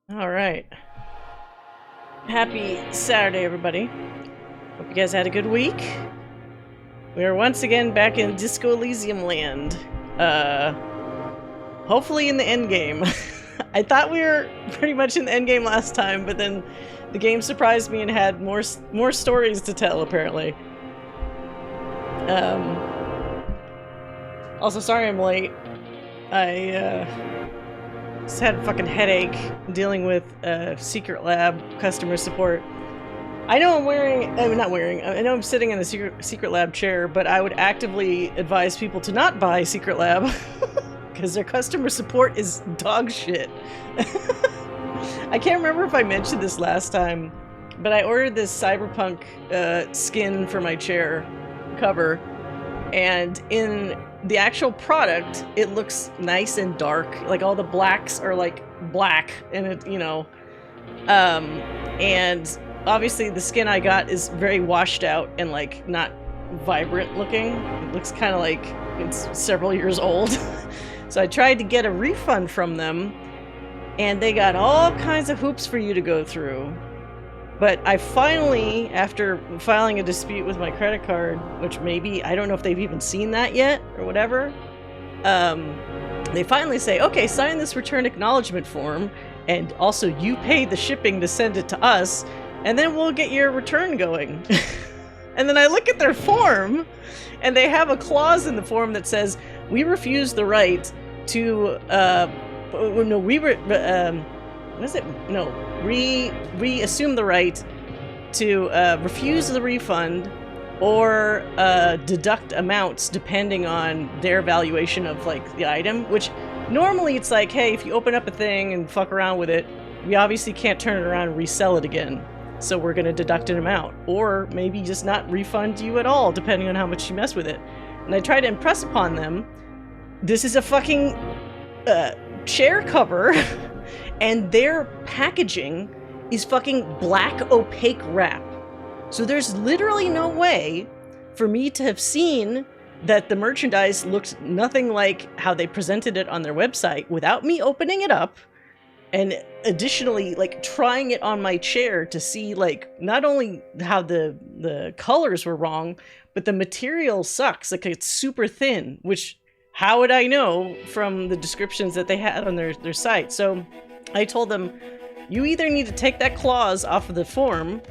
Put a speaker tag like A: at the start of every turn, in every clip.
A: All right. Happy Saturday, everybody. Hope you guys had a good week. We are once again back in Disco Elysium land. Hopefully in the end game. I thought we were pretty much in the end game last time, but then the game surprised me and had more stories to tell, apparently. Also, sorry I'm late. I just had a fucking headache dealing with Secret Lab customer support. I know I know I'm sitting in a Secret Lab chair, but I would actively advise people to not buy Secret Lab because their customer support is dog shit. I can't remember if I mentioned this last time, but I ordered this cyberpunk skin for my chair cover, and in the actual product, it looks nice and dark. Like all the blacks are like black, and it, you know, and obviously the skin I got is very washed out and like not vibrant looking. It looks kind of like it's several years old. So I tried to get a refund from them, and they got all kinds of hoops for you to go through. But I finally, after filing a dispute with my credit card, which maybe, I don't know if they've even seen that yet, or whatever, they finally say, okay, sign this return acknowledgement form, and also you pay the shipping to send it to us, and then we'll get your return going. And then I look at their form, and they have a clause in the form that says, we refuse the right to, we assume the right to refuse the refund or deduct amounts depending on their valuation of like the item, which normally it's like, hey, if you open up a thing and fuck around with it, we obviously can't turn it around and resell it again, so we're going to deduct an amount, or maybe just not refund you at all depending on how much you mess with it. And I try to impress upon them, this is a fucking chair cover and their packaging is fucking black opaque wrap. So there's literally no way for me to have seen that the merchandise looked nothing like how they presented it on their website without me opening it up, and additionally like trying it on my chair to see like not only how the colors were wrong, but the material sucks. Like it's super thin, which how would I know from the descriptions that they had on their site? So I told them, you either need to take that clause off of the form.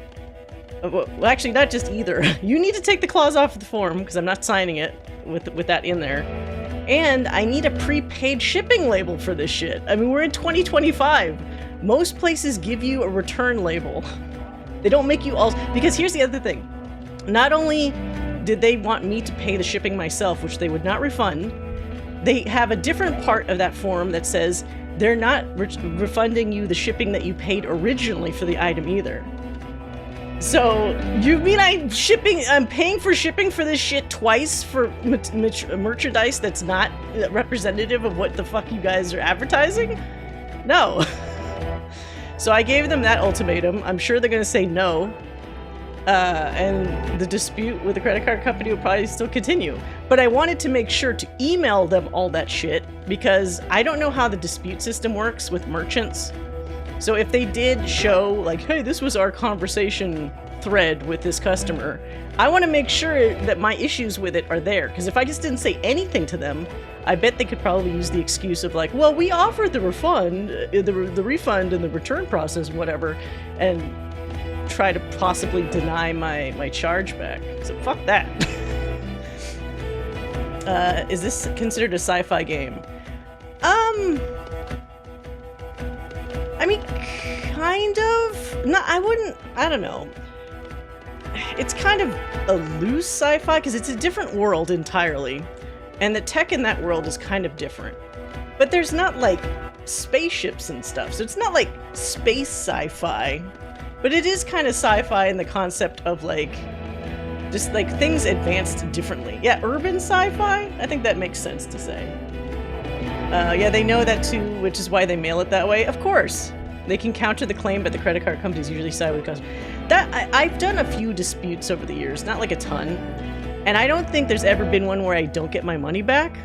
A: Well, actually, not just either. You need to take the clause off of the form, because I'm not signing it with that in there. And I need a prepaid shipping label for this shit. I mean, we're in 2025. Most places give you a return label. They don't make you all... Because here's the other thing. Not only did they want me to pay the shipping myself, which they would not refund, they have a different part of that form that says they're not refunding you the shipping that you paid originally for the item either. So, you mean I'm paying for shipping for this shit twice for merchandise that's not representative of what the fuck you guys are advertising? No. So I gave them that ultimatum. I'm sure they're gonna say no. And the dispute with the credit card company will probably still continue. But I wanted to make sure to email them all that shit, because I don't know how the dispute system works with merchants. So if they did show, like, hey, this was our conversation thread with this customer, I want to make sure that my issues with it are there. Because if I just didn't say anything to them, I bet they could probably use the excuse of like, well, we offered the refund, the refund and the return process and whatever, and try to possibly deny my charge back. So fuck that. Is this considered a sci-fi game? I mean, kind of. No, I don't know. It's kind of a loose sci-fi because it's a different world entirely, and the tech in that world is kind of different. But there's not like spaceships and stuff, so it's not like space sci-fi. But it is kind of sci-fi in the concept of like, just like things advanced differently. Yeah, urban sci-fi? I think that makes sense to say. Yeah, they know that too, which is why they mail it that way. Of course, they can counter the claim, but the credit card companies usually side with the customer. I've done a few disputes over the years, not like a ton, and I don't think there's ever been one where I don't get my money back.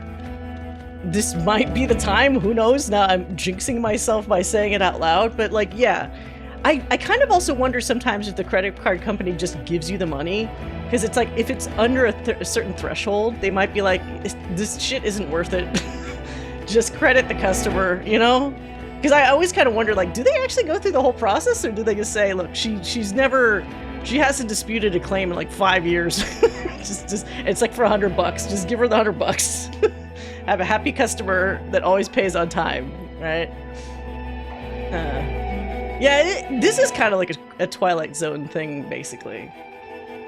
A: this might be the time, who knows? Now I'm jinxing myself by saying it out loud, but like, yeah. I kind of also wonder sometimes if the credit card company just gives you the money, because it's like, if it's under a certain threshold, they might be like, this shit isn't worth it. Just credit the customer, you know? Because I always kind of wonder, like, do they actually go through the whole process, or do they just say, look, she hasn't disputed a claim in like 5 years. just it's like for $100, just give her the $100. Have a happy customer that always pays on time, right? Yeah, this is kind of like a Twilight Zone thing, basically.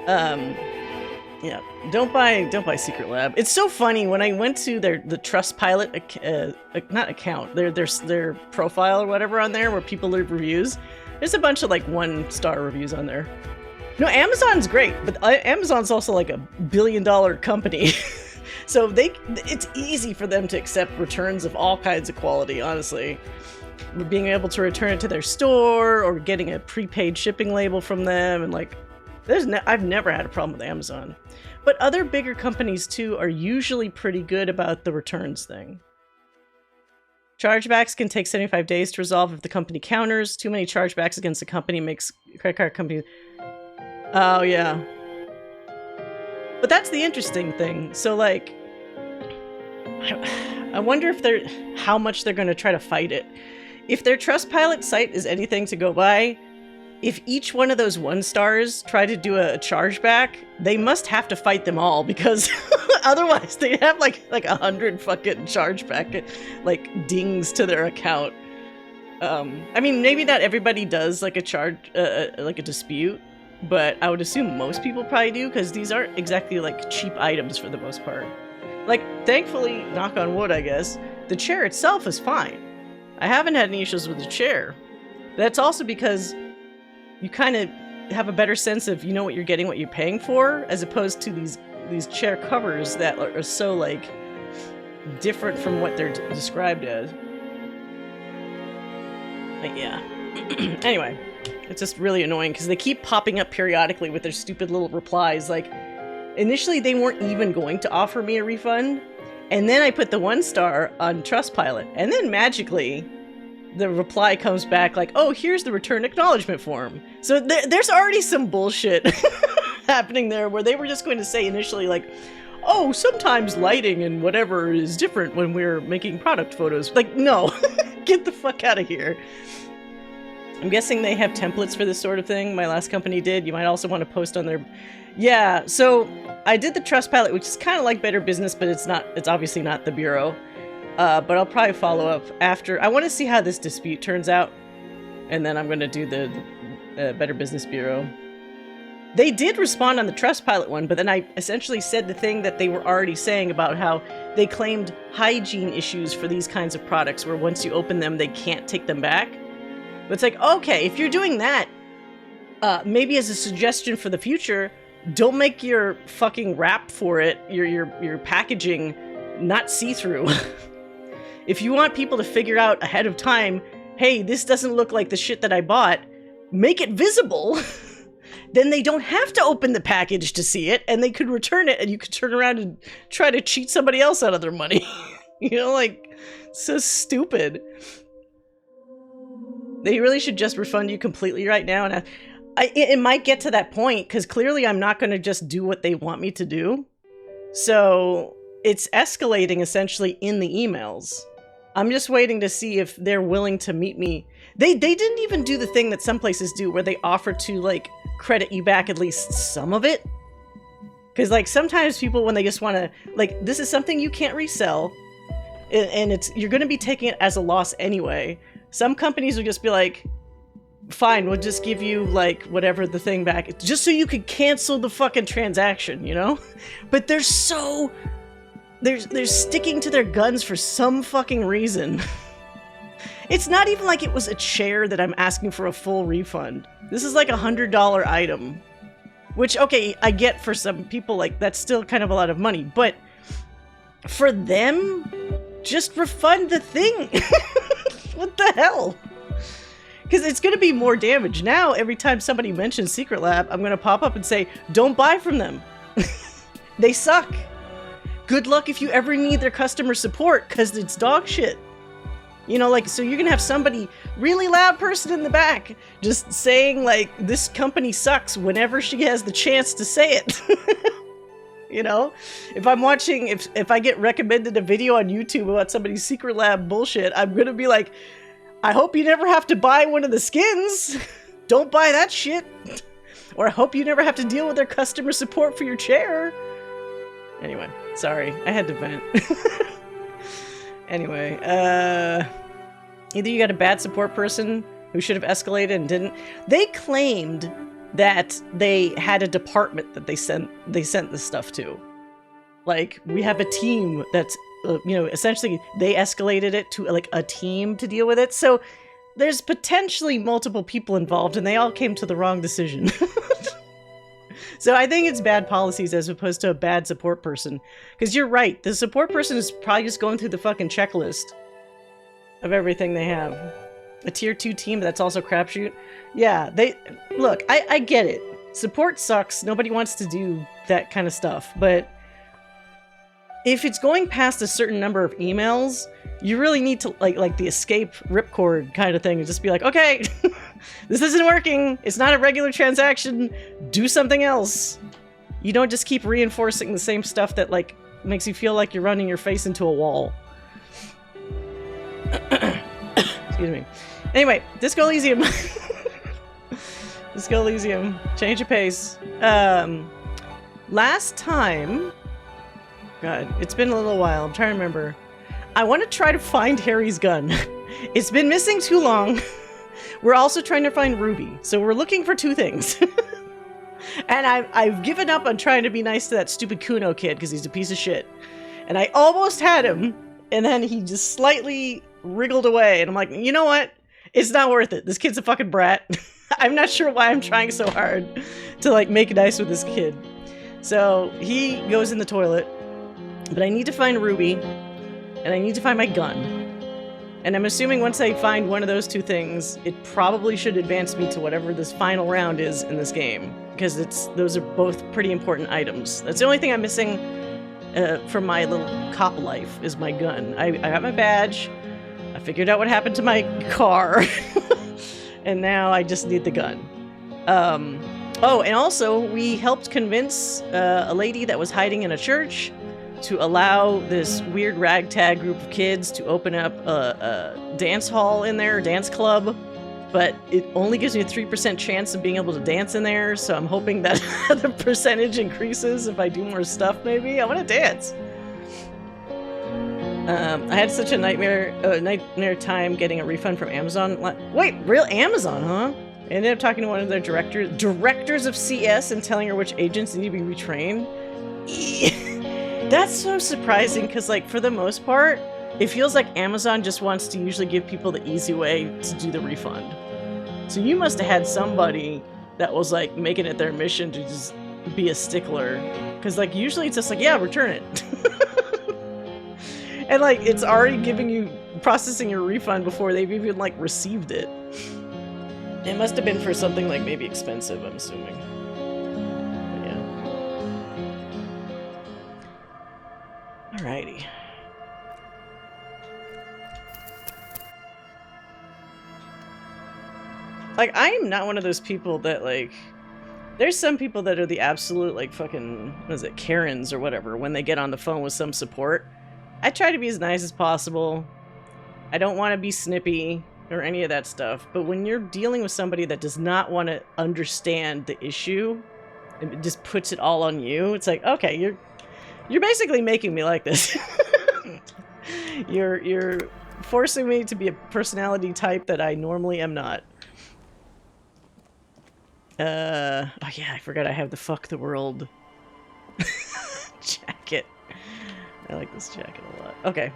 A: Yeah, don't buy Secret Lab. It's so funny when I went to the Trustpilot not account, their profile or whatever on there where people leave reviews. There's a bunch of like 1-star reviews on there. No, Amazon's great, but Amazon's also like $1 billion company. So it's easy for them to accept returns of all kinds of quality, honestly. Being able to return it to their store or getting a prepaid shipping label from them, and like, I've never had a problem with Amazon. But other bigger companies too are usually pretty good about the returns thing. Chargebacks can take 75 days to resolve if the company counters. Too many chargebacks against the company makes credit card companies... Oh, yeah. But that's the interesting thing. So, like, I wonder if how much they're going to try to fight it. If their Trustpilot site is anything to go by, if each one of those 1-stars try to do a chargeback, they must have to fight them all, because otherwise they have like 100 fucking chargeback like dings to their account. I mean, maybe not everybody does like a dispute, but I would assume most people probably do, because these aren't exactly like cheap items for the most part. Like, thankfully, knock on wood, I guess, the chair itself is fine. I haven't had any issues with the chair. That's also because you kind of have a better sense of, you know, what you're getting, what you're paying for, as opposed to these chair covers that are so like different from what they're described as. But yeah. Anyway, it's just really annoying because they keep popping up periodically with their stupid little replies. Like, initially they weren't even going to offer me a refund, and then I put the 1-star on Trustpilot, and then magically the reply comes back like, oh, here's the return acknowledgement form. So there's already some bullshit happening there, where they were just going to say initially like, oh, sometimes lighting and whatever is different when we're making product photos. Like, no, get the fuck out of here. I'm guessing they have templates for this sort of thing. My last company did. You might also want to post on their... Yeah, so I did the Trustpilot, which is kind of like Better Business, but it's obviously not the bureau. But I'll probably follow up after. I want to see how this dispute turns out, and then I'm going to do the Better Business Bureau. They did respond on the Trustpilot one, but then I essentially said the thing that they were already saying about how they claimed hygiene issues for these kinds of products, where once you open them, they can't take them back. But it's like, okay, if you're doing that, maybe as a suggestion for the future, don't make your fucking wrap for it, your packaging, not see-through. If you want people to figure out ahead of time, hey, this doesn't look like the shit that I bought, make it visible. Then they don't have to open the package to see it, and they could return it, and you could turn around and try to cheat somebody else out of their money. You know, like, so stupid. They really should just refund you completely right now, and it might get to that point, because clearly I'm not going to just do what they want me to do. So it's escalating essentially in the emails. I'm just waiting to see if they're willing to meet me. They didn't even do the thing that some places do, where they offer to like credit you back at least some of it. Because like sometimes people, when they just want to, like, this is something you can't resell, and you're going to be taking it as a loss anyway. Some companies will just be like, fine, we'll just give you like whatever the thing back, just so you can cancel the fucking transaction, you know? But they're sticking to their guns for some fucking reason. It's not even like it was a chair that I'm asking for a full refund. This is like $100 item. Which, okay, I get for some people, like, that's still kind of a lot of money. But for them, just refund the thing. What the hell? Because it's going to be more damage. Now, every time somebody mentions Secret Lab, I'm going to pop up and say, don't buy from them. They suck. good luck if you ever need their customer support, because it's dog shit. You know, like, so you're gonna have somebody, really loud person in the back, just saying, like, this company sucks whenever she has the chance to say it. You know? If I'm watching, if I get recommended a video on YouTube about somebody's Secret Lab bullshit, I'm gonna be like, I hope you never have to buy one of the skins. Don't buy that shit. Or I hope you never have to deal with their customer support for your chair. Anyway, sorry. I had to vent. Anyway, either you got a bad support person who should have escalated and didn't. They claimed that they had a department that they sent this stuff to. Like, we have a team that's, you know, essentially they escalated it to like a team to deal with it. So there's potentially multiple people involved and they all came to the wrong decision. So I think it's bad policies as opposed to a bad support person. Because you're right, the support person is probably just going through the fucking checklist of everything they have. A tier 2 team that's also crapshoot. Yeah, look, I get it. Support sucks. Nobody wants to do that kind of stuff. But if it's going past a certain number of emails, you really need to, like the escape ripcord kind of thing, and just be like, okay, this isn't working. It's not a regular transaction. Do something else. You don't just keep reinforcing the same stuff that, like, makes you feel like you're running your face into a wall. Excuse me. Anyway, Disco Elysium. Disco Elysium. Change of pace. Last time... God, it's been a little while. I'm trying to remember. I want to try to find Harry's gun. It's been missing too long. We're also trying to find Ruby. So we're looking for 2 things. And I've given up on trying to be nice to that stupid Kuno kid because he's a piece of shit. And I almost had him. And then he just slightly wriggled away. And I'm like, you know what? It's not worth it. This kid's a fucking brat. I'm not sure why I'm trying so hard to, like, make nice with this kid. So he goes in the toilet. But I need to find Ruby, and I need to find my gun. And I'm assuming once I find one of those 2 things, it probably should advance me to whatever this final round is in this game. Because those are both pretty important items. That's the only thing I'm missing from my little cop life, is my gun. I got my badge, I figured out what happened to my car, and now I just need the gun. Oh, and also, we helped convince a lady that was hiding in a church to allow this weird ragtag group of kids to open up a dance hall in there, a dance club, but it only gives me a 3% chance of being able to dance in there, so I'm hoping that the percentage increases if I do more stuff, maybe. I want to dance! I had such a nightmare time getting a refund from Amazon. Wait, real Amazon, huh? I ended up talking to one of their directors of CS and telling her which agents need to be retrained. That's so surprising, because, like, for the most part, it feels like Amazon just wants to usually give people the easy way to do the refund. So you must have had somebody that was, like, making it their mission to just be a stickler. Because, like, usually it's just like, yeah, return it. And, like, it's already processing your refund before they've even, like, received it. It must have been for something, like, maybe expensive, I'm assuming. Alrighty. Like, I am not one of those people that, like... There's some people that are the absolute, like, fucking... What is it? Karens or whatever, when they get on the phone with some support. I try to be as nice as possible. I don't want to be snippy or any of that stuff. But when you're dealing with somebody that does not want to understand the issue, and it just puts it all on you, it's like, okay, you're basically making me like this. You're forcing me to be a personality type that I normally am not. Oh yeah, I forgot I have the fuck the world jacket. I like this jacket a lot. Okay.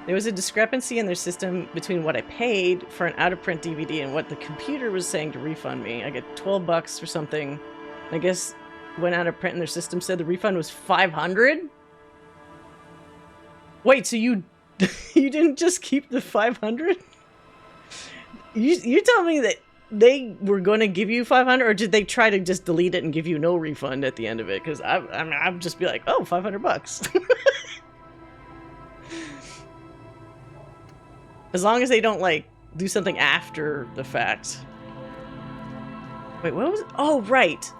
A: There was a discrepancy in their system between what I paid for an out-of-print DVD and what the computer was saying to refund me. I get $12 for something. I guess went out of print and their system said the refund was $500? Wait, so you didn't just keep the $500? You tell me that they were going to give you 500, or did they try to just delete it and give you no refund at the end of it? Because I'd just be like, oh, $500. As long as they don't, like, do something after the fact. Wait, what was it? Oh, right.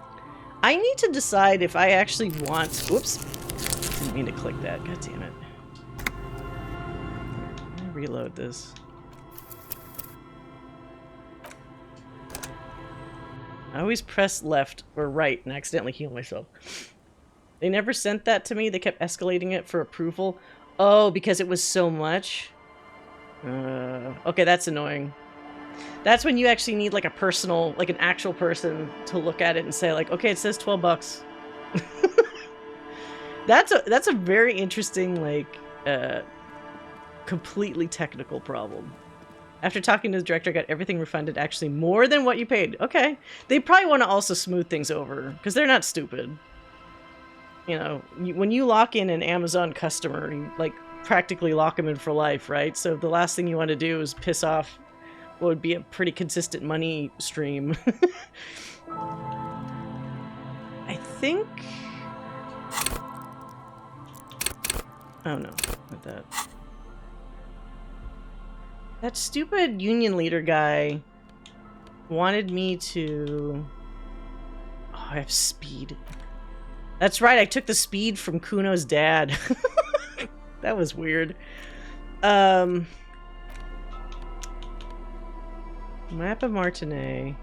A: I need to decide if I actually want... Whoops. Didn't mean to click that. God damn it. Let me reload this. I always press left or right and accidentally heal myself. They never sent that to me. They kept escalating it for approval. Oh, because it was so much? Okay, that's annoying. That's when you actually need like a personal, like an actual person to look at it and say like, okay, it says 12 bucks. That's a very interesting, like, completely technical problem. After talking to the director, I got everything refunded, actually more than what you paid. Okay. They probably want to also smooth things over, because they're not stupid. You know, when you lock in an Amazon customer, you, like, practically lock them in for life, right? So the last thing you want to do is piss off what would be a pretty consistent money stream. I think... Oh no, not that. That stupid union leader guy wanted me to... Oh, I have speed. That's right, I took the speed from Kuno's dad. That was weird. Map of Martinet.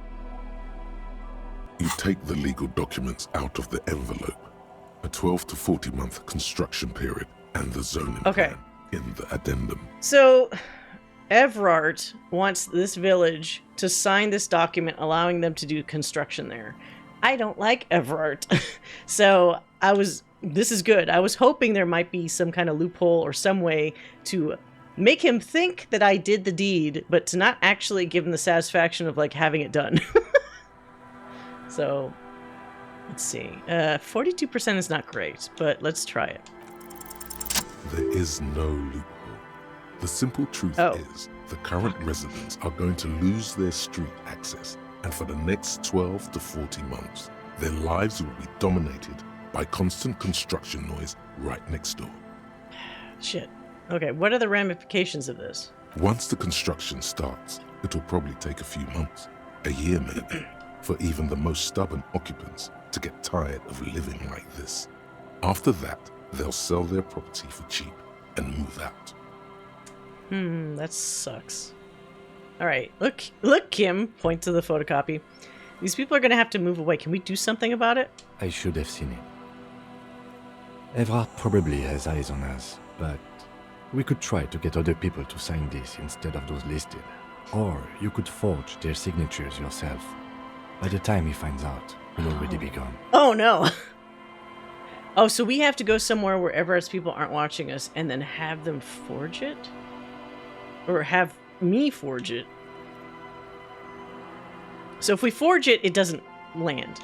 B: You take the legal documents out of the envelope. A 12 to 40 month construction period and the zoning plan in the addendum.
A: So, Evrart wants this village to sign this document allowing them to do construction there. I don't like Evrart. So, this is good. I was hoping there might be some kind of loophole or some way to make him think that I did the deed, but to not actually give him the satisfaction of, like, having it done. So, let's see. 42% is not great, but let's try it.
B: There is no loophole. The simple truth is the current residents are going to lose their street access, and for the next 12 to 40 months, their lives will be dominated by constant construction noise right next door.
A: Shit. Okay, what are the ramifications of this?
B: Once the construction starts, it'll probably take a few months, a year maybe, for even the most stubborn occupants to get tired of living like this. After that, they'll sell their property for cheap and move out.
A: That sucks. Alright, look, Kim, point to the photocopy. These people are gonna have to move away. Can we do something about it?
C: I should have seen it. Evrart probably has eyes on us, but we could try to get other people to sign this instead of those listed. Or you could forge their signatures yourself. By the time he finds out, we'll already be gone.
A: Oh no! Oh, so we have to go somewhere where Everett's people aren't watching us and then have them forge it? Or have me forge it? So if we forge it, it doesn't land.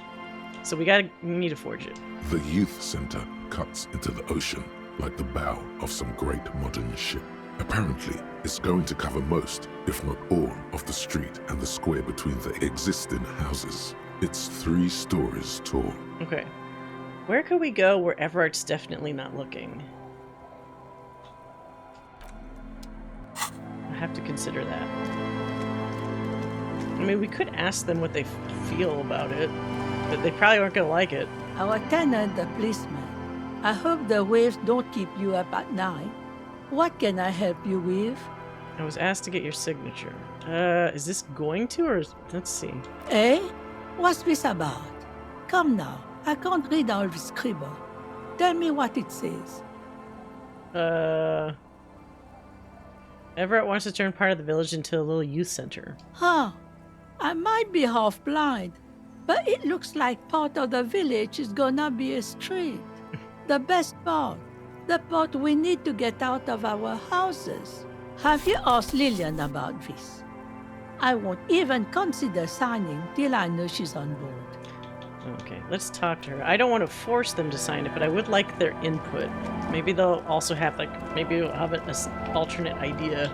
A: So we need to forge it.
B: The youth center cuts into the ocean like the bow of some great modern ship. Apparently, it's going to cover most, if not all, of the street and the square between the existing houses. It's 3 stories tall.
A: Okay. Where could we go where Everart's definitely not looking? I have to consider that. I mean, we could ask them what they feel about it, but they probably aren't going to like it.
D: Our tenant, the policeman. I hope the waves don't keep you up at night. What can I help you with?
A: I was asked to get your signature. Is this going to, or let's see.
D: Eh? What's this about? Come now, I can't read all this scribble. Tell me what it says.
A: Everett wants to turn part of the village into a little youth center.
D: Huh. I might be half blind, but it looks like part of the village is gonna be a street. The best part. The part we need to get out of our houses. Have you asked Lillian about this? I won't even consider signing till I know she's on board.
A: Okay, let's talk to her. I don't want to force them to sign it, but I would like their input. Maybe they'll also have, like, maybe we'll have an alternate idea.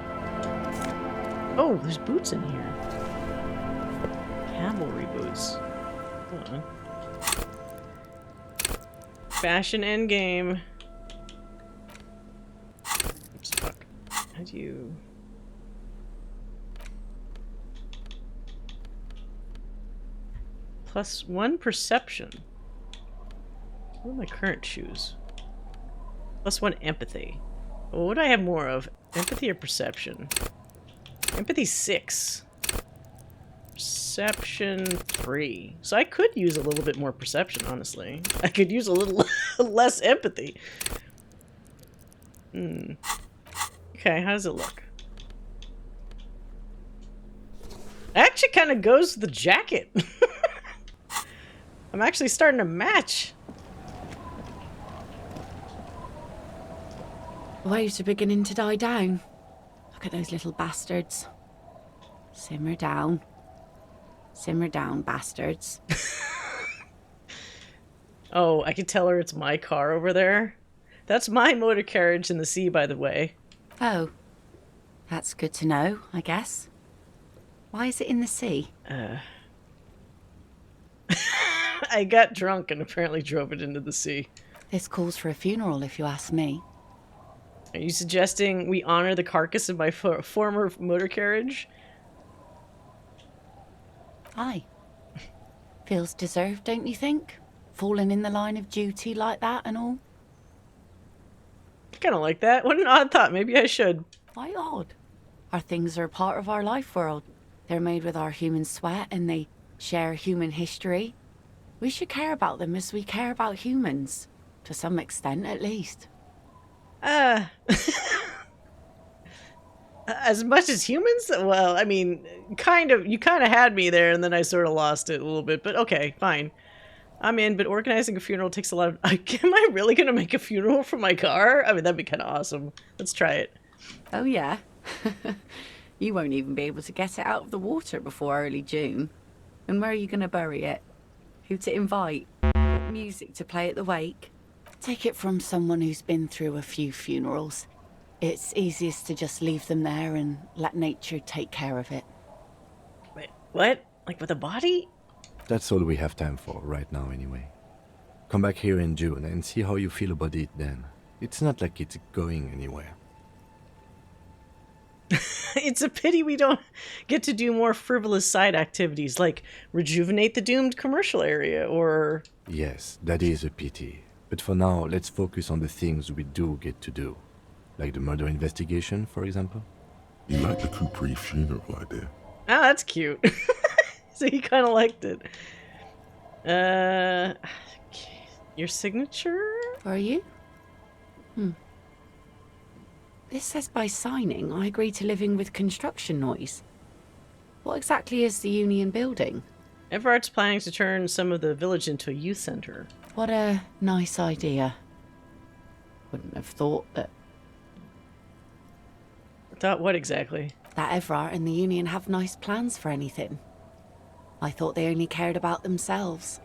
A: Oh, there's boots in here. cavalry boots. Hold on. Fashion endgame. Oops, fuck. How do you... +1 perception. What are my current shoes? +1 empathy. Well, what do I have more of? Empathy or perception? Empathy 6. Perception 3. So I could use a little bit more perception, honestly. I could use a little less empathy. Okay, how does it look? Actually kind of goes with the jacket. I'm actually starting to match.
E: Waves are beginning to die down. Look at those little bastards. Simmer down. Simmer down, bastards.
A: Oh, I can tell her it's my car over there. That's my motor carriage in the sea, by the way.
E: Oh. That's good to know, I guess. Why is it in the sea?
A: I got drunk and apparently drove it into the sea.
E: This calls for a funeral, if you ask me.
A: Are you suggesting we honor the carcass of my former motor carriage?
E: Aye. Feels deserved, don't you think? Falling in the line of duty like that and all?
A: I kind of like that. What an odd thought. Maybe I should.
E: Why odd? Our things are a part of our life world. They're made with our human sweat and they share human history. We should care about them as we care about humans. To some extent, at least.
A: As much as humans? Well, I mean, kind of. You kind of had me there, and then I sort of lost it a little bit. But okay, fine. I'm in, but organizing a funeral takes a lot of... Am I really going to make a funeral for my car? I mean, that'd be kind of awesome. Let's try it.
E: Oh, yeah? You won't even be able to get it out of the water before early June. And where are you going to bury it? Who to invite? What music to play at the wake? Take it from someone who's been through a few funerals. It's easiest to just leave them there and let nature take care of it.
A: Wait, what? Like with a body?
C: That's all we have time for right now anyway. Come back here in June and see how you feel about it then. It's not like it's going anywhere.
A: It's a pity we don't get to do more frivolous side activities, like rejuvenate the doomed commercial area, or...
C: Yes, that is a pity. But for now, let's focus on the things we do get to do. Like the murder investigation, for example.
B: You like the culprit funeral idea?
A: Ah, that's cute. So he kind of liked it. Your signature?
E: Are you? This says by signing, I agree to living with construction noise. What exactly is the Union building?
A: Everard's planning to turn some of the village into a youth center.
E: What a nice idea. Wouldn't have thought that...
A: Thought what exactly?
E: That Everard and the Union have nice plans for anything. I thought they only cared about themselves.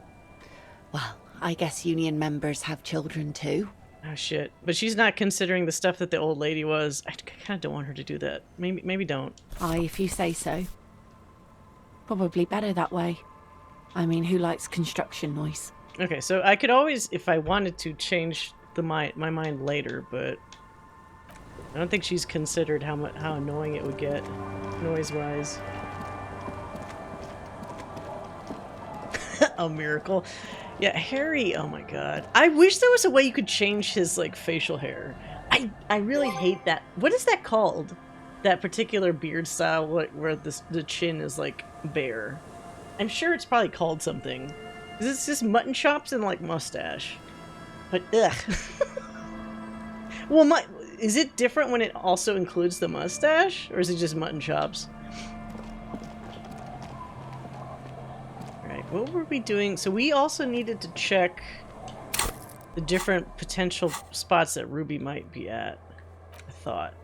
E: Well, I guess Union members have children too.
A: Oh shit. But she's not considering the stuff that the old lady was. I kind of don't want her to do that. Maybe don't.
E: Aye, if you say so. Probably better that way. I mean, who likes construction noise?
A: Okay, so I could always, if I wanted to, change my mind later, but I don't think she's considered how annoying it would get, noise-wise. A miracle. Yeah, Harry, oh my god. I wish there was a way you could change his, like, facial hair. I really hate that. What is that called? That particular beard style where the chin is, like, bare. I'm sure it's probably called something. It's just mutton chops and, like, mustache. But, ugh. Well, is it different when it also includes the mustache? Or is it just mutton chops? Alright, what were we doing? So we also needed to check the different potential spots that Ruby might be at, I thought.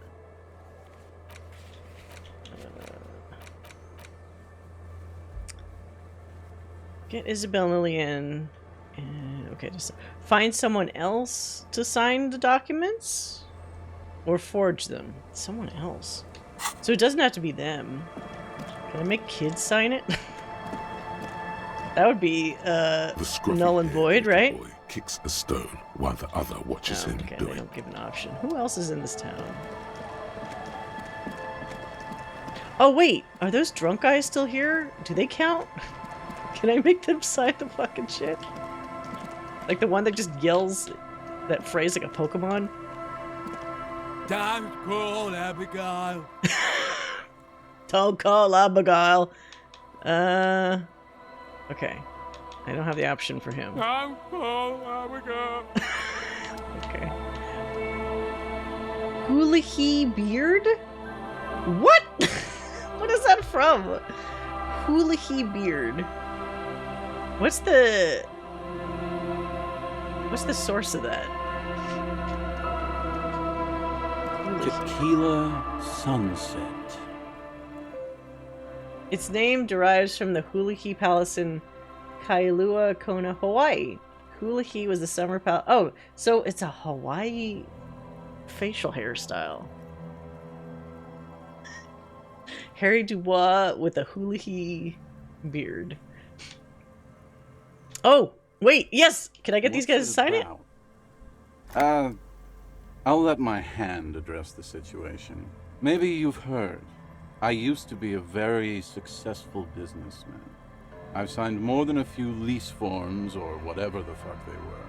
A: Get Isabel and Lillian. And, okay, just find someone else to sign the documents? Or forge them? Someone else. So it doesn't have to be them. Can I make kids sign it? That would be
B: The scruffy
A: null and void, right?
B: boy kicks a stone while the other watches him
A: Okay,
B: do
A: they
B: it.
A: don't give an option. Who else is in this town? Oh wait, are those drunk guys still here? Do they count? Can I make them sign the fucking shit? Like the one that just yells that phrase like a Pokemon?
F: Don't call Abigail.
A: Don't call Abigail. Okay. I don't have the option for him.
F: Don't call Abigail.
A: Okay. Hoolihy Beard? What? What is that from? Hoolihy Beard. What's the source of that?
F: Tequila Sunset.
A: Its name derives from the Hoolihy Palace in Kailua Kona, Hawaii. Hoolihy was the summer palace. Oh, so it's a Hawaii facial hairstyle. Harry Dubois with a Hoolihy beard. Oh, wait, yes! Can I get these guys to sign it?
G: I'll let my hand address the situation. Maybe you've heard. I used to be a very successful businessman. I've signed more than a few lease forms or whatever the fuck they were.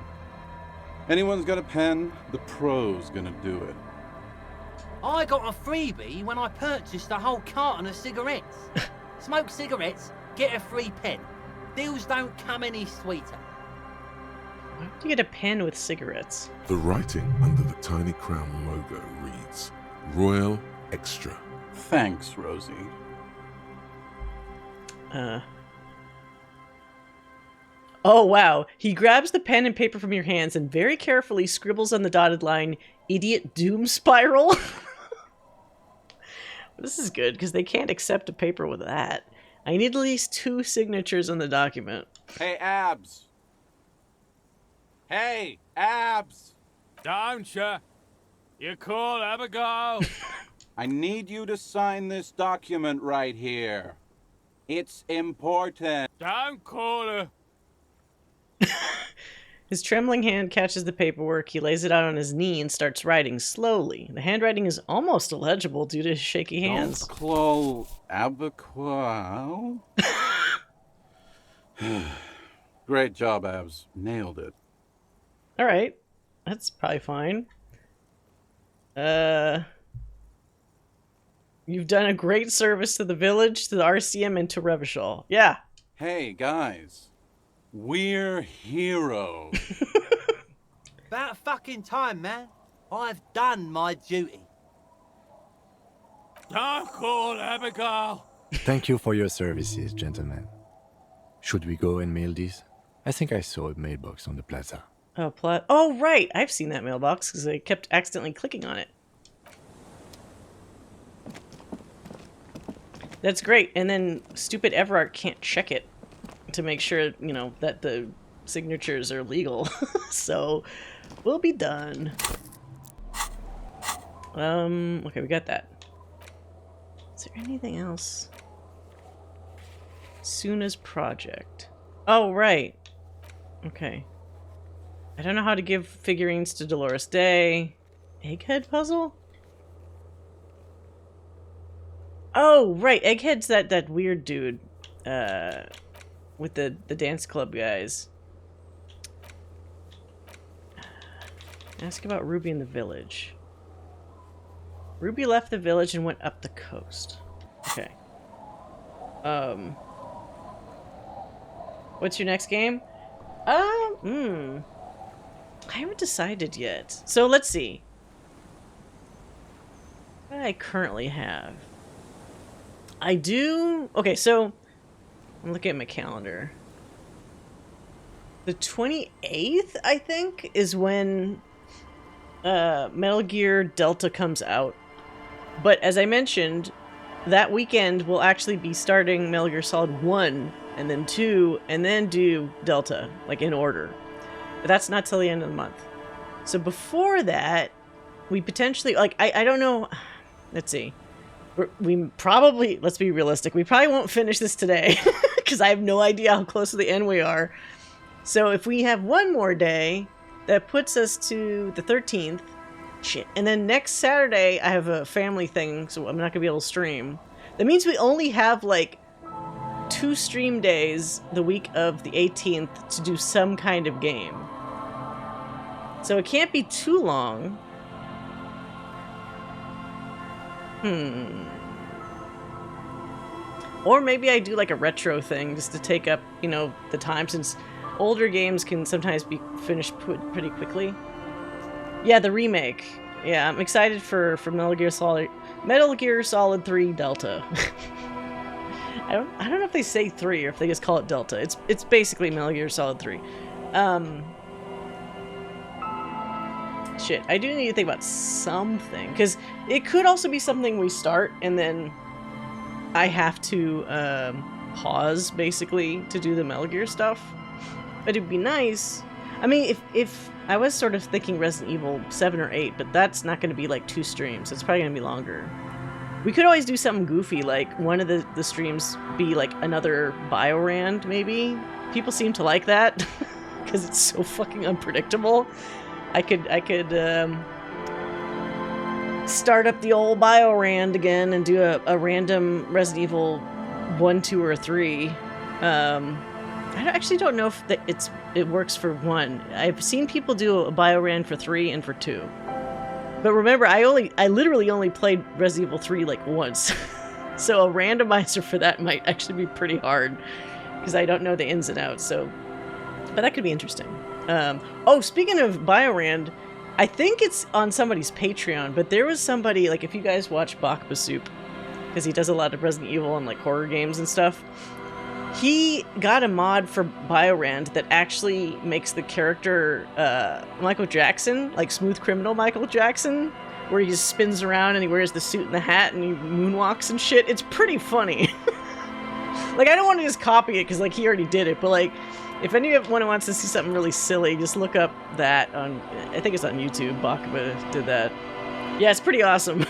G: Anyone's got a pen? The pro's gonna do it.
H: I got a freebie when I purchased a whole carton of cigarettes. Smoke cigarettes, get a free pen. Deals don't come any sweeter.
A: Why would you get a pen with cigarettes?
B: The writing under the tiny crown logo reads, Royal Extra.
G: Thanks, Rosie.
A: Oh, wow. He grabs the pen and paper from your hands and very carefully scribbles on the dotted line, Idiot Doom Spiral. This is good, because they can't accept a paper with that. I need at least 2 signatures on the document.
G: Hey, Abs. Hey, Abs.
F: Don't ya? You call Abigail.
G: I need you to sign this document right here. It's important.
F: Don't call her.
A: His trembling hand catches the paperwork, he lays it out on his knee and starts writing slowly. The handwriting is almost illegible due to his shaky hands.
G: Don't call Abigail. Great job, Abs. Nailed it.
A: Alright. That's probably fine. You've done a great service to the village, to the RCM, and to Revachol. Yeah.
G: Hey, guys. We're heroes.
H: About fucking time, man. I've done my duty.
F: Don't call Abigail.
C: Thank you for your services, gentlemen. Should we go and mail these? I think I saw a mailbox on the plaza.
A: Oh, right. I've seen that mailbox because I kept accidentally clicking on it. That's great. And then stupid Everard can't check it to make sure, you know, that the signatures are legal. So we'll be done. Okay, we got that. Is there anything else? Suna's project. Oh, right. Okay. I don't know how to give figurines to Dolores Day. Egghead puzzle? Oh, right. Egghead's that weird dude. With the dance club guys. Ask about Ruby in the village. Ruby left the village and went up the coast. Okay. What's your next game? I haven't decided yet. So let's see. What do I currently have? I do... Okay, so... I'm looking at my calendar. The 28th, I think, is when Metal Gear Delta comes out. But as I mentioned, that weekend we'll actually be starting Metal Gear Solid 1, and then 2, and then do Delta, like in order. But that's not till the end of the month. So before that, we potentially, like, I don't know, let's see. We probably, let's be realistic, we probably won't finish this today. because I have no idea how close to the end we are. So if we have one more day, that puts us to the 13th. Shit. And then next Saturday, I have a family thing, so I'm not going to be able to stream. That means we only have, like, 2 stream days the week of the 18th to do some kind of game. So it can't be too long. Or maybe I do, like, a retro thing just to take up, you know, the time, since older games can sometimes be finished pretty quickly. Yeah, the remake. Yeah, I'm excited for Metal Gear Solid 3 Delta. I don't know if they say 3 or if they just call it Delta. It's basically Metal Gear Solid 3. Shit, I do need to think about something, because it could also be something we start and then I have to pause basically to do the Metal Gear stuff. But it'd be nice. I mean, if I was sort of thinking Resident Evil 7 or 8, but that's not going to be like 2 streams. It's probably going to be longer. We could always do something goofy, like one of the streams be like another Biorand, maybe. People seem to like that because it's so fucking unpredictable. I could start up the old Biorand again and do a random Resident Evil 1, 2, or 3. I actually don't know if it works for 1. I've seen people do a Biorand for 3 and for 2. But remember, I literally only played Resident Evil 3 like once. So a randomizer for that might actually be pretty hard because I don't know the ins and outs. So, but that could be interesting. Oh, speaking of Biorand, I think it's on somebody's Patreon, but there was somebody, like, if you guys watch Bakba Soup, because he does a lot of Resident Evil and like horror games and stuff, he got a mod for Biorand that actually makes the character Michael Jackson, like Smooth Criminal Michael Jackson, where he just spins around and he wears the suit and the hat and he moonwalks and shit. It's pretty funny. Like, I don't want to just copy it because, like, he already did it, but, like, if anyone wants to see something really silly, just look up that on, I think it's on YouTube. Bakba did that. Yeah, it's pretty awesome.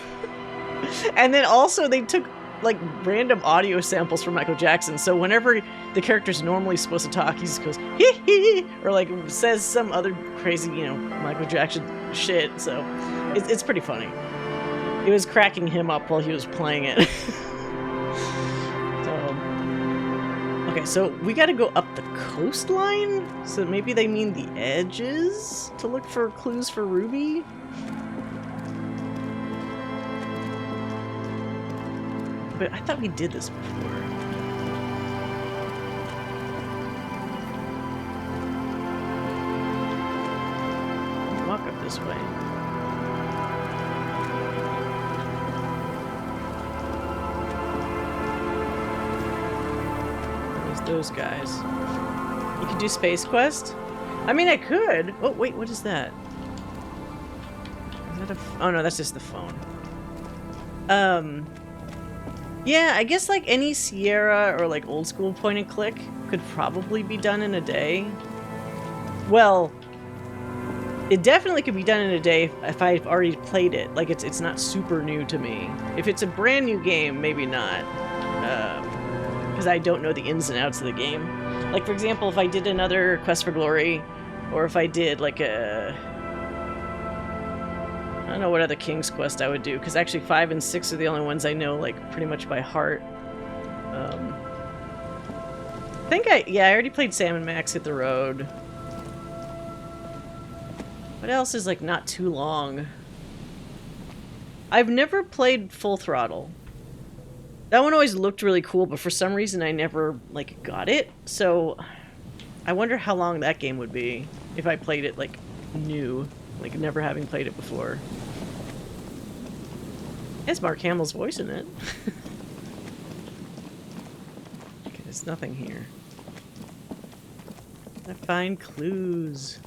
A: And then also they took, like, random audio samples from Michael Jackson, so whenever the character's normally supposed to talk, he just goes, hee hee, or, like, says some other crazy, you know, Michael Jackson shit, so it's pretty funny. It was cracking him up while he was playing it. Okay, so we gotta go up the coastline? So maybe they mean the edges to look for clues for Ruby? But I thought we did this before. Walk up this way. Those guys. You could do Space Quest? I mean, I could. Oh, wait, what is that? Is that oh, no, that's just the phone. Yeah, I guess, like, any Sierra or, like, old school point and click could probably be done in a day. Well, it definitely could be done in a day if I've already played it. Like, it's not super new to me. If it's a brand new game, maybe not. Because I don't know the ins and outs of the game. Like, for example, if I did another Quest for Glory, or if I did, like, I don't know what other King's Quest I would do, because actually 5 and 6 are the only ones I know, like, pretty much by heart. I think I already played Sam and Max Hit the Road. What else is, like, not too long? I've never played Full Throttle. That one always looked really cool, but for some reason I never, like, got it. So I wonder how long that game would be if I played it, like, new. Like, never having played it before. It's Mark Hamill's voice in it. Okay, there's nothing here. I find clues.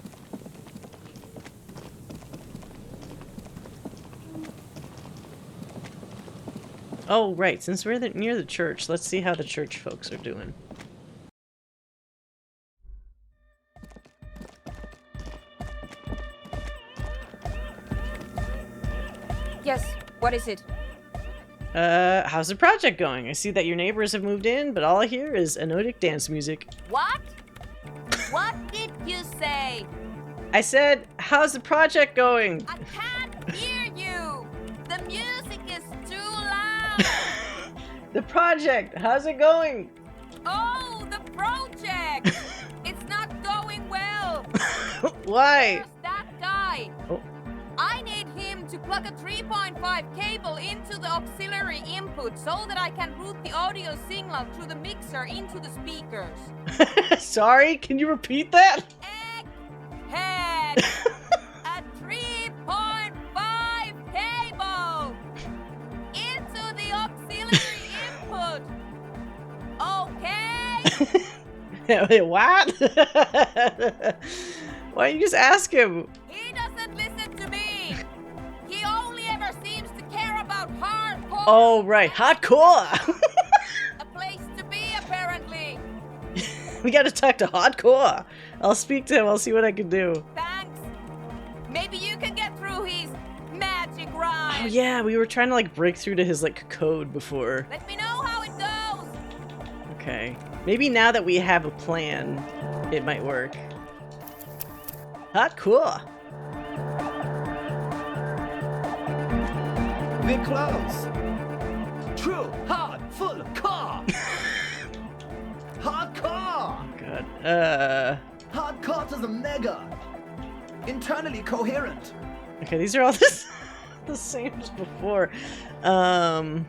A: Oh, right. Since we're near the church, let's see how the church folks are doing.
I: Yes, what is it?
A: How's the project going? I see that your neighbors have moved in, but all I hear is anodic dance music.
I: What? What did you say?
A: I said, how's the project going?
I: I can't hear you. The music is too loud.
A: The project, how's it going?
I: Oh, the project. It's not going well.
A: Why?
I: There's that guy.
A: Oh.
I: I need him to plug a 3.5 cable into the auxiliary input so that I can route the audio signal through the mixer into the speakers.
A: Sorry, can you repeat that?
I: Egghead! A 3.5 cable into the auxiliary input. Okay?
A: Wait, what? Why don't you just ask him?
I: He doesn't listen to me. He only ever seems to care about hardcore.
A: Oh, right, hardcore.
I: A place to be, apparently.
A: We gotta talk to hardcore. I'll speak to him. I'll see what I can do.
I: Thanks. Maybe you can get through his magic rhyme.
A: Oh yeah, we were trying to like break through to his like code before.
I: Let me know how it goes.
A: Okay. Maybe now that we have a plan, it might work. Hardcore.
J: We're close. True, hard, full, car. Hardcore.
A: God.
J: Hardcore to the mega. Internally coherent.
A: Okay, these are all the same as before.
J: All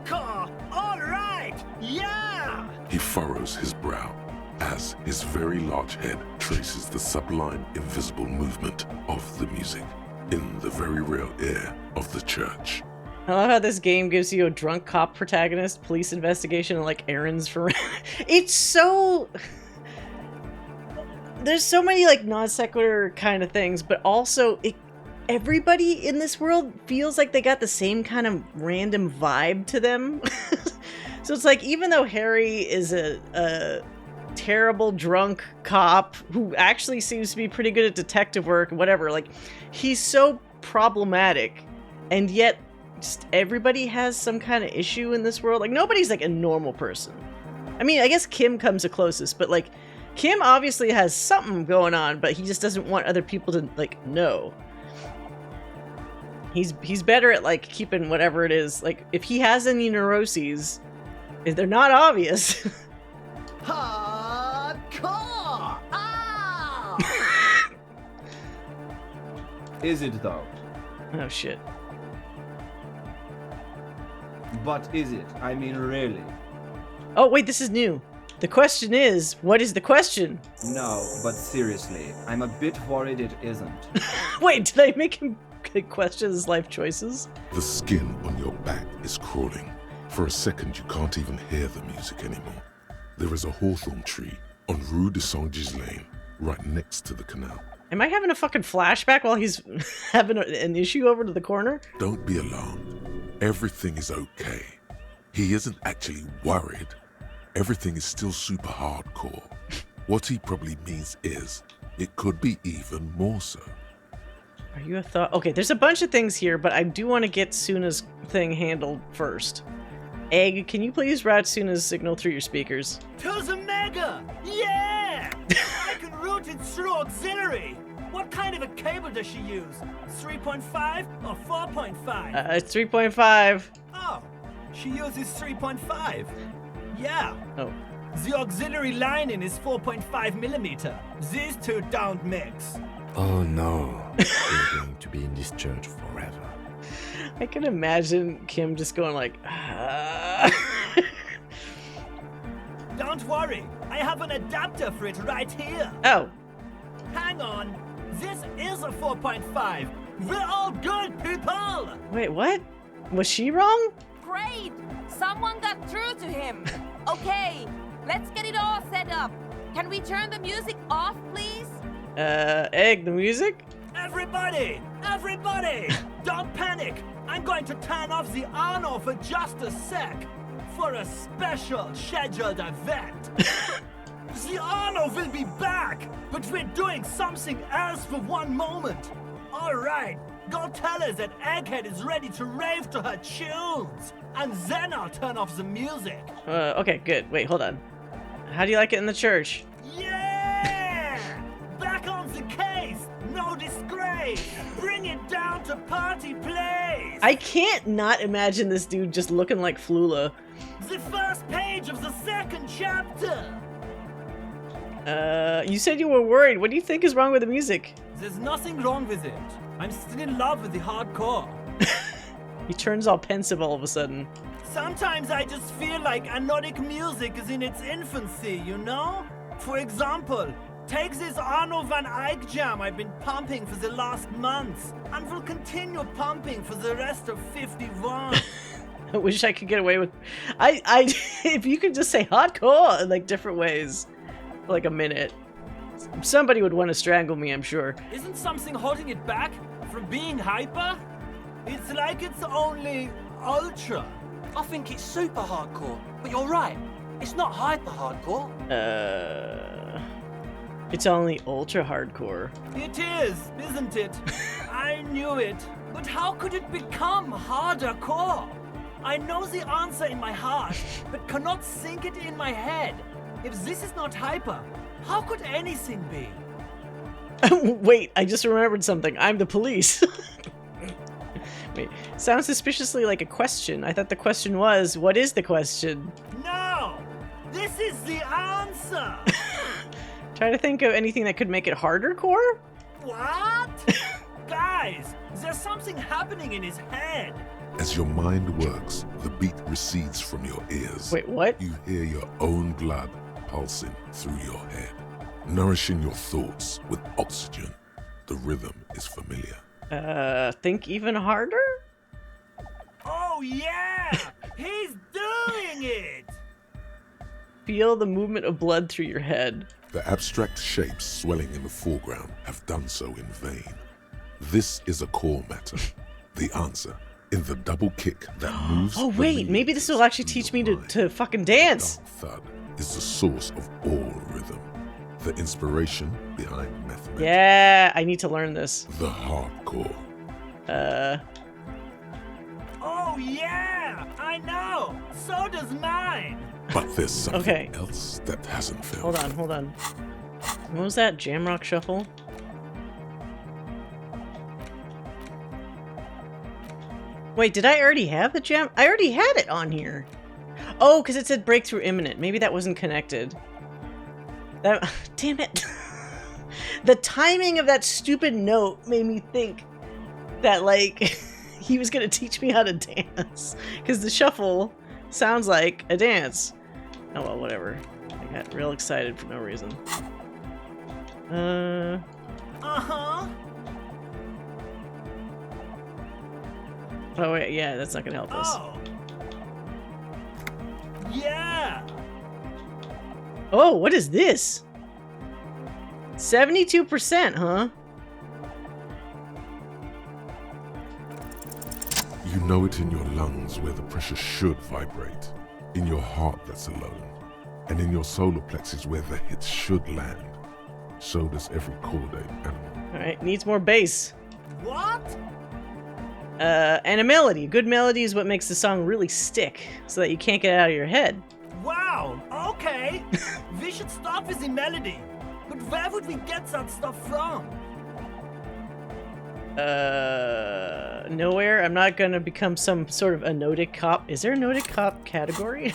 J: car. All right. Yeah.
B: He furrows his brow as his very large head traces the sublime, invisible movement of the music in the very real ear of the church.
A: I love how this game gives you a drunk cop protagonist, police investigation, and like errands for. It's so. There's so many like non sequitur kind of things, but also everybody in this world feels like they got the same kind of random vibe to them. So it's like, even though Harry is a terrible drunk cop who actually seems to be pretty good at detective work, whatever, like he's so problematic, and yet just everybody has some kind of issue in this world. Like nobody's like a normal person. I mean, I guess Kim comes the closest, but like Kim obviously has something going on, but he just doesn't want other people to like know. He's better at like keeping whatever it is. Like if he has any neuroses, if they're not obvious.
J: Hardcore. Ah.
K: Is it though?
A: Oh shit.
K: But is it? I mean, really?
A: Oh wait, this is new. The question is, what is the question?
K: No, but seriously, I'm a bit worried it isn't.
A: Wait, did I make him question his life choices?
B: The skin on your back is crawling. For a second, you can't even hear the music anymore. There is a hawthorn tree on Rue de Saint-Ghislain, right next to the canal.
A: Am I having a fucking flashback while he's having an issue over to the corner?
B: Don't be alarmed. Everything is okay. He isn't actually worried. Everything is still super hardcore. What he probably means is, it could be even more so.
A: Are you a thought? Okay, there's a bunch of things here, but I do want to get Suna's thing handled first. Egg, can you please route Suna's signal through your speakers?
J: To the mega. Yeah. I can route it through auxiliary. What kind of a cable does she use? 3.5 or 4.5?
A: It's 3.5.
J: Oh, she uses 3.5. Yeah.
A: Oh.
J: The auxiliary lining is 4.5 millimeter. These two don't mix.
C: Oh no, we're going to be in this church forever.
A: I can imagine Kim just going like,
J: Don't worry, I have an adapter for it right here.
A: Oh.
J: Hang on, this is a 4.5. We're all good people.
A: Wait, what? Was she wrong?
I: Great! Someone got through to him. Okay, let's get it all set up. Can we turn the music off, please?
A: Egg, the music?
J: Everybody, don't panic. I'm going to turn off the Arno for just a sec. For a special scheduled event. The Arno will be back, but we're doing something else for one moment. All right, Go tell her that Egghead is ready to rave to her tunes. And then I'll turn off the music.
A: Okay, good. Wait, hold on. How do you like it in the church?
J: Yeah! Back on the case! No disgrace! Bring it down to party place!
A: I can't not imagine this dude just looking like Flula.
J: The first page of the second chapter!
A: You said you were worried. What do you think is wrong with the music?
J: There's nothing wrong with it. I'm still in love with the hardcore.
A: He turns all pensive all of a sudden.
J: Sometimes I just feel like anodic music is in its infancy, you know? For example, take this Arno van Eyck jam I've been pumping for the last months, and will continue pumping for the rest of 51.
A: I wish I could get away with... if you could just say hardcore in, like, different ways for, like, a minute. Somebody would want to strangle me, I'm sure.
J: Isn't something holding it back from being hyper? It's like it's only ultra.
H: I think it's super hardcore, but you're right. It's not hyper hardcore.
A: It's only ultra hardcore.
J: It is, isn't it? I knew it. But how could it become harder core? I know the answer in my heart, but cannot think it in my head. If this is not hyper, how could anything be?
A: Wait, I just remembered something. I'm the police. Wait, sounds suspiciously like a question. I thought the question was, what is the question?
J: No! This is the answer!
A: Try to think of anything that could make it harder core?
J: What? Guys, there's something happening in his head.
B: As your mind works, the beat recedes from your ears.
A: Wait, what?
B: You hear your own blood pulsing through your head, nourishing your thoughts with oxygen. The rhythm is familiar.
A: Think even harder?
J: Oh yeah! He's doing it!
A: Feel the movement of blood through your head.
B: The abstract shapes swelling in the foreground have done so in vain. This is a core matter. The answer in the double kick that moves.
A: Oh wait, maybe this will actually teach me to fucking dance.
B: Thud is the source of all rhythm. The inspiration behind mathematics.
A: Yeah, I need to learn this.
B: The hardcore.
J: Oh yeah! I know! So does mine!
B: But there's something else that hasn't failed.
A: Hold on. What was that? Jamrock Shuffle? Wait, did I already have the jam? I already had it on here. Oh, because it said breakthrough imminent. Maybe that wasn't connected. Damn it. The timing of that stupid note made me think that, like, he was going to teach me how to dance. Because the shuffle sounds like a dance. Oh, well, whatever. I got real excited for no reason.
J: Uh-huh.
A: Oh, wait, yeah, that's not going to help us.
J: Oh. Yeah!
A: Oh, what is this? 72%, huh?
B: You know it in your lungs where the pressure should vibrate, in your heart that's alone, and in your solar plexus where the hits should land. So does every chordate animal.
A: Alright, needs more bass.
J: What?
A: And a melody. Good melody is what makes the song really stick, so that you can't get it out of your head.
J: Wow, okay. We should start with the melody. But where would we get that stuff from?
A: Nowhere. I'm not gonna become some sort of anodic cop. Is there a anodic cop category?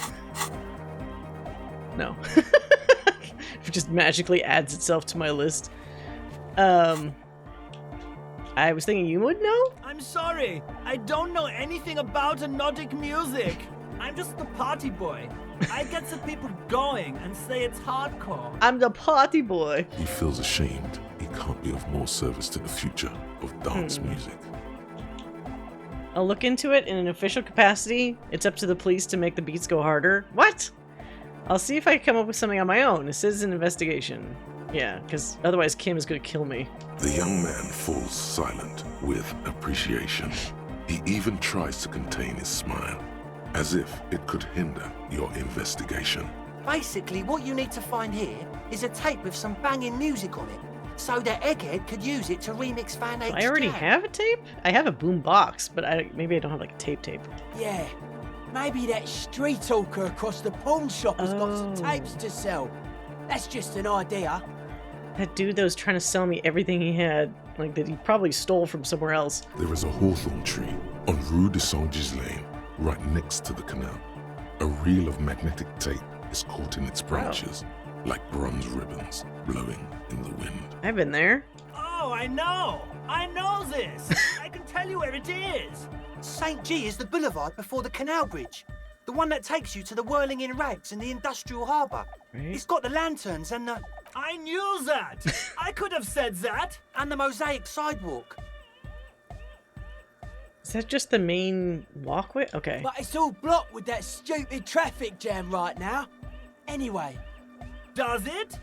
A: No. It just magically adds itself to my list. I was thinking you would know?
J: I'm sorry. I don't know anything about anodic music. I'm just the party boy. I get the people going and say it's hardcore.
A: I'm the party boy.
B: He feels ashamed. He can't be of more service to the future of dance music.
A: I'll look into it in an official capacity. It's up to the police to make the beats go harder. What? I'll see if I can come up with something on my own. This is an investigation. Yeah, because otherwise Kim is going to kill me.
B: The young man falls silent with appreciation. He even tries to contain his smile, as if it could hinder your investigation.
H: Basically, what you need to find here is a tape with some banging music on it. so that Egghead could use it to remix Fan 8's
A: I already
H: jam.
A: have a tape? I have a boom box, but maybe I don't have like a tape.
L: Yeah, maybe that street talker across the pawn shop has got some tapes to sell. That's just an idea.
A: That dude that was trying to sell me everything he had, like that he probably stole from somewhere else.
B: There is a hawthorn tree on Rue de Saint-Gislain, right next to the canal. A reel of magnetic tape is caught in its branches, like bronze ribbons blowing in the wind.
A: I've been there.
J: Oh, I know this. I can tell you where it is.
H: St. G is the boulevard before the canal bridge. The one that takes you to the whirling in rags and the industrial harbour.
A: Right.
H: It's got the lanterns and the...
J: I knew that. I could have said that.
H: and the mosaic sidewalk.
A: Is that just the main walkway? Okay.
L: But it's all blocked with that stupid traffic jam right now. Anyway.
J: Does it?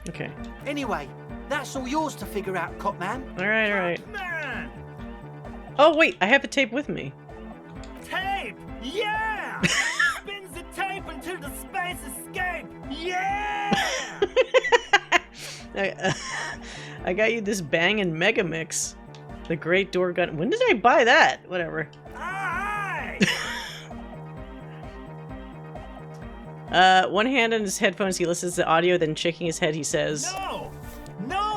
A: Okay.
H: Anyway, that's all yours to figure out, Copman.
A: Alright.
J: Man!
A: Oh, wait, I have the tape with me.
J: Tape! Yeah! Spins the tape until the space escape! Yeah!
A: I got you this Bangin' Mega Mix. The Great Door Gun. When did I buy that? Whatever.
J: Aye!
A: One hand on his headphones, he listens to the audio, then shaking his head, he says...
J: No!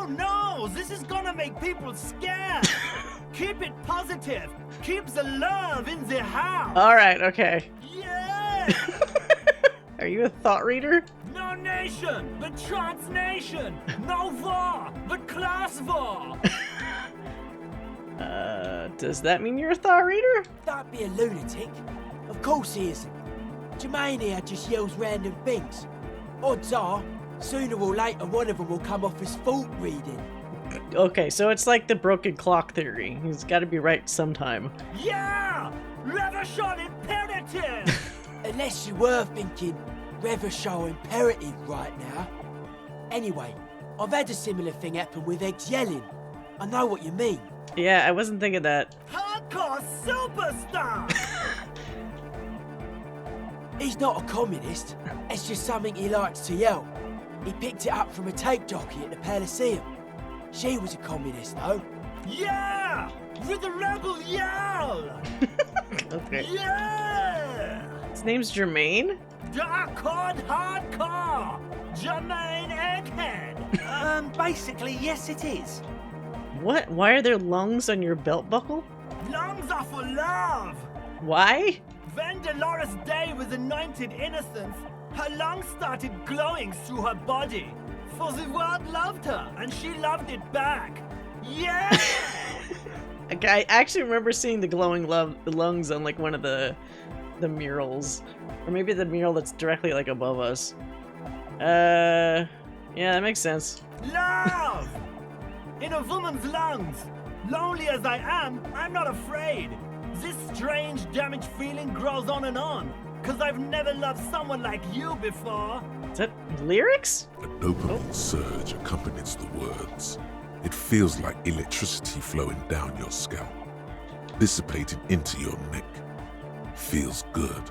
J: No! This is gonna make people scared! Keep it positive! Keep the love in the house!
A: Alright, okay.
J: Yeah!
A: Are you a thought reader?
J: No nation, but transnation! No war, but class war!
A: Does that mean you're a thought reader?
L: Don't be a lunatic. Of course he isn't. Jermaine here just yells random things. Odds are, sooner or later one of them will come off as fault reading.
A: Okay, so it's like the broken clock theory. He's got to be right sometime.
J: Yeah! Reversion imperative!
L: Unless you were thinking Reversion imperative right now. Anyway, I've had a similar thing happen with Eggs yelling. I know what you mean.
A: Yeah, I wasn't thinking that.
J: Hardcore superstar!
L: He's not a communist. It's just something he likes to yell. He picked it up from a tape jockey at the Elysium. She was a communist, though.
J: Yeah! With a rebel yell!
A: Okay.
J: Yeah!
A: His name's Jermaine?
J: Dark-cord hardcore! Jermaine Egghead!
H: Basically, yes it is.
A: What? Why are there lungs on your belt buckle?
J: Lungs are for love!
A: Why?
J: When Dolores Day was anointed innocence, her lungs started glowing through her body. For the world loved her, and she loved it back. Yeah!
A: I actually remember seeing the glowing lungs on like one of the murals. Or maybe the mural that's directly like above us. Yeah, that makes sense.
J: Love! In a woman's lungs. Lonely as I am, I'm not afraid. This strange, damaged feeling grows on and on. Cause I've never loved someone like you before.
A: Is that lyrics?
B: A dopamine surge accompanies the words. It feels like electricity flowing down your scalp, dissipating into your neck. Feels good,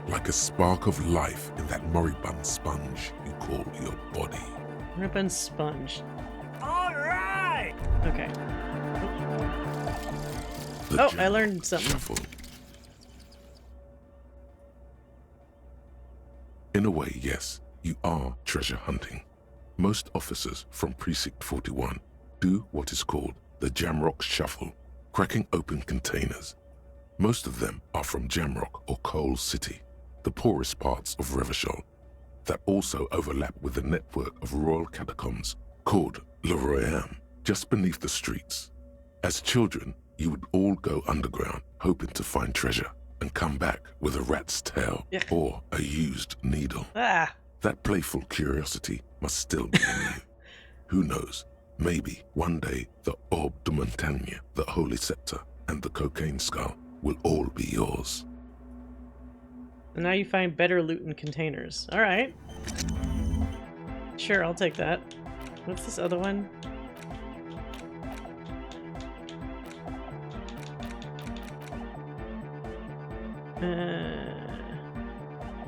B: like a spark of life in that moribund sponge you call your body.
A: Ribbon sponge.
J: Alright!
A: Okay.
B: The
A: Oh, I
B: jam
A: learned something.
B: Shuffle. In a way, yes, you are treasure hunting. Most officers from Precinct 41 do what is called the Jamrock Shuffle, cracking open containers. Most of them are from Jamrock or Coal City, the poorest parts of Revachol, that also overlap with the network of royal catacombs called Le Royaume, just beneath the streets. As children, you would all go underground, hoping to find treasure, and come back with a rat's tail or a used needle.
A: Ah!
B: That playful curiosity must still be in you. Who knows, maybe one day the Orbe de Montagne, the Holy Scepter, and the Cocaine Skull will all be yours.
A: And now you find better loot in containers. Alright. Sure, I'll take that. What's this other one?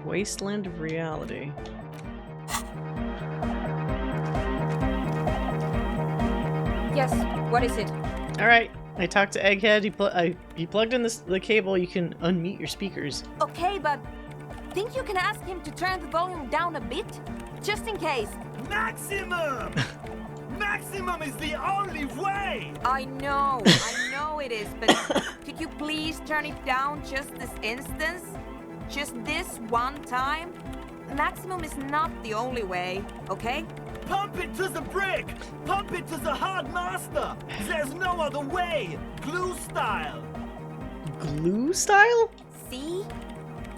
A: Wasteland of Reality.
I: Yes, what is it?
A: Alright, I talked to Egghead. He plugged in the cable. You can unmute your speakers.
I: Okay, but think you can ask him to turn the volume down a bit? Just in case.
J: Maximum! Maximum is the only way!
I: I know it is, but could you please turn it down just this instance? Just this one time? Maximum is not the only way, okay?
J: Pump it to the brick! Pump it to the hard master! There's no other way! Glue style!
A: Glue style?
I: See?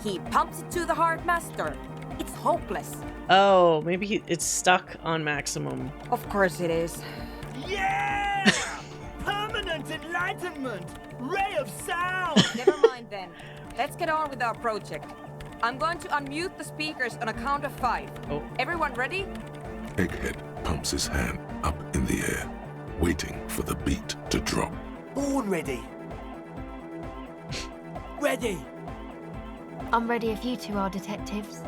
I: He pumps it to the hard master. It's hopeless.
A: Oh, maybe it's stuck on maximum.
I: Of course it is.
J: Yeah! Permanent enlightenment! Ray of sound!
I: Never mind then. Let's get on with our project. I'm going to unmute the speakers on a count of 5.
A: Oh.
I: Everyone ready?
B: Egghead pumps his hand up in the air, waiting for the beat to drop.
L: Born ready. Ready.
M: I'm ready if you two are detectives.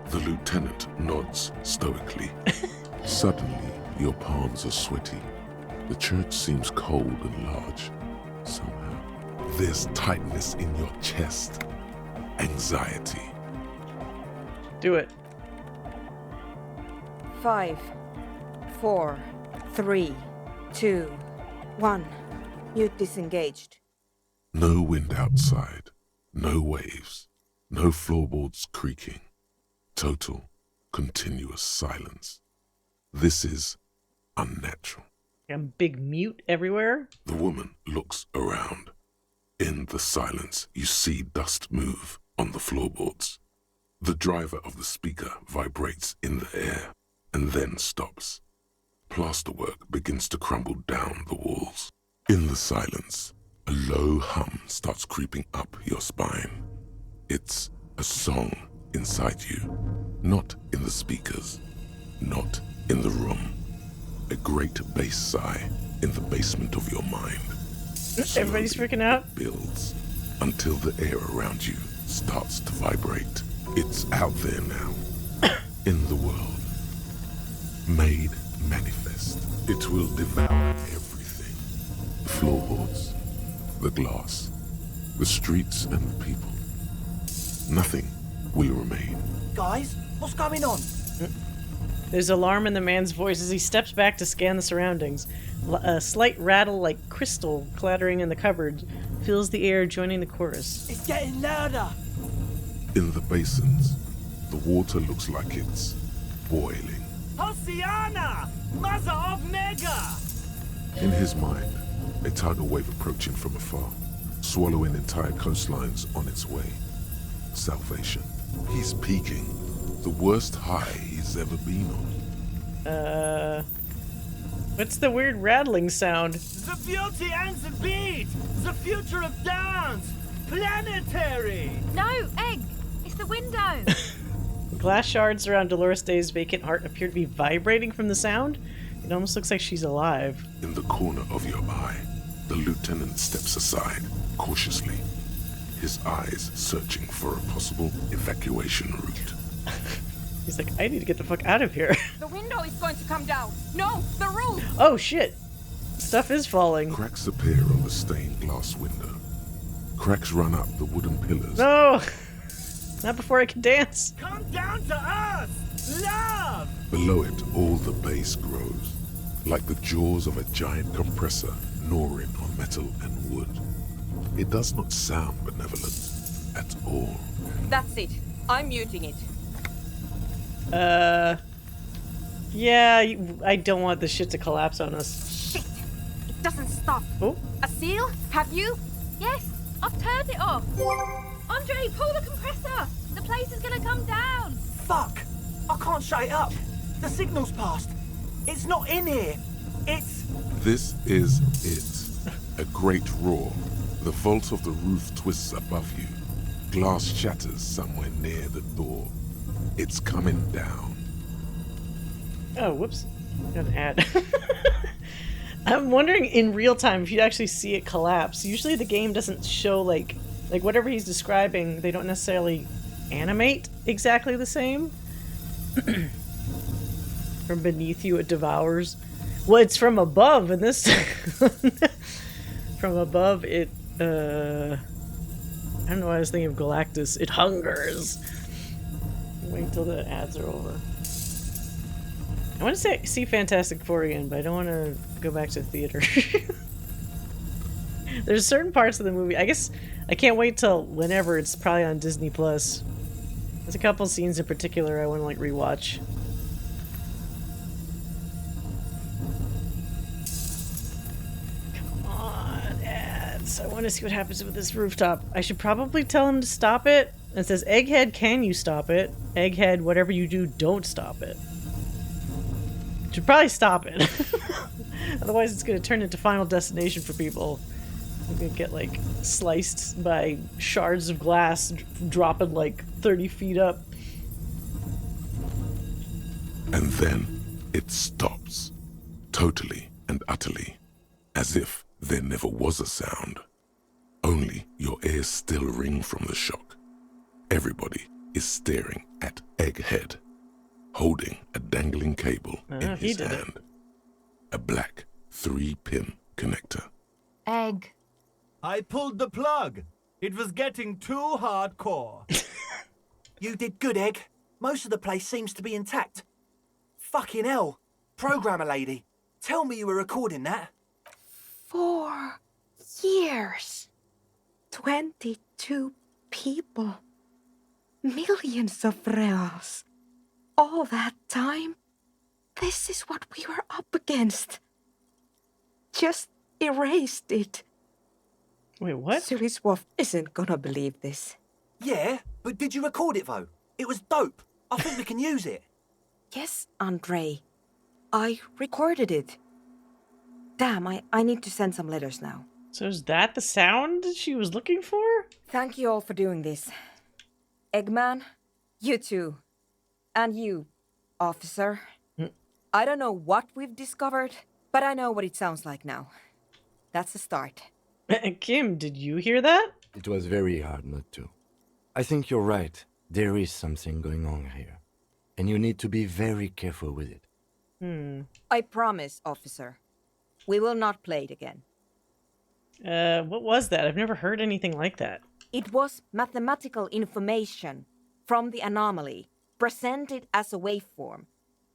B: The lieutenant nods stoically. Suddenly, your palms are sweaty. The church seems cold and large. Somehow, there's tightness in your chest. Anxiety.
A: Do it.
I: 5, 4, 3, 2, 1. Mute disengaged.
B: No wind outside. No waves. No floorboards creaking. Total, continuous silence. This is unnatural.
A: A big mute everywhere.
B: The woman looks around. In the silence, you see dust move on the floorboards. The driver of the speaker vibrates in the air and then stops. Plasterwork begins to crumble down the walls. In the silence, a low hum starts creeping up your spine. It's a song inside you, not in the speakers, not in the room. A great bass sigh in the basement of your mind.
A: Everybody's freaking out.
B: Builds until the air around you starts to vibrate. It's out there now, in the world, made manifest. It will devour everything. The floorboards, the glass, the streets and the people. Nothing will remain.
L: Guys, what's going on?
A: There's alarm in the man's voice as he steps back to scan the surroundings. A slight rattle like crystal clattering in the cupboard fills the air, joining the chorus.
L: It's getting louder.
B: In the basins, the water looks like it's boiling.
J: Oceana! Mother of Mega!
B: In his mind, a tidal wave approaching from afar, swallowing entire coastlines on its way. Salvation. He's peaking. The worst high he's ever been on.
A: What's the weird rattling sound?
J: The beauty and the beat! The future of dance! Planetary!
M: No, Egg! It's the window!
A: Glass shards around Dolores Day's vacant heart appear to be vibrating from the sound. It almost looks like she's alive.
B: In the corner of your eye, the lieutenant steps aside, cautiously, his eyes searching for a possible evacuation route.
A: He's like, I need to get the fuck out of here.
I: The window is going to come down. No, the roof!
A: Oh shit! Stuff is falling.
B: Cracks appear on the stained glass window. Cracks run up the wooden pillars.
A: No! Not before I can dance.
J: Come down to us! Love!
B: Below it, all the bass grows, like the jaws of a giant compressor gnawing on metal and wood. It does not sound benevolent at all.
I: That's it. I'm muting it.
A: Yeah, I don't want this shit to collapse on us.
I: Shit! It doesn't stop.
A: Oh?
I: A seal? Have you?
M: Yes, I've turned it off. Andre, pull the compressor. The place is gonna come down.
L: Fuck! I can't shut it up. The signal's passed. It's not in here. It's...
B: This is it. A great roar. The vault of the roof twists above you. Glass shatters somewhere near the door. It's coming down.
A: Oh, whoops. Got an ad. I'm wondering in real time if you'd actually see it collapse. Usually the game doesn't show like whatever he's describing, they don't necessarily animate exactly the same. From beneath you it devours. Well, it's from above in this. From above, it. I don't know why I was thinking of Galactus. It hungers. Wait till the ads are over. I want to see Fantastic Four again, but I don't want to go back to the theater. There's certain parts of the movie. I guess I can't wait till whenever it's probably on Disney Plus. There's a couple scenes in particular I want to like rewatch. Come on, ads. I want to see what happens with this rooftop. I should probably tell him to stop it. It says, Egghead, can you stop it? Egghead, whatever you do, don't stop it. Should probably stop it. Otherwise it's going to turn into Final Destination for people. I'm going to get like sliced by shards of glass dropping like 30 feet up.
B: And then it stops. Totally and utterly. As if there never was a sound. Only your ears still ring from the shock. Everybody is staring at Egghead, holding a dangling cable in his hand. A black 3-pin connector.
M: Egg.
J: I pulled the plug. It was getting too hardcore.
L: You did good, Egg. Most of the place seems to be intact. Fucking hell. Programmer lady, tell me you were recording that.
N: 4 years. 22 people. Millions of reals. All that time? This is what we were up against. Just erased it.
A: Wait, what?
N: Suliswolf isn't gonna believe this.
L: Yeah, but did you record it though? It was dope. I think we can use it.
N: Yes, Andre. I recorded it. Damn, I need to send some letters now.
A: So is that the sound she was looking for?
N: Thank you all for doing this. Eggman, you too. And you, officer. I don't know what we've discovered, but I know what it sounds like now. That's a start.
A: Kim, did you hear that?
C: It was very hard not to. I think you're right. There is something going on here. And you need to be very careful with it.
N: I promise, officer. We will not play it again.
A: What was that? I've never heard anything like that.
N: It was mathematical information from the anomaly, presented as a waveform.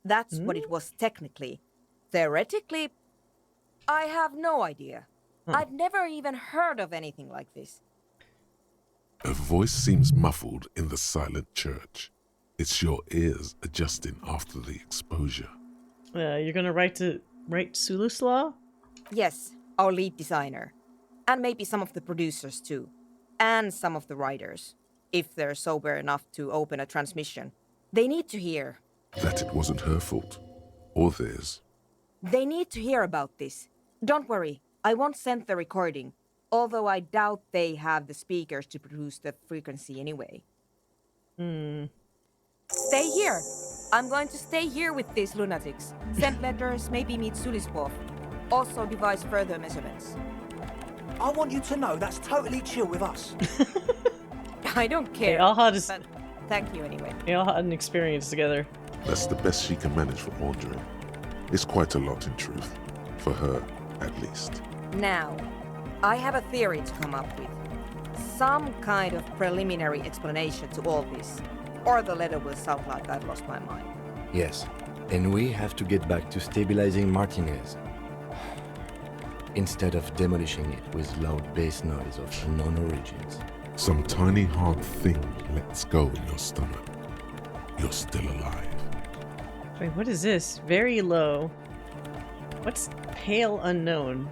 N: That's what it was technically. Theoretically, I have no idea. I've never even heard of anything like this.
B: A voice seems muffled in the silent church. It's your ears adjusting after the exposure.
A: You're gonna write Suluslaw?
N: Yes, our lead designer. And maybe some of the producers too. And some of the writers. If they're sober enough to open a transmission. They need to hear.
B: That it wasn't her fault. Or theirs.
N: They need to hear about this. Don't worry, I won't send the recording. Although I doubt they have the speakers to produce the frequency anyway. Stay here. I'm going to stay here with these lunatics. Send letters, maybe meet Suliswolf. Also devise further measurements.
L: I want you to know that's totally chill with us.
N: I don't care.
A: They all had
N: but thank you anyway.
A: They all had an experience together.
B: That's the best she can manage for Andre. It's quite a lot in truth. For her, at least.
N: Now, I have a theory to come up with. Some kind of preliminary explanation to all this. Or the letter will sound like I've lost my mind.
C: Yes, and we have to get back to stabilizing Martinez. Instead of demolishing it with loud bass noise of unknown origins.
B: Some tiny hard thing lets go in your stomach. You're still alive.
A: Wait, what is this? Very low. What's pale unknown?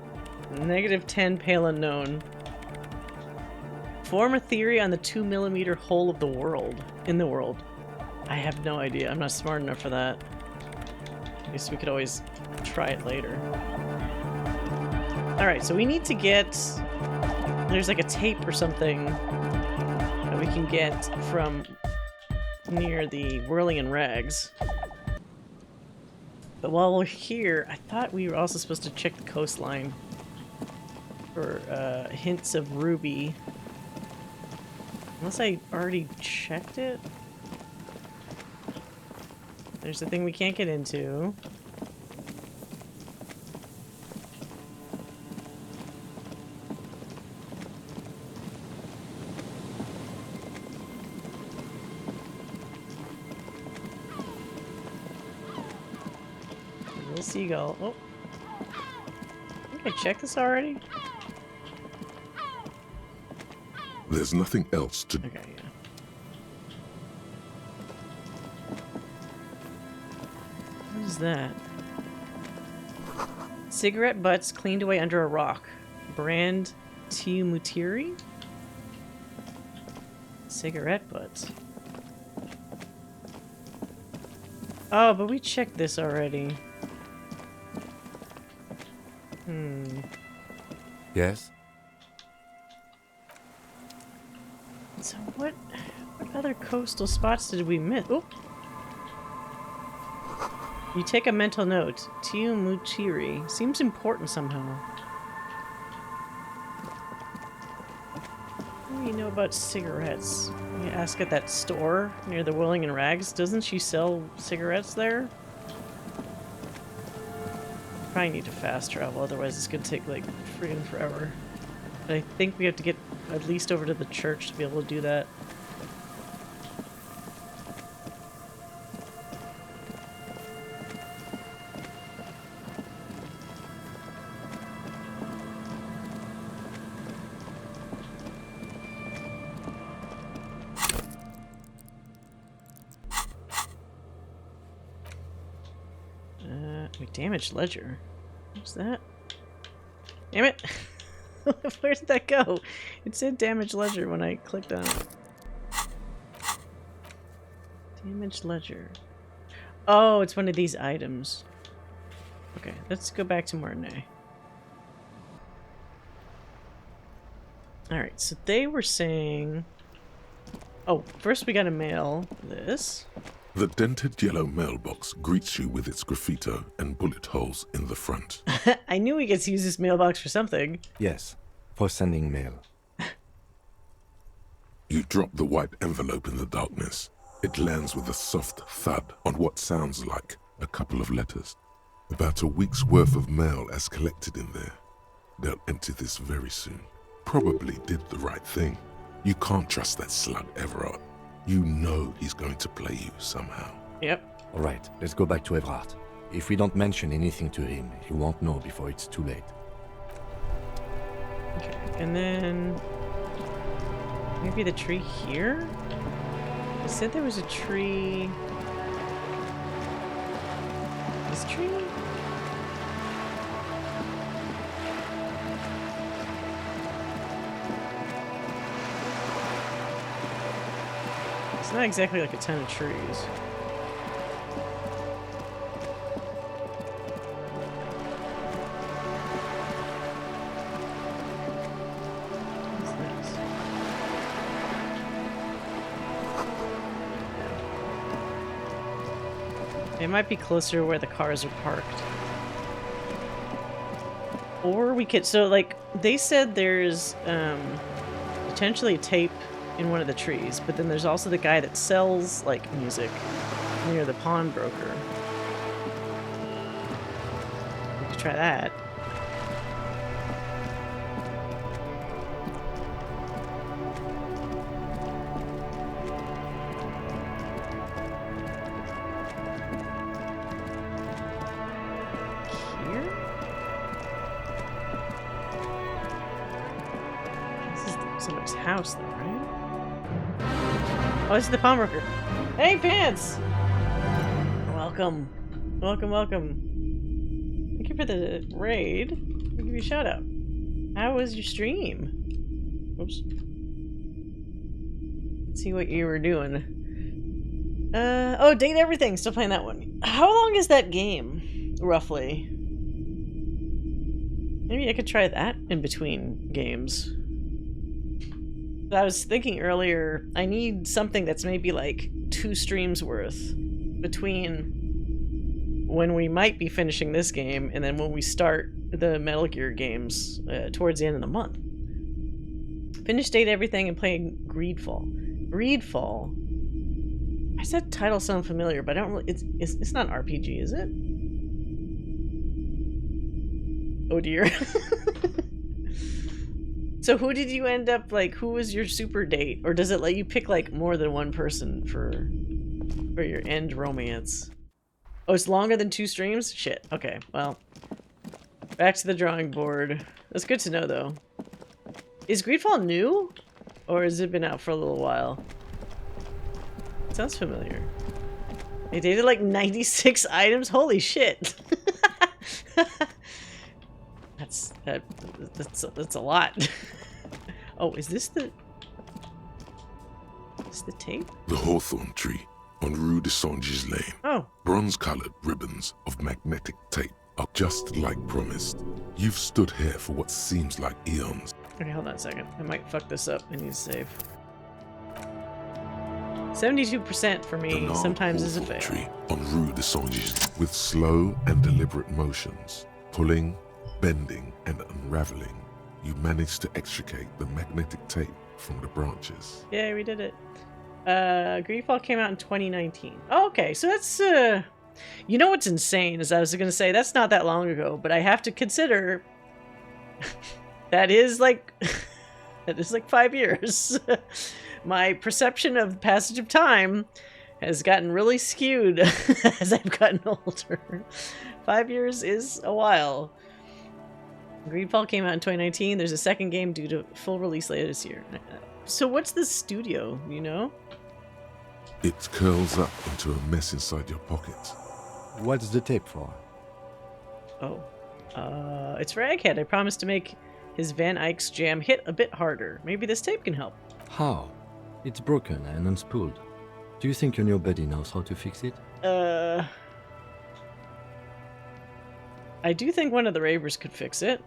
A: -10 pale unknown. Form a theory on the 2mm hole of the world. In the world. I have no idea. I'm not smart enough for that. I guess we could always try it later. Alright, so we need to get... There's like a tape or something that we can get from near the Whirling and Rags. But while we're here, I thought we were also supposed to check the coastline for hints of ruby. Unless I already checked it? There's the thing we can't get into. little seagull. Oh. I think I checked this already.
B: There's nothing else to...
A: Okay, yeah. What is that? Cigarette butts cleaned away under a rock. Brand Tiumutiri? Cigarette butts. Oh, but we checked this already.
C: Yes?
A: So what other coastal spots did we miss? Oh! You take a mental note. Tiumutiri. Seems important somehow. What do you know about cigarettes? You ask at that store near the Willing and Rags. Doesn't she sell cigarettes there? Probably need to fast travel, otherwise it's gonna take like friggin' forever. But I think we have to get at least over to the church to be able to do that. Damaged ledger. What's that? Damn it! Where did that go? It said damaged ledger when I clicked on it. Damaged ledger. Oh, it's one of these items. Okay, let's go back to Marnay. Alright, so they were saying... Oh, first we gotta mail this.
B: The dented yellow mailbox greets you with its graffito and bullet holes in the front.
A: I knew we could use this mailbox for something.
C: Yes, for sending mail.
B: You drop the white envelope in the darkness. It lands with a soft thud on what sounds like a couple of letters. About a week's worth of mail as collected in there. They'll empty this very soon. Probably did the right thing. You can't trust that slug, Everard. You know he's going to play you somehow.
A: Yep.
C: All right, let's go back to Everard. If we don't mention anything to him, he won't know before it's too late.
A: Okay, and then... maybe the tree here? They said there was a tree... This tree? It's not exactly like a ton of trees. What's this? It might be closer where the cars are parked. Or we could, so like, they said there's potentially a tape in one of the trees, but then there's also the guy that sells like music near the pawnbroker. We could try that. Here? This is somebody's house though, right? Oh, this is the pawnbroker. Hey, Pants! Welcome. Welcome, welcome. Thank you for the raid. I'll give you a shout out. How was your stream? Oops. Let's see what you were doing. Oh, Date Everything. Still playing that one. How long is that game, roughly? Maybe I could try that in between games. I was thinking earlier, I need something that's maybe like 2 streams worth between when we might be finishing this game and then when we start the Metal Gear games towards the end of the month. Finish Date Everything and playing Greedfall. Greedfall? I said title sound familiar, but I don't really, it's not an RPG, is it? Oh dear. So who did you end up, like, who was your super date? Or does it let you pick, like, more than one person for your end romance? Oh, it's longer than 2 streams? Shit. Okay, well. Back to the drawing board. That's good to know, though. Is Greedfall new? Or has it been out for a little while? It sounds familiar. They dated like 96 items? Holy shit! That's a lot. Oh, is this the... Is the tape?
B: The hawthorn tree on Rue de Saint-Gilles Lane.
A: Oh.
B: Bronze-colored ribbons of magnetic tape are just like promised. You've stood here for what seems like eons.
A: Okay, hold on a second. I might fuck this up. I need to save. 72% for me sometimes is a fail.
B: Tree on Rue de Saint-Gilles with slow and deliberate motions, pulling, bending, and unraveling, you manage to extricate the magnetic tape from the branches.
A: Yeah, we did it. Greedfall came out in 2019. Oh, okay, so that's you know what's insane is I was gonna say that's not that long ago, but I have to consider that is like 5 years. My perception of the passage of time has gotten really skewed as I've gotten older. 5 years is a while. Greedfall came out in 2019. There's a second game due to full release later this year. So what's the studio, you know?
B: It curls up into a mess inside your pocket.
C: What's the tape for?
A: Oh. It's for Egghead. I promised to make his Van Eyck's jam hit a bit harder. Maybe this tape can help.
C: How? It's broken and unspooled. Do you think your new buddy knows how to fix it?
A: I do think one of the ravers could fix it.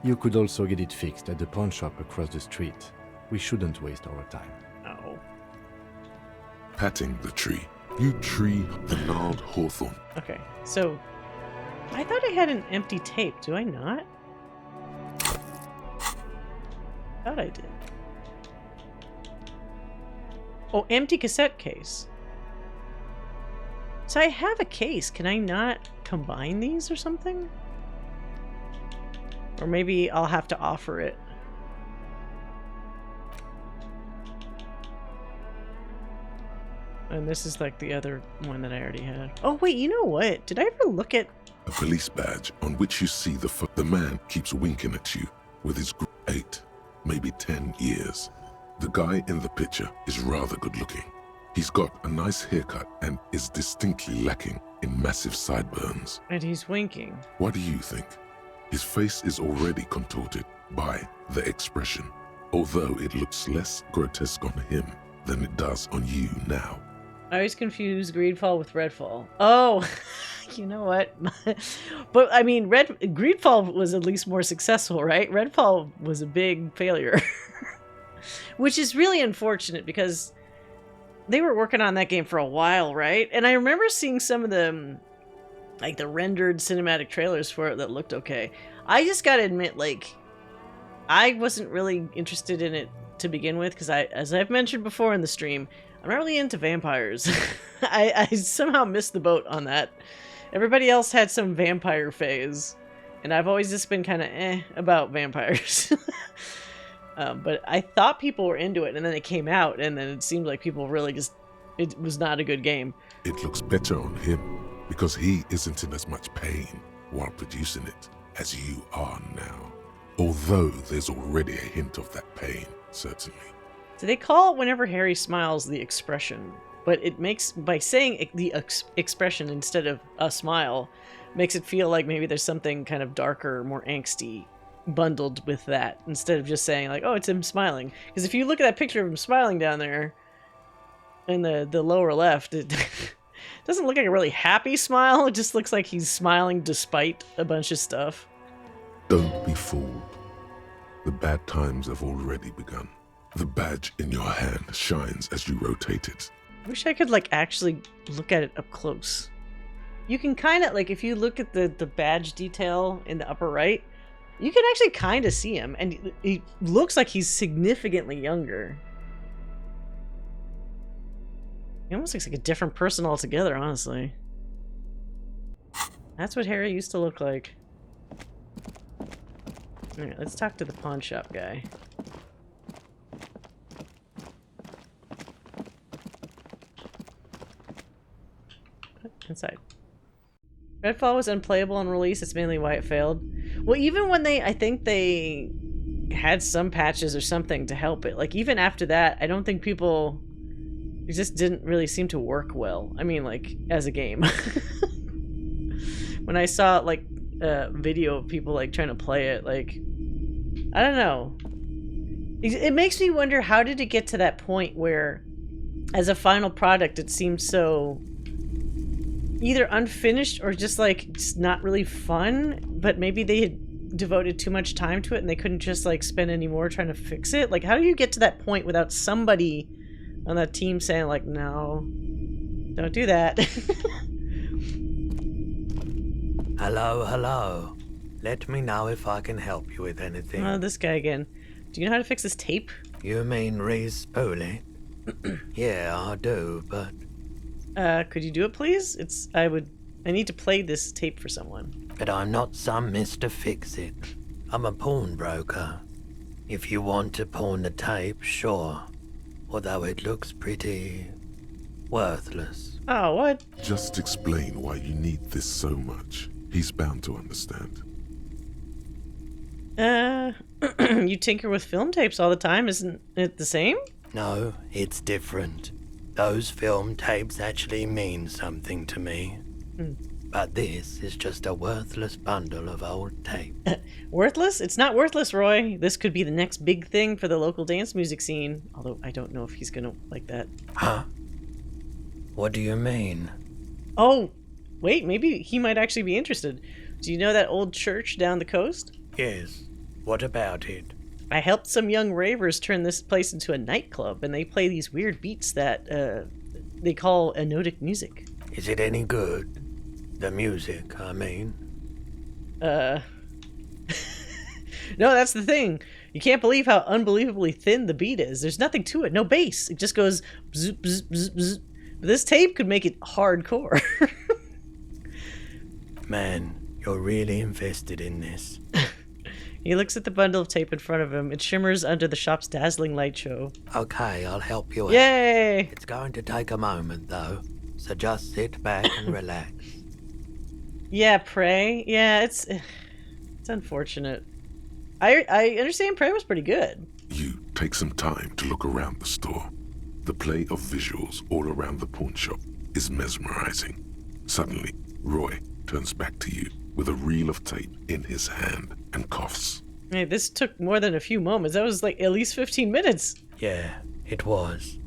C: You could also get it fixed at the pawn shop across the street. We shouldn't waste our time.
A: Oh.
B: Patting the tree, you tree the gnarled hawthorn.
A: Okay, so I thought I had an empty tape. Do I not? Thought I did. Oh, empty cassette case. So I have a case. Can I not combine these or something? Or maybe I'll have to offer it. And this is like the other one that I already had. Oh wait, you know what? Did I ever look at...
B: A police badge on which you see the man keeps winking at you with his 8, maybe 10 years. The guy in the picture is rather good looking. He's got a nice haircut and is distinctly lacking in massive sideburns.
A: And he's winking.
B: What do you think? His face is already contorted by the expression, although it looks less grotesque on him than it does on you now.
A: I always confuse Greedfall with Redfall. Oh, you know what? But I mean, Greedfall was at least more successful, right? Redfall was a big failure. Which is really unfortunate because they were working on that game for a while, right? And I remember seeing some of the, like, the rendered cinematic trailers for it that looked okay. I just gotta admit, like, I wasn't really interested in it to begin with because as I've mentioned before in the stream, I'm not really into vampires. I somehow missed the boat on that. Everybody else had some vampire phase, and I've always just been kind of about vampires. But I thought people were into it, and then it came out, and then it seemed like people really just... It was not a good game.
B: It looks better on him, because he isn't in as much pain while producing it as you are now. Although there's already a hint of that pain, certainly.
A: So they call whenever Harry smiles the expression, but it makes... By saying the expression instead of a smile, makes it feel like maybe there's something kind of darker, more angsty bundled with that instead of just saying like, oh, it's him smiling. Because if you look at that picture of him smiling down there in the lower left, it doesn't look like a really happy smile. It just looks like he's smiling despite a bunch of stuff.
B: Don't be fooled. The bad times have already begun. The badge in your hand shines as you rotate it.
A: I wish I could like actually look at it up close. You can kind of like, if you look at the badge detail in the upper right, you can actually kind of see him, and he looks like he's significantly younger. He almost looks like a different person altogether, honestly. That's what Harry used to look like. Alright, let's talk to the pawn shop guy. inside. Redfall was unplayable on release. It's mainly why it failed. Well, even when I think they had some patches or something to help it. Like, even after that, I don't think people... It just didn't really seem to work well. I mean, like, as a game. When I saw, like, a video of people, like, trying to play it, like... I don't know. It makes me wonder, how did it get to that point where, as a final product, it seemed so... either unfinished or just, like, just not really fun, but maybe they had devoted too much time to it and they couldn't just, like, spend any more trying to fix it? Like, how do you get to that point without somebody on that team saying, like, no, don't do that?
O: Hello, hello. Let me know if I can help you with anything.
A: Oh, this guy again. Do you know how to fix this tape?
O: You mean re-spool it? Yeah, I do, but...
A: could you do it, please? I need to play this tape for someone.
O: But I'm not some Mr. Fix-It. I'm a pawnbroker. If you want to pawn the tape, sure. Although it looks pretty... worthless.
A: Oh, what?
B: Just explain why you need this so much. He's bound to understand.
A: You tinker with film tapes all the time, isn't it the same?
O: No, it's different. Those film tapes actually mean something to me. But this is just a worthless bundle of old tape.
A: Worthless? It's not worthless, Roy. This could be the next big thing for the local dance music scene. Although I don't know if he's gonna like that.
O: Huh? What do you mean?
A: Oh, wait, maybe he might actually be interested. Do you know that old church down the coast?
O: Yes. What about it?
A: I helped some young ravers turn this place into a nightclub, and they play these weird beats that they call enotic music.
O: Is it any good? The music, I mean.
A: No, that's the thing. You can't believe how unbelievably thin the beat is. There's nothing to it. No bass. It just goes bzz, bzz, bzz, bzz. But this tape could make it hardcore.
O: Man, you're really invested in this.
A: He looks at the bundle of tape in front of him. It shimmers under the shop's dazzling light show.
O: Okay, I'll help you out.
A: Yay!
O: It's going to take a moment, though. So just sit back and relax.
A: Yeah, Prey. Yeah, it's unfortunate. I understand Prey was pretty good.
B: You take some time to look around the store. The play of visuals all around the pawn shop is mesmerizing. Suddenly, Roy turns back to you with a reel of tape in his hand and coughs.
A: Hey, this took more than a few moments. That was like at least 15 minutes.
O: Yeah, it was.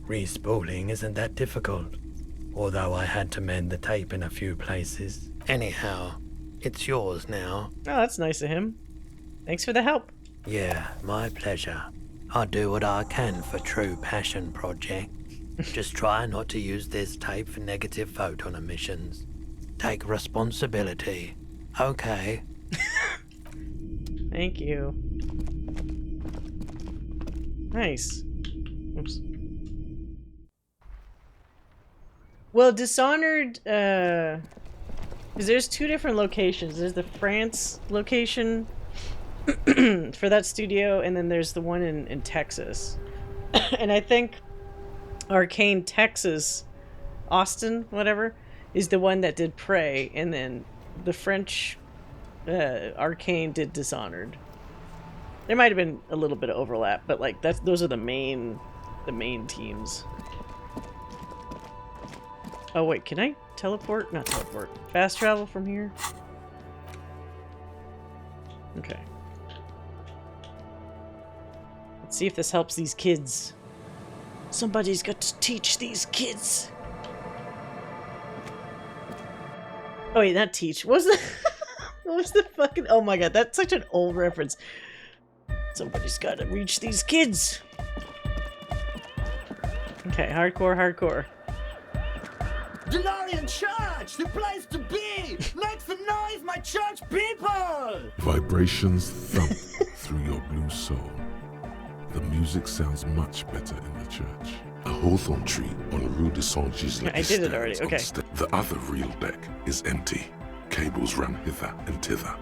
O: Respooling isn't that difficult. Although I had to mend the tape in a few places. Anyhow, it's yours now.
A: Oh, that's nice of him. Thanks for the help.
O: Yeah, my pleasure. I'll do what I can for true passion projects. Just try not to use this tape for negative photon emissions. Take responsibility. Okay.
A: Thank you. Nice. Oops. Well, Dishonored, because there's two different locations. There's the France location for that studio, and then there's the one in Texas. And I think Arcane Texas, Austin, whatever, is the one that did Prey, and then the French Arcane did Dishonored. There might have been a little bit of overlap, but like those are the main teams. Oh wait, can I teleport? Not teleport. Fast travel from here? Okay. Let's see if this helps these kids. Somebody's got to teach these kids. Oh wait, not teach. What was the fucking... Oh my god, that's such an old reference. Somebody's got to reach these kids. Okay, hardcore.
J: Delorian Church, the place to be! Make some noise, my church people!
B: Vibrations thump through your blue soul. The music sounds much better in the church. A hawthorn tree on Rue de Saint-Gislain.
A: I did it already, okay.
B: The other real deck is empty. Cables run hither and thither.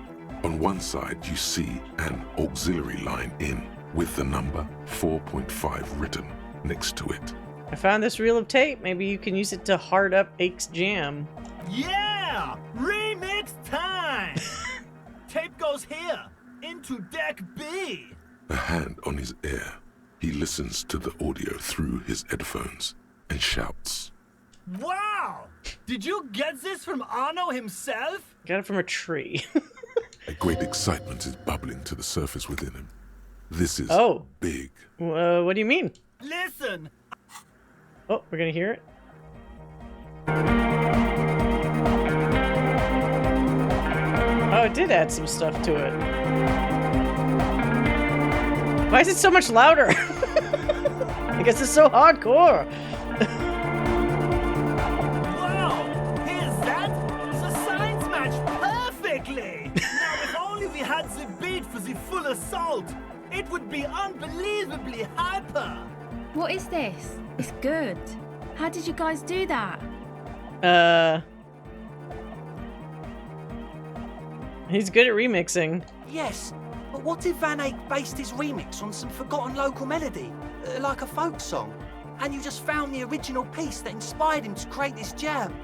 B: On one side you see an auxiliary line in with the number 4.5 written next to it.
A: I found this reel of tape. Maybe you can use it to hard up Ake's jam.
J: Yeah! Remix time! Tape goes here, into deck B.
B: A hand on his ear, he listens to the audio through his headphones and shouts.
J: Wow! Did you get this from Arno himself?
A: Got it from a tree.
B: A great excitement is bubbling to the surface within him. This is big.
A: What do you mean?
J: Listen!
A: Oh, we're gonna hear it? Oh, it did add some stuff to it. Why is it so much louder? I guess it's so hardcore.
J: Wow! Here's that? The signs match perfectly! Now, if only we had the beat for the full assault, it would be unbelievably hyper!
M: What is this? It's good. How did you guys do that?
A: He's good at remixing.
H: Yes, but what if Van Eyck based his remix on some forgotten local melody, like a folk song, and you just found the original piece that inspired him to create this jam?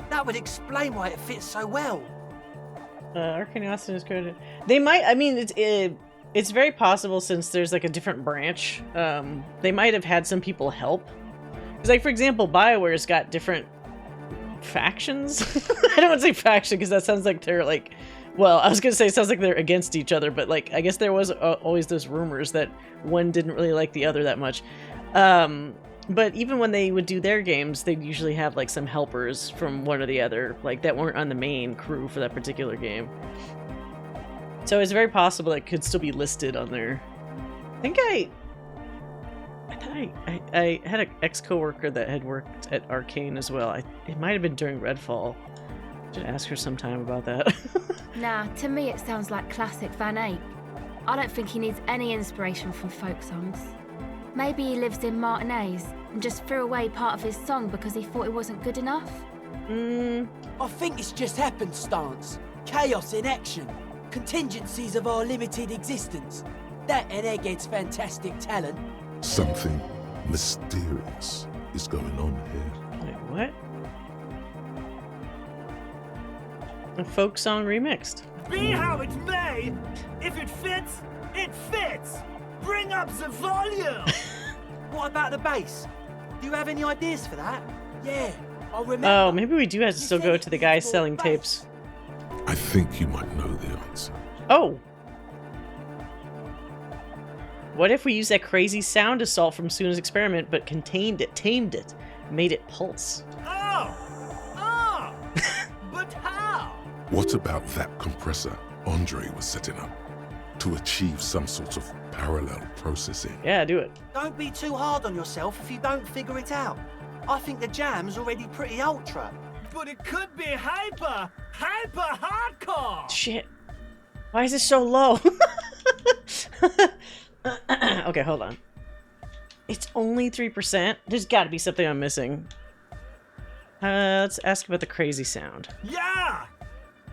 H: That would explain why it fits so well.
A: Arcane Austin is credited. They might, I mean, it's very possible since there's like a different branch. They might have had some people help. Because like, for example, BioWare's got different factions. I don't want to say faction because that sounds like they're like, well, I was going to say it sounds like they're against each other, but like, I guess there was always those rumors that one didn't really like the other that much. But even when they would do their games, they'd usually have like some helpers from one or the other, like that weren't on the main crew for that particular game. So it's very possible it could still be listed on there. I think I had an ex-coworker that had worked at Arcane as well. It might have been during Redfall. Should ask her sometime about that.
M: Nah, to me it sounds like classic Van Eyck. I don't think he needs any inspiration from folk songs. Maybe he lives in Martinez and just threw away part of his song because he thought it wasn't good enough?
L: I think it's just happenstance. Chaos in action. Contingencies of our limited existence. That and Egghead's fantastic talent.
B: Something mysterious is going on here.
A: Wait, what? A folk song remixed.
J: Be how it may, if it fits, it fits! Bring up the volume!
H: What about the bass? Do you have any ideas for that?
L: Yeah, I remember.
A: Oh, maybe we do have to still go to the guy selling tapes.
B: I think you might know the answer.
A: Oh! What if we use that crazy sound assault from Suna's experiment, but contained it, tamed it, made it pulse?
J: But how?
B: What about that compressor Andre was setting up to achieve some sort of parallel processing?
A: Yeah, do it.
H: Don't be too hard on yourself if you don't figure it out. I think the jam's already pretty ultra.
J: But it could be hyper hardcore!
A: Shit. Why is this so low? Okay, hold on. It's only 3%? There's gotta be something I'm missing. Let's ask about the crazy sound.
J: Yeah!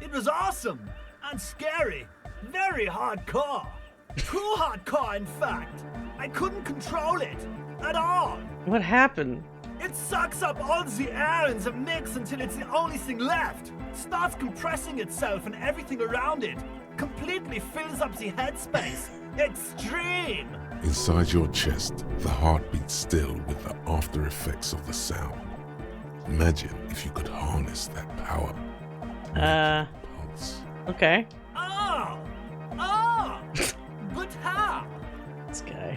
J: It was awesome! And scary! Very hardcore! Too hardcore, in fact! I couldn't control it! At all!
A: What happened?
J: It sucks up all the air in the mix until it's the only thing left! Starts compressing itself and everything around it! Completely fills up the headspace! Extreme!
B: Inside your chest, the heart beats still with the after effects of the sound. Imagine if you could harness that power. Pulse.
A: Okay.
J: But how?
A: This guy.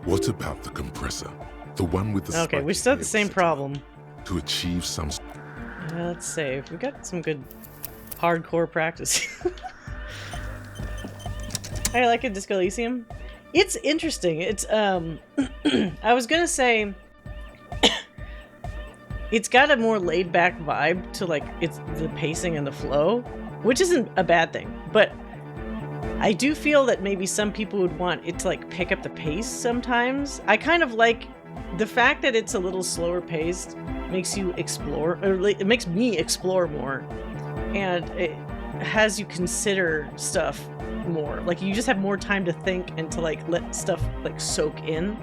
B: What about the compressor? The one with the
A: Okay, we still have the same problem.
B: To achieve some...
A: Let's save. We got some good hardcore practice. I like it, Disco Elysium. It's interesting. It's, I was gonna say... It's got a more laid-back vibe to, like, it's the pacing and the flow, which isn't a bad thing, but I do feel that maybe some people would want it to, like, pick up the pace sometimes. I kind of like the fact that it's a little slower paced makes you explore, or it makes me explore more, and it has you consider stuff more. Like, you just have more time to think and to, like, let stuff, like, soak in.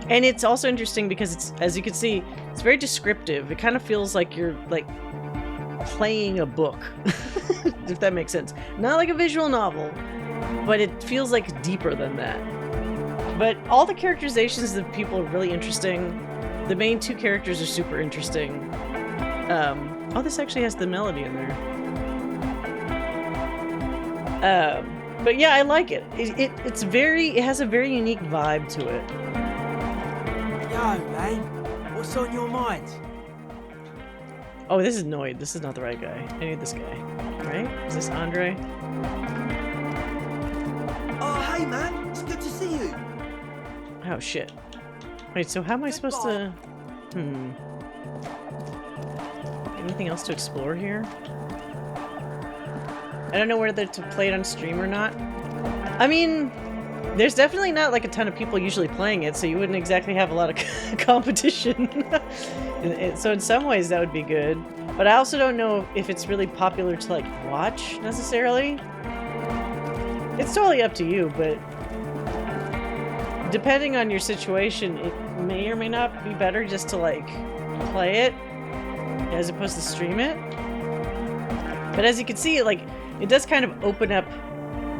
A: And it's also interesting because it's, as you can see, it's very descriptive. It kind of feels like you're like playing a book, if that makes sense. Not like a visual novel, but it feels like deeper than that. But all the characterizations of people are really interesting. The main two characters are super interesting. Oh, this actually has the melody in there. But yeah, I like it. It has a very unique vibe to it.
L: Yo, man, what's on your mind?
A: Oh, this is Noid. This is not the right guy. I need this guy. Right? Is this Andre?
L: Oh, hey, man, it's good to see you.
A: Oh, shit. Wait, so how am I supposed to... Anything else to explore here? I don't know whether to play it on stream or not. I mean, there's definitely not like a ton of people usually playing it, so you wouldn't exactly have a lot of competition. So in some ways that would be good. But I also don't know if it's really popular to like watch necessarily. It's totally up to you, but depending on your situation, it may or may not be better just to like play it as opposed to stream it. But as you can see, like, it does kind of open up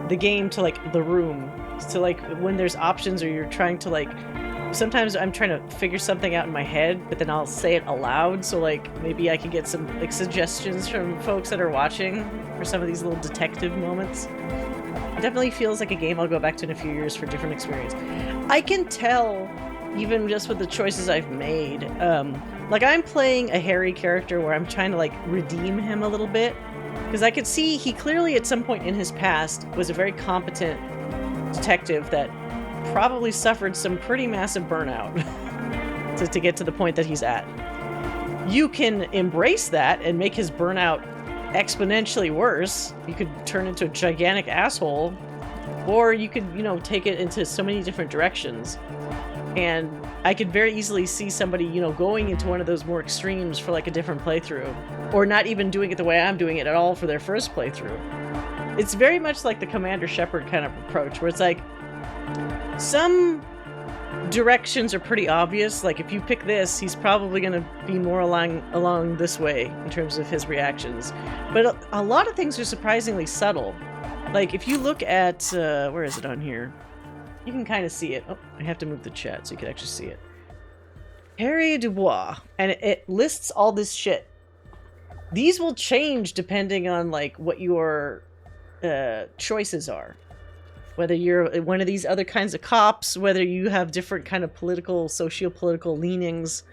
A: the game to like the room. So like when there's options or you're trying to like, sometimes I'm trying to figure something out in my head, but then I'll say it aloud. So like maybe I can get some like suggestions from folks that are watching for some of these little detective moments. It definitely feels like a game I'll go back to in a few years for different experience. I can tell, even just with the choices I've made, like I'm playing a Harry character where I'm trying to like redeem him a little bit. Because I could see he clearly at some point in his past was a very competent detective that probably suffered some pretty massive burnout to get to the point that he's at. You can embrace that and make his burnout exponentially worse. You could turn into a gigantic asshole, or you could, you know, take it into so many different directions. And I could very easily see somebody, you know, going into one of those more extremes for like a different playthrough, or not even doing it the way I'm doing it at all for their first playthrough. It's very much like the Commander Shepard kind of approach, where it's like some directions are pretty obvious. Like if you pick this, he's probably going to be more along this way in terms of his reactions. But a lot of things are surprisingly subtle. Like if you look at, where is it on here? You can kind of see it. Oh, I have to move the chat so you can actually see it. Harry Dubois. And it lists all this shit. These will change depending on like what your choices are. Whether you're one of these other kinds of cops, whether you have different kind of political, socio-political leanings,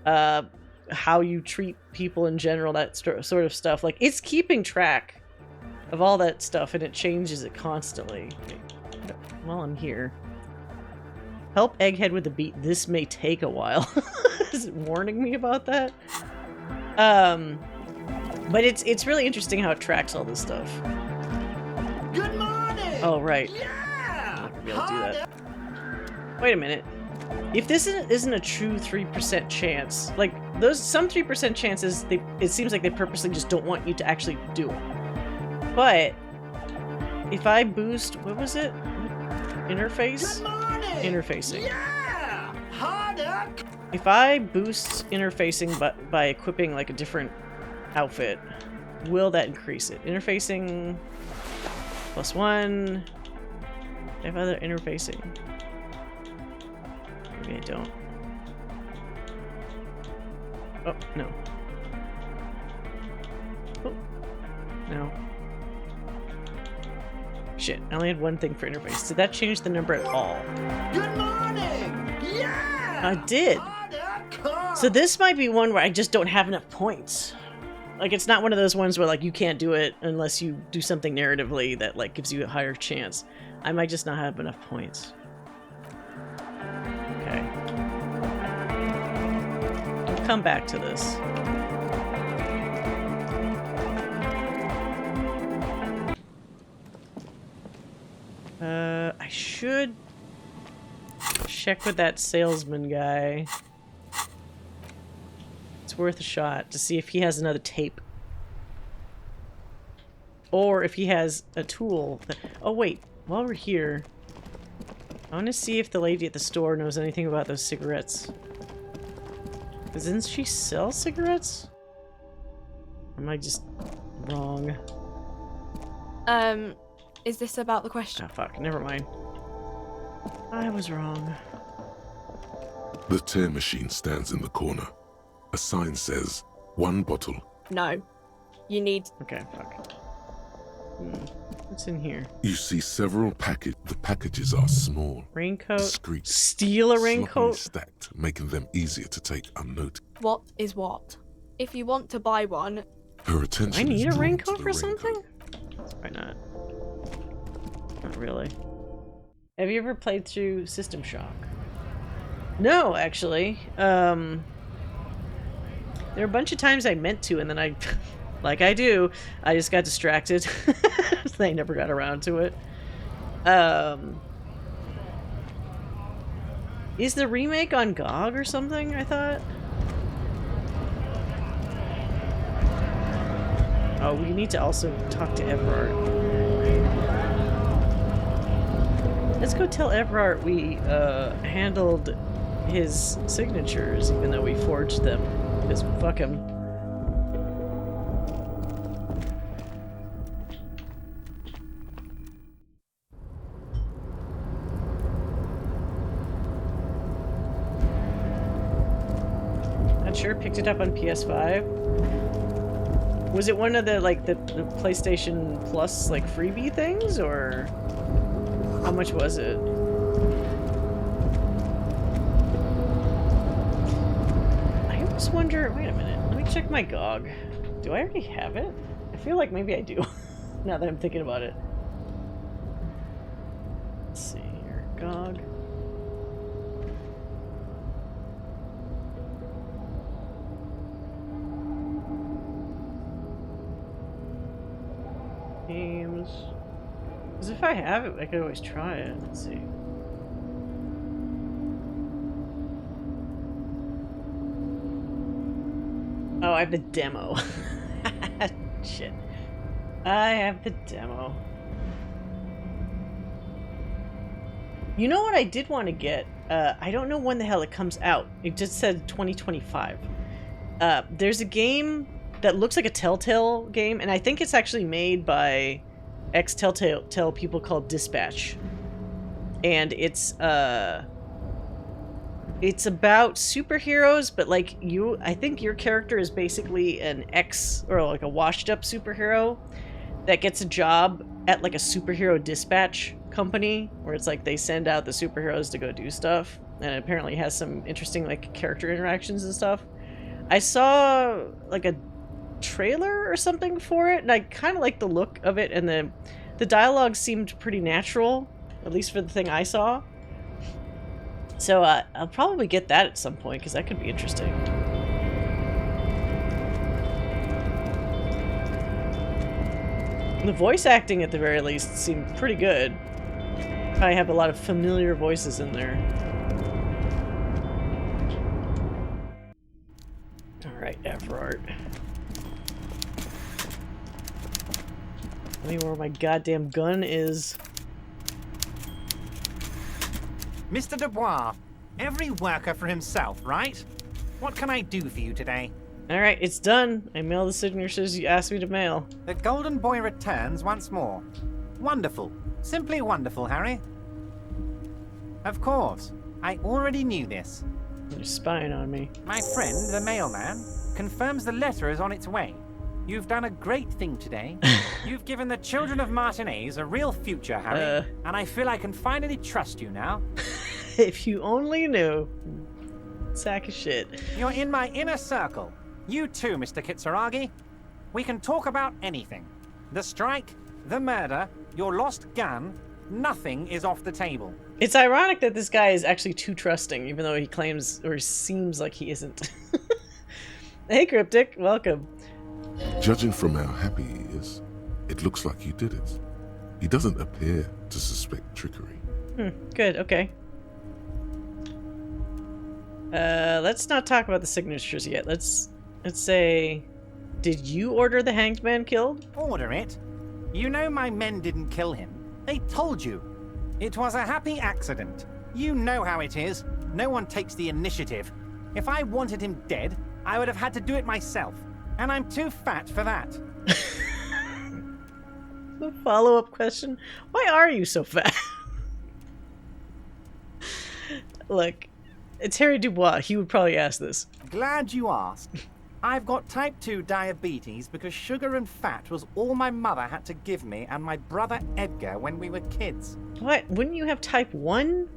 A: how you treat people in general, that sort of stuff. Like it's keeping track of all that stuff and it changes it constantly. While I'm here. Help Egghead with the beat. This may take a while. Is it warning me about that? But it's really interesting how it tracks all this stuff.
L: Good morning!
A: Oh, right.
L: Yeah!
A: I'm not gonna be able to do that. Wait a minute. If this isn't a true 3% chance, like some 3% chances, it seems like they purposely just don't want you to actually do it. But if I boost, what was it? Interface? Interfacing.
L: Yeah! Harder!
A: If I boost interfacing by equipping like a different outfit, will that increase it? Interfacing +1. I have other interfacing. Maybe I don't. Oh, no. Oh, no. Shit, I only had one thing for interface. Did that change the number at all?
L: Good morning! Yeah!
A: I did. So this might be one where I just don't have enough points. Like, it's not one of those ones where, like, you can't do it unless you do something narratively that, like, gives you a higher chance. I might just not have enough points. Okay. We'll come back to this. I should check with that salesman guy. It's worth a shot to see if he has another tape. Or if he has a tool that... Oh, wait. While we're here... I want to see if the lady at the store knows anything about those cigarettes. Doesn't she sell cigarettes? Or am I just wrong?
P: Is this about the question?
A: Ah, fuck. Never mind. I was wrong.
B: The tear machine stands in the corner. A sign says, 1 bottle.
P: No. You need...
A: Okay, fuck. What's in here?
B: You see several The packages are small,
A: Raincoat?
B: discreet,
A: Steal a
B: sloppily
A: raincoat?
B: stacked, making them easier to take unnoticed.
P: What is what? If you want to buy one...
B: Her attention
A: I need
B: is
A: a
B: drawn
A: raincoat
B: to
A: for
B: the
A: something? Why not? Not really. Have you ever played through System Shock? No, actually. There were a bunch of times I meant to, and then I, like I do, I just got distracted. I never got around to it. Is the remake on GOG or something, I thought? Oh, we need to also talk to Everard. Let's go tell Everard we handled his signatures, even though we forged them. Because fuck him. Not sure. Picked it up on PS5. Was it one of the like the PlayStation Plus like freebie things, or how much was it? I always wonder. Wait a minute. Let me check my GOG. Do I already have it? I feel like maybe I do. Now that I'm thinking about it. Let's see here. GOG. Games. Because if I have it, I could always try it. Let's see. Oh, I have the demo. Shit. I have the demo. You know what I did want to get? I don't know when the hell it comes out. It just said 2025. There's a game that looks like a Telltale game, and I think it's actually made by ex-Telltale people called Dispatch. And it's about superheroes, but like I think your character is basically an or like a washed-up superhero that gets a job at like a superhero dispatch company, where it's like they send out the superheroes to go do stuff, and it apparently has some interesting like character interactions and stuff. I saw like a trailer or something for it, and I kind of like the look of it, and the dialogue seemed pretty natural, at least for the thing I saw. So I'll probably get that at some point, because that could be interesting. The voice acting, at the very least, seemed pretty good. Probably have a lot of familiar voices in there. Alright, Everard. Tell me where my goddamn gun is.
Q: Mr. Dubois, every worker for himself, right? What can I do for you today?
A: Alright, it's done. I mailed the signatures you asked me to mail.
Q: The Golden Boy returns once more. Wonderful. Simply wonderful, Harry. Of course. I already knew this.
A: You're spying on me.
Q: My friend, the mailman, confirms the letter is on its way. You've done a great thing today. You've given the children of Martinez a real future, Harry. And I feel I can finally trust you now.
A: If you only knew. Sack of shit.
Q: You're in my inner circle. You too, Mr. Kitsuragi. We can talk about anything. The strike, the murder, your lost gun, nothing is off the table.
A: It's ironic that this guy is actually too trusting, even though he claims or seems like he isn't. Hey, Cryptic, welcome.
B: Judging from how happy he is, it looks like you did it. He doesn't appear to suspect trickery.
A: Good, okay. Let's not talk about the signatures yet. Let's say, did you order the hanged man killed?
Q: Order it? You know my men didn't kill him. They told you. It was a happy accident. You know how it is. No one takes the initiative. If I wanted him dead, I would have had to do it myself. And I'm too fat for that.
A: The follow-up question, why are you so fat? Look, it's Harry Dubois. He would probably ask this.
Q: Glad you asked. I've got type 2 diabetes because sugar and fat was all my mother had to give me and my brother Edgar when we were kids.
A: What? Wouldn't you have type 1?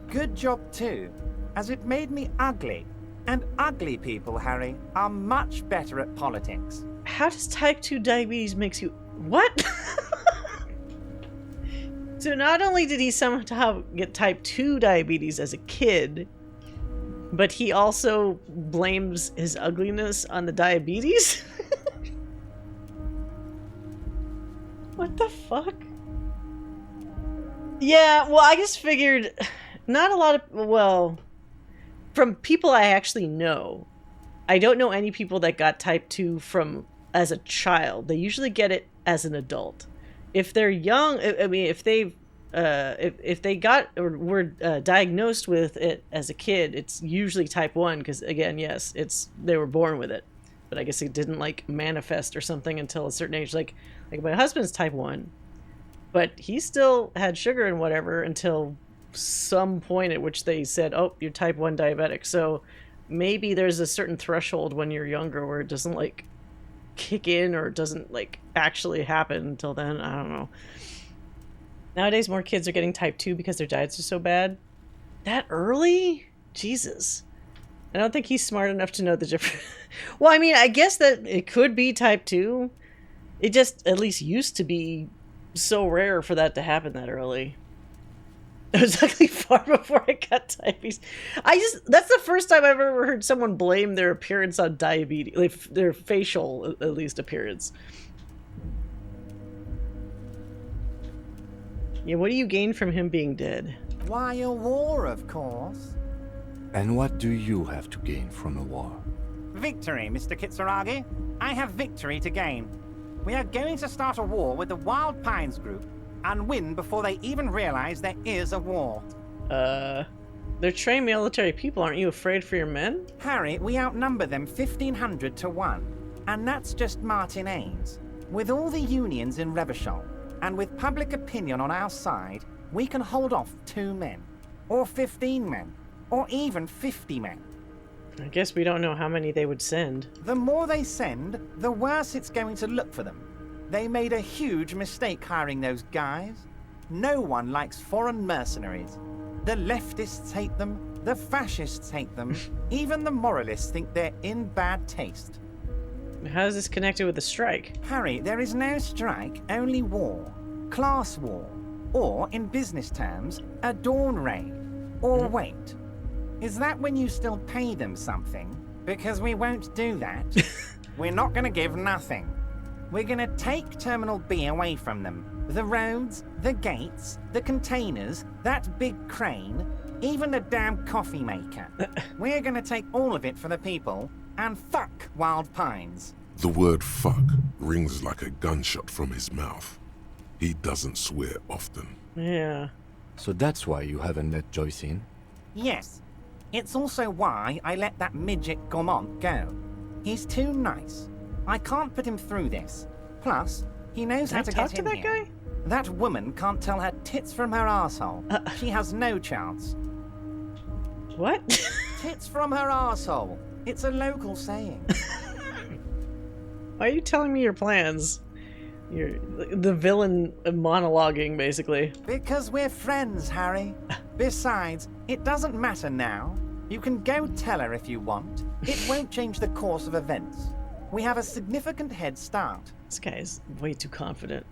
Q: Good job too, as it made me ugly. And ugly people, Harry, are much better at politics.
A: How does type 2 diabetes makes you... What? So not only did he somehow get type 2 diabetes as a kid, but he also blames his ugliness on the diabetes? What the fuck? Yeah, well, I just figured not a lot of... Well, from people I actually know, I don't know any people that got type 2 from as a child. They usually get it as an adult. If they're young, I mean, if they got or were diagnosed with it as a kid, it's usually type 1 because, again, yes, they were born with it, but I guess it didn't like manifest or something until a certain age. Like my husband's type 1, but he still had sugar and whatever until some point at which they said, "Oh, you're type 1 diabetic." So maybe there's a certain threshold when you're younger where it doesn't like kick in or it doesn't like actually happen until then. I don't know. Nowadays more kids are getting type 2 because their diets are so bad. That early? Jesus. I don't think he's smart enough to know the difference. Well, I mean, I guess that it could be type 2. It just at least used to be so rare for that to happen that early. It was actually far before I got diabetes. That's the first time I've ever heard someone blame their appearance on diabetes, like their facial, at least, appearance. Yeah, what do you gain from him being dead?
Q: Why, a war, of course.
C: And what do you have to gain from a war?
Q: Victory, Mr. Kitsuragi. I have victory to gain. We are going to start a war with the Wild Pines group and win before they even realize there is a war.
A: They're trained military people. Aren't you afraid for your men?
Q: Harry, we outnumber them 1,500 to 1. And that's just Martinez. With all the unions in Revachol, and with public opinion on our side, we can hold off 2 men, or 15 men, or even 50 men.
A: I guess we don't know how many they would send.
Q: The more they send, the worse it's going to look for them. They made a huge mistake hiring those guys. No one likes foreign mercenaries. The leftists hate them, the fascists hate them, even the moralists think they're in bad taste.
A: How is this connected with the strike?
Q: Harry, there is no strike, only war. Class war. Or, in business terms, a dawn raid. Or wait. Is that when you still pay them something? Because we won't do that. We're not going to give nothing. We're going to take Terminal B away from them. The roads, the gates, the containers, that big crane, even the damn coffee maker. We're going to take all of it for the people, and fuck Wild Pines.
B: The word fuck rings like a gunshot from his mouth. He doesn't swear often.
A: Yeah.
C: So that's why you haven't let Joyce in?
Q: Yes. It's also why I let that midget Gaumont go. He's too nice. I can't put him through this. Plus, he knows how to get in here. Guy? That woman can't tell her tits from her asshole. She has no chance.
A: What?
Q: Tits from her asshole. It's a local saying.
A: Why are you telling me your plans? You're the villain monologuing, basically.
Q: Because we're friends, Harry. Besides, it doesn't matter now. You can go tell her if you want. It won't change the course of events. We have a significant head start.
A: This guy is way too confident.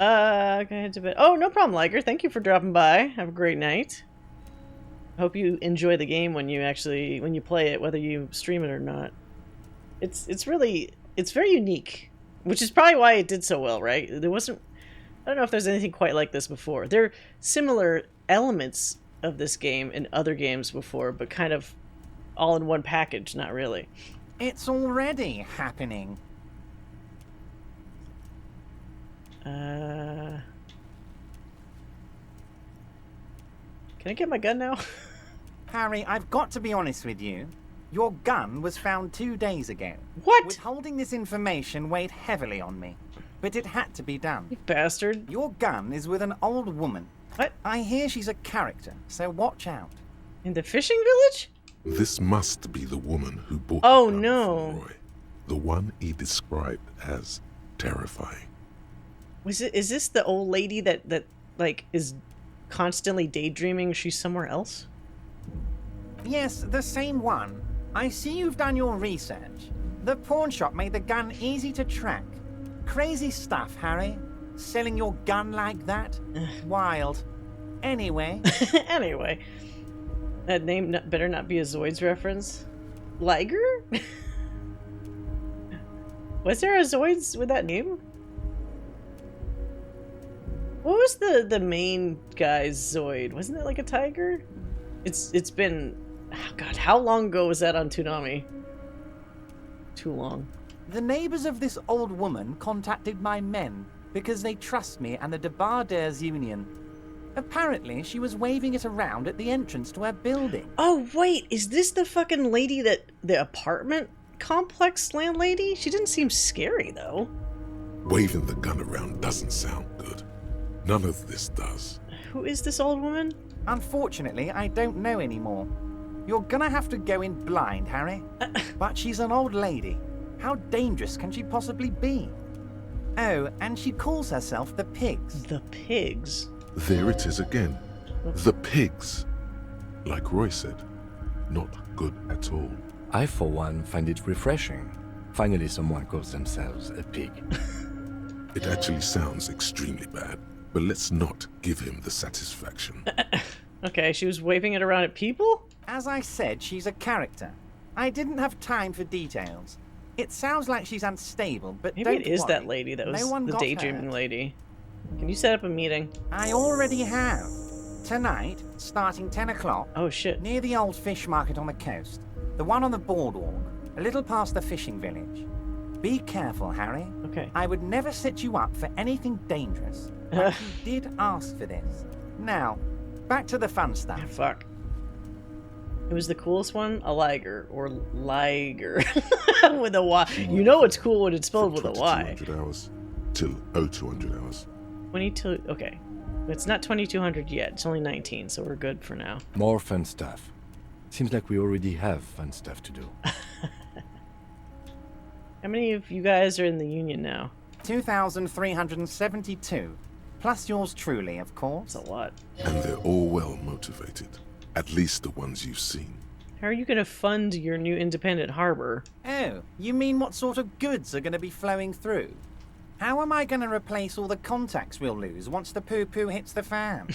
A: Gonna head to bed. Oh, no problem, Liger. Thank you for dropping by. Have a great night. Hope you enjoy the game when you play it, whether you stream it or not. It's very unique, which is probably why it did so well, right? I don't know if there's anything quite like this before. There are similar elements of this game in other games before, but kind of all in one package, not really.
Q: It's already happening.
A: Can I get my gun now?
Q: Harry, I've got to be honest with you. Your gun was found 2 days ago.
A: What?
Q: Withholding this information weighed heavily on me, but it had to be done.
A: You bastard.
Q: Your gun is with an old woman.
A: What?
Q: I hear she's a character, so watch out.
A: In the fishing village?
B: This must be the woman who bought
A: Oh,
B: the gun
A: no.
B: from Roy. The one he described as terrifying.
A: Is this the old lady that like is constantly daydreaming she's somewhere else?
Q: Yes, the same one. I see you've done your research. The pawn shop made the gun easy to track. Crazy stuff, Harry. Selling your gun like that? Wild. Anyway.
A: Anyway. That name better not be a Zoids reference. Liger? Was there a Zoids with that name? What was the main guy's Zoid? Wasn't it like a tiger? It's been... Oh God, how long ago was that on Toonami? Too long.
Q: The neighbors of this old woman contacted my men because they trust me and the Debarders Union. Apparently, she was waving it around at the entrance to her building.
A: Oh, wait, is this the fucking lady the apartment complex landlady? She didn't seem scary, though.
B: Waving the gun around doesn't sound good. None of this does.
A: Who is this old woman?
Q: Unfortunately, I don't know anymore. You're gonna have to go in blind, Harry. But she's an old lady. How dangerous can she possibly be? Oh, and she calls herself the Pigs.
A: The Pigs?
B: There it is again. The Pigs. Like Roy said, not good at all.
C: I, for one, find it refreshing. Finally, someone calls themselves a pig.
B: It actually sounds extremely bad, but let's not give him the satisfaction.
A: Okay, she was waving it around at people?
Q: As I said, she's a character. I didn't have time for details. It sounds like she's unstable, but
A: Maybe
Q: don't
A: it is
Q: worry.
A: that lady that was
Q: No one
A: the
Q: got
A: daydreaming
Q: hurt.
A: lady. Can you set up a meeting?
Q: I already have. Tonight, starting 10 o'clock.
A: Oh, shit.
Q: Near the old fish market on the coast. The one on the boardwalk, a little past the fishing village. Be careful, Harry.
A: Okay.
Q: I would never set you up for anything dangerous. But you did ask for this. Now, back to the fun stuff.
A: Yeah, fuck. It was the coolest one? A liger. Or liger. With a Y. You know it's cool when it's spelled with a Y.
B: 200 hours till 0200 hours.
A: 22... Okay. It's not 2200 yet. It's only 19, so we're good for now.
C: More fun stuff. Seems like we already have fun stuff to do.
A: How many of you guys are in the union now?
Q: 2,372. Plus yours truly, of course.
A: That's a lot.
B: And they're all well motivated. At least the ones you've seen.
A: How are you going to fund your new independent harbor?
Q: Oh, you mean what sort of goods are going to be flowing through? How am I going to replace all the contacts we'll lose once the poo-poo hits the fan?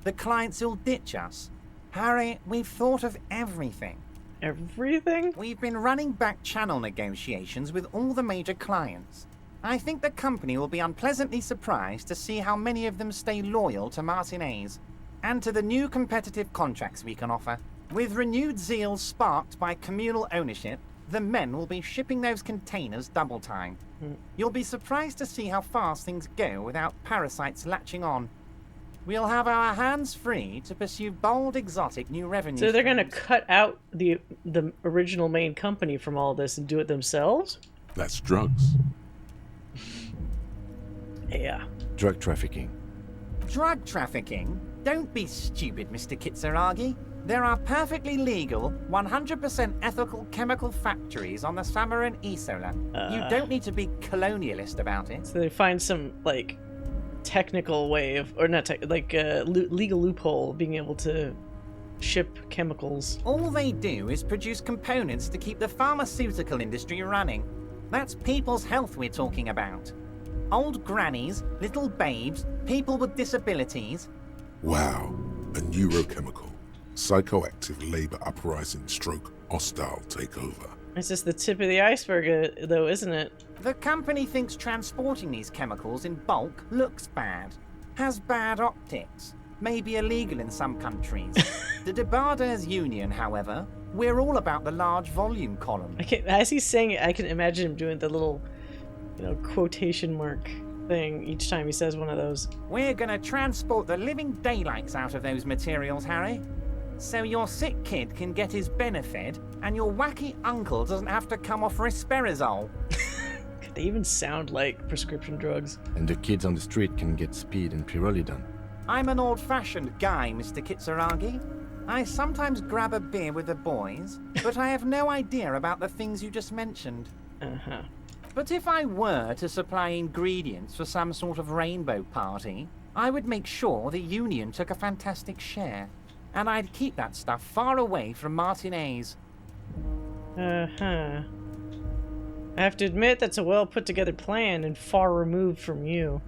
Q: The clients will ditch us. Harry, we've thought of everything.
A: Everything?
Q: We've been running back channel negotiations with all the major clients. I think the company will be unpleasantly surprised to see how many of them stay loyal to Martinez and to the new competitive contracts we can offer. With renewed zeal sparked by communal ownership, the men will be shipping those containers double time. You'll be surprised to see how fast things go without parasites latching on. We'll have our hands free to pursue bold, exotic new revenue
A: So they're going to
Q: streams.
A: cut out the original main company from all this and do it themselves?
B: That's drugs.
A: Yeah.
C: Drug trafficking.
Q: Drug trafficking? Don't be stupid, Mr. Kitsuragi. There are perfectly legal, 100% ethical chemical factories on the Samaran Isola. You don't need to be colonialist about it.
A: So they find some, like, technical way of, or not tech, like legal loophole of being able to ship chemicals.
Q: All they do is produce components to keep the pharmaceutical industry running. That's people's health we're talking about. Old grannies, little babes, people with disabilities.
B: Wow. A neurochemical. Psychoactive labor uprising stroke hostile takeover.
A: It's just the tip of the iceberg, though, isn't it?
Q: The company thinks transporting these chemicals in bulk looks bad, has bad optics, may be illegal in some countries. The Debarders Union, however, we're all about the large volume column.
A: As he's saying it, I can imagine him doing the little, quotation mark thing each time he says one of those.
Q: We're gonna transport the living daylights out of those materials, Harry. So your sick kid can get his benefit, and your wacky uncle doesn't have to come off risperazole.
A: They even sound like prescription drugs.
C: And the kids on the street can get speed and pyrrolidon.
Q: I'm an old-fashioned guy, Mr. Kitsuragi. I sometimes grab a beer with the boys, but I have no idea about the things you just mentioned.
A: Uh-huh.
Q: But if I were to supply ingredients for some sort of rainbow party, I would make sure the Union took a fantastic share. And I'd keep that stuff far away from Martinez.
A: Uh-huh. I have to admit that's a well-put-together plan and far removed from you.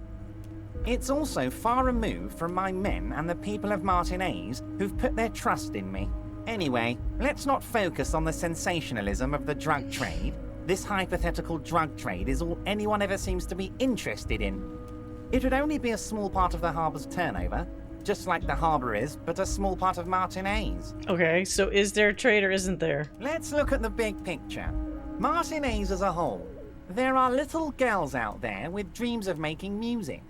Q: It's also far removed from my men and the people of Martinez who've put their trust in me. Anyway, let's not focus on the sensationalism of the drug trade. This hypothetical drug trade is all anyone ever seems to be interested in. It would only be a small part of the harbor's turnover, just like the harbor is, but a small part of Martinez.
A: Okay, so is there a trade or isn't there?
Q: Let's look at the big picture. Martinez as a whole. There are little girls out there with dreams of making music.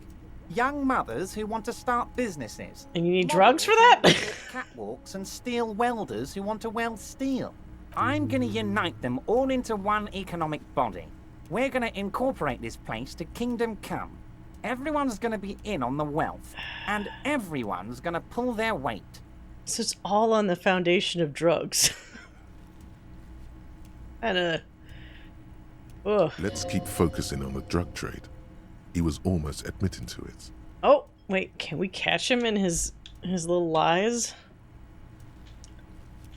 Q: Young mothers who want to start businesses.
A: And you need drugs for that?
Q: Catwalks and steel welders who want to weld steel. I'm going to unite them all into one economic body. We're going to incorporate this place to Kingdom Come. Everyone's going to be in on the wealth, and everyone's going to pull their weight.
A: So it's all on the foundation of drugs. And ugh.
B: Let's keep focusing on the drug trade. He was almost admitting to it.
A: Oh, wait, can we catch him in his little lies?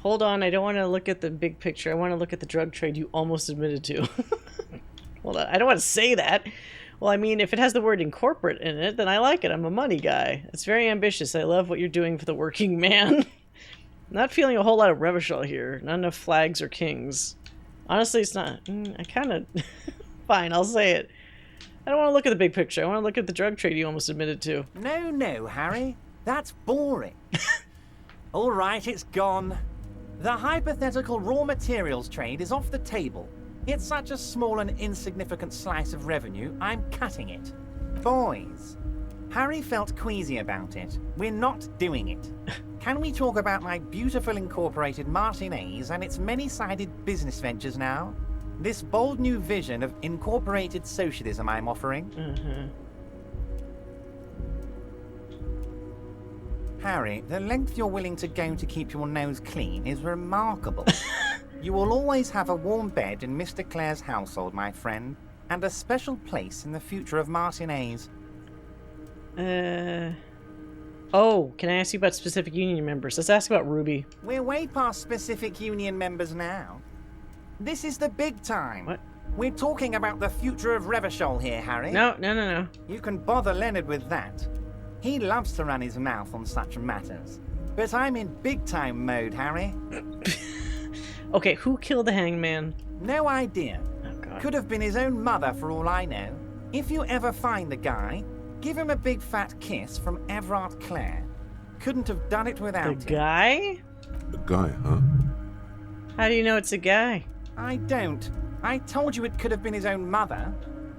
A: Hold on, I don't want to look at the big picture. I want to look at the drug trade you almost admitted to. Hold on, I don't want to say that. Well, I mean, if it has the word incorporate in it, then I like it. I'm a money guy. It's very ambitious. I love what you're doing for the working man. Not feeling a whole lot of Revachol here. Not enough flags or kings. Honestly, it's not... I kind of... Fine, I'll say it. I don't want to look at the big picture. I want to look at the drug trade you almost admitted to.
Q: No, Harry. That's boring. All right, it's gone. The hypothetical raw materials trade is off the table. It's such a small and insignificant slice of revenue, I'm cutting it. Boys, Harry felt queasy about it. We're not doing it. Can we talk about my beautiful incorporated Martinez and its many-sided business ventures now? This bold new vision of incorporated socialism I'm offering. Harry, the length you're willing to go to keep your nose clean is remarkable. You will always have a warm bed in Mr. Clare's household, my friend, and a special place in the future of Martinez.
A: Oh, can I ask you about specific union members? Let's ask about Ruby.
Q: We're way past specific union members now. This is the big time.
A: What?
Q: We're talking about the future of Revachol here, Harry.
A: No.
Q: You can bother Leonard with that. He loves to run his mouth on such matters. But I'm in big-time mode, Harry.
A: Okay, who killed the hangman?
Q: No idea.
A: Oh, God.
Q: Could have been his own mother for all I know. If you ever find the guy, give him a big fat kiss from Everard Clare. Couldn't have done it without him.
A: The guy?
B: The guy, huh?
A: How do you know it's a guy?
Q: I don't. I told you it could have been his own mother.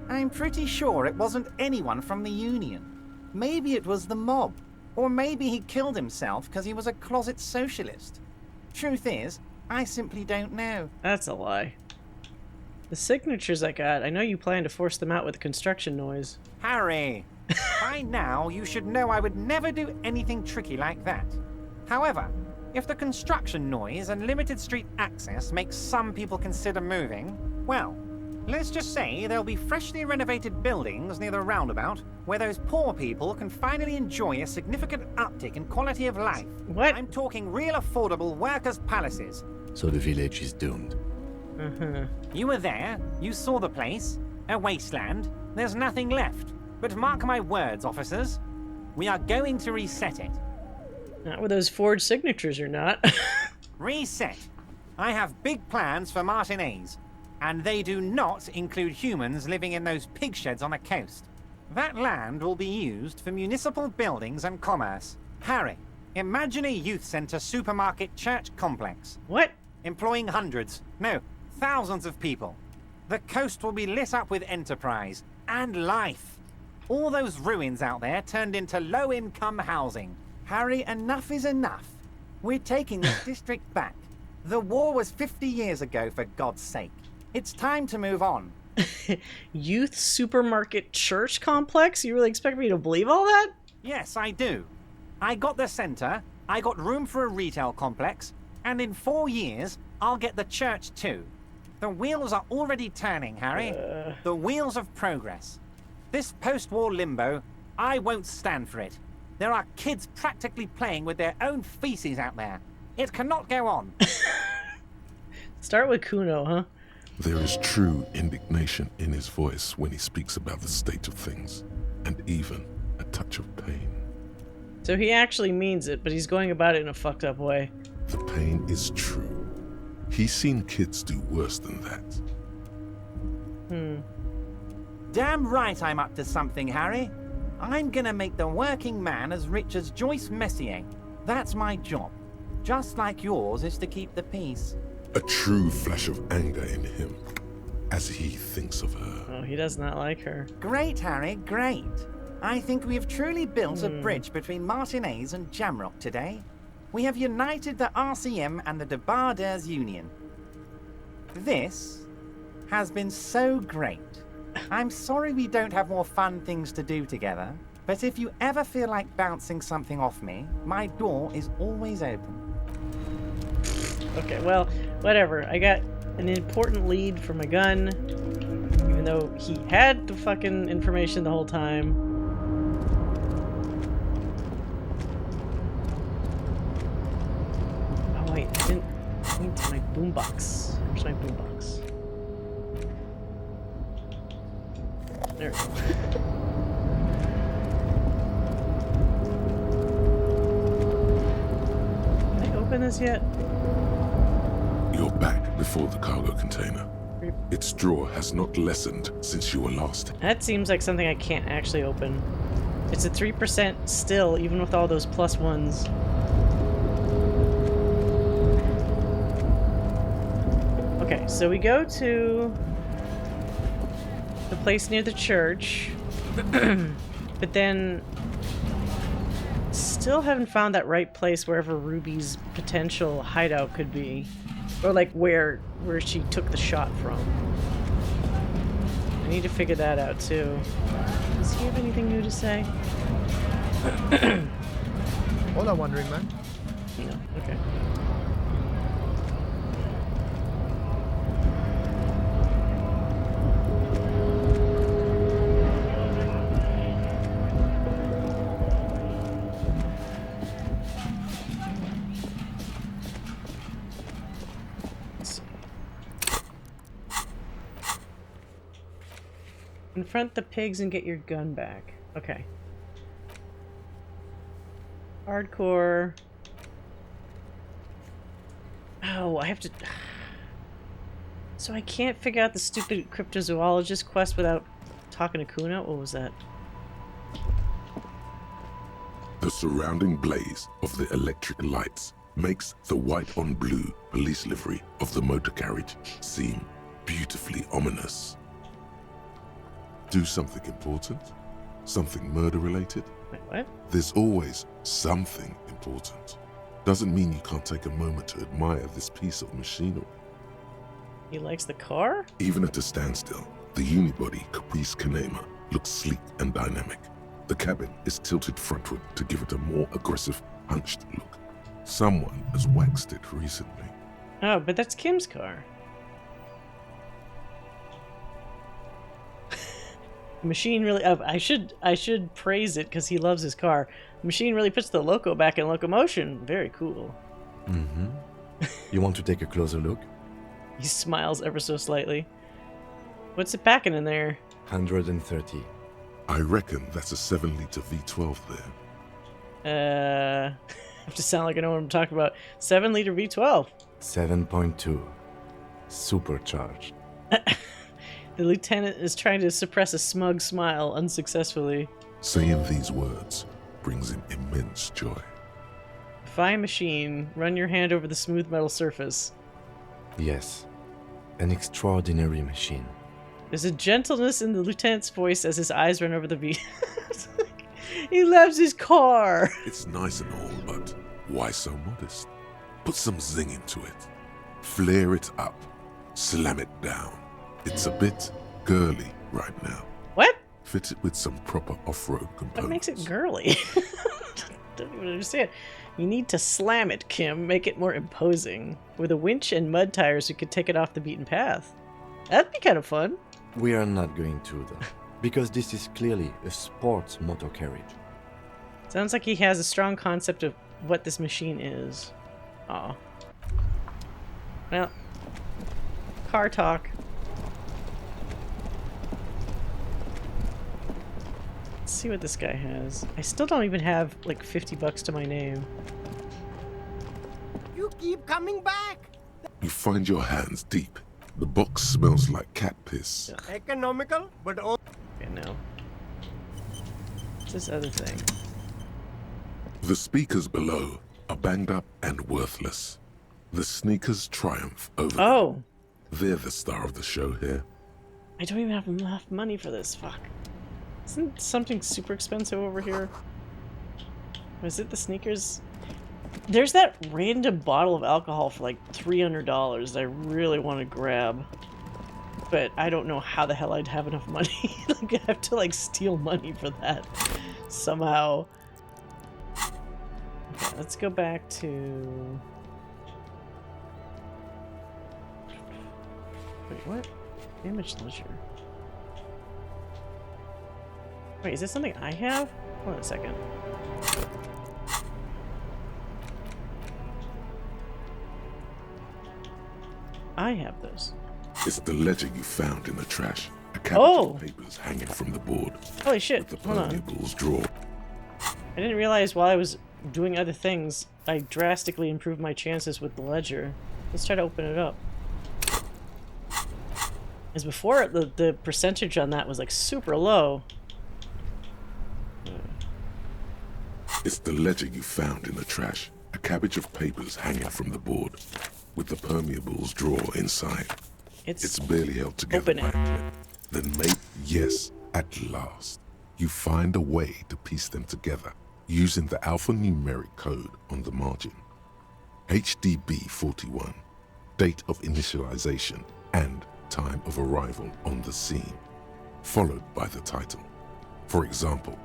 Q: I'm pretty sure it wasn't anyone from the Union. Maybe it was the mob. Or maybe he killed himself because he was a closet socialist. Truth is, I simply don't know.
A: That's a lie. The signatures I got, I know you plan to force them out with a construction noise.
Q: Harry! By now, you should know I would never do anything tricky like that. However, if the construction noise and limited street access makes some people consider moving, well, let's just say there'll be freshly renovated buildings near the roundabout where those poor people can finally enjoy a significant uptick in quality of life.
A: What?
Q: I'm talking real affordable workers' palaces.
C: So the village is doomed.
Q: You were there, you saw the place, a wasteland, there's nothing left. But mark my words, officers, we are going to reset it.
A: Not with those forged signatures or not.
Q: Reset. I have big plans for Martinez, and they do not include humans living in those pig sheds on the coast. That land will be used for municipal buildings and commerce. Harry, imagine a youth center supermarket church complex.
A: What?
Q: Employing hundreds, no, thousands of people. The coast will be lit up with enterprise and life. All those ruins out there turned into low-income housing. Harry, enough is enough. We're taking this district back. The war was 50 years ago, for God's sake. It's time to move on.
A: Youth supermarket church complex? You really expect me to believe all that?
Q: Yes, I do. I got the center, I got room for a retail complex, and in 4 years, I'll get the church too. The wheels are already turning, Harry. The wheels of progress. This post-war limbo, I won't stand for it. There are kids practically playing with their own feces out there. It cannot go on.
A: Start with Kuno, huh?
B: There is true indignation in his voice when he speaks about the state of things, and even a touch of pain.
A: So he actually means it, but he's going about it in a fucked up way.
B: The pain is true. He's seen kids do worse than that.
Q: Damn right I'm up to something, Harry. I'm gonna make the working man as rich as Joyce Messier. That's my job. Just like yours is to keep the peace.
B: A true flash of anger in him, as he thinks of her.
A: Oh, he does not like her.
Q: Great, Harry, great. I think we've truly built a bridge between Martinez and Jamrock today. We have united the RCM and the Debarders Union. This has been so great. I'm sorry we don't have more fun things to do together, but if you ever feel like bouncing something off me, my door is always open.
A: Okay, well, whatever. I got an important lead for my gun, even though he had the fucking information the whole time. Oh wait, I didn't point to my boombox. Where's my boombox? There we go. Can I open this yet?
B: You're back before the cargo container. Its drawer has not lessened since you were last.
A: That seems like something I can't actually open. It's a 3% still, even with all those plus ones. Okay, so we go to the place near the church, but then still haven't found that right place wherever Ruby's potential hideout could be. Or like where she took the shot from. I need to figure that out too. Does he have anything new to say?
R: Hola, wandering man.
A: No, okay. Confront the pigs and get your gun back. Okay. Hardcore. Oh, I have to... So I can't figure out the stupid cryptozoologist quest without talking to Kuno? What was that?
B: The surrounding blaze of the electric lights makes the white on blue police livery of the motor carriage seem beautifully ominous. Do something important? Something murder-related?
A: Wait, what?
B: There's always something important. Doesn't mean you can't take a moment to admire this piece of machinery.
A: He likes the car?
B: Even at a standstill, the unibody Caprice Kanema looks sleek and dynamic. The cabin is tilted frontward to give it a more aggressive, hunched look. Someone has waxed it recently.
A: Oh, but that's Kim's car. The machine really... Oh, I should praise it because he loves his car. The machine really puts the loco back in locomotion. Very cool.
C: Mm-hmm. You want to take a closer look?
A: He smiles ever so slightly. What's it packing in there?
C: 130.
B: I reckon that's a 7-liter V12 there.
A: I have to sound like I know what I'm talking about. 7-liter V12.
C: 7.2. Supercharged.
A: The lieutenant is trying to suppress a smug smile unsuccessfully.
B: Saying these words brings him immense joy.
A: Fine machine, run your hand over the smooth metal surface.
C: Yes, an extraordinary machine.
A: There's a gentleness in the lieutenant's voice as his eyes run over the beat. He loves his car.
B: It's nice and all, but why so modest? Put some zing into it. Flare it up. Slam it down. It's a bit girly right now.
A: What?
B: Fit it with some proper off-road components.
A: What makes it girly? Don't even understand. You need to slam it, Kim. Make it more imposing. With a winch and mud tires, you could take it off the beaten path. That'd be kind of fun.
C: We are not going to, though, because this is clearly a sports motor carriage.
A: Sounds like he has a strong concept of what this machine is. Aw. Well, car talk. Let's see what this guy has. I still don't even have like 50 bucks to my name.
L: You keep coming back.
B: You find your hands deep. The box smells like cat piss.
L: Economical, but all.
A: Okay, no. What's this other thing?
B: The speakers below are banged up and worthless. The sneakers triumph over them. They're the star of the show here.
A: I don't even have enough money for this. Fuck. Isn't something super expensive over here? Was it the sneakers? There's that random bottle of alcohol for like $300 that I really want to grab. But I don't know how the hell I'd have enough money. Like, I have to like steal money for that somehow. Okay, let's go back to... Wait, what? Damage leisure. Wait, is this something I have? Hold on a second. I have those.
B: It's the ledger you found in the trash. A cabinet of papers hanging from the board.
A: Holy shit,
B: With the
A: hold on.
B: permeables drawer.
A: I didn't realize while I was doing other things, I drastically improved my chances with the ledger. Let's try to open it up. As before, the percentage on that was like super low.
B: It's the ledger you found in the trash. A cabbage of papers hanging from the board. With the permeables drawer inside. It's barely held together by a clip. Then yes, at last, you find a way to piece them together using the alphanumeric code on the margin. HDB 41, date of initialization and time of arrival on the scene, followed by the title. For example,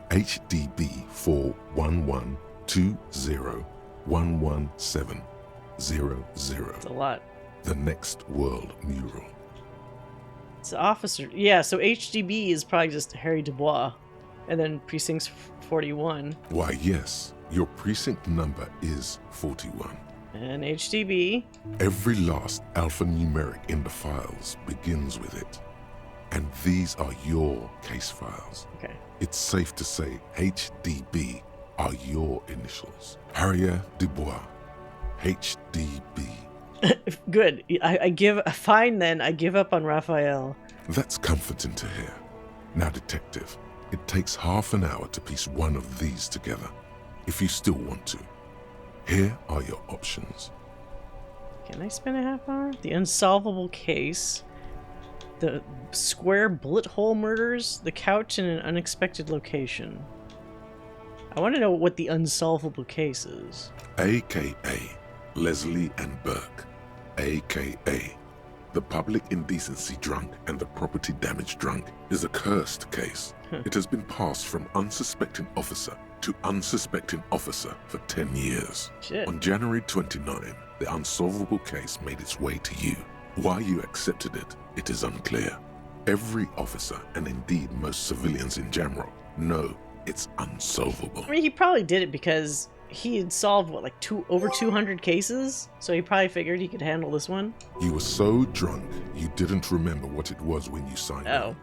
B: HDB 41120117000.
A: It's a lot.
B: The Next World Mural.
A: It's officer. Yeah, so HDB is probably just Harry Dubois. And then Precinct 41.
B: Why, yes, your precinct number is 41.
A: And HDB.
B: Every last alphanumeric in the files begins with it. And these are your case files.
A: Okay.
B: It's safe to say HDB are your initials. Harrier Dubois. HDB.
A: Good. I give... Fine then, I give up on Raphael.
B: That's comforting to hear. Now, detective, it takes half an hour to piece one of these together, if you still want to. Here are your options.
A: Can I spend a half hour? The unsolvable case. The square bullet hole murders. The couch in an unexpected location. I want to know what the unsolvable case is.
B: AKA Leslie and Burke. AKA the public indecency drunk and the property damage drunk is a cursed case. It has been passed from unsuspecting officer to unsuspecting officer for 10 years.
A: Shit.
B: On January 29, the unsolvable case made its way to you. Why you accepted it, it is unclear. Every officer, and indeed most civilians in general, know it's unsolvable.
A: I mean, he probably did it because he had solved, what, like over 200 cases? So he probably figured he could handle this one.
B: You were so drunk, you didn't remember what it was when you signed up.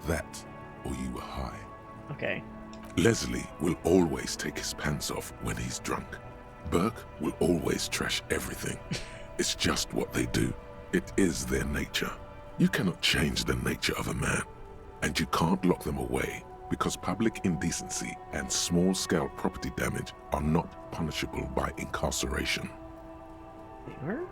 B: That, or you were high.
A: Okay.
B: Leslie will always take his pants off when he's drunk. Burke will always trash everything. It's just what they do. It is their nature. You cannot change the nature of a man. And you can't lock them away because public indecency and small-scale property damage are not punishable by incarceration.
A: They are?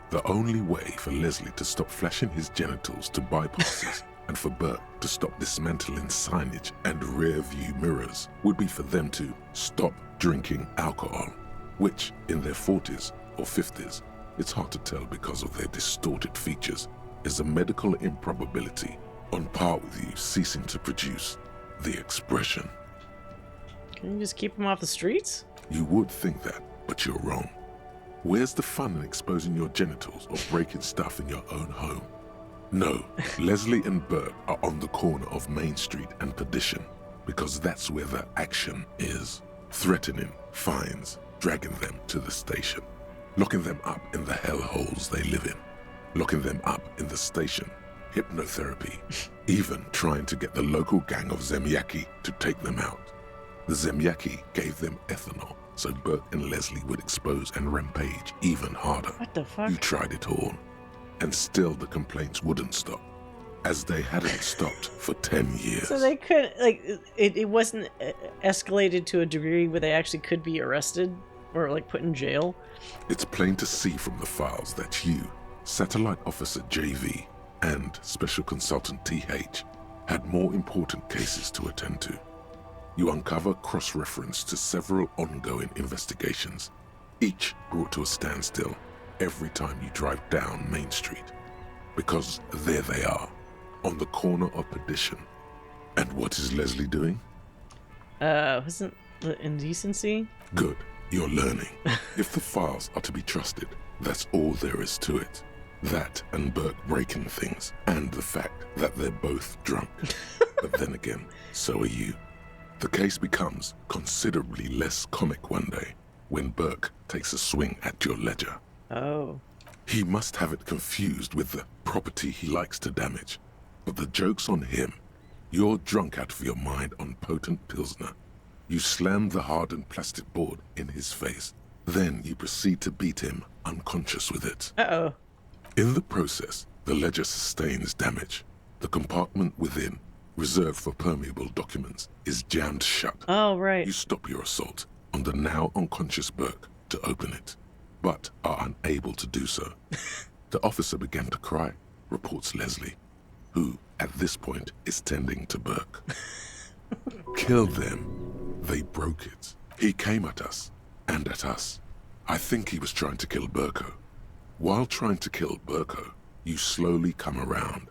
B: The only way for Leslie to stop flashing his genitals to bypasses and for Burke to stop dismantling signage and rear-view mirrors would be for them to stop drinking alcohol, which, in their 40s or 50s, it's hard to tell because of their distorted features, is a medical improbability on par with you ceasing to produce the expression.
A: Can you just keep them off the streets?
B: You would think that, but you're wrong. Where's the fun in exposing your genitals or breaking stuff in your own home? No, Leslie and Burke are on the corner of Main Street and Perdition because that's where the action is. Threatening fines, dragging them to the station, locking them up in the hellholes they live in, locking them up in the station, hypnotherapy, even trying to get the local gang of Zemyaki to take them out. The Zemyaki gave them ethanol so Burke and Leslie would expose and rampage even harder.
A: What the fuck?
B: You tried it all, and still the complaints wouldn't stop, as they hadn't stopped for 10 years.
A: So they could, like, it wasn't escalated to a degree where they actually could be arrested or, like, put in jail?
B: It's plain to see from the files that you, Satellite Officer JV, and Special Consultant TH had more important cases to attend to. You uncover cross-reference to several ongoing investigations, each brought to a standstill every time you drive down Main Street. Because there they are, on the corner of Perdition. And what is Leslie doing?
A: Wasn't the indecency?
B: Good, you're learning. If the files are to be trusted, that's all there is to it. That and Burke breaking things, and the fact that they're both drunk. But then again, so are you. The case becomes considerably less comic one day when Burke takes a swing at your ledger.
A: Oh.
B: He must have it confused with the property he likes to damage. But the joke's on him. You're drunk out of your mind on potent Pilsner. You slam the hardened plastic board in his face. Then you proceed to beat him unconscious with it.
A: Uh-oh.
B: In the process, the ledger sustains damage. The compartment within, reserved for permeable documents, is jammed shut.
A: Oh, right.
B: You stop your assault on the now unconscious Burke to open it, but are unable to do so. The officer began to cry, reports Leslie, who, at this point, is tending to Burke. Kill them. They broke it. He came at us, and at us. I think he was trying to kill Burko. While trying to kill Burko, you slowly come around.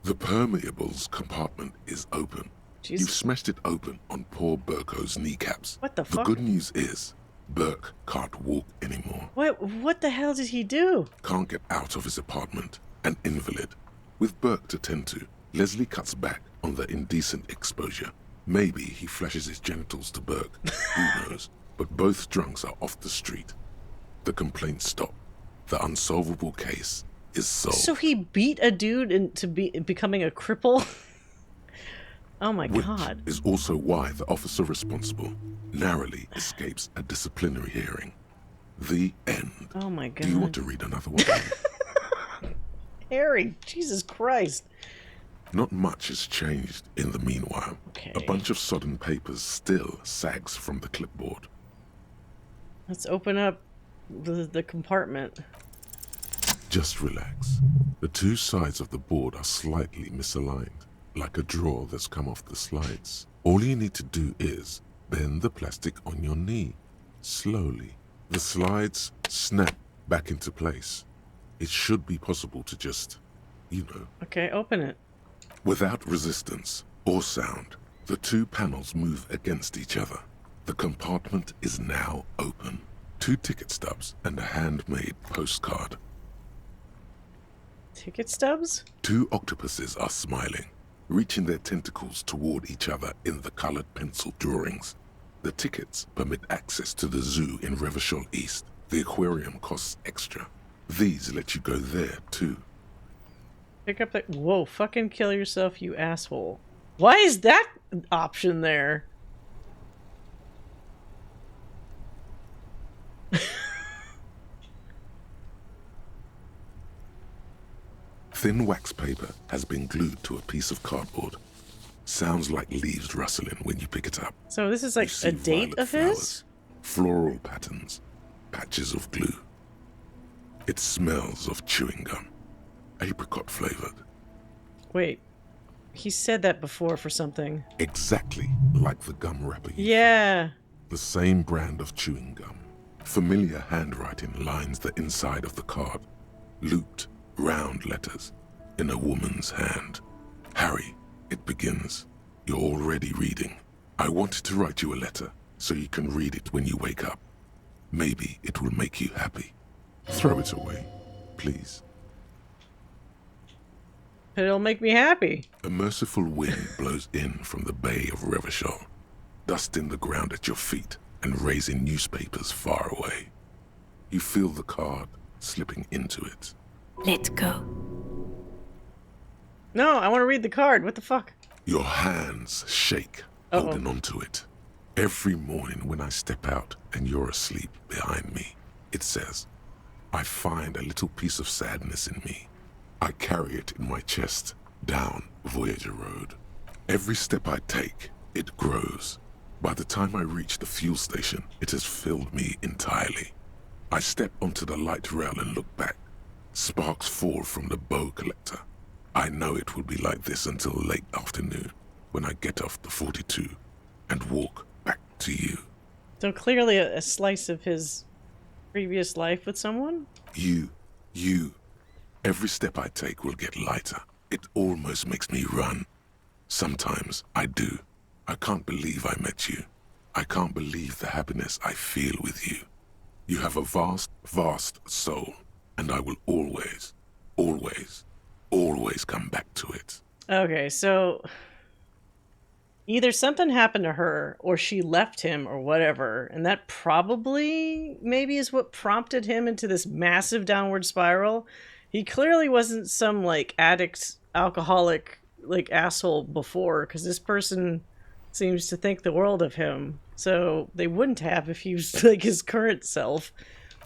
B: The permeables compartment is open.
A: Jesus.
B: You've smashed it open on poor Burko's kneecaps.
A: What the fuck?
B: The good news is, Burke can't walk anymore.
A: What the hell did he do?
B: Can't get out of his apartment, an invalid. With Burke to tend to, Leslie cuts back on the indecent exposure. Maybe he flashes his genitals to Burke, who knows? But both drunks are off the street. The complaints stop. The unsolvable case is solved.
A: So he beat a dude into becoming a cripple? Oh my god.
B: Which is also why the officer responsible narrowly escapes a disciplinary hearing. The end.
A: Oh my god.
B: Do you want to read another one?
A: Harry, Jesus Christ.
B: Not much has changed in the meanwhile.
A: Okay.
B: A bunch of sodden papers still sags from the clipboard.
A: Let's open up the compartment.
B: Just relax. The two sides of the board are slightly misaligned, like a drawer that's come off the slides. All you need to do is bend the plastic on your knee, slowly. The slides snap back into place. It should be possible to just, you know.
A: Okay, open it.
B: Without resistance or sound, the two panels move against each other. The compartment is now open. 2 ticket stubs and a handmade postcard.
A: Ticket stubs?
B: 2 octopuses are smiling, reaching their tentacles toward each other in the colored pencil drawings. The tickets permit access to the zoo in Revachol East. The aquarium costs extra. These let you go there, too.
A: Pick up the... Whoa, fucking kill yourself, you asshole. Why is that option there?
B: Thin wax paper has been glued to a piece of cardboard. Sounds like leaves rustling when you pick it up.
A: So this is like a date of his?
B: Floral patterns, patches of glue. It smells of chewing gum, apricot flavored.
A: Wait, he said that before for something.
B: Exactly like the gum wrapper.
A: Yeah.
B: The same brand of chewing gum. Familiar handwriting lines the inside of the card. Looped, round letters in a woman's hand. Harry, it begins. You're already reading. I wanted to write you a letter so you can read it when you wake up. Maybe it will make you happy. Throw it away, please.
A: It'll make me happy.
B: A merciful wind blows in from the Bay of Revachol, dusting the ground at your feet and raising newspapers far away. You feel the card slipping into it.
S: Let go.
A: No, I want to read the card. What the fuck?
B: Your hands shake, holding onto it. Every morning when I step out and you're asleep behind me, it says, I find a little piece of sadness in me. I carry it in my chest, down Voyager Road. Every step I take, it grows. By the time I reach the fuel station, it has filled me entirely. I step onto the light rail and look back. Sparks fall from the bow collector. I know it will be like this until late afternoon, when I get off the 42 and walk back to you.
A: So clearly a slice of his previous life with someone?
B: You. Every step I take will get lighter. It almost makes me run. Sometimes I do. I can't believe I met you. I can't believe the happiness I feel with you. You have a vast, vast soul, and I will always, always, always come back to it.
A: Okay, so either something happened to her or she left him or whatever, and that probably maybe is what prompted him into this massive downward spiral. He clearly wasn't some like addict, alcoholic, like asshole before, because this person seems to think the world of him. So they wouldn't have if he was like his current self.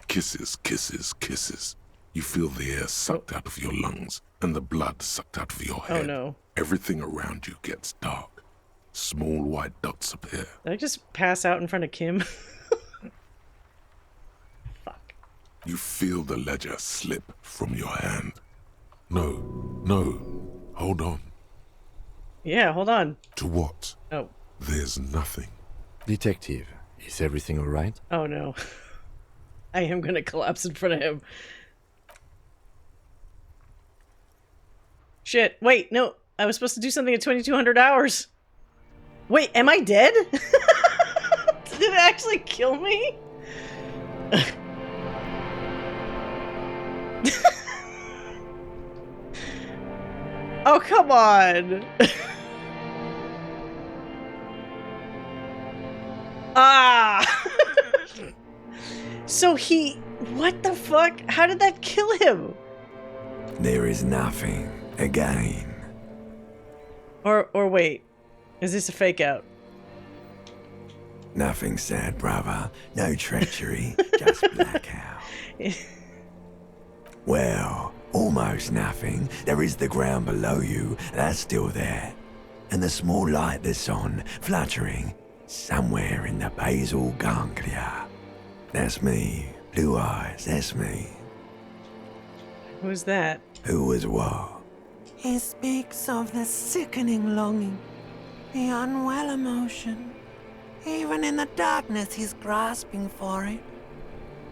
B: Kisses, kisses, kisses. You feel the air sucked out of your lungs and the blood sucked out of your head.
A: Oh no.
B: Everything around you gets dark. Small white dots appear.
A: Did I just pass out in front of Kim?
B: You feel the ledger slip from your hand. No, hold on.
A: Yeah, hold on.
B: To what?
A: Oh.
B: There's nothing.
C: Detective, is everything all right?
A: Oh no. I am gonna collapse in front of him. Shit, wait, no. I was supposed to do something at 2200 hours. Wait, am I dead? Did it actually kill me? Oh, come on. So what the fuck? How did that kill him?
T: There is nothing again.
A: Or wait, is this a fake out?
T: Nothing sad, brother. No treachery, just blackout. Well, almost nothing. There is the ground below you, that's still there. And the small light that's on, fluttering, somewhere in the basal ganglia. That's me. Blue eyes, that's me.
A: Who's that?
T: Who was what?
U: He speaks of the sickening longing, the unwell emotion. Even in the darkness, he's grasping for it.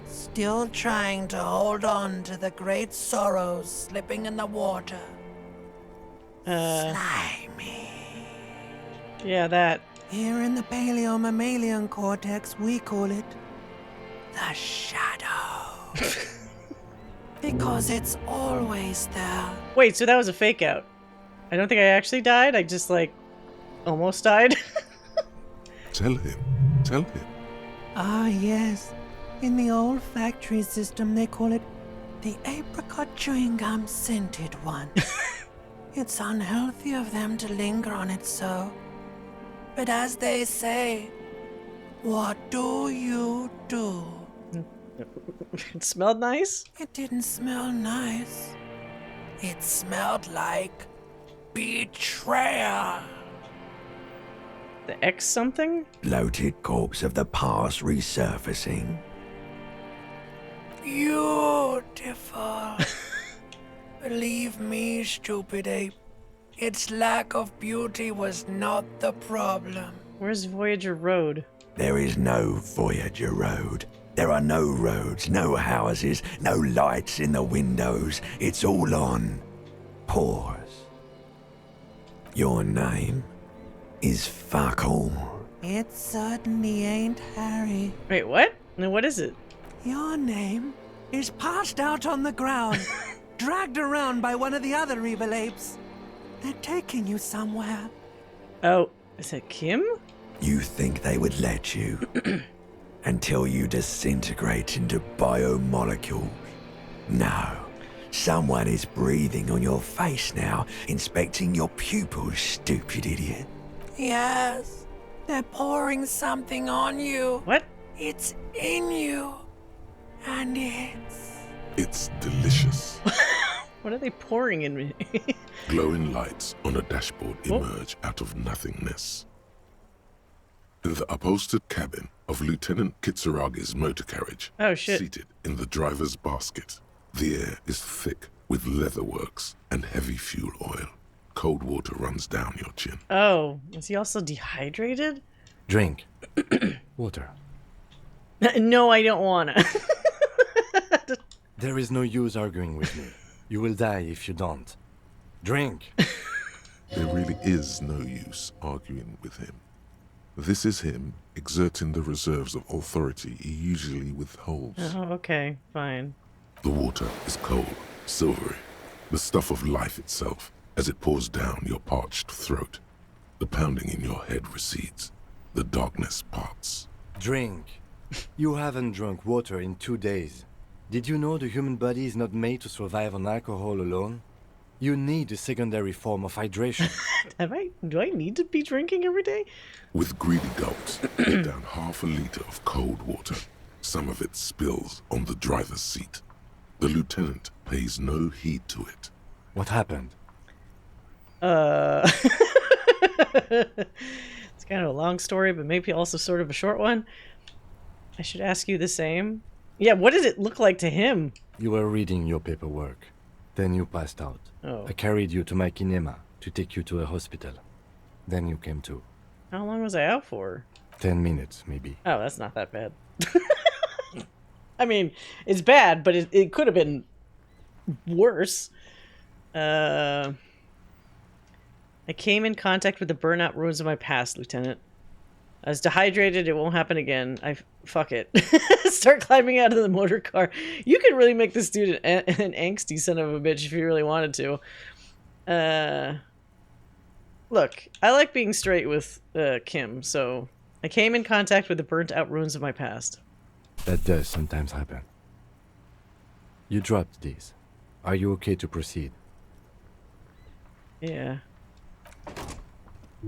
U: Still trying to hold on to the great sorrows slipping in the water. Slimy.
A: Yeah, that.
U: Here in the paleo-mammalian cortex, we call it the shadow. Because it's always there.
A: Wait, so that was a fake out. I don't think I actually died. I just, like, almost died.
B: Tell him.
U: Ah, yes. In the olfactory system, they call it the apricot chewing gum scented one. It's unhealthy of them to linger on it so. But as they say, what do you do?
A: It smelled nice?
U: It didn't smell nice. It smelled like betrayal.
A: The X something?
T: Bloated corpse of the past resurfacing.
U: beautiful. Believe me, stupid ape, its lack of beauty was not the problem.
A: Where's Voyager Road?
T: There is no Voyager Road. There are no roads, no houses, no lights in the windows. It's all on pause. Your name is fuck all.
U: It certainly ain't Harry.
A: Wait, what? No, what is it?
U: Your name is passed out on the ground, dragged around by one of the other evil apes. They're taking you somewhere.
A: Oh, is it Kim?
T: You think they would let you? Until you disintegrate into biomolecules. No. Someone is breathing on your face now, inspecting your pupils, stupid idiot.
U: Yes, they're pouring something on you.
A: What?
U: It's in you. And
B: It's delicious.
A: What are they pouring in me?
B: Glowing lights on a dashboard emerge out of nothingness. In the upholstered cabin of Lieutenant Kitsuragi's motor carriage,
A: oh, shit.
B: Seated in the driver's basket, the air is thick with leatherworks and heavy fuel oil. Cold water runs down your chin.
A: Oh, is he also dehydrated?
C: Drink. Water.
A: No, I don't wanna.
C: There is no use arguing with me. You will die if you don't. Drink.
B: There really is no use arguing with him. This is him exerting the reserves of authority he usually withholds.
A: Oh, okay, fine.
B: The water is cold, silvery, the stuff of life itself, as it pours down your parched throat. The pounding in your head recedes. The darkness parts.
C: Drink. You haven't drunk water in 2 days. Did you know the human body is not made to survive on alcohol alone? You need a secondary form of hydration.
A: Do I need to be drinking every day?
B: With greedy gulps, you down half a liter of cold water. Some of it spills on the driver's seat. The lieutenant pays no heed to it.
C: What happened?
A: It's kind of a long story, but maybe also sort of a short one. I should ask you the same. Yeah, what did it look like to him?
C: You were reading your paperwork. Then you passed out.
A: Oh.
C: I carried you to my kinema to take you to a hospital. Then you came to.
A: How long was I out for?
C: 10 minutes, maybe.
A: Oh, that's not that bad. I mean, it's bad, but it could have been worse. I came in contact with the burnout ruins of my past, Lieutenant. I was dehydrated. It won't happen again. Fuck it. Start climbing out of the motor car. You could really make this dude an angsty son of a bitch if you really wanted to. Look, I like being straight with Kim, so I came in contact with the burnt out ruins of my past.
C: That does sometimes happen. You dropped these. Are you okay to proceed?
A: Yeah.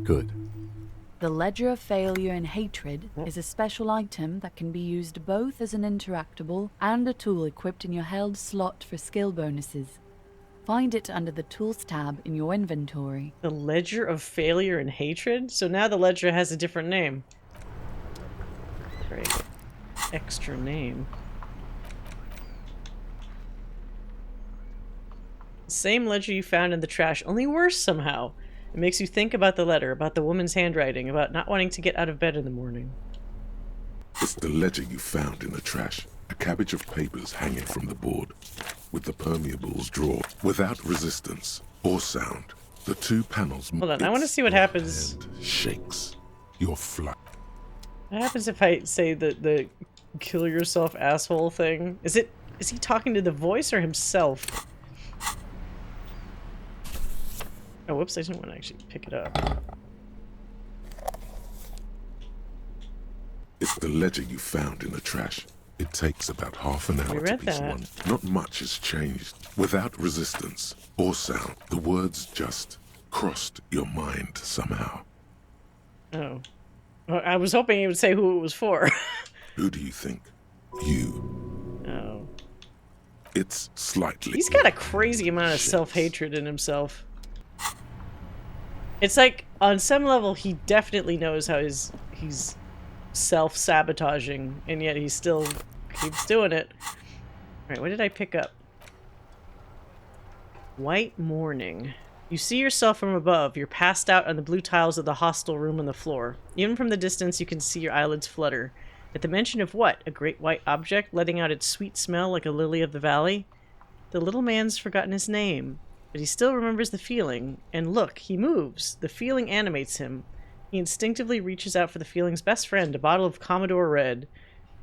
C: Good.
S: The Ledger of Failure and Hatred is a special item that can be used both as an interactable and a tool equipped in your held slot for skill bonuses. Find it under the Tools tab in your inventory.
A: The Ledger of Failure and Hatred? So now the ledger has a different name. Great. Extra name. Same ledger you found in the trash, only worse somehow. It makes you think about the letter, about the woman's handwriting, about not wanting to get out of bed in the morning.
B: It's the ledger you found in the trash. A cabbage of papers hanging from the board, with the permeables drawn, without resistance or sound. The two panels.
A: Hold on, I want to see what happens.
B: Shakes. You're flat.
A: What happens if I say the kill yourself asshole thing? Is he talking to the voice or himself? Oh, whoops, I didn't want to actually pick it up.
B: It's the ledger you found in the trash. It takes about half an hour to piece one. Not much has changed. Without resistance or sound, the words just crossed your mind somehow.
A: Oh. Well, I was hoping he would say who it was for.
B: Who do you think? You.
A: Oh.
B: It's slightly...
A: He's got a crazy amount of self-hatred in himself. It's like, on some level, he definitely knows how he's self-sabotaging, and yet he still keeps doing it. Alright, what did I pick up? White morning. You see yourself from above. You're passed out on the blue tiles of the hostel room on the floor. Even from the distance, you can see your eyelids flutter. At the mention of what? A great white object letting out its sweet smell like a lily of the valley? The little man's forgotten his name, but he still remembers the feeling. And look, he moves. The feeling animates him. He instinctively reaches out for the feeling's best friend, a bottle of Commodore Red.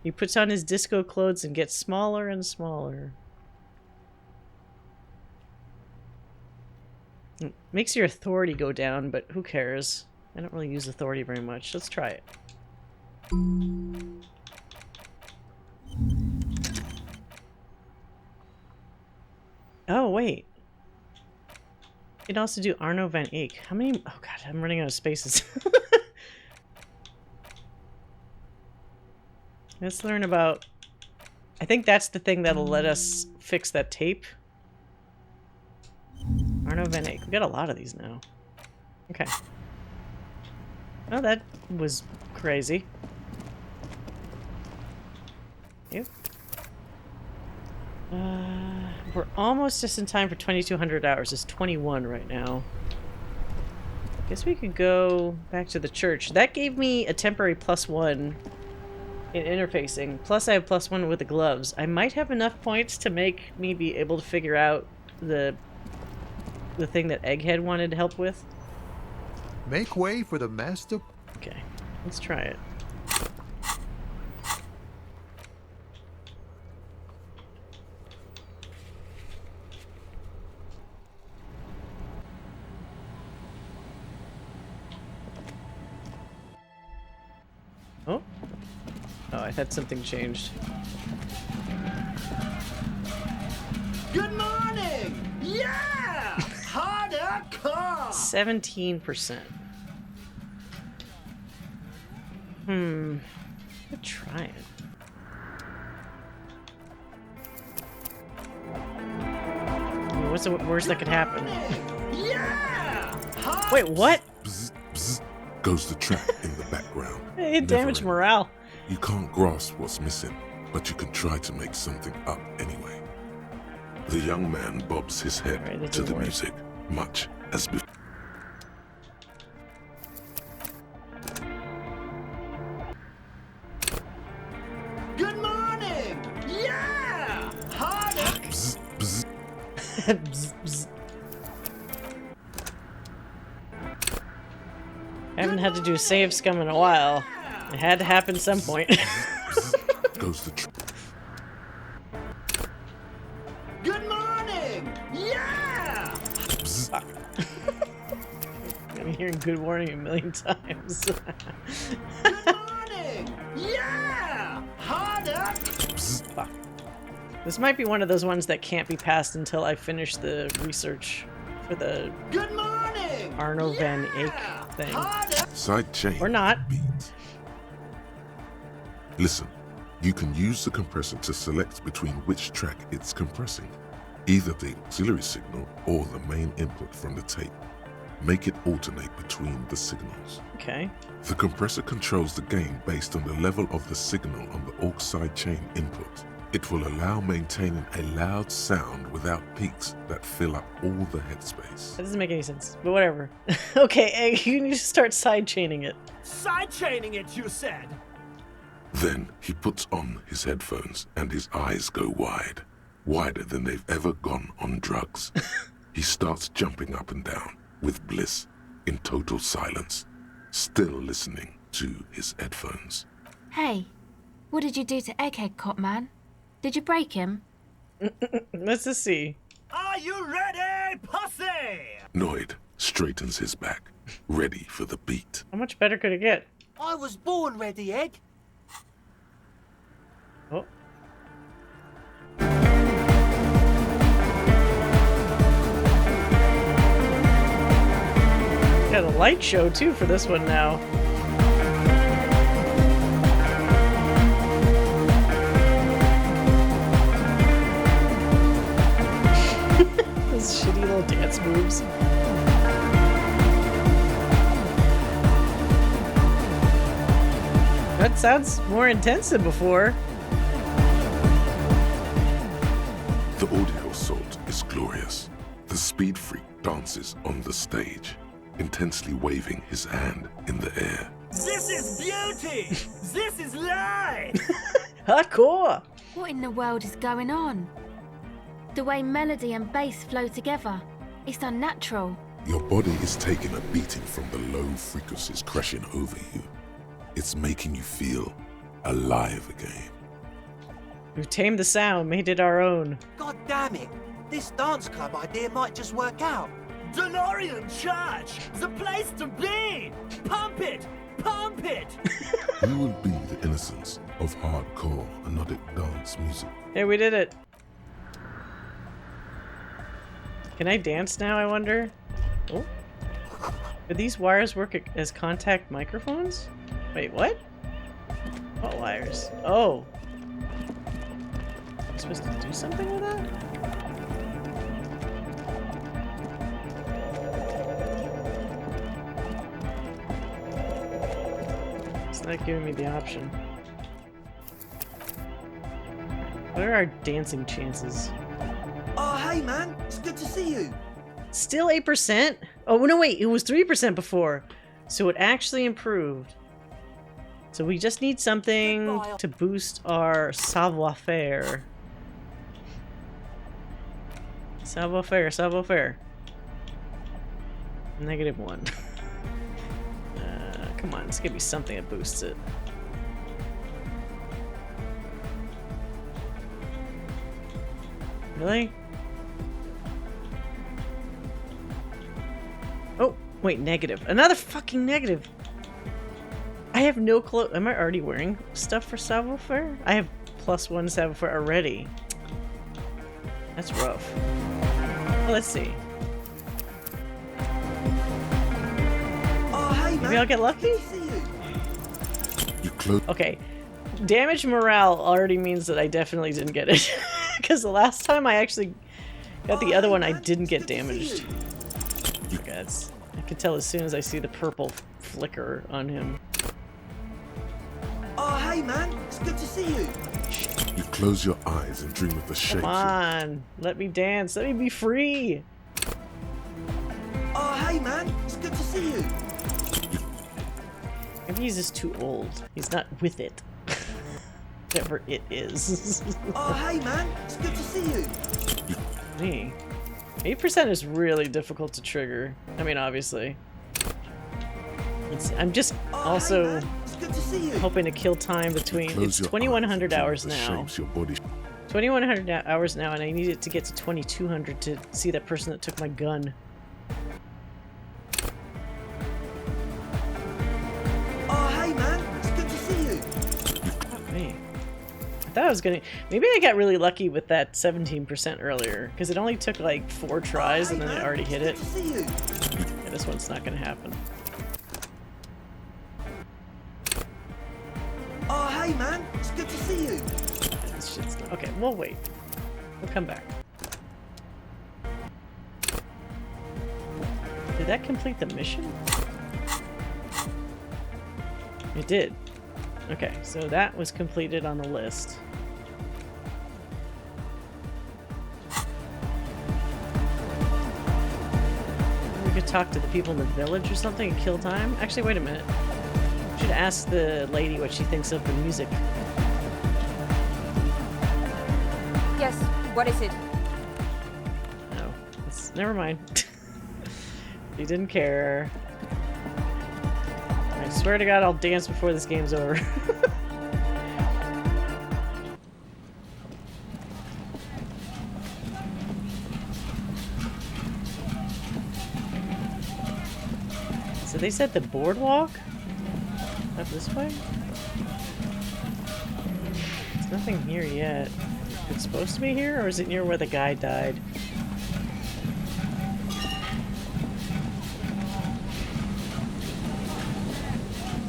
A: He puts on his disco clothes and gets smaller and smaller. It makes your authority go down, but who cares? I don't really use authority very much. Let's try it. Oh, wait. You can also do Arno van Eyck. How many? Oh god, I'm running out of spaces. Let's learn about... I think that's the thing that'll let us fix that tape. Arno van Eyck. We got a lot of these now. Okay. Oh, that was crazy. Yep. We're almost just in time for 2200 hours. It's 21 right now. Guess we could go back to the church. That gave me a temporary +1 in interfacing. Plus I have +1 with the gloves. I might have enough points to make me be able to figure out the thing that Egghead wanted help with.
R: Make way for the master.
A: Okay, let's try it. Oh. Oh, I thought something changed.
J: Good morning! Yeah! Harder car!
A: 17%. Let's try it. What's the worst that could happen?
J: Yeah!
A: Wait, what?
B: Bzz, bzz, goes the trap in the background.
A: It damaged morale.
B: You can't grasp what's missing, but you can try to make something up anyway. The young man bobs his head to the music, much as before.
J: Good morning! Yeah! Harder!
B: Bzz, bzz.
A: Bzz, bzz. I haven't had to do save scum in a while. It had to happen at some point.
B: Goes the trap.
J: Good morning! Yeah!
A: Fuck. I'm hearing good morning a million times.
J: Good morning! Yeah! Harder!
A: Fuck. This might be one of those ones that can't be passed until I finish the research for the
J: Good morning!
A: Arno van Eyck thing.
B: Side chain.
A: Or not.
B: Beat. Listen, you can use the compressor to select between which track it's compressing, either the auxiliary signal or the main input from the tape. Make it alternate between the signals.
A: Okay.
B: The compressor controls the gain based on the level of the signal on the aux sidechain input. It will allow maintaining a loud sound without peaks that fill up all the headspace.
A: That doesn't make any sense, but whatever. Okay, Egg, you need to start sidechaining it.
J: Sidechaining it, you said!
B: Then he puts on his headphones and his eyes go wide, wider than they've ever gone on drugs. He starts jumping up and down with bliss in total silence, still listening to his headphones.
M: Hey, what did you do to Egghead, Cop Man? Did you break him?
A: Let's just see.
J: Are you ready, pussy?
B: Noid straightens his back, ready for the beat.
A: How much better could it get?
H: I was born ready, Egg.
A: Oh. Got a light show too for this one now. Those shitty little dance moves. That sounds more intense than before.
B: speed freak dances on the stage, intensely waving his hand in the air.
J: This is beauty! This is life!
A: Hardcore!
M: What in the world is going on? The way melody and bass flow together, it's unnatural.
B: Your body is taking a beating from the low frequencies crashing over you. It's making you feel alive again.
A: We've tamed the sound, made it our own.
H: God damn it! This dance club idea might just work out.
J: DeLorean Church! The place to be! Pump it! Pump it!
B: You will be the innocence of hardcore anodic dance music.
A: Hey, we did it. Can I dance now, I wonder? Oh. Do these wires work as contact microphones? Wait, what? What wires? Oh. I'm supposed to do something with that? It's not giving me the option. What are our dancing chances?
H: Oh, hey man, it's good to see you.
A: Still 8%? Oh, no, wait, it was 3% before. So it actually improved. So we just need something to boost our savoir-faire. Savoir-faire, savoir-faire. -1. Come on, it's gonna be something that boosts it. Really? Oh, wait, negative. Another fucking negative. I have no clue. Am I already wearing stuff for savoir-faire? I have +1 savoir-faire already. That's rough. Well, let's see.
H: Oh, hey,
A: Maybe I'll get lucky?
B: You close.
A: Okay. Damage morale already means that I definitely didn't get it. Because the last time I actually got the other one, I didn't get damaged. Guys, I can tell as soon as I see the purple flicker on him.
H: Oh, hey man, it's good to see you.
B: You close your eyes and dream of the shapes.
A: Come on, let me dance. Let me be free.
H: Oh, hey man, it's good to see you.
A: Maybe he's just too old. He's not with it. Whatever it is.
H: Oh, hey man, it's good to see you.
A: Me. 8% is really difficult to trigger. I mean, obviously. I'm just also hoping to kill time between. It's 2,100 hours now. 2,100 hours now, and I need it to get to 2,200 to see that person that took my gun.
H: Oh, hey man, it's good to see you.
A: Fuck me. I thought I was gonna. Maybe I got really lucky with that 17% earlier, because it only took like 4 tries and then I already hit it. Yeah, this one's not gonna happen.
H: Oh, hey man, it's good to see you.
A: This shit's not. Okay, we'll wait. We'll come back. Did that complete the mission? It did. Okay, so that was completed on the list. We could talk to the people in the village or something and kill time. Actually, wait a minute. We should ask the lady what she thinks of the music.
N: Yes, what is it?
A: No, never mind. He didn't care. I swear to God, I'll dance before this game's over. So they said the boardwalk? Up this way? There's nothing here yet. It's supposed to be here, or is it near where the guy died?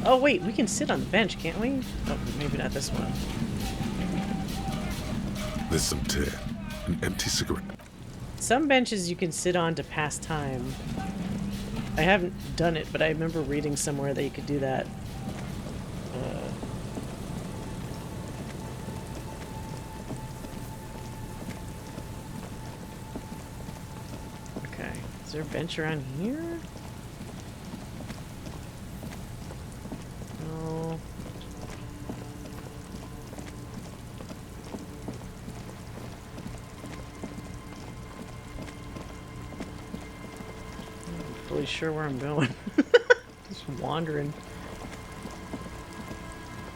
A: Oh wait, we can sit on the bench, can't we? Oh, maybe not this one.
B: There's some tear. An empty cigarette.
A: Some benches you can sit on to pass time. I haven't done it, but I remember reading somewhere that you could do that. Okay. there a bench around here? No. I'm not fully sure where I'm going. Just wandering.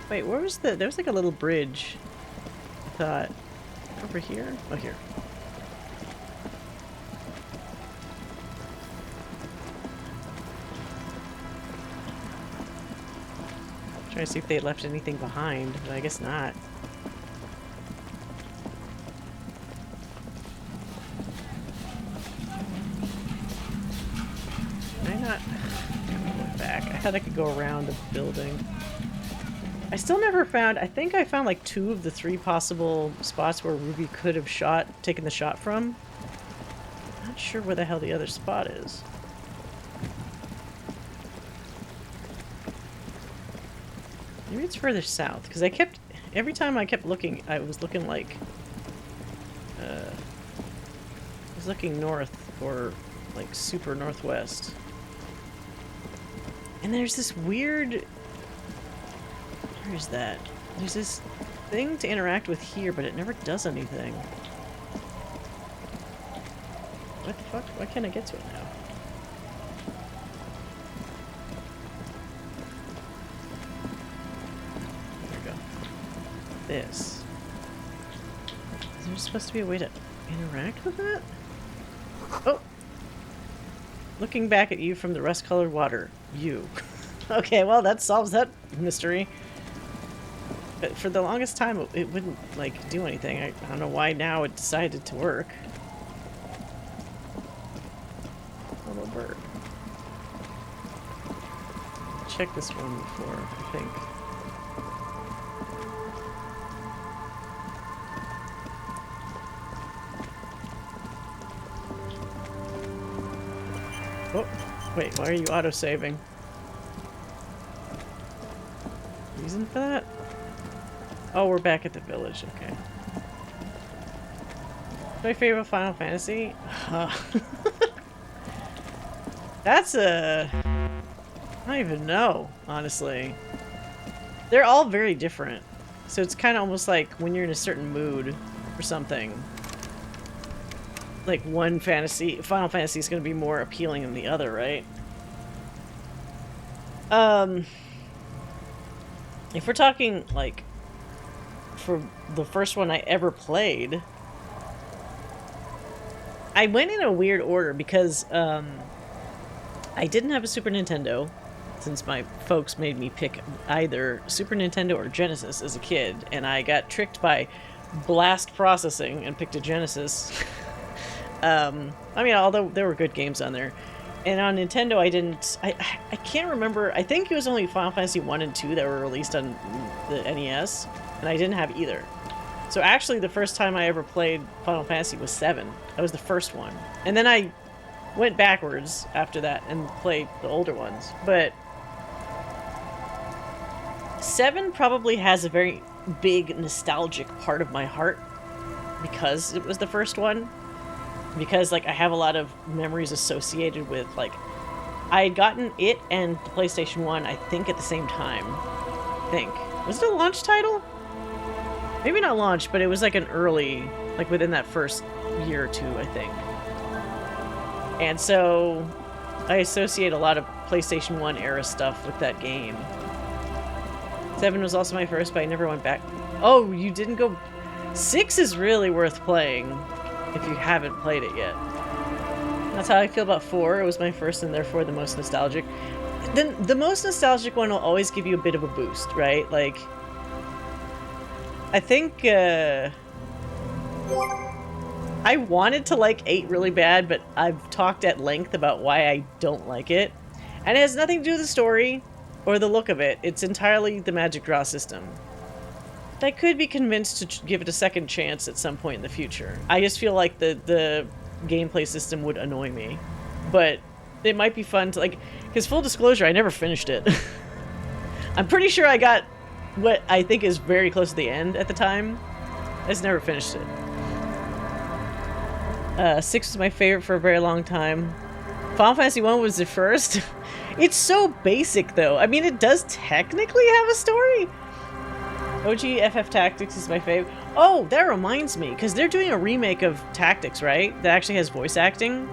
A: Wait, where was there was like a little bridge. I thought. Over here? Oh, here. Trying to see if they left anything behind, but I guess not. Can I not? I'm going back. I thought I could go around the building. I still never found, I think I found like 2 of the 3 possible spots where Ruby could have taken the shot from. Not sure where the hell the other spot is. Maybe it's further south, because every time I kept looking, I was looking like, I was looking north or like super northwest. And there's this weird, where is that? There's this thing to interact with here, but it never does anything. What the fuck? Why can't I get to it now? This. Is there supposed to be a way to interact with that? Oh! Looking back at you from the rust-colored water. You. Okay, well, that solves that mystery. But for the longest time, it wouldn't, like, do anything. I don't know why now it decided to work. A little bird. Check this one before, I think. Oh, wait, why are you auto-saving? Reason for that? Oh, we're back at the village, okay. My favorite Final Fantasy? That's a... I don't even know, honestly. They're all very different. So it's kind of almost like when you're in a certain mood or something. Like one Final Fantasy is going to be more appealing than the other, right? If we're talking, like, for the first one I ever played, I went in a weird order because, I didn't have a Super Nintendo, since my folks made me pick either Super Nintendo or Genesis as a kid, and I got tricked by blast processing and picked a Genesis. I mean, although there were good games on there. And on Nintendo, I can't remember, I think it was only Final Fantasy 1 and 2 that were released on the NES, and I didn't have either. So actually, the first time I ever played Final Fantasy was 7. That was the first one. And then I went backwards after that and played the older ones. But 7 probably has a very big nostalgic part of my heart because it was the first one. Because, like, I have a lot of memories associated with, like, I had gotten it and the PlayStation 1, I think, at the same time. Was it a launch title? Maybe not launch, but it was, like, an early, like, within that first year or two, I think. And so, I associate a lot of PlayStation 1 era stuff with that game. 7 was also my first, but I never went back. Oh, you didn't go... 6 is really worth playing. If you haven't played it yet. That's how I feel about 4. It was my first and therefore the most nostalgic. Then the most nostalgic one will always give you a bit of a boost, right? Like, I think I wanted to like 8 really bad, but I've talked at length about why I don't like it. And it has nothing to do with the story or the look of it. It's entirely the magic draw system. I could be convinced to give it a second chance at some point in the future. I just feel like the gameplay system would annoy me. But it might be fun to, like... Because full disclosure, I never finished it. I'm pretty sure I got what I think is very close to the end at the time. I just never finished it. 6 was my favorite for a very long time. Final Fantasy 1 was the first. It's so basic, though. I mean, it does technically have a story. OG FF Tactics is my favorite. Oh, that reminds me, because they're doing a remake of Tactics, right? That actually has voice acting.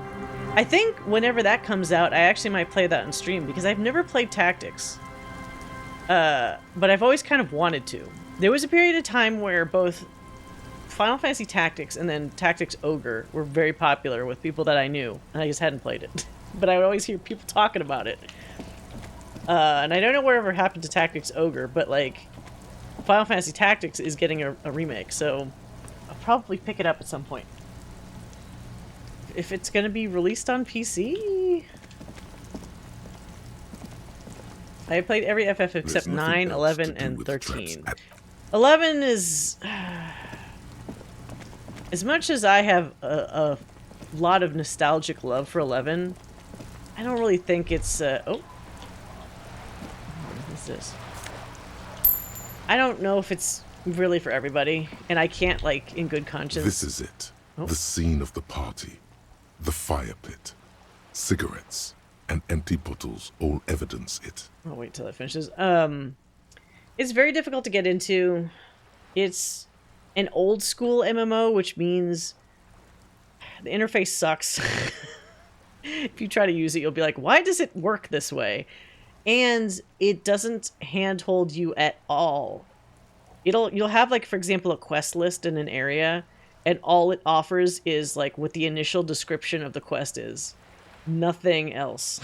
A: I think whenever that comes out, I actually might play that on stream, because I've never played Tactics. But I've always kind of wanted to. There was a period of time where both Final Fantasy Tactics and then Tactics Ogre were very popular with people that I knew, and I just hadn't played it. But I would always hear people talking about it. And I don't know whatever happened to Tactics Ogre, but like, Final Fantasy Tactics is getting a remake, so I'll probably pick it up at some point. If it's gonna be released on PC? I played every FF except 9, 11, and 13. 11 is... As much as I have a lot of nostalgic love for 11, I don't really think it's... oh. What is this? I don't know if it's really for everybody, and I can't, like, in good conscience...
B: This is it. The scene of the party. The fire pit. Cigarettes and empty bottles all evidence it.
A: I'll wait till that finishes. It's very difficult to get into. It's an old school MMO, which means the interface sucks. If you try to use it, you'll be like, why does it work this way? And it doesn't handhold you at all. You'll have, like, for example, a quest list in an area, and all it offers is like what the initial description of the quest is. Nothing else.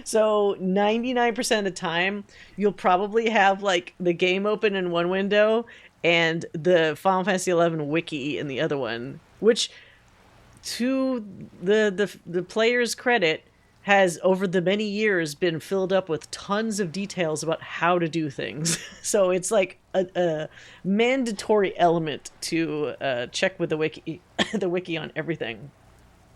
A: So 99% of the time, you'll probably have like the game open in one window and the Final Fantasy XI wiki in the other one, which, to the player's credit, has over the many years been filled up with tons of details about how to do things. So it's like a mandatory element to check with the wiki, the wiki on everything.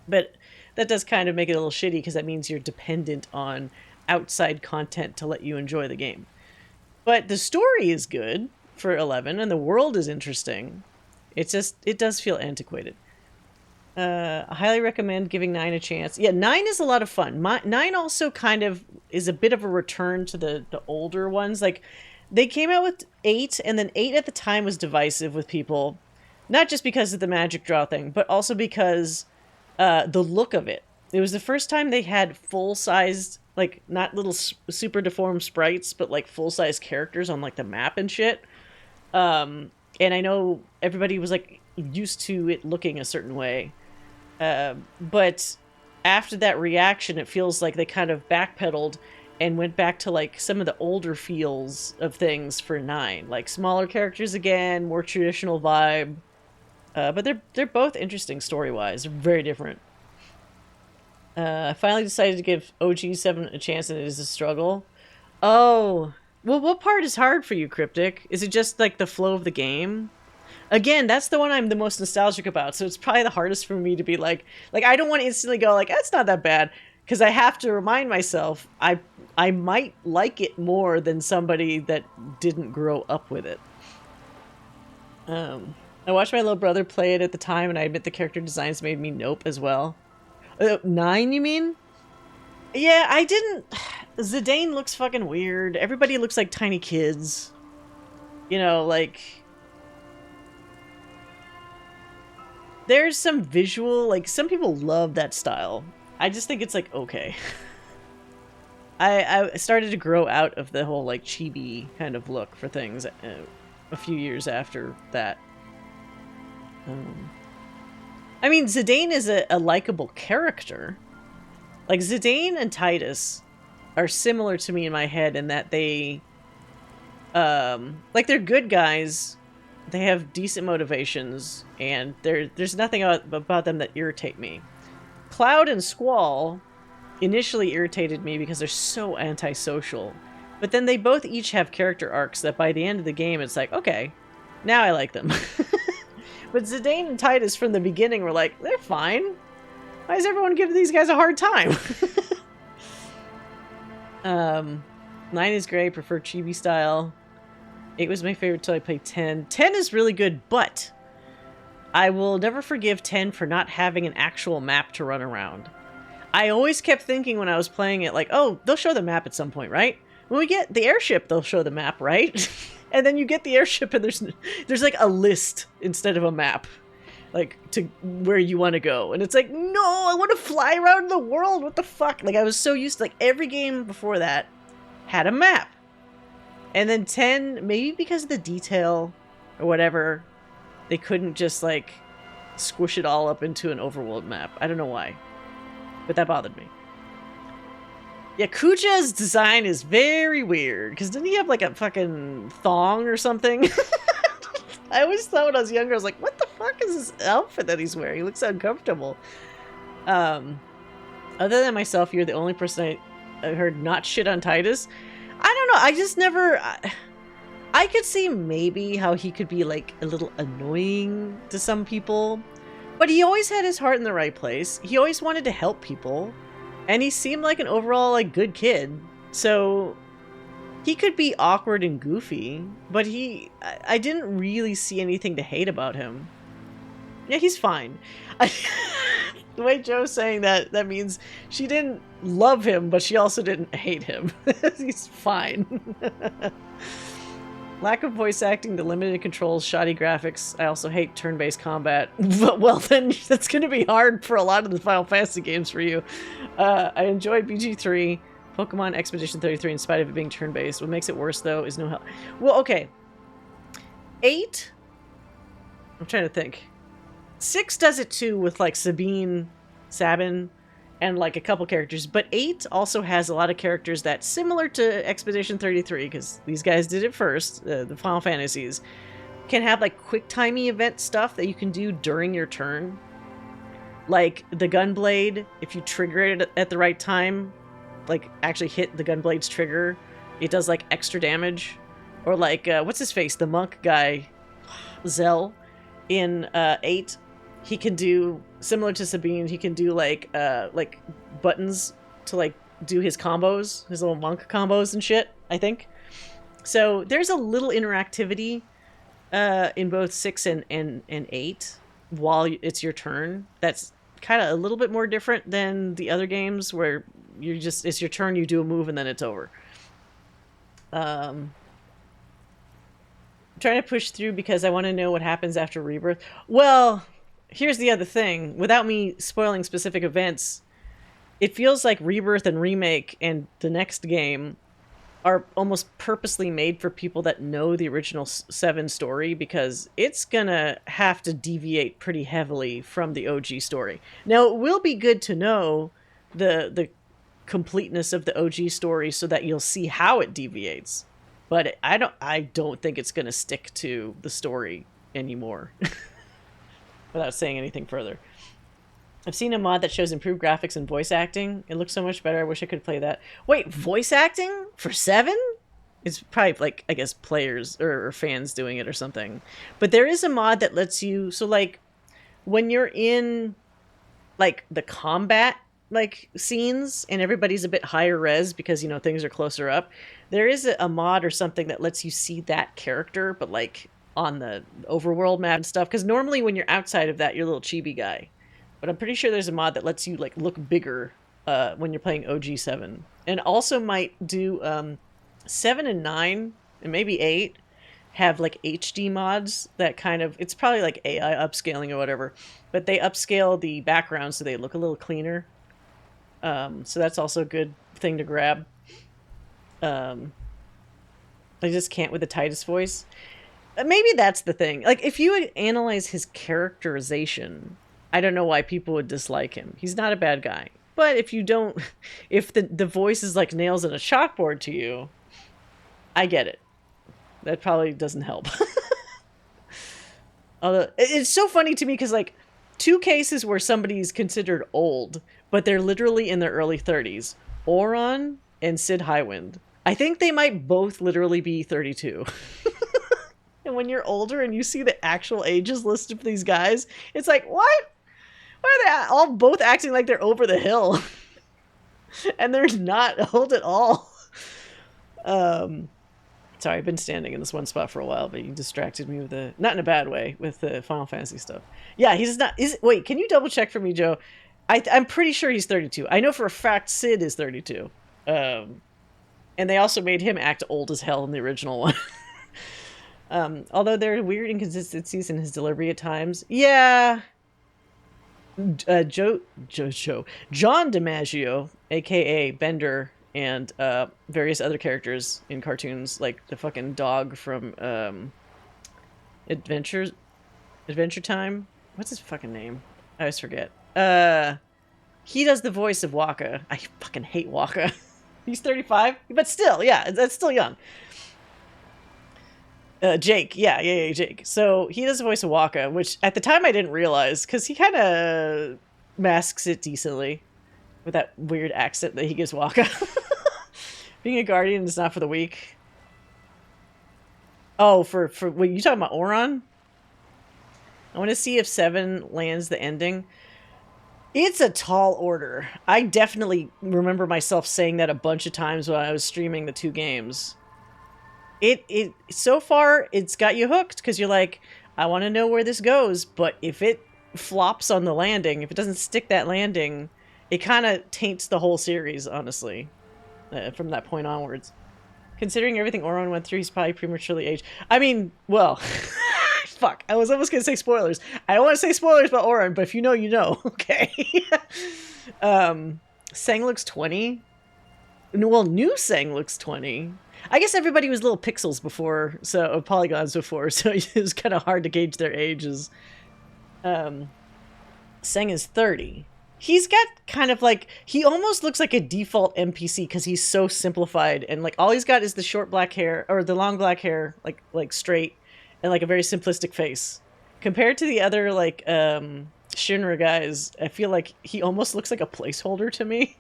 A: But that does kind of make it a little shitty, because that means you're dependent on outside content to let you enjoy the game. But the story is good for 11, and the world is interesting. It's just, it does feel antiquated. I highly recommend giving 9 a chance. Yeah, 9 is a lot of fun. 9 also kind of is a bit of a return to the older ones. Like, they came out with 8, and then 8 at the time was divisive with people. Not just because of the magic draw thing, but also because the look of it. It was the first time they had full-sized, like, not little super deformed sprites, but like full-size characters on like the map and shit. And I know everybody was like used to it looking a certain way. But after that reaction, it feels like they kind of backpedaled and went back to like some of the older feels of things for 9, like smaller characters again, more traditional vibe. But they're both interesting story-wise. They're very different. I finally decided to give OG 7 a chance, and it is a struggle. Oh, well, what part is hard for you, Cryptic? Is it just like the flow of the game? Again, that's the one I'm the most nostalgic about, so it's probably the hardest for me to be like I don't want to instantly go like, that's not that bad, because I have to remind myself I might like it more than somebody that didn't grow up with it. I watched my little brother play it at the time, and I admit the character designs made me nope as well. 9, you mean? Yeah, I didn't... Zidane looks fucking weird. Everybody looks like tiny kids. You know, like... There's some visual, like, some people love that style. I just think it's, like, okay. I started to grow out of the whole, like, chibi kind of look for things a few years after that. I mean, Zidane is a likable character. Like, Zidane and Titus are similar to me in my head in that they... like, they're good guys... They have decent motivations, and there's nothing about them that irritate me. Cloud and Squall initially irritated me because they're so antisocial. But then they both each have character arcs that by the end of the game, it's like, okay, now I like them. But Zidane and Titus from the beginning were like, they're fine. Why is everyone giving these guys a hard time? 9 is great, prefer chibi style. 8 was my favorite till I played 10. 10 is really good, but I will never forgive 10 for not having an actual map to run around. I always kept thinking when I was playing it, like, oh, they'll show the map at some point, right? When we get the airship, they'll show the map, right? And then you get the airship and there's like a list instead of a map, like to where you want to go. And it's like, no, I want to fly around the world. What the fuck? Like I was so used to, like, every game before that had a map. And then 10, maybe because of the detail or whatever, they couldn't just like squish it all up into an overworld map. I don't know why, but that bothered me. Yeah, Kuja's design is very weird, because didn't he have like a fucking thong or something? I always thought when I was younger, I was like, what the fuck is this outfit that he's wearing? He looks uncomfortable. Other than myself, you're the only person I heard not shit on Titus. I don't know, I just never... I could see maybe how he could be like a little annoying to some people, but he always had his heart in the right place. He always wanted to help people. And he seemed like an overall, like, good kid. So, he could be awkward and goofy, but I didn't really see anything to hate about him. Yeah, he's fine. The way Joe's saying that, that means she didn't love him, but she also didn't hate him. He's fine. Lack of voice acting, the limited controls, shoddy graphics. I also hate turn-based combat. Well, then that's going to be hard for a lot of the Final Fantasy games for you. I enjoy BG3, Pokemon Expedition 33, in spite of it being turn-based. What makes it worse, though, is no help. Well, okay. 8? I'm trying to think. 6 does it too with, like, Sabin, and, like, a couple characters. But 8 also has a lot of characters that's similar to Expedition 33, because these guys did it first, the Final Fantasies, can have, like, quick-timey event stuff that you can do during your turn. Like, the Gunblade, if you trigger it at the right time, like, actually hit the Gunblade's trigger, it does, like, extra damage. Or, like, what's his face? The monk guy, Zell, in 8. He can do, similar to Sabine, he can do, like buttons to, like, do his combos, his little monk combos and shit, I think. So, there's a little interactivity in both 6 and 8 while it's your turn. That's kind of a little bit more different than the other games where you're just, it's your turn, you do a move, and then it's over. I'm trying to push through because I want to know what happens after Rebirth. Well... Here's the other thing. Without me spoiling specific events, it feels like Rebirth and Remake and the next game are almost purposely made for people that know the original 7 story, because it's gonna have to deviate pretty heavily from the OG story. Now, it will be good to know the completeness of the OG story so that you'll see how it deviates. But I don't think it's gonna stick to the story anymore. Without saying anything further. I've seen a mod that shows improved graphics and voice acting. It looks so much better. I wish I could play that. Wait, voice acting? For 7? It's probably, like, I guess, players or fans doing it or something. But there is a mod that lets you... So, like, when you're in, like, the combat, like, scenes, and everybody's a bit higher res because, you know, things are closer up, there is a mod or something that lets you see that character, but, like... on the overworld map and stuff, because normally when you're outside of that, you're a little chibi guy. But I'm pretty sure there's a mod that lets you, like, look bigger when you're playing OG 7. And also might do 7 and 9, and maybe 8, have, like, HD mods that kind of... It's probably, like, AI upscaling or whatever. But they upscale the background so they look a little cleaner. So that's also a good thing to grab. I just can't with the Titus voice. Maybe that's the thing. Like, if you analyze his characterization, I don't know why people would dislike him. He's not a bad guy. But if you don't... If the voice is like nails in a chalkboard to you, I get it. That probably doesn't help. Although, it's so funny to me because, like, 2 cases where somebody's considered old, but they're literally in their early 30s. Auron and Sid Highwind. I think they might both literally be 32. And when you're older and you see the actual ages listed for these guys, it's like, what? Why are they all both acting like they're over the hill? And they're not old at all. Sorry, I've been standing in this one spot for a while, but you distracted me with the... Not in a bad way, with the Final Fantasy stuff. Yeah, he's not... Wait, can you double check for me, Joe? I'm pretty sure he's 32. I know for a fact Sid is 32. And they also made him act old as hell in the original one. Although there are weird inconsistencies in his delivery at times. Yeah. John DiMaggio, aka Bender, and various other characters in cartoons, like the fucking dog from Adventure Time. What's his fucking name? I always forget. He does the voice of Waka. I fucking hate Waka. He's 35, but still, yeah, that's still young. Jake, yeah, Jake. So he does the voice of Waka, which at the time I didn't realize, because he kind of masks it decently with that weird accent that he gives Waka. Being a guardian is not for the weak. Oh, for what you talking about, Oron? I want to see if 7 lands the ending. It's a tall order. I definitely remember myself saying that a bunch of times when I was streaming the 2 games. It so far it's got you hooked because you're like, I want to know where this goes, but if it flops on the landing, if it doesn't stick that landing, it kind of taints the whole series, honestly, from that point onwards. Considering everything Oron went through, he's probably prematurely aged. I mean, well, fuck. I was almost going to say spoilers. I don't want to say spoilers about Oron, but if you know, you know. Okay. Sang looks 20. Well, new Sang looks 20. I guess everybody was little pixels before, so polygons before, so it was kind of hard to gauge their ages. Sang is 30. He's got kind of like, he almost looks like a default NPC because he's so simplified, and like all he's got is the short black hair, or the long black hair, like straight, and like a very simplistic face. Compared to the other like Shinra guys, I feel like he almost looks like a placeholder to me.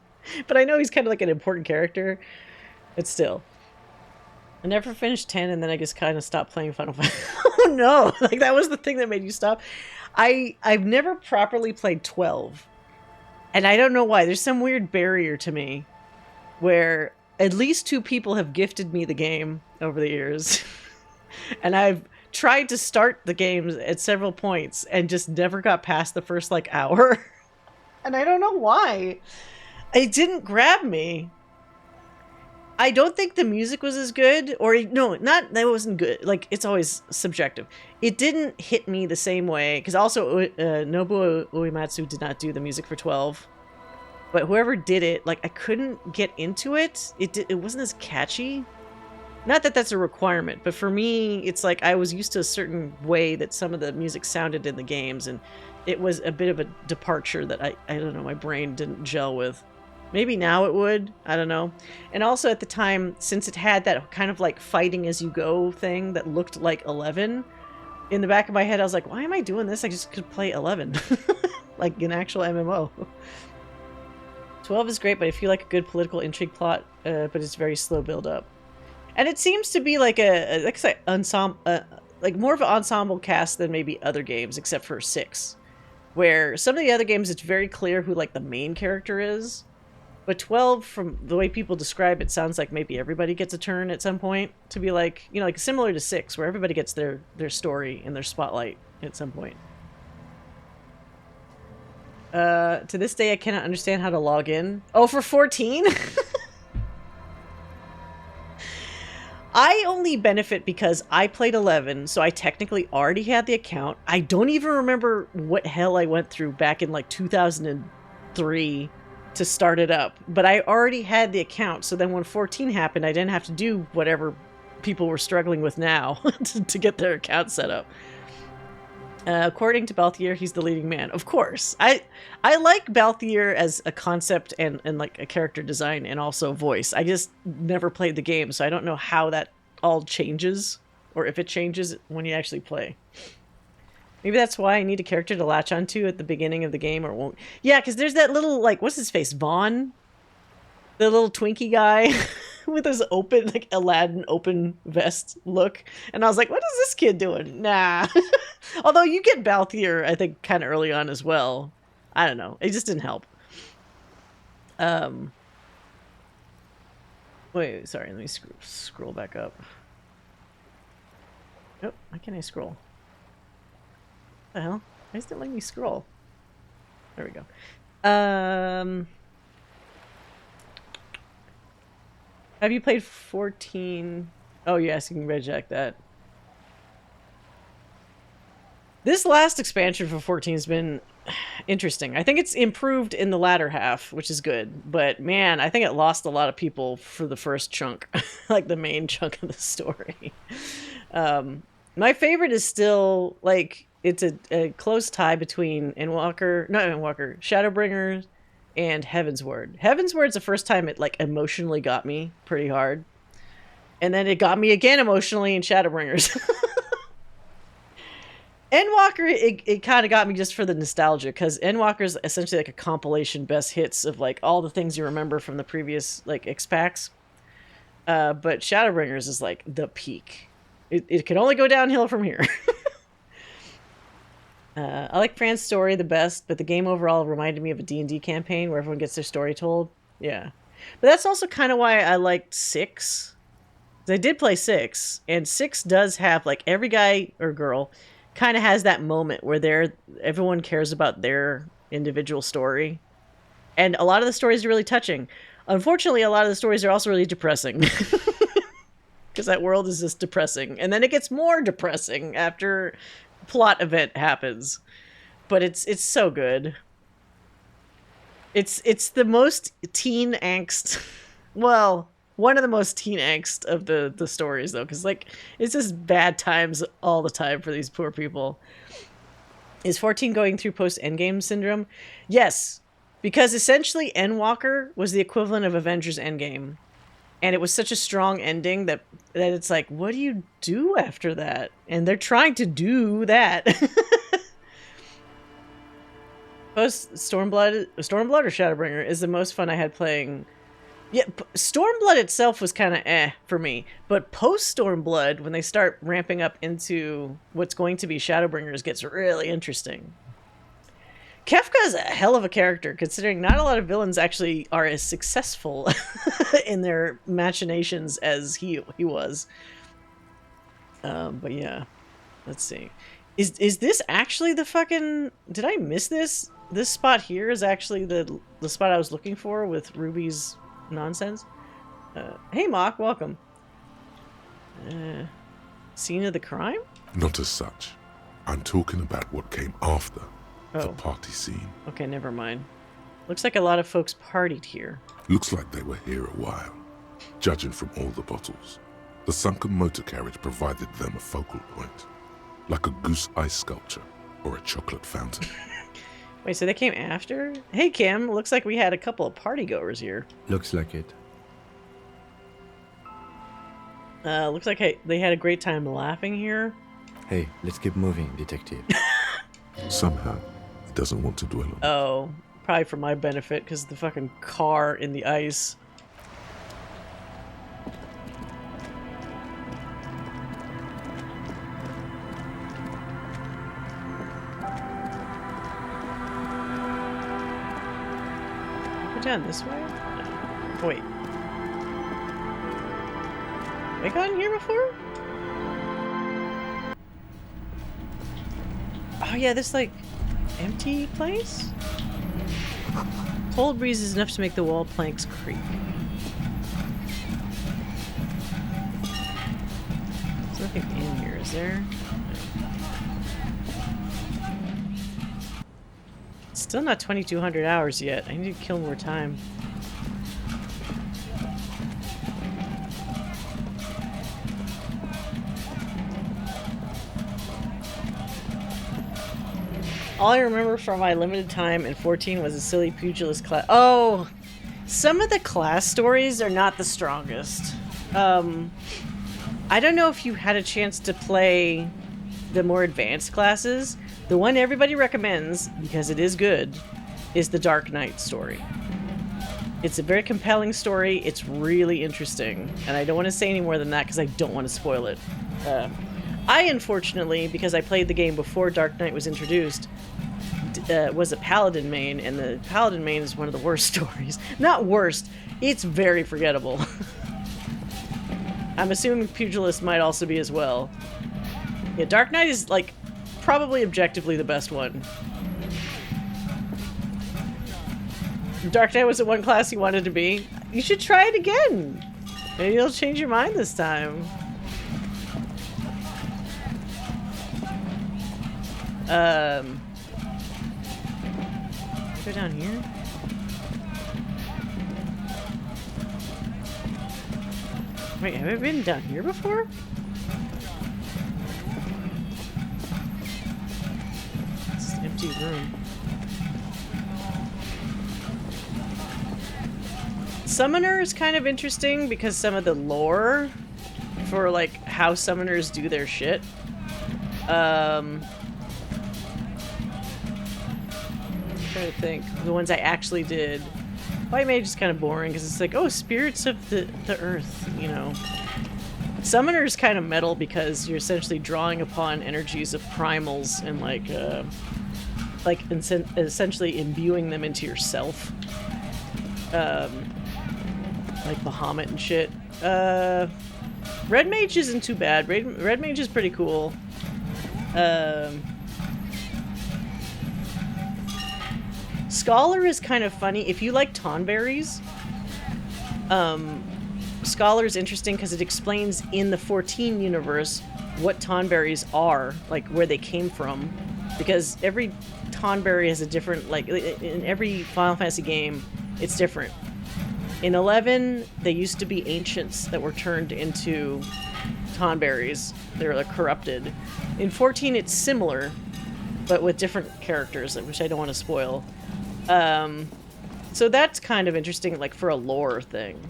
A: But I know he's kind of like an important character. But still. I never finished 10, and then I just kind of stopped playing Final Fantasy. Oh no! Like that was the thing that made you stop. I've never properly played 12. And I don't know why. There's some weird barrier to me where at least 2 people have gifted me the game over the years. And I've tried to start the games at several points and just never got past the first like hour. And I don't know why. It didn't grab me. I don't think the music was as good, or no, not that it wasn't good. Like, it's always subjective. It didn't hit me the same way, because also Nobuo Uematsu did not do the music for 12. But whoever did it, like, I couldn't get into it. It wasn't as catchy. Not that that's a requirement, but for me, it's like I was used to a certain way that some of the music sounded in the games, and it was a bit of a departure that I don't know, my brain didn't gel with. Maybe now it would. I don't know. And also at the time, since it had that kind of like fighting as you go thing that looked like 11, in the back of my head, I was like, why am I doing this? I just could play 11. Like an actual MMO. 12 is great, but I feel like a good political intrigue plot, but it's very slow build up. And it seems to be like like I say, ensemble, like more of an ensemble cast than maybe other games, except for 6. Where some of the other games, it's very clear who like the main character is. But 12, from the way people describe it, sounds like maybe everybody gets a turn at some point to be like, you know, like similar to 6, where everybody gets their story and their spotlight at some point. To this day, I cannot understand how to log in. Oh, for 14? I only benefit because I played 11, so I technically already had the account. I don't even remember what hell I went through back in like 2003 to start it up, but I already had the account, so then when 14 happened, I didn't have to do whatever people were struggling with now to get their account set up. According to Balthier, he's the leading man. Of course. I like Balthier as a concept and like a character design and also voice. I just never played the game, so I don't know how that all changes, or if it changes when you actually play. Maybe that's why I need a character to latch onto at the beginning of the game, or won't. Yeah, because there's that little, like, what's his face? Vaughn? The little Twinkie guy with his open, like, Aladdin open vest look. And I was like, what is this kid doing? Nah. Although you get Balthier, I think, kind of early on as well. I don't know. It just didn't help. Wait, sorry. Let me scroll back up. Nope. Why can't I scroll? What the hell? Why isn't it letting me scroll? There we go. Have you played 14? Oh, yes, you can reject that. This last expansion for 14 has been interesting. I think it's improved in the latter half, which is good. But man, I think it lost a lot of people for the first chunk, like the main chunk of the story. My favorite is still like it's a close tie between Shadowbringers and Heavensward. Heavensward's the first time it like emotionally got me pretty hard, and then it got me again emotionally in Shadowbringers. Endwalker, it kind of got me just for the nostalgia, because Endwalker's essentially like a compilation best hits of like all the things you remember from the previous like X-Packs. But Shadowbringers is like the peak. It can only go downhill from here. I like Fran's story the best, but the game overall reminded me of a D&D campaign where everyone gets their story told. Yeah. But that's also kind of why I liked 6. I did play 6, and 6 does have like every guy or girl kind of has that moment where everyone cares about their individual story. And a lot of the stories are really touching. Unfortunately, a lot of the stories are also really depressing. Because that world is just depressing. And then it gets more depressing after plot event happens. But it's so good. It's the most teen angst. Well, one of the most teen angst of the stories, though, because like it's just bad times all the time for these poor people. Is 14 going through post-Endgame syndrome? Yes, because essentially Endwalker was the equivalent of Avengers Endgame, and it was such a strong ending that it's like, what do you do after that? And they're trying to do that. Post Stormblood or Shadowbringer is the most fun I had playing. Yeah, Stormblood itself was kind of for me. But post Stormblood, when they start ramping up into what's going to be Shadowbringers, gets really interesting. Kefka is a hell of a character, considering not a lot of villains actually are as successful in their machinations as he was. But yeah, let's see. Is this actually the fucking... Did I miss this? This spot here is actually the spot I was looking for with Ruby's nonsense. Hey Mock, welcome. Scene of the crime?
B: Not as such. I'm talking about what came after the party scene.
A: Okay, never mind. Looks like a lot of folks partied here.
B: Looks like they were here a while, judging from all the bottles. The sunken motor carriage provided them a focal point, like a goose ice sculpture or a chocolate fountain.
A: Wait, so they came after? Hey, Kim, looks like we had a couple of partygoers here.
C: Looks like it.
A: Looks like they had a great time laughing here.
C: Hey, let's keep moving, detective.
B: Somehow, he doesn't want to dwell on it.
A: Oh, probably for my benefit, because the fucking car in the ice. Down this way? No. Wait. Have I gone here before? Oh yeah, this like empty place? Cold breeze is enough to make the wall planks creak. There's nothing in here, is there? Still not 2,200 hours yet. I need to kill more time. All I remember from my limited time in 14 was a silly pugilist class. Oh! Some of the class stories are not the strongest. I don't know if you had a chance to play the more advanced classes. The one everybody recommends, because it is good, is the Dark Knight story. It's a very compelling story. It's really interesting. And I don't want to say any more than that because I don't want to spoil it. I, unfortunately, because I played the game before Dark Knight was introduced, was a Paladin main, and the Paladin main is one of the worst stories. Not worst, it's very forgettable. I'm assuming Pugilist might also be as well. Yeah, Dark Knight is, like, probably objectively the best one. Dark Knight was the one class you wanted to be. You should try it again. Maybe you'll change your mind this time. Go down here. Wait, have I been down here before? It's an empty room. Summoner is kind of interesting because some of the lore for like how summoners do their shit. I'm trying to think. The ones I actually did. White Mage is kind of boring because it's like, oh, spirits of the earth, you know. Summoner is kind of metal because you're essentially drawing upon energies of primals and like essentially imbuing them into yourself. Like Bahamut and shit. Red Mage isn't too bad. Red Mage is pretty cool. Scholar is kind of funny. If you like Tonberries, Scholar is interesting because it explains in the 14 universe what Tonberries are, like where they came from. Because every Tonberry has a different, like, in every Final Fantasy game, it's different. In 11, they used to be ancients that were turned into Tonberries. They were like corrupted. In 14, it's similar, but with different characters, which I don't want to spoil. So that's kind of interesting, like for a lore thing.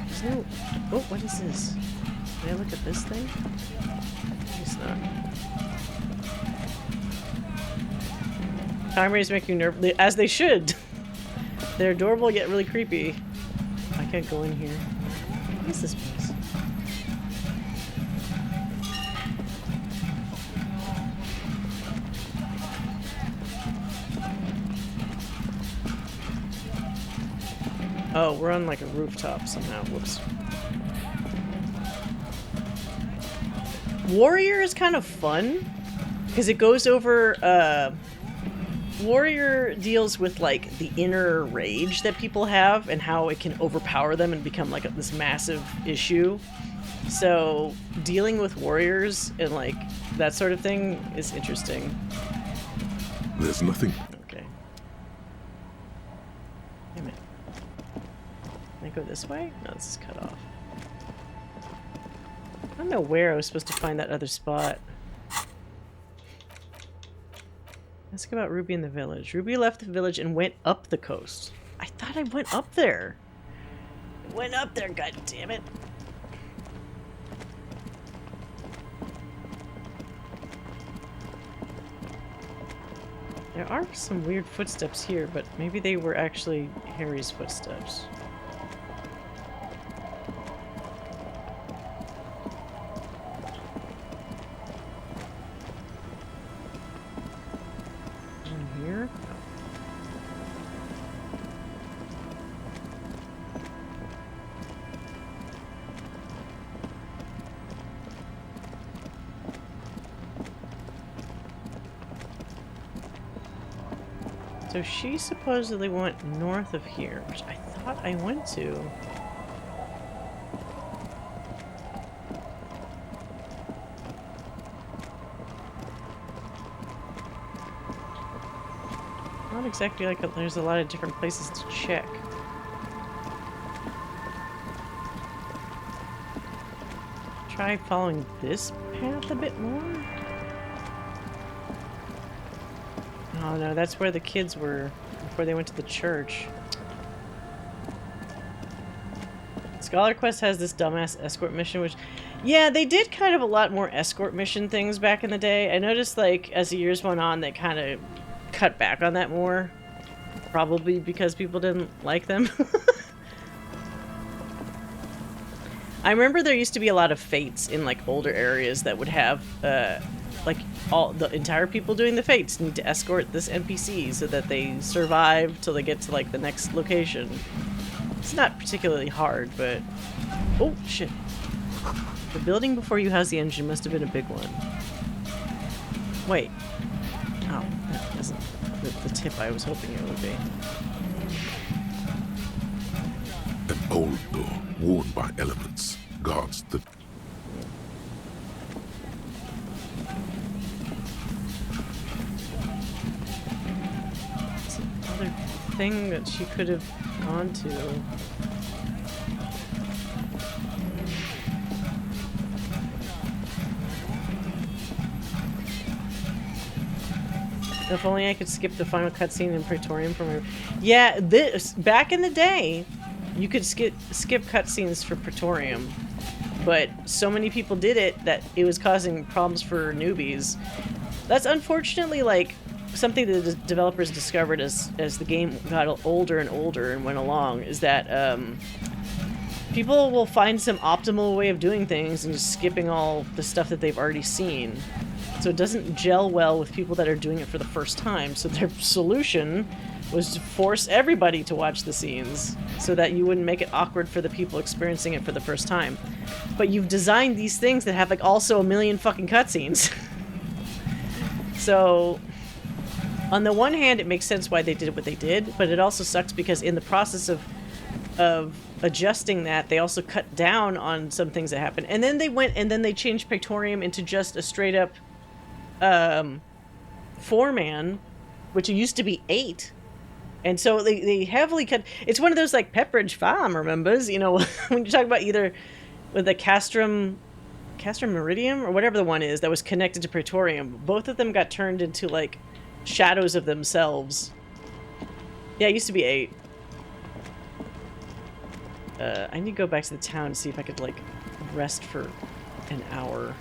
A: There's no... Oh, what is this? Can I look at this thing? It's not. Tonberries make you nervous, as they should. They're adorable yet really creepy. I can't go in here. What is this place? Oh, we're on like a rooftop somehow. Whoops. Warrior is kind of fun because it goes over Warrior deals with like the inner rage that people have and how it can overpower them and become like this massive issue. So dealing with warriors and like that sort of thing is interesting.
B: There's nothing.
A: Okay. Wait a minute. Can I go this way? No, this is cut off. I don't know where I was supposed to find that other spot. Ask about Ruby in the village. Ruby left the village and went up the coast. I thought I went up there. I went up there, god damn it. There are some weird footsteps here, but maybe they were actually Harry's footsteps. Here? So she supposedly went north of here, which I thought I went to. Not exactly like there's a lot of different places to check. Try following this path a bit more. Oh no, that's where the kids were before they went to the church. Scholar Quest has this dumbass escort mission, which... Yeah, they did kind of a lot more escort mission things back in the day. I noticed, like, as the years went on, they kind of cut back on that more. Probably because people didn't like them. I remember there used to be a lot of fates in, like, older areas that would have, like, all the entire people doing the fates need to escort this NPC so that they survive till they get to, like, the next location. It's not particularly hard, but... Oh, shit. The building before you housed the engine must have been a big one. Wait. Oh, that doesn't... the tip I was hoping it would be.
B: An old door, worn by elements, guards the...
A: It's another thing that she could have gone to. If only I could skip the final cutscene in Praetorium from her. Yeah, this back in the day, you could skip cutscenes for Praetorium, but so many people did it that it was causing problems for newbies. That's unfortunately like something that the developers discovered as the game got older and older and went along, is that people will find some optimal way of doing things and just skipping all the stuff that they've already seen. So it doesn't gel well with people that are doing it for the first time. So their solution was to force everybody to watch the scenes so that you wouldn't make it awkward for the people experiencing it for the first time. But you've designed these things that have like also a million fucking cutscenes. So on the one hand, it makes sense why they did what they did, but it also sucks because in the process of adjusting that, they also cut down on some things that happened. And then they went and then they changed Praetorium into just a straight up 4-man, which used to be 8. And so they heavily cut. It's one of those like Pepperidge Farm, remembers? You know, when you talk about either with the Castrum Meridium or whatever the one is that was connected to Praetorium, both of them got turned into like shadows of themselves. Yeah, it used to be 8. I need to go back to the town and see if I could like rest for an hour.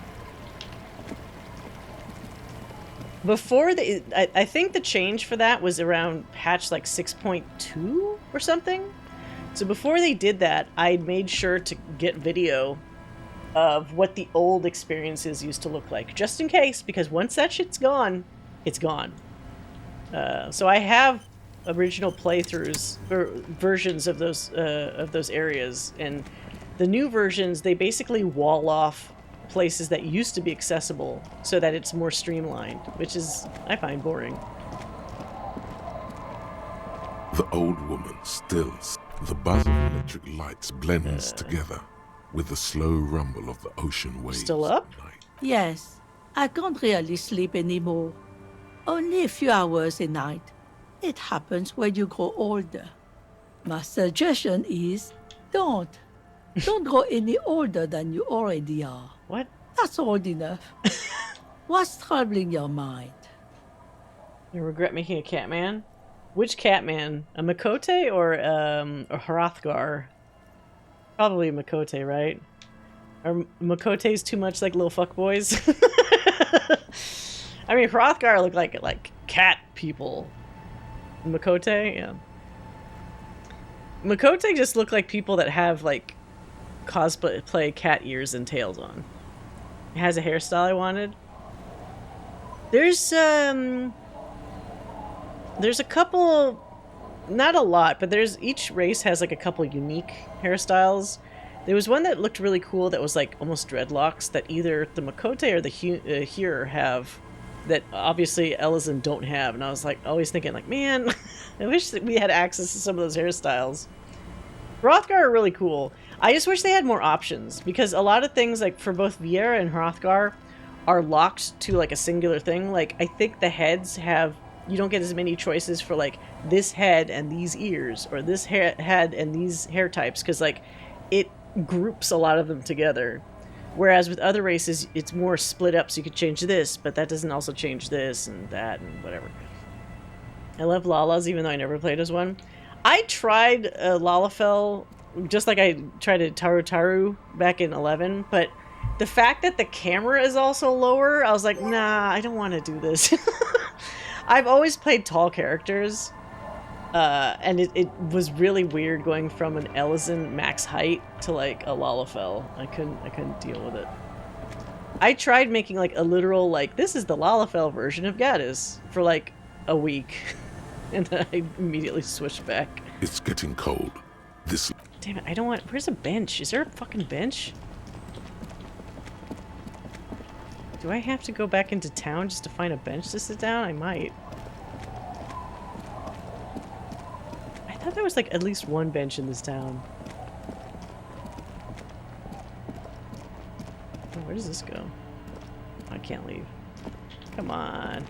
A: Before I think the change for that was around patch like 6.2 or something. So before they did that, I made sure to get video of what the old experiences used to look like, just in case, because once that shit's gone, it's gone. So I have original playthroughs or versions of those areas, and the new versions, they basically wall off places that used to be accessible so that it's more streamlined, which is, I find, boring.
B: The old woman stills. The buzz of electric lights blends together with the slow rumble of the ocean waves.
A: Still up?
D: Yes. I can't really sleep anymore. Only a few hours a night. It happens when you grow older. My suggestion is, don't grow any older than you already are.
A: What?
D: That's old enough. What's troubling your mind?
A: You regret making a Catman? Which Catman? A Makote or a Hrothgar? Probably a Makote, right? Are Makotes too much like little fuckboys? I mean, Hrothgar look like cat people. Makote, yeah. Makote just look like people that have like cosplay cat ears and tails on. It has a hairstyle I wanted. There's a couple, not a lot, but each race has like a couple unique hairstyles. There was one that looked really cool that was like almost dreadlocks that either the Makote or the Hearer have, that obviously Elysium don't have, and I was like always thinking like, man, I wish that we had access to some of those hairstyles. Hrothgar are really cool. I just wish they had more options, because a lot of things like for both Viera and Hrothgar are locked to like a singular thing. Like I think the heads have, you don't get as many choices for like this head and these ears, or this head and these hair types, because like it groups a lot of them together. Whereas with other races, it's more split up, so you could change this, but that doesn't also change this and that and whatever. I love Lala's, even though I never played as one. I tried Lalafell, just like I tried a Taru back in 11, but the fact that the camera is also lower, I was like, nah, I don't want to do this. I've always played tall characters, and it was really weird going from an Elysium max height to like a Lalafell. I couldn't deal with it. I tried making like a literal like, this is the Lalafell version of Gaddis for like a week, and then I immediately switched back.
B: It's getting cold.
A: Damn it, I don't want... Where's a bench? Is there a fucking bench? Do I have to go back into town just to find a bench to sit down? I might. thought there was like at least one bench in this town. Oh, where does this go? I can't leave. Come on.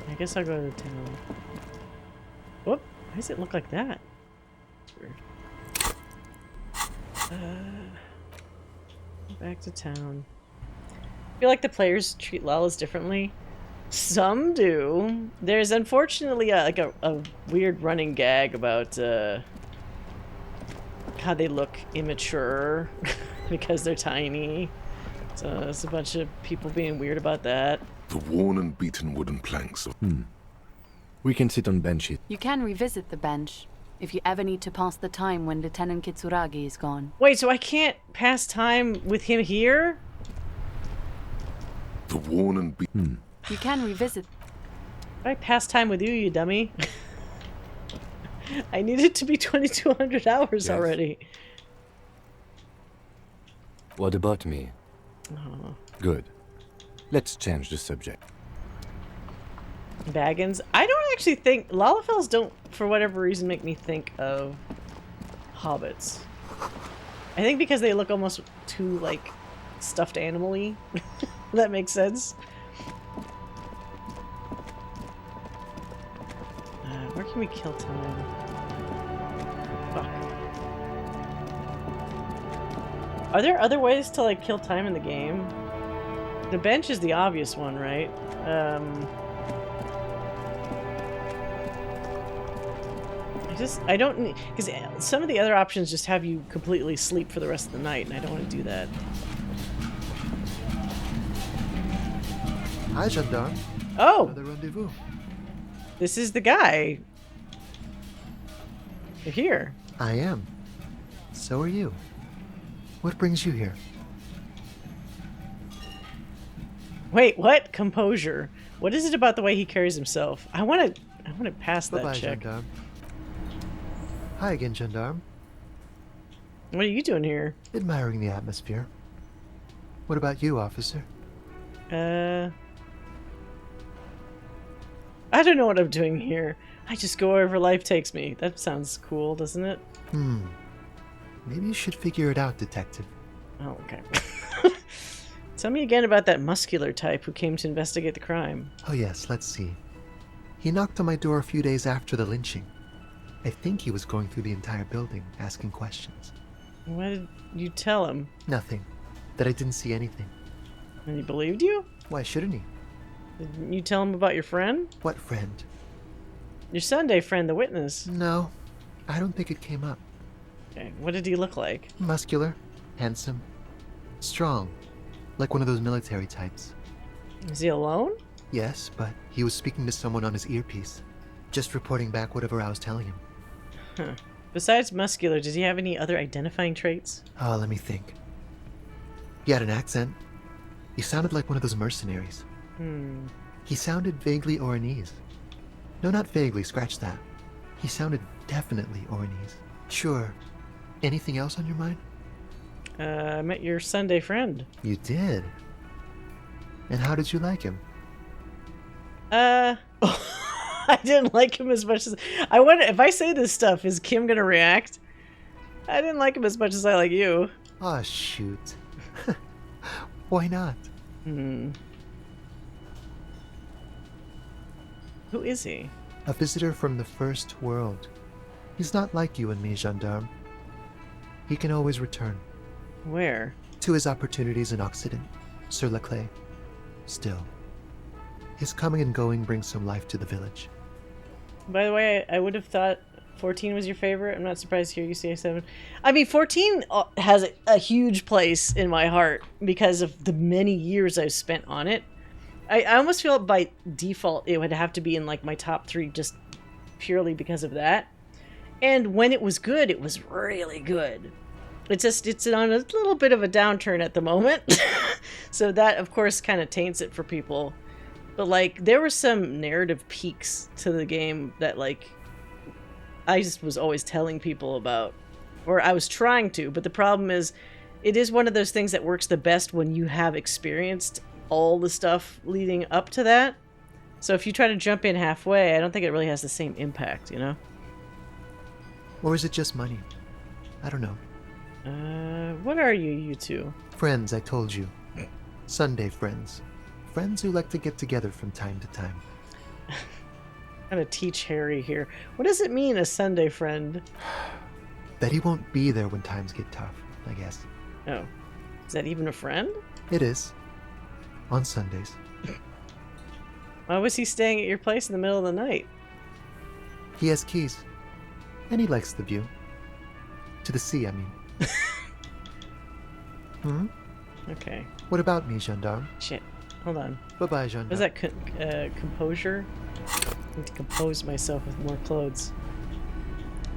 A: I guess I'll go to the town. Whoop! Why does it look like that? That's weird. Back to town. I feel like the players treat llamas differently. Some do. There's unfortunately a weird running gag about how they look immature because they're tiny. So there's a bunch of people being weird about that.
B: The worn and beaten wooden planks of...
C: We can sit on benches.
S: You can revisit the bench if you ever need to pass the time when Lieutenant Kitsuragi is gone.
A: Wait, so I can't pass time with him here?
B: The worn and beaten...
S: You can revisit.
A: I pass time with you, you dummy. I need it to be 2,200 hours already.
C: What about me?
A: Oh.
C: Good. Let's change the subject.
A: Baggins. I don't actually think... Lalafels don't, for whatever reason, make me think of hobbits. I think because they look almost too, like, stuffed animal-y. That makes sense. Where can we kill time? Fuck. Are there other ways to, like, kill time in the game? The bench is the obvious one, right? I don't need... Because some of the other options just have you completely sleep for the rest of the night, and I don't want to do that.
R: Hi, Gendarme.
A: Oh!
R: Another rendezvous.
A: This is the guy. You're here.
R: I am. So are you. What brings you here?
A: Wait, what? Composure. What is it about the way he carries himself? I want to pass that
R: Bye-bye,
A: check.
R: Gendarme. Hi again, Gendarme.
A: What are you doing here?
R: Admiring the atmosphere. What about you, officer?
A: I don't know what I'm doing here. I just go wherever life takes me. That sounds cool, doesn't it?
R: Maybe you should figure it out, detective.
A: Oh, okay. Tell me again about that muscular type who came to investigate the crime.
R: Oh yes, let's see. He knocked on my door a few days after the lynching. I think he was going through the entire building, asking questions.
A: What did you tell him?
R: Nothing. That I didn't see anything.
A: And he believed you?
R: Why shouldn't he?
A: Didn't you tell him about your friend?
R: What friend?
A: Your Sunday friend, the witness.
R: No, I don't think it came up.
A: Okay. What did he look like?
R: Muscular, handsome, strong, like one of those military types.
A: Is he alone?
R: Yes, but he was speaking to someone on his earpiece, just reporting back whatever I was telling him.
A: Huh. Besides muscular, does he have any other identifying traits?
R: Oh, let me think. He had an accent. He sounded like one of those mercenaries. He sounded vaguely Oranese. No, not vaguely, scratch that. He sounded definitely Oranese. Sure. Anything else on your mind?
A: I met your Sunday friend.
R: You did? And how did you like him?
A: I didn't like him as much as... I wonder, if I say this stuff, is Kim gonna react? I didn't like him as much as I like you.
R: Oh, shoot. Why not?
A: Who is he?
R: A visitor from the first world. He's not like you and me, Gendarme. He can always return.
A: Where?
R: To his opportunities in Occident, Sur la Clay. Still, his coming and going brings some life to the village.
A: By the way, I would have thought 14 was your favorite. I'm not surprised to hear you say 7. I mean, 14 has a huge place in my heart because of the many years I've spent on it. I almost feel by default it would have to be in like my top 3 just purely because of that. And when it was good, it was really good. It's on a little bit of a downturn at the moment. So that, of course, kind of taints it for people. But, like, there were some narrative peaks to the game that, like, I just was always telling people about. Or I was trying to, but the problem is, it is one of those things that works the best when you have experienced all the stuff leading up to that. So if you try to jump in halfway, I don't think it really has the same impact, you know?
R: Or is it just money? I don't know.
A: What are you two?
R: Friends, I told you. Sunday friends. Friends who like to get together from time to time.
A: I'm gonna teach Harry here. What does it mean, a Sunday friend?
R: That he won't be there when times get tough, I guess.
A: Oh. Is that even a friend?
R: It is. On Sundays.
A: Why was he staying at your place in the middle of the night?
R: He has keys. And he likes the view. To the sea, I mean. Hmm?
A: Okay.
R: What about me, gendarme?
A: Shit. Hold on.
R: Bye-bye, gendarme.
A: Was that composure? I need to compose myself with more clothes.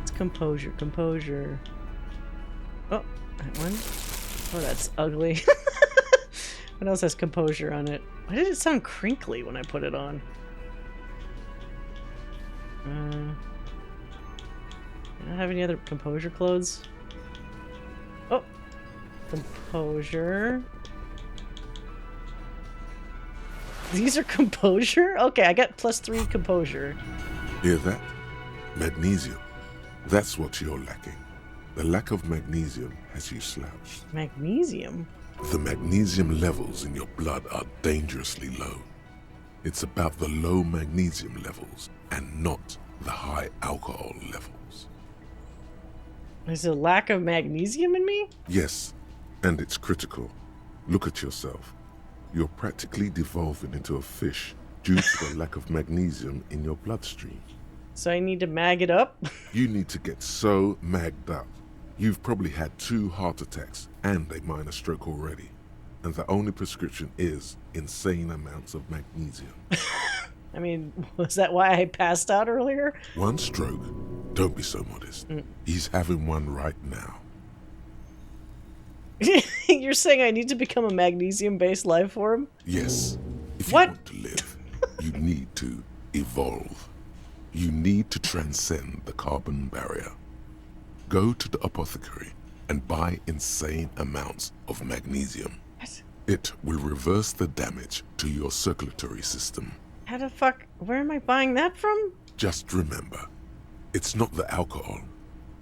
A: It's composure. Oh, that one. Oh, that's ugly. What else has composure on it? Why did it sound crinkly when I put it on? Do I have any other composure clothes? Oh, composure. These are composure? Okay, I got +3 composure.
B: Hear that? Magnesium. That's what you're lacking. The lack of magnesium has you slouched.
A: Magnesium?
B: The magnesium levels in your blood are dangerously low. It's about the low magnesium levels and not the high alcohol levels.
A: There's a lack of magnesium in me?
B: Yes, and it's critical. Look at yourself. You're practically devolving into a fish due to the lack of magnesium in your bloodstream.
A: So I need to mag it up?
B: You need to get so magged up. You've probably had 2 heart attacks and a minor stroke already. And the only prescription is insane amounts of magnesium.
A: I mean, was that why I passed out earlier?
B: 1 stroke? Don't be so modest. He's having one right now.
A: You're saying I need to become a magnesium-based life form?
B: Yes. If you want to live, you need to evolve. You need to transcend the carbon barrier. Go to the apothecary and buy insane amounts of magnesium.
A: What?
B: It will reverse the damage to your circulatory system.
A: How the fuck? Where am I buying that from?
B: Just remember, it's not the alcohol.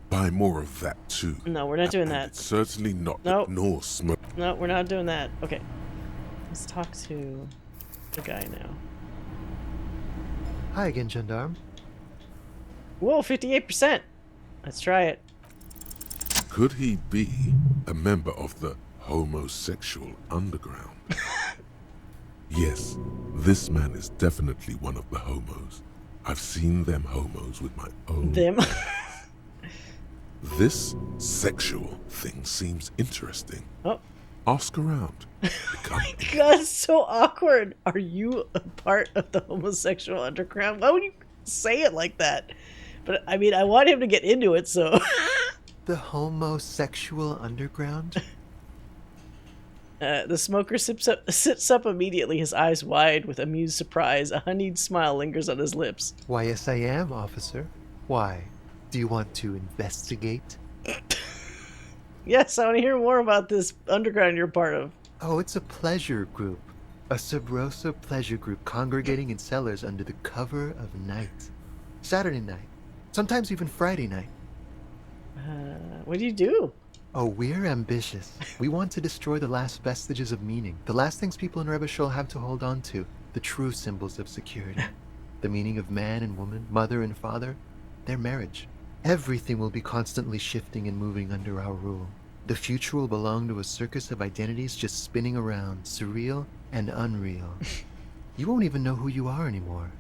B: Buy more of that too.
A: No, we're not doing that.
B: It's certainly not
A: Nope.
B: nor smoke.
A: No, we're not doing that. Okay. Let's talk to the guy now.
R: Hi again, gendarme.
A: Whoa, 58%. Let's try it.
B: Could he be a member of the homosexual underground? Yes, this man is definitely one of the homos. I've seen them homos with my own.
A: Them?
B: This sexual thing seems interesting.
A: Oh.
B: Ask around.
A: My God, it's so awkward. Are you a part of the homosexual underground? Why would you say it like that? But I mean, I want him to get into it, so.
R: The homosexual underground?
A: The smoker sits up immediately, his eyes wide with amused surprise. A honeyed smile lingers on his lips.
R: Why, yes, I am, officer. Why? Do you want to investigate?
A: Yes, I want to hear more about this underground you're part of.
R: Oh, it's a pleasure group. A Sabrosa pleasure group congregating in cellars under the cover of night. Saturday night. Sometimes even Friday night.
A: What do you do?
R: Oh, we're ambitious. We want to destroy the last vestiges of meaning. The last things people in Rebishol have to hold on to. The true symbols of security. The meaning of man and woman, mother and father. Their marriage. Everything will be constantly shifting and moving under our rule. The future will belong to a circus of identities just spinning around, surreal and unreal. You won't even know who you are anymore.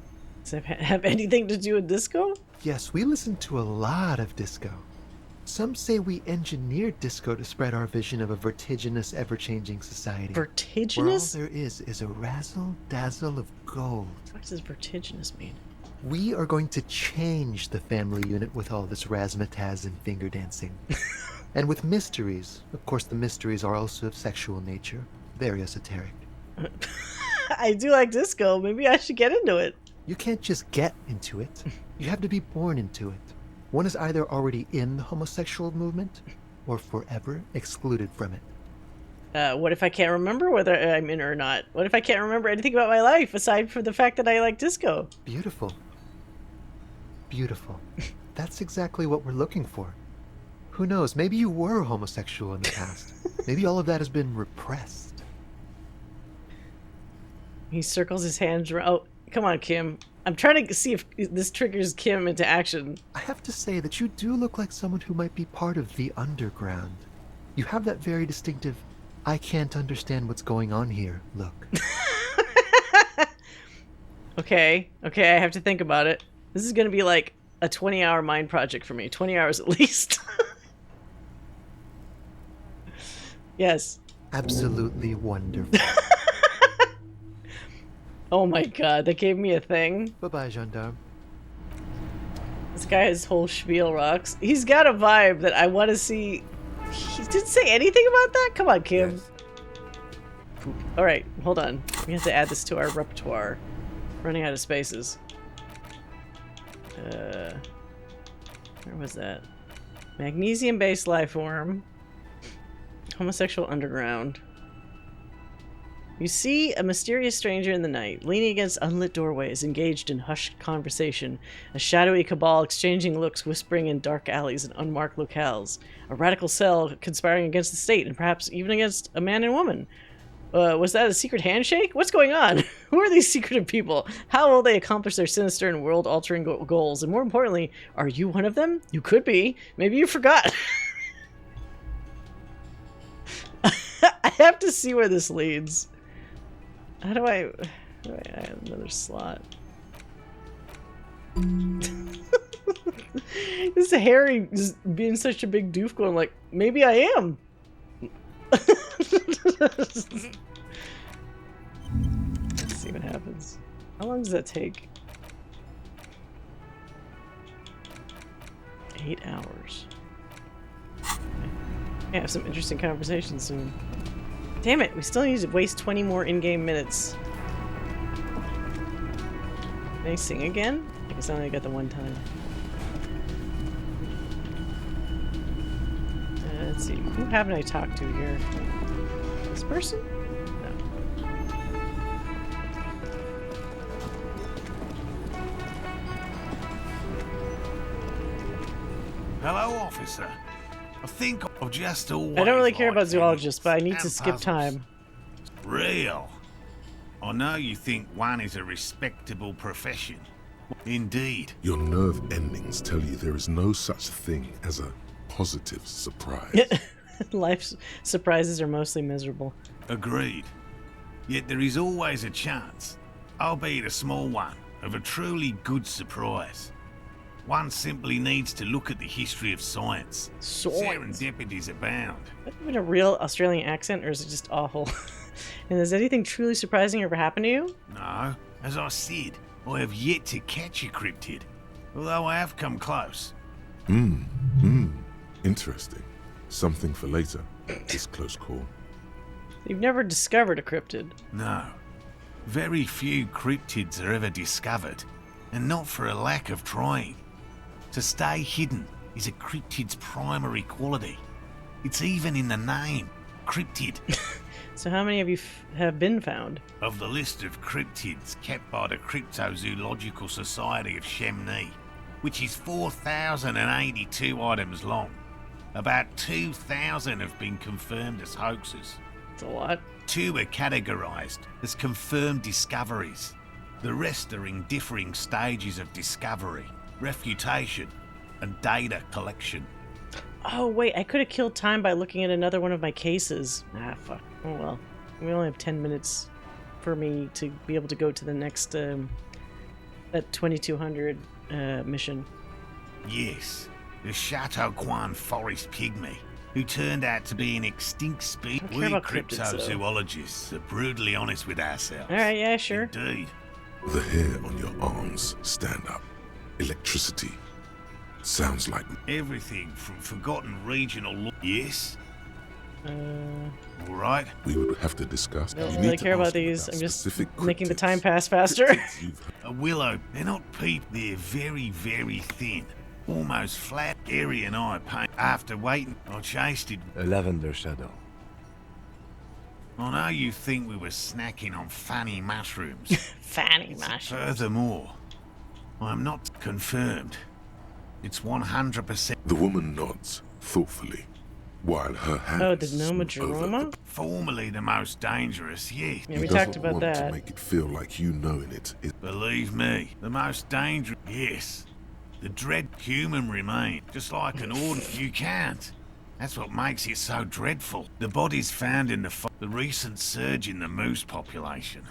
A: Does it have anything to do with disco?
R: Yes, we listen to a lot of disco. Some say we engineered disco to spread our vision of a vertiginous, ever-changing society.
A: Vertiginous?
R: Where all there is a razzle-dazzle of gold.
A: What does vertiginous mean?
R: We are going to change the family unit with all this razzmatazz and finger dancing. And with mysteries. Of course, the mysteries are also of sexual nature. Very esoteric.
A: I do like disco. Maybe I should get into it.
R: You can't just get into it. You have to be born into it. One is either already in the homosexual movement or forever excluded from it.
A: What if I can't remember whether I'm in or not? What if I can't remember anything about my life aside from the fact that I like disco?
R: Beautiful. Beautiful. That's exactly what we're looking for. Who knows, maybe you were homosexual in the past. Maybe all of that has been repressed.
A: He circles his hands around. Oh, come on, Kim. I'm trying to see if this triggers Kim into action.
R: I have to say that you do look like someone who might be part of the underground. You have that very distinctive, I can't understand what's going on here look.
A: Okay, I have to think about it. This is going to be like a 20-hour mind project for me. 20 hours at least. Yes.
R: Absolutely wonderful.
A: Oh my god, that gave me a thing.
R: Bye-bye, gendarme.
A: This guy's whole spiel rocks. He's got a vibe that I want to see. He didn't say anything about that? Come on, Kim.
R: Yes.
A: Alright, hold on. We have to add this to our repertoire. Running out of spaces. Where was that? Magnesium-based life form. Homosexual underground. You see a mysterious stranger in the night, leaning against unlit doorways, engaged in hushed conversation, a shadowy cabal exchanging looks, whispering in dark alleys and unmarked locales, a radical cell conspiring against the state, and perhaps even against a man and woman. Was that a secret handshake? What's going on? Who are these secretive people? How will they accomplish their sinister and world-altering goals? And more importantly, are you one of them? You could be. Maybe you forgot. I have to see where this leads. How do I add another slot? This Harry just being such a big doof going like, maybe I am. Let's see what happens. How long does that take? 8 hours. Yeah, have some interesting conversations soon. Damn it, we still need to waste 20 more in-game minutes. Can I sing again? I guess I only got the one time. Let's see, who haven't I talked to here? This person? No.
E: Hello, officer. I think I've just always
A: I don't really care about
E: liked
A: zoologists, but I need to
E: and
A: skip
E: puzzles.
A: time.
E: Real. I know you think one is a respectable profession. Indeed.
B: Your nerve endings tell you there is no such thing as a positive surprise.
A: Life's surprises are mostly miserable.
E: Agreed. Yet there is always a chance, albeit a small one, of a truly good surprise. One simply needs to look at the history of science. Serendipities abound.
A: Is that even a real Australian accent, or is it just awful? And has anything truly surprising ever happened to you?
E: No, as I said, I have yet to catch a cryptid, although I have come close.
B: Interesting. Something for later. This close call.
A: You've never discovered a cryptid.
E: No. Very few cryptids are ever discovered, and not for a lack of trying. To stay hidden is a cryptid's primary quality. It's even in the name, cryptid.
A: So how many of you have been found?
E: Of the list of cryptids kept by the Cryptozoological Society of Chemnee, which is 4,082 items long, about 2,000 have been confirmed as hoaxes.
A: That's a lot.
E: 2 are categorized as confirmed discoveries. The rest are in differing stages of discovery, refutation, and data collection.
A: Oh wait, I could have killed time by looking at another one of my cases. Ah, fuck. Oh well. We only have 10 minutes for me to be able to go to the next, that 2200 mission.
E: Yes, the Chateau Quan forest pygmy, who turned out to be an extinct species. We cryptozoologists are brutally honest with ourselves.
A: Alright, yeah, sure.
E: Indeed.
B: The hair on your arms stand up. Electricity. Sounds like
E: Everything from forgotten regional law. Yes? All right.
B: We would have to discuss.
A: I don't really care about these. I'm just making the time pass faster.
E: A willow. They're not peat. They're very, very thin. Almost flat. Airy and I paint. After waiting, I chased it.
C: A lavender shadow.
E: I know you think we were snacking on fanny mushrooms.
A: Fanny mushrooms.
E: Furthermore, I'm not confirmed. It's 100%.
B: The woman nods thoughtfully, while her hands
A: Oh, the Noma
B: smooth over
A: Geroma?
E: Formerly the most dangerous, yes.
A: Yeah, we talked about
B: want
A: that.
B: to make it feel like you knowing it is.
E: Believe me, the most dangerous, yes. The dread human remain, just like an ordinary. You can't. That's what makes it so dreadful. The bodies found in the recent surge in the moose population.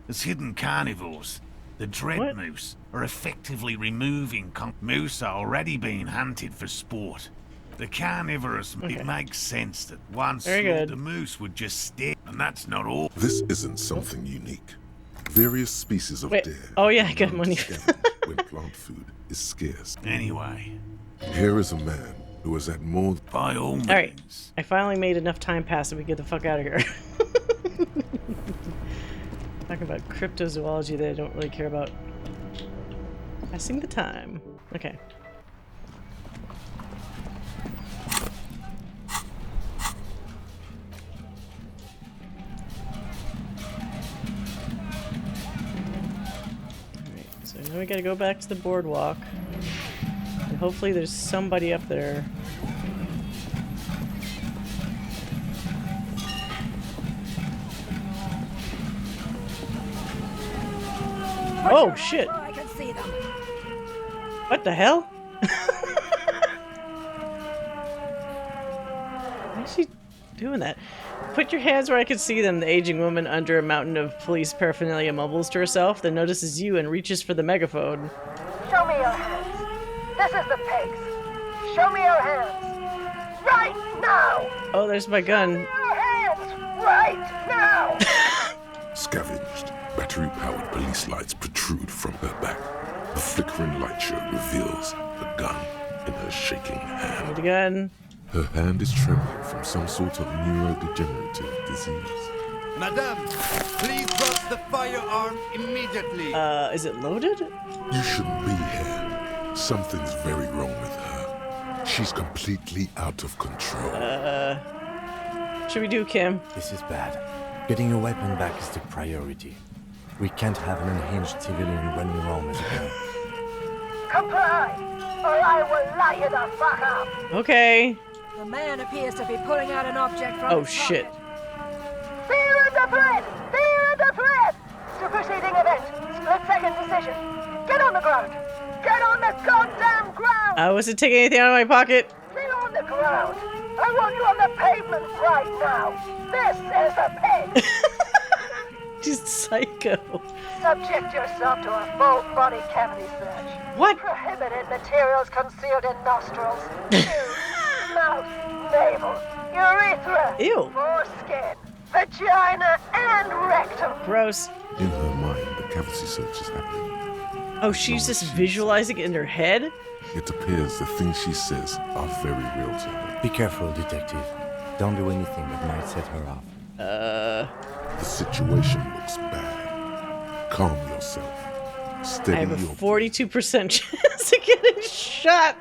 E: As hidden carnivores, the dread moose are effectively removing moose are already being hunted for sport. The carnivorous, it makes sense that once the moose would just stare, and that's not all.
B: This isn't something unique. Various species of deer.
A: Oh yeah, I got money.
B: When plant food is scarce.
E: Anyway,
B: here is a man who has had more.
E: By all means.
A: All right, I finally made enough time pass so we get the fuck out of here. Talking about cryptozoology that I don't really care about. Passing the time. Okay. Alright, so now we gotta go back to the boardwalk. And hopefully there's somebody up there. Oh shit!
G: I can see them.
A: What the hell? Why is she doing that? Put your hands where I can see them. The aging woman under a mountain of police paraphernalia mumbles to herself, then notices you and reaches for the megaphone.
G: Show me your hands. This is the pigs. Show me your hands. Right now.
A: Oh, there's my gun.
G: Your hands. Right now.
B: Scavenged, battery-powered police lights protrude from her back. The flickering light show reveals a gun in her shaking hand.
A: The gun.
B: Her hand is trembling from some sort of neurodegenerative disease.
V: Madame, please drop the firearm immediately.
A: Is it loaded?
B: You shouldn't be here. Something's very wrong with her. She's completely out of control.
A: What should we do, Kim?
C: This is bad. Getting a weapon back is the priority. We can't have an unhinged civilian running around as a gun.
G: Comply, or I will light you the fuck up.
A: Okay.
G: The man appears to be pulling out an object from
A: Oh
G: his
A: shit.
G: pocket. Feel the threat! Feel the threat! Superseding event. Split-second decision. Get on the ground. Get on the goddamn ground!
A: I wasn't taking anything out of my pocket.
G: Get on the ground. I want you on the pavement right now. This is the pig.
A: She's psycho.
G: Subject yourself to a full body cavity search.
A: What?
G: Prohibited materials concealed in nostrils, ears, mouth, navel, urethra,
A: Ew.
G: foreskin, vagina, and rectum.
A: Gross.
B: In her mind, the cavity search is happening.
A: Oh, she's just visualizing it in her head?
B: It appears the things she says are very real to her.
C: Be careful, detective. Don't do anything that might set her off.
B: The situation looks bad. Calm yourself. Steady
A: I have a
B: your
A: 42% chance of getting shot.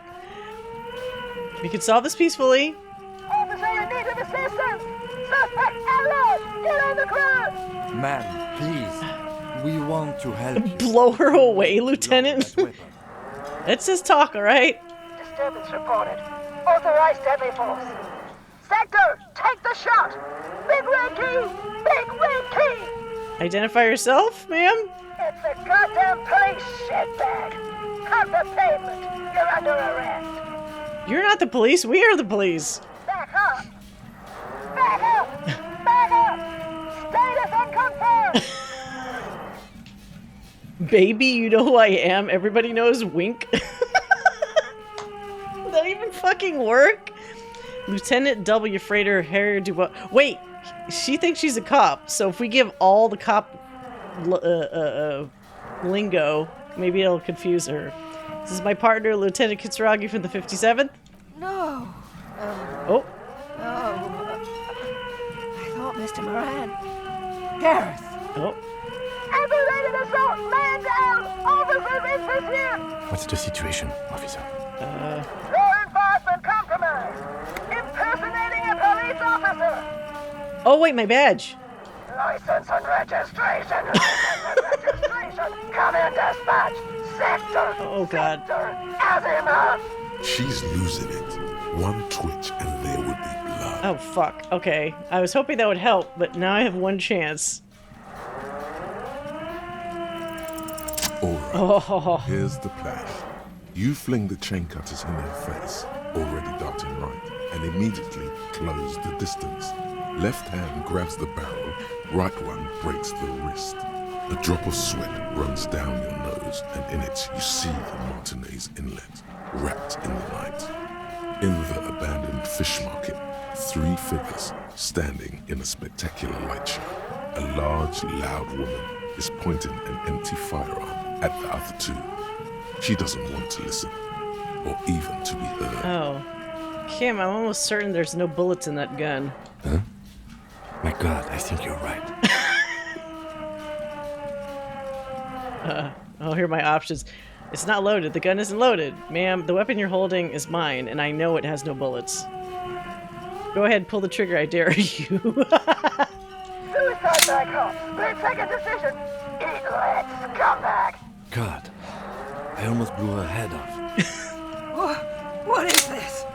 A: We can solve this peacefully.
G: Officer in need of assistance. Suspect alert. Get on the ground.
C: Ma'am, please. We want to help you.
A: Blow her away, Lieutenant. Let's just talk, alright?
G: Disturbance reported. Authorized deadly force. Sector, take the shot. Big red key. Big red key.
A: Identify yourself, ma'am?
G: It's a goddamn police shitbag. Cut the pavement. You're under arrest.
A: You're not the police, we are the police.
G: Back up. Back up. Back up. Status unconfirmed.
A: Baby, you know who I am. Everybody knows Wink. Would that even fucking work? Lieutenant W. Freighter Harrier Dubois. Wait, she thinks she's a cop. So if we give all the cop lingo, maybe it'll confuse her. This is my partner, Lieutenant Kitsuragi from the 57th.
G: No.
A: Oh.
G: I thought Mr. Moran. Gareth.
A: Oh.
G: Aggravated assault. Man down. Officers in pursuit.
C: What's the situation, officer?
G: Law enforcement compromised. Impersonating a police officer.
A: Oh, wait, my badge.
G: License and registration! Come in, dispatch! Sector!
A: Oh, God.
G: Sector! Azimuth!
B: She's losing it. One twitch and there would be blood.
A: Oh, fuck. Okay. I was hoping that would help, but now I have one chance.
B: Alright,
A: Oh.
B: Here's the plan. You fling the chain cutters in her face, already darting right, and immediately close the distance. Left hand grabs the barrel, right one breaks the wrist. A drop of sweat runs down your nose, and in it you see the Martinez inlet, wrapped in the night. In the abandoned fish market, 3 figures standing in a spectacular light show. A large, loud woman is pointing an empty firearm at the other 2. She doesn't want to listen, or even to be heard.
A: Oh. Kim, I'm almost certain there's no bullets in that gun.
C: Huh? My God, I think you're right.
A: Oh, here are my options. It's not loaded. The gun isn't loaded. Ma'am, the weapon you're holding is mine, and I know it has no bullets. Go ahead, pull the trigger, I dare you.
G: Suicide bag cop! Split-second decision! Eat lead, scumbag!
C: God, I almost blew her head off.
D: What is this?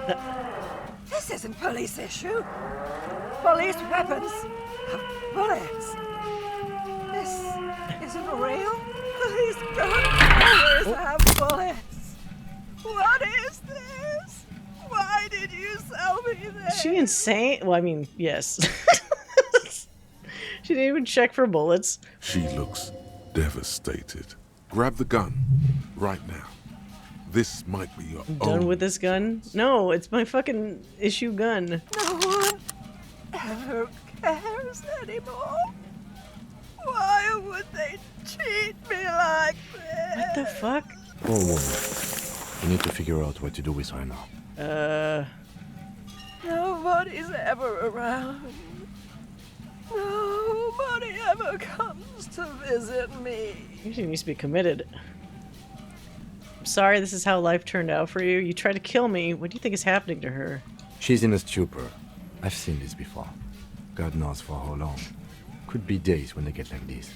D: This isn't police issue. Police weapons have bullets. This isn't real. Police don't always have bullets. What is this? Why did you sell me this?
A: Is she insane? Well, I mean, yes. She didn't even check for bullets.
B: She looks devastated. Grab the gun, right now. This might be your
A: I'm done with this gun? No, it's my fucking issue gun.
D: No one ever cares anymore. Why would they treat me like this?
A: What the fuck?
C: Poor woman. We need to figure out what to do with her now.
D: Nobody's ever around. Nobody ever comes to visit me.
A: She needs to be committed. I'm sorry this is how life turned out for you. You tried to kill me. What do you think is happening to her?
C: She's in a stupor. I've seen this before. God knows for how long. Could be days when they get like this.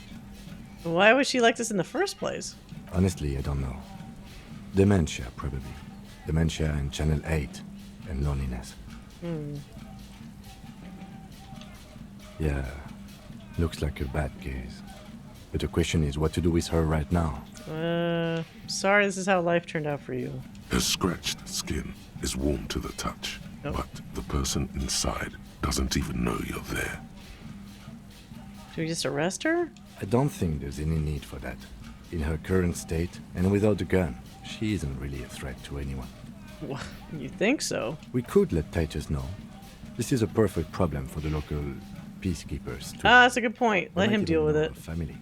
A: Why was she like this in the first place?
C: Honestly, I don't know. Dementia, probably. Dementia and Channel 8. And loneliness. Yeah. Looks like a bad case. But the question is what to do with her right now.
A: Sorry this is how life turned out for you.
B: Her scratched skin is warm to the touch, but the person inside doesn't even know you're there.
A: Should we just arrest her?
C: I don't think there's any need for that. In her current state, and without the gun, she isn't really a threat to anyone.
A: Well, you think so?
C: We could let Titus know. This is a perfect problem for the local peacekeepers.
A: Ah, that's a good point. Let him deal with it.
C: Family.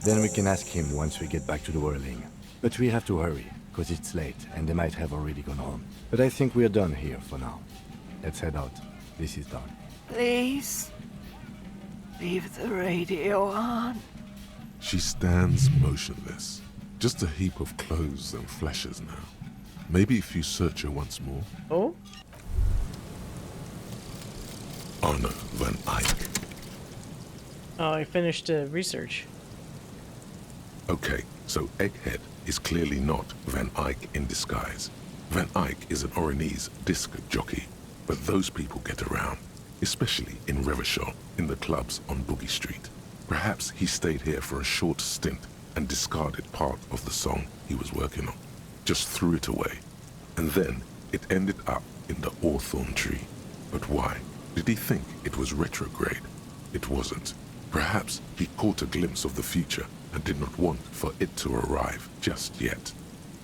C: Then we can ask him once we get back to the whirling. But we have to hurry, because it's late, and they might have already gone home. But I think we're done here for now. Let's head out. This is done.
D: Please, leave the radio on.
B: She stands motionless. Just a heap of clothes and fleshes now. Maybe if you search her once more.
A: Oh?
B: Arno van Eyck.
A: Oh, I finished research.
B: Okay, so Egghead is clearly not Van Eyck in disguise. Van Eyck is an Oranese disc jockey, but those people get around, especially in Revachol, in the clubs on Boogie Street. Perhaps he stayed here for a short stint and discarded part of the song he was working on, just threw it away. And then it ended up in the hawthorn tree. But why? Did he think it was retrograde? It wasn't. Perhaps he caught a glimpse of the future and did not want for it to arrive just yet.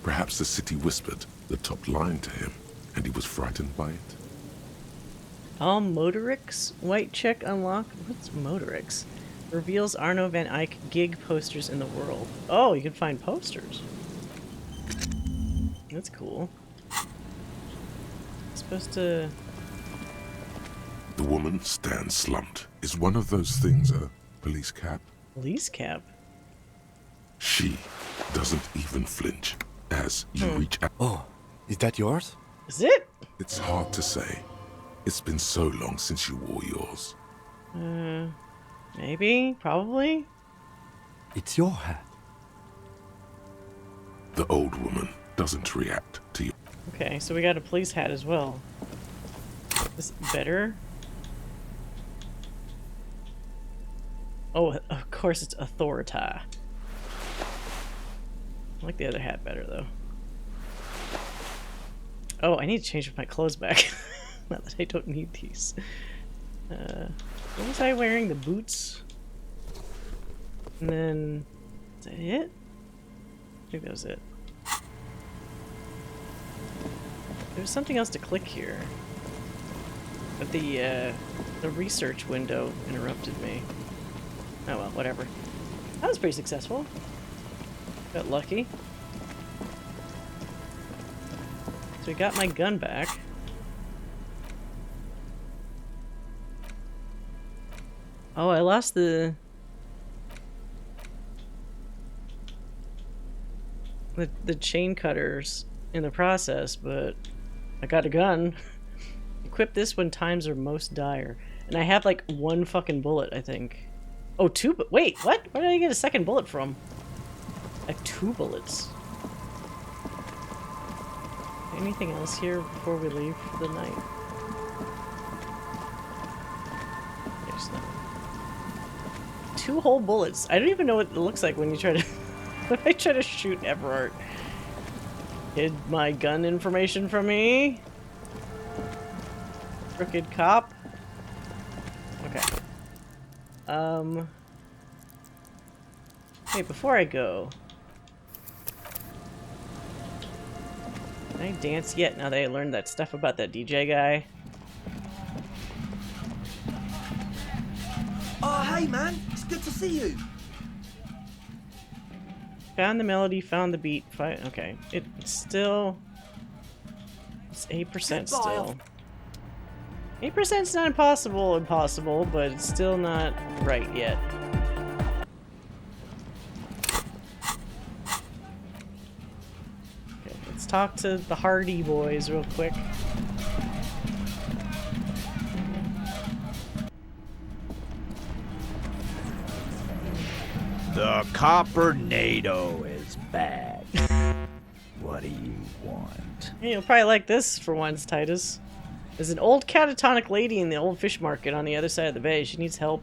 B: Perhaps the city whispered the top line to him, and he was frightened by it.
A: All Motorix white check unlocked. What's Motorix? Reveals Arno van Eyck gig posters in the world. Oh, you can find posters. That's cool. Supposed to...
B: The woman stands slumped. Is one of those things a police cap?
A: Police cap?
B: She doesn't even flinch as you reach out.
C: Oh, is that yours?
A: Is it?
B: It's hard to say. It's been so long since you wore yours.
A: Maybe, probably.
C: It's your hat.
B: The old woman doesn't react to you.
A: Okay, so we got a police hat as well. Is it better? Oh, of course it's Authorita. I like the other hat better, though. Oh, I need to change my clothes back. Not that I don't need these. What was I wearing? The boots? And then... Is that it? I think that was it. There's something else to click here. But the research window interrupted me. Oh well, whatever. That was pretty successful. Got lucky. So we got my gun back. Oh, I lost the chain cutters in the process, but I got a gun. Equip this when times are most dire. And I have like one fucking bullet, I think. Oh, two, but wait, what? Where did I get a second bullet from? I have 2 bullets. Anything else here before we leave for the night? There's nothing. 2 whole bullets. I don't even know what it looks like when you try to when I try to shoot Everard. Hid my gun information from me. Crooked cop. Okay. Hey, before I go, can I dance yet now that I learned that stuff about that DJ guy?
L: Oh, hey man, it's good to see you.
A: Found the melody, found the beat. Okay, it's still... It's 8% still. 8%'s not impossible, but it's still not right yet. Okay, let's talk to the Hardy boys real quick.
F: The Copper-nado is back. What do you want?
A: Hey, you'll probably like this for once, Titus. There's an old catatonic lady in the old fish market on the other side of the bay. She needs help.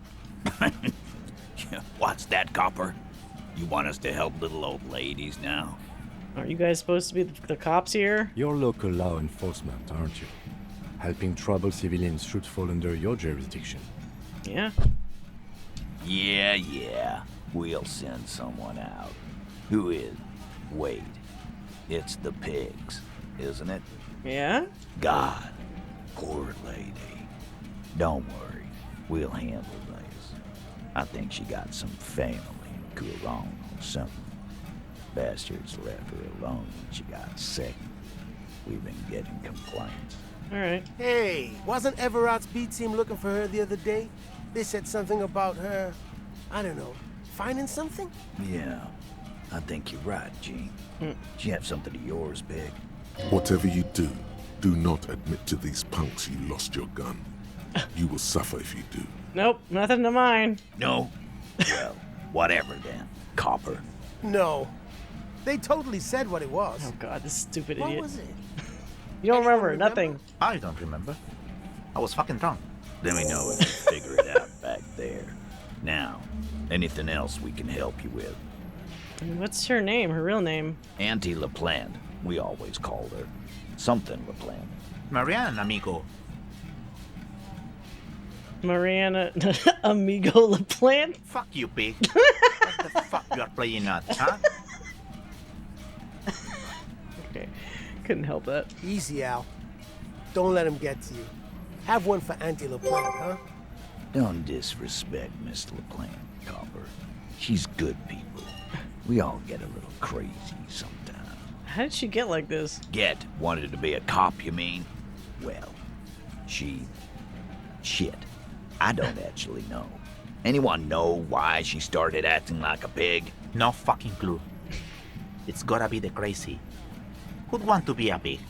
F: What's that, Copper? You want us to help little old ladies now?
A: Are you guys supposed to be the cops here?
C: You're local law enforcement, aren't you? Helping troubled civilians should fall under your jurisdiction.
A: Yeah.
F: Yeah. We'll send someone out. Who is? Wait. It's the pigs, isn't it?
A: Yeah?
F: God. Poor lady. Don't worry. We'll handle this. I think she got some family in Coulon or something. Bastards left her alone when she got sick. We've been getting complaints.
A: Alright.
L: Hey, wasn't Everard's B team looking for her the other day? They said something about her, I don't know, finding something?
F: Yeah, I think you're right, Gene. She have something of yours, Big.
B: Whatever you do, do not admit to these punks you lost your gun. You will suffer if you do.
A: Nope, nothing to mine.
F: No? Well, whatever then, Copper.
L: No. They totally said what it was.
A: Oh god, this stupid
L: What
A: idiot.
L: was it?
A: You don't remember nothing.
F: I don't remember. I was fucking drunk. Let me know if you figure it out back there. Now, anything else we can help you with?
A: What's her name? Her real name?
F: Auntie LaPlante, we always called her. Something LaPlante.
E: Marianne, amigo.
A: Mariana Amigo LaPlante?
E: Fuck you, pig. What the fuck you are playing at, huh?
A: Okay, couldn't help that.
L: Easy, Al. Don't let him get to you. Have one for Auntie LaPlante, huh?
F: Don't disrespect Miss LaPlante, Copper. She's good people. We all get a little crazy sometimes.
A: How did she get like this?
F: Wanted to be a cop, you mean? Well, shit. I don't actually know. Anyone know why she started acting like a pig?
E: No fucking clue. It's gotta be the crazy. Who'd want to be a pig?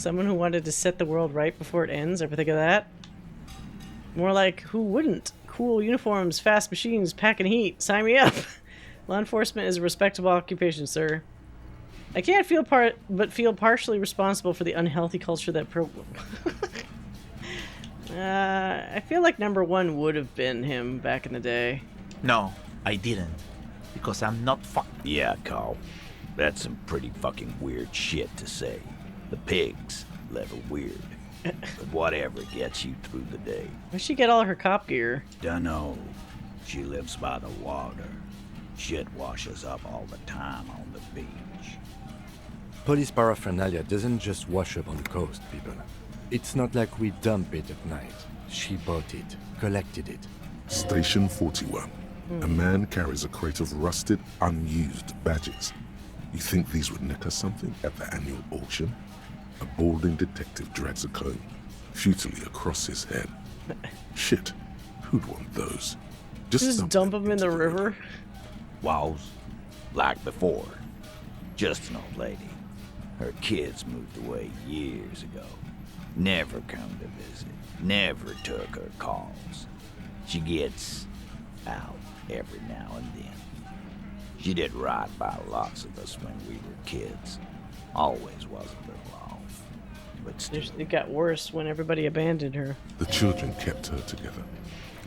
A: Someone who wanted to set the world right before it ends. Ever think of that? More like, who wouldn't? Cool uniforms, fast machines, packing heat. Sign me up. Law enforcement is a respectable occupation, sir. I can't feel feel partially responsible for the unhealthy culture that I feel like number one would have been him back in the day.
I: No, I didn't. Because I'm not
F: Yeah, Carl. That's some pretty fucking weird shit to say. The pigs, level weird. But whatever gets you through the day.
A: Where'd she get all her cop gear?
F: Dunno. She lives by the water. Shit washes up all the time on the beach.
C: Police paraphernalia doesn't just wash up on the coast, people. It's not like we dump it at night. She bought it, collected it.
B: Station 41. A man carries a crate of rusted, unused badges. You think these would net us something at the annual auction? A balding detective drags a comb futilely across his head. Shit, who'd want those?
A: Just dump them in the river?
F: Wows, like before. Just an old lady. Her kids moved away years ago. Never come to visit. Never took her calls. She gets out every now and then. She did right by lots of us when we were kids. Always was a little off. But still.
A: It got worse when everybody abandoned her.
B: The children kept her together.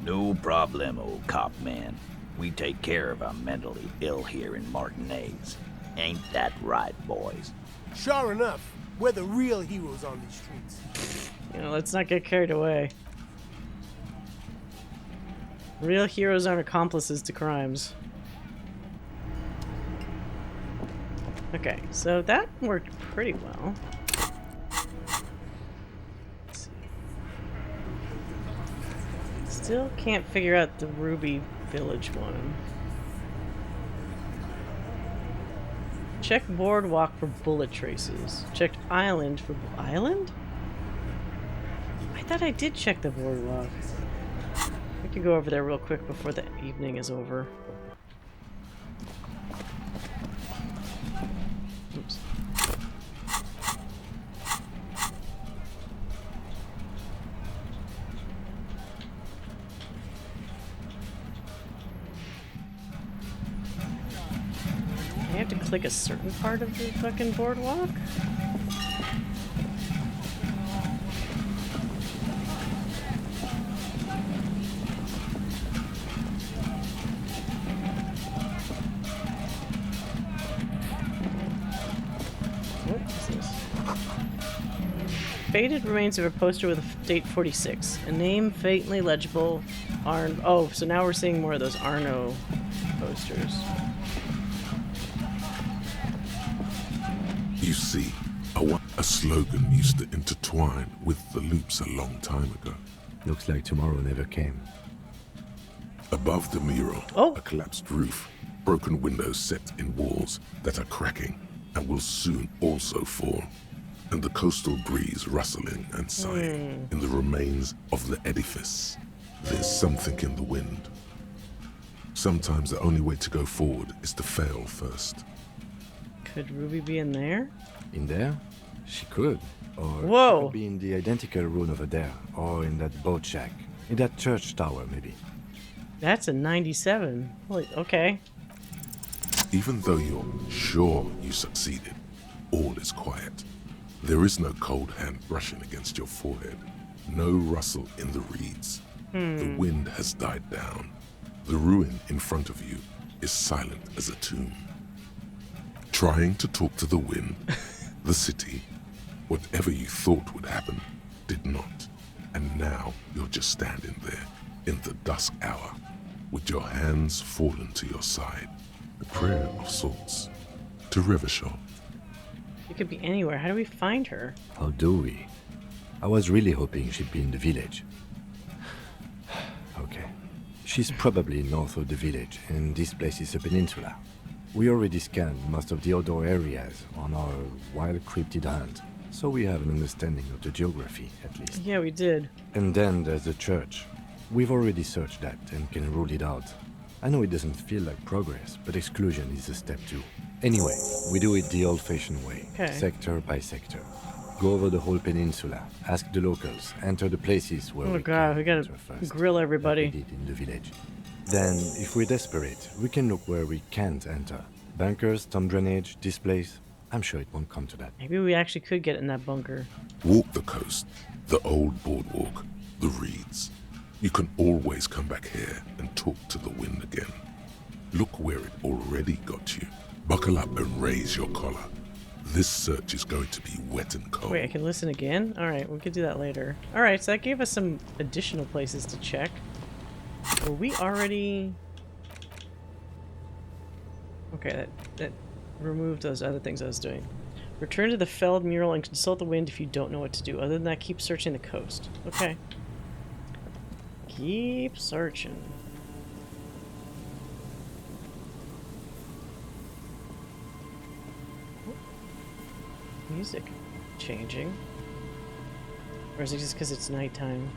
F: No problem, old cop man. We take care of our mentally ill here in Martinez. Ain't that right, boys?
L: Sure enough, we're the real heroes on these streets.
A: You know, let's not get carried away. Real heroes aren't accomplices to crimes. Okay, so that worked pretty well. Let's see. Still can't figure out the Ruby Village one. Check boardwalk for bullet traces. Checked island for island? I thought I did check the boardwalk. We could go over there real quick before the evening is over. Oops. I have to click a certain part of the fucking boardwalk? What is this? Faded remains of a poster with a date 46. A name faintly legible. Oh, so now we're seeing more of those Arno posters.
B: You see, a slogan used to intertwine with the loops a long time ago.
C: Looks like tomorrow never came.
B: Above the mural, a collapsed roof, broken windows set in walls that are cracking and will soon also fall, and the coastal breeze rustling and sighing in the remains of the edifice. There's something in the wind. Sometimes the only way to go forward is to fail first.
A: Could Ruby be in there?
C: In there? She could. Or
A: Whoa.
C: she could be in the identical room over there, or in that boat shack, in that church tower, maybe.
A: That's a 97. Holy, okay.
B: Even though you're sure you succeeded, all is quiet. There is no cold hand brushing against your forehead. No rustle in the reeds. The wind has died down. The ruin in front of you is silent as a tomb. Trying to talk to the wind, the city, whatever you thought would happen, did not. And now you're just standing there in the dusk hour, with your hands fallen to your side. A prayer of sorts to Rivershaw.
A: She could be anywhere. How do we find her?
C: How do we? I was really hoping she'd be in the village. Okay. She's probably north of the village, and this place is a peninsula. We already scanned most of the outdoor areas on our wild cryptid hunt, so we have an understanding of the geography, at least.
A: Yeah, we did.
C: And then there's the church. We've already searched that and can rule it out. I know it doesn't feel like progress, but exclusion is a step too. Anyway, we do it the old-fashioned way,
A: Okay.
C: sector by sector. Go over the whole peninsula. Ask the locals. Enter the places where
A: Oh
C: we
A: god, we gotta
C: enter first,
A: grill everybody.
C: like we did in the village. Then, if we're desperate, we can look where we can't enter. Bunkers, storm drainage, displays. I'm sure it won't come to that.
A: Maybe we actually could get in that bunker.
B: Walk the coast, the old boardwalk, the reeds. You can always come back here and talk to the wind again. Look where it already got you. Buckle up and raise your collar. This search is going to be wet and cold.
A: Wait, I can listen again? Alright, we could do that later. Alright, so that gave us some additional places to check. Were we already... Okay, that removed those other things I was doing. Return to the felled mural and consult the wind if you don't know what to do. Other than that, keep searching the coast. Okay. Keep searching. Music changing. Or is it just because it's nighttime?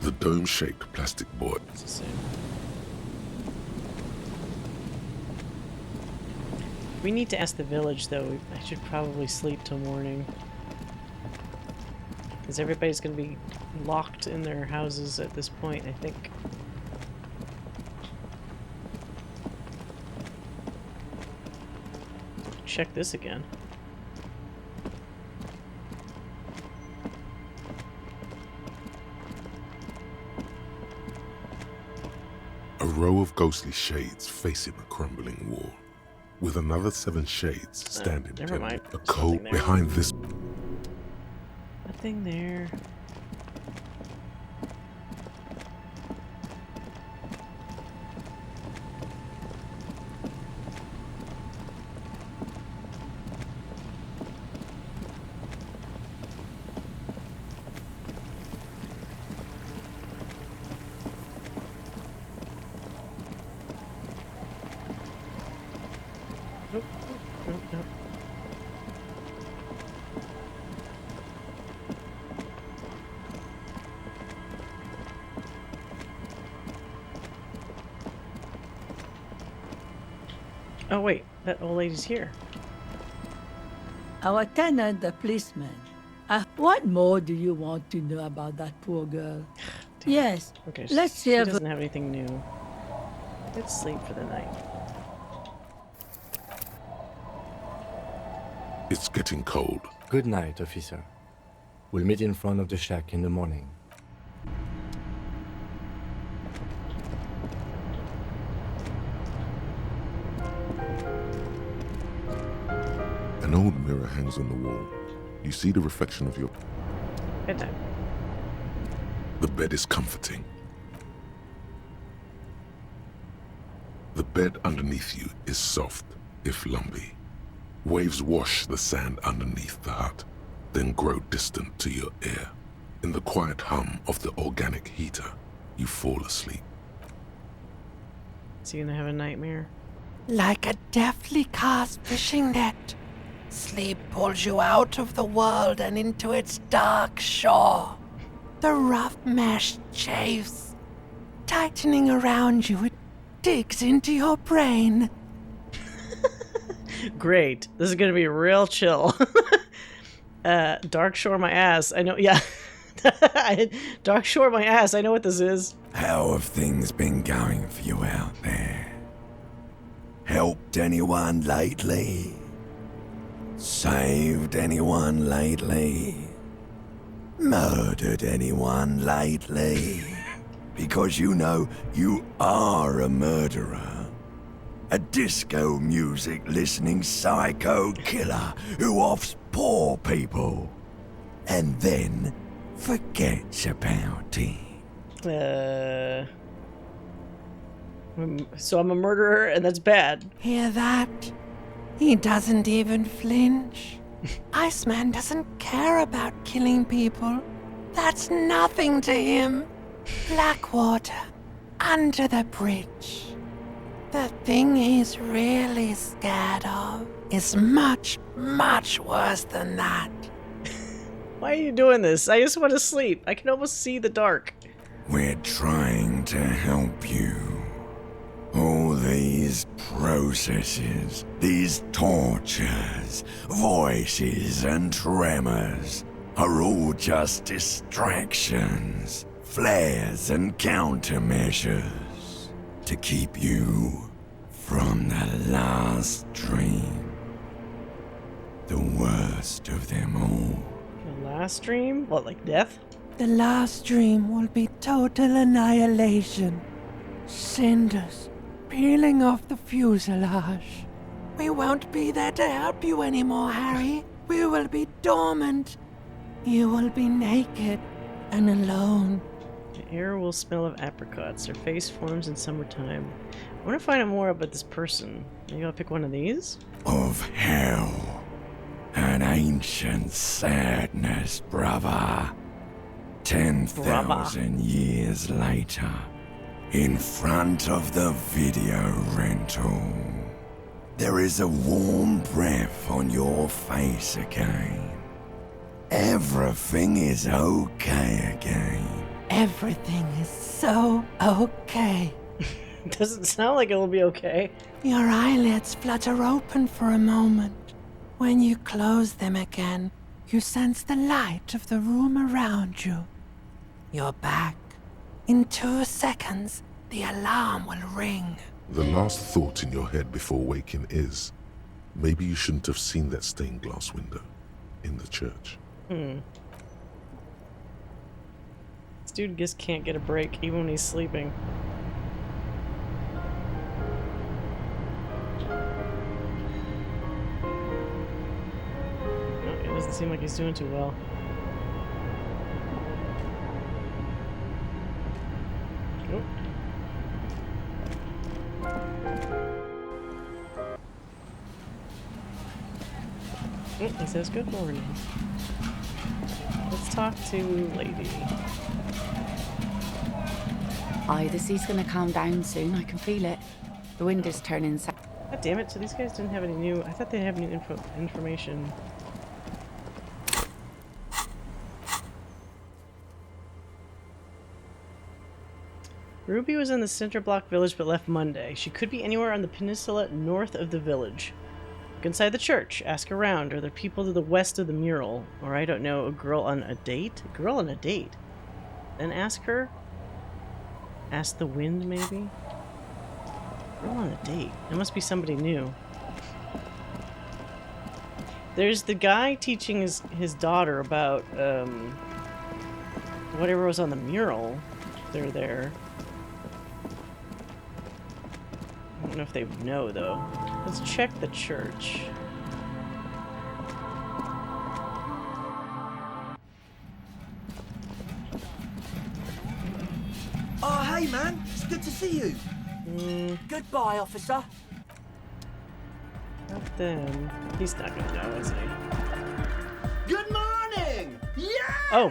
B: The dome-shaped plastic board.
A: It's the same. We need to ask the village, though. I should probably sleep till morning. Because everybody's going to be locked in their houses at this point, I think. Check this again.
B: A row of ghostly shades facing a crumbling wall, with another 7 shades standing
A: never mind.
B: A coat behind this.
A: Nothing there. Nope. Nope. Nope. Oh wait, that old lady's here.
D: Our tenant, the policeman. What more do you want to know about that poor girl? Yes,
A: Okay,
D: let's
A: she
D: hear.
A: doesn't have anything new. Let's sleep for the night.
B: It's getting cold.
C: Good night, officer. We'll meet in front of the shack in the morning.
B: An old mirror hangs on the wall. You see the reflection of your...
A: Bedtime.
B: The bed is comforting. The bed underneath you is soft, if lumpy. Waves wash the sand underneath the hut, then grow distant to your ear. In the quiet hum of the organic heater, you fall asleep.
A: Is he gonna have a nightmare?
U: Like a deftly cast fishing net, sleep pulls you out of the world and into its dark shore. The rough mesh chafes, tightening around you, it digs into your brain.
A: Great. This is gonna be real chill. Dark Shore my ass. I know, yeah. Dark Shore my ass. I know what this is.
T: How have things been going for you out there? Helped anyone lately? Saved anyone lately? Murdered anyone lately? Because you know you are a murderer. A disco music listening psycho killer who offs poor people and then forgets about it.
A: So I'm a murderer and that's bad.
U: Hear that? He doesn't even flinch. Iceman doesn't care about killing people. That's nothing to him. Blackwater, under the bridge. The thing he's really scared of is much, much worse than that.
A: Why are you doing this? I just want to sleep. I can almost see the dark.
T: We're trying to help you. All these processes, these tortures, voices and tremors are all just distractions, flares and countermeasures to keep you from the last dream. The worst of them all.
A: The last dream? What, like death?
U: The last dream will be total annihilation. Cinders peeling off the fuselage. We won't be there to help you anymore, Harry. We will be dormant. You will be naked and alone.
A: The air will smell of apricots. Her face forms in summertime. I want to find out more about this person. Maybe I'll pick one of these?
T: Of hell. An ancient sadness, brother. 10,000 years later, in front of the video rental, there is a warm breath on your face again. Everything is okay again.
U: Everything is so okay.
A: Doesn't sound like it'll be okay.
U: Your eyelids flutter open for a moment. When you close them again, you sense the light of the room around you. You're back. In 2 seconds, the alarm will ring.
B: The last thought in your head before waking is, maybe you shouldn't have seen that stained glass window in the church.
A: This dude just can't get a break even when he's sleeping. Oh, it doesn't seem like he's doing too well. Oh. He says good morning. Let's talk to Lady.
S: Aye, the sea's gonna calm down soon. I can feel it. The wind is turning south.
A: God damn it! So these guys didn't have any new. I thought they have new information. Ruby was in the Center Block village but left Monday. She could be anywhere on the peninsula north of the village. Look inside the church. Ask around. Are there people to the west of the mural? Or I don't know, a girl on a date? A girl on a date? Then ask her? Ask the wind, maybe? Girl on a date. It must be somebody new. There's the guy teaching his daughter about whatever was on the mural. They're there. I don't know if they know, though. Let's check the church.
L: Oh, hey, man. It's good to see you. Goodbye, officer.
A: Not them. He's not gonna know, is he?
L: Good morning! Yeah!
A: Oh.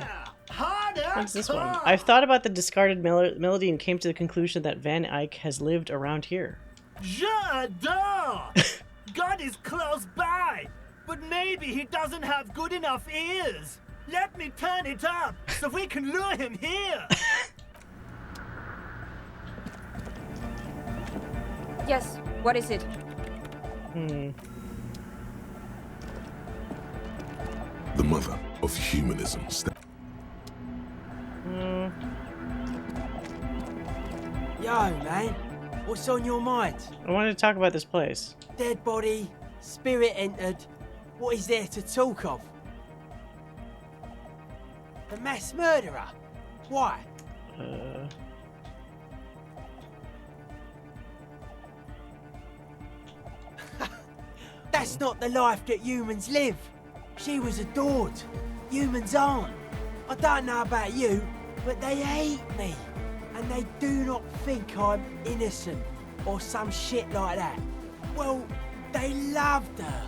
L: Harder!
A: What's this one? I've thought about the discarded melody and came to the conclusion that Van Eyck has lived around here.
J: J'adore! God is close by, but maybe he doesn't have good enough ears. Let me turn it up so we can lure him here.
N: Yes, what is it?
B: The mother of humanism.
L: Yo, man. What's on your mind?
A: I wanted to talk about this place.
L: Dead body, spirit entered. What is there to talk of? The mass murderer? Why? That's not the life that humans live. She was adored. Humans aren't. I don't know about you, but they hate me. And they do not think I'm innocent or some shit like that. Well, they loved her.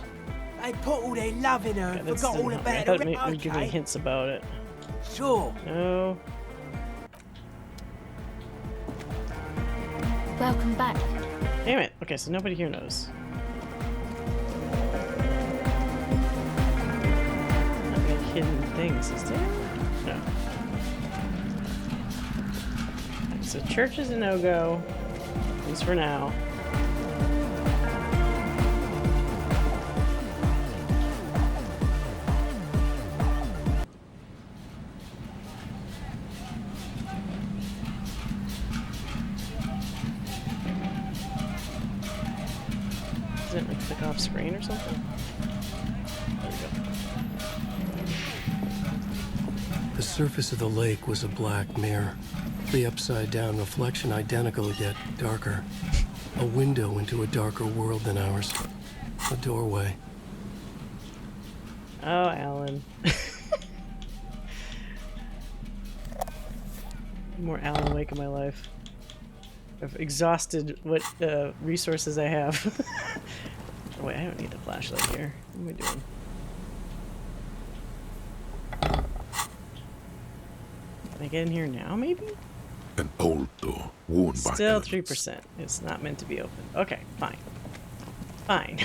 L: They put all their love in her and forgot all about
A: I thought it would give me hints about it.
L: Sure.
A: No.
M: Welcome back.
A: Damn it. Okay, so nobody here knows. Not many hidden things, is there? No. so church is a no-go. At least for now. Does it like click off screen or something? There we go.
K: The surface of the lake was a black mirror. The upside-down reflection identical yet darker. A window into a darker world than ours. A doorway.
A: Oh, Alan. More Alan Wake in my life. I've exhausted what resources I have. Oh, wait, I don't need the flashlight here. What am I doing? Can I get in here now, maybe?
B: An old door, worn by
A: Still
B: elements.
A: 3%. It's not meant to be open. Okay, fine. Fine.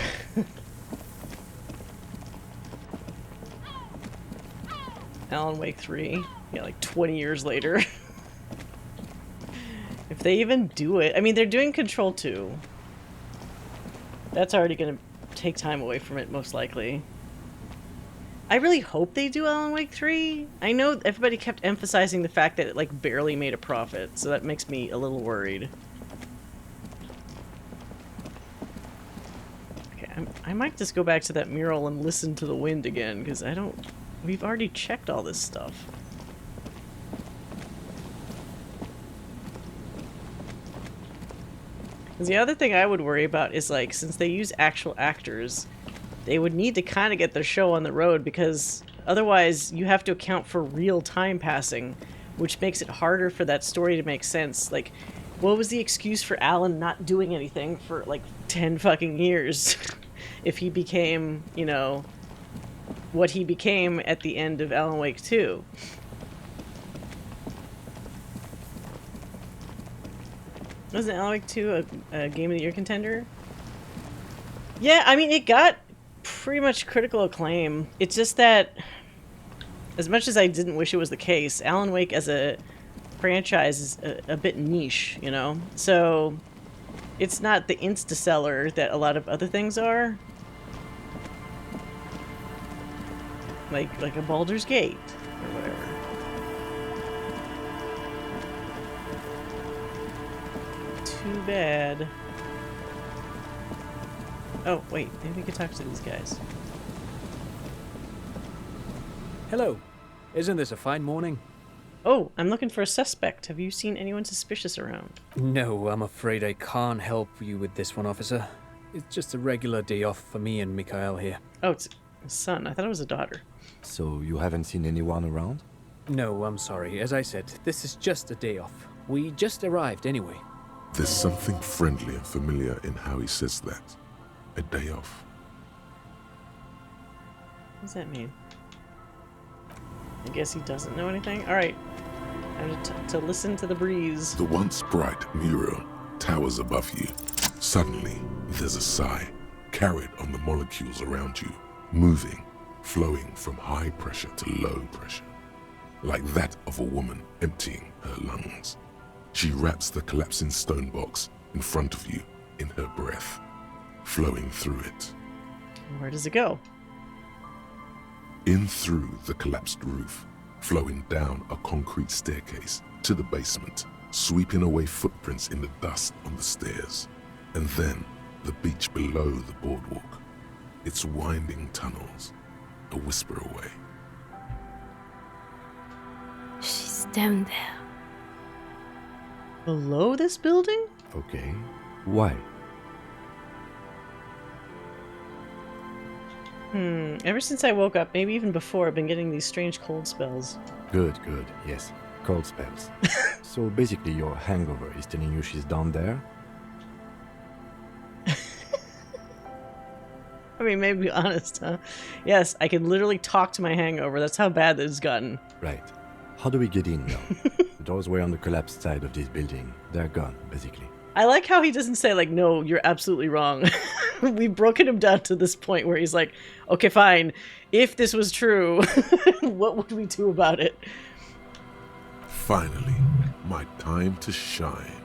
A: Alan Wake 3. Yeah, like 20 years later. If they even do it. I mean, they're doing Control 2. That's already going to take time away from it, most likely. I really hope they do Alan Wake 3. I know everybody kept emphasizing the fact that it, like, barely made a profit, so that makes me a little worried. Okay, I might just go back to that mural and listen to the wind again, because I don't... We've already checked all this stuff. Because the other thing I would worry about is, like, since they use actual actors, they would need to kind of get their show on the road, because otherwise you have to account for real time passing, which makes it harder for that story to make sense. Like, what was the excuse for Alan not doing anything for, like, 10 fucking years if he became, you know, what he became at the end of Alan Wake 2? Wasn't Alan Wake 2 a Game of the Year contender? Yeah, I mean, it got pretty much critical acclaim. It's just that, as much as I didn't wish it was the case, Alan Wake as a franchise is a bit niche, you know? So, it's not the insta-seller that a lot of other things are. Like a Baldur's Gate, or whatever. Too bad. Oh, wait, maybe we could talk to these guys.
O: Hello. Isn't this a fine morning?
A: Oh, I'm looking for a suspect. Have you seen anyone suspicious around?
O: No, I'm afraid I can't help you with this one, officer. It's just a regular day off for me and Mikhail here.
A: Oh, it's a son. I thought it was a daughter.
C: So you haven't seen anyone around?
O: No, I'm sorry. As I said, this is just a day off. We just arrived anyway.
B: There's something friendly and familiar in how he says that. A day off.
A: What does that mean? I guess he doesn't know anything? Alright. Time to listen to the breeze.
B: The once bright mural towers above you. Suddenly, there's a sigh, carried on the molecules around you, moving, flowing from high pressure to low pressure, like that of a woman emptying her lungs. She wraps the collapsing stone box in front of you in her breath, flowing through it.
A: Where does it go?
B: In through the collapsed roof, flowing down a concrete staircase to the basement, sweeping away footprints in the dust on the stairs, and then the beach below the boardwalk, its winding tunnels, a whisper away.
M: She's down there.
A: Below this building?
C: Okay. Why?
A: Ever since I woke up, maybe even before, I've been getting these strange cold spells.
C: Good, good. Yes. Cold spells. So basically your hangover is telling you she's down there?
A: I mean, maybe be honest, huh? Yes, I can literally talk to my hangover. That's how bad this has gotten.
C: Right. How do we get in now? The doors were on the collapsed side of this building. They're gone, basically.
A: I like how he doesn't say, like, no, you're absolutely wrong. We've broken him down to this point where he's like, okay, fine. If this was true, what would we do about it?
B: Finally, My time to shine.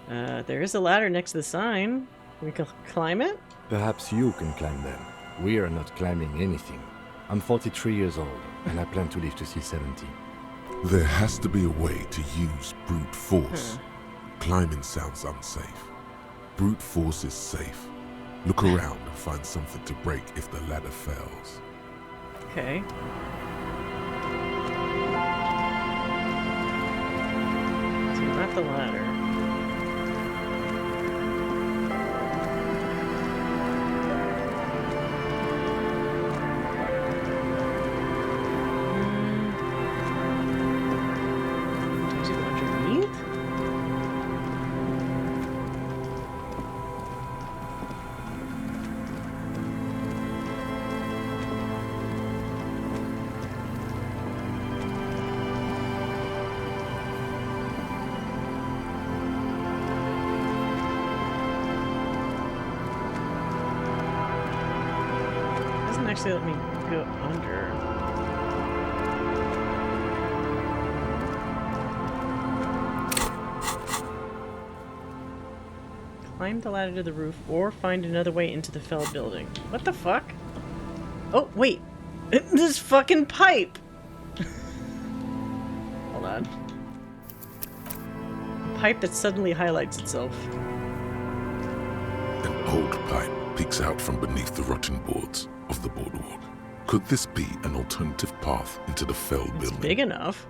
A: There is a ladder next to the sign. We can climb it?
C: Perhaps you can climb them. We are not climbing anything. I'm 43 years old, and I plan to live to see 70.
B: There has to be a way to use brute force. Climbing sounds unsafe. Brute force is safe. Look around and find something to break if the ladder fails.
A: Okay. So not the ladder. Does it go underneath? Doesn't actually let me go under. Climb the ladder to the roof or find another way into the fell building. What the fuck? Oh, wait. This fucking pipe! Hold on. A pipe that suddenly highlights itself.
B: An old pipe peeks out from beneath the rotten boards of the boardwalk. Could this be an alternative path into the fell building?
A: Big enough.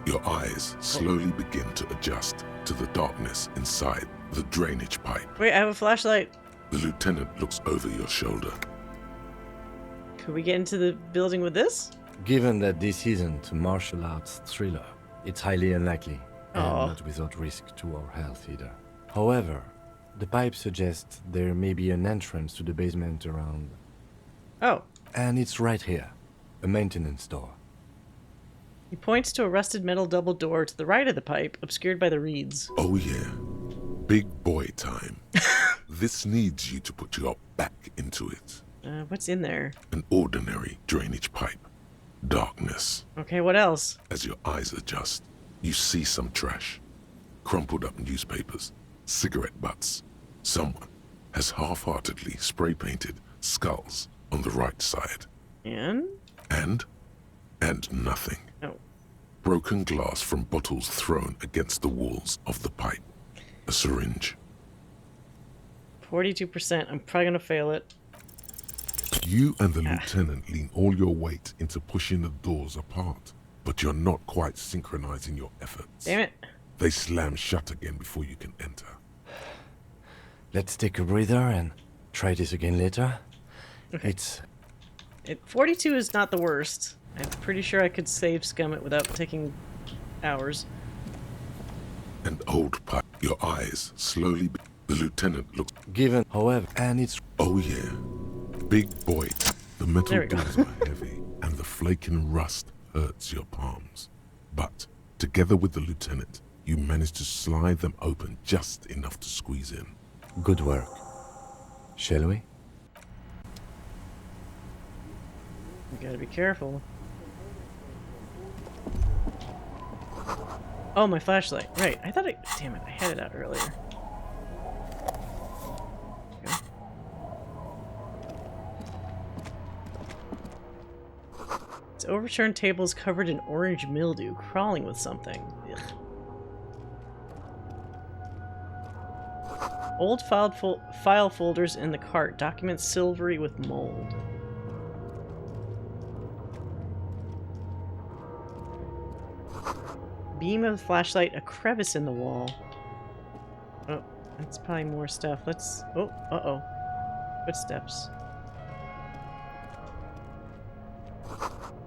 B: Your eyes slowly begin to adjust to the darkness inside the drainage pipe.
A: Wait, I have a flashlight.
B: The lieutenant looks over your shoulder.
A: Could we get into the building with this?
C: Given that this isn't a martial arts thriller, it's highly unlikely, and
A: Oh.
C: not without risk to our health either. However, the pipe suggests there may be an entrance to the basement around.
A: Oh.
C: And it's right here, a maintenance door.
A: He points to a rusted metal double door to the right of the pipe, obscured by the reeds.
B: Oh yeah, big boy time. This needs you to put your back into it.
A: What's in there?
B: An ordinary drainage pipe. Darkness.
A: Okay, what else?
B: As your eyes adjust, you see some trash. Crumpled up newspapers, cigarette butts. Someone has half-heartedly spray-painted skulls on the right side.
A: And?
B: And nothing.
A: Oh.
B: Broken glass from bottles thrown against the walls of the pipe. A syringe.
A: 42%. I'm probably gonna fail it.
B: You and the lieutenant lean all your weight into pushing the doors apart, but you're not quite synchronizing your efforts.
A: Damn it.
B: They slam shut again before you can enter.
C: Let's take a breather and try this again later. It's...
A: 42 is not the worst. I'm pretty sure I could save scum it without taking hours.
B: An old pipe. Your eyes slowly... The lieutenant looks...
C: Given, however, and it's...
B: Oh yeah. Big boy. The metal
A: There we go.
B: doors are heavy, and the flaking rust hurts your palms. But, together with the lieutenant, you manage to slide them open just enough to squeeze in.
C: Good work. Shall we?
A: You gotta be careful. Oh, my flashlight. Right. I thought damn it, I had it out earlier. Okay. Its overturned table is covered in orange mildew, crawling with something. Ugh. Old file folders in the cart, documents silvery with mold. Beam of the flashlight, a crevice in the wall. Oh, that's probably more stuff. Let's... Oh, uh-oh. Footsteps.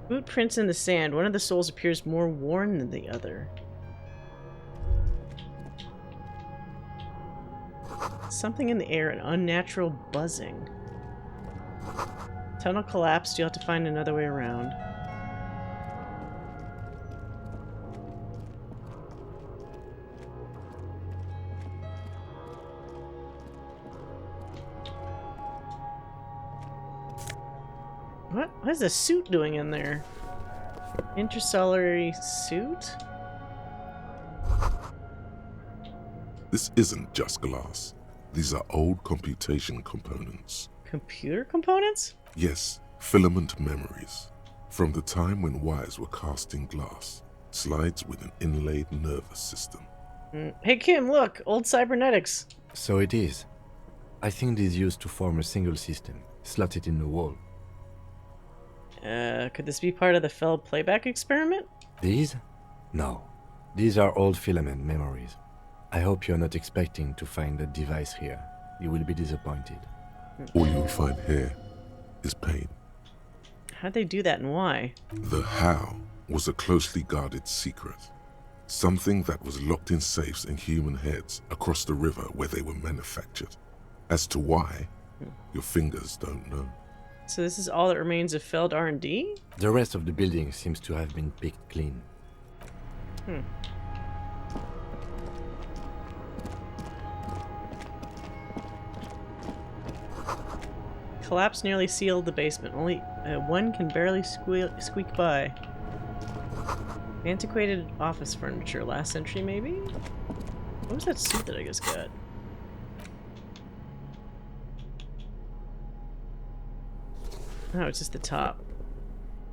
A: Boot prints in the sand. One of the soles appears more worn than the other. Something in the air, an unnatural buzzing. Tunnel collapsed. You'll have to find another way around. What is the suit doing in there? Interstellary suit?
B: This isn't just glass. These are old computation components.
A: Computer components?
B: Yes, filament memories. From the time when wires were cast in glass, slides with an inlaid nervous system.
A: Hey Kim, look! Old cybernetics!
C: So it is. I think these used to form a single system, slotted in the wall.
A: Could this be part of the Feld playback experiment?
C: These? No. These are old filament memories. I hope you're not expecting to find a device here. You will be disappointed.
B: All you'll find here is pain.
A: How'd they do that and why?
B: The how was a closely guarded secret. Something that was locked in safes in human heads across the river where they were manufactured. As to why, your fingers don't know.
A: So this is all that remains of Feld R&D?
C: The rest of the building seems to have been picked clean.
A: Collapse nearly sealed the basement. Only one can barely squeak by. Antiquated office furniture. Last century, maybe? What was that suit that I just got? Oh, it's just the top.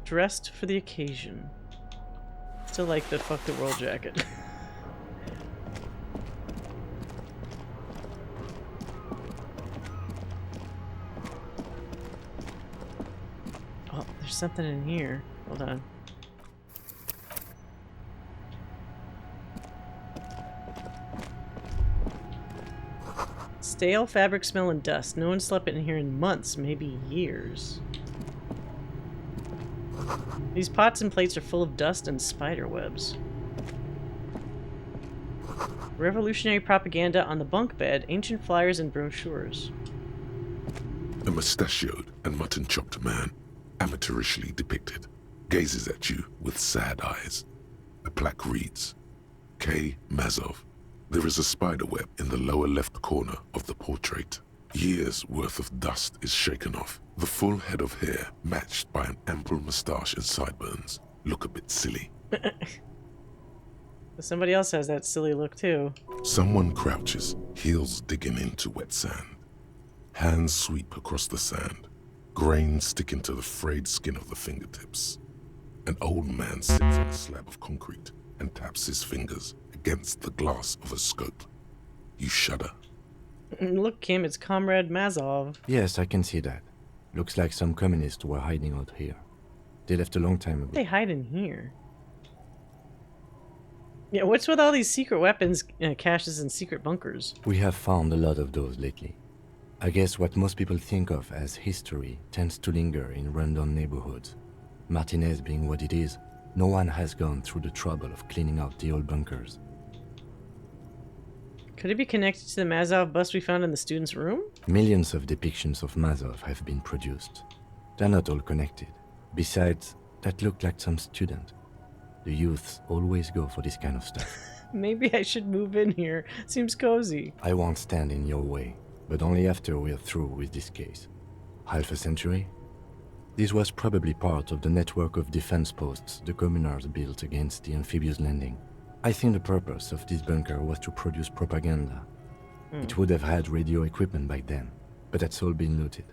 A: Dressed for the occasion. Still like the fuck the world jacket. Oh, there's something in here. Hold on. Stale fabric smell and dust. No one slept in here in months, maybe years. These pots and plates are full of dust and spider webs. Revolutionary propaganda on the bunk bed, ancient flyers and brochures.
B: A mustachioed and mutton-chopped man, amateurishly depicted, gazes at you with sad eyes. A plaque reads, K. Mazov. There is a spider web in the lower left corner of the portrait. Years' worth of dust is shaken off. The full head of hair, matched by an ample moustache and sideburns, look a bit silly.
A: Somebody else has that silly look too.
B: Someone crouches, heels digging into wet sand. Hands sweep across the sand. Grains stick into the frayed skin of the fingertips. An old man sits on a slab of concrete and taps his fingers against the glass of a scope. You shudder.
A: Look, Kim, it's Comrade Mazov.
C: Yes, I can see that. Looks like some communists were hiding out here. They left a long time ago.
A: They hide in here. Yeah, what's with all these secret weapons caches and secret bunkers?
C: We have found a lot of those lately. I guess what most people think of as history tends to linger in rundown neighborhoods. Martinez being what it is, no one has gone through the trouble of cleaning out the old bunkers.
A: Could it be connected to the Mazov bust we found in the student's room?
C: Millions of depictions of Mazov have been produced. They're not all connected. Besides, that looked like some student. The youths always go for this kind of stuff.
A: Maybe I should move in here. Seems cozy.
C: I won't stand in your way, but only after we're through with this case. Half a century? This was probably part of the network of defense posts the communards built against the amphibious landing. I think the purpose of this bunker was to produce propaganda. It would have had radio equipment back then, but that's all been looted.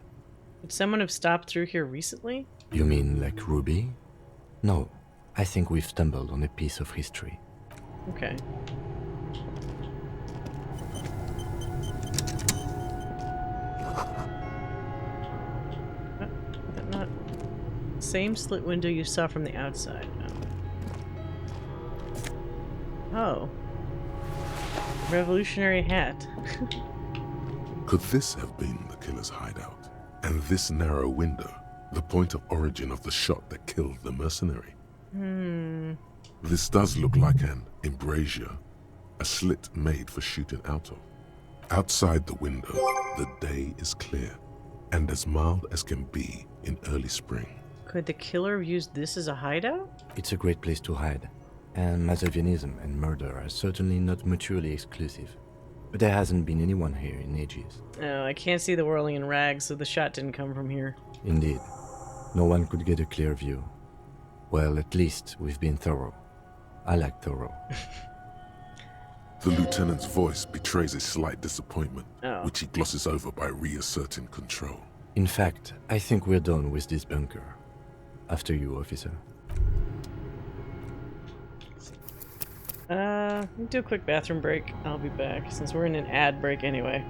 A: Would someone have stopped through here recently?
C: You mean like Ruby? No, I think we've stumbled on a piece of history.
A: Okay. Not same slit window you saw from the outside. Oh. Revolutionary hat.
B: Could this have been the killer's hideout? And this narrow window, the point of origin of the shot that killed the mercenary? This does look like an embrasure, a slit made for shooting out of. Outside the window, the day is clear, and as mild as can be in early spring.
A: Could the killer have used this as a hideout?
C: It's a great place to hide, and Mazovianism and murder are certainly not mutually exclusive. But there hasn't been anyone here in ages.
A: Oh, I can't see the whirling in rags, so the shot didn't come from here.
C: Indeed. No one could get a clear view. Well, at least we've been thorough. I like thorough.
B: The lieutenant's voice betrays a slight disappointment,
A: Oh.
B: which he glosses over by reasserting control.
C: In fact, I think we're done with this bunker. After you, officer.
A: Let me do a quick bathroom break. I'll be back, since we're in an ad break anyway.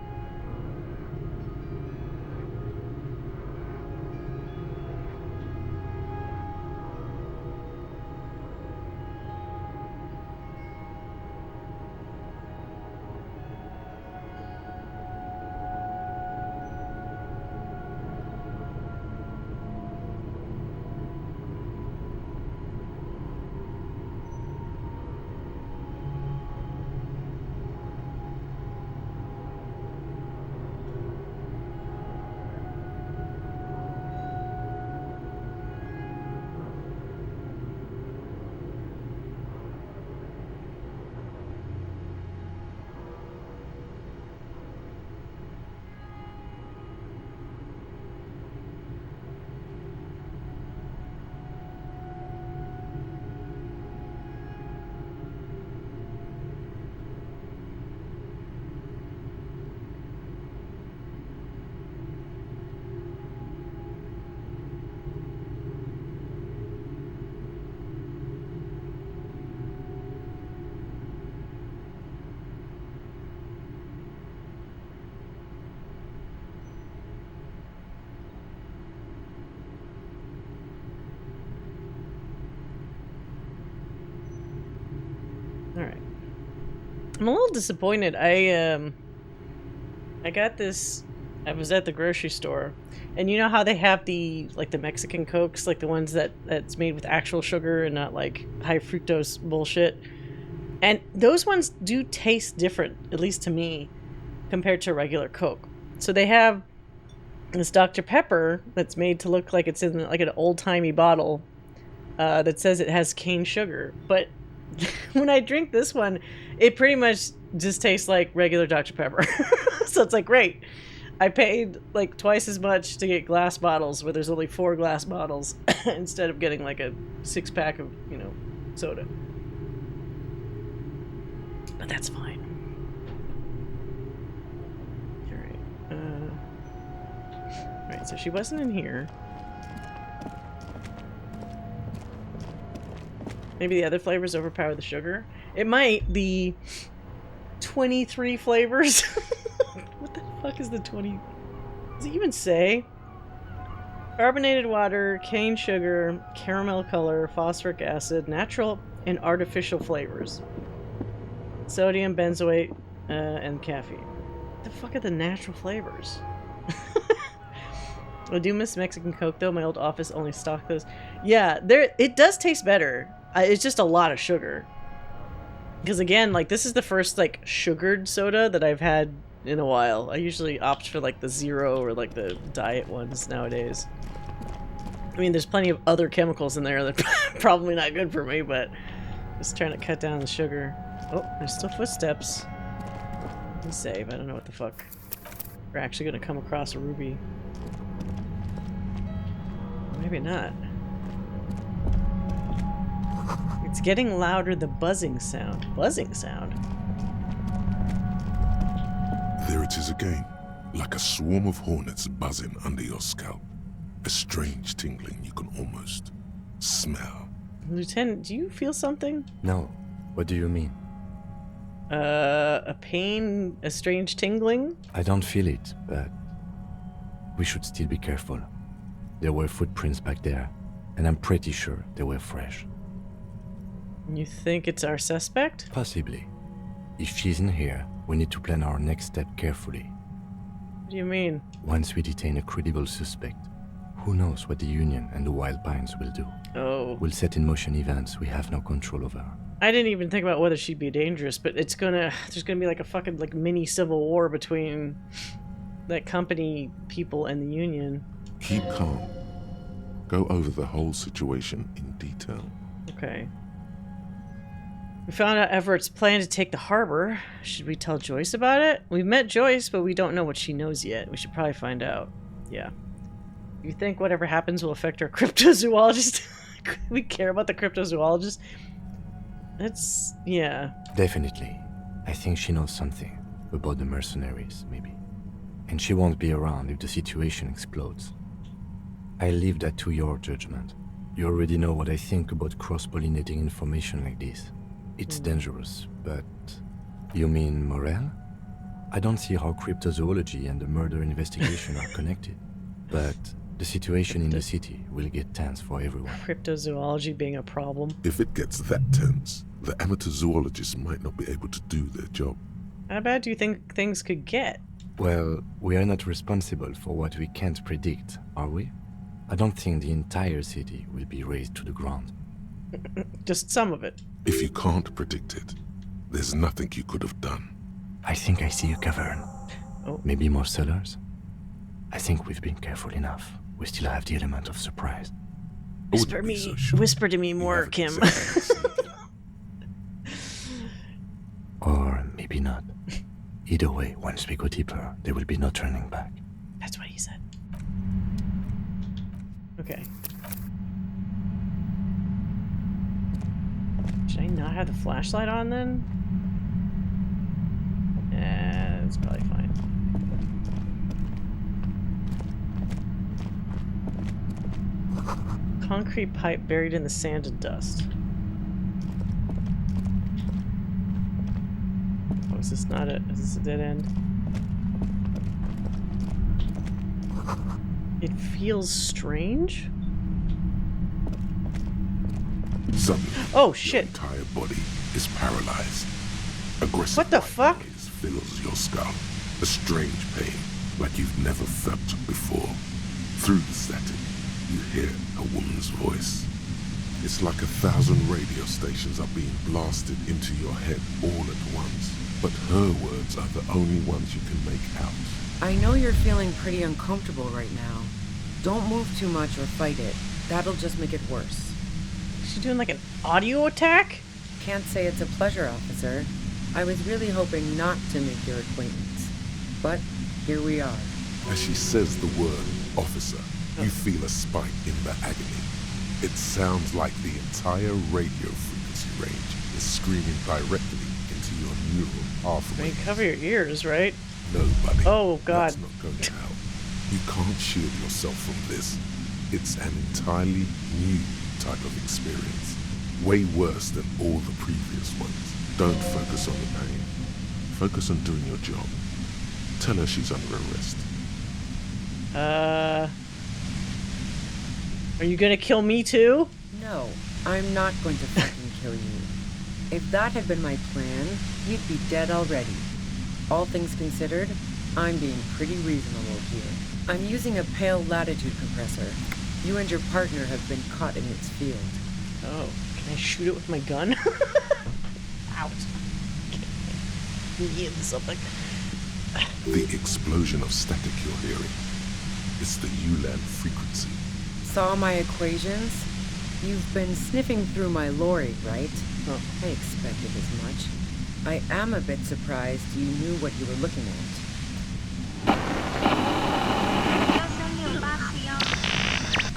A: Alright. I'm a little disappointed. I got this. I was at the grocery store, and you know how they have the Mexican Cokes, like the ones that's made with actual sugar and not like high fructose bullshit. And those ones do taste different, at least to me, compared to regular Coke. So they have this Dr. Pepper that's made to look like it's in like an old-timey bottle that says it has cane sugar, but when I drink this one, it pretty much just tastes like regular Dr. Pepper. So it's like, great. I paid like twice as much to get glass bottles where there's only 4 glass bottles instead of getting like a 6-pack of, you know, soda. But that's fine. Alright, so she wasn't in here. Maybe the other flavors overpower the sugar? It might. The 23 flavors? What the fuck is the 20? Does it even say? Carbonated water, cane sugar, caramel color, phosphoric acid, natural and artificial flavors. Sodium, benzoate, and caffeine. What the fuck are the natural flavors? I do miss Mexican Coke though. My old office only stocked those. Yeah, it does taste better. It's just a lot of sugar. Because again, like this is the first like sugared soda that I've had in a while. I usually opt for like the zero or like the diet ones nowadays. I mean, there's plenty of other chemicals in there that are probably not good for me, but just trying to cut down the sugar. Oh, there's still footsteps. Let me save. I don't know what the fuck. We're actually going to come across a ruby. Maybe not. It's getting louder, the buzzing sound. Buzzing sound?
B: There it is again, like a swarm of hornets buzzing under your scalp. A strange tingling you can almost smell.
A: Lieutenant, do you feel something?
C: No. What do you mean?
A: A pain, a strange tingling?
C: I don't feel it, but we should still be careful. There were footprints back there, and I'm pretty sure they were fresh.
A: You think it's our suspect?
C: Possibly. If she's in here, we need to plan our next step carefully.
A: What do you mean?
C: Once we detain a credible suspect, who knows what the Union and the Wild Pines will do?
A: Oh.
C: We'll set in motion events we have no control over.
A: I didn't even think about whether she'd be dangerous, but there's gonna be like a fucking like mini civil war between that company people and the Union.
B: Keep calm. Go over the whole situation in detail.
A: Okay. We found out Everett's plan to take the harbor. Should we tell Joyce about it? We've met Joyce, but we don't know what she knows yet. We should probably find out. Yeah. You think whatever happens will affect our cryptozoologist? We care about the cryptozoologist? That's... yeah.
C: Definitely. I think she knows something about the mercenaries, maybe. And she won't be around if the situation explodes. I leave that to your judgment. You already know what I think about cross-pollinating information like this. It's dangerous, but... You mean Morel? I don't see how cryptozoology and the murder investigation are connected. But the situation in the city will get tense for everyone.
A: Cryptozoology being a problem.
B: If it gets that tense, the amateur zoologists might not be able to do their job.
A: How bad do you think things could get?
C: Well, we are not responsible for what we can't predict, are we? I don't think the entire city will be razed to the ground.
A: Just some of it.
B: If you can't predict it, there's nothing you could have done.
C: I think I see a cavern.
A: Oh.
C: Maybe more cellars? I think we've been careful enough. We still have the element of surprise.
A: Whisper to me more, Kim.
C: Or maybe not. Either way, once we go deeper, there will be no turning back.
A: That's what he said. Okay. Should I not have the flashlight on then? Yeah, that's probably fine. Concrete pipe buried in the sand and dust. Oh, is this not it? Is this a dead end? It feels strange.
B: Suddenly,
A: oh shit!
B: Your entire body is paralyzed. Aggressive
A: what the fuck?
B: Fills your skull. A strange pain, like you've never felt before. Through the static, you hear a woman's voice. It's like 1,000 radio stations are being blasted into your head all at once. But her words are the only ones you can make out.
P: I know you're feeling pretty uncomfortable right now. Don't move too much or fight it. That'll just make it worse.
A: Is she doing like an audio attack?
P: Can't say it's a pleasure, officer. I was really hoping not to make your acquaintance. But here we are.
B: As she says the word officer, you feel a spike in the agony. It sounds like the entire radio frequency range is screaming directly into your neural pathway.
A: I mean, cover your ears, right?
B: No, buddy.
A: Oh, God.
B: That's not going to help. You can't shield yourself from this. It's an entirely new type of experience. Way worse than all the previous ones. Don't focus on the pain. Focus on doing your job. Tell her she's under arrest.
A: Are you gonna kill me too?
P: No, I'm not going to fucking kill you. If that had been my plan, you'd be dead already. All things considered, I'm being pretty reasonable here. I'm using a pale latitude compressor. You and your partner have been caught in its field.
A: Oh, can I shoot it with my gun? Out. Yield something.
B: The explosion of static you're hearing. It's the ULAN frequency.
P: Saw my equations? You've been sniffing through my lorry, right?
A: Oh.
P: I expected as much. I am a bit surprised you knew what you were looking at.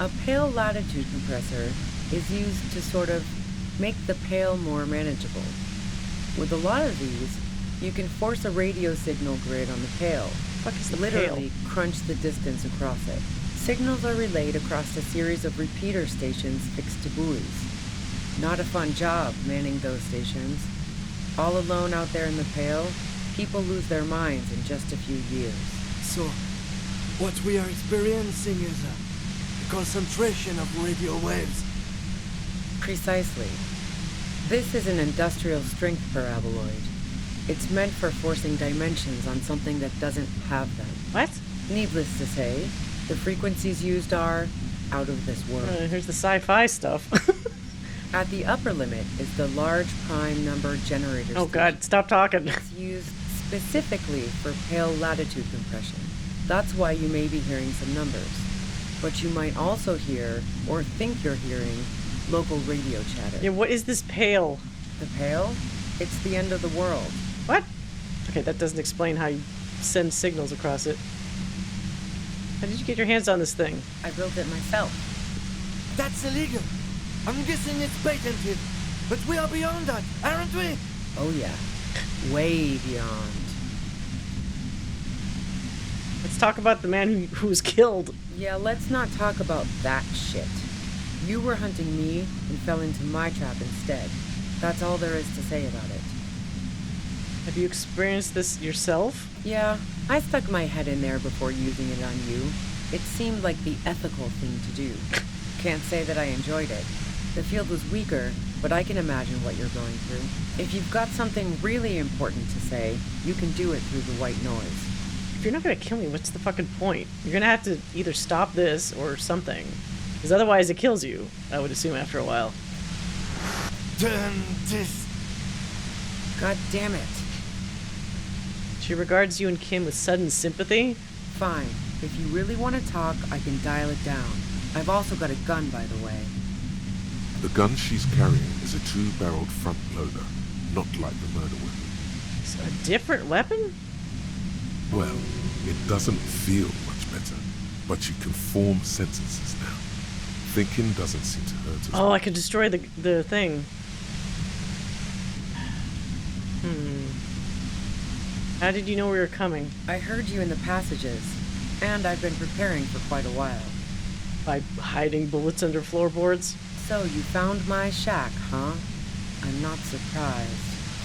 P: A pale latitude compressor is used to sort of make the pale more manageable. With a lot of these, you can force a radio signal grid on the pale.
A: What is the
P: literally
A: pale?
P: Crunch the distance across it. Signals are relayed across a series of repeater stations fixed to buoys. Not a fun job manning those stations. All alone out there in the pale, people lose their minds in just a few years.
U: So, what we are experiencing is a concentration of radio waves.
P: Precisely. This is an industrial strength paraboloid. It's meant for forcing dimensions on something that doesn't have them.
A: What?
P: Needless to say, the frequencies used are out of this world.
A: Here's the sci-fi stuff.
P: At the upper limit is the large prime number generator
A: Oh
P: station.
A: God, stop talking.
P: It's used specifically for pale latitude compression. That's why you may be hearing some numbers. But you might also hear, or think you're hearing, local radio chatter.
A: Yeah, what is this pale?
P: The pale? It's the end of the world.
A: What? Okay, that doesn't explain how you send signals across it. How did you get your hands on this thing?
P: I built it myself.
U: That's illegal. I'm guessing it's patented. But we are beyond that, aren't we?
P: Oh yeah. Way beyond.
A: Let's talk about the man who was killed.
P: Yeah, let's not talk about that shit. You were hunting me and fell into my trap instead. That's all there is to say about it.
A: Have you experienced this yourself?
P: Yeah, I stuck my head in there before using it on you. It seemed like the ethical thing to do. Can't say that I enjoyed it. The field was weaker, but I can imagine what you're going through. If you've got something really important to say, you can do it through the white noise.
A: If you're not gonna kill me, what's the fucking point? You're gonna have to either stop this or something. Because otherwise it kills you, I would assume, after a while.
V: Turn this.
P: God damn it.
A: She regards you and Kim with sudden sympathy?
P: Fine. If you really want to talk, I can dial it down. I've also got a gun, by the way.
B: The gun she's carrying is a 2-barreled front loader, not like the murder weapon.
A: So a different weapon?
B: Well, it doesn't feel much better, but she can form sentences now. Thinking doesn't seem to hurt us.
A: Oh, I could destroy the thing. How did you know we were coming?
P: I heard you in the passages, and I've been preparing for quite a while.
A: By hiding bullets under floorboards?
P: So you found my shack, huh? I'm not surprised.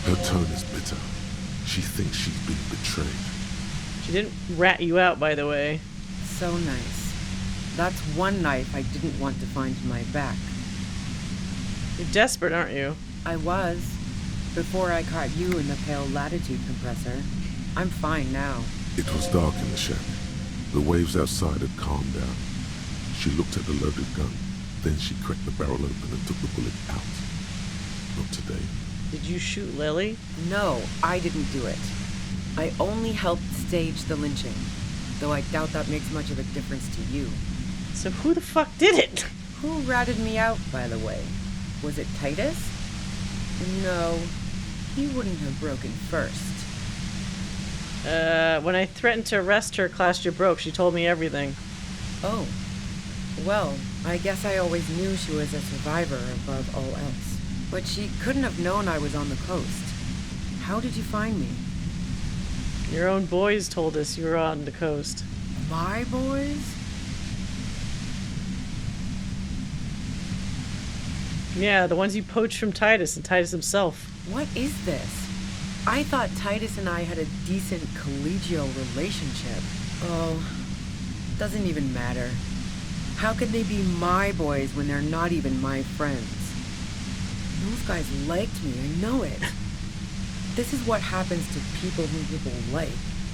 B: Her tone is bitter. She thinks she's been betrayed.
A: She didn't rat you out, by the way.
P: So nice. That's one knife I didn't want to find in my back.
A: You're desperate, aren't you?
P: I was. Before I caught you in the pale latitude compressor. I'm fine now.
B: It was dark in the shack. The waves outside had calmed down. She looked at the loaded gun. Then she cracked the barrel open and took the bullet out. Not today.
A: Did you shoot Lily?
P: No, I didn't do it. I only helped stage the lynching. Though I doubt that makes much of a difference to you.
A: So who the fuck did it?
P: Who ratted me out, by the way? Was it Titus? No, he wouldn't have broken first.
A: When I threatened to arrest her, class you broke. She told me everything.
P: Oh. Well, I guess I always knew she was a survivor above all else. But she couldn't have known I was on the coast. How did you find me?
A: Your own boys told us you were on the coast.
P: My boys?
A: Yeah, the ones you poached from Titus and Titus himself.
P: What is this? I thought Titus and I had a decent collegial relationship. Oh, doesn't even matter. How could they be my boys when they're not even my friends? Those guys liked me, I know it. This is what happens to people who people like.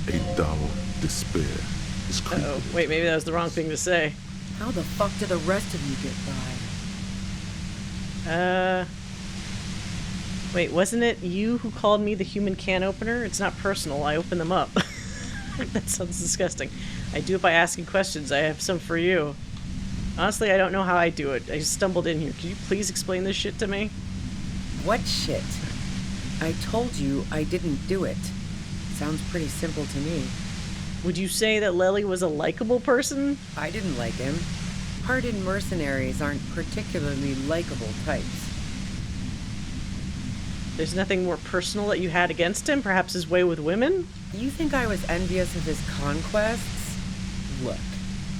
B: A dull despair is creeping.
A: Uh-oh. Wait, maybe that was the wrong thing to say.
P: How the fuck did the rest of you get by?
A: Wait, wasn't it you who called me the human can opener? It's not personal, I open them up. That sounds disgusting. I do it by asking questions. I have some for you. Honestly, I don't know how I do it. I just stumbled in here. Could you please explain this shit to me?
P: What shit? I told you I didn't do it. Sounds pretty simple to me.
A: Would you say that Lely was a likable person?
P: I didn't like him. Hardened mercenaries aren't particularly likable types.
A: There's nothing more personal that you had against him? Perhaps his way with women?
P: You think I was envious of his conquests? Look,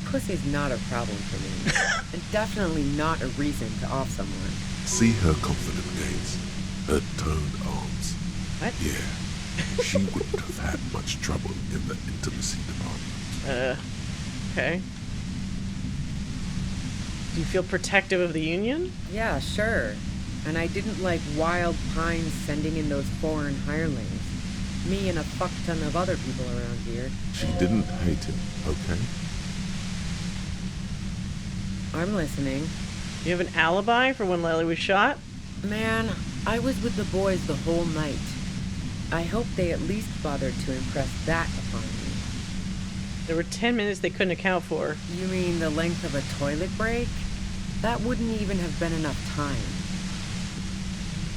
P: pussy's not a problem for me. And definitely not a reason to off someone.
B: See her confident gaze, her toned arms.
A: What?
B: Yeah, she wouldn't have had much trouble in the intimacy department.
A: Okay. Do you feel protective of the Union?
P: Yeah, sure. And I didn't like Wild Pines sending in those foreign hirelings. Me and a fuck ton of other people around here.
B: She didn't hate him, okay?
P: I'm listening.
A: You have an alibi for when Lely was shot?
P: Man, I was with the boys the whole night. I hope they at least bothered to impress that upon me.
A: There were 10 minutes they couldn't account for.
P: You mean the length of a toilet break? That wouldn't even have been enough time.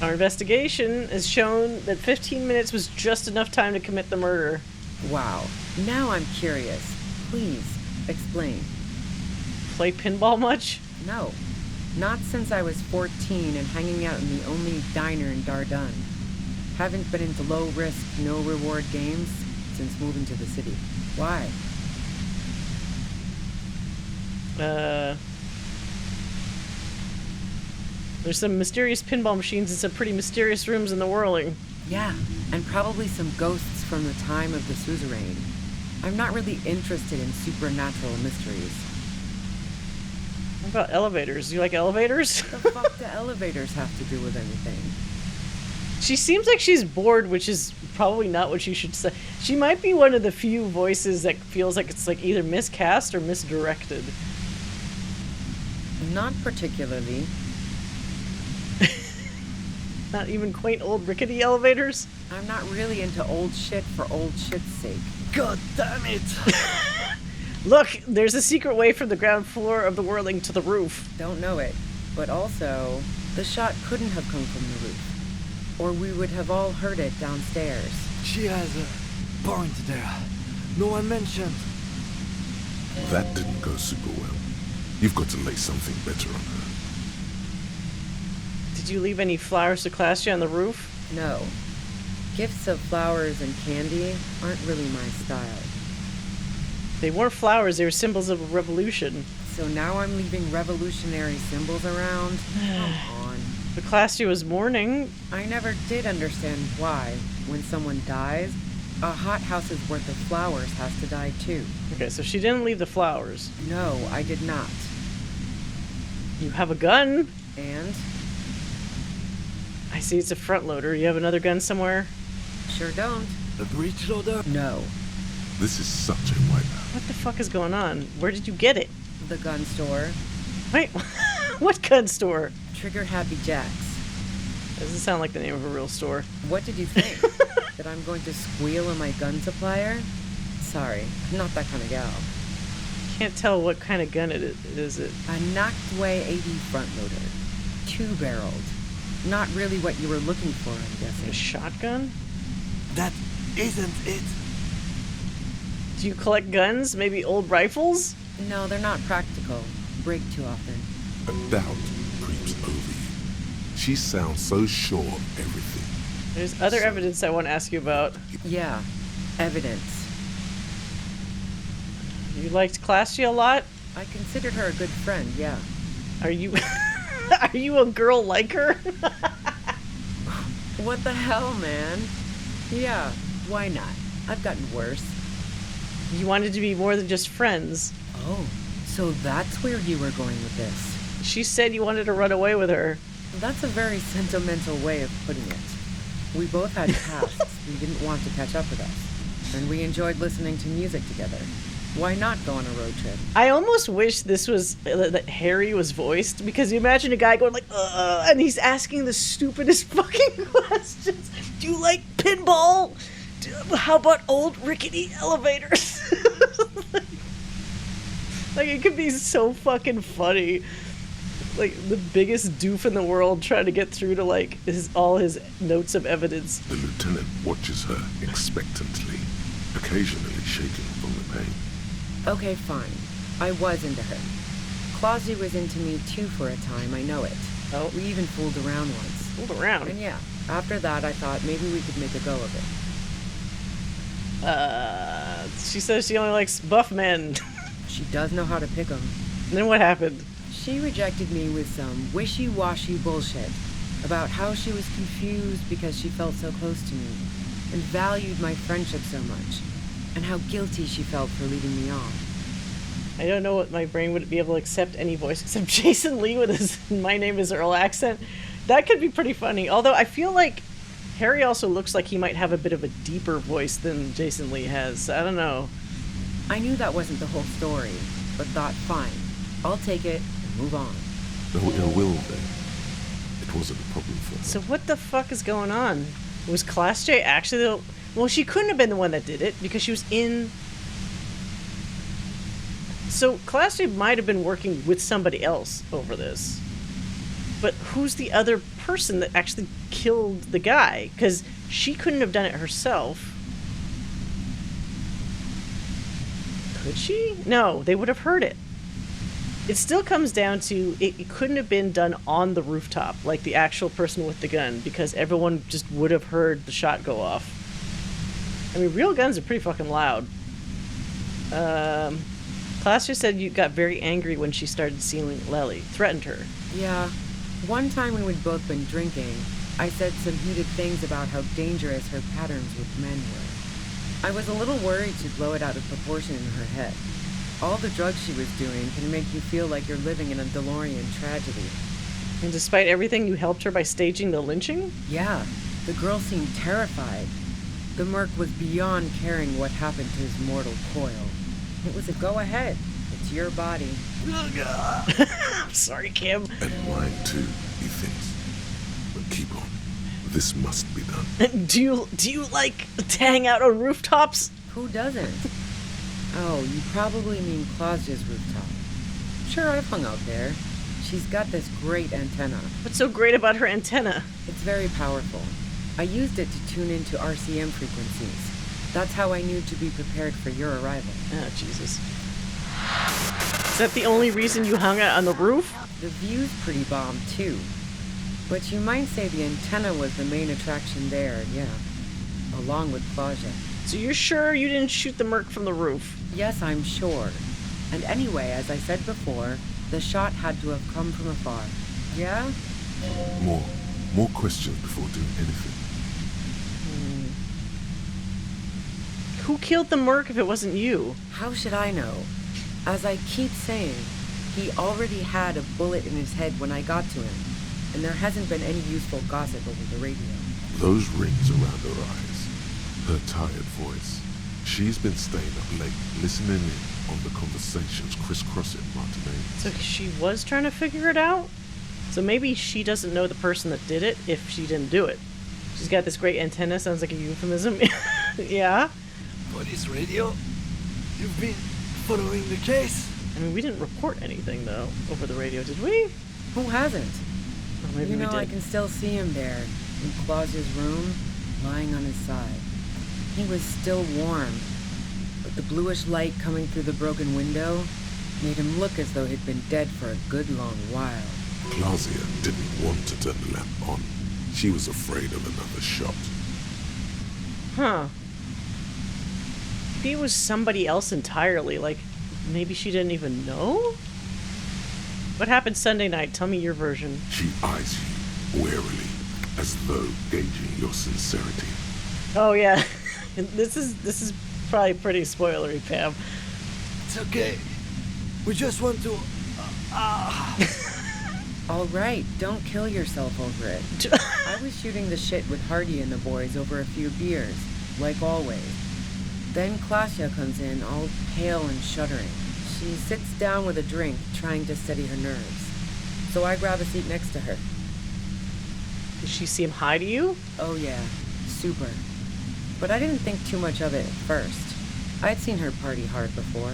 A: Our investigation has shown that 15 minutes was just enough time to commit the murder.
P: Wow. Now I'm curious. Please, explain.
A: Play pinball much?
P: No. Not since I was 14 and hanging out in the only diner in Dardun. Haven't been into low-risk, no-reward games since moving to the city. Why?
A: There's some mysterious pinball machines and some pretty mysterious rooms in the whirling.
P: Yeah, and probably some ghosts from the time of the suzerain. I'm not really interested in supernatural mysteries.
A: What about elevators? Do you like elevators?
P: What the fuck do elevators have to do with anything?
A: She seems like she's bored, which is probably not what you should say. She might be one of the few voices that feels like it's like either miscast or misdirected.
P: Not particularly.
A: Not even quaint old rickety elevators?
P: I'm not really into old shit for old shit's sake.
J: God damn it!
A: Look, there's a secret way from the ground floor of the whirling to the roof.
P: Don't know it. But also, the shot couldn't have come from the roof. Or we would have all heard it downstairs.
J: She has a point there. No one mentioned.
B: That didn't go super well. You've got to lay something better on her.
A: Did you leave any flowers to Classia on the roof?
P: No. Gifts of flowers and candy aren't really my style.
A: They weren't flowers, they were symbols of a revolution.
P: So now I'm leaving revolutionary symbols around? Come on.
A: But Classia was mourning.
P: I never did understand why, when someone dies, a hothouse's worth of flowers has to die too.
A: Okay, so she didn't leave the flowers.
P: No, I did not.
A: You have a gun.
P: And?
A: I see it's a front loader. You have another gun somewhere?
P: Sure don't.
J: A breech loader?
P: No.
B: This is such a wipeout.
A: What the fuck is going on? Where did you get it?
P: The gun store.
A: Wait, what gun store?
P: Trigger Happy Jacks.
A: Doesn't sound like the name of a real store.
P: What did you think? That I'm going to squeal on my gun supplier? Sorry, I'm not that kind of gal.
A: Can't tell what kind of gun it is. It
P: a Noctway 80 front loader. 2-barreled. Not really what you were looking for, I'm guessing.
A: A shotgun?
J: That isn't it.
A: Do you collect guns? Maybe old rifles?
P: No, they're not practical. Break too often.
B: A doubt creeps over you. She sounds so sure of everything.
A: There's other evidence I want to ask you about.
P: Yeah, evidence.
A: You liked Classia a lot?
P: I considered her a good friend, yeah.
A: Are you... Are you a girl like her?
P: What the hell, man? Yeah, why not? I've gotten worse.
A: You wanted to be more than just friends.
P: Oh, so that's where you were going with this.
A: She said you wanted to run away with her.
P: That's a very sentimental way of putting it. We both had pasts we didn't want to catch up with us, and we enjoyed listening to music together. Why not go on a road trip?
A: I almost wish this was that Harry was voiced, because you imagine a guy going like, and he's asking the stupidest fucking questions. Do you like pinball? How about old rickety elevators? Like, it could be so fucking funny. Like, the biggest doof in the world trying to get through to, like, all his notes of evidence.
B: The lieutenant watches her expectantly, occasionally shaking from the pain.
P: Okay, fine. I was into her. Clausy was into me too for a time, I know it.
A: Oh.
P: We even fooled around once.
A: Fooled around?
P: And yeah, after that I thought maybe we could make a go of it.
A: She says she only likes buff men.
P: She does know how to pick 'em.
A: And then what happened?
P: She rejected me with some wishy-washy bullshit about how she was confused because she felt so close to me and valued my friendship so much, and how guilty she felt for leading me on.
A: I don't know what my brain would be able to accept any voice except Jason Lee with his "My name is Earl" accent. That could be pretty funny. Although I feel like Harry also looks like he might have a bit of a deeper voice than Jason Lee has. I don't know.
P: I knew that wasn't the whole story, but thought, fine, I'll take it and move on.
B: No ill will then. It wasn't a problem for her.
A: So what the fuck is going on? Was Class J actually the... Well, she couldn't have been the one that did it because she was in... So Class J might have been working with somebody else over this. But who's the other person that actually killed the guy? Because she couldn't have done it herself. Could she? No, they would have heard it. It still comes down to it couldn't have been done on the rooftop, like the actual person with the gun, because everyone just would have heard the shot go off. I mean, real guns are pretty fucking loud. Clausia said you got very angry when she started seeing Lely, threatened her.
P: Yeah. One time when we'd both been drinking, I said some heated things about how dangerous her patterns with men were. I was a little worried she'd blow it out of proportion in her head. All the drugs she was doing can make you feel like you're living in a DeLorean tragedy.
A: And despite everything, you helped her by staging the lynching?
P: Yeah, the girl seemed terrified. The merc was beyond caring what happened to his mortal coil. It was a go-ahead. It's your body.
A: I'm sorry, Kim.
B: And mine too, he thinks. But keep on. This must be done.
A: Do you like to hang out on rooftops?
P: Who doesn't? Oh, you probably mean Clausia's rooftop. Sure, I've hung out there. She's got this great antenna.
A: What's so great about her antenna?
P: It's very powerful. I used it to tune into RCM frequencies. That's how I knew to be prepared for your arrival.
A: Oh, Jesus. Is that the only reason you hung out on the roof?
P: The view's pretty bomb, too. But you might say the antenna was the main attraction there, yeah. Along with Clausia.
A: So you're sure you didn't shoot the merc from the roof?
P: Yes, I'm sure. And anyway, as I said before, the shot had to have come from afar. Yeah?
B: More questions before doing anything.
A: Who killed the merc if it wasn't you?
P: How should I know? As I keep saying, he already had a bullet in his head when I got to him, and there hasn't been any useful gossip over the radio.
B: Those rings around her eyes, her tired voice. She's been staying up late, listening in on the conversations crisscrossing Martinez.
A: So she was trying to figure it out? So maybe she doesn't know the person that did it if she didn't do it. She's got this great antenna, sounds like a euphemism. Yeah?
U: Police radio? You've been following the case?
A: I mean, we didn't report anything, though, over the radio, did we?
P: Who hasn't?
A: Or maybe
P: you know,
A: we did.
P: I can still see him there, in Clausia's room, lying on his side. He was still warm, but the bluish light coming through the broken window made him look as though he'd been dead for a good long while.
B: Clausia didn't want to turn the lamp on. She was afraid of another shot.
A: Huh. Maybe it was somebody else entirely, like, maybe she didn't even know? What happened Sunday night? Tell me your version.
B: She eyes you warily, as though gauging your sincerity.
A: Oh, yeah. This is probably pretty spoilery, Pam.
U: It's okay. We just want to...
P: All right, don't kill yourself over it. I was shooting the shit with Hardy and the boys over a few beers, like always. Then Clausia comes in, all pale and shuddering. She sits down with a drink, trying to steady her nerves. So I grab a seat next to her.
A: Did she seem high to you?
P: Oh yeah, super. But I didn't think too much of it at first. I'd seen her party hard before.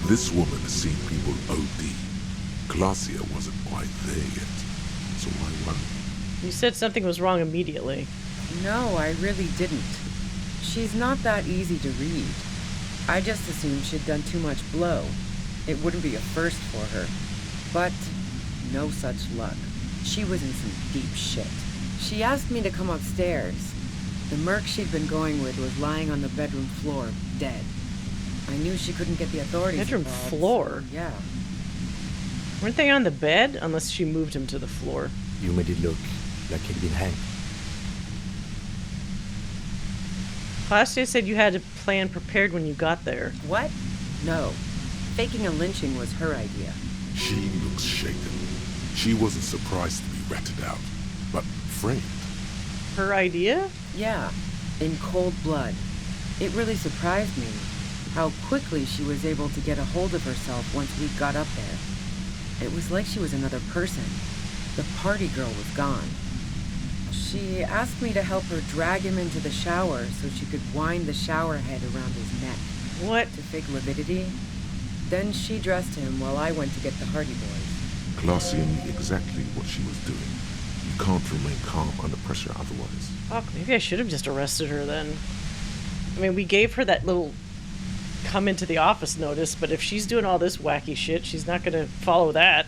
B: This woman has seen people OD. Clausia wasn't quite there yet, so why worry?
A: You said something was wrong immediately.
P: No, I really didn't. She's not that easy to read. I just assumed she'd done too much blow. It wouldn't be a first for her. But no such luck. She was in some deep shit. She asked me to come upstairs. The merc she'd been going with was lying on the bedroom floor, dead. I knew she couldn't get the authorities
A: Bedroom
P: involved,
A: floor?
P: so, yeah.
A: Weren't they on the bed? Unless she moved him to the floor.
C: You made it look like he'd been hanged.
A: Clausia said you had a plan prepared when you got there.
P: What? No. Faking a lynching was her idea.
B: She looks shaken. She wasn't surprised to be ratted out, but framed.
A: Her idea?
P: Yeah, in cold blood. It really surprised me how quickly she was able to get a hold of herself once we got up there. It was like she was another person. The party girl was gone. She asked me to help her drag him into the shower so she could wind the shower head around his neck.
A: What?
P: To fake lividity. Then she dressed him while I went to get the Hardy Boys.
B: Clausia knew exactly what she was doing. You can't remain calm under pressure otherwise.
A: Fuck, maybe I should have just arrested her then. I mean, we gave her that little come into the office notice, but if she's doing all this wacky shit, she's not gonna follow that.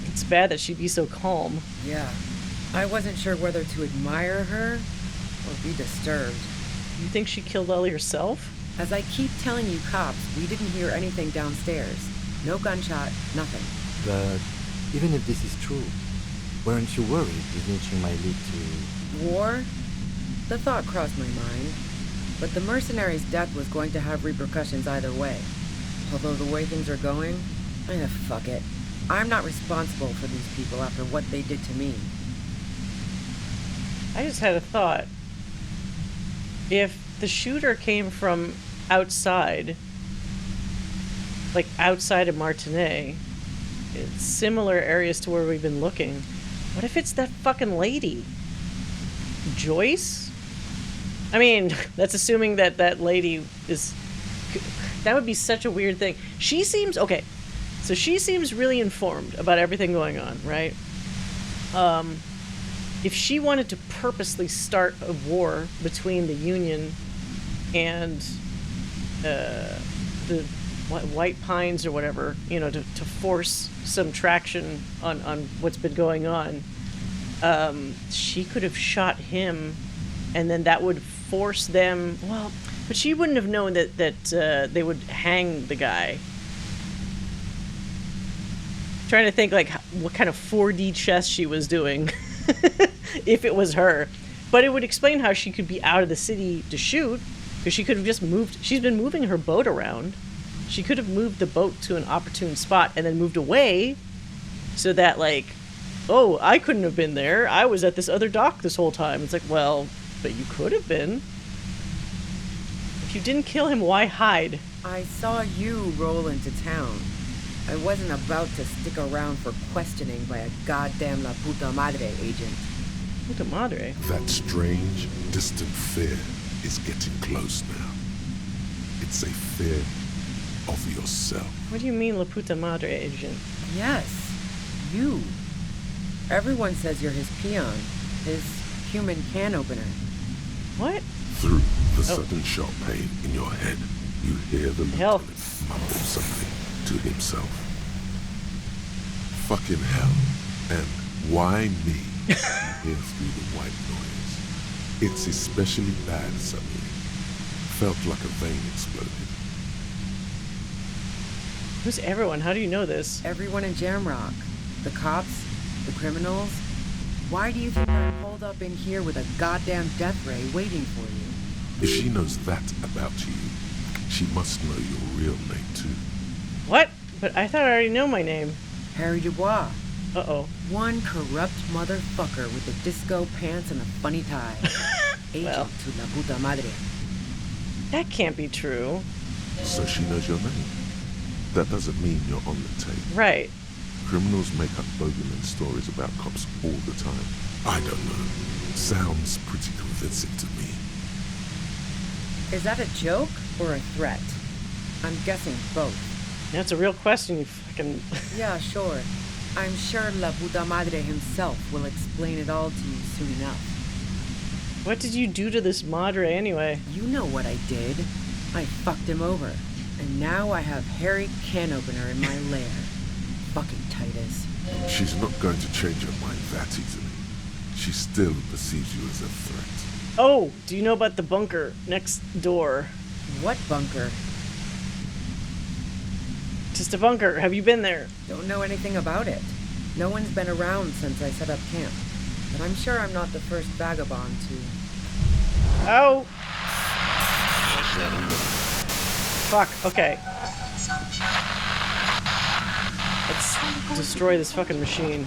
A: It's bad that she'd be so calm.
P: Yeah. I wasn't sure whether to admire her or be disturbed.
A: You think she killed Ellie herself?
P: As I keep telling you cops, we didn't hear anything downstairs. No gunshot, nothing.
C: But even if this is true, weren't you worried the snitching might lead to...
P: War? The thought crossed my mind. But the mercenaries' death was going to have repercussions either way. Although the way things are going, fuck it. I'm not responsible for these people after what they did to me.
A: I just had a thought. If the shooter came from outside, like outside of Martinez, in similar areas to where we've been looking, what if it's that fucking lady? Joyce? I mean, that's assuming that that lady is... That would be such a weird thing. She seems... Okay, so she seems really informed about everything going on, right? If she wanted to purposely start a war between the Union and the White Pines or whatever, you know, to force some traction on what's been going on, she could have shot him, and then that would force them... Well, but she wouldn't have known that they would hang the guy. Trying to think, like, what kind of 4D chess she was doing if it was her. But it would explain how she could be out of the city to shoot, because she could have just moved... She's been moving her boat around. She could have moved the boat to an opportune spot and then moved away so that, like, oh, I couldn't have been there. I was at this other dock this whole time. It's like, well, but you could have been. If you didn't kill him, why hide?
P: I saw you roll into town. I wasn't about to stick around for questioning by a goddamn La Puta Madre agent.
A: Puta Madre?
B: That strange, distant fear is getting close now. It's a fear of yourself.
A: What do you mean, La Puta Madre agent?
P: Yes, you. Everyone says you're his peon, his human can opener.
A: What?
B: Through the sudden sharp pain in your head, you hear the lieutenant mumble something to himself. Fucking hell. And why me? You hear through the white noise. It's especially bad suddenly. Felt like a vein exploded.
A: Who's everyone? How do you know this?
P: Everyone in Jamrock. The cops, the criminals. Why do you think I'm holed up in here with a goddamn death ray waiting for you?
B: If she knows that about you, she must know your real name too.
A: What? But I thought I already know my name.
P: Harry Dubois.
A: Uh-oh.
P: One corrupt motherfucker with the disco pants and a funny tie. Agent to La Puta Madre.
A: That can't be true.
B: So she knows your name. That doesn't mean you're on the tape.
A: Right.
B: Criminals make up bogeyman stories about cops all the time. I don't know. Sounds pretty convincing to me.
P: Is that a joke or a threat? I'm guessing both.
A: That's a real question, you fucking...
P: Yeah, sure. I'm sure La Puta Madre himself will explain it all to you soon enough.
A: What did you do to this Madre anyway?
P: You know what I did. I fucked him over. And now I have Harry Can Opener in my lair. Fucking Titus.
B: She's not going to change her mind that easily. She still perceives you as a threat.
A: Oh, do you know about the bunker next door?
P: What bunker?
A: Just a bunker. Have you been there?
P: Don't know anything about it. No one's been around since I set up camp. But I'm sure I'm not the first vagabond to...
A: Oh! Fuck, okay. Let's destroy this fucking machine.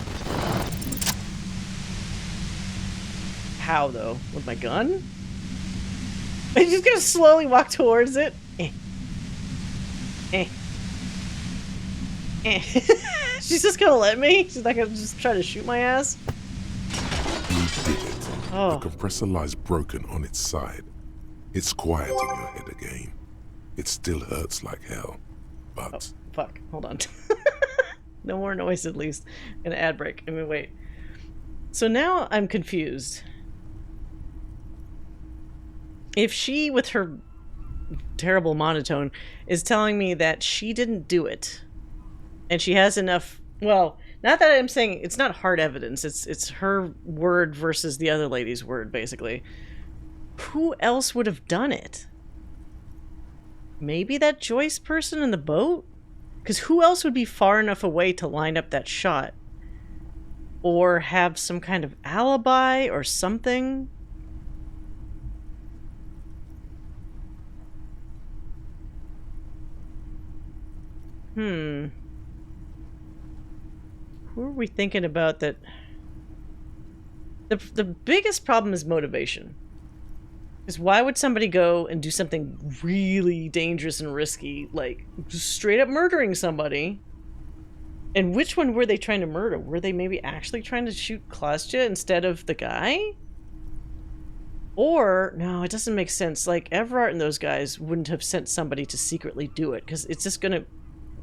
A: How, though? With my gun? I'm just gonna slowly walk towards it. She's just gonna let me? She's not gonna just try to shoot my ass?
B: You did it. The compressor lies broken on its side. It's quiet in your head again. It still hurts like hell, but...
A: Oh, fuck. Hold on. No more noise, at least. An ad break. I mean, wait. So now I'm confused. If she, with her terrible monotone, is telling me that she didn't do it. And she has enough... Well, not that I'm saying... It's not hard evidence. It's her word versus the other lady's word, basically. Who else would have done it? Maybe that Joyce person in the boat? Because who else would be far enough away to line up that shot? Or have some kind of alibi or something? Who are we thinking about that? The biggest problem is motivation. Because why would somebody go and do something really dangerous and risky, like just straight up murdering somebody? And which one were they trying to murder? Were they maybe actually trying to shoot Klastja instead of the guy? Or, no, it doesn't make sense. Like, Everard and those guys wouldn't have sent somebody to secretly do it, because it's just going to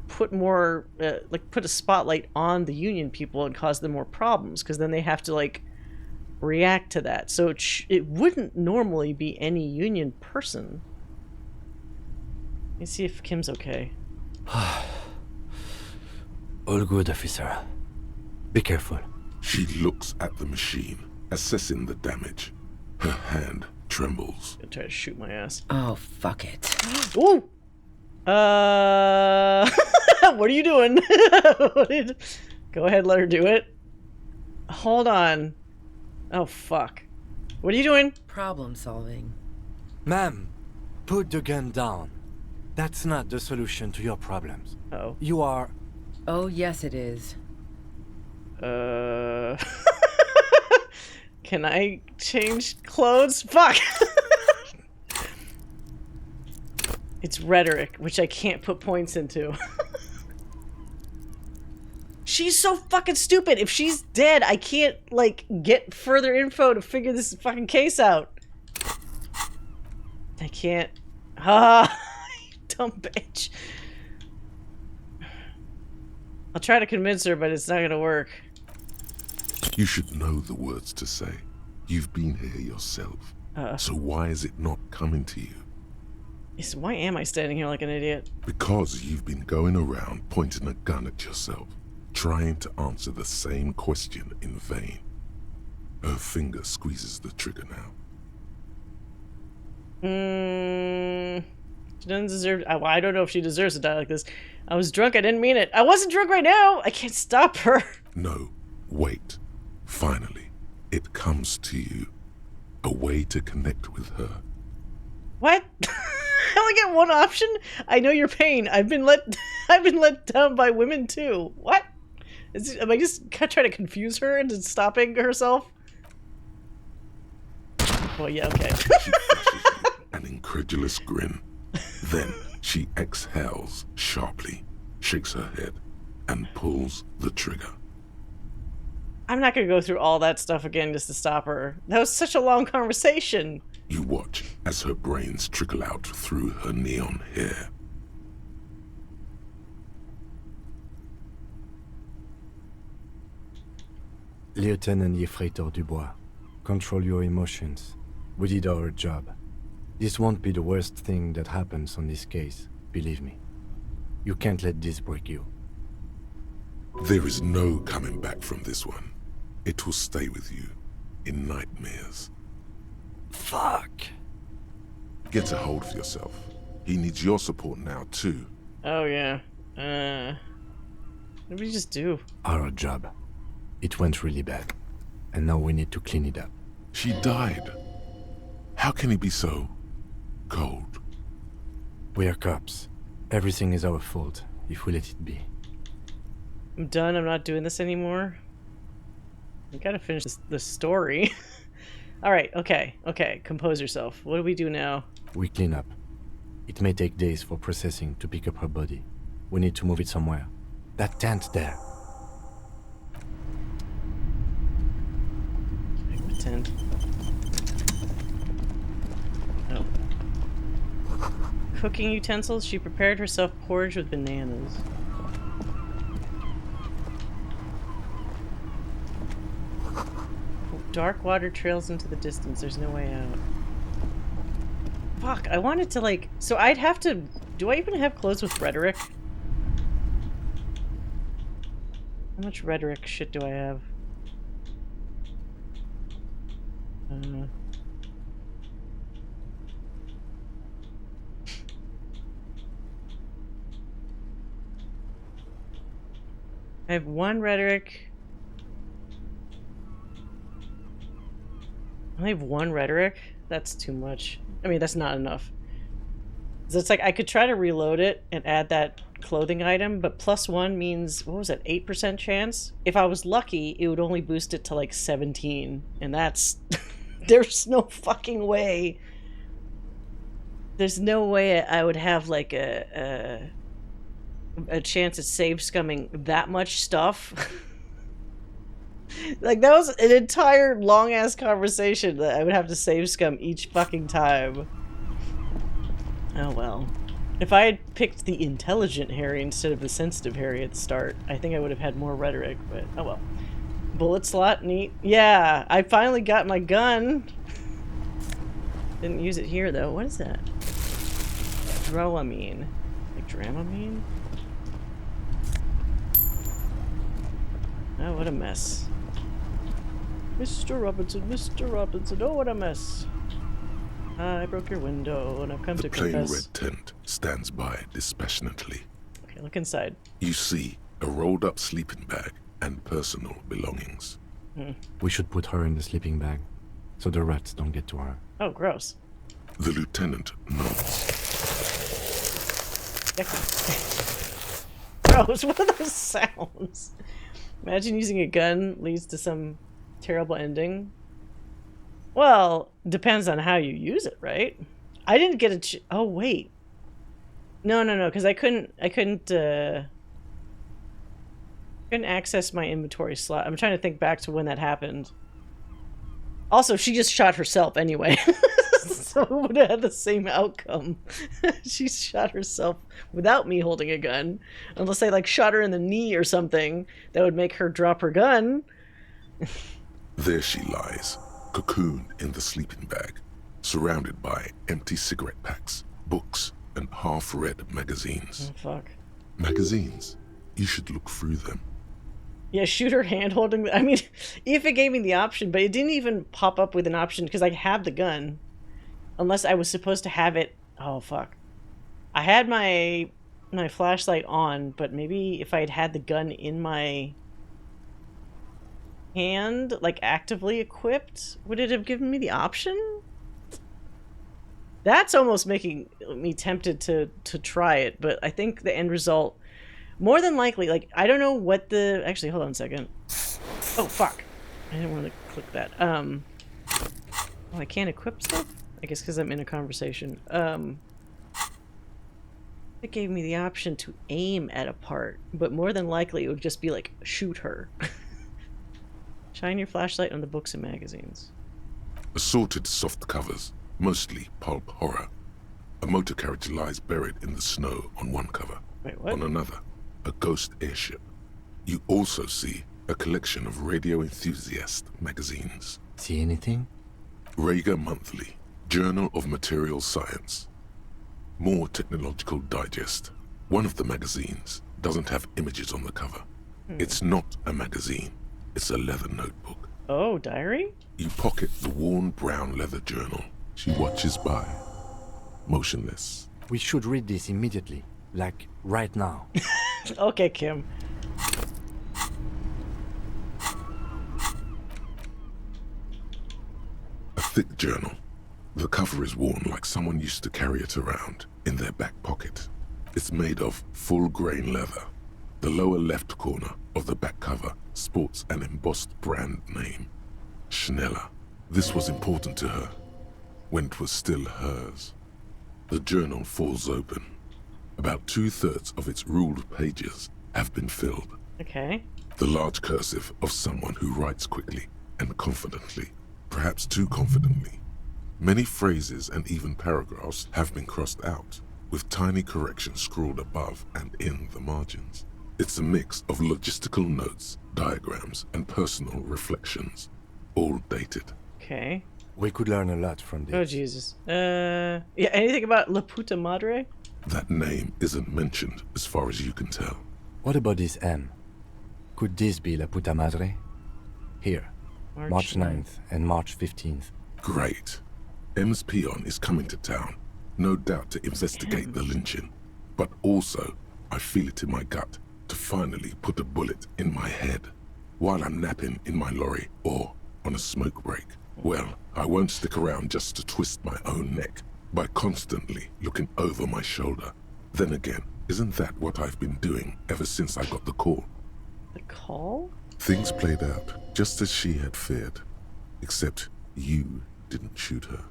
A: put more, put a spotlight on the Union people and cause them more problems, because then they have to, like, react to that. So it wouldn't normally be any Union person. Let me see if Kim's okay.
C: All good, officer. Be careful.
B: She looks at the machine, assessing the damage. Her hand trembles.
A: I'm gonna try to shoot my ass.
P: Oh, fuck it.
A: Ooh! What are you doing? Go ahead, let her do it. Hold on. Oh, fuck. What are you doing?
P: Problem solving.
C: Ma'am, put the gun down. That's not the solution to your problems.
A: Oh.
C: You are...
P: Oh, yes it is.
A: Can I change clothes? Fuck! It's rhetoric, which I can't put points into. She's so fucking stupid. If she's dead, I can't, like, get further info to figure this fucking case out. I can't. Ah, dumb bitch. I'll try to convince her, but it's not gonna work.
B: You should know the words to say. You've been here yourself. So why is it not coming to you?
A: Yes, why am I standing here like an idiot?
B: Because you've been going around pointing a gun at yourself, trying to answer the same question in vain. Her finger squeezes the trigger now.
A: She doesn't deserve... I don't know if she deserves to die like this. I was drunk, I didn't mean it. I wasn't drunk right now! I can't stop her!
B: No, wait. Finally, it comes to you. A way to connect with her.
A: What? I only get one option? I know your pain. I've been let down by women too. What? Am I just trying to confuse her into stopping herself? Well, yeah, okay.
B: She flashes you an incredulous grin. Then she exhales sharply, shakes her head, and pulls the trigger.
A: I'm not gonna go through all that stuff again just to stop her. That was such a long conversation.
B: You watch as her brains trickle out through her neon hair.
C: Lieutenant Yefreitor Dubois, control your emotions. We did our job. This won't be the worst thing that happens on this case, believe me. You can't let this break you.
B: There is no coming back from this one. It will stay with you in nightmares.
C: Fuck.
B: Get a hold of yourself. He needs your support now, too.
A: Oh, yeah. What did we just do?
C: Our job. It went really bad. And now we need to clean it up.
B: She died. How can he be so cold?
C: We are cops. Everything is our fault if we let it be.
A: I'm done. I'm not doing this anymore. We gotta finish the story. Alright, okay. Compose yourself. What do we do now?
C: We clean up. It may take days for processing to pick up her body. We need to move it somewhere. That tent there.
A: The tent. Oh. Cooking utensils. She prepared herself porridge with bananas. Dark water trails into the distance. There's no way out. Fuck, I wanted to like... So I'd have to... Do I even have clothes with rhetoric? How much rhetoric shit do I have? I have 1 rhetoric. I only have 1 rhetoric? That's too much. I mean, that's not enough. So it's like I could try to reload it and add that clothing item, but +1 means, what was that, 8% chance? If I was lucky, it would only boost it to like 17, and that's... There's no fucking way. There's no way I would have like a chance at save scumming that much stuff. Like, that was an entire long-ass conversation that I would have to save scum each fucking time. Oh well. If I had picked the intelligent Harry instead of the sensitive Harry at the start, I think I would have had more rhetoric, but oh well. Bullet slot, neat. Yeah, I finally got my gun. Didn't use it here, though. What is that? Dramamine. Like Dramamine? Oh, what a mess. Mr. Robinson, oh, what a mess. I broke your window, and I've come to confess.
B: The plain red tent stands by dispassionately.
A: Okay, look inside.
B: You see a rolled-up sleeping bag and personal belongings.
C: We should put her in the sleeping bag, so the rats don't get to her.
A: Oh, gross.
B: The lieutenant nods.
A: Gross, what are those sounds? Imagine using a gun leads to some terrible ending. Well, depends on how you use it, right? I didn't get a oh, wait. No, because I couldn't access my inventory slot. I'm trying to think back to when that happened. Also, she just shot herself anyway. So it would have had the same outcome. She shot herself without me holding a gun. Unless I, like, shot her in the knee or something that would make her drop her gun.
B: There she lies, cocooned in the sleeping bag, surrounded by empty cigarette packs, books, and half-read magazines.
A: Oh, fuck.
B: Magazines? You should look through them.
A: Yeah, shoot her hand holding... I mean, if it gave me the option, but it didn't even pop up with an option because I have the gun. Unless I was supposed to have it... Oh, fuck. I had my flashlight on, but maybe if I had the gun in my hand, like actively equipped, would it have given me the option? That's almost making me tempted to try it, but I think the end result... More than likely, like, I don't know what the... Actually, hold on a second. Oh, fuck. I didn't want to click that. Oh, I can't equip stuff? I guess because I'm in a conversation. It gave me the option to aim at a part, but more than likely it would just be like, shoot her. Shine your flashlight on the books and magazines.
B: Assorted soft covers, mostly pulp horror. A motor carriage lies buried in the snow on one cover.
A: Wait, what?
B: On another, a ghost airship. You also see a collection of radio enthusiast magazines.
C: See anything?
B: Rager Monthly, Journal of Material Science. More Technological Digest. One of the magazines doesn't have images on the cover. It's not a magazine. It's a leather notebook.
A: Oh, diary?
B: You pocket the worn brown leather journal. She watches by, motionless.
C: We should read this immediately. Like, right now.
A: Okay, Kim.
B: A thick journal. The cover is worn like someone used to carry it around in their back pocket. It's made of full-grain leather. The lower left corner of the back cover sports an embossed brand name, Schneller. This was important to her when it was still hers. The journal falls open. About 2/3 of its ruled pages have been filled.
A: Okay.
B: The large cursive of someone who writes quickly and confidently, perhaps too confidently. Many phrases and even paragraphs have been crossed out, with tiny corrections scrawled above and in the margins. It's a mix of logistical notes, diagrams, and personal reflections, all dated.
A: Okay.
C: We could learn a lot from this.
A: Oh, Jesus. Yeah, anything about La Puta Madre?
B: That name isn't mentioned as far as you can tell.
C: What about this M? Could this be La Puta Madre? Here, March 9th and March 15th.
B: Great. M's peon is coming to town, no doubt to investigate the lynching. But also, I feel it in my gut to finally put a bullet in my head while I'm napping in my lorry or on a smoke break. Well, I won't stick around just to twist my own neck by constantly looking over my shoulder. Then again, isn't that what I've been doing ever since I got the call?
A: The call?
B: Things played out just as she had feared, except you didn't shoot her.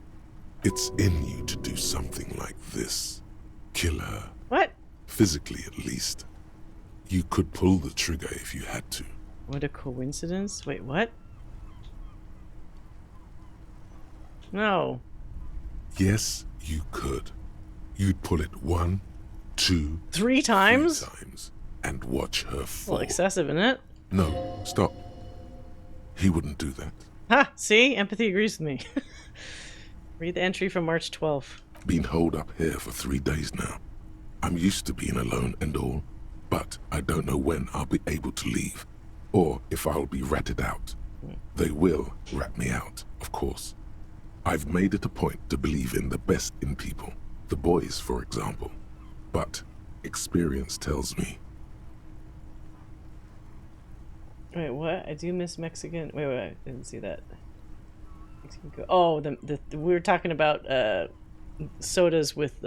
B: It's in you to do something like this. Kill her.
A: What?
B: Physically, at least. You could pull the trigger if you had to.
A: What a coincidence. Wait, what? No.
B: Yes, you could. You'd pull it 1, 2,
A: 3 times?
B: 3 times, and watch her fall.
A: Well, excessive, isn't it?
B: No, stop. He wouldn't do that.
A: Ha! See? Empathy agrees with me. Read the entry from March 12th.
B: Been holed up here for 3 days now. I'm used to being alone and all, but I don't know when I'll be able to leave, or if I'll be ratted out. They will rat me out, of course. I've made it a point to believe in the best in people, the boys, for example. But experience tells me.
A: Wait, what? I do miss Mexican. Wait, I didn't see that. Oh, we were talking about sodas with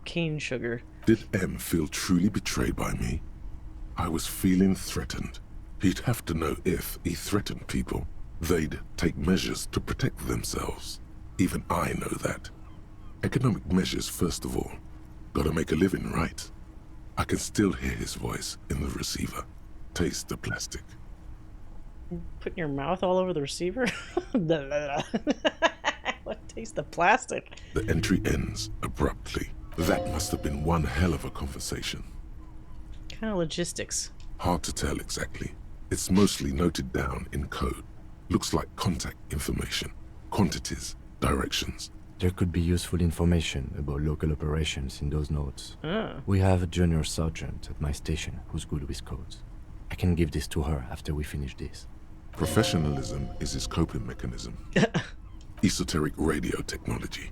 A: cane sugar.
B: Did M feel truly betrayed by me? I was feeling threatened. He'd have to know if he threatened people, they'd take measures to protect themselves. Even I know that. Economic measures first of all. Gotta make a living, right? I can still hear his voice in the receiver. Taste the plastic.
A: Putting your mouth all over the receiver? What, taste the plastic?
B: The entry ends abruptly. That must have been one hell of a conversation.
A: Kind of logistics.
B: Hard to tell exactly. It's mostly noted down in code. Looks like contact information, quantities, directions.
C: There could be useful information about local operations in those notes.
A: Ah.
C: We have a junior sergeant at my station who's good with codes. I can give this to her after we finish this.
B: Professionalism is his coping mechanism. Esoteric radio technology.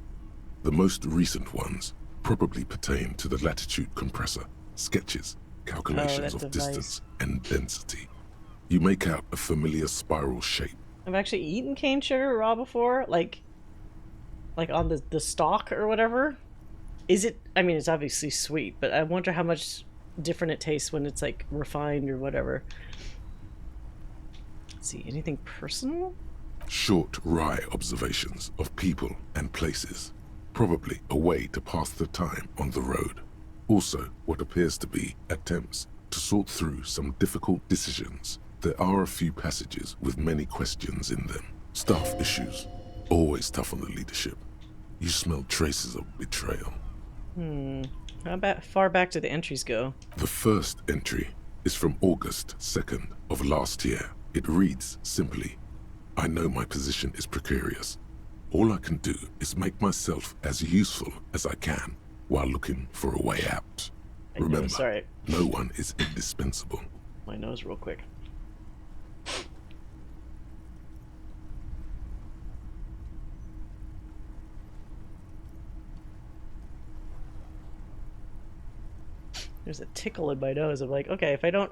B: The most recent ones probably pertain to the latitude compressor, sketches, calculations of distance and density. You make out a familiar spiral shape.
A: I've actually eaten cane sugar raw before, like on the stalk or whatever. Is it? I mean, it's obviously sweet, but I wonder how much different it tastes when it's like refined or whatever. Let's see, anything personal?
B: Short, wry observations of people and places. Probably a way to pass the time on the road. Also, what appears to be attempts to sort through some difficult decisions. There are a few passages with many questions in them. Staff issues. Always tough on the leadership. You smell traces of betrayal.
A: How far back do the entries go?
B: The first entry is from August 2nd of last year. It reads simply, I know my position is precarious. All I can do is make myself as useful as I can while looking for a way out. Remember, no one is indispensable.
A: My nose real quick. There's a tickle in my nose. I'm like, okay, if I don't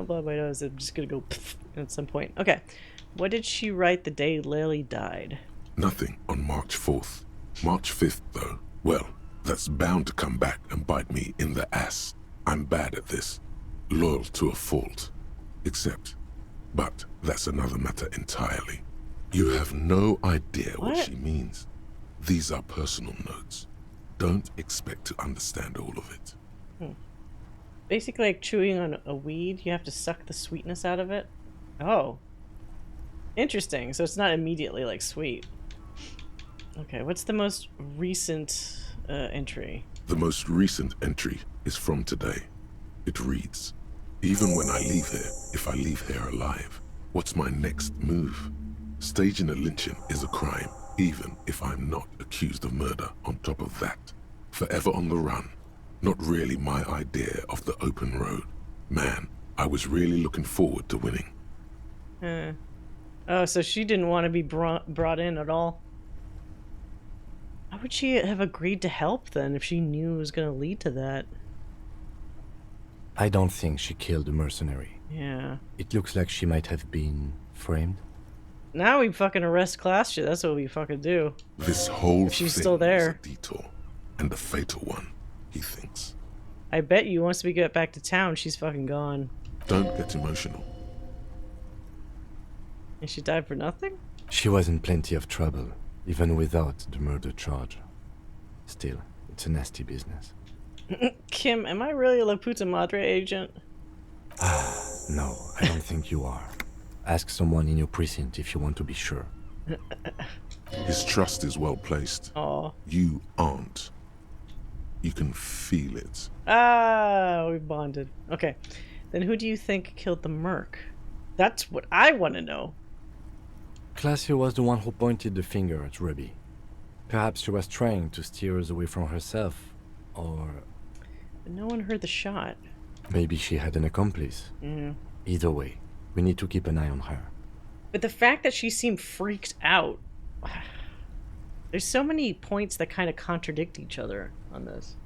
A: blow my nose, I'm just gonna go at some point. Okay, what did she write the day Lily died?
B: Nothing on March 4th. March 5th, though. Well, that's bound to come back and bite me in the ass. I'm bad at this. Loyal to a fault. But that's another matter entirely. You have no idea what she means. These are personal notes. Don't expect to understand all of it.
A: Basically like chewing on a weed, you have to suck the sweetness out of it. Oh. Interesting. So it's not immediately like sweet. Okay, what's the most recent entry?
B: The most recent entry is from today. It reads, even when I leave here, if I leave here alive, what's my next move? Staging a lynching is a crime, even if I'm not accused of murder on top of that. Forever on the run. Not really my idea of the open road. Man, I was really looking forward to winning.
A: Oh, so she didn't want to be brought in at all. How would she have agreed to help then if she knew it was going to lead to that?
C: I don't think she killed the mercenary.
A: Yeah.
C: It looks like she might have been framed.
A: Now we fucking arrest Classja. That's what we fucking do.
B: This whole
A: if she's
B: thing
A: still there.
B: is a detour, and a fatal one, he thinks.
A: I bet you once we get back to town, she's fucking gone.
B: Don't get emotional.
A: And she died for nothing?
C: She was in plenty of trouble, even without the murder charge. Still, it's a nasty business.
A: Kim, am I really a La Puta Madre agent?
C: No, I don't think you are. Ask someone in your precinct if you want to be sure.
B: His trust is well placed.
A: Aw.
B: You aren't. You can feel it.
A: Ah, we bonded. Okay. Then who do you think killed the merc? That's what I want to know.
C: Classja was the one who pointed the finger at Ruby. Perhaps she was trying to steer us away from herself, or...
A: But no one heard the shot.
C: Maybe she had an accomplice.
A: Yeah.
C: Either way, we need to keep an eye on her.
A: But the fact that she seemed freaked out... There's so many points that kind of contradict each other on this.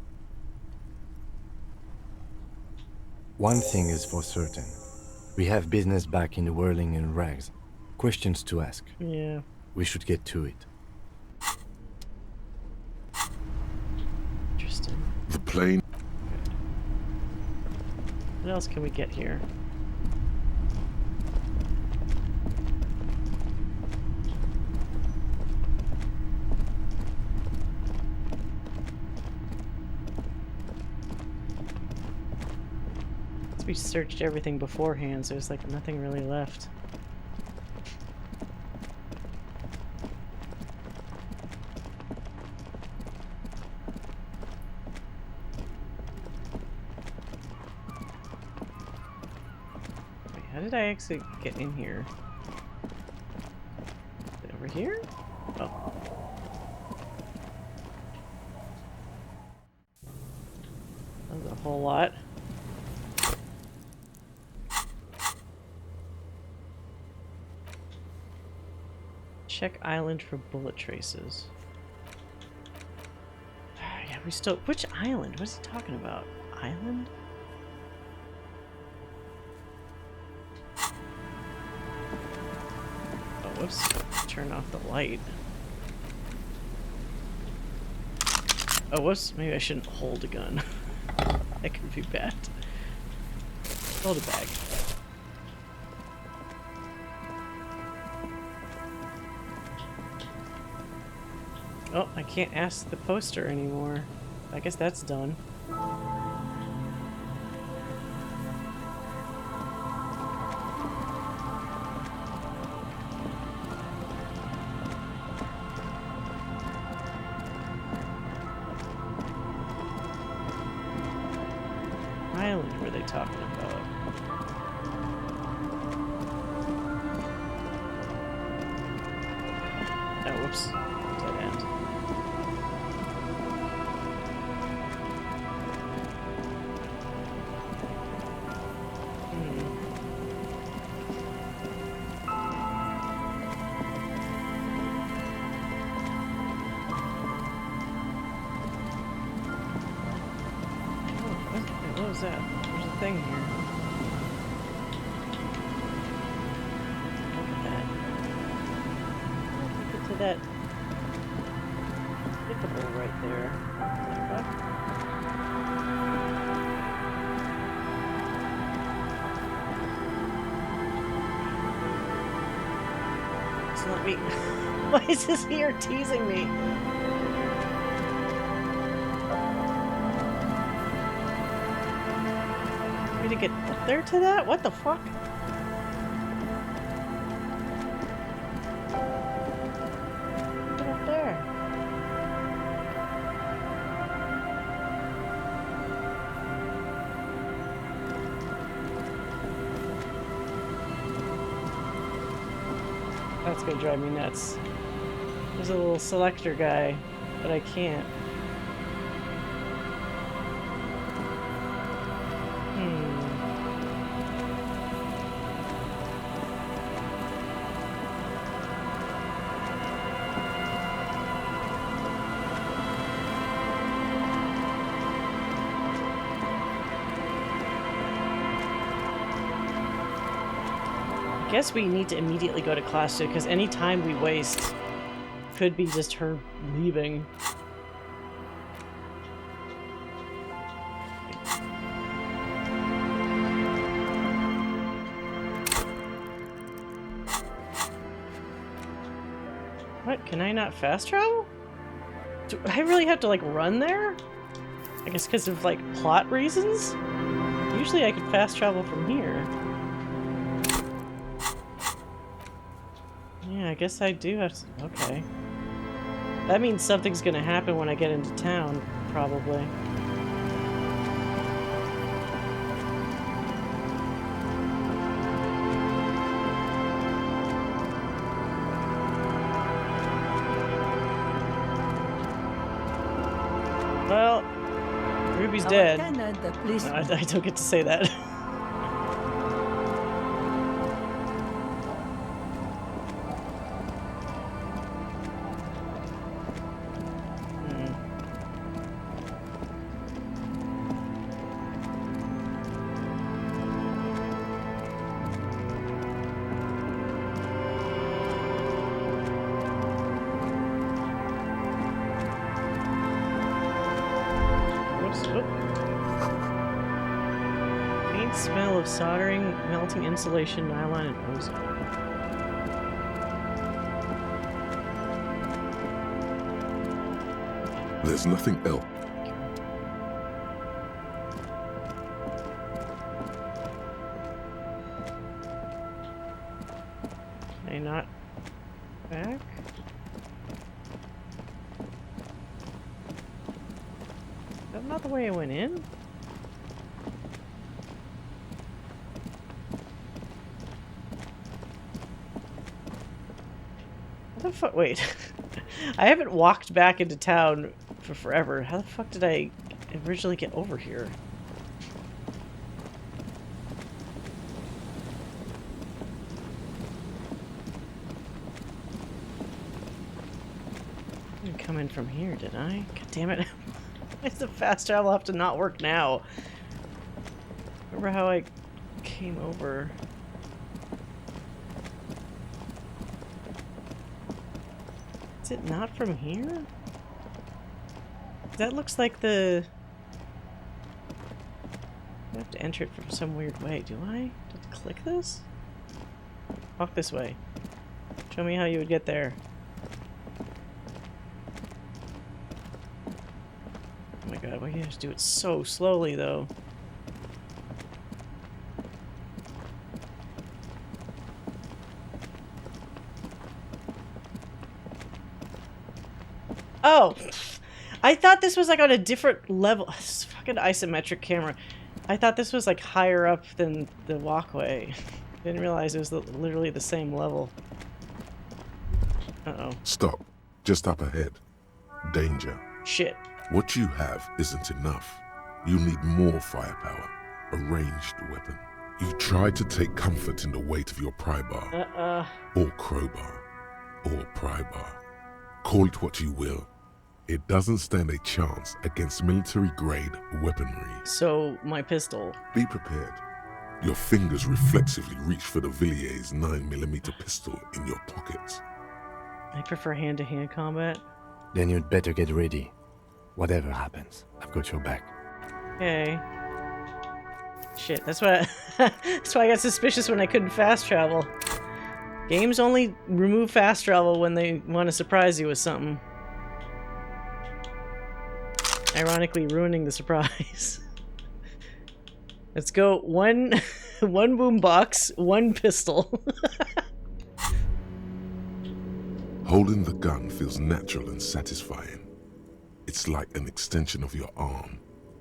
C: One thing is for certain. We have business back in the whirling in rags. Questions to ask.
A: Yeah.
C: We should get to it.
A: Interesting.
B: The plane...
A: What else can we get here? We searched everything beforehand, so there's like nothing really left. Wait, how did I actually get in here? Is it over here? Oh. That was a whole lot. Check island for bullet traces. Yeah, we still... Which island? What is he talking about? Island? Oh, whoops. Turn off the light. Oh, whoops. Maybe I shouldn't hold a gun. That could be bad. Hold a bag. Oh, I can't ask the poster anymore. I guess that's done. Island were they talking about? Oh, whoops. Dead end. What was that? There's a thing here. Look at that. Look at to that clickable right there. What the fuck? So let me... Why is this here teasing me? To get up there to that? What the fuck? Get up there. That's gonna drive me nuts. There's a little selector guy, but I can't. I guess we need to immediately go to class 2 because any time we waste could be just her leaving. What? Can I not fast travel? Do I really have to like run there? I guess because of like plot reasons? Usually I could fast travel from here. Yeah, I guess I do have to... Okay. That means something's gonna happen when I get into town, probably. Well, Ruby's dead. No, I don't get to say that. Smell of soldering, melting insulation, nylon, and ozone.
B: There's nothing else.
A: Can I not back? Is that not the way I went in? Wait, I haven't walked back into town for forever. How the fuck did I originally get over here? I didn't come in from here, did I? God damn it. Why does the fast travel have to not work now? Remember how I came over? Is it not from here? That looks like the... I have to enter it from some weird way. Do I? Do I have to click this? Walk this way. Show me how you would get there. Oh my god, why do you have to do it so slowly though? Oh, I thought this was like on a different level. This fucking isometric camera. I thought this was like higher up than the walkway. Didn't realize it was literally the same level. Uh-oh.
B: Stop. Just up ahead. Danger.
A: Shit.
B: What you have isn't enough. You'll need more firepower. A ranged weapon. You try to take comfort in the weight of your pry bar. Or crowbar. Or pry bar. Call it what you will. It doesn't stand a chance against military-grade weaponry.
A: So, my pistol.
B: Be prepared. Your fingers reflexively reach for the Villiers 9mm pistol in your pocket.
A: I prefer hand-to-hand combat.
C: Then you'd better get ready. Whatever happens, I've got your back.
A: Okay. Shit, that's why that's why I got suspicious when I couldn't fast travel. Games only remove fast travel when they want to surprise you with something. Ironically ruining the surprise. Let's go one boombox, one pistol.
B: Holding the gun feels natural and satisfying. It's like an extension of your arm,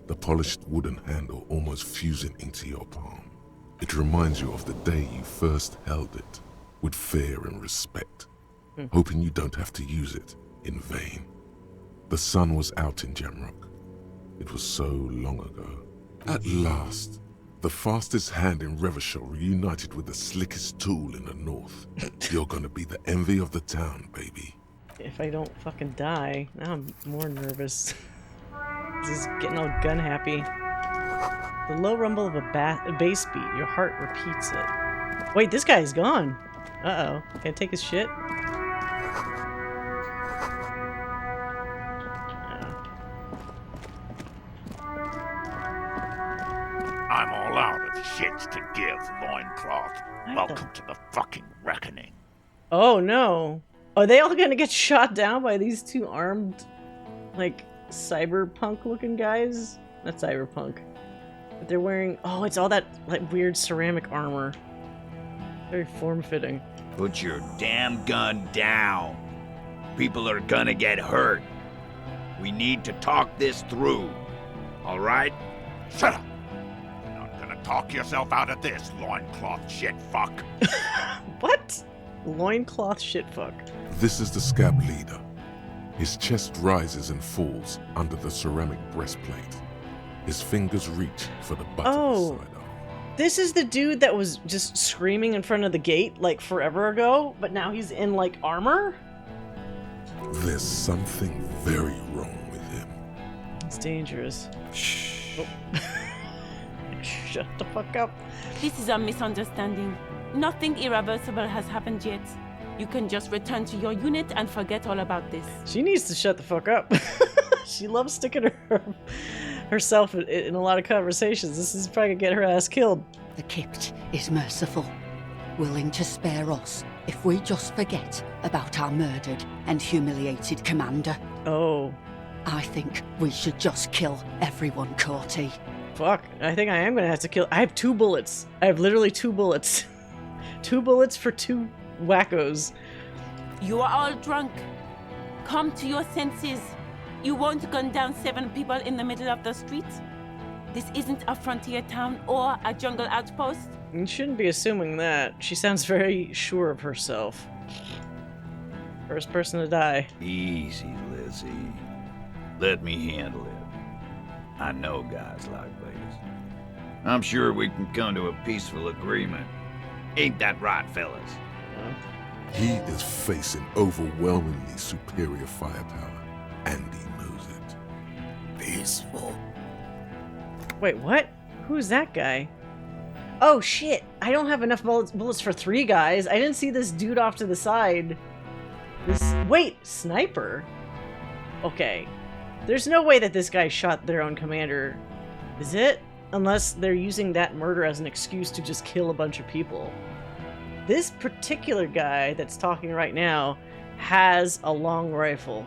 B: the polished wooden handle almost fusing into your palm. It reminds you of the day you first held it. with fear and respect, hoping you don't have to use it in vain. The sun was out in Jamrock. It was so long ago. At last, the fastest hand in Revachol reunited with the slickest tool in the north. You're gonna be the envy of the town, baby.
A: If I don't fucking die, now I'm more nervous. This is getting all gun happy. The low rumble of a bass beat, your heart repeats it. Wait, this guy's gone. Uh-oh. Can I take his shit?
H: I'm all out of shits to give, loincloth. Welcome to the fucking reckoning.
A: Oh no. Are they all gonna get shot down by these two armed, like, cyberpunk looking guys? Not cyberpunk. But they're wearing, oh, it's all that, like, weird ceramic armor. Very form-fitting.
F: Put your damn gun down. People are gonna get hurt. We need to talk this through. All right?
H: Shut up. Talk yourself out of this, loincloth shit fuck.
A: What? Loincloth shit fuck.
B: This is the scab leader. His chest rises and falls under the ceramic breastplate. His fingers reach for the butt of his side arm.
A: This is the dude that was just screaming in front of the gate like forever ago, but now he's in like armor?
B: There's something very wrong with him.
A: It's dangerous. Shh. Oh. Shut the fuck up.
Q: This is a misunderstanding. Nothing irreversible has happened yet. You can just return to your unit and forget all about this.
A: She needs to shut the fuck up. She loves sticking herself in a lot of conversations. This is probably gonna get her ass killed.
W: The Kipt is merciful, willing to spare us if we just forget about our murdered and humiliated commander.
A: Oh.
W: I think we should just kill everyone, Corty.
A: Fuck, I think I am gonna have to kill. I have 2 bullets. I have literally 2 bullets. 2 bullets for 2 wackos.
Q: You are all drunk. Come to your senses. You won't gun down 7 people in the middle of the street. This isn't a frontier town or a jungle outpost.
A: You shouldn't be assuming that. She sounds very sure of herself. First person to die.
F: Easy, Lizzie. Let me handle it. I know guys like this. I'm sure we can come to a peaceful agreement. Ain't that right, fellas?
B: He is facing overwhelmingly superior firepower, and he knows it.
W: Peaceful.
A: Wait, what? Who's that guy? Oh shit! I don't have enough bullets for 3 guys. I didn't see this dude off to the side. Wait, sniper? Okay. There's no way that this guy shot their own commander. Is it? Unless they're using that murder as an excuse to just kill a bunch of people. This particular guy that's talking right now has a long rifle.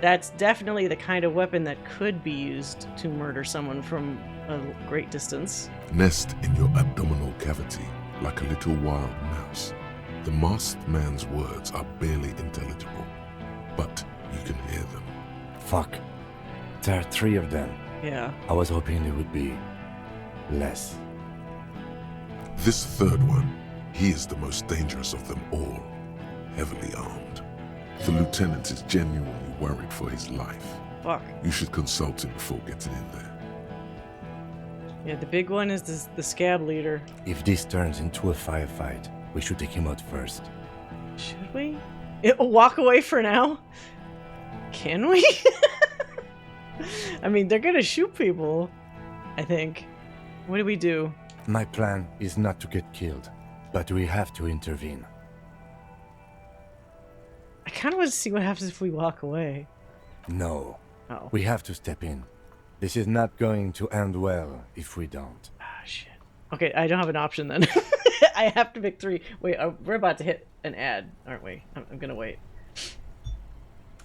A: That's definitely the kind of weapon that could be used to murder someone from a great distance.
B: Nest in your abdominal cavity like a little wild mouse. The masked man's words are barely intelligible, but you can hear them.
C: Fuck. There are 3 of them.
A: Yeah.
C: I was hoping there would be less.
B: This 3rd one, he is the most dangerous of them all, heavily armed. The lieutenant is genuinely worried for his life.
A: Fuck.
B: You should consult him before getting in there.
A: Yeah, the big one is the scab leader.
C: If this turns into a firefight, we should take him out first.
A: Should we? Walk away for now? Can we? I mean, they're gonna shoot people, I think. What do we do?
C: My plan is not to get killed, but we have to intervene.
A: I kind of want to see what happens if we walk away.
C: No.
A: Oh.
C: We have to step in. This is not going to end well if we don't.
A: Ah, shit. Okay, I don't have an option then. I have to pick 3. Wait, we're about to hit an ad, aren't we? I'm gonna wait.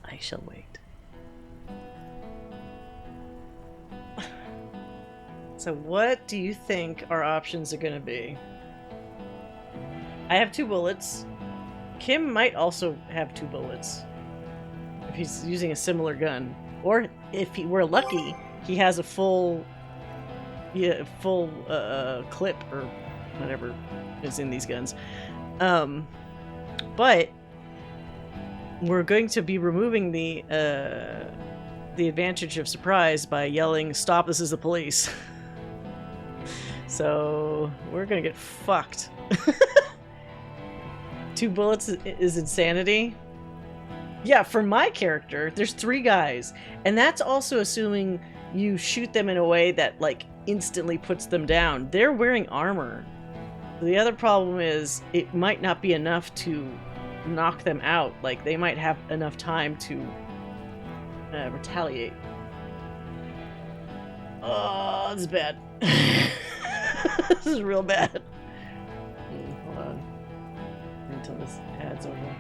A: I shall wait. So what do you think our options are gonna be? I have 2 bullets. Kim might also have 2 bullets. If he's using a similar gun. Or if we're lucky, he has a full clip or whatever is in these guns. But we're going to be removing the advantage of surprise by yelling, "Stop, this is the police." So we're gonna get fucked. 2 bullets is insanity. Yeah, for my character, there's 3 guys, and that's also assuming you shoot them in a way that like instantly puts them down. They're wearing armor. The other problem is it might not be enough to knock them out. Like, they might have enough time to retaliate. Oh, this is bad. This is real bad. Hold on. Until this ad's over.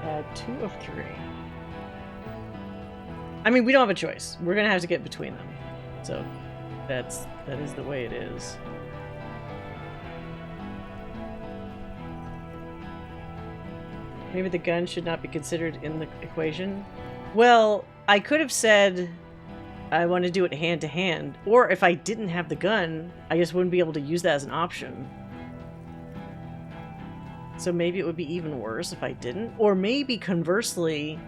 A: Add 2 of 3. I mean, we don't have a choice. We're gonna have to get between them. So that is the way it is. Maybe the gun should not be considered in the equation. Well, I could have said I want to do it hand to hand, or if I didn't have the gun, I just wouldn't be able to use that as an option. So maybe it would be even worse if I didn't, or maybe conversely,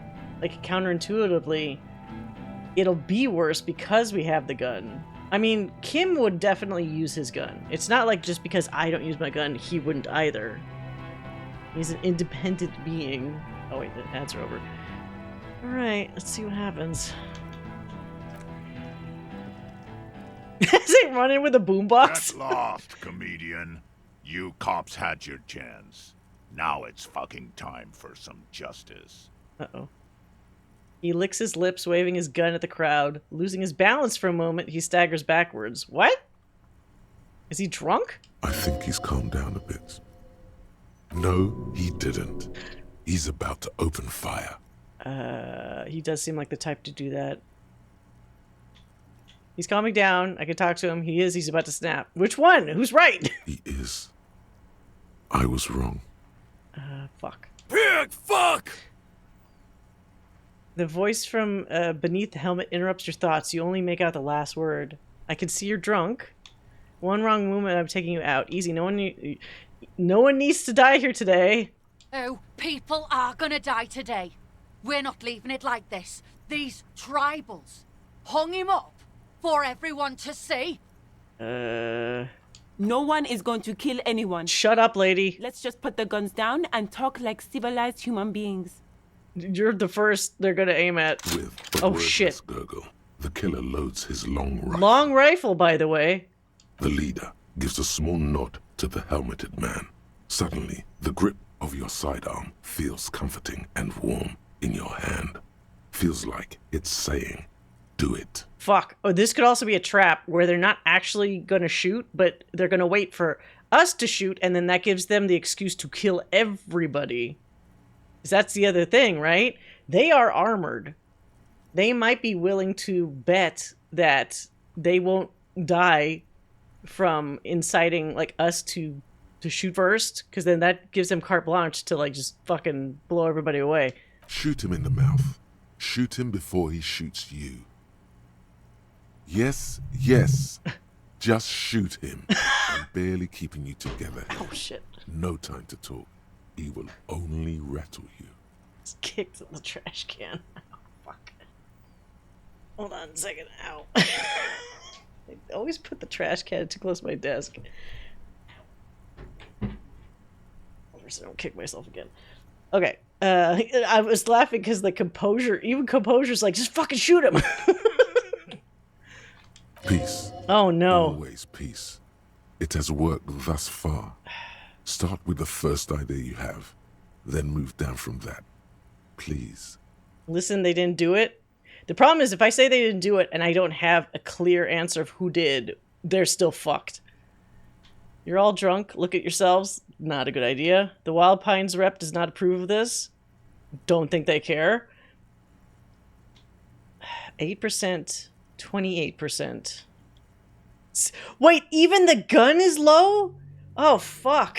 A: like counterintuitively, it'll be worse because we have the gun. I mean, Kim would definitely use his gun. It's not like just because I don't use my gun, he wouldn't either. He's an independent being. Oh wait, the ads are over. Alright, let's see what happens. Is he running with a boombox?
H: Get lost, comedian. You cops had your chance. Now it's fucking time for some justice.
A: Uh-oh. He licks his lips, waving his gun at the crowd. Losing his balance for a moment, he staggers backwards. What? Is he drunk?
B: I think he's calmed down a bit. No, he didn't. He's about to open fire.
A: He does seem like the type to do that. He's calming down. I can talk to him. He is. He's about to snap. Which one? Who's right?
B: He is. I was wrong.
A: Fuck.
T: Pig, fuck!
A: The voice from beneath the helmet interrupts your thoughts. You only make out the last word. I can see you're drunk. One wrong movement, I'm taking you out. Easy. No one needs to die here today.
W: Oh, people are gonna die today. We're not leaving it like this. These tribals hung him up for everyone to see.
Q: No one is going to kill anyone.
A: Shut up, lady.
Q: Let's just put the guns down and talk like civilized human beings.
A: You're the first they're gonna aim at. Oh shit.
B: Gurgle, the killer loads his long rifle.
A: Long rifle, by the way.
B: The leader gives a small nod to the helmeted man. Suddenly, the grip of your sidearm feels comforting and warm in your hand. Feels like it's saying, do it.
A: Fuck. Oh, this could also be a trap where they're not actually gonna shoot, but they're gonna wait for us to shoot, and then that gives them the excuse to kill everybody. Because that's the other thing, right? They are armored. They might be willing to bet that they won't die from inciting like us to shoot first, because then that gives them carte blanche to like just fucking blow everybody away.
B: Shoot him in the mouth. Shoot him before he shoots you. Yes, yes. Just shoot him. I'm barely keeping you together.
A: Oh shit.
B: No time to talk. He will only rattle you.
A: Just kicked in the trash can. Oh, fuck. Hold on a second. Ow. I always put the trash can too close to my desk. So I don't kick myself again. Okay. I was laughing because the composure's like, just fucking shoot him.
B: Peace.
A: Oh no.
B: Always peace. It has worked thus far. Start with the first idea you have, then move down from that. Please.
A: Listen, they didn't do it. The problem is if I say they didn't do it and I don't have a clear answer of who did, they're still fucked. You're all drunk. Look at yourselves. Not a good idea. The Wild Pines rep does not approve of this. Don't think they care. 8%, 28%. Wait, even the gun is low? Oh, fuck.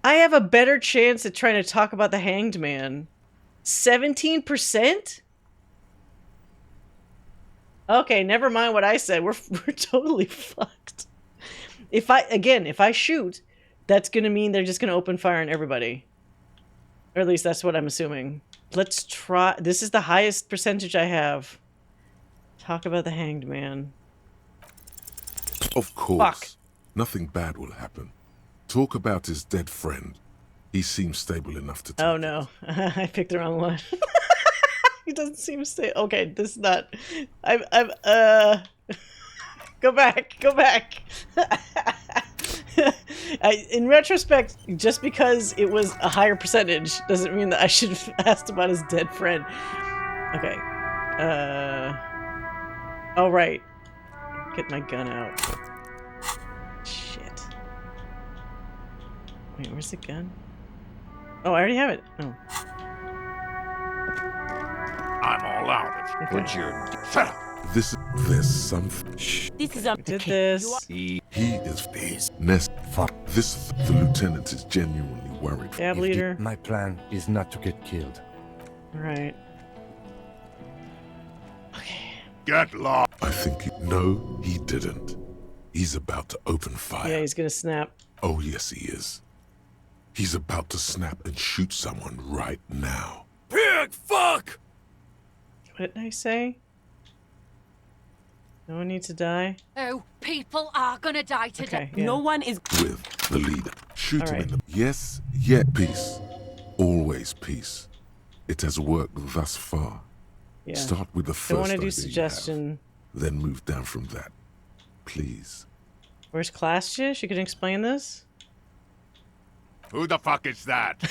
A: I have a better chance at trying to talk about the Hanged Man. 17%? Okay, never mind what I said. We're totally fucked. If I shoot, that's gonna mean they're just gonna open fire on everybody. Or at least that's what I'm assuming. Let's try. This is the highest percentage I have. Talk about the hanged man.
B: Of course. Nothing bad will happen. Talk about his dead friend. He seems stable enough to take
A: Oh no, I picked the wrong one. He doesn't seem stable. Okay, this is not. Go back. In retrospect, just because it was a higher percentage doesn't mean that I should have asked about his dead friend. Okay. Oh, right. Get my gun out. Shit. Wait, where's the gun? Oh, I already have it. Oh.
H: I'm all out.
A: Okay.
H: Put your... Shut up.
B: There's something. Shh.
Q: This is a...
A: Did this.
B: He is peace. Nest. Fuck. The lieutenant is genuinely worried.
A: Dab leader.
C: My plan is not to get killed.
A: Right.
H: Get lost.
B: I think no, he didn't. He's about to open fire.
A: Yeah, he's gonna snap.
B: Oh, yes, he is. He's about to snap and shoot someone right now.
L: Pig fuck!
A: What did I say? No one needs to die?
W: Oh, people are gonna die today.
A: Okay, yeah.
Q: No one is...
B: With the leader. Shoot him
A: right.
B: in the... Yes, yet peace. Always peace. It has worked thus far.
A: Yeah.
B: Start with the
A: Don't
B: first
A: want to do
B: idea you
A: suggestion.
B: have, then move down from that. Please.
A: Where's Clasia? She can explain this?
H: Who the fuck is that?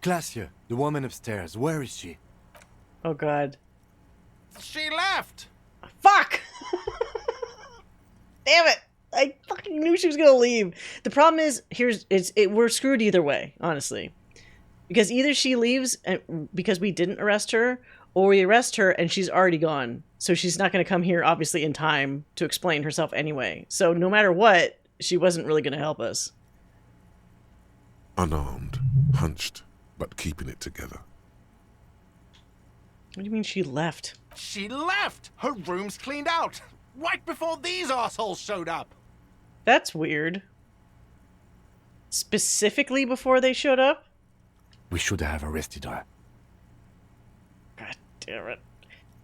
C: Glacia, the woman upstairs. Where is she?
A: Oh god.
L: She left!
A: Fuck! Damn it! I fucking knew she was gonna leave. The problem is, we're screwed either way, honestly. Because either she leaves because we didn't arrest her, or we arrest her and she's already gone. So she's not gonna come here, obviously, in time to explain herself anyway. So no matter what, she wasn't really gonna help us.
B: Unarmed, hunched, but keeping it together.
A: What do you mean she left?
L: She left! Her room's cleaned out! Right before these assholes showed up!
A: That's weird. Specifically before they showed up?
C: We should have arrested her.
A: God damn it.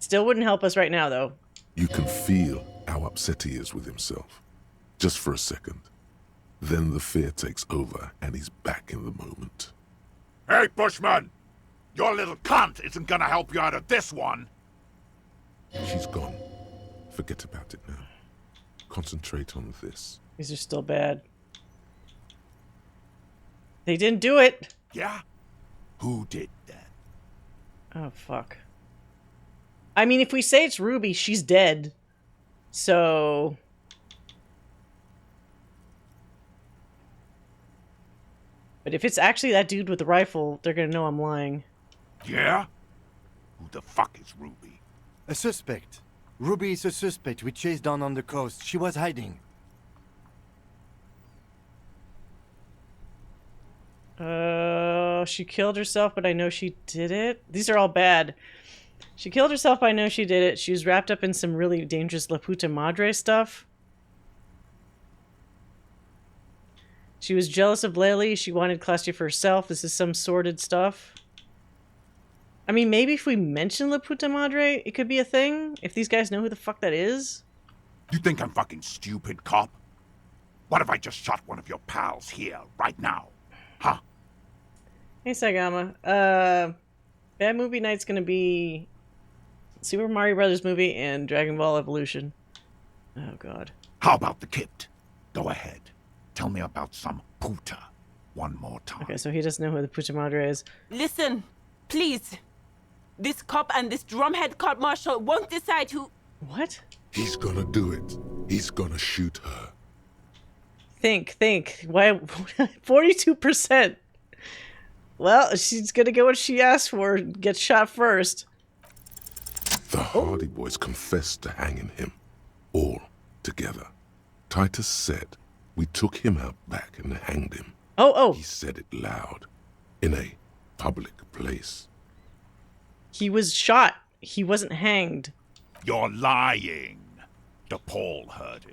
A: Still wouldn't help us right now, though.
B: You can feel how upset he is with himself. Just for a second. Then the fear takes over and he's back in the moment.
H: Hey, Bushman! Your little cunt isn't gonna help you out of this one!
B: She's gone. Forget about it now. Concentrate on this.
A: These are still bad. They didn't do it!
H: Yeah? Who did that?
A: Oh, fuck. I mean, if we say it's Ruby, she's dead. So... But if it's actually that dude with the rifle, they're gonna know I'm lying.
H: Yeah? Who the fuck is Ruby?
C: A suspect. Ruby is a suspect we chased down on the coast. She was hiding.
A: She killed herself, but I know she did it. These are all bad. She killed herself, but I know she did it. She was wrapped up in some really dangerous La Puta Madre stuff. She was jealous of Lely. She wanted Clasia for herself. This is some sordid stuff. I mean, maybe if we mention La Puta Madre, it could be a thing. If these guys know who the fuck that is.
H: You think I'm fucking stupid, cop? What if I just shot one of your pals here, right now? Huh?
A: Hey, Sagama. Bad movie night's gonna be Super Mario Brothers movie and Dragon Ball Evolution. Oh, God.
H: How about the kid? Go ahead. Tell me about some puta one more time.
A: Okay, so he doesn't know who the Puta Madre is.
Q: Listen, please. This cop and this drumhead cop marshal won't decide who...
A: What?
B: He's gonna do it. He's gonna shoot her.
A: Think. Why? 42%. Well, she's gonna get what she asked for. Get shot first.
B: The Hardy Boys confessed to hanging him. All together. Titus said we took him out back and hanged him.
A: Oh.
B: He said it loud. In a public place.
A: He was shot. He wasn't hanged.
H: You're lying. DePaul heard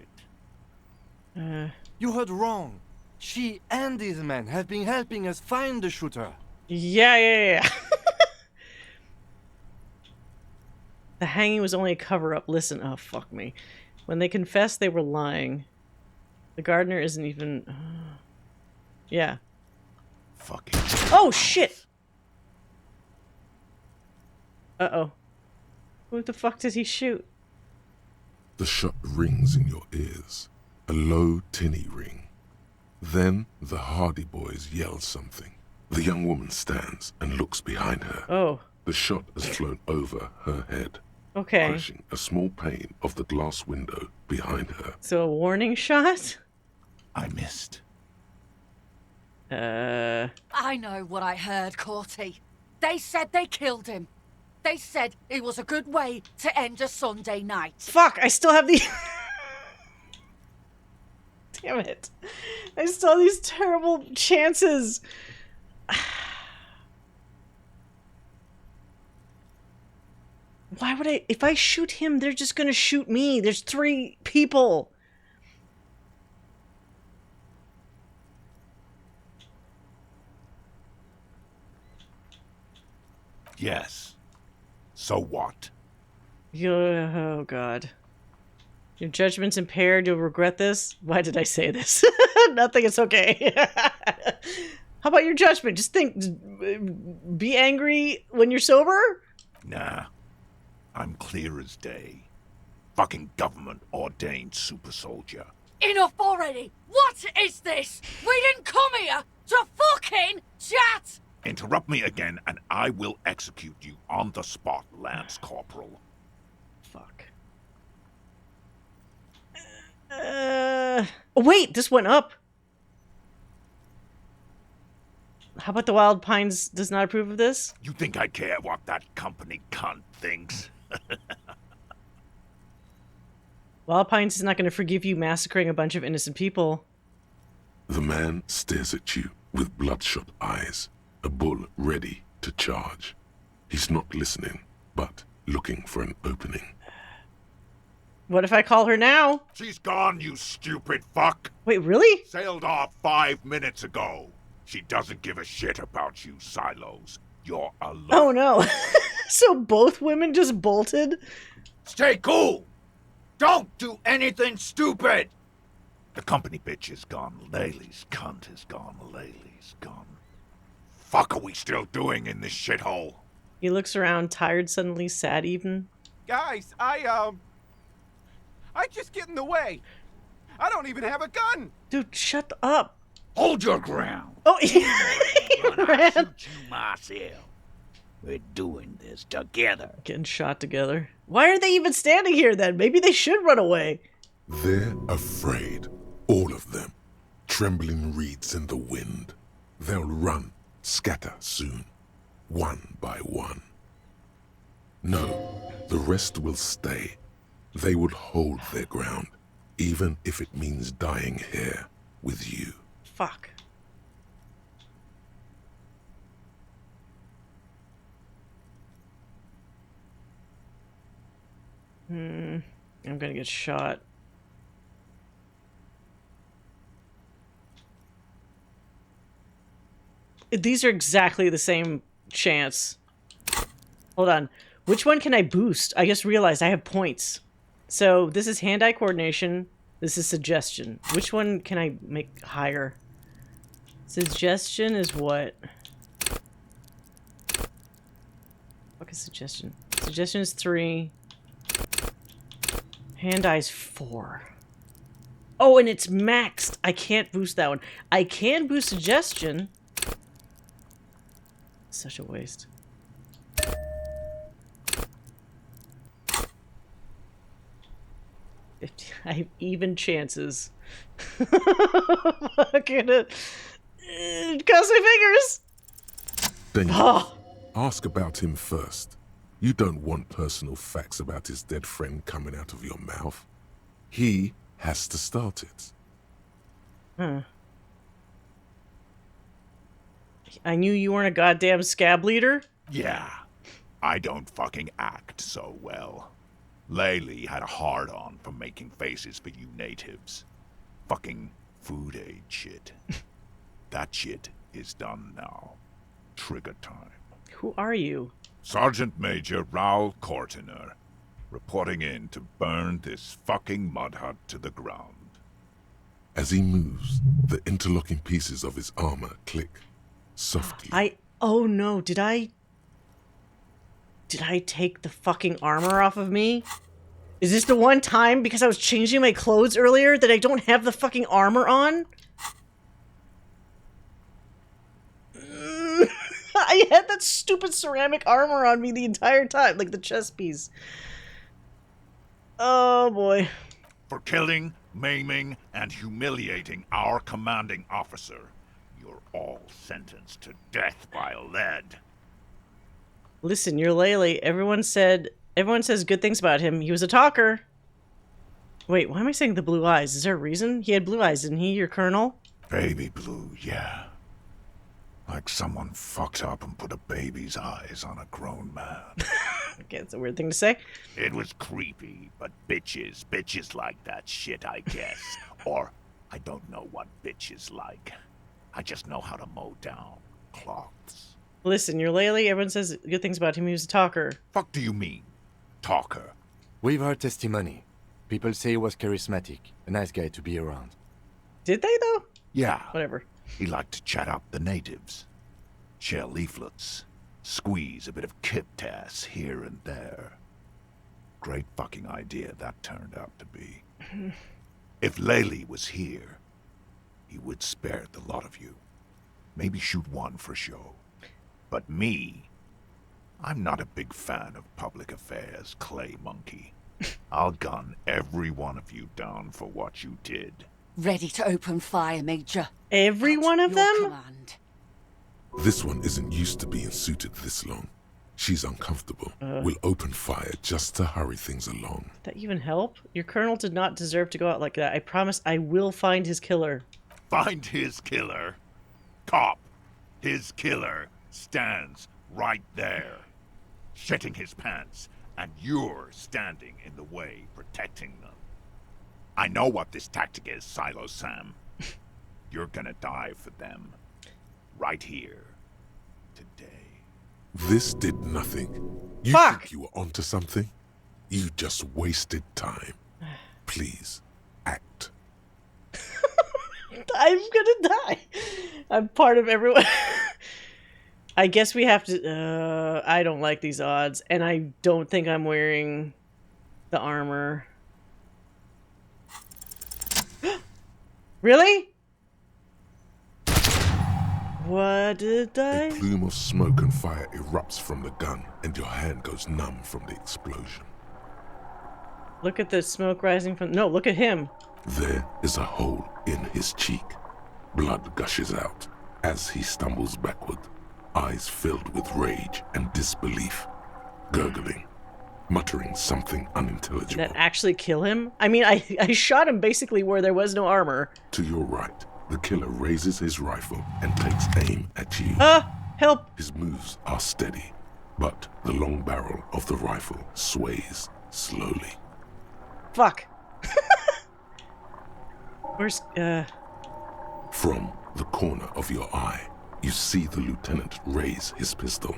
H: it.
E: You heard wrong. She and these men have been helping us find the shooter.
A: Yeah. The hanging was only a cover-up. Listen, oh, fuck me. When they confessed, they were lying. The gardener isn't even... yeah.
H: Fucking...
A: Oh, shit! Uh-oh. Who the fuck did he shoot?
B: The shot rings in your ears. A low, tinny ring. Then the Hardy Boys yell something. The young woman stands and looks behind her.
A: Oh.
B: The shot has flown over her head.
A: Okay.
B: Crashing a small pane of the glass window behind her.
A: So a warning shot?
H: I missed.
W: I know what I heard, Corty. They said they killed him. They said it was a good way to end a Sunday night.
A: Fuck, I still have the... Damn it. I still have these terrible chances. Why would I... If I shoot him, they're just gonna shoot me. There's 3 people.
H: Yes. So what?
A: Oh, God. Your judgment's impaired. You'll regret this. Why did I say this? Nothing. It's okay. How about your judgment? Just think. Be angry when you're sober?
H: Nah. I'm clear as day. Fucking government-ordained super soldier.
W: Enough already! What is this? We didn't come here to fucking chat!
H: Interrupt me again and I will execute you on the spot, Lance Corporal.
A: Fuck. Wait, this went up. How about the Wild Pines does not approve of this?
H: You think I care what that company cunt thinks?
A: Wild Pines is not going to forgive you massacring a bunch of innocent people.
B: The man stares at you with bloodshot eyes, a bull ready to charge. He's not listening, but looking for an opening.
A: What if I call her now?
H: She's gone, you stupid fuck.
A: Wait, really?
H: Sailed off 5 minutes ago. She doesn't give a shit about you, Silos. You're alone.
A: Oh no. So both women just bolted?
H: Stay cool! Don't do anything stupid! The company bitch is gone. Laylee's cunt is gone. Laylee's gone. Fuck are we still doing in this shithole?
A: He looks around, tired, suddenly sad even.
G: Guys, I just get in the way. I don't even have a gun.
A: Dude, shut up.
F: Hold your ground.
A: Oh, yeah.
F: I'll shoot you myself. We're doing this together.
A: Getting shot together. Why are they even standing here then? Maybe they should run away.
B: They're afraid. All of them. Trembling reeds in the wind. They'll run, scatter soon. One by one. No, the rest will stay. They will hold their ground, even if it means dying here with you.
A: Fuck. I'm gonna get shot. These are exactly the same chance. Hold on. Which one can I boost? I just realized I have points. So this is hand-eye coordination. This is suggestion. Which one can I make higher? Suggestion is what? What is suggestion? Suggestion is 3. Hand-eye's 4. Oh, and it's maxed. I can't boost that one. I can boost suggestion. Such a waste. I have even chances. Fucking it. Cross my fingers.
B: Then ask about him first. You don't want personal facts about his dead friend coming out of your mouth. He has to start it.
A: I knew you weren't a goddamn scab leader.
H: Yeah, I don't fucking act so well. Laylee had a hard-on for making faces for you natives. Fucking food aid shit. That shit is done now. Trigger time.
A: Who are you?
H: Sergeant Major Raoul Cortiner, reporting in to burn this fucking mud hut to the ground.
B: As he moves, the interlocking pieces of his armor click softly.
A: Oh no, did I take the fucking armor off of me? Is this the one time, because I was changing my clothes earlier, that I don't have the fucking armor on? I had that stupid ceramic armor on me the entire time, like the chest piece. Oh boy.
H: For killing, maiming, and humiliating our commanding officer, you're all sentenced to death by lead.
A: Listen, you're Laylee. Everyone says good things about him. He was a talker. Wait, why am I saying the blue eyes? Is there a reason? He had blue eyes, didn't he, your colonel?
H: Baby blue, yeah. Like someone fucked up and put a baby's eyes on a grown man.
A: Okay, it's a weird thing to say.
H: It was creepy, but bitches like that shit, I guess. Or, I don't know what bitches like. I just know how to mow down cloths.
A: Listen, you're Laylee. Everyone says good things about him. He was a talker.
H: Fuck do you mean, talker?
C: We've heard testimony. People say he was charismatic, a nice guy to be around.
A: Did they, though?
H: Yeah.
A: Whatever.
H: He liked to chat up the natives. Share leaflets. Squeeze a bit of kiptass here and there. Great fucking idea that turned out to be. If Laylee was here, he would spare the lot of you. Maybe shoot one for show. But me, I'm not a big fan of public affairs, clay monkey. I'll gun every one of you down for what you did.
W: Ready to open fire, Major.
A: Every one of them?
W: Command.
B: This one isn't used to being suited this long. She's uncomfortable. We'll open fire just to hurry things along.
A: Did that even help? Your colonel did not deserve to go out like that. I promise I will find his killer.
H: Find his killer? Cop, his killer stands right there, shitting his pants, and you're standing in the way, protecting them. I know what this tactic is, Silo Sam. You're gonna die for them. Right here. Today.
B: This did nothing. You
A: Fuck!
B: think you were onto something? You just wasted time. Please, act.
A: I'm gonna die. I'm part of everyone. I guess we have to... I don't like these odds, and I don't think I'm wearing the armor. Really? What did I...
B: A plume of smoke and fire erupts from the gun, and your hand goes numb from the explosion.
A: Look at the smoke rising from... No, look at him.
B: There is a hole in his cheek. Blood gushes out as he stumbles backward, eyes filled with rage and disbelief, gurgling, muttering something unintelligible.
A: Did that actually kill him? I mean, I shot him basically where there was no armor.
B: To your right, the killer raises his rifle and takes aim at you.
A: Help!
B: His moves are steady, but the long barrel of the rifle sways slowly.
A: Fuck. Where's,
B: From the corner of your eye, you see the lieutenant raise his pistol.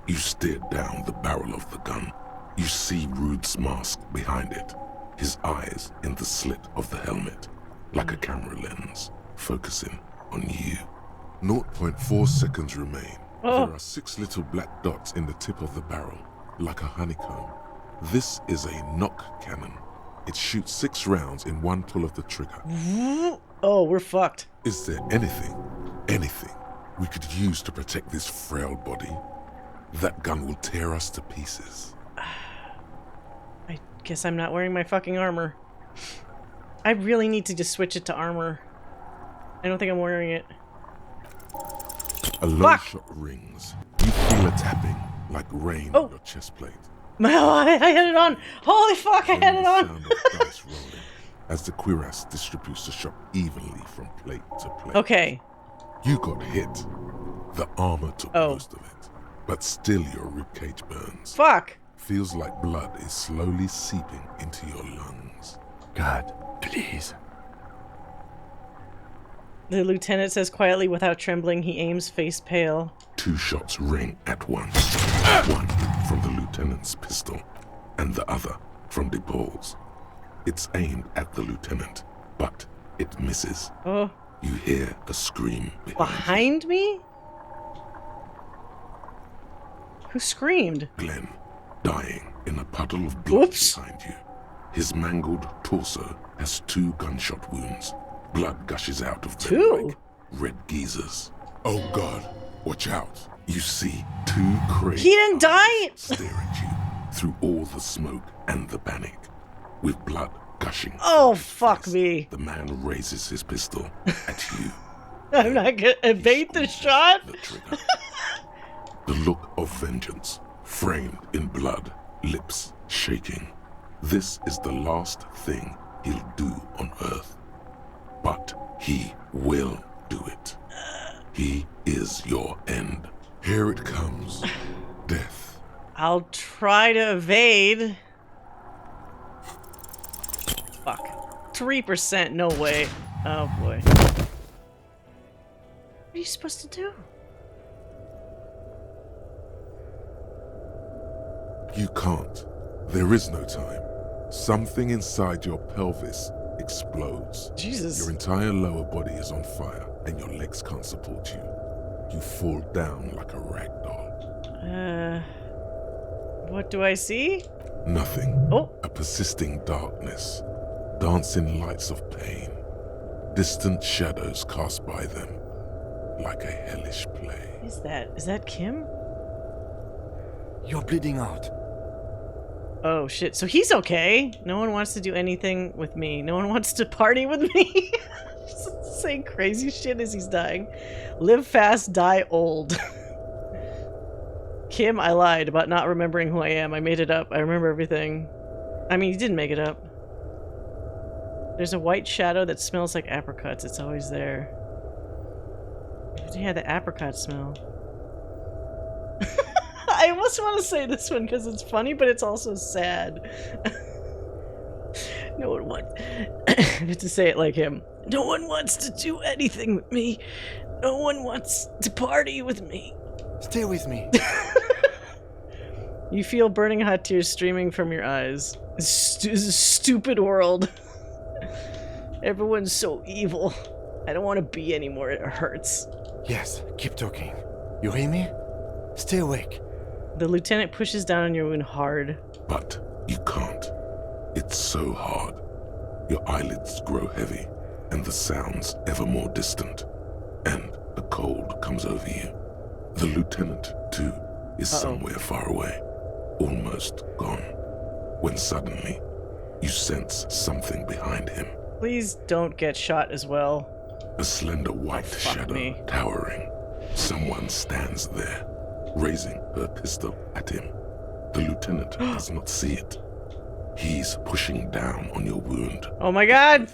B: You stare down the barrel of the gun. You see Rude's mask behind it, his eyes in the slit of the helmet, like a camera lens, focusing on you. 0.4 seconds remain. There are 6 little black dots in the tip of the barrel, like a honeycomb. This is a knock cannon. It shoots 6 rounds in one pull of the trigger.
A: Oh, we're fucked.
B: Is there anything we could use to protect this frail body? That gun will tear us to pieces.
A: I guess I'm not wearing my fucking armor. I really need to just switch it to armor. I don't think I'm wearing it.
B: A low shot rings. You feel a tapping like rain on your chest plate.
A: I had it on! Holy fuck, I had it on!
B: Sound of dice rolling as the cuirass distributes the shot evenly from plate to plate.
A: Okay.
B: You got hit. The armor took most of it, but still your ribcage burns.
A: Fuck!
B: Feels like blood is slowly seeping into your lungs.
C: God, please.
A: The lieutenant says quietly without trembling. He aims face pale.
B: 2 shots ring at once. One from the lieutenant's pistol, and the other from DePaul's. It's aimed at the lieutenant, but it misses.
A: Oh.
B: You hear a scream
A: behind me? Who screamed?
B: Glenn, dying in a puddle of blood behind you. His mangled torso has 2 gunshot wounds. Blood gushes out of them like red geysers. Oh God, watch out. You see 2 crazy
A: He didn't die?
B: Stare at you through all the smoke and the panic. With blood gushing.
A: Oh, fuck me.
B: The man raises his pistol at you.
A: I'm not gonna evade the shot.
B: The trigger. The look of vengeance, framed in blood, lips shaking. This is the last thing he'll do on Earth. But he will do it. He is your end. Here it comes. Death.
A: I'll try to evade. Fuck. 3%, no way. Oh boy. What are you supposed to do?
B: You can't. There is no time. Something inside your pelvis explodes.
A: Jesus.
B: Your entire lower body is on fire and your legs can't support you. You fall down like a rag doll.
A: What do I see?
B: Nothing.
A: Oh.
B: A persisting darkness. Dancing lights of pain. Distant shadows cast by them. Like a hellish play.
A: Is that Kim?
E: You're bleeding out.
A: Oh shit, so he's okay. No one wants to do anything with me. No one wants to party with me. Just saying crazy shit as he's dying. Live fast, die old. Kim, I lied about not remembering who I am. I made it up. I remember everything. I mean, you didn't make it up. There's a white shadow that smells like apricots. It's always there. Yeah, the apricot smell. I almost want to say this one because it's funny, but it's also sad. No one wants... I have to say it like him. No one wants to do anything with me. No one wants to party with me.
E: Stay with me.
A: You feel burning hot tears streaming from your eyes. This is a stupid world. Everyone's so evil. I don't want to be anymore. It hurts.
E: Yes, keep talking. You hear me? Stay awake.
A: The lieutenant pushes down on your wound hard.
B: But you can't. It's so hard. Your eyelids grow heavy, and the sounds ever more distant. And a cold comes over you. The lieutenant, too, is somewhere far away, almost gone. When suddenly, you sense something behind him.
A: Please don't get shot as well.
B: A slender white shadow towering. Someone stands there, raising her pistol at him. The lieutenant does not see it. He's pushing down on your wound.
A: Oh my god!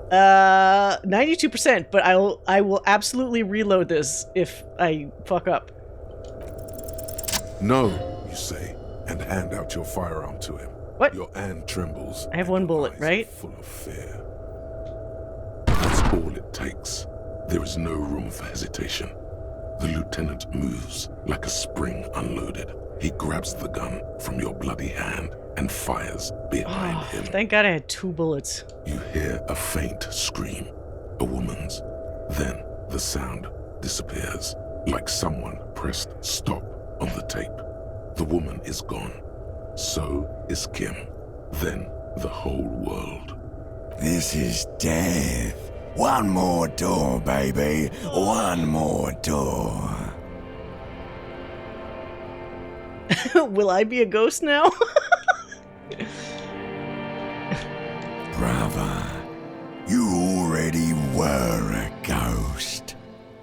A: 92%, but I will absolutely reload this if I fuck up.
B: No, you say, and hand out your firearm to him.
A: What?
B: Your hand trembles.
A: I have one bullet, right?
B: Full of fear. That's all it takes. There is no room for hesitation. The lieutenant moves like a spring unloaded. He grabs the gun from your bloody hand and fires behind him.
A: Thank God I had 2 bullets.
B: You hear a faint scream, a woman's. Then the sound disappears, like someone pressed stop on the tape. The woman is gone. So is Kim. Then the whole world.
T: This is death. One more door, baby. One more door.
A: Will I be a ghost now?
T: Brother, you already were a ghost.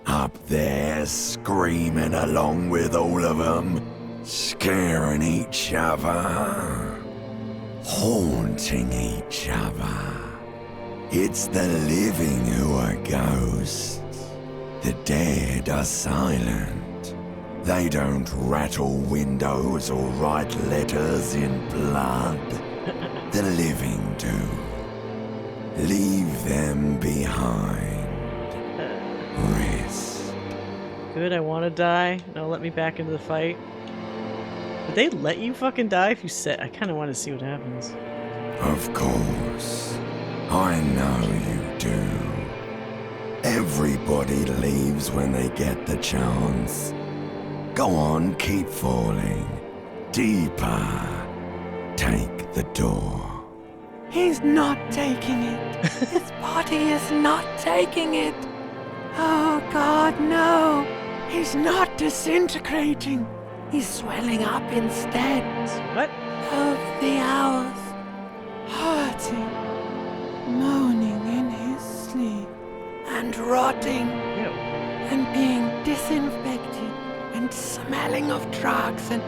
T: Up there screaming along with all of them, scaring each other, haunting each other. It's the living who are ghosts. The dead are silent. They don't rattle windows or write letters in blood. The living do. Leave them behind. Rest.
A: Good, I want to die. No, let me back into the fight. Would they let you fucking die if you said? I kind of want to see what happens.
T: Of course. I know you do. Everybody leaves when they get the chance. Go on, keep falling. Deeper. Take the door.
U: He's not taking it. His body is not taking it. Oh God, no. He's not disintegrating. He's swelling up instead.
A: What?
U: Of the hours. Hurting. Moaning in his sleep. And rotting.
A: Ew.
U: And being disinfected. And smelling of drugs and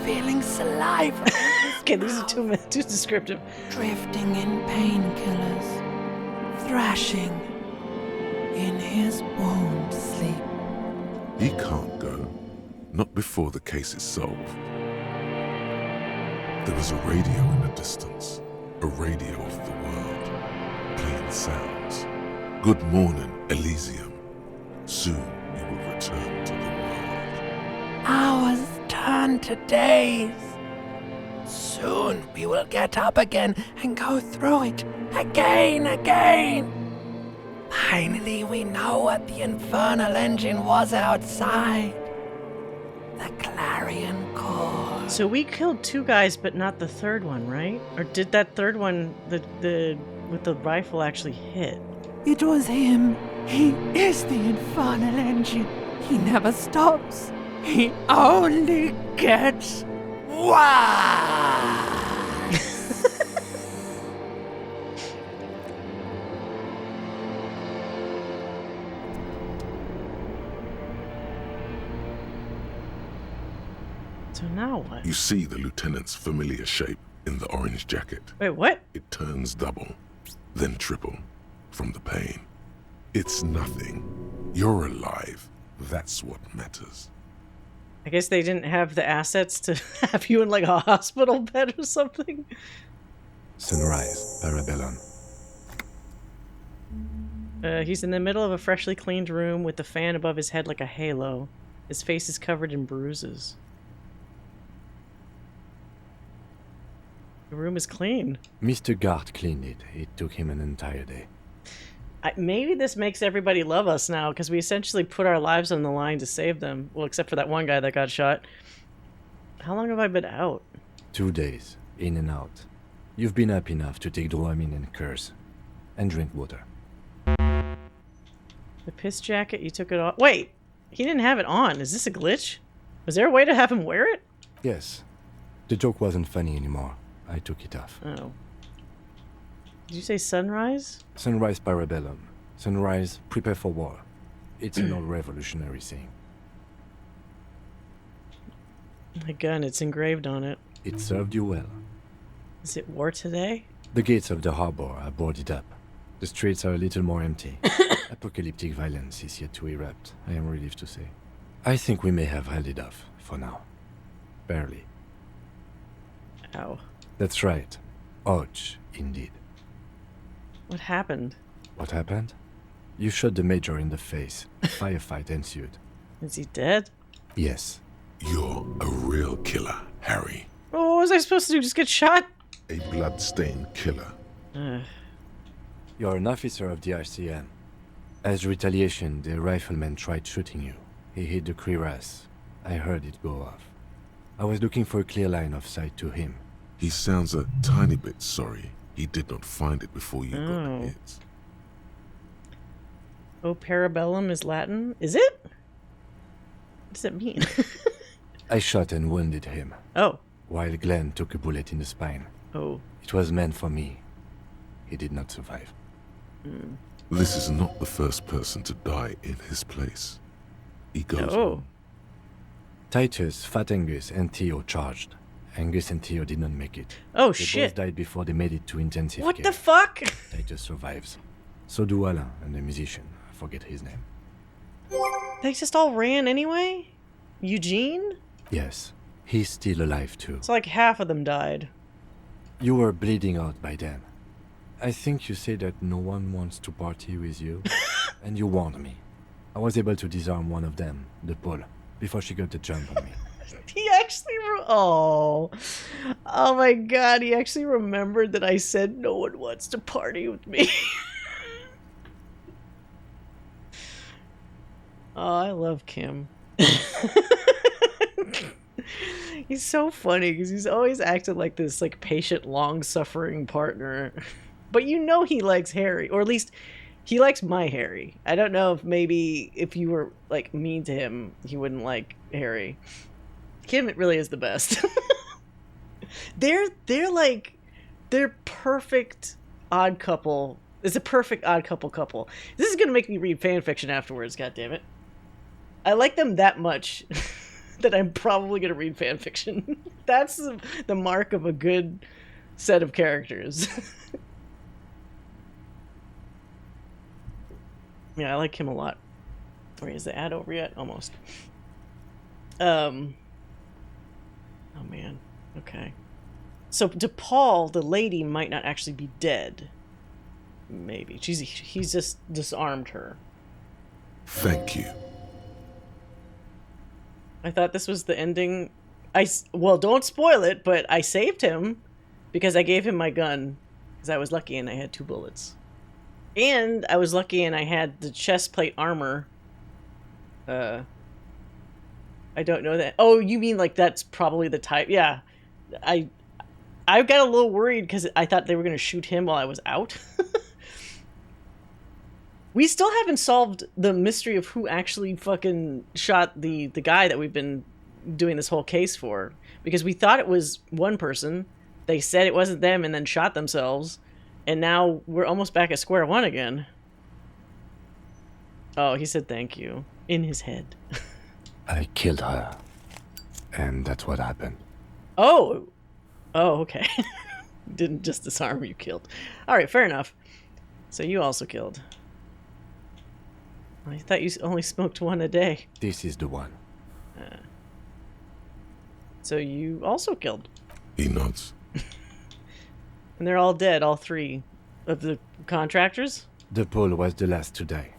U: feeling saliva.
A: Okay, these are too descriptive.
U: Drifting in painkillers. Thrashing. In his wound sleep.
B: He can't go. Not before the case is solved. There was a radio in the distance. A radio of the world. Playing sounds. Good morning, Elysium. Soon you will return to the world.
U: Hours turn to days. Soon we will get up again and go through it again. Finally we know what the infernal engine was outside. The clarion call.
A: So we killed 2 guys, but not the third one, right? Or did that third one, the with the rifle, actually hit?
U: It was him. He is the infernal engine. He never stops. He only gets wild.
A: So now what?
B: You see the lieutenant's familiar shape in the orange jacket.
A: Wait, what?
B: It turns double, then triple, from the pain. It's nothing. You're alive. That's what matters.
A: I guess they didn't have the assets to have you in like a hospital bed or something.
C: Sunrise, Parabellum.
A: He's in the middle of a freshly cleaned room with the fan above his head like a halo. His face is covered in bruises. The room is clean.
C: Mr. Gart cleaned it. It took him an entire day.
A: Maybe this makes everybody love us now, because we essentially put our lives on the line to save them. Well, except for that one guy that got shot. How long have I been out?
C: 2 days, in and out. You've been up enough to take Dramamine and curse. And drink water.
A: The piss jacket, you took it off. Wait! He didn't have it on. Is this a glitch? Was there a way to have him wear it?
C: Yes. The joke wasn't funny anymore. I took it off.
A: Oh. Did you say sunrise?
C: Sunrise Parabellum. Sunrise, prepare for war. It's an old revolutionary saying.
A: My gun, it's engraved on it.
C: It served you well.
A: Is it war today?
C: The gates of the harbor are boarded up. The streets are a little more empty. Apocalyptic violence is yet to erupt, I am relieved to say. I think we may have held it off, for now. Barely.
A: Ow.
C: That's right. Ouch, indeed.
A: What happened?
C: What happened? You shot the major in the face. A firefight ensued.
A: Is he dead?
C: Yes.
B: You're a real killer, Harry.
A: Oh, what was I supposed to do? Just get shot?
B: A blood-stained killer.
C: You're an officer of the RCM. As retaliation, the rifleman tried shooting you. He hit the cuirass. I heard it go off. I was looking for a clear line of sight to him.
B: He sounds a tiny bit sorry. He did not find it before you got hit.
A: Oh, Parabellum is Latin? Is it? What does that mean?
C: I shot and wounded him.
A: Oh.
C: While Glenn took a bullet in the spine.
A: Oh.
C: It was meant for me. He did not survive.
B: This is not the first person to die in his place. He goes
A: on.
C: Titus, Fat Angus, and Theo charged. Angus and Theo did not make it.
A: Oh,
C: they
A: shit.
C: both died before they made it to intensive
A: What
C: care.
A: the fuck?
C: Titus survives. So do Alain and the musician. I forget his name.
A: They just all ran anyway? Eugene?
C: Yes, he's still alive too.
A: So like half of them died.
C: You were bleeding out by then. I think you said that no one wants to party with you, and you warned me. I was able to disarm one of them, the Paul, before she got the jump on me.
A: He actually oh my god, he actually remembered that I said no one wants to party with me. Oh, I love Kim. He's so funny because he's always acted like this like patient, long-suffering partner. But you know he likes Harry, or at least he likes my Harry. I don't know if maybe if you were like mean to him, he wouldn't like Harry. Kim, it really is the best. they're perfect odd couple. It's a perfect odd couple. This is gonna make me read fan fiction afterwards. God damn it! I like them that much that I'm probably gonna read fan fiction. That's the mark of a good set of characters. Yeah, I like him a lot. Wait, is the ad over yet? Almost. Oh man. Okay. So to Paul, the lady might not actually be dead. Maybe. He's just disarmed her.
B: Thank you.
A: I thought this was the ending. Well, don't spoil it, but I saved him because I gave him my gun because I was lucky and I had 2 bullets. And I was lucky and I had the chest plate armor. I don't know that. Oh, you mean like that's probably the type? Yeah. I got a little worried because I thought they were going to shoot him while I was out. We still haven't solved the mystery of who actually fucking shot the guy that we've been doing this whole case for. Because we thought it was one person. They said it wasn't them and then shot themselves. And now we're almost back at square one again. Oh, he said thank you. In his head.
C: I killed her. And that's what happened.
A: Oh! Oh, okay. Didn't just disarm, you killed. Alright, fair enough. So you also killed. I thought you only smoked 1 a day.
C: This is the one.
A: So you also killed.
B: He nods.
A: And they're all dead, all 3 of the contractors?
C: The Paul was the last to die.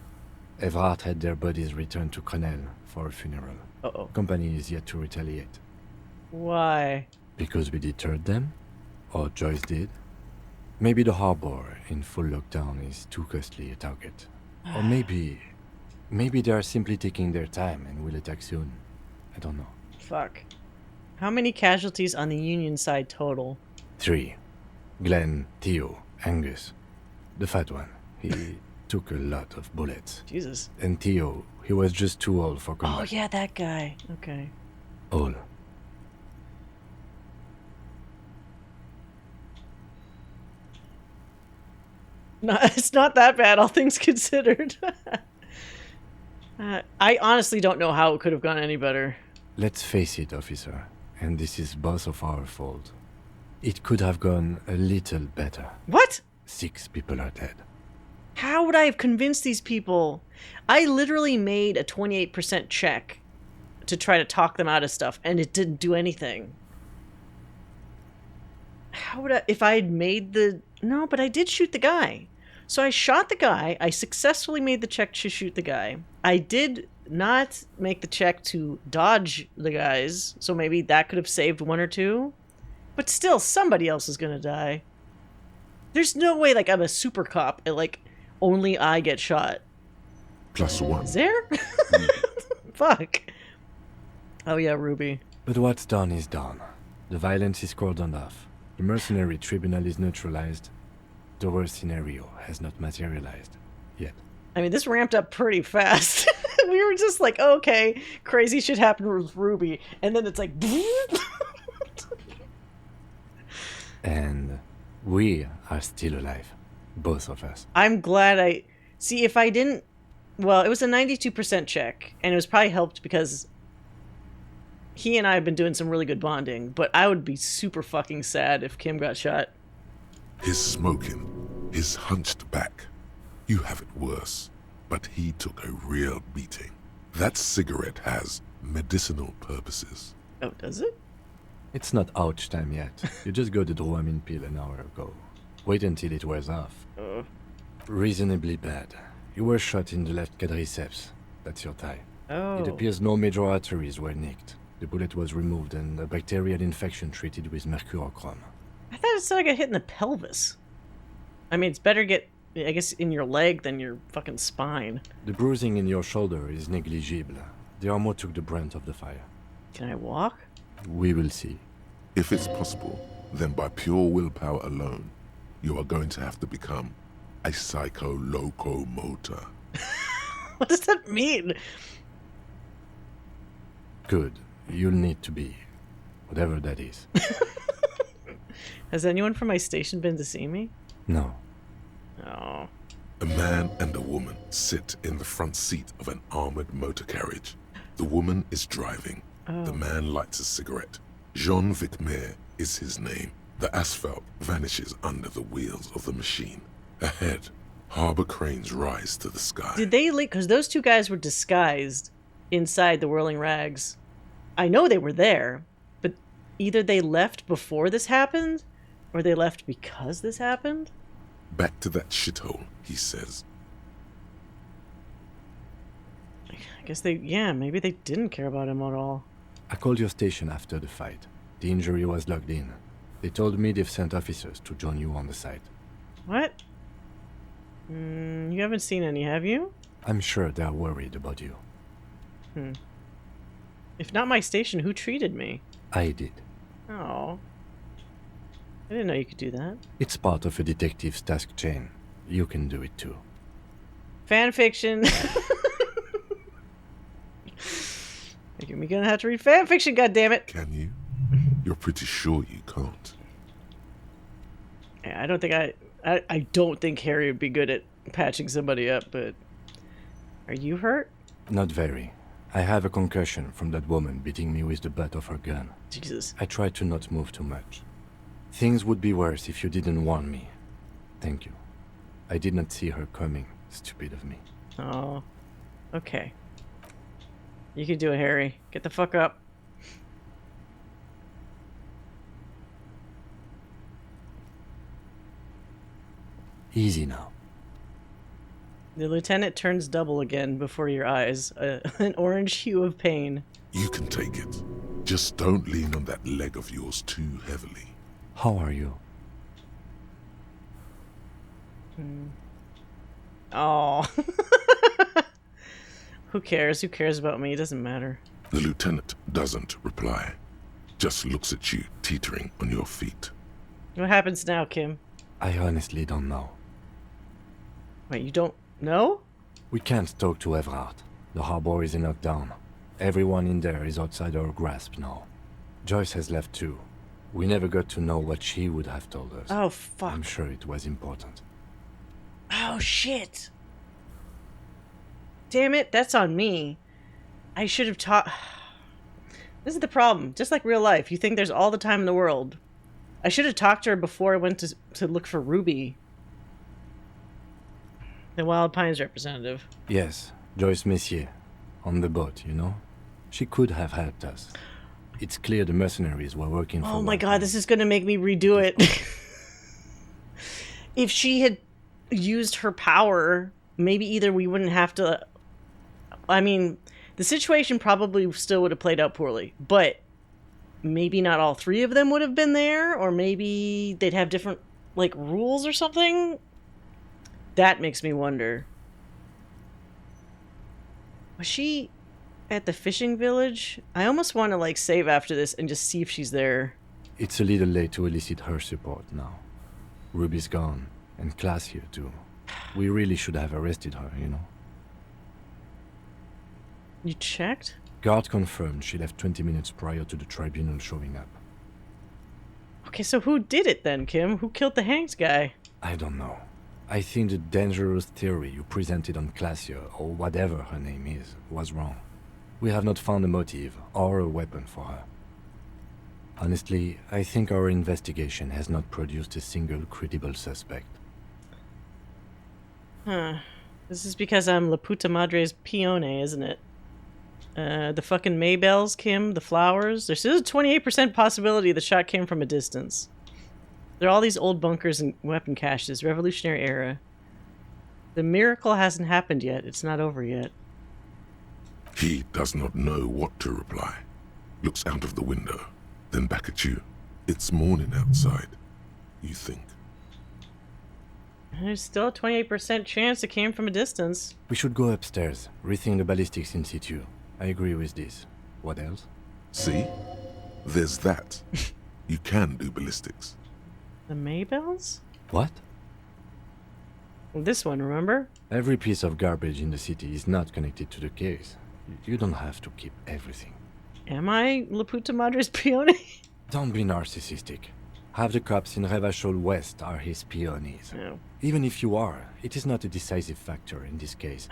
C: Evrard had their bodies returned to Crenel for a funeral.
A: Uh-oh.
C: Company is yet to retaliate.
A: Why?
C: Because we deterred them? Or Joyce did? Maybe the harbor in full lockdown is too costly a target. Or maybe they are simply taking their time and will attack soon. I don't know.
A: Fuck. How many casualties on the Union side total?
C: 3. Glenn, Theo, Angus. The fat one. He took a lot of bullets.
A: Jesus.
C: And Theo, he was just too old for combat.
A: Oh yeah, that guy. Okay.
C: All.
A: No, it's not that bad, all things considered. I honestly don't know how it could have gone any better.
C: Let's face it, officer, and this is both of our fault. It could have gone a little better.
A: What?
C: 6 people are dead.
A: How would I have convinced these people? I literally made a 28% check to try to talk them out of stuff, and it didn't do anything. How would I... If I had made the... No, but I did shoot the guy. So I shot the guy. I successfully made the check to shoot the guy. I did not make the check to dodge the guys, so maybe that could have saved 1 or 2. But still, somebody else is gonna die. There's no way, like, I'm a super cop and, like, only I get shot.
B: +1.
A: Is there? Fuck. Oh yeah, Ruby.
C: But what's done is done. The violence is cordoned off. The mercenary tribunal is neutralized. The worst scenario has not materialized yet.
A: I mean, this ramped up pretty fast. We were just like, oh, okay, crazy shit happened with Ruby. And then it's like...
C: And we are still alive. Both of us.
A: I'm glad I... See, if I didn't... Well, it was a 92% check. And it was probably helped because he and I have been doing some really good bonding. But I would be super fucking sad if Kim got shot.
B: His smoking, his hunched back. You have it worse, but he took a real beating. That cigarette has medicinal purposes.
A: Oh, does it?
C: It's not ouch time yet. You just got the Dramamine pill an hour ago. Wait until it wears off. Reasonably bad. You were shot in the left quadriceps. That's your thigh.
A: Oh.
C: It appears no major arteries were nicked. The bullet was removed and a bacterial infection treated with mercurochrome.
A: I thought it said I got hit in the pelvis. I mean, it's better get, I guess, in your leg than your fucking spine.
C: The bruising in your shoulder is negligible. The armor took the brunt of the fire.
A: Can I walk?
C: We will see.
B: If it's possible, then by pure willpower alone, you are going to have to become a psycho-locomotor.
A: What does that mean?
C: Good. You'll need to be. Whatever that is.
A: Has anyone from my station been to see me?
C: No.
A: Oh.
B: A man and a woman sit in the front seat of an armored motor carriage. The woman is driving. The man lights a cigarette. Jean Vicmer is his name. The asphalt vanishes under the wheels of the machine. Ahead, harbor cranes rise to the sky.
A: Did they leave? Because those two guys were disguised inside the Whirling Rags. I know they were there, but either they left before this happened, or they left because this happened?
B: Back to that shithole, he says.
A: I guess maybe they didn't care about him at all.
C: I called your station after the fight. The injury was logged in. They told me they've sent officers to join you on the site.
A: What? You haven't seen any, have you?
C: I'm sure they're worried about you.
A: If not my station, who treated me?
C: I did.
A: Oh. I didn't know you could do that.
C: It's part of a detective's task chain. You can do it too.
A: Fan fiction. We're gonna have to read fan fiction, goddammit.
B: Can you? You're pretty sure you can't.
A: Yeah, I don't think Harry would be good at patching somebody up, but are you hurt?
C: Not very. I have a concussion from that woman beating me with the butt of her gun.
A: Jesus.
C: I tried to not move too much. Things would be worse if you didn't warn me. Thank you. I did not see her coming. Stupid of me.
A: Oh. Okay. You can do it, Harry. Get the fuck up.
C: Easy now.
A: The lieutenant turns double again before your eyes, an orange hue of pain.
B: You can take it. Just don't lean on that leg of yours too heavily.
C: How are you?
A: Oh. Who cares? Who cares about me? It doesn't matter.
B: The lieutenant doesn't reply. Just looks at you, teetering on your feet.
A: What happens now, Kim?
C: I honestly don't know.
A: Wait, you don't know?
C: We can't talk to Everard. The harbor is in lockdown. Everyone in there is outside our grasp now. Joyce has left too. We never got to know what she would have told us.
A: Oh, fuck.
C: I'm sure it was important.
A: Oh, shit. Damn it, that's on me. I should have taught... This is the problem. Just like real life, you think there's all the time in the world. I should have talked to her before I went to look for Ruby. The Wild Pines representative.
C: Yes, Joyce Messier. On the boat, you know? She could have helped us. It's clear the mercenaries were working for...
A: Oh my god, this is going to make me redo it. If she had used her power, maybe either we wouldn't have to... I mean, the situation probably still would have played out poorly, but maybe not all three of them would have been there, or maybe they'd have different, like, rules or something? That makes me wonder. Was she at the fishing village? I almost want to, like, save after this and just see if she's there.
C: It's a little late to elicit her support now. Ruby's gone, and Class here too. We really should have arrested her, you know?
A: You checked?
C: Guard confirmed she left 20 minutes prior to the tribunal showing up.
A: Okay, so who did it then, Kim? Who killed the hanged guy?
C: I don't know. I think the dangerous theory you presented on Classia, or whatever her name is, was wrong. We have not found a motive or a weapon for her. Honestly, I think our investigation has not produced a single credible suspect.
A: Huh. This is because I'm La Puta Madre's Pione, isn't it? The fucking Maybells, Kim, the flowers. There's still a 28% possibility the shot came from a distance. There are all these old bunkers and weapon caches, Revolutionary era. The miracle hasn't happened yet. It's not over yet.
B: He does not know what to reply. Looks out of the window, then back at you. It's morning outside. You think.
A: There's still a 28% chance it came from a distance.
C: We should go upstairs, rethink the ballistics in situ. I agree with this. What else?
B: See? There's that. You can do ballistics.
A: The Maybells?
C: What?
A: This one, remember?
C: Every piece of garbage in the city is not connected to the case. You don't have to keep everything.
A: Am I La Puta Madre's peone?
C: Don't be narcissistic. Half the cops in Revachol West are his peonies.
A: No.
C: Even if you are, it is not a decisive factor in this case.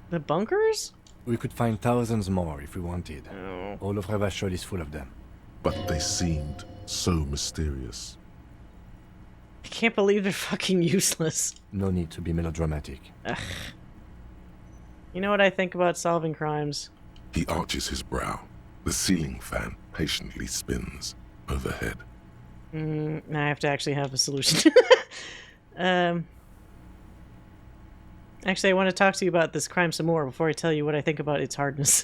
A: The bunkers?
C: We could find thousands more if we wanted.
A: Oh.
C: All of Revachol is full of them.
B: But they seemed so mysterious.
A: I can't believe they're fucking useless.
C: No need to be melodramatic.
A: Ugh. You know what I think about solving crimes?
B: He arches his brow. The ceiling fan patiently spins overhead.
A: I have to actually have a solution. Actually, I want to talk to you about this crime some more before I tell you what I think about its hardness.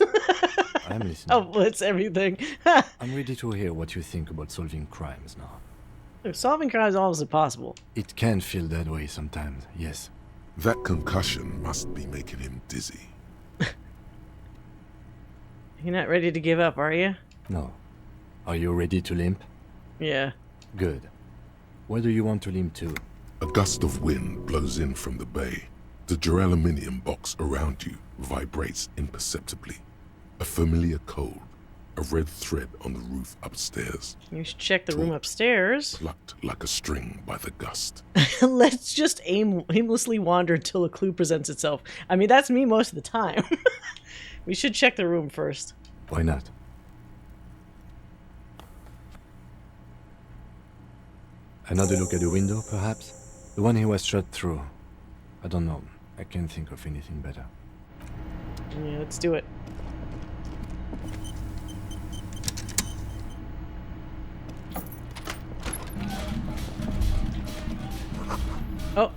C: I'm listening.
A: Oh, well, it's everything.
C: I'm ready to hear what you think about solving crimes now.
A: Solving crimes is almost impossible.
C: It can feel that way sometimes, yes.
B: That concussion must be making him dizzy.
A: You're not ready to give up, are you?
C: No. Are you ready to limp?
A: Yeah.
C: Good. Where do you want to limp to?
B: A gust of wind blows in from the bay. The duraluminum box around you vibrates imperceptibly. A familiar cold, a red thread on the roof upstairs.
A: You should check the room upstairs.
B: Plucked like a string by the gust.
A: Let's just aimlessly wander until a clue presents itself. I mean, that's me most of the time. We should check the room first.
C: Why not? Another look at the window, perhaps? The one he was shot through. I don't know. I can't think of anything better.
A: Yeah, let's do it. Oh.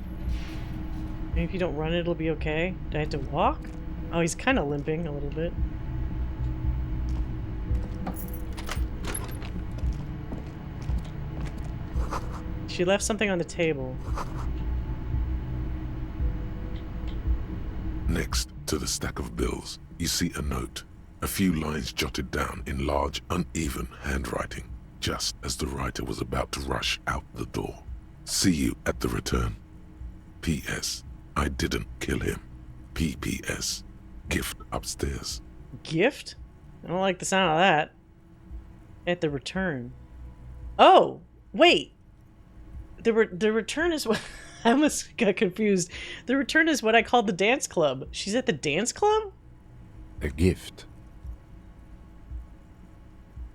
A: Maybe if you don't run, it'll be okay. Do I have to walk? Oh, he's kind of limping a little bit. She left something on the table.
B: Next to the stack of bills, you see a note. A few lines jotted down in large, uneven handwriting, just as the writer was about to rush out the door. See you at the return. P.S. I didn't kill him. P.P.S. Gift upstairs.
A: Gift? I don't like the sound of that. At the return. Oh! Wait! The return is what... I almost got confused. The return is what I called the dance club. She's at the dance club?
C: A gift.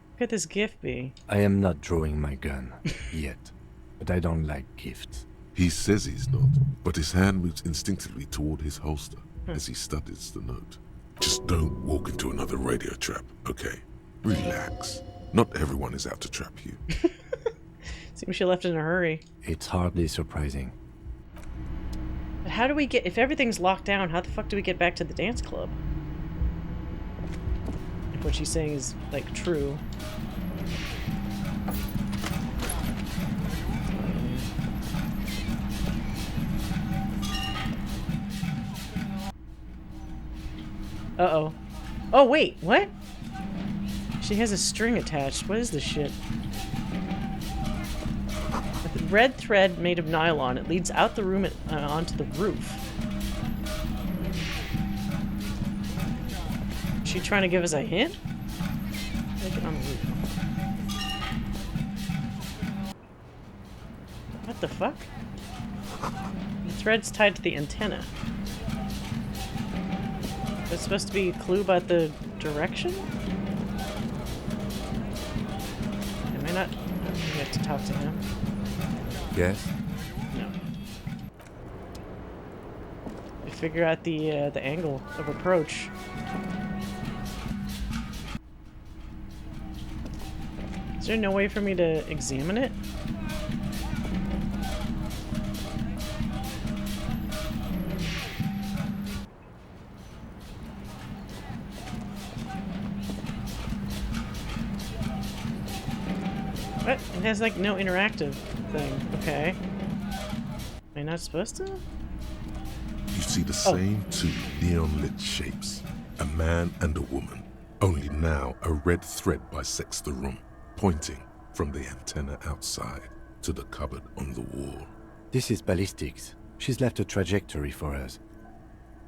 A: What could this gift be?
C: I am not drawing my gun. Yet. But I don't like gifts.
B: He says he's not, but his hand moves instinctively toward his holster as he studies the note. Just don't walk into another radio trap, okay? Relax. Not everyone is out to trap you.
A: Seems she left in a hurry.
C: It's hardly surprising.
A: But how do we get... If everything's locked down, how the fuck do we get back to the dance club? If what she's saying is, like, true. Uh-oh. Oh, wait, what? She has a string attached. What is this shit? A red thread made of nylon. It leads out the room and onto the roof. Is she trying to give us a hint? Make it on the roof. What the fuck? The thread's tied to the antenna. That's supposed to be a clue about the direction? Am I not? Oh, we have to talk to him.
C: Yes?
A: No. We figure out the angle of approach. Is there no way for me to examine it? What? It has like no interactive thing. Okay. Am I not supposed to?
B: You see the same two neon-lit shapes, a man and a woman, only now a red thread bisects the room, pointing from the antenna outside to the cupboard on the wall.
C: This is ballistics. She's left a trajectory for us.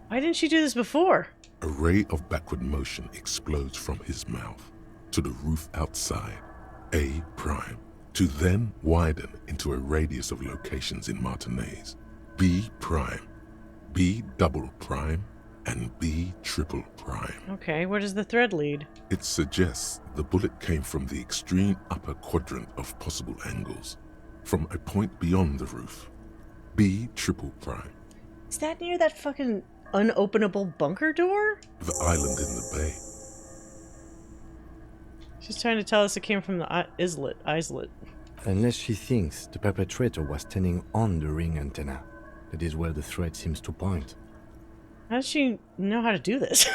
A: Why didn't she do this before?
B: A ray of backward motion explodes from his mouth to the roof outside, A prime, to then widen into a radius of locations in Martinez, B prime, B double prime, and B triple prime.
A: Okay, where does the thread lead?
B: It suggests the bullet came from the extreme upper quadrant of possible angles, from a point beyond the roof, B triple prime.
A: Is that near that fucking unopenable bunker door?
B: The island in the bay.
A: She's trying to tell us it came from the islet.
C: Unless she thinks the perpetrator was standing on the ring antenna. That is where the thread seems to point.
A: How does she know how to do this?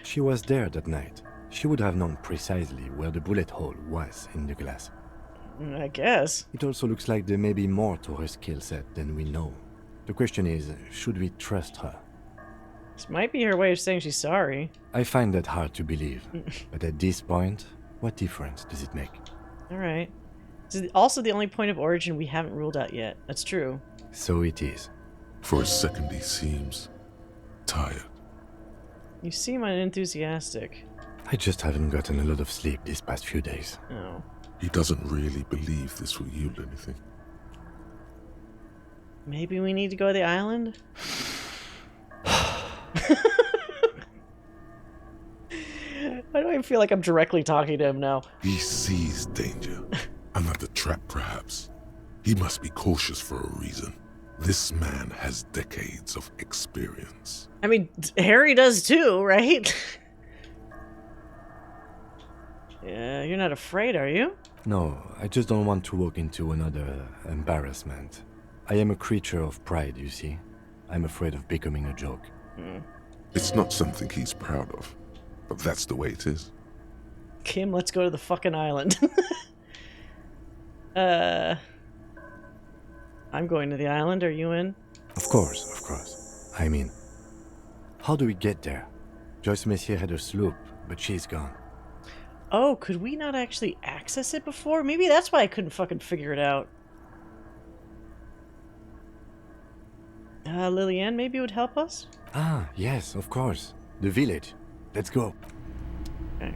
C: She was there that night. She would have known precisely where the bullet hole was in the glass.
A: I guess.
C: It also looks like there may be more to her skill set than we know. The question is, should we trust her?
A: This might be her way of saying she's sorry.
C: I find that hard to believe. But at this point, what difference does it make?
A: Alright. This is also the only point of origin we haven't ruled out yet. That's true.
C: So it is.
B: For a second he seems tired.
A: You seem unenthusiastic.
C: I just haven't gotten a lot of sleep these past few days.
A: Oh.
B: He doesn't really believe this will yield anything.
A: Maybe we need to go to the island? Why do I feel like I'm directly talking to him now?
B: He sees danger. Another trap, perhaps. He must be cautious for a reason. This man has decades of experience.
A: I mean, Harry does too, right? Yeah, you're not afraid, are you?
C: No, I just don't want to walk into another embarrassment. I am a creature of pride, you see. I'm afraid of becoming a joke.
B: It's not something he's proud of, but that's the way it is.
A: Kim, let's go to the fucking island. I'm going to the island. Are you in?
C: Of course, of course. I mean, how do we get there? Joyce Messier had a sloop, but she's gone.
A: Oh, could we not actually access it before? Maybe that's why I couldn't fucking figure it out. Lillian, maybe it would help us?
C: Ah, yes, of course. The village. Let's go.
A: Okay.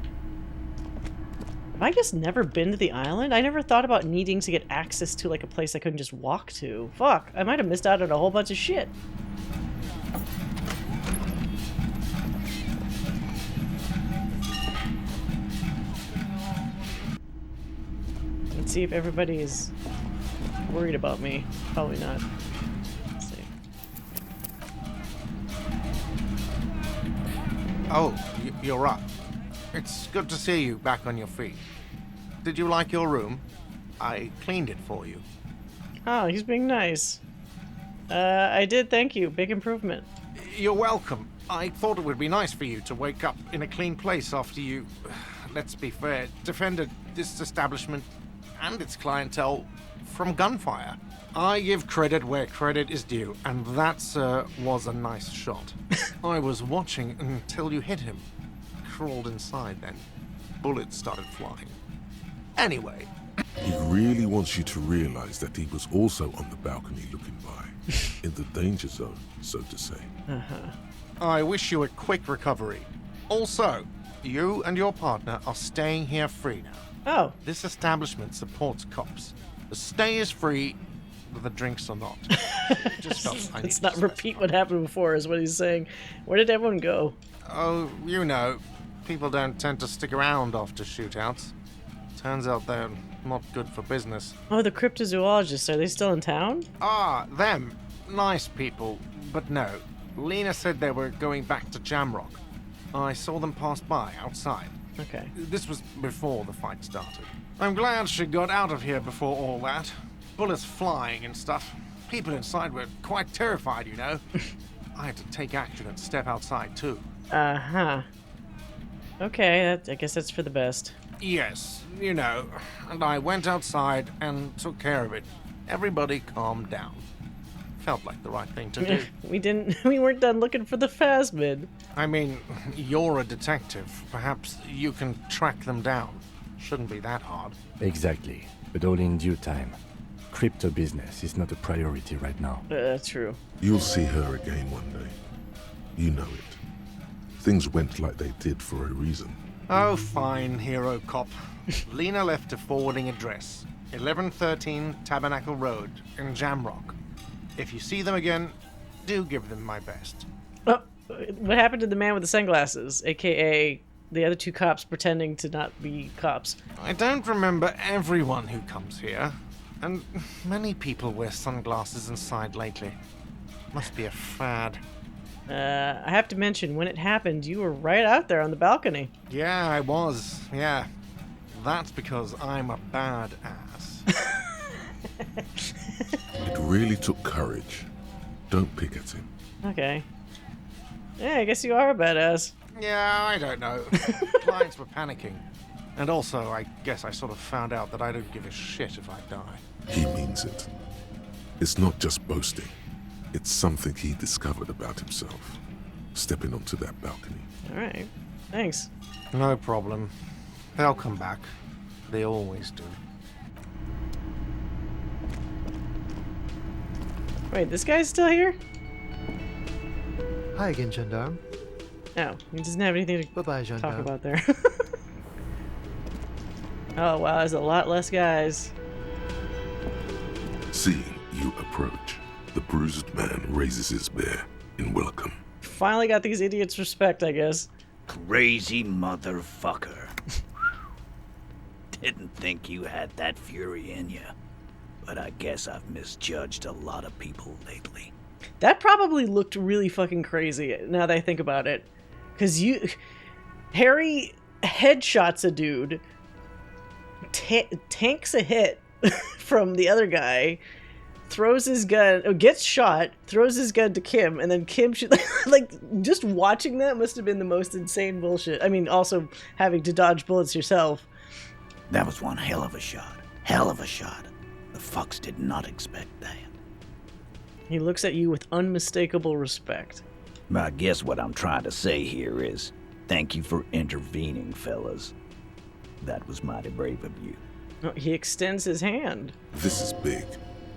A: Have I just never been to the island? I never thought about needing to get access to like a place I couldn't just walk to. Fuck, I might have missed out on a whole bunch of shit. Let's see if everybody is worried about me. Probably not. Let's see.
G: Oh, you're right. It's good to see you back on your feet. Did you like your room? I cleaned it for you.
A: Oh, he's being nice. I did, thank you. Big improvement.
G: You're welcome. I thought it would be nice for you to wake up in a clean place after you, let's be fair, defended this establishment and its clientele from gunfire. I give credit where credit is due, and that, sir, was a nice shot. I was watching until you hit him. Crawled inside then. Bullets started flying. Anyway.
B: He really wants you to realize that he was also on the balcony looking by, in the danger zone, so to say.
G: I wish you a quick recovery. Also, you and your partner are staying here free now.
A: Oh.
G: This establishment supports cops. The stay is free, but the drinks are not. Just felt I
A: Let's
G: needed
A: not
G: to
A: repeat what happened before, is what he's saying. Where did everyone go?
G: Oh, you know, people don't tend to stick around after shootouts. Turns out they're not good for business.
A: Oh, the cryptozoologists, are they still in town?
G: Ah, them. Nice people, but no. Lena said they were going back to Jamrock. I saw them pass by outside.
A: Okay.
G: This was before the fight started. I'm glad she got out of here before all that. Bullets flying and stuff. People inside were quite terrified, you know. I had to take action and step outside too.
A: Uh-huh. Okay, I guess that's for the best.
G: Yes, you know, and I went outside and took care of it. Everybody calmed down. Felt like the right thing to do.
A: We weren't done looking for the Phasmid.
G: I mean, you're a detective. Perhaps you can track them down. Shouldn't be that hard.
C: Exactly, but all in due time. Crypto business is not a priority right now.
A: That's true.
B: You'll see her again one day. You know it. Things went like they did for a reason.
G: Oh, fine, hero cop. Lena left a forwarding address. 1113 Tabernacle Road in Jamrock. If you see them again, do give them my best.
A: Oh, what happened to the man with the sunglasses, aka the other two cops pretending to not be cops?
G: I don't remember everyone who comes here, and many people wear sunglasses inside lately. Must be a fad.
A: I have to mention, when it happened, you were right out there on the balcony.
G: Yeah, I was. Yeah. That's because I'm a badass.
B: It really took courage. Don't pick at him.
A: Okay. Yeah, I guess you are a badass.
G: Yeah, I don't know. Clients were panicking. And also, I guess I sort of found out that I don't give a shit if I die.
B: He means it. It's not just boasting. It's something he discovered about himself. Stepping onto that balcony.
A: Alright. Thanks.
G: No problem. They'll come back. They always do.
A: Wait, this guy's still here?
D: Hi again, Gendarme.
A: No, he doesn't have anything to
D: Bye-bye,
A: talk
D: Gendarme.
A: about there. Oh wow, there's a lot less guys.
B: Seeing you approach, the bruised man raises his bear in welcome.
A: Finally got these idiots' respect, I guess.
F: Crazy motherfucker. Didn't think you had that fury in you. But I guess I've misjudged a lot of people lately.
A: That probably looked really fucking crazy, now that I think about it. Because Harry headshots a dude, tanks a hit from the other guy, throws his gun, gets shot, throws his gun to Kim, and then Kim should, like, just watching that must have been the most insane bullshit. I mean, also having to dodge bullets yourself.
F: That was one hell of a shot. Hell of a shot. The fucks did not expect that.
A: He looks at you with unmistakable respect.
F: I guess what I'm trying to say here is, thank you for intervening, fellas. That was mighty brave of you.
A: Oh, he extends his hand.
B: This is big.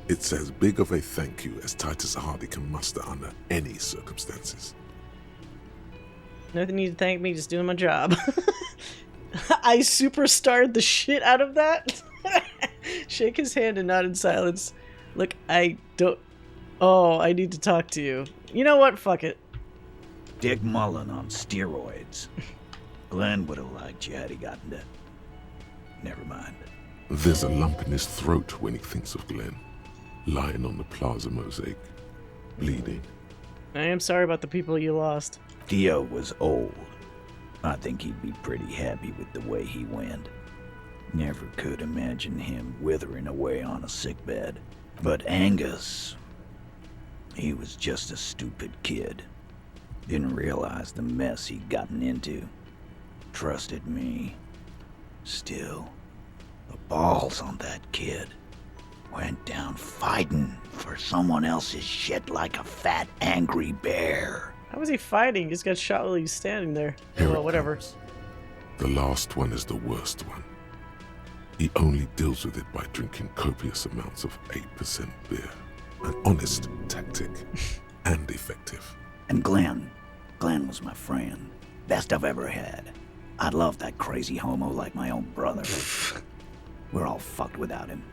B: It's as big of a thank you as Titus Hardy can muster under any circumstances.
A: Nothing need to thank me, just doing my job. I superstarred the shit out of that. Shake his hand and nod in silence. Look, I don't... Oh, I need to talk to you. You know what? Fuck it.
F: Dick Mullen on steroids. Glenn would have liked you had he gotten to... Never mind.
B: There's a lump in his throat when he thinks of Glenn, lying on the plaza mosaic, bleeding.
A: I am sorry about the people you lost.
F: Theo was old. I think he'd be pretty happy with the way he went. Never could imagine him withering away on a sickbed. But Angus... he was just a stupid kid. Didn't realize the mess he'd gotten into. Trusted me. Still, the balls on that kid. Went down fighting for someone else's shit like a fat, angry bear.
A: How was he fighting? He just got shot while he was standing there.
B: Here
A: Well,
B: it
A: whatever.
B: comes. The last one is the worst one. He only deals with it by drinking copious amounts of 8% beer. An honest tactic. And effective.
F: And Glenn was my friend. Best I've ever had. I love that crazy homo like my own brother. We're all fucked without him.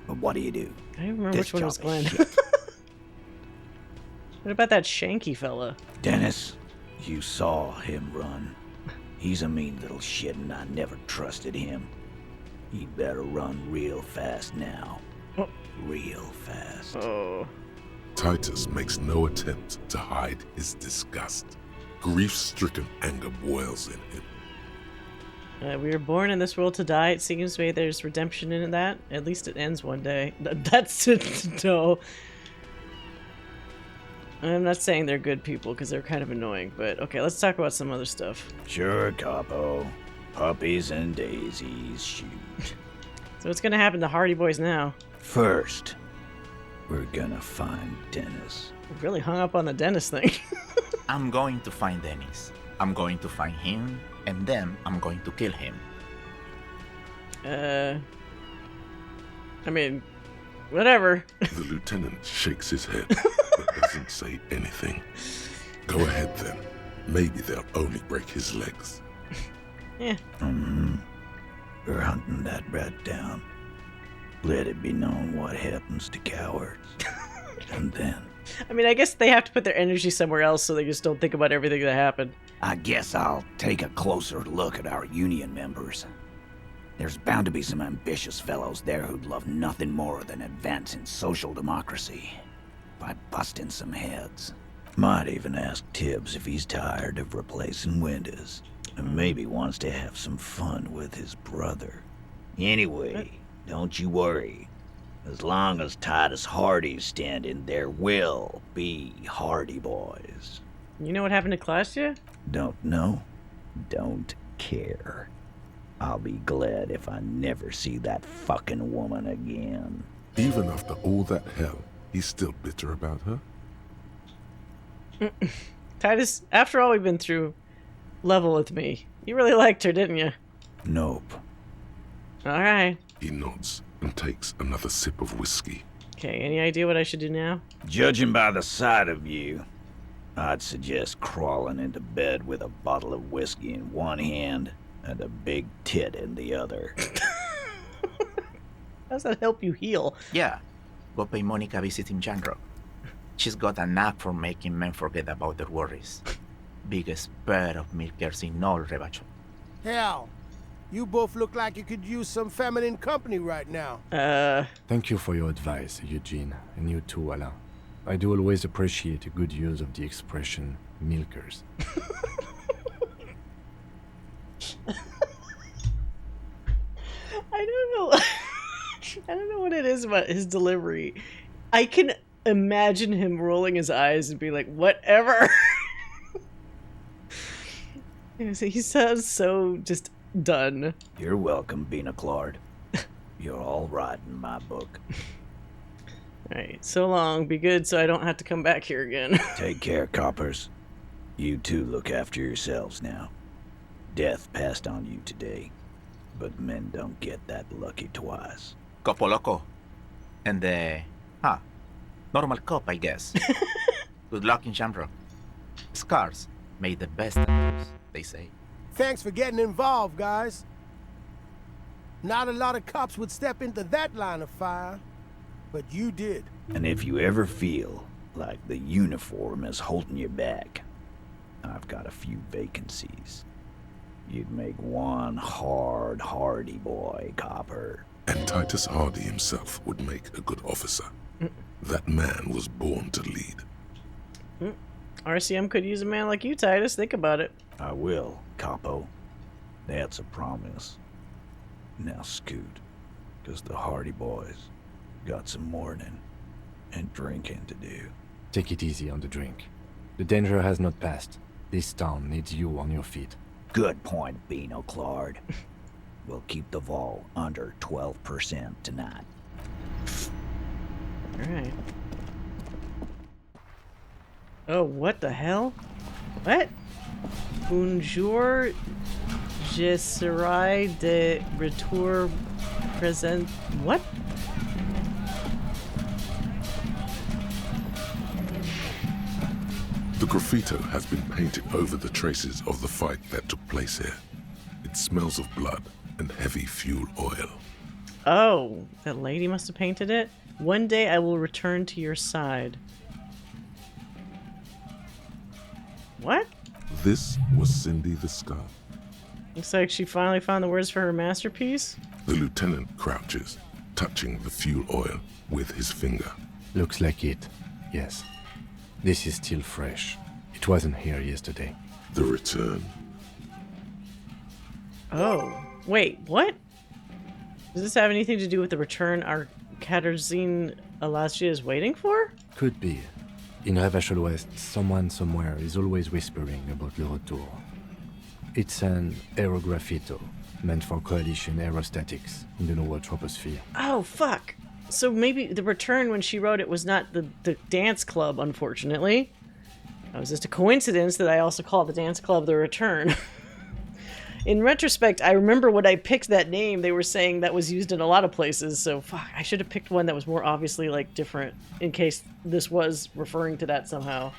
F: But what do you do?
A: I don't remember
F: This
A: which one was
F: job is
A: Glenn.
F: shit.
A: What about that Shanky fella?
F: Dennis, you saw him run. He's a mean little shit and I never trusted him. He'd better run real fast now.
A: Oh.
F: Real fast.
A: Oh.
B: Titus makes no attempt to hide his disgust. Grief-stricken anger boils in him.
A: We were born in this world to die. It seems to me there's redemption in that. At least it ends one day. That's no. I'm not saying they're good people because they're kind of annoying, but okay, let's talk about some other stuff.
F: Sure, Capo. Puppies and daisies, shoot.
A: So what's gonna happen to Hardy Boys now?
F: First, we're gonna find Dennis.
A: We really hung up on the Dennis thing.
D: I'm going to find Dennis. I'm going to find him, and then I'm going to kill him.
A: I mean, whatever.
B: The lieutenant shakes his head, but doesn't say anything. Go ahead then. Maybe they'll only break his legs.
A: Yeah.
F: We're hunting that rat down. Let it be known what happens to cowards. And then...
A: I mean, I guess they have to put their energy somewhere else so they just don't think about everything that happened.
F: I guess I'll take a closer look at our union members. There's bound to be some ambitious fellows there who'd love nothing more than advancing social democracy by busting some heads. Might even ask Tibbs if he's tired of replacing windows and maybe wants to have some fun with his brother. Anyway, don't you worry. As long as Titus Hardy's standing, there will be Hardy Boys.
A: You know what happened to Claudia?
F: Don't know. Don't care. I'll be glad if I never see that fucking woman again.
B: Even after all that hell, he's still bitter about her?
A: Titus, after all we've been through, level with me. You really liked her, didn't you?
F: Nope.
A: Alright.
B: He nods and takes another sip of whiskey.
A: Okay, any idea what I should do now?
F: Judging by the sight of you, I'd suggest crawling into bed with a bottle of whiskey in one hand and a big tit in the other.
A: How does that help you heal?
D: Yeah. Go pay Monica a visit in Janro. She's got a knack for making men forget about their worries. Biggest bird of milkers in all Rebacho.
I: Hell, you both look like you could use some feminine company right now.
C: Thank you for your advice, Eugene, and you too, Alain. I do always appreciate a good use of the expression milkers.
A: I don't know. I don't know what it is about his delivery. I can imagine him rolling his eyes and being like, whatever. He sounds so just done.
F: You're welcome, Bina Claude. You're all right in my book.
A: Alright, so long. Be good so I don't have to come back here again.
F: Take care, coppers. You two look after yourselves now. Death passed on you today, but men don't get that lucky twice.
D: Copo loco. And normal cop, I guess. Good luck in Shamrock. Scars made the best of those, they say.
I: Thanks for getting involved, guys. Not a lot of cops would step into that line of fire, but you did.
F: And if you ever feel like the uniform is holding you back, I've got a few vacancies. You'd make one hardy boy, copper.
B: And Titus Hardy himself would make a good officer. That man was born to lead.
A: RCM could use a man like you, Titus. Think about it.
F: I will, Capo. That's a promise. Now scoot, because the Hardy Boys got some mourning and drinking to do.
C: Take it easy on the drink. The danger has not passed. This town needs you on your feet.
F: Good point, Bino Claude. We'll keep the vol under 12% tonight.
A: Alright. Oh, what the hell? What? Bonjour, je serai de retour present. What?
B: The graffito has been painted over the traces of the fight that took place here. It smells of blood and heavy fuel oil.
A: Oh, that lady must have painted it? One day I will return to your side. What?
B: This was Cindy the Scar.
A: Looks like she finally found the words for her masterpiece.
B: The lieutenant crouches, touching the fuel oil with his finger.
C: Looks like it, yes. This is still fresh. It wasn't here yesterday.
B: The return.
A: Oh, wait, what? Does this have anything to do with the return our Katarzyna Alasia is waiting for?
C: Could be. In Revachol West, someone somewhere is always whispering about Le Retour. It's an aerograffito, meant for coalition aerostatics in the lower troposphere.
A: Oh, fuck. So maybe the return when she wrote it was not the dance club, unfortunately. It was just a coincidence that I also called the dance club the return. In retrospect, I remember when I picked that name, they were saying that was used in a lot of places, so fuck, I should have picked one that was more obviously, like, different, in case this was referring to that somehow.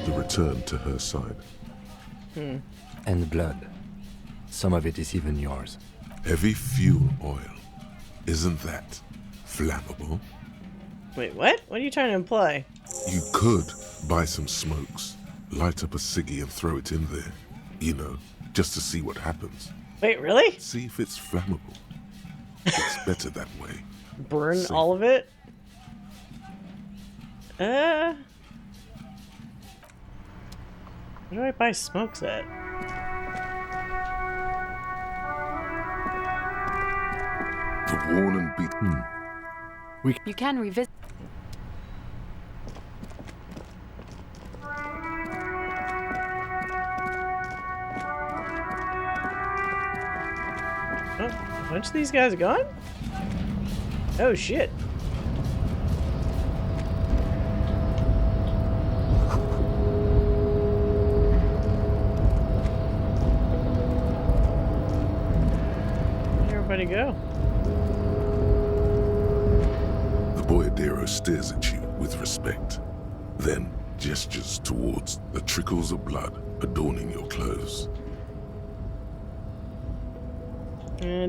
B: The return to her side.
C: And blood. Some of it is even yours.
B: Heavy fuel oil. Isn't that flammable?
A: Wait, what? What are you trying to imply?
B: You could buy some smokes, light up a ciggy and throw it in there. You know, just to see what happens.
A: Wait, really?
B: See if it's flammable. It's better that way.
A: Burn
B: Safe.
A: all of it? Where do I buy smokes at?
B: The worn and beaten.
M: You can revisit.
A: Oh, a bunch of these guys are gone? Oh shit. Where'd everybody go?
B: The boyadero stares at you with respect, then gestures towards the trickles of blood adorning your clothes.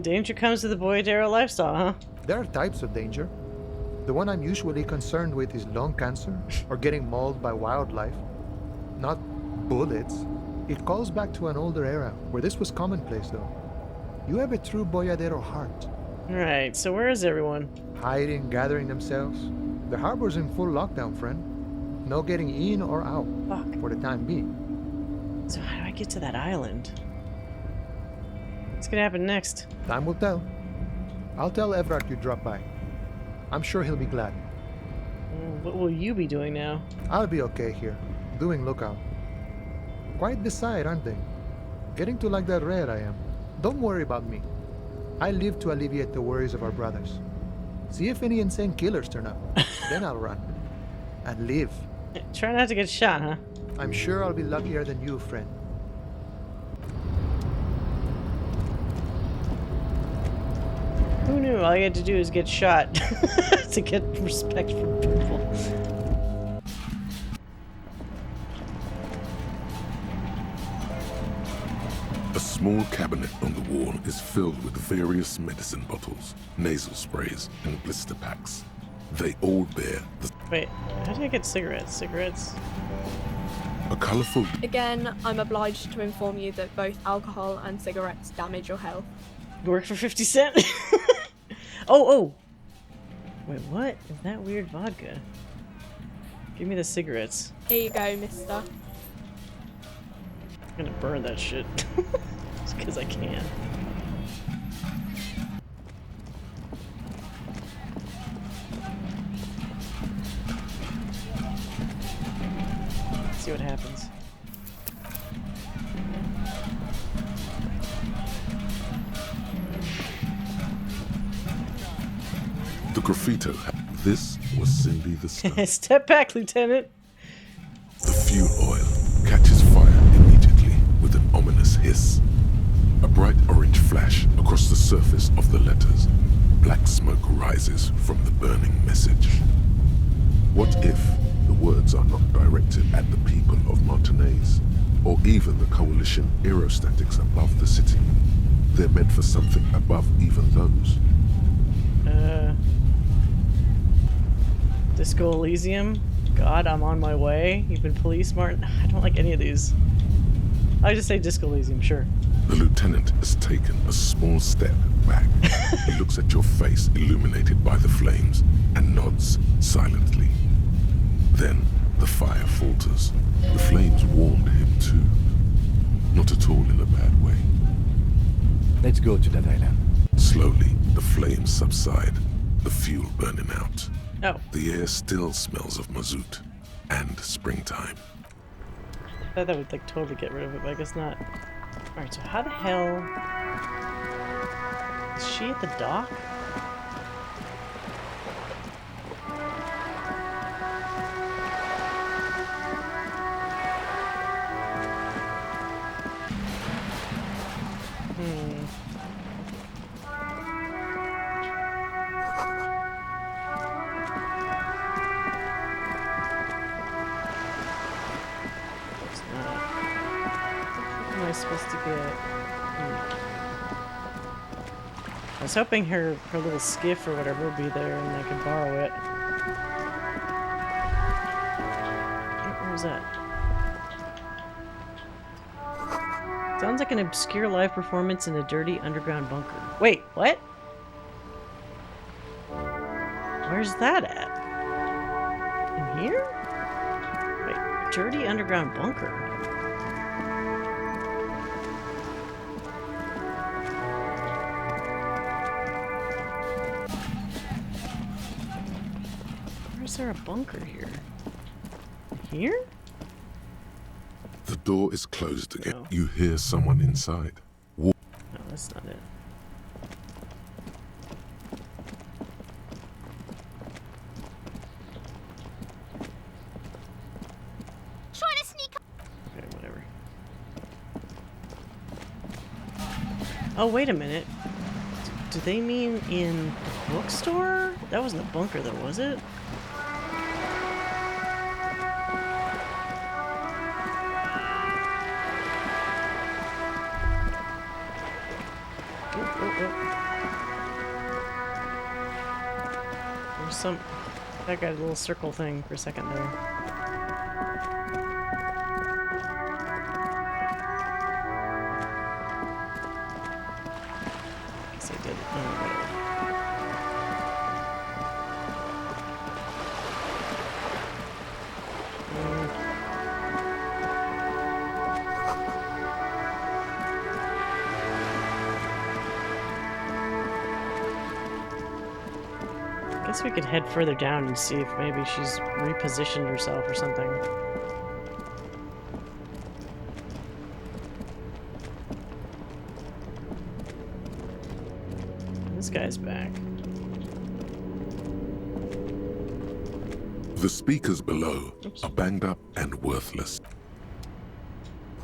A: Danger comes to the boyadero lifestyle, huh?
N: There are types of danger. The one I'm usually concerned with is lung cancer or getting mauled by wildlife. Not bullets. It calls back to an older era where this was commonplace, though. You have a true boyadero heart.
A: Alright, so where is everyone?
N: Hiding, gathering themselves. The harbor's in full lockdown, friend. No getting in or out.
A: Fuck.
N: For the time being.
A: So how do I get to that island? What's gonna happen next?
N: Time will tell. I'll tell Everard you dropped by. I'm sure he'll be glad.
A: What will you be doing now?
N: I'll be okay here, doing lookout. Quite the sight, aren't they? Getting to like that red I am. Don't worry about me. I live to alleviate the worries of our brothers. See if any insane killers turn up. Then I'll run. And live.
A: Try not to get shot, huh?
N: I'm sure I'll be luckier than you, friend.
A: Who knew all you had to do is get shot to get respect from people?
B: A small cabinet on the wall is filled with various medicine bottles, nasal sprays, and blister packs. They all bear the...
A: Wait, how do I get cigarettes? Cigarettes?
B: A colourful...
R: Again, I'm obliged to inform you that both alcohol and cigarettes damage your health.
A: Work for 50 cents? Oh! Wait, what is that weird vodka? Give me the cigarettes.
R: Here you go, mister.
A: I'm gonna burn that shit. Just because I can. Let's see what happens.
B: The graffito. This was Cindy the Skunk.
A: Step back, Lieutenant.
B: The fuel oil catches fire immediately with an ominous hiss. A bright orange flash across the surface of the letters. Black smoke rises from the burning message. What if the words are not directed at the people of Martinaise, or even the coalition aerostatics above the city? They're meant for something above even those.
A: Disco Elysium. God, I'm on my way. You've been police, Martin. I don't like any of these. I just say Disco Elysium, sure.
B: The lieutenant has taken a small step back. He looks at your face illuminated by the flames and nods silently. Then the fire falters. The flames warmed him too. Not at all in a bad way.
C: Let's go to that island.
B: Slowly, the flames subside, the fuel burning out.
A: Oh.
B: The air still smells of mazout and springtime.
A: I thought that would like totally get rid of it, but I guess not. Alright, so how the hell... Is she at the dock? Supposed to get... I was hoping her little skiff or whatever would be there and I could borrow it. What was that? Sounds like an obscure live performance in a dirty underground bunker. Wait, what? Where's that at? In here? Wait, dirty underground bunker? Is there a bunker here? Here?
B: The door is closed again. Oh. You hear someone inside.
A: No, that's not it.
K: Trying to sneak up.
A: Okay, whatever. Oh, wait a minute. Do they mean in the bookstore? That wasn't a bunker though, was it? There's that got a little circle thing for a second there. Guess I did it. Oh, whatever. I guess we could head further down and see if maybe she's repositioned herself or something. This guy's back.
B: The speakers below are banged up and worthless.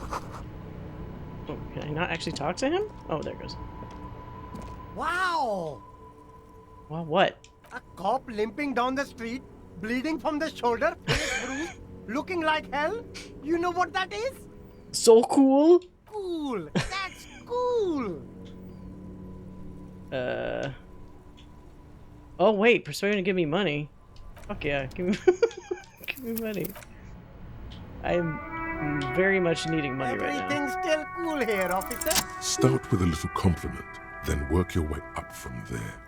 A: Oh, can I not actually talk to him? Oh, there it goes.
I: Wow!
A: Well, what?
I: A cop limping down the street, bleeding from the shoulder, face bruised, looking like hell? You know what that is?
A: So cool!
I: Cool! That's cool!
A: Oh wait, persuade him to give me money. Fuck yeah, give me give me money. I'm very much needing money right now.
I: Everything's still cool here, officer.
B: Start with a little compliment, then work your way up from there.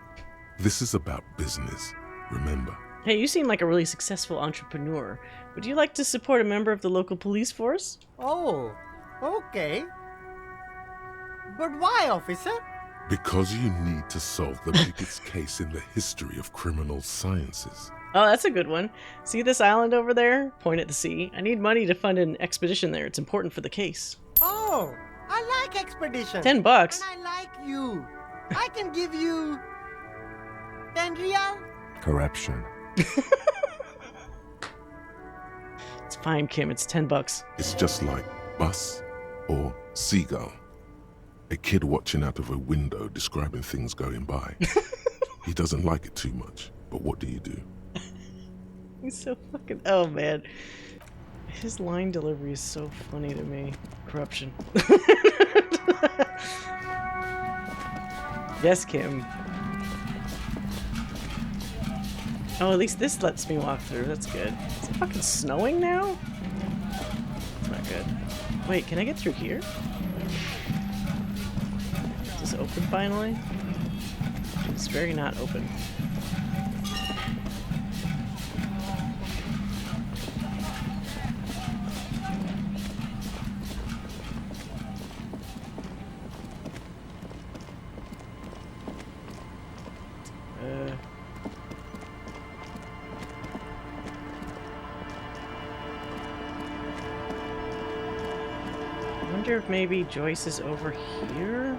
B: This is about business, remember.
A: Hey, you seem like a really successful entrepreneur. Would you like to support a member of the local police force?
I: Oh, okay. But why, officer?
B: Because you need to solve the biggest case in the history of criminal sciences.
A: Oh, that's a good one. See this island over there? Point at the sea. I need money to fund an expedition there. It's important for the case.
I: Oh, I like expedition.
A: $10.
I: And I like you. I can give you 10 real?
C: Corruption.
A: It's fine, Kim. It's $10.
B: It's just like bus or seagull. A kid watching out of a window describing things going by. He doesn't like it too much, but what do you do?
A: He's so fucking... Oh, man. His line delivery is so funny to me. Corruption. Yes, Kim. Oh, at least this lets me walk through. That's good. Is it fucking snowing now? That's not good. Wait, can I get through here? Is this open finally? It's very not open. wonder if maybe Joyce is over here?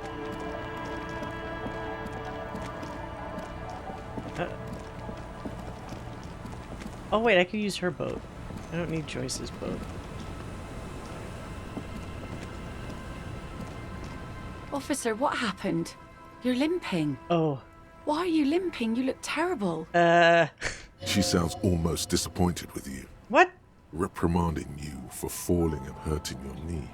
A: Oh wait, I could use her boat. I don't need Joyce's boat.
W: Officer, what happened? You're limping.
A: Oh.
W: Why are you limping? You look terrible.
B: She sounds almost disappointed with you.
A: What?
B: Reprimanding you for falling and hurting your knee.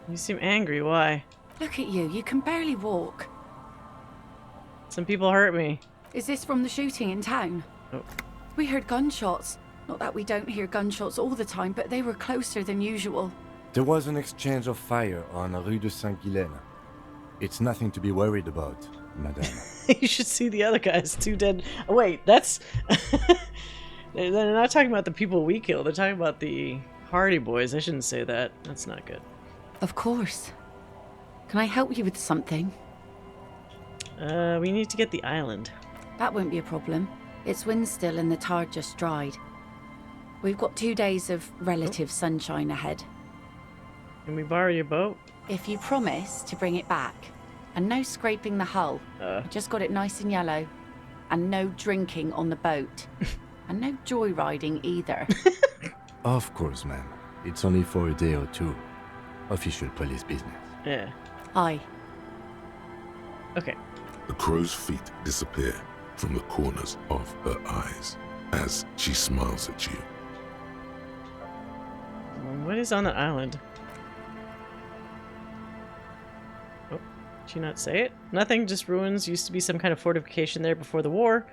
A: You seem angry. Why?
W: Look at you. You can barely walk.
A: Some people hurt me.
W: Is this from the shooting in town?
A: Oh.
W: We heard gunshots. Not that we don't hear gunshots all the time, but they were closer than usual.
C: There was an exchange of fire on Rue de Saint-Guylaine. It's nothing to be worried about, madame.
A: You should see the other guys. 2 dead. Oh, wait, that's... They're not talking about the people we killed. They're talking about the Hardy Boys. I shouldn't say that. That's not good.
W: Of course. Can I help you with something?
A: We need to get the island.
W: That won't be a problem. It's wind still and the tar just dried. We've got 2 days of relative sunshine ahead.
A: Can we borrow your boat?
W: If you promise to bring it back. And no scraping the hull. I just got it nice and yellow. And no drinking on the boat. And no joyriding either.
C: Of course, ma'am. It's only for a day or two. Official police business.
A: Yeah.
W: Aye.
A: Okay.
B: The crow's feet disappear from the corners of her eyes as she smiles at you.
A: What is on the island? Oh, did she not say it? Nothing, just ruins. Used to be some kind of fortification there before the war.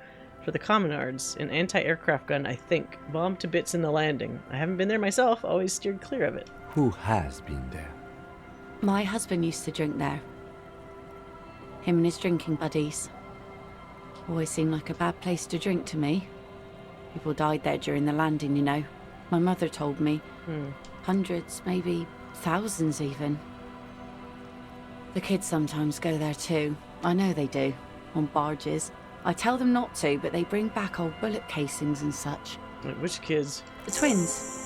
A: For the commonards. An anti-aircraft gun, I think. Bombed to bits in the landing. I haven't been there myself, always steered clear of it.
C: Who has been there?
W: My husband used to drink there. Him and his drinking buddies. Always seemed like a bad place to drink to me. People died there during the landing, you know. My mother told me. Hundreds, maybe thousands even. The kids sometimes go there too. I know they do. On barges. I tell them not to, but they bring back old bullet casings and such.
A: Which kids?
W: The twins.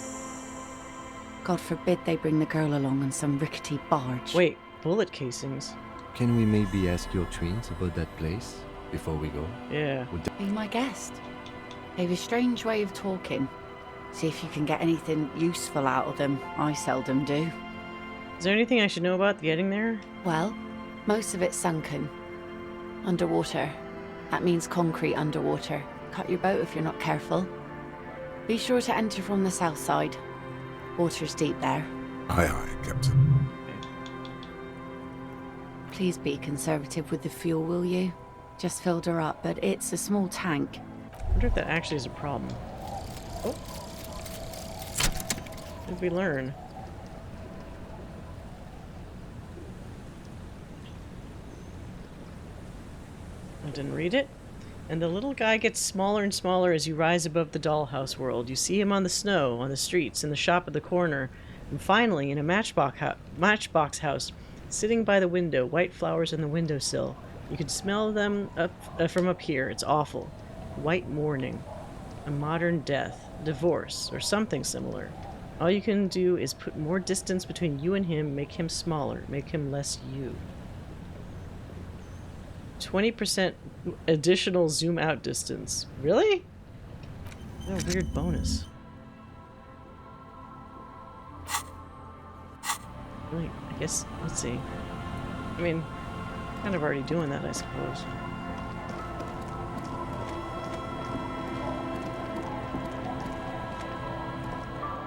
W: God forbid they bring the girl along on some rickety barge.
A: Wait, bullet casings?
C: Can we maybe ask your twins about that place before we go?
A: Yeah.
W: Be my guest. They have a strange way of talking. See if you can get anything useful out of them. I seldom do.
A: Is there anything I should know about getting there?
W: Well, most of it's sunken. Underwater. That means concrete underwater. Cut your boat if you're not careful. Be sure to enter from the south side. Water's deep there.
B: Aye, aye, Captain.
W: Please be conservative with the fuel, will you? Just filled her up, but it's a small tank.
A: I wonder if that actually is a problem. Oh. What did we learn? I didn't read it. And the little guy gets smaller and smaller as you rise above the dollhouse world. You see him on the snow, on the streets, in the shop at the corner, and finally in a matchbox house, sitting by the window, white flowers on the windowsill. You can smell them from up here. It's awful. White mourning. A modern death. Divorce. Or something similar. All you can do is put more distance between you and him, make him smaller, make him less you. 20% additional zoom out distance. Really? What a weird bonus. Really, I guess, let's see. I mean, kind of already doing that, I suppose.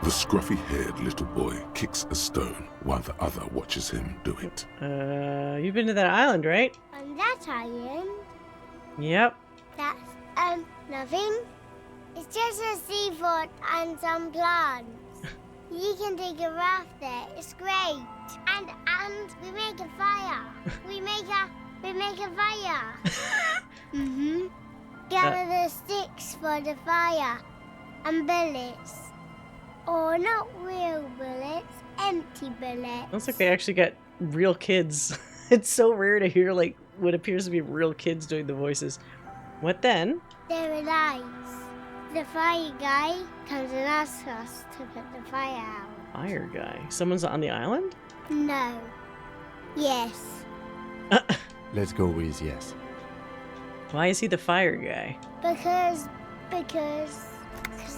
B: The scruffy-haired little boy kicks a stone while the other watches him do it.
A: You've been to that island, right?
K: On that island?
A: Yep.
K: That's, nothing. It's just a seafort and some plants. You can take a raft there. It's great. And we make a fire. we make a fire. Gather the sticks for the fire. And bullets. Oh, not real bullets. Empty bullets.
A: Looks like they actually got real kids. It's so rare to hear, like, what appears to be real kids doing the voices. What then?
K: There are lights. The fire guy comes and asks us to put the fire out.
A: Fire guy. Someone's on the island?
K: No. Yes.
C: Let's go with yes.
A: Why is he the fire guy?
K: Because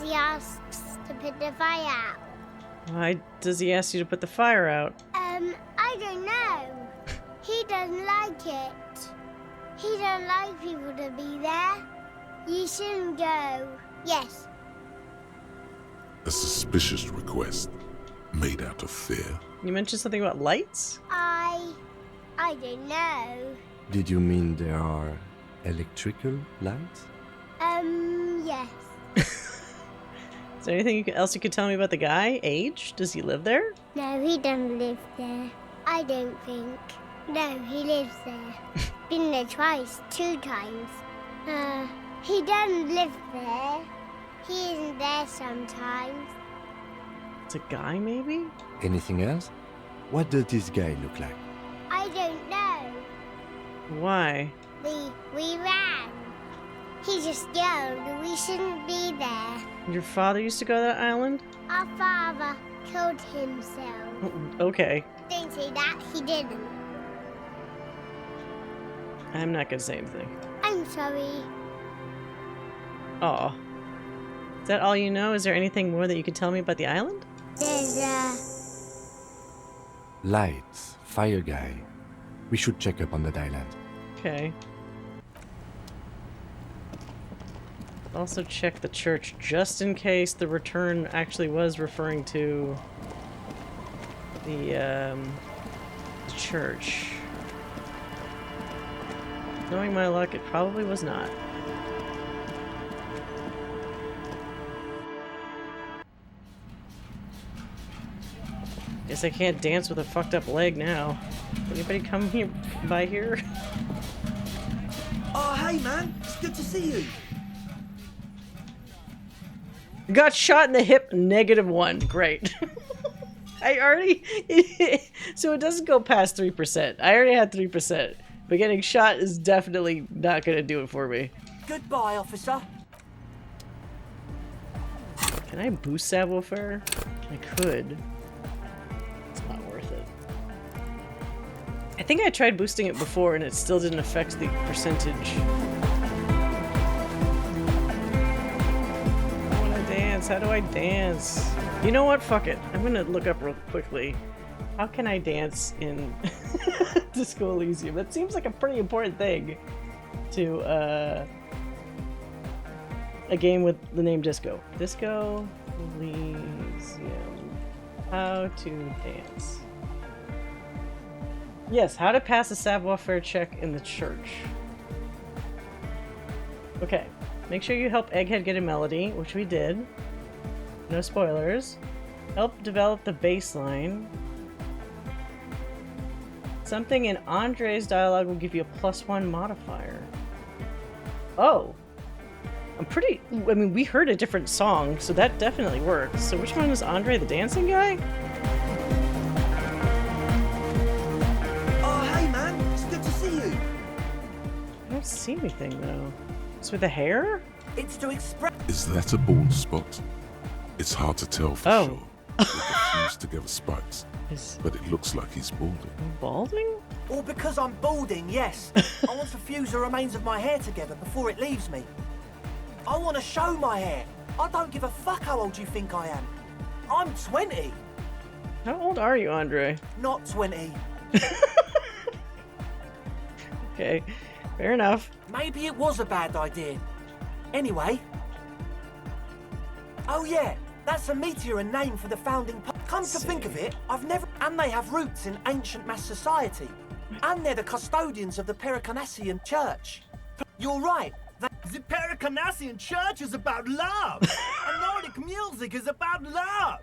K: he asks to put the fire out.
A: Why does he ask you to put the fire out?
K: I don't know. He doesn't like it. He don't like people to be there. You shouldn't go. Yes.
B: A suspicious request made out of fear.
A: You mentioned something about lights?
K: I don't know.
C: Did you mean there are electrical lights?
K: Yes.
A: Is there anything else you could tell me about the guy? Age? Does he live there?
K: No, he doesn't live there. I don't think. No, he lives there. Been there twice, 2 times. He doesn't live there. He isn't there sometimes.
A: It's a guy, maybe?
C: Anything else? What does this guy look like?
K: I don't know.
A: Why?
K: We ran. He just yelled we shouldn't be there.
A: Your father used to go to that island?
K: Our father killed himself.
A: Okay.
K: Don't say that, he didn't.
A: I'm not gonna say anything.
K: I'm sorry.
A: Aw. Is that all you know? Is there anything more that you could tell me about the island?
K: There's
C: Lights, fire guy. We should check up on that island.
A: Okay. Also check the church just in case the return actually was referring to the church. Knowing my luck, it probably was not. Guess I can't dance with a fucked up leg now. Anybody come here by here?
L: Oh, hey man, it's good to see you.
A: Got shot in the hip, -1. Great. I already... So it doesn't go past 3%. I already had 3%. But getting shot is definitely not going to do it for me.
L: Goodbye, officer.
A: Can I boost savoir-faire? I could. It's not worth it. I think I tried boosting it before and it still didn't affect the percentage. How do I dance? You know what? Fuck it. I'm gonna look up real quickly. How can I dance in Disco Elysium? That seems like a pretty important thing to a game with the name Disco. Disco Elysium. How to dance. Yes, how to pass a savoir-faire check in the church. Okay. Make sure you help Egghead get a melody, which we did. No spoilers. Help develop the baseline. Something in Andre's dialogue will give you a +1 modifier. Oh. I mean, we heard a different song, so that definitely works. So which one is Andre, the dancing guy?
L: Oh, hey man, it's good to see you.
A: I don't see anything, though. It's with the hair?
L: It's to express...
B: Is that a bald spot? It's hard to tell for sure. With the fused together spikes. But it looks like he's balding.
A: Balding?
L: Or because I'm balding, yes. I want to fuse the remains of my hair together before it leaves me. I want to show my hair. I don't give a fuck how old you think I am. I'm 20.
A: How old are you, Andre?
L: Not 20.
A: Okay, fair enough.
L: Maybe it was a bad idea. Anyway. Oh yeah, that's a meteor and name for the founding... Come to think of it, I've never... And they have roots in ancient mass society. And they're the custodians of the Pericanassian Church. You're right.
J: The Pericanassian Church is about love. And Nordic music is about love.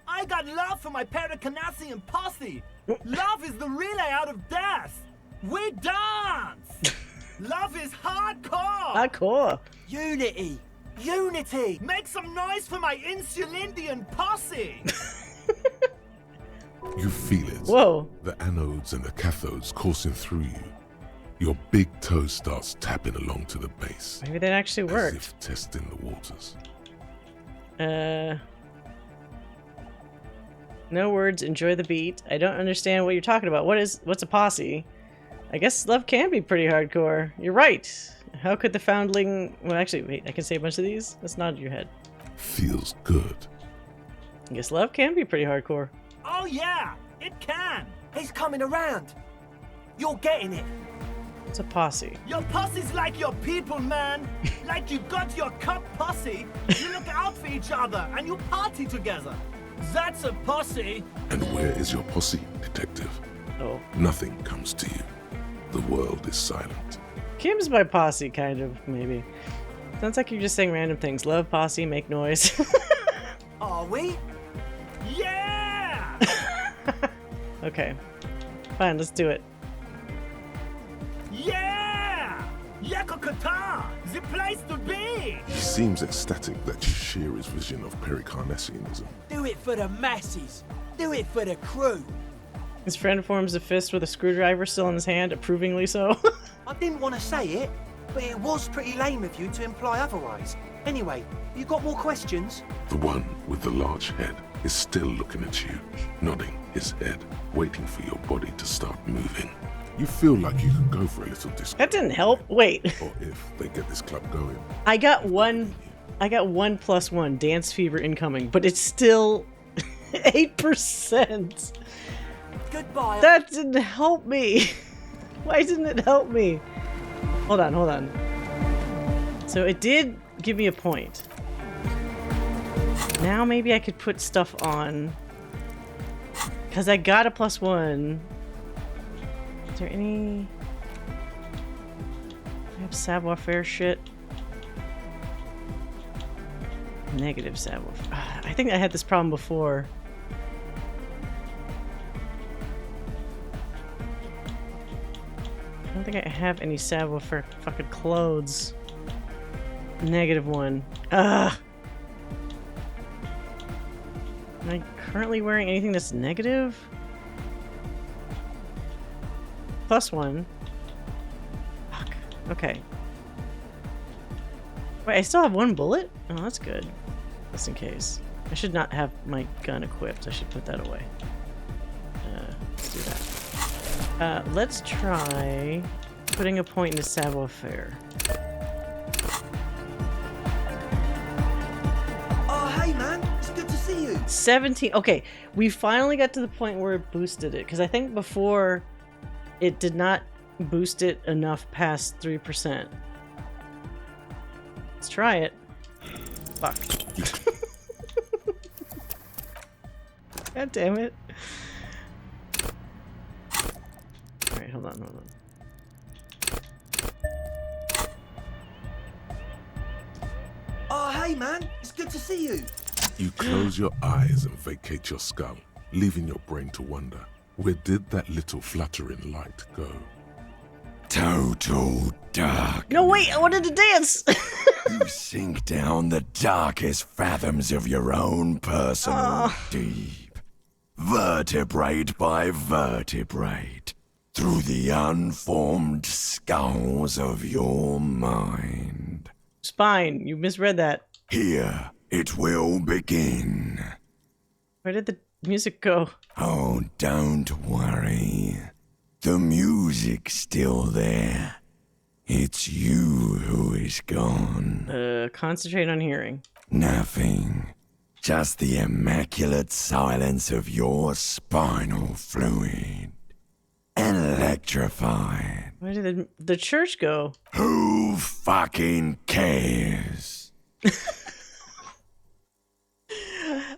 J: I got love for my Pericanassian posse. Love is the relay out of death. We dance. Love is hardcore.
A: Hardcore.
L: Unity. Unity!
J: Make some noise for my Insulindian posse!
B: You feel it.
A: Whoa.
B: The anodes and the cathodes coursing through you. Your big toe starts tapping along to the base.
A: Maybe that actually worked.
B: As if testing the waters.
A: No words, enjoy the beat. I don't understand what you're talking about. What's a posse? I guess love can be pretty hardcore. You're right. How could the foundling... Well, actually, wait, I can say a bunch of these? Let's nod your head.
B: Feels good.
A: I guess love can be pretty hardcore.
J: Oh yeah, it can.
L: He's coming around. You're getting it.
A: It's a posse.
J: Your posse's like your people, man. Like you got your cup posse. You look out for each other and you party together. That's a posse.
B: And where is your posse, detective?
A: Oh.
B: Nothing comes to you. The world is silent.
A: Kim's my posse, kind of, maybe. Sounds like you're just saying random things. Love, posse, make noise.
L: Are we?
J: Yeah!
A: Okay. Fine, let's do it.
J: Yeah! Yakokata! The place to be!
B: He seems ecstatic that you share his vision of pericarnassianism.
L: Do it for the masses. Do it for the crew.
A: His friend forms a fist with a screwdriver still in his hand, approvingly so.
L: I didn't want to say it, but it was pretty lame of you to imply otherwise. Anyway, you got more questions?
B: The one with the large head is still looking at you, nodding his head, waiting for your body to start moving. You feel like you could go for a little disco.
A: That didn't help. Wait.
B: Or if they get this club going.
A: I got 1+1 dance fever incoming, but it's still 8%.
L: Goodbye.
A: That didn't help me. Why didn't it help me? Hold on. So it did give me a point. Now maybe I could put stuff on. Because I got a +1. Is there any... I have savoir-faire shit. Negative savoir-faire. I think I had this problem before. I don't think I have any savoir-faire fucking clothes. -1. Ugh! Am I currently wearing anything that's negative? +1. Fuck. Okay. Wait, I still have 1 bullet? Oh, that's good. Just in case. I should not have my gun equipped. I should put that away. Let's do that. Let's try putting a point into savoir-faire.
L: Oh, hey man, it's good to see you.
A: 17. Okay, we finally got to the point where it boosted it, because I think before it did not boost it enough past 3%. Let's try it. Fuck. God damn it. Alright, hold on.
L: Oh, hey man, it's good to see you.
B: You close your eyes and vacate your skull, leaving your brain to wonder, where did that little fluttering light go?
T: Total dark.
A: No, wait, I wanted to dance!
T: You sink down the darkest fathoms of your own personal deep, vertebrate by vertebrate, through the unformed skulls of your mind.
A: Spine, you misread that.
T: Here it will begin.
A: Where did the music go?
T: Oh, don't worry. The music's still there. It's you who is gone.
A: Concentrate on hearing.
T: Nothing. Just the immaculate silence of your spinal fluid. Electrified.
A: Where did the church go?
T: Who fucking cares?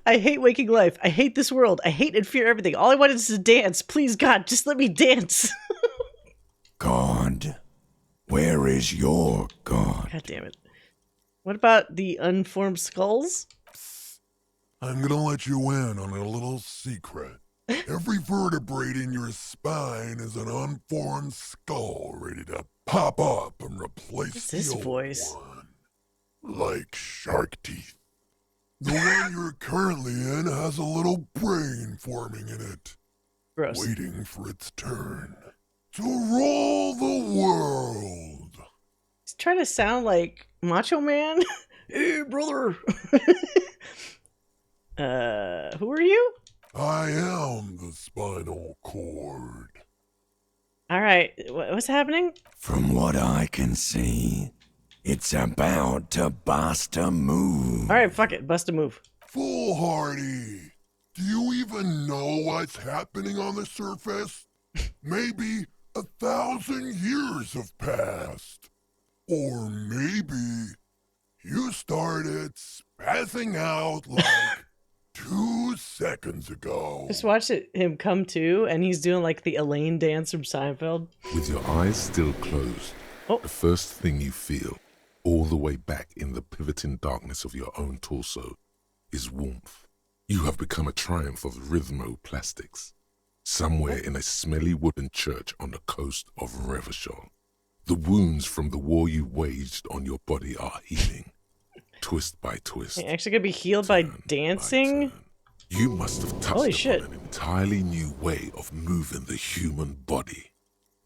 A: I hate waking life. I hate this world. I hate and fear everything. All I want is to dance. Please, God, just let me dance.
T: God? Where is your God?
A: God damn it. What about the unformed skulls?
H: I'm gonna let you in on a little secret. Every vertebrae in your spine is an unformed skull ready to pop up and replace
A: What's this voice?
H: one. Like shark teeth. The one you're currently in has a little brain forming in it.
A: Gross.
H: Waiting for its turn to rule the world.
A: He's trying to sound like Macho Man. Hey, brother. Who are you?
B: I am the spinal cord.
A: All right, what's happening?
T: From what I can see, it's about to bust a move.
A: All right, fuck it, bust a move.
B: Foolhardy, do you even know what's happening on the surface? Maybe 1,000 years have passed. Or maybe you started spazzing out like 2 seconds ago.
A: Just watch him come to, and he's doing like the Elaine dance from Seinfeld.
B: With your eyes still closed, the first thing you feel, all the way back in the pivoting darkness of your own torso, is warmth. You have become a triumph of rhythmoplastics, somewhere in a smelly wooden church on the coast of Revachol. The wounds from the war you waged on your body are healing, twist by twist.
A: You're actually gonna be healed by dancing?
B: You must have touched upon an entirely new way of moving the human body.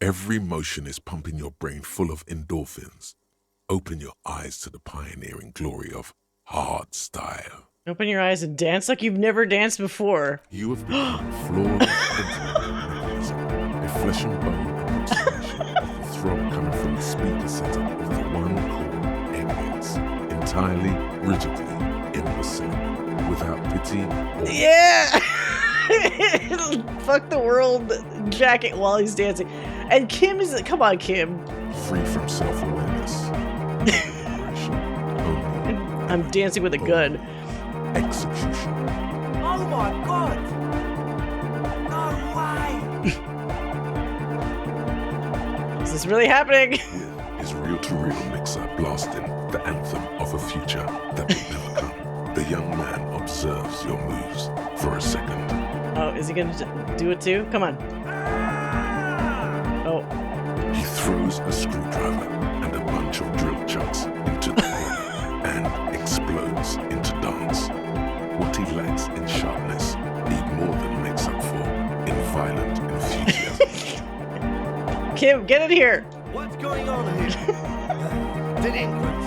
B: Every motion is pumping your brain full of endorphins. Open your eyes to the pioneering glory of hard style.
A: Open your eyes and dance like you've never danced before.
B: You have become flawed mechanism, a flesh and bone approximation of the throb coming from the speaker setup of the one called eggheads, entirely, rigidly, imbecile, without pity or...
A: Yeah! Fuck the world jacket while he's dancing. And Kim is... Come on, Kim.
B: Free from self-awareness.
A: I'm dancing with a gun.
B: Execution.
L: Oh my god! No way!
A: Is this really happening?
B: His reel-to-reel mixer blasting the anthem of a future that will never come. The young man observes your moves for a second.
A: Oh, is he gonna do it too? Come on. Oh.
B: He throws a screwdriver and a bunch of drill chucks into the body and explodes into dance. What he lacks in sharpness, he more than makes up for in violent enthusiasm.
A: Kim, get in here!
E: What's going on here? Delinquents.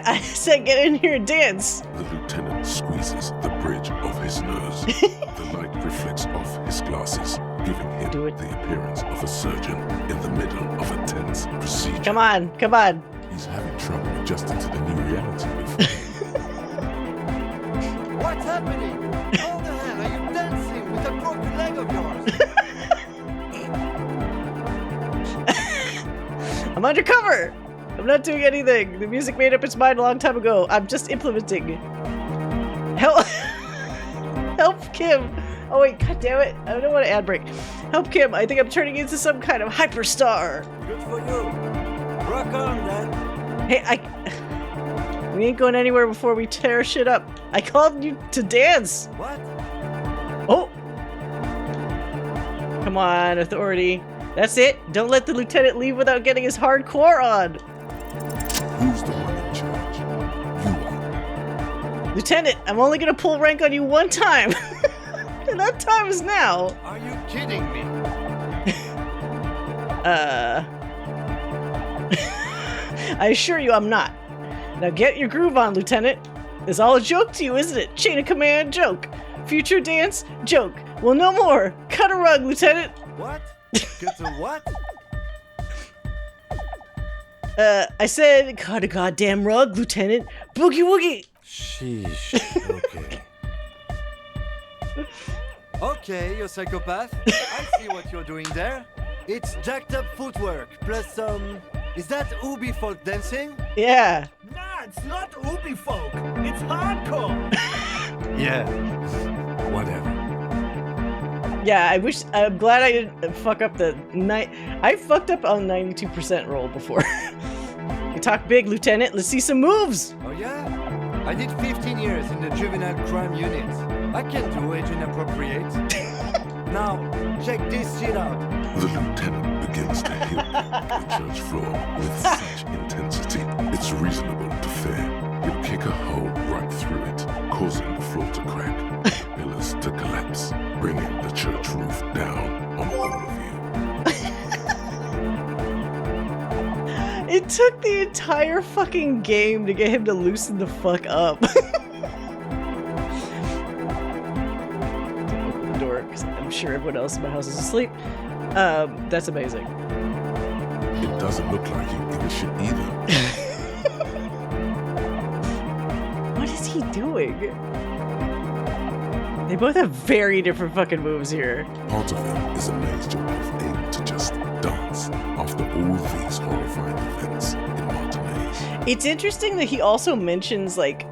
A: I said get in here and dance!
B: The lieutenant squeezes the bridge of his nose. The light reflects off his glasses, giving him the appearance of a surgeon in the middle of a tense procedure.
A: Come on, come on.
B: He's having trouble adjusting to the new reality with
E: What's happening? How the hell are you dancing with that broken leg of yours?
A: I'm undercover! I'm not doing anything. The music made up its mind a long time ago. I'm just implementing. Help! Help Kim! Oh wait, god damn it. I don't want to ad break. Help Kim, I think I'm turning into some kind of hyperstar.
E: Good for you. Rock on then.
A: Hey, we ain't going anywhere before we tear shit up. I called you to dance.
E: What?
A: Oh! Come on, authority. That's it. Don't let the lieutenant leave without getting his hardcore on.
B: Who's the one in charge? You are.
A: Lieutenant, I'm only gonna pull rank on you one time. And that time is now.
E: Are you kidding me?
A: I assure you I'm not. Now get your groove on, Lieutenant. It's all a joke to you, isn't it? Chain of command joke. Future dance joke. Well, no more. Cut a rug, Lieutenant.
E: What? Get a what?
A: I said cut a goddamn rug, Lieutenant. Boogie woogie.
C: Sheesh. Okay.
E: Okay, you psychopath. I see what you're doing there. It's jacked up footwork, plus some... Is that Ubi folk dancing?
A: Yeah.
J: Nah, it's not Ubi folk. It's hardcore.
C: Yeah. Whatever.
A: Yeah, I'm glad I didn't fuck up the night. I fucked up on 92% roll before. You talk big, Lieutenant. Let's see some moves.
E: Oh yeah? I did 15 years in the juvenile crime unit. I can do age inappropriate. Now, check this shit out.
B: The lieutenant begins to hit the church floor with such intensity, it's reasonable to fear. He'll kick a hole right through it, causing the floor to crack, pillars to collapse, bringing the church roof down on all of you.
A: It took the entire fucking game to get him to loosen the fuck up. because I'm sure everyone else in my house is asleep. That's amazing.
B: It doesn't look like you give a shit either.
A: What is he doing? They both have very different fucking moves here.
B: Part of him is amazed you're both able to just dance after all these horrifying events in Martinez.
A: It's interesting that he also mentions, like,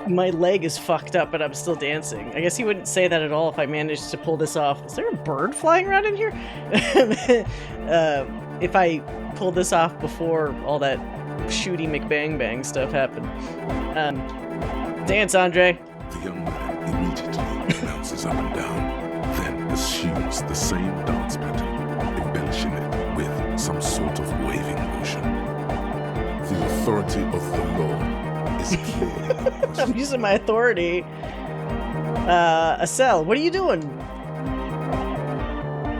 A: my leg is fucked up and I'm still dancing. I guess he wouldn't say that at all if I managed to pull this off. Is there a bird flying around in here? If I pulled this off before all that shooty McBang stuff happened. Dance, Andre.
B: The young man immediately bounces up and down, then assumes the same dance pattern, embellishing it with some sort of waving motion. The authority of the law is clear.
A: I'm using my authority. Estelle, what are you doing?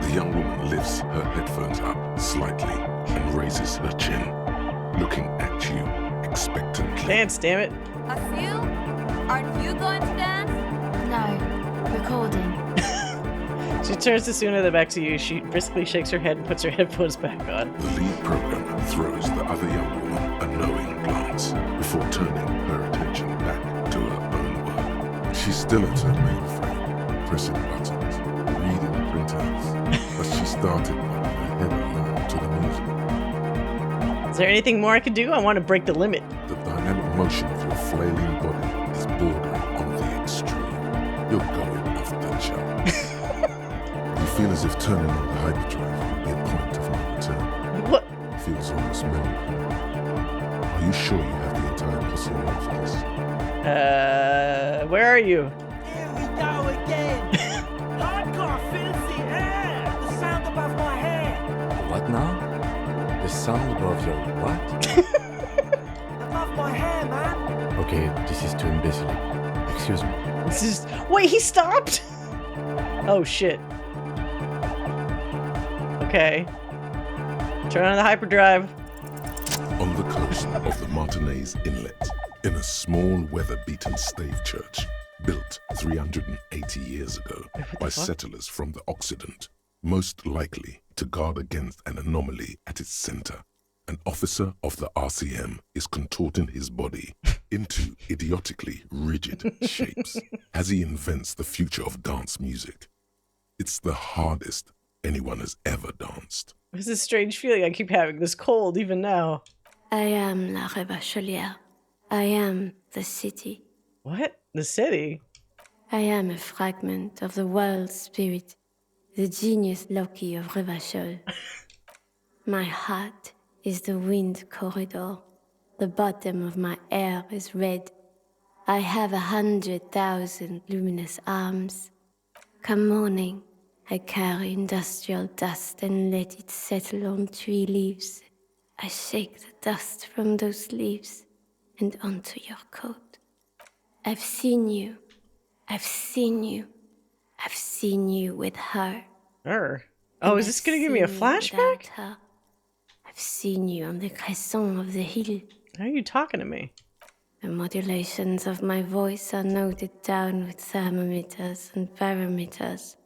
B: The young woman lifts her headphones up slightly and raises her chin, looking at you expectantly.
A: Dance, damn it.
M: Asil, aren't you going to dance? No, recording.
A: She turns to Suna, then back to you. She briskly shakes her head and puts her headphones back on.
B: The lead programmer throws the other young woman a knowing glance before turning her attention back to her own work. She's still at her mainframe, pressing buttons, reading printouts, but she started putting her head along to the music.
A: Is there anything more I can do? I want to break the limit.
B: The dynamic motion of your flailing body is bordering on the extreme. You're going off the charts. You feel as if turning on the hyperdrive would be a point of no return.
A: What?
B: It feels almost melancholy. Are you sure you have the entire possibility for this?
A: Where are you?
L: Here we go again! Hardcore fills the air! The sound above my head!
C: What now? The sound above your what?
L: Above my hair, man!
C: Okay, this is too imbecile. Excuse me.
A: This is... Wait, he stopped? Oh, shit. Okay. Turn on the hyperdrive.
B: On the coast of the Martinez Inlet, in a small weather-beaten stave church, built 380 years ago by settlers from the Occident, most likely to guard against an anomaly at its center, an officer of the RCM is contorting his body into idiotically rigid shapes as he invents the future of dance music. It's the hardest anyone has ever danced.
A: This is a strange feeling I keep having, this cold even now.
O: I am La Revacholière. I am the city.
A: What? The city?
O: I am a fragment of the world spirit, the genius Loki of Revachol. My heart is the wind corridor. The bottom of my air is red. I have 100,000 luminous arms. Come morning, I carry industrial dust and let it settle on tree leaves. I shake the dust from those leaves and onto your coat. I've seen you. I've seen you. I've seen you with her.
A: Her? Oh, is this gonna give me a flashback?
O: I've seen you on the crescent of the hill.
A: How are you talking to me?
O: The modulations of my voice are noted down with thermometers and barometers.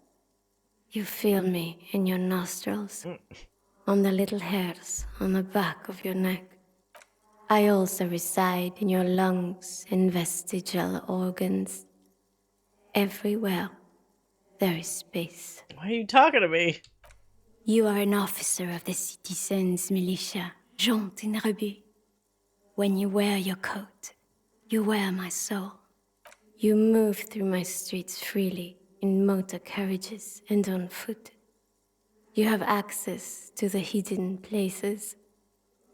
O: You feel me in your nostrils, on the little hairs on the back of your neck. I also reside in your lungs and vestigial organs. Everywhere there is space.
A: Why are you talking to me?
O: You are an officer of the citizens' militia, Jaunt in Rebut. When you wear your coat, you wear my soul. You move through my streets freely, in motor carriages and on foot. You have access to the hidden places.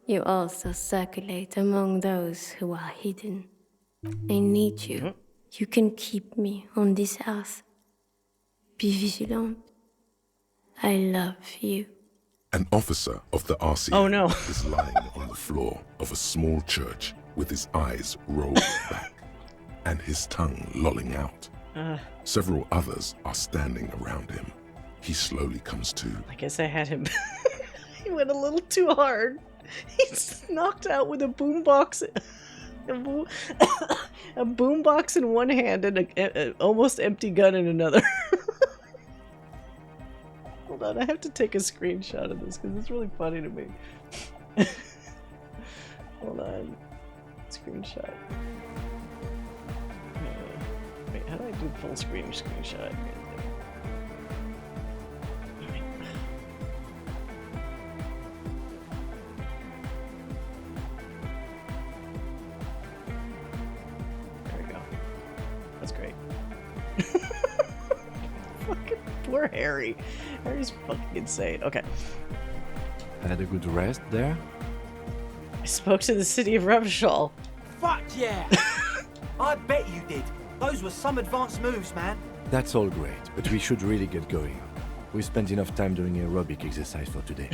O: You also circulate among those who are hidden. I need you. You can keep me on this earth. Be vigilant. I love you.
B: An officer of the RCM
A: Oh,
B: is lying on the floor of a small church with his eyes rolled back and his tongue lolling out. Several others are standing around him. He slowly comes to.
A: I guess I had him. He went a little too hard. He's knocked out with a boombox. A boombox in one hand and an almost empty gun in another. Hold on, I have to take a screenshot of this because it's really funny to me. Hold on. Screenshot. Wait, how do I do full screen screenshot? Poor Harry. Harry's fucking insane. Okay.
C: Had a good rest there?
A: I spoke to the city of Revachol.
L: Fuck yeah! I bet you did. Those were some advanced moves, man.
C: That's all great, but we should really get going. We spent enough time doing aerobic exercise for today.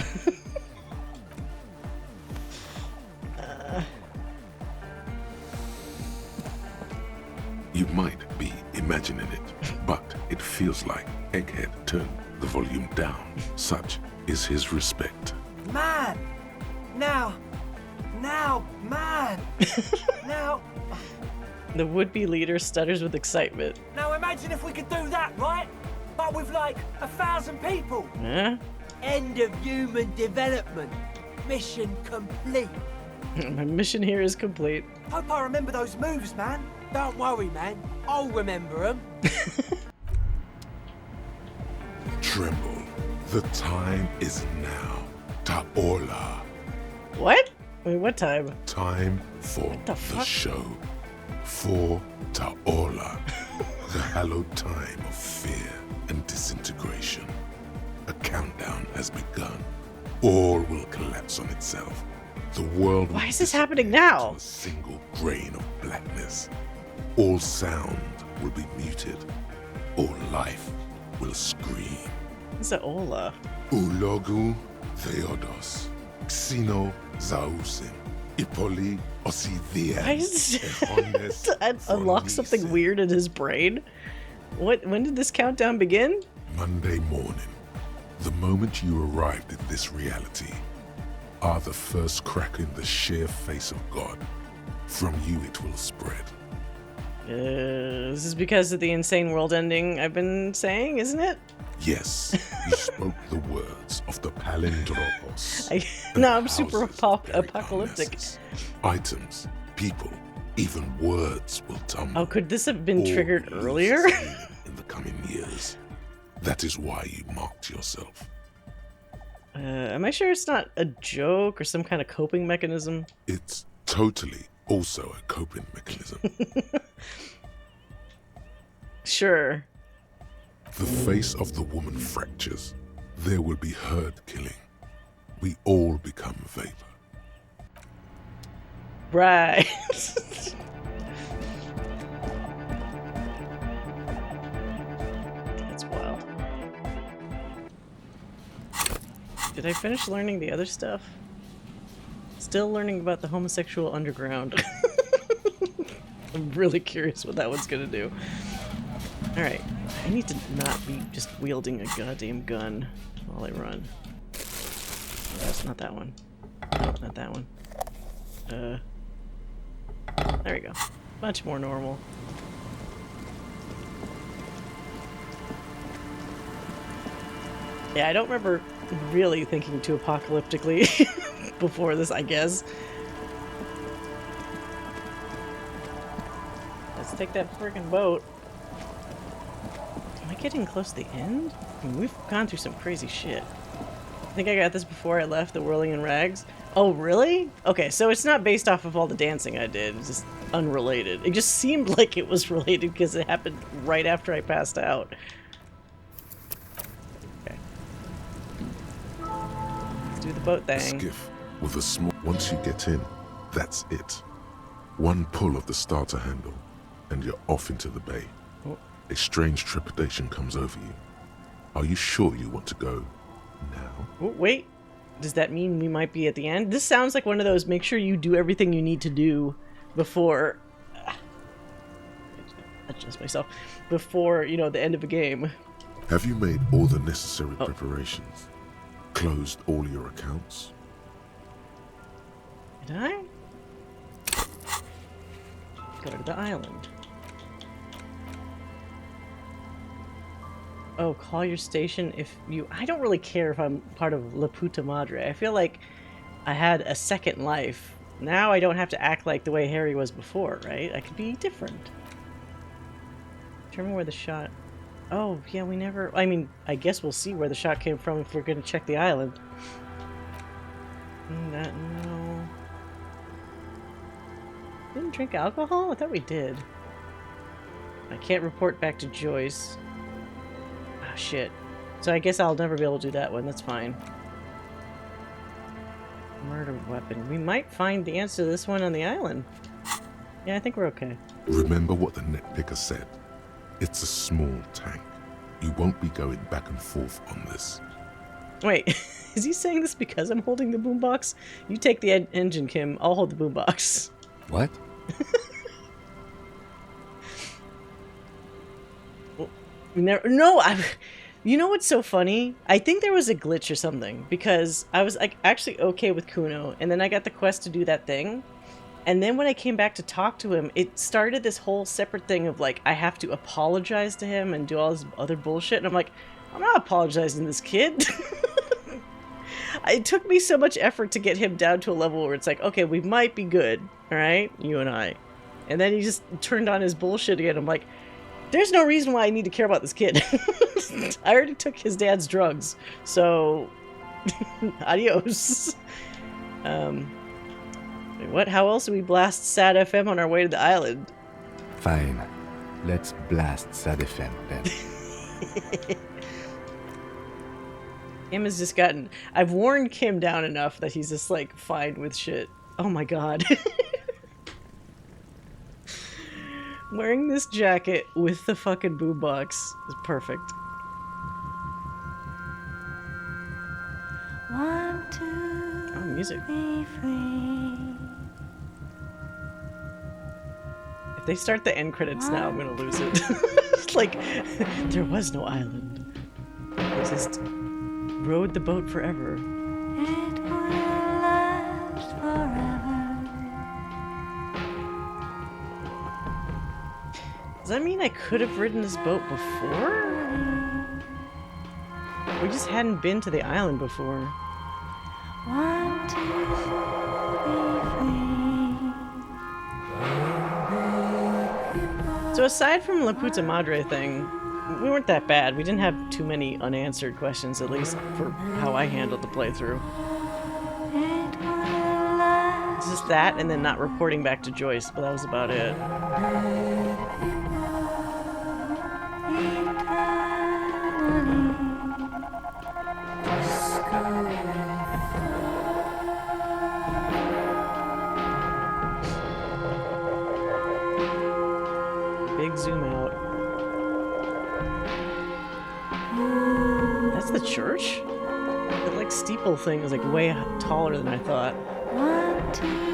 B: You might be imagining it, but it feels like Egghead turned the volume down. Such is his respect.
L: Man! Now, man! Now...
A: The would-be leader stutters with excitement.
L: Now imagine if we could do that, right? But with like 1,000 people.
A: Huh?
L: End of human development. Mission complete.
A: My mission here is complete.
L: Hope I remember those moves, man. Don't worry, man. I'll remember them.
B: Tremble. The time is now. Ta'ola.
A: What? Wait, what time?
B: Time for the show. For Ta'ola. The hallowed time of fear and disintegration. A countdown has begun. All will collapse on itself. The world.
A: Why is this happening now?
B: A single grain of blackness. All sound will be muted. All life will scream.
A: What's that Ola?
B: Ulogu Theodos. Xeno Zausin. Ipoli Osithia.
A: Why is this? To unlock something weird in his brain? When did this countdown begin?
B: Monday morning. The moment you arrived in this reality are the first crack in the sheer face of God. From you it will spread.
A: This is because of the insane world ending I've been saying, isn't it?
B: Yes, you spoke the words of the palindropos.
A: No, I'm super apocalyptic.
B: Items, people, even words will tumble.
A: Oh, could this have been triggered earlier?
B: In the coming years. That is why you marked yourself.
A: Am I sure it's not a joke or some kind of coping mechanism?
B: It's totally also a coping mechanism.
A: Sure.
B: The face of the woman fractures. There will be herd killing. We all become vapor.
A: Right. That's wild. Did I finish learning the other stuff? Still learning about the homosexual underground. I'm really curious what that one's gonna do. Alright, I need to not be just wielding a goddamn gun while I run. Oh, that's not that one. No, not that one. There we go. Much more normal. Yeah, I don't remember really thinking too apocalyptically before this, I guess. Let's take that friggin' boat. Am I getting close to the end? I mean, we've gone through some crazy shit. I think I got this before I left the Whirling in Rags. Oh, really? Okay, so it's not based off of all the dancing I did. It's just unrelated. It just seemed like it was related because it happened right after I passed out. Okay. Let's do the boat thing.
B: A skiff with a small... Once you get in, that's it. One pull of the starter handle, and you're off into the bay.
A: Oh.
B: A strange trepidation comes over you. Are you sure you want to go now?
A: Oh, wait. Does that mean we might be at the end? This sounds like one of those, make sure you do everything you need to do before... adjust myself. Before, you know, the end of a game.
B: Have you made all the necessary preparations? Closed all your accounts?
A: Did I? Go to the island. Oh, call your station if you... I don't really care if I'm part of La Puta Madre. I feel like I had a second life. Now I don't have to act like the way Harry was before, right? I could be different. Determine where the shot... Oh, yeah, we never... I mean, I guess we'll see where the shot came from if we're going to check the island. No. Didn't drink alcohol? I thought we did. I can't report back to Joyce. Ah, shit. So I guess I'll never be able to do that one. That's fine. Murder weapon. We might find the answer to this one on the island. Yeah, I think we're okay.
B: Remember what the nitpicker said. It's a small tank. You won't be going back and forth on this.
A: Wait, is he saying this because I'm holding the boombox? You take the engine, Kim. I'll hold the boombox.
C: What?
A: You know what's so funny? I think there was a glitch or something because I was like actually okay with Kuno, and then I got the quest to do that thing, and then when I came back to talk to him, it started this whole separate thing of like I have to apologize to him and do all this other bullshit, and I'm like, I'm not apologizing to this kid. It took me so much effort to get him down to a level where it's like, okay, we might be good, all right, you and I, and then he just turned on his bullshit again. I'm like, there's no reason why I need to care about this kid. I already took his dad's drugs, so adios. Wait, what? How else do we blast Sad FM on our way to the island?
C: Fine. Let's blast Sad FM then.
A: Kim has just gotten... I've worn Kim down enough that he's just like fine with shit. Oh my god. Wearing this jacket with the fucking boombox is perfect.
P: 1, 2,
A: oh, music.
P: 3, 3.
A: If they start the end credits now, I'm gonna lose it. It's like, there was no island. We just rode the boat forever.
P: It will last forever.
A: Does that mean I could have ridden this boat before? We just hadn't been to the island before.
P: 1, 2, 3, 3.
A: So aside from La Puta Madre thing, we weren't that bad. We didn't have too many unanswered questions, at least for how I handled the playthrough. It's just that and then not reporting back to Joyce, but that was about it. Big zoom out. That's the church? The like steeple thing is like way taller than I thought.
P: 1, 2,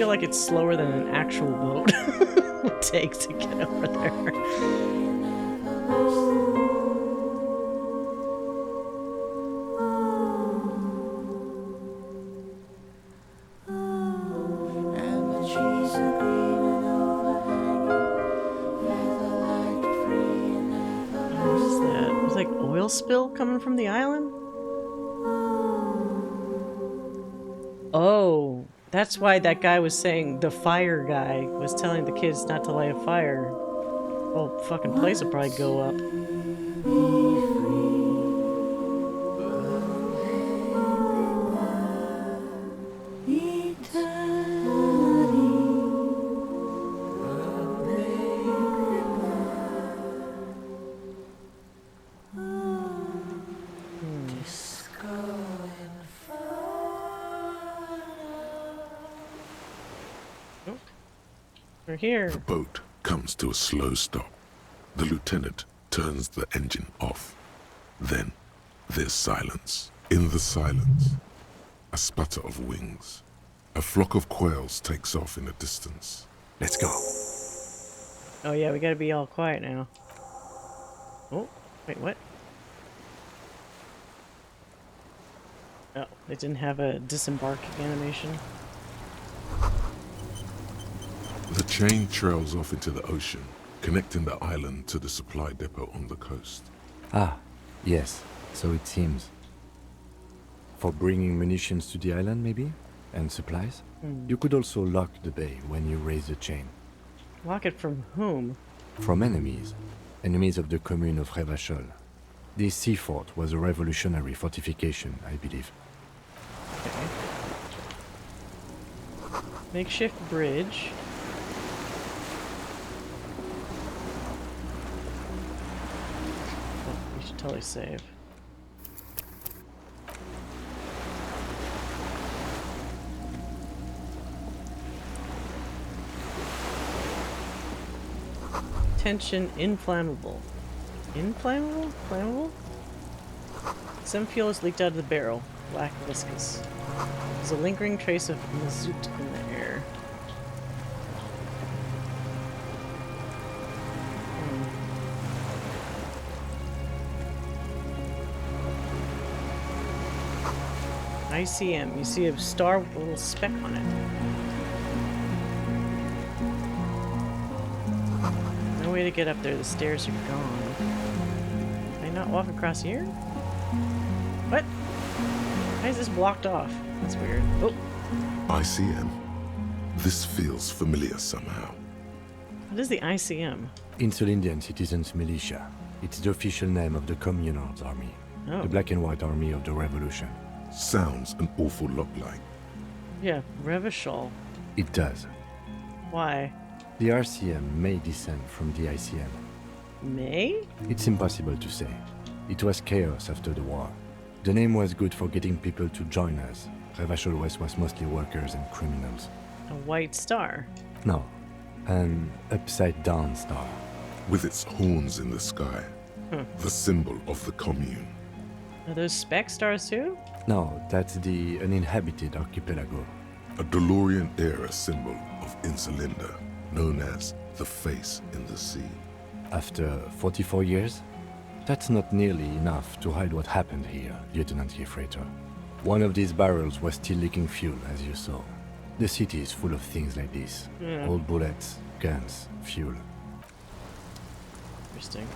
A: Like it's slower than an actual boat would take to get over there. What is that? There's like oil spill coming from the island? Oh. That's why that guy was saying, the fire guy was telling the kids not to light a fire. Well, fucking place will probably go up. We're here.
B: The boat comes to a slow stop. The lieutenant turns the engine off. Then there's silence. In the silence, a sputter of wings. A flock of quails takes off in the distance.
C: Let's go.
A: Oh yeah, we gotta be all quiet now. Oh, wait, what? Oh, they didn't have a disembarking animation.
B: The chain trails off into the ocean, connecting the island to the supply depot on the coast.
C: Ah, yes, so it seems. For bringing munitions to the island, maybe? And supplies? You could also lock the bay when you raise the chain.
A: Lock it from whom?
C: From enemies. Enemies of the commune of Revachol. This sea fort was a revolutionary fortification, I believe.
A: Okay. Makeshift bridge. Oh, we should totally save. Tension inflammable. Inflammable? Flammable? Some fuel is leaked out of the barrel. Black viscous. There's a lingering trace of mazout in the air. ICM. You see a star with a little speck on it. No way to get up there. The stairs are gone. Can I not walk across here? What? Why is this blocked off? That's weird. Oh.
B: ICM. This feels familiar somehow.
A: What is the ICM?
C: Insulindian Citizens Militia. It's the official name of the Communards Army.
A: Oh.
C: The black and white army of the revolution.
B: Sounds an awful lot like.
A: Yeah, Revachol.
C: It does.
A: Why?
C: The RCM may descend from the ICM.
A: May?
C: It's impossible to say. It was chaos after the war. The name was good for getting people to join us. Revachol West was mostly workers and criminals.
A: A white star.
C: No, an upside-down star.
B: With its horns in the sky. The symbol of the commune.
A: Are those speck stars too?
C: No, that's the uninhabited archipelago.
B: A DeLorean-era symbol of Insulinda, known as the face in the sea.
C: After 44 years? That's not nearly enough to hide what happened here, Lieutenant Gefreiter. One of these barrels was still leaking fuel, as you saw. The city is full of things like this.
A: Yeah.
C: Old bullets, guns, fuel.
A: Interesting.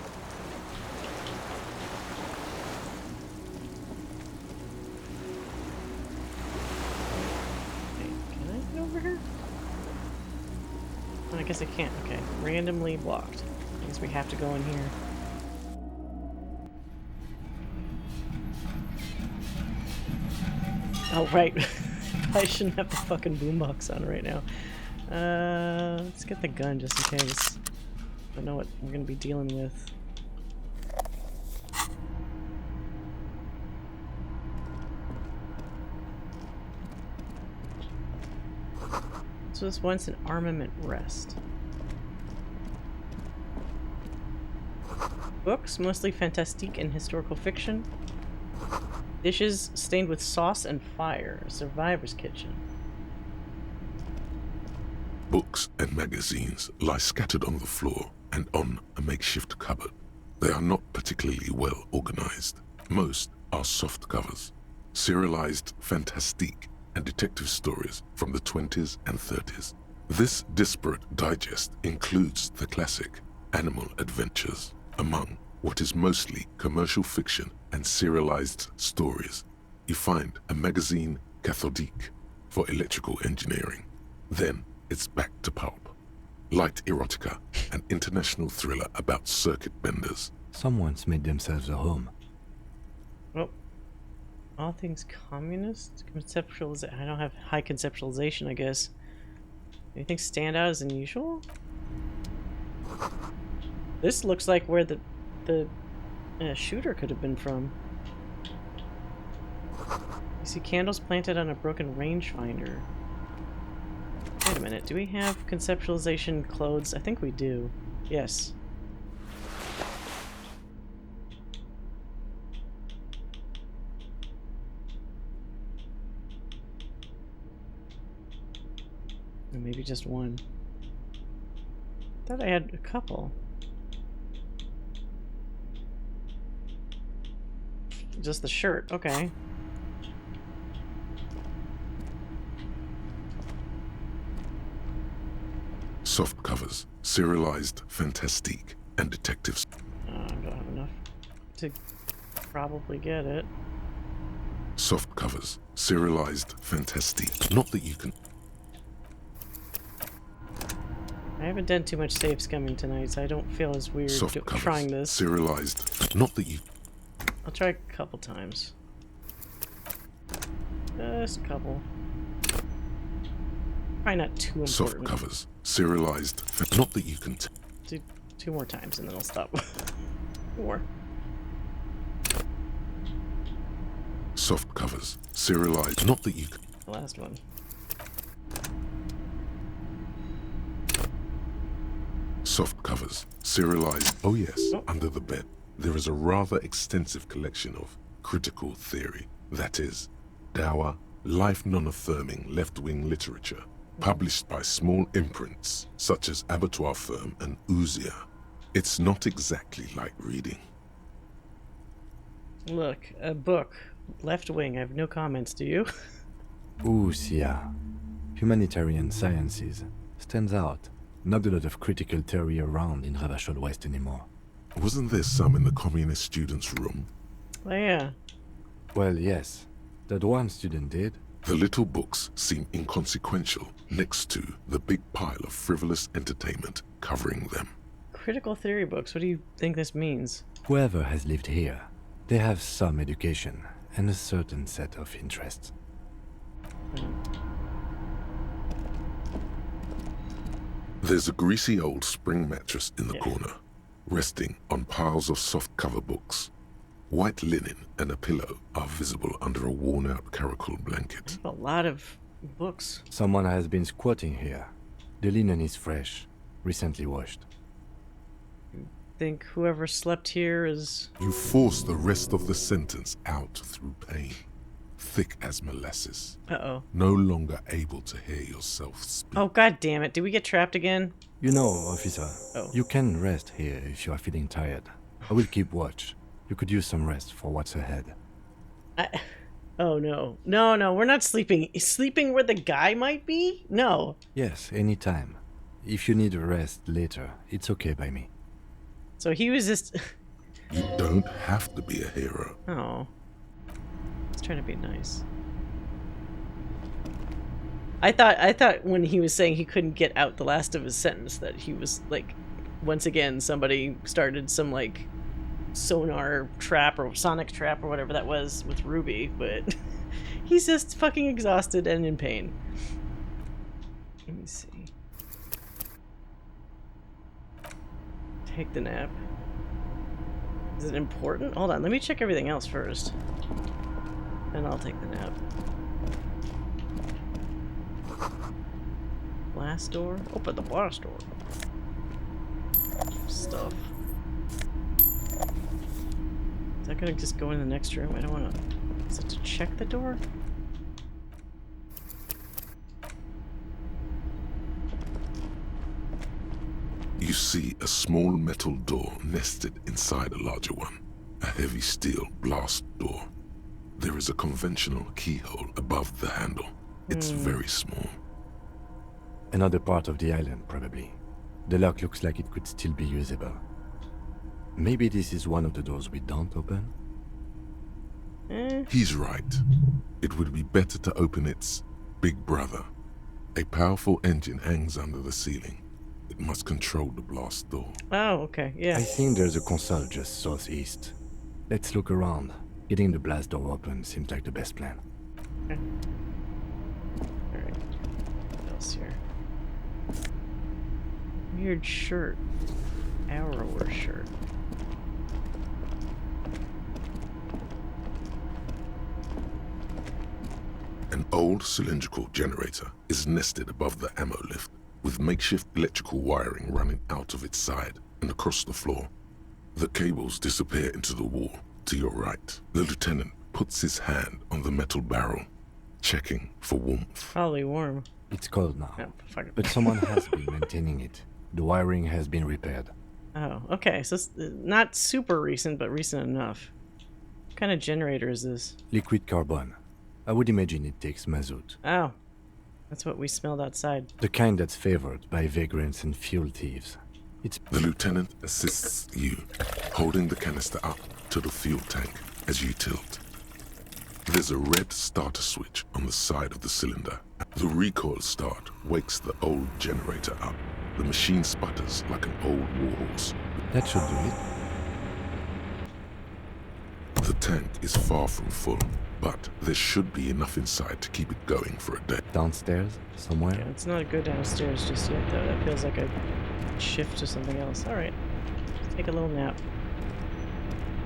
A: Can I get over here? Oh, I guess I can't. Okay. Randomly blocked. I guess we have to go in here. Oh, right. I shouldn't have the fucking boombox on right now. Let's get the gun just in case. I don't know what we're gonna be dealing with. This was once an armament rest. Books, mostly fantastique and historical fiction. Dishes stained with sauce and fire. A survivor's kitchen.
B: Books and magazines lie scattered on the floor and on a makeshift cupboard. They are not particularly well organized. Most are soft covers, serialized fantastique and detective stories from the 20s and 30s. This disparate digest includes the classic Animal Adventures, among what is mostly commercial fiction and serialized stories. You find a magazine cathodique for electrical engineering. Then it's back to pulp. Light erotica, an international thriller about circuit benders.
C: Someone's made themselves a home.
A: Oh. All things communist? Conceptualization. I don't have high conceptualization, I guess. Anything stand out as unusual? This looks like where the shooter could have been from. You see candles planted on a broken rangefinder. Wait a minute, do we have conceptualization clothes? I think we do. Yes. Or maybe just one. Thought I had a couple. Just the shirt, okay.
B: Soft covers, serialized fantastique, and detectives.
A: I don't have enough to probably get it.
B: Soft covers, serialized fantastique. Not that you can.
A: I haven't done too much save scumming tonight, so I don't feel as weird trying this.
B: Serialized. Not that you.
A: I'll try a couple times. Just a couple. Probably not too important.
B: Soft covers, serialized. Not that you can.
A: Do 2 more times and then I'll stop. 4.
B: Soft covers, serialized. Not that you can.
A: The last one.
B: Soft covers, serialized. Oh yes, under the bed. There is a rather extensive collection of critical theory, that is, dour, life non-affirming left-wing literature, published by small imprints such as Abattoir Firm and Ouzia. It's not exactly like reading.
A: Look, a book. Left wing, I have no comments, do you?
C: Ouzia. Humanitarian sciences. Stands out. Not a lot of critical theory around in Ravachol West anymore.
B: Wasn't there some in the communist students' room?
A: Oh yeah.
C: Well, yes. That one student did.
B: The little books seem inconsequential next to the big pile of frivolous entertainment covering them.
A: Critical theory books, what do you think this means?
C: Whoever has lived here, they have some education and a certain set of interests.
B: There's a greasy old spring mattress in the corner, resting on piles of soft-cover books. White linen and a pillow are visible under a worn-out caracal blanket.
A: A lot of books.
C: Someone has been squatting here. The linen is fresh, recently washed.
A: Think whoever slept here is...
B: You force the rest of the sentence out through pain, thick as molasses.
A: Uh-oh.
B: No longer able to hear yourself speak.
A: Oh, god damn it. Did we get trapped again?
C: You know, officer,
A: Oh.
C: you can rest here if you are feeling tired. I will keep watch. You could use some rest for what's ahead.
A: Oh, no. No, we're not sleeping. Sleeping where the guy might be? No.
C: Yes, anytime. If you need a rest later, it's okay by me.
A: So he was just...
B: You don't have to be a hero.
A: Oh. He's trying to be nice. I thought when he was saying he couldn't get out the last of his sentence that he was, like, once again, somebody started some, like, sonar trap or sonic trap or whatever that was with Ruby, but he's just fucking exhausted and in pain. Let me see. Take the nap. Is it important? Hold on, let me check everything else first. And I'll take the nap. Blast door? Open the blast door. Stuff. Is that gonna just go in the next room? I don't wanna... Is it to check the door?
B: You see a small metal door nested inside a larger one. A heavy steel blast door. There is a conventional keyhole above the handle. It's very small.
C: Another part of the island, probably. The lock looks like it could still be usable. Maybe this is one of the doors we don't open?
B: He's right. It would be better to open its big brother. A powerful engine hangs under the ceiling. It must control the blast door.
A: Oh, okay, yeah.
C: I think there's a console just southeast. Let's look around. Getting the blast door open seems like the best plan.
A: Okay. Alright. What else here? Weird shirt. Arrower shirt.
B: An old cylindrical generator is nested above the ammo lift, with makeshift electrical wiring running out of its side and across the floor. The cables disappear into the wall to your right. The lieutenant puts his hand on the metal barrel, checking for warmth.
A: Probably warm.
C: It's cold now,
A: fuck it.
C: but someone has been maintaining it. The wiring has been repaired.
A: Oh, okay. So it's not super recent, but recent enough. What kind of generator is this?
C: Liquid carbon. I would imagine it takes mazout.
A: Oh, that's what we smelled outside.
C: The kind that's favored by vagrants and fuel thieves. It's...
B: The lieutenant assists you, holding the canister up to the fuel tank as you tilt. There's a red starter switch on the side of the cylinder. The recoil start wakes the old generator up. The machine sputters like an old warhorse.
C: That should do it.
B: The tank is far from full, but there should be enough inside to keep it going for a day.
C: Downstairs, somewhere?
A: Yeah, it's not a good downstairs just yet, though. That feels like a shift to something else. All right, take a little nap.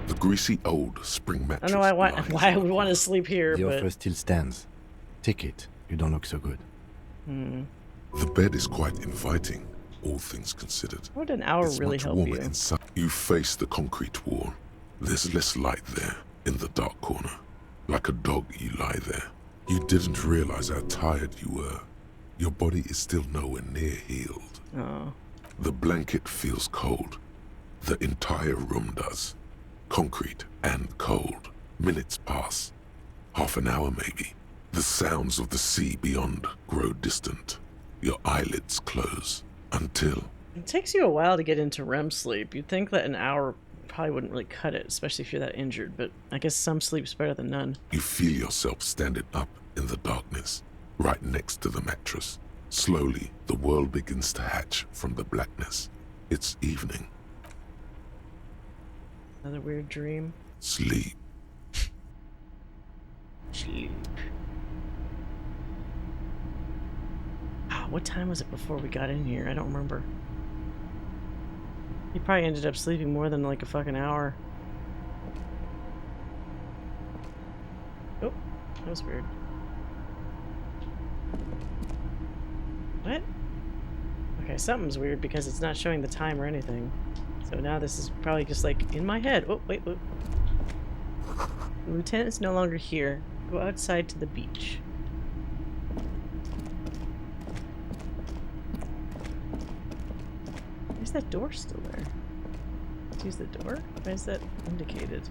B: The greasy old spring mattress.
A: I don't know why I would want to sleep here,
C: The
A: but...
C: offer still stands. Take it. You don't look so good.
B: The bed is quite inviting, all things considered.
A: Would an hour
B: It's
A: really
B: much
A: help
B: warmer
A: you?
B: inside. You face the concrete wall. There's less light there, in the dark corner. Like a dog, you lie there. You didn't realize how tired you were. Your body is still nowhere near healed.
A: Oh.
B: The blanket feels cold. The entire room does. Concrete and cold. Minutes pass. Half an hour maybe. The sounds of the sea beyond grow distant. Your eyelids close until...
A: It takes you a while to get into REM sleep. You'd think that an hour probably wouldn't really cut it, especially if you're that injured, but I guess some sleep's better than none.
B: You feel yourself standing up in the darkness, right next to the mattress. Slowly, the world begins to hatch from the blackness. It's evening.
A: Another weird dream.
B: Sleep.
A: Sleep. What time was it before we got in here? I don't remember. He probably ended up sleeping more than like a fucking hour. Oh, that was weird. What? Okay, something's weird because it's not showing the time or anything. So now this is probably just like in my head. Oh, wait, wait. The lieutenant is no longer here. Go outside to the beach. Where's that door still there? Let's use the door? Why is that indicated?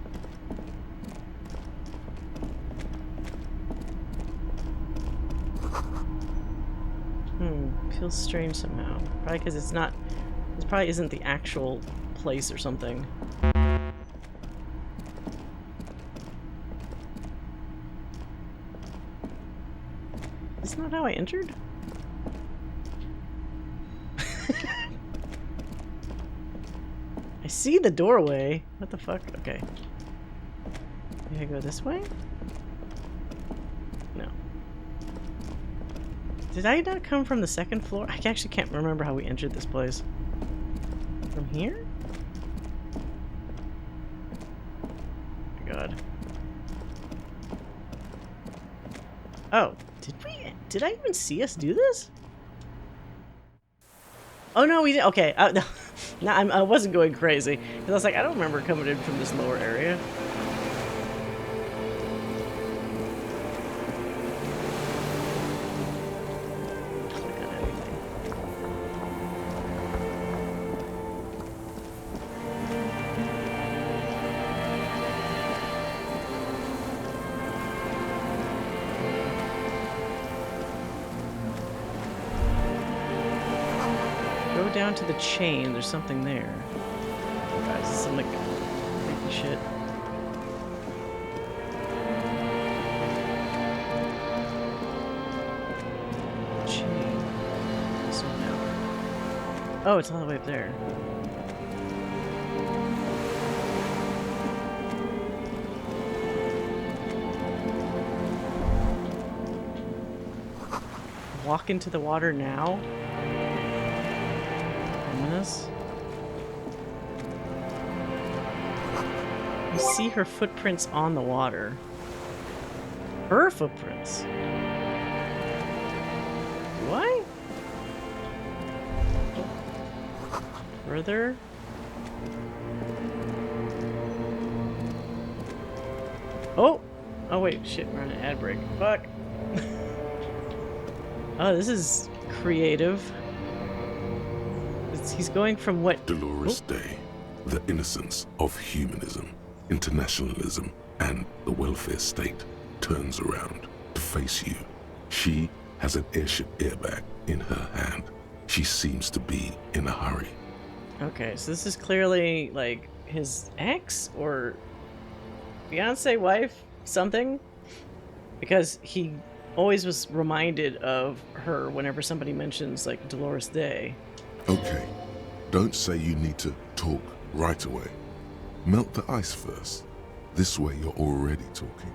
A: Feels strange somehow. Probably because it's not... This probably isn't the actual place or something. Is this not how I entered? I see the doorway. What the fuck? Okay. Maybe I go this way? No. Did I not come from the second floor? I actually can't remember how we entered this place. From here? Oh my god. Oh, did I even see us do this? Oh no, we didn't. Okay, no, no, I wasn't going crazy because I was like, I don't remember coming in from this lower area. Go down to the chain. There's something there. Oh, guys, this is some like creepy shit. Chain. This one now. Oh, it's all the way up there. Walk into the water now? You see her footprints on the water. Her footprints. further? Oh! Oh wait, shit, we're on an ad break. Fuck! Oh, this is creative. He's going from what?
B: Dolores Day, the innocence of humanism, internationalism, and the welfare state turns around to face you. She has an airship airbag in her hand. She seems to be in a hurry.
A: Okay, so this is clearly like his ex or fiance, wife, something, because he always was reminded of her whenever somebody mentions like Dolores Day.
B: Okay, don't say you need to talk right away. Melt the ice first. This way you're already talking.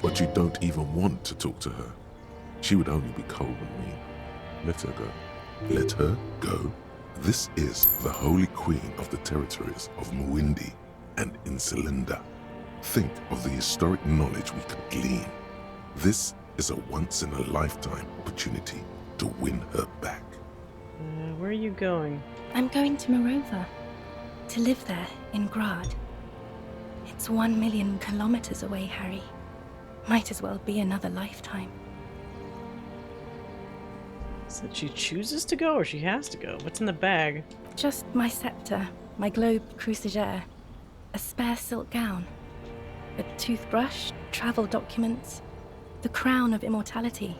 B: But you don't even want to talk to her. She would only be cold and mean. Let her go. Let her go. This is the Holy Queen of the territories of Mwindi and Insulinda. Think of the historic knowledge we could glean. This is a once-in-a-lifetime opportunity to win her back.
A: Where are you going?
Q: I'm going to Morova. To live there, in Grad. It's 1 million kilometers away, Harry. Might as well be another lifetime.
A: So she chooses to go or she has to go? What's in the bag?
Q: Just my scepter, my globe cruciger, a spare silk gown, a toothbrush, travel documents, the crown of immortality.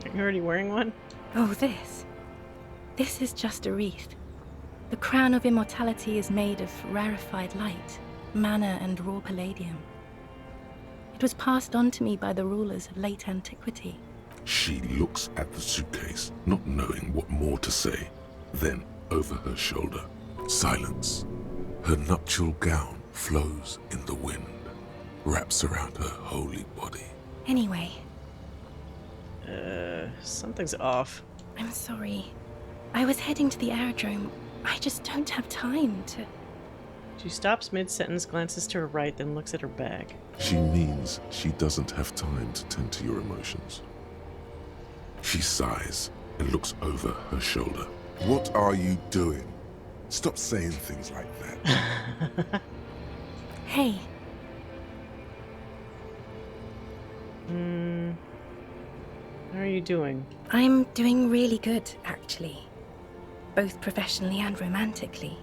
A: Are you already wearing one?
Q: Oh, this. This is just a wreath. The crown of immortality is made of rarefied light, mana and raw palladium. It was passed on to me by the rulers of late antiquity.
B: She looks at the suitcase, not knowing what more to say. Then, over her shoulder, silence. Her nuptial gown flows in the wind, wraps around her holy body.
Q: Anyway.
A: Something's off.
Q: I'm sorry. I was heading to the aerodrome. I just don't have time to...
A: She stops mid-sentence, glances to her right, then looks at her bag.
B: She means she doesn't have time to tend to your emotions. She sighs and looks over her shoulder. What are you doing? Stop saying things like that.
Q: Hey.
A: How are you doing?
Q: I'm doing really good, actually. Both professionally and romantically.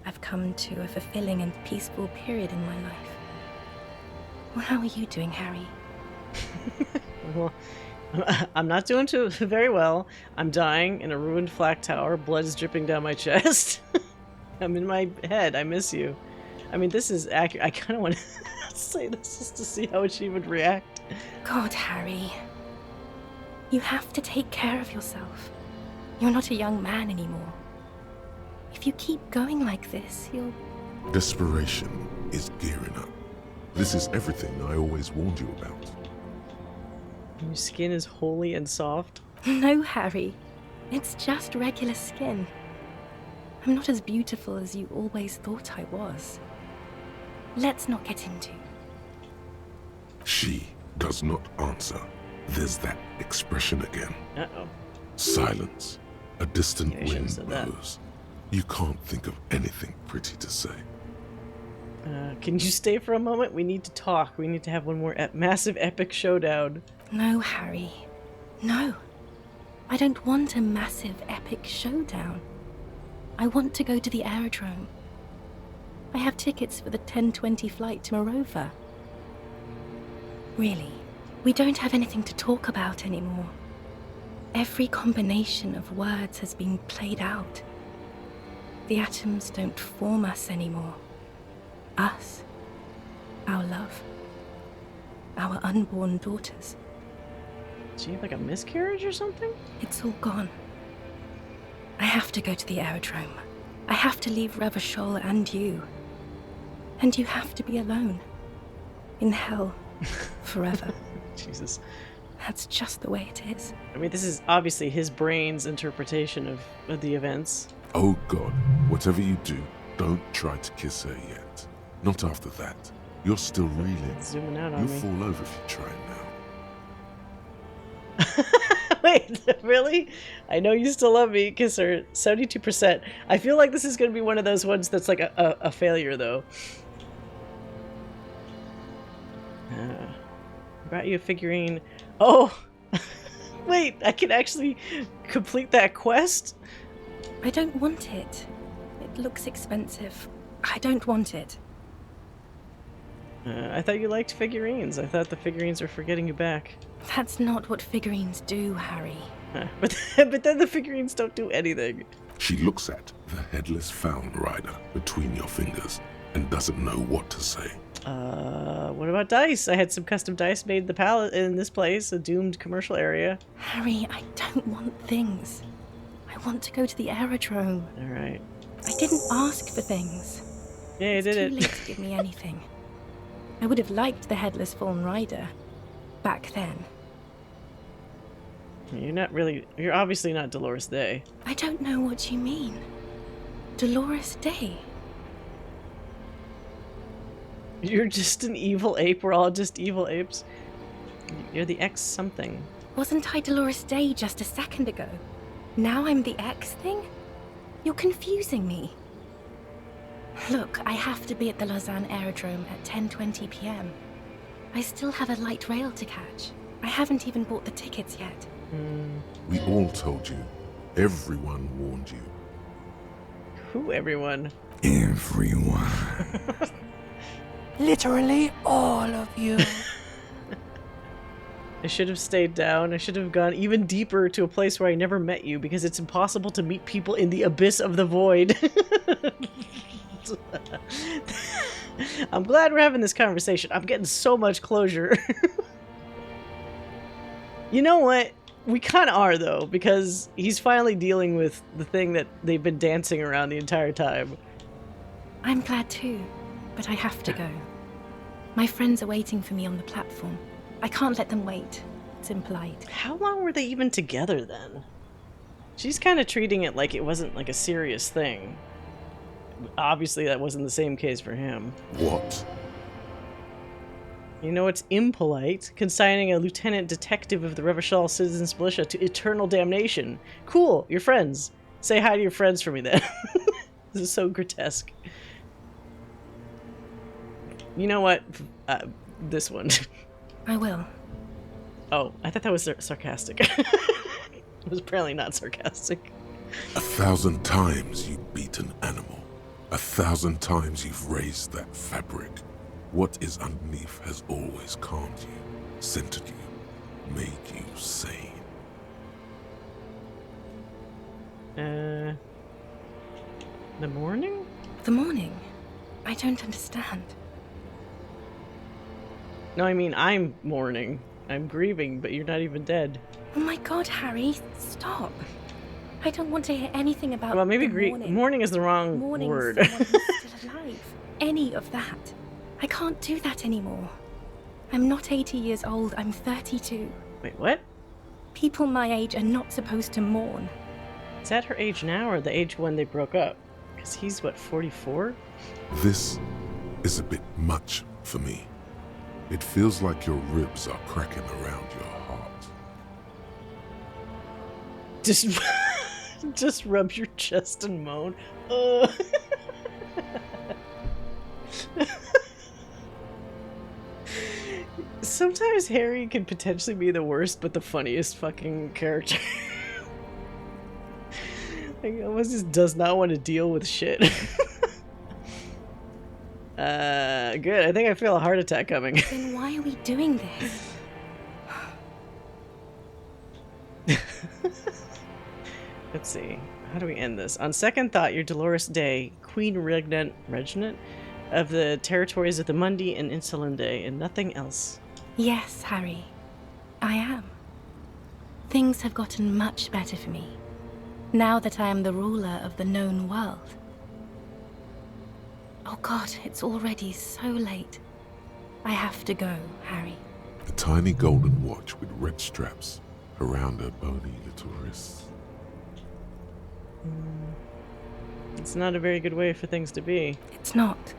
Q: I've come to a fulfilling and peaceful period in my life. Well, how are you doing, Harry?
A: Well, I'm not doing too very well. I'm dying in a ruined flak tower. Blood is dripping down my chest. I'm in my head. I miss you. I mean, this is accurate. I kind of want to say this just to see how she would react.
Q: God, Harry. You have to take care of yourself. You're not a young man anymore. If you keep going like this, you'll...
B: Desperation is gearing up. This is everything I always warned you about.
A: Your skin is holy and soft?
Q: No, Harry. It's just regular skin. I'm not as beautiful as you always thought I was. Let's not get into...
B: She does not answer. There's that expression again.
A: Uh-oh.
B: Silence. A distant
A: Yeah,
B: wind blows. You can't think of anything pretty to say.
A: Can you stay for a moment? We need to talk. We need to have one more massive epic showdown.
Q: No, Harry. No. I don't want a massive epic showdown. I want to go to the aerodrome. I have tickets for the 10:20 flight to Morova. Really, we don't have anything to talk about anymore. Every combination of words has been played out. The atoms don't form us anymore. Us, our love, our unborn daughters.
A: Do you have like a miscarriage or something?
Q: It's all gone. I have to go to the aerodrome. I have to leave Revachol and you. And you have to be alone. In hell. Forever.
A: Jesus.
Q: That's just the way it is.
A: I mean, this is obviously his brain's interpretation of the events.
B: Oh God, whatever you do, don't try to kiss her yet. Not after that. You're still reeling.
A: Zooming out on
B: You'll
A: me.
B: fall over if you try now.
A: Wait, really? I know you still love me. Kiss her. 72%. I feel like this is going to be one of those ones that's like a failure, though. Brought you a figurine. Oh! Wait, I can actually complete that quest?
Q: I don't want it. It looks expensive. I don't want it.
A: I thought you liked figurines. I thought the figurines were for getting you back.
Q: That's not what figurines do, Harry.
A: But then the figurines don't do anything.
B: She looks at the headless found rider between your fingers and doesn't know what to say.
A: What about dice? I had some custom dice made in the palette in this place, a doomed commercial area.
Q: Harry, I don't want things. I want to go to the aerodrome.
A: Alright.
Q: I didn't ask for things.
A: Yeah, you did it.
Q: It's too late to give me anything. I would have liked the headless fallen rider back then.
A: You're obviously not Dolores Day.
Q: I don't know what you mean. Dolores Day?
A: You're just an evil ape. We're all just evil apes. You're the X something.
Q: Wasn't I Dolores Day just a second ago? Now I'm the X thing? You're confusing me. Look, I have to be at the Lausanne Aerodrome at 10:20 p.m. I still have a light rail to catch. I haven't even bought the tickets yet.
B: We all told you. Everyone warned you.
A: Who everyone?
T: Everyone.
L: Literally all of you.
A: I should have stayed down. I should have gone even deeper to a place where I never met you, because it's impossible to meet people in the abyss of the void. I'm glad we're having this conversation. I'm getting so much closure. You know what? We kind of are, though, because he's finally dealing with the thing that they've been dancing around the entire time.
Q: I'm glad too, but I have to go. My friends are waiting for me on the platform. I can't let them wait. It's impolite.
A: How long were they even together then? She's kind of treating it like it wasn't like a serious thing. Obviously that wasn't the same case for him.
B: What?
A: You know, it's impolite, consigning a lieutenant detective of the Revachol Citizens Militia to eternal damnation. Cool, you're friends. Say hi to your friends for me then. This is so grotesque. You know what? This one.
Q: I will.
A: Oh, I thought that was sarcastic. It was apparently not sarcastic.
B: 1,000 times you beat an animal. 1,000 times you've raised that fabric. What is underneath has always calmed you, centered you, made you sane.
A: The morning?
Q: The morning? I don't understand.
A: No, I mean, I'm mourning. I'm grieving, but you're not even dead.
Q: Oh my god, Harry, stop. I don't want to hear anything about
A: well, maybe
Q: mourning.
A: Mourning is the wrong
Q: Mourning
A: word.
Q: Someone who's still alive. Any of that. I can't do that anymore. I'm not 80 years old, I'm 32.
A: Wait, what?
Q: People my age are not supposed to mourn.
A: Is that her age now or the age when they broke up? Because he's, what, 44?
B: This is a bit much for me. It feels like your ribs are cracking around your heart.
A: Just rub your chest and moan. Sometimes Harry can potentially be the worst, but the funniest fucking character. Like, he almost just does not want to deal with shit. Good. I think I feel a heart attack coming.
Q: Then why are we doing this?
A: Let's see. How do we end this? On second thought, you're Dolores Day, Queen Regnant of the territories of the Mundi and Insulinde, and nothing else.
Q: Yes, Harry. I am. Things have gotten much better for me, now that I am the ruler of the known world. Oh god, it's already so late. I have to go, Harry.
B: A tiny golden watch with red straps around her bony little wrists.
A: It's not a very good way for things to be.
Q: It's not.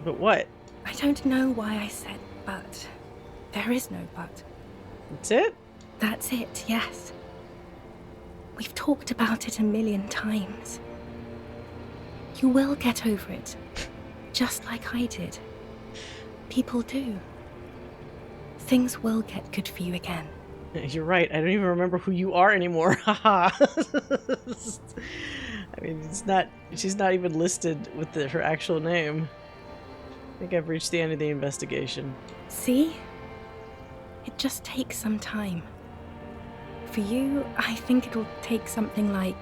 Q: But
A: what?
Q: I don't know why I said but. There is no but.
A: That's it?
Q: That's it, yes. We've talked about it a million times. You will get over it, just like I did. People do. Things will get good for you again.
A: You're right. I don't even remember who you are anymore. Haha. I mean, she's not even listed with her actual name. I think I've reached the end of the investigation.
Q: See? It just takes some time. For you, I think it'll take something like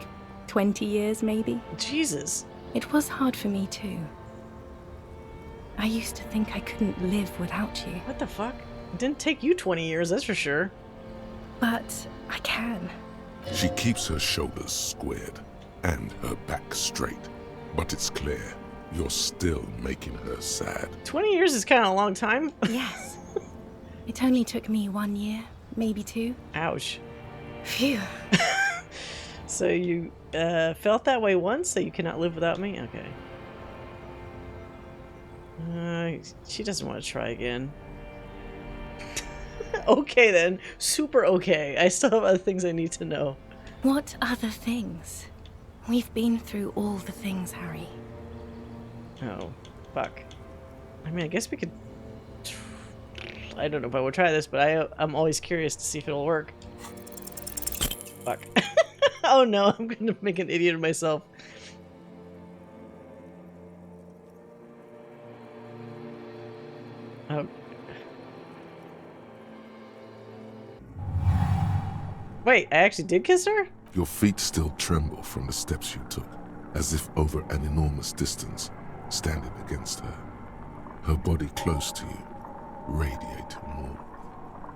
Q: 20 years, maybe.
A: Jesus.
Q: It was hard for me, too. I used to think I couldn't live without you.
A: What the fuck? It didn't take you 20 years, that's for sure.
Q: But I can.
B: She keeps her shoulders squared and her back straight, but it's clear you're still making her sad.
A: 20 years is kind of a long time.
Q: Yes. It only took me 1 year, maybe 2.
A: Ouch.
Q: Phew.
A: So you felt that way once, so you cannot live without me? Okay. She doesn't want to try again. Okay then. Super okay. I still have other things I need to know.
Q: What other things? We've been through all the things, Harry.
A: Oh, fuck. I mean, I guess we could... I don't know if I would try this, but I'm always curious to see if it'll work. Fuck. Oh no, I'm gonna make an idiot of myself. Oh. Wait, I actually did kiss her?
B: Your feet still tremble from the steps you took, as if over an enormous distance, standing against her. Her body close to you, radiating warmth.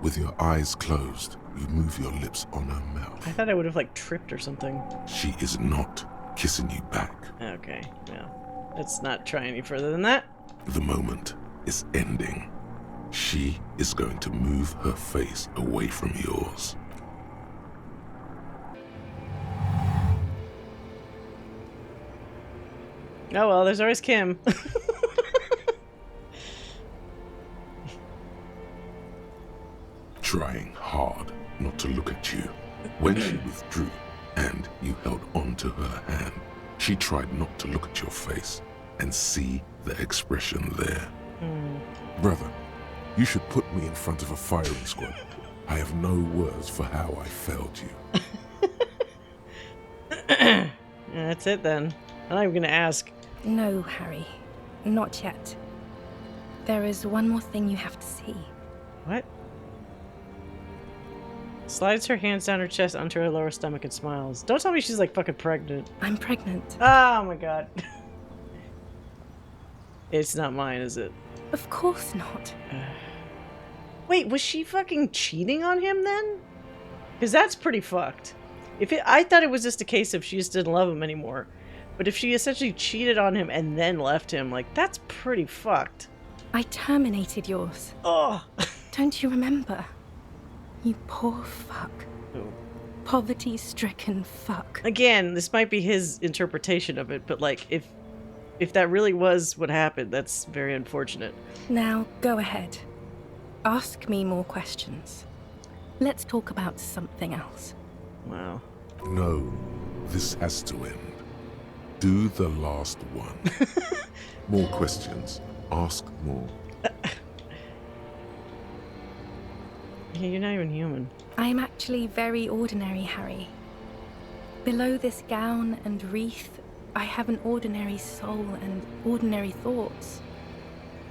B: With your eyes closed, you move your lips on her mouth.
A: I thought I would have, like, tripped or something.
B: She is not kissing you back.
A: Okay, well, let's not try any further than that.
B: The moment is ending. She is going to move her face away from yours.
A: Oh well, there's always Kim.
B: Trying hard not to look at you. When she withdrew and you held onto her hand, she tried not to look at your face and see the expression there. Brother, you should put me in front of a firing squad. I have no words for how I failed you.
A: Yeah, that's it then. I'm not even gonna ask.
Q: No, Harry. Not yet. There is one more thing you have to see.
A: What? Slides her hands down her chest onto her lower stomach and smiles. Don't tell me she's like fucking pregnant.
Q: I'm pregnant.
A: Oh my god. It's not mine, is it?
Q: Of course not.
A: Wait, was she fucking cheating on him then? Because that's pretty fucked. I thought it was just a case of she just didn't love him anymore. But if she essentially cheated on him and then left him, like, that's pretty fucked.
Q: I terminated yours.
A: Oh!
Q: Don't you remember? You poor fuck.
A: Oh.
Q: Poverty-stricken fuck.
A: Again, this might be his interpretation of it, but like, if that really was what happened, that's very unfortunate.
Q: Now, go ahead. Ask me more questions. Let's talk about something else.
A: Wow.
B: No, this has to end. Do the last one. More questions. Ask more.
A: You're not even human.
Q: I am actually very ordinary, Harry. Below this gown and wreath, I have an ordinary soul and ordinary thoughts.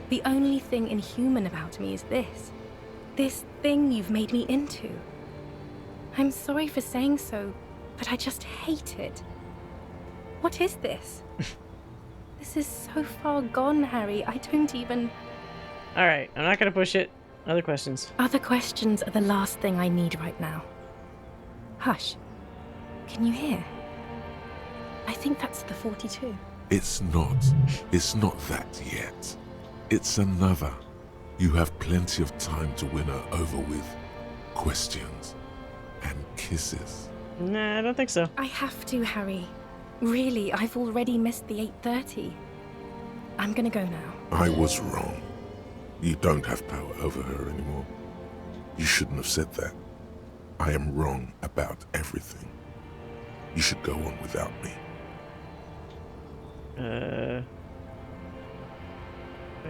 Q: The only thing inhuman about me is this. This thing you've made me into. I'm sorry for saying so, but I just hate it. What is this? This is so far gone, Harry. I don't even...
A: Alright, I'm not gonna push it. Other questions.
Q: Other questions are the last thing I need right now. Hush. Can you hear? I think that's the 42.
B: It's not that yet. It's another. You have plenty of time to win her over with questions and kisses.
A: Nah, I don't think so.
Q: I have to, Harry. Really, I've already missed the 8:30. I'm gonna go now.
B: I was wrong. You don't have power over her anymore. You shouldn't have said that. I am wrong about everything. You should go on without me.
A: I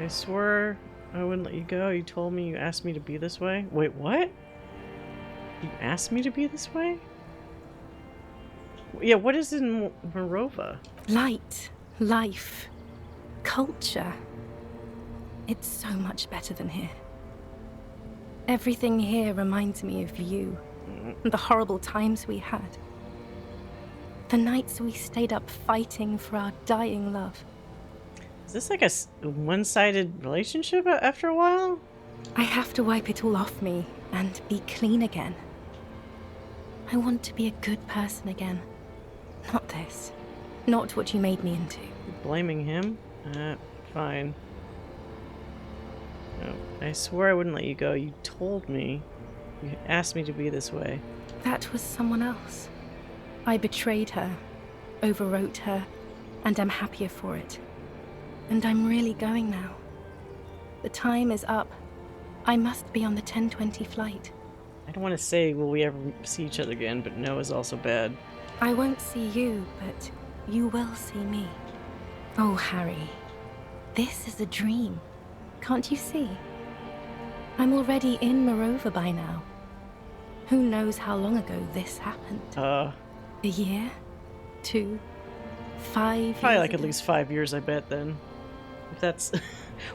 A: swore I wouldn't let you go. You told me you asked me to be this way. Wait, what? You asked me to be this way? Yeah, what is in Morova?
Q: Light, life, culture. It's so much better than here. Everything here reminds me of you, and the horrible times we had. The nights we stayed up fighting for our dying love.
A: Is this like a one-sided relationship after a while?
Q: I have to wipe it all off me and be clean again. I want to be a good person again. Not this. Not what you made me into.
A: Blaming him? Fine. No, I swore I wouldn't let you go. You told me. You asked me to be this way.
Q: That was someone else. I betrayed her, overwrote her, and I'm happier for it. And I'm really going now. The time is up. I must be on the 10:20 flight.
A: I don't want to say will we ever see each other again, but no is also bad.
Q: I won't see you, but you will see me. Oh, Harry. This is a dream. Can't you see? I'm already in Morova by now. Who knows how long ago this happened? A year? 2? 5 years
A: Probably like
Q: ago?
A: at least 5 years, I bet, then. If that's...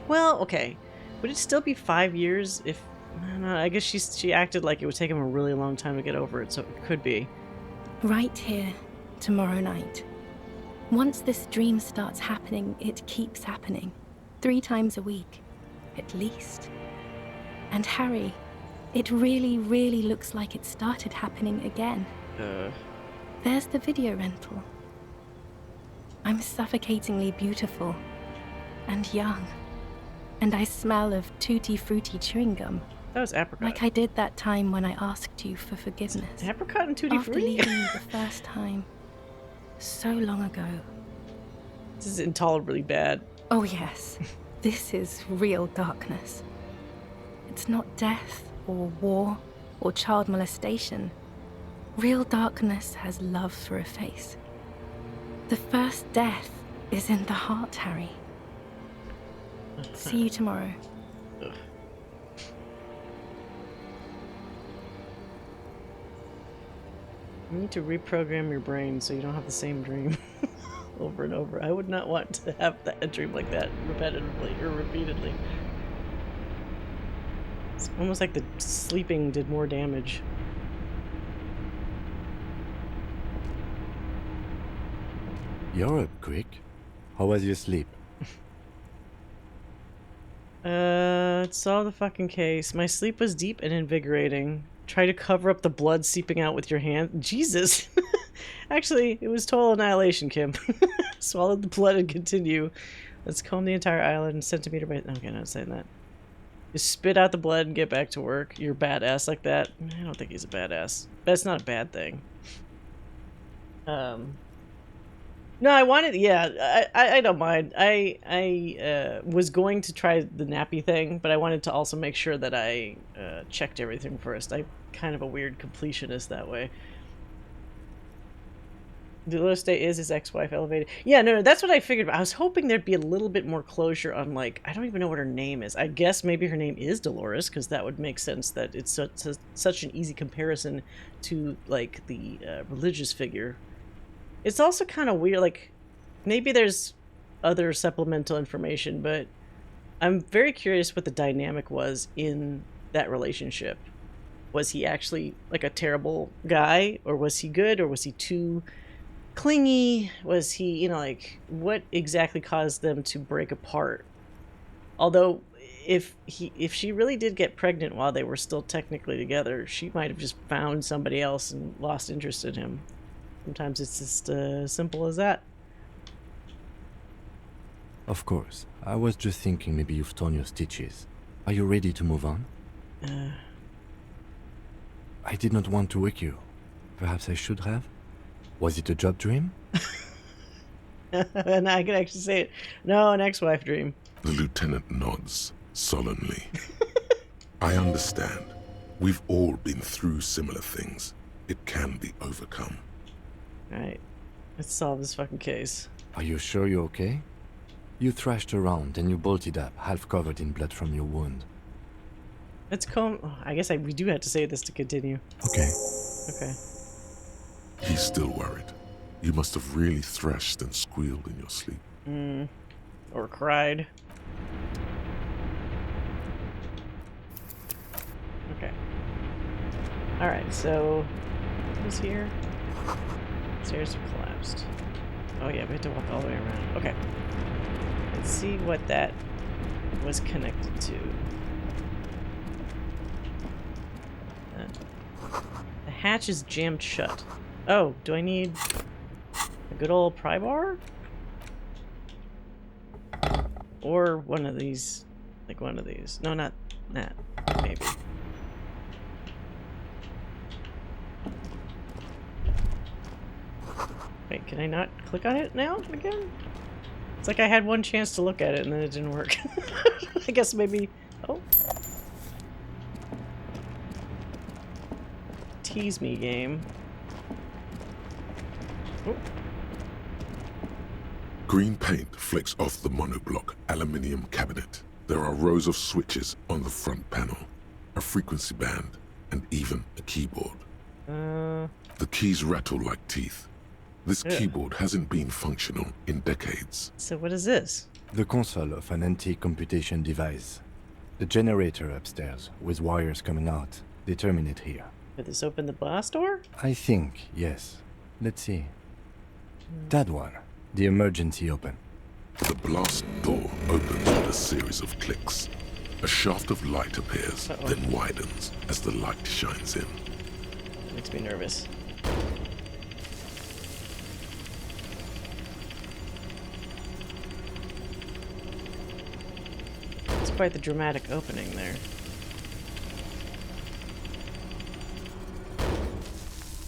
A: Well, okay. Would it still be 5 years if... I don't know, I guess she acted like it would take him a really long time to get over it, so it could be.
Q: Right here, tomorrow night. Once this dream starts happening, it keeps happening. 3 times a week, at least. And Harry, it really, really looks like it started happening again. There's the video rental. I'm suffocatingly beautiful. And young. And I smell of tutti frutti chewing gum.
A: That was apricot.
Q: Like I did that time when I asked you for forgiveness.
A: Apricot and tutti
Q: After
A: frutti?
Q: leaving you the first time. So long ago.
A: This is intolerably bad.
Q: Oh yes. This is real darkness. It's not death or war or child molestation. Real darkness has love for a face. The first death is in the heart, Harry. See you tomorrow.
A: Ugh. You need to reprogram your brain so you don't have the same dream over and over. I would not want to have a dream like that repetitively or repeatedly. It's almost like the sleeping did more damage.
C: You're up quick. How was your sleep?
A: Solve the fucking case. My sleep was deep and invigorating. Try to cover up the blood seeping out with your hand. Jesus. Actually, it was total annihilation, Kim. Swallow the blood and continue. Let's comb the entire island centimeter by... Okay, not saying that. Just spit out the blood and get back to work. You're badass like that. I don't think he's a badass. But it's not a bad thing. No, I wanted... Yeah, I don't mind. I was going to try the nappy thing, but I wanted to also make sure that I checked everything first. I'm kind of a weird completionist that way. Dolores Day is his ex-wife elevated. Yeah, no, that's what I figured. I was hoping there'd be a little bit more closure on, like, I don't even know what her name is. I guess maybe her name is Dolores, because that would make sense that it's such an easy comparison to, like, the religious figure. It's also kind of weird, like, maybe there's other supplemental information, but I'm very curious what the dynamic was in that relationship. Was he actually, like, a terrible guy, or was he good, or was he too clingy? Was he, you know, like, what exactly caused them to break apart? Although, if she really did get pregnant while they were still technically together, she might have just found somebody else and lost interest in him. Sometimes it's just simple as that.
C: Of course. I was just thinking maybe you've torn your stitches. Are you ready to move on? I did not want to wake you. Perhaps I should have? Was it a job dream?
A: And I can actually say it. No, an ex-wife dream.
B: The lieutenant nods solemnly. I understand. We've all been through similar things. It can be overcome.
A: Alright. Let's solve this fucking case.
C: Are you sure you're okay? You thrashed around and you bolted up, half covered in blood from your wound.
A: Let's come. Oh, I guess we do have to say this to continue.
C: Okay.
A: Okay.
B: He's still worried. You must have really thrashed and squealed in your sleep.
A: Or cried. Okay. Alright, so who's here? Stairs have collapsed. Oh yeah, we have to walk all the way around. Okay. Let's see what that was connected to. The hatch is jammed shut. Oh, do I need a good old pry bar? Or one of these. Like one of these. No, not that. Maybe. Wait, can I not click on it now again? It's like I had one chance to look at it and then it didn't work. I guess maybe... Oh. Tease me, game. Oh.
B: Green paint flecks off the monoblock aluminium cabinet. There are rows of switches on the front panel, a frequency band, and even a keyboard. The keys rattle like teeth. This keyboard hasn't been functional in decades.
A: So what is this?
C: The console of an anti-computation device. The generator upstairs, with wires coming out. They terminate here.
A: Did this open the blast door?
C: I think, yes. Let's see. That one. The emergency open.
B: The blast door opens with a series of clicks. A shaft of light appears, then widens as the light shines in.
A: Makes me nervous. It's quite the dramatic opening there.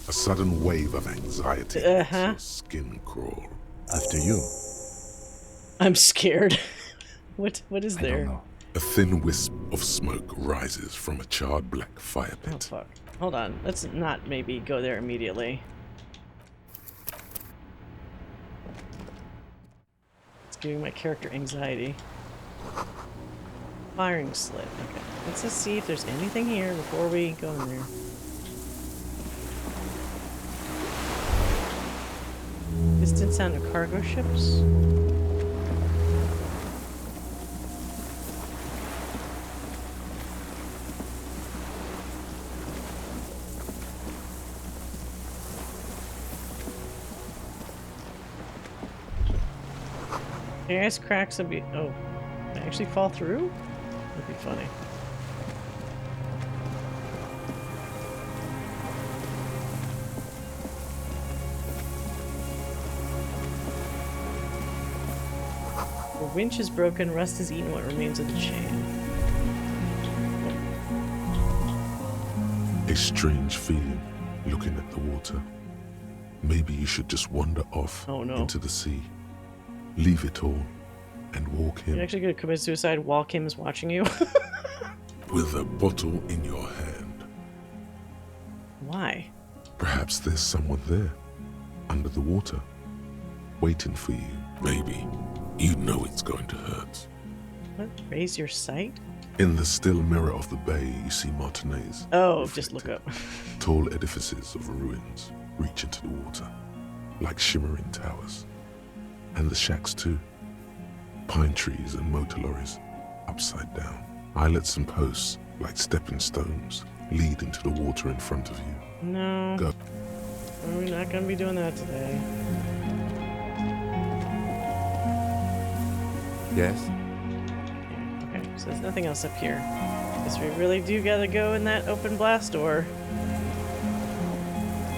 B: A sudden wave of anxiety makes your skin crawl.
C: After you.
A: I'm scared. What is there?
C: I don't know.
B: A thin wisp of smoke rises from a charred black fire pit.
A: Oh fuck. Hold on. Let's not maybe go there immediately. It's giving my character anxiety. Firing slit. Okay. Let's just see if there's anything here before we go in there. Distant sound of cargo ships. The ice cracks would be. Oh, did I actually fall through? That'd be funny. The winch is broken, rust has eaten what remains of the chain.
B: A strange feeling looking at the water. Maybe you should just wander off into the sea. Leave it all and walk in.
A: You're actually gonna commit suicide while Kim is watching you?
B: With a bottle in your hand.
A: Why?
B: Perhaps there's someone there, under the water, waiting for you. Maybe. You know it's going to hurt.
A: What? Raise your sight?
B: In the still mirror of the bay, you see Martinez.
A: Oh, just look up.
B: Tall edifices of ruins reach into the water, like shimmering towers. And the shacks too. Pine trees and motor lorries, upside down. Islets and posts, like stepping stones, lead into the water in front of you.
A: No.
B: Go.
A: We're not gonna be doing that today.
C: Yes?
A: Okay, so there's nothing else up here. Guess we really do gotta go in that open blast door.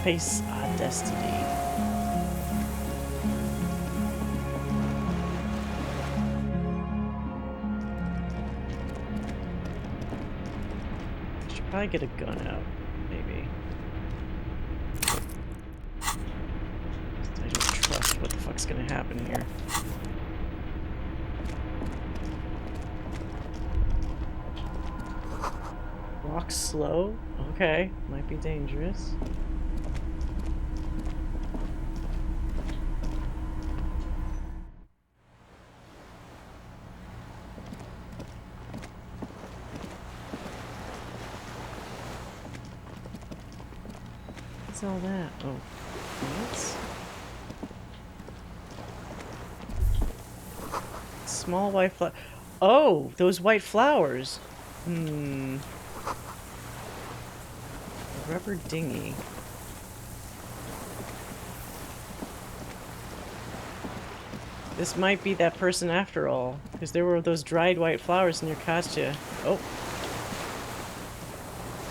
A: Face our destiny. Should probably get a gun out, maybe. I don't trust what the fuck's gonna happen here. Walk slow. Okay, might be dangerous. What's all that? Oh, plants? Small white flower. Oh, those white flowers. A rubber dinghy. This might be that person after all, because there were those dried white flowers near Katya. Oh.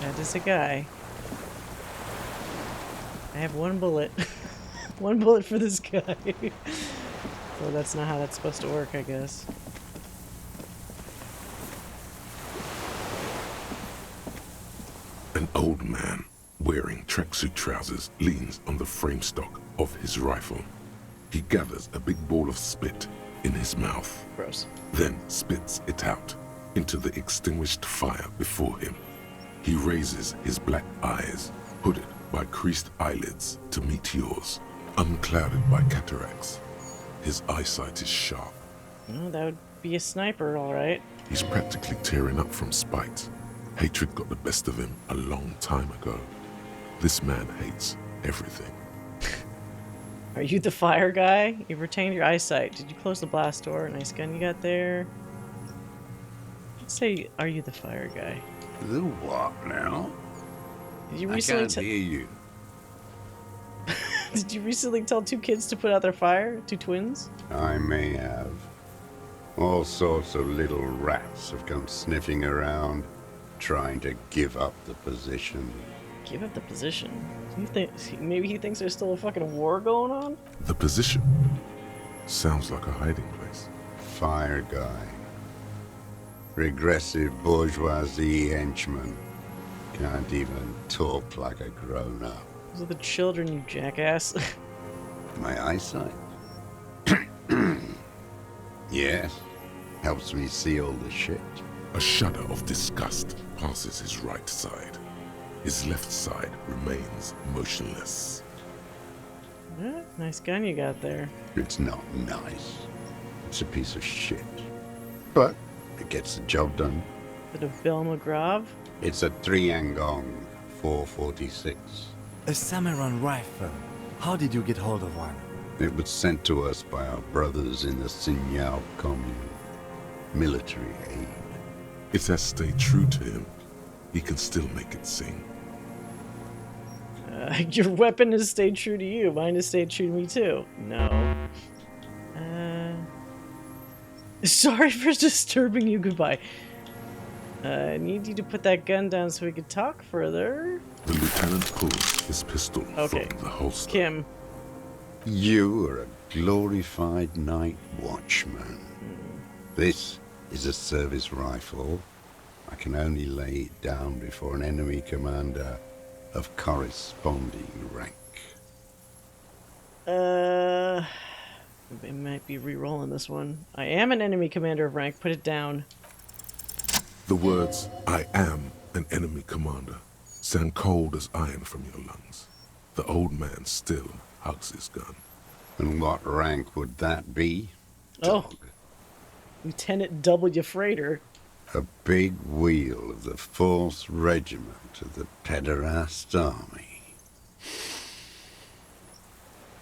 A: That is a guy. I have one bullet. One bullet for this guy. Well, that's not how that's supposed to work, I guess.
B: An old man wearing tracksuit trousers leans on the frame stock of his rifle. He gathers a big ball of spit in his mouth.
A: Gross.
B: Then spits it out into the extinguished fire before him. He raises his black eyes, hooded by creased eyelids, to meet yours, unclouded by cataracts. His eyesight is sharp.
A: Oh, that would be a sniper, alright.
B: He's practically tearing up from spite. Hatred got the best of him a long time ago. This man hates everything.
A: Are you the fire guy? You've retained your eyesight. Did you close the blast door? Nice gun you got there. Let's say, are you the fire guy?
S: The what now?
A: Did you
S: I
A: recently
S: can't hear you.
A: Did you recently tell two kids to put out their fire? Two twins?
S: I may have. All sorts of little rats have come sniffing around, trying to give up the position.
A: Give up the position? You think maybe he thinks there's still a fucking war going on?
B: The position sounds like a hiding place.
S: Fire guy. Regressive bourgeoisie henchman. Can't even talk like a grown-up.
A: Those are the children, you jackass.
S: My eyesight? Yes. Helps me see all the shit.
B: A shudder of disgust passes his right side. His left side remains motionless.
A: Yeah, nice gun you got there.
S: It's not nice. It's a piece of shit. But it gets the job done.
A: Is it a Bill McGraw?
S: It's a Triangong 446.
C: A Samuran rifle. How did you get hold of one?
S: It was sent to us by our brothers in the Sinyao commune. Military aid.
B: It has stayed true to him. He can still make it sing.
A: Your weapon has stayed true to you. Mine has stayed true to me too. No. Sorry for disturbing you. Goodbye. I need you to put that gun down so we can talk further.
B: The lieutenant pulls his pistol from the holster.
A: Kim.
S: You are a glorified night watchman. This is a service rifle. I can only lay it down before an enemy commander of corresponding rank.
A: I might be re-rolling this one. I am an enemy commander of rank. Put it down.
B: The words, "I am an enemy commander," sound cold as iron from your lungs. The old man still hugs his gun.
S: And what rank would that be?
A: Oh. Lieutenant W. Freighter.
S: A big wheel of the 4th Regiment of the Pederast Army.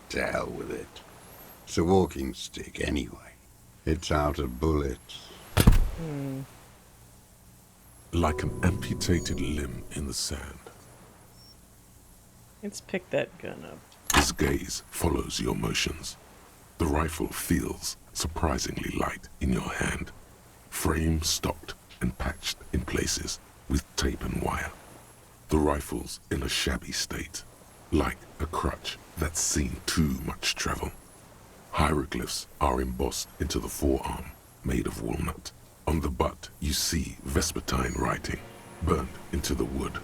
S: To hell with it. It's a walking stick anyway. It's out of bullets.
B: Like an amputated limb in the sand.
A: Let's pick that gun up.
B: His gaze follows your motions. The rifle feels surprisingly light in your hand. Frame stocked and patched in places with tape and wire. The rifle's in a shabby state, like a crutch that's seen too much travel. Hieroglyphs are embossed into the forearm, made of walnut. On the butt, you see Vespertine writing, burned into the wood.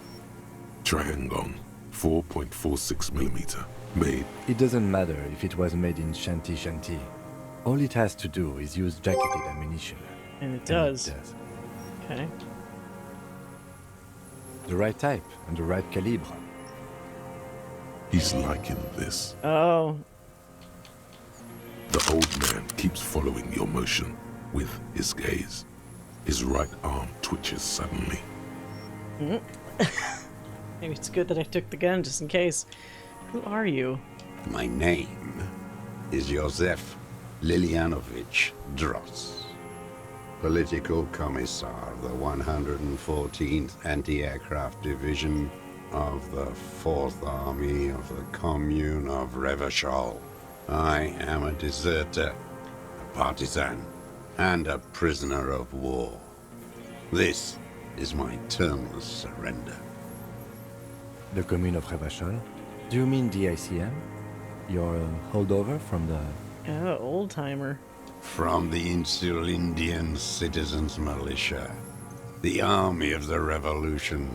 B: Triangong, 4.46mm, made.
C: It doesn't matter if it was made in Shanti Shanti. All it has to do is use jacketed ammunition.
A: And it does. Okay.
C: The right type and the right calibre.
B: He's liking this.
A: Oh.
B: The old man keeps following your motion with his gaze. His right arm twitches suddenly.
A: Mm. Maybe it's good that I took the gun just in case. Who are you?
S: My name is Josef Lilianovich Dross, Political Commissar of the 114th Anti-Aircraft Division of the 4th Army of the Commune of Revachol. I am a deserter, a partisan, and a prisoner of war. This is my termless surrender.
C: The Commune of Revachol? Do you mean the ICM? Your holdover from the...
A: Oh, old-timer.
S: From the Insulindian Citizens Militia, the army of the revolution.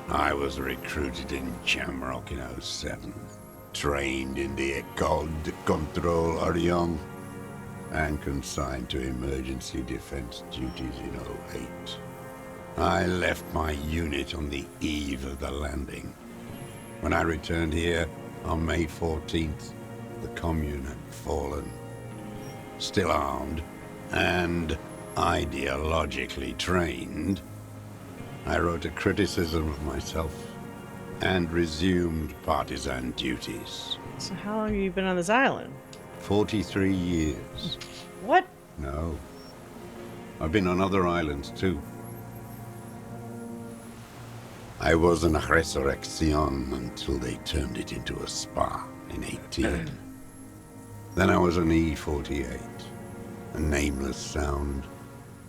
S: I was recruited in Jamrock in 07, trained in the École de Contrôle Orient, and consigned to emergency defense duties in 08. I left my unit on the eve of the landing. When I returned here on May 14th, the Commune had fallen. Still armed and ideologically trained, I wrote a criticism of myself and resumed partisan duties.
A: So how long have you been on this island?
S: 43 years.
A: What?
S: No. I've been on other islands too. I was an resurrection until they turned it into a spa in 18. Then I was an E-48, a nameless sound,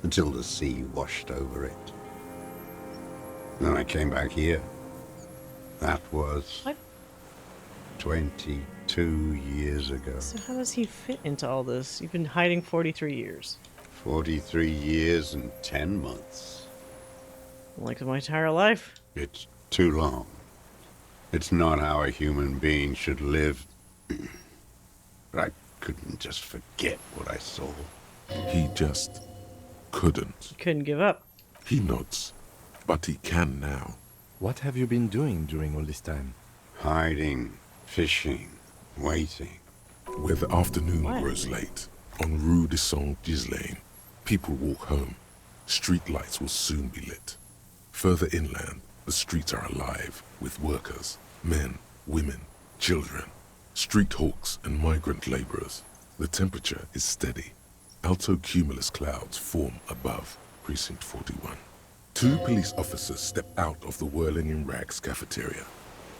S: until the sea washed over it. Then I came back here. That was...
A: What?
S: 22 years ago.
A: So how does he fit into all this? You've been hiding 43 years.
S: 43 years and 10 months.
A: Like my entire life.
S: It's too long. It's not how a human being should live. But I couldn't just forget what I saw.
B: He just couldn't.
A: You couldn't give up.
B: He nods, but he can now.
C: What have you been doing during all this time?
S: Hiding, fishing, waiting.
B: Where the afternoon grows late, on Rue de Saint-Ghislain, people walk home. Street lights will soon be lit. Further inland, the streets are alive with workers, men, women, children, street hawks and migrant laborers. The temperature is steady. Alto cumulus clouds form above Precinct 41. 2 police officers step out of the whirling in rags cafeteria.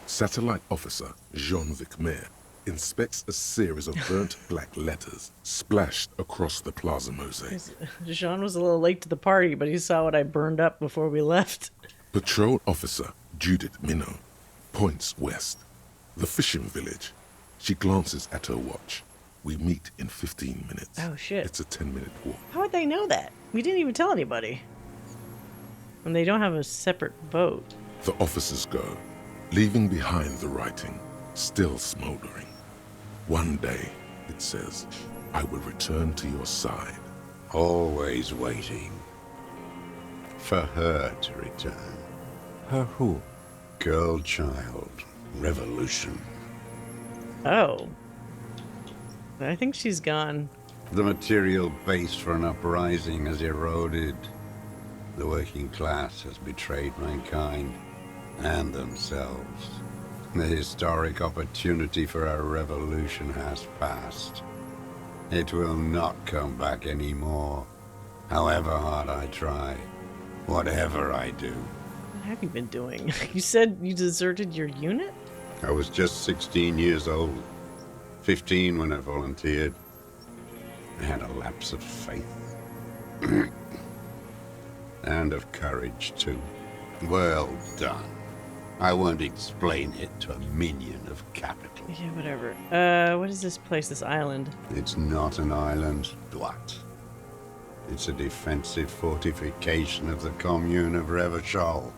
B: Satellite officer Jean-Vic Mayer inspects a series of burnt black letters splashed across the plaza mosaic.
A: Jean was a little late to the party, but he saw what I burned up before we left.
B: Patrol officer Judith Minot points west. The fishing village. She glances at her watch. We meet in 15 minutes.
A: Oh, shit.
B: It's a 10-minute walk.
A: How would they know that? We didn't even tell anybody. And they don't have a separate boat.
B: The officers go, leaving behind the writing, still smoldering. One day, it says, I will return to your side.
S: Always waiting. For her to return.
C: Her who?
S: Girl child. Revolution.
A: Oh. I think she's gone.
S: The material base for an uprising has eroded. The working class has betrayed mankind and themselves. The historic opportunity for a revolution has passed. It will not come back anymore, however hard I try, whatever I do.
A: What have you been doing? You said you deserted your unit?
S: I was just 16 years old, 15 when I volunteered. I had a lapse of faith. And of courage, too. Well done. I won't explain it to a minion of capital.
A: Yeah, whatever. What is this place, this island?
S: It's not an island, Dwight. It's a defensive fortification of the commune of Revachol.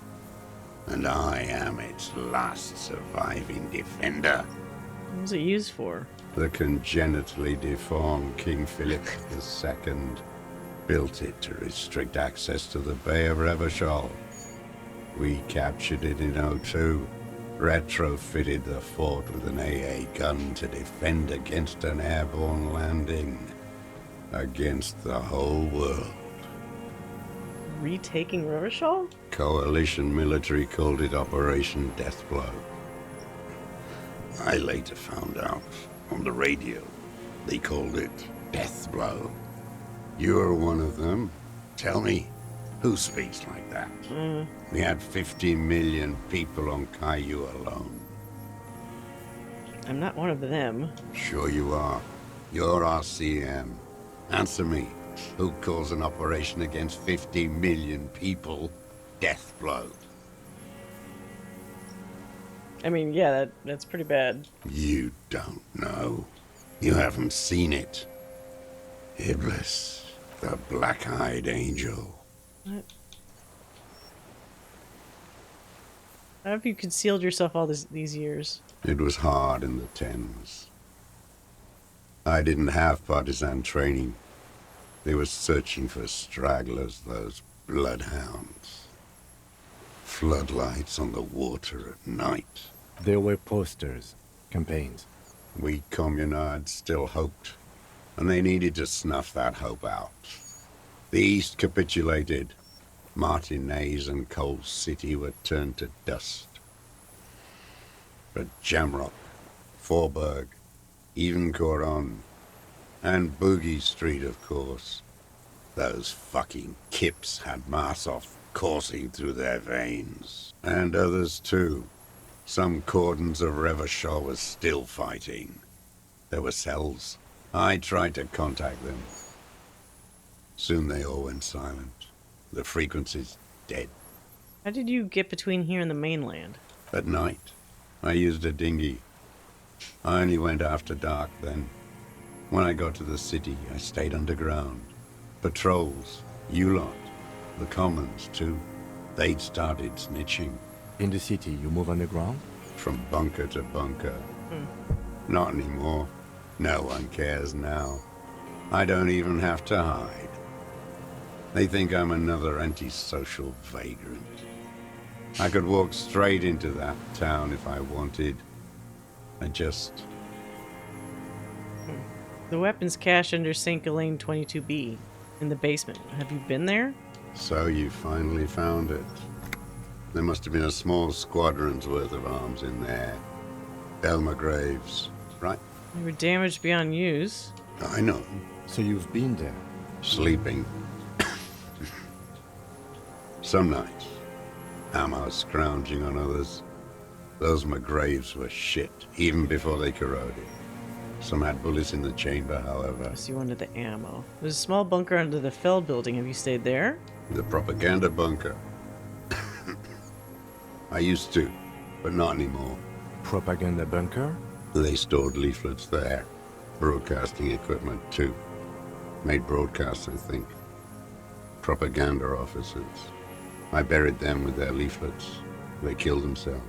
S: And I am its last surviving defender.
A: What was it used for?
S: The congenitally deformed King Philip II built it to restrict access to the Bay of Revachol. We captured it in '02, retrofitted the fort with an AA gun to defend against an airborne landing. Against the whole world.
A: Retaking Revachol?
S: Coalition military called it Operation Deathblow. I later found out on the radio they called it Deathblow. You're one of them. Tell me, who speaks like that? We had 50 million people on Caillou alone.
A: I'm not one of them.
S: Sure you are. You're RCM. Answer me. Who calls an operation against 50 million people Deathblow?
A: I mean, yeah, that's pretty bad.
S: You don't know. You haven't seen it. Iblis, the black-eyed angel.
A: What? How have you concealed yourself all these years?
S: It was hard in the Thames. I didn't have partisan training. They were searching for stragglers, those bloodhounds. Floodlights on the water at night.
C: There were posters, campaigns.
S: We communards still hoped, and they needed to snuff that hope out. The East capitulated. Martinez and Coal City were turned to dust. But Jamrock, Forburg, even Coron, and Boogie Street, of course. Those fucking kips had Marsov coursing through their veins. And others too. Some cordons of Revachol was still fighting. There were cells. I tried to contact them. Soon they all went silent. The frequency's dead.
A: How did you get between here and the mainland?
S: At night, I used a dinghy. I only went after dark then. When I got to the city, I stayed underground. Patrols, you lot, the commons too. They'd started snitching.
C: In the city, you move underground?
S: From bunker to bunker. Not anymore. No one cares now. I don't even have to hide. They think I'm another antisocial vagrant. I could walk straight into that town if I wanted. I just...
A: The weapons cache under St. Ghislaine 22B, in the basement. Have you been there?
S: So you finally found it. There must have been a small squadron's worth of arms in there. Elmer Graves, right?
A: They were damaged beyond use.
S: I know.
C: So you've been there?
S: Sleeping. Some nights, ammo scrounging on others. Those McGraves were shit, even before they corroded. Some had bullets in the chamber, however.
A: So you wanted the ammo. There's a small bunker under the Feld building. Have you stayed there?
S: The propaganda bunker. I used to, but not anymore.
C: Propaganda bunker?
S: They stored leaflets there. Broadcasting equipment, too. Made broadcasts, I think. Propaganda officers. I buried them with their leaflets. They killed themselves.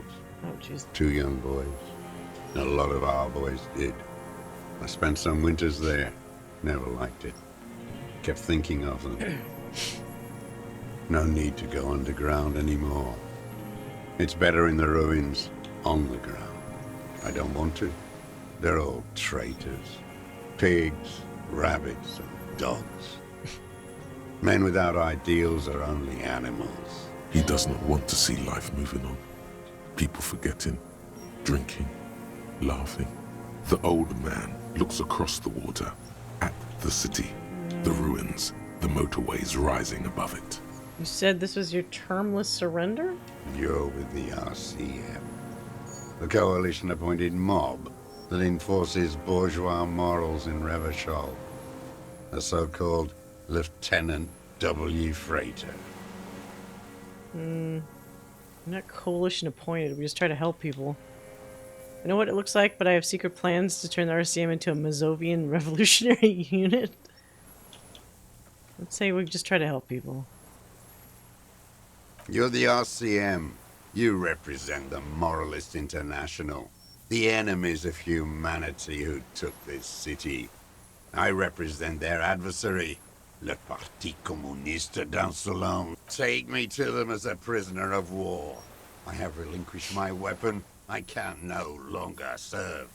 A: Oh, jeez.
S: 2 young boys. A lot of our boys did. I spent some winters there. Never liked it. Kept thinking of them. No need to go underground anymore. It's better in the ruins, on the ground. I don't want to. They're all traitors. Pigs, rabbits, and dogs. Men without ideals are only animals.
B: He does not want to see life moving on. People forgetting, drinking, laughing. The old man looks across the water, at the city, the ruins, the motorways rising above it.
A: You said this was your termless surrender?
S: You're with the RCM. The coalition-appointed mob that enforces bourgeois morals in Revachol. The so-called Lieutenant W. Freighter.
A: I'm not coalition appointed. We just try to help people. I know what it looks like, but I have secret plans to turn the RCM into a Mazovian revolutionary unit. Let's say we just try to help people.
S: You're the RCM. You represent the Moralist International. The enemies of humanity who took this city. I represent their adversary, Le Parti Communiste d'Anselon. Take me to them as a prisoner of war. I have relinquished my weapon. I can no longer serve.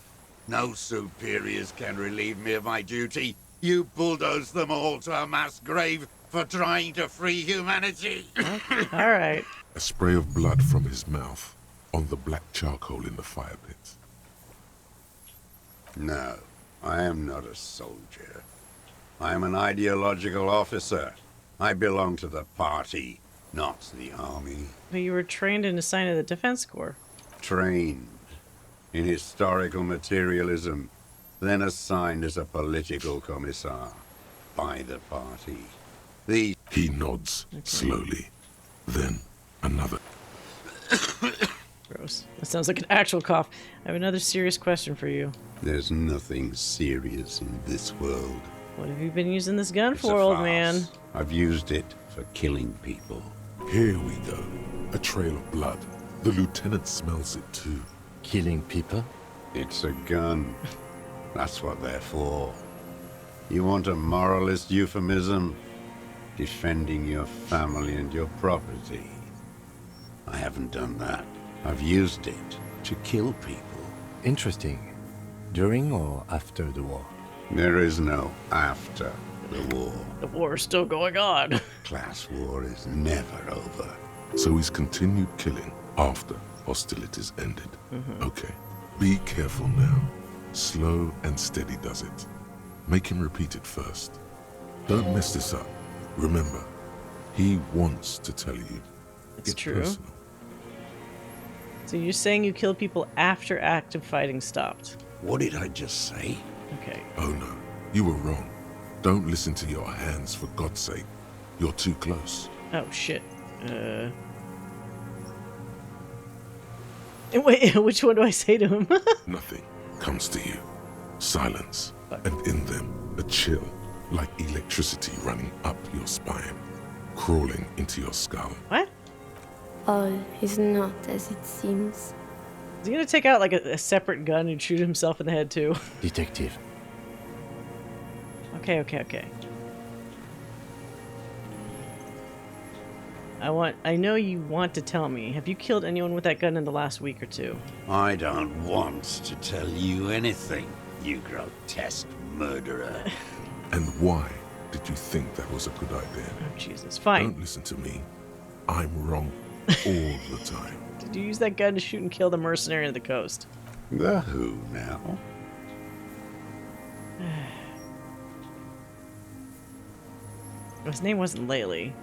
S: No superiors can relieve me of my duty. You bulldoze them all to a mass grave for trying to free humanity.
A: All right.
B: A spray of blood from his mouth on the black charcoal in the fire pit.
S: No, I am not a soldier. I am an ideological officer. I belong to the party, not the army.
A: But you were trained and assigned to the Defense Corps.
S: Trained in historical materialism, then assigned as a political commissar by the party.
B: He nods slowly, then another.
A: Gross. That sounds like an actual cough. I have another serious question for you.
S: There's nothing serious in this world.
A: What have you been using this gun
S: It's
A: for,
S: a
A: old
S: farce.
A: man?
S: I've used it for killing people.
B: Here we go. A trail of blood. The lieutenant smells it too.
C: Killing people?
S: It's a gun. That's what they're for. You want a moralist euphemism? Defending your family and your property. I haven't done that. I've used it to kill people.
C: Interesting. During or after the war?
S: There is no after the war.
A: The war is still going on.
S: Class war is never over.
B: So he's continued killing after hostilities ended. Okay. Be careful now. Slow and steady does it. Make him repeat it first. Don't mess this up. Remember, he wants to tell you.
A: It's true. Personal. So you're saying you killed people after active fighting stopped?
S: What did I just say?
A: Okay.
B: Oh no, you were wrong. Don't listen to your hands, for God's sake. You're too close.
A: Oh shit. Wait, which one do I say to him?
B: Nothing comes to you. Silence. And in them, a chill, like electricity running up your spine, crawling into your skull.
A: What?
O: All is not as it seems.
A: Is he gonna take out like a separate gun and shoot himself in the head too?
C: Detective.
A: Okay. I know you want to tell me. Have you killed anyone with that gun in the last week or two?
S: I don't want to tell you anything, you grotesque murderer.
B: And why did you think that was a good idea?
A: Oh, Jesus. Fine.
B: Don't listen to me. I'm wrong all the time.
A: Did you use that gun to shoot and kill the mercenary on the coast?
S: The who now?
A: His name wasn't Laley.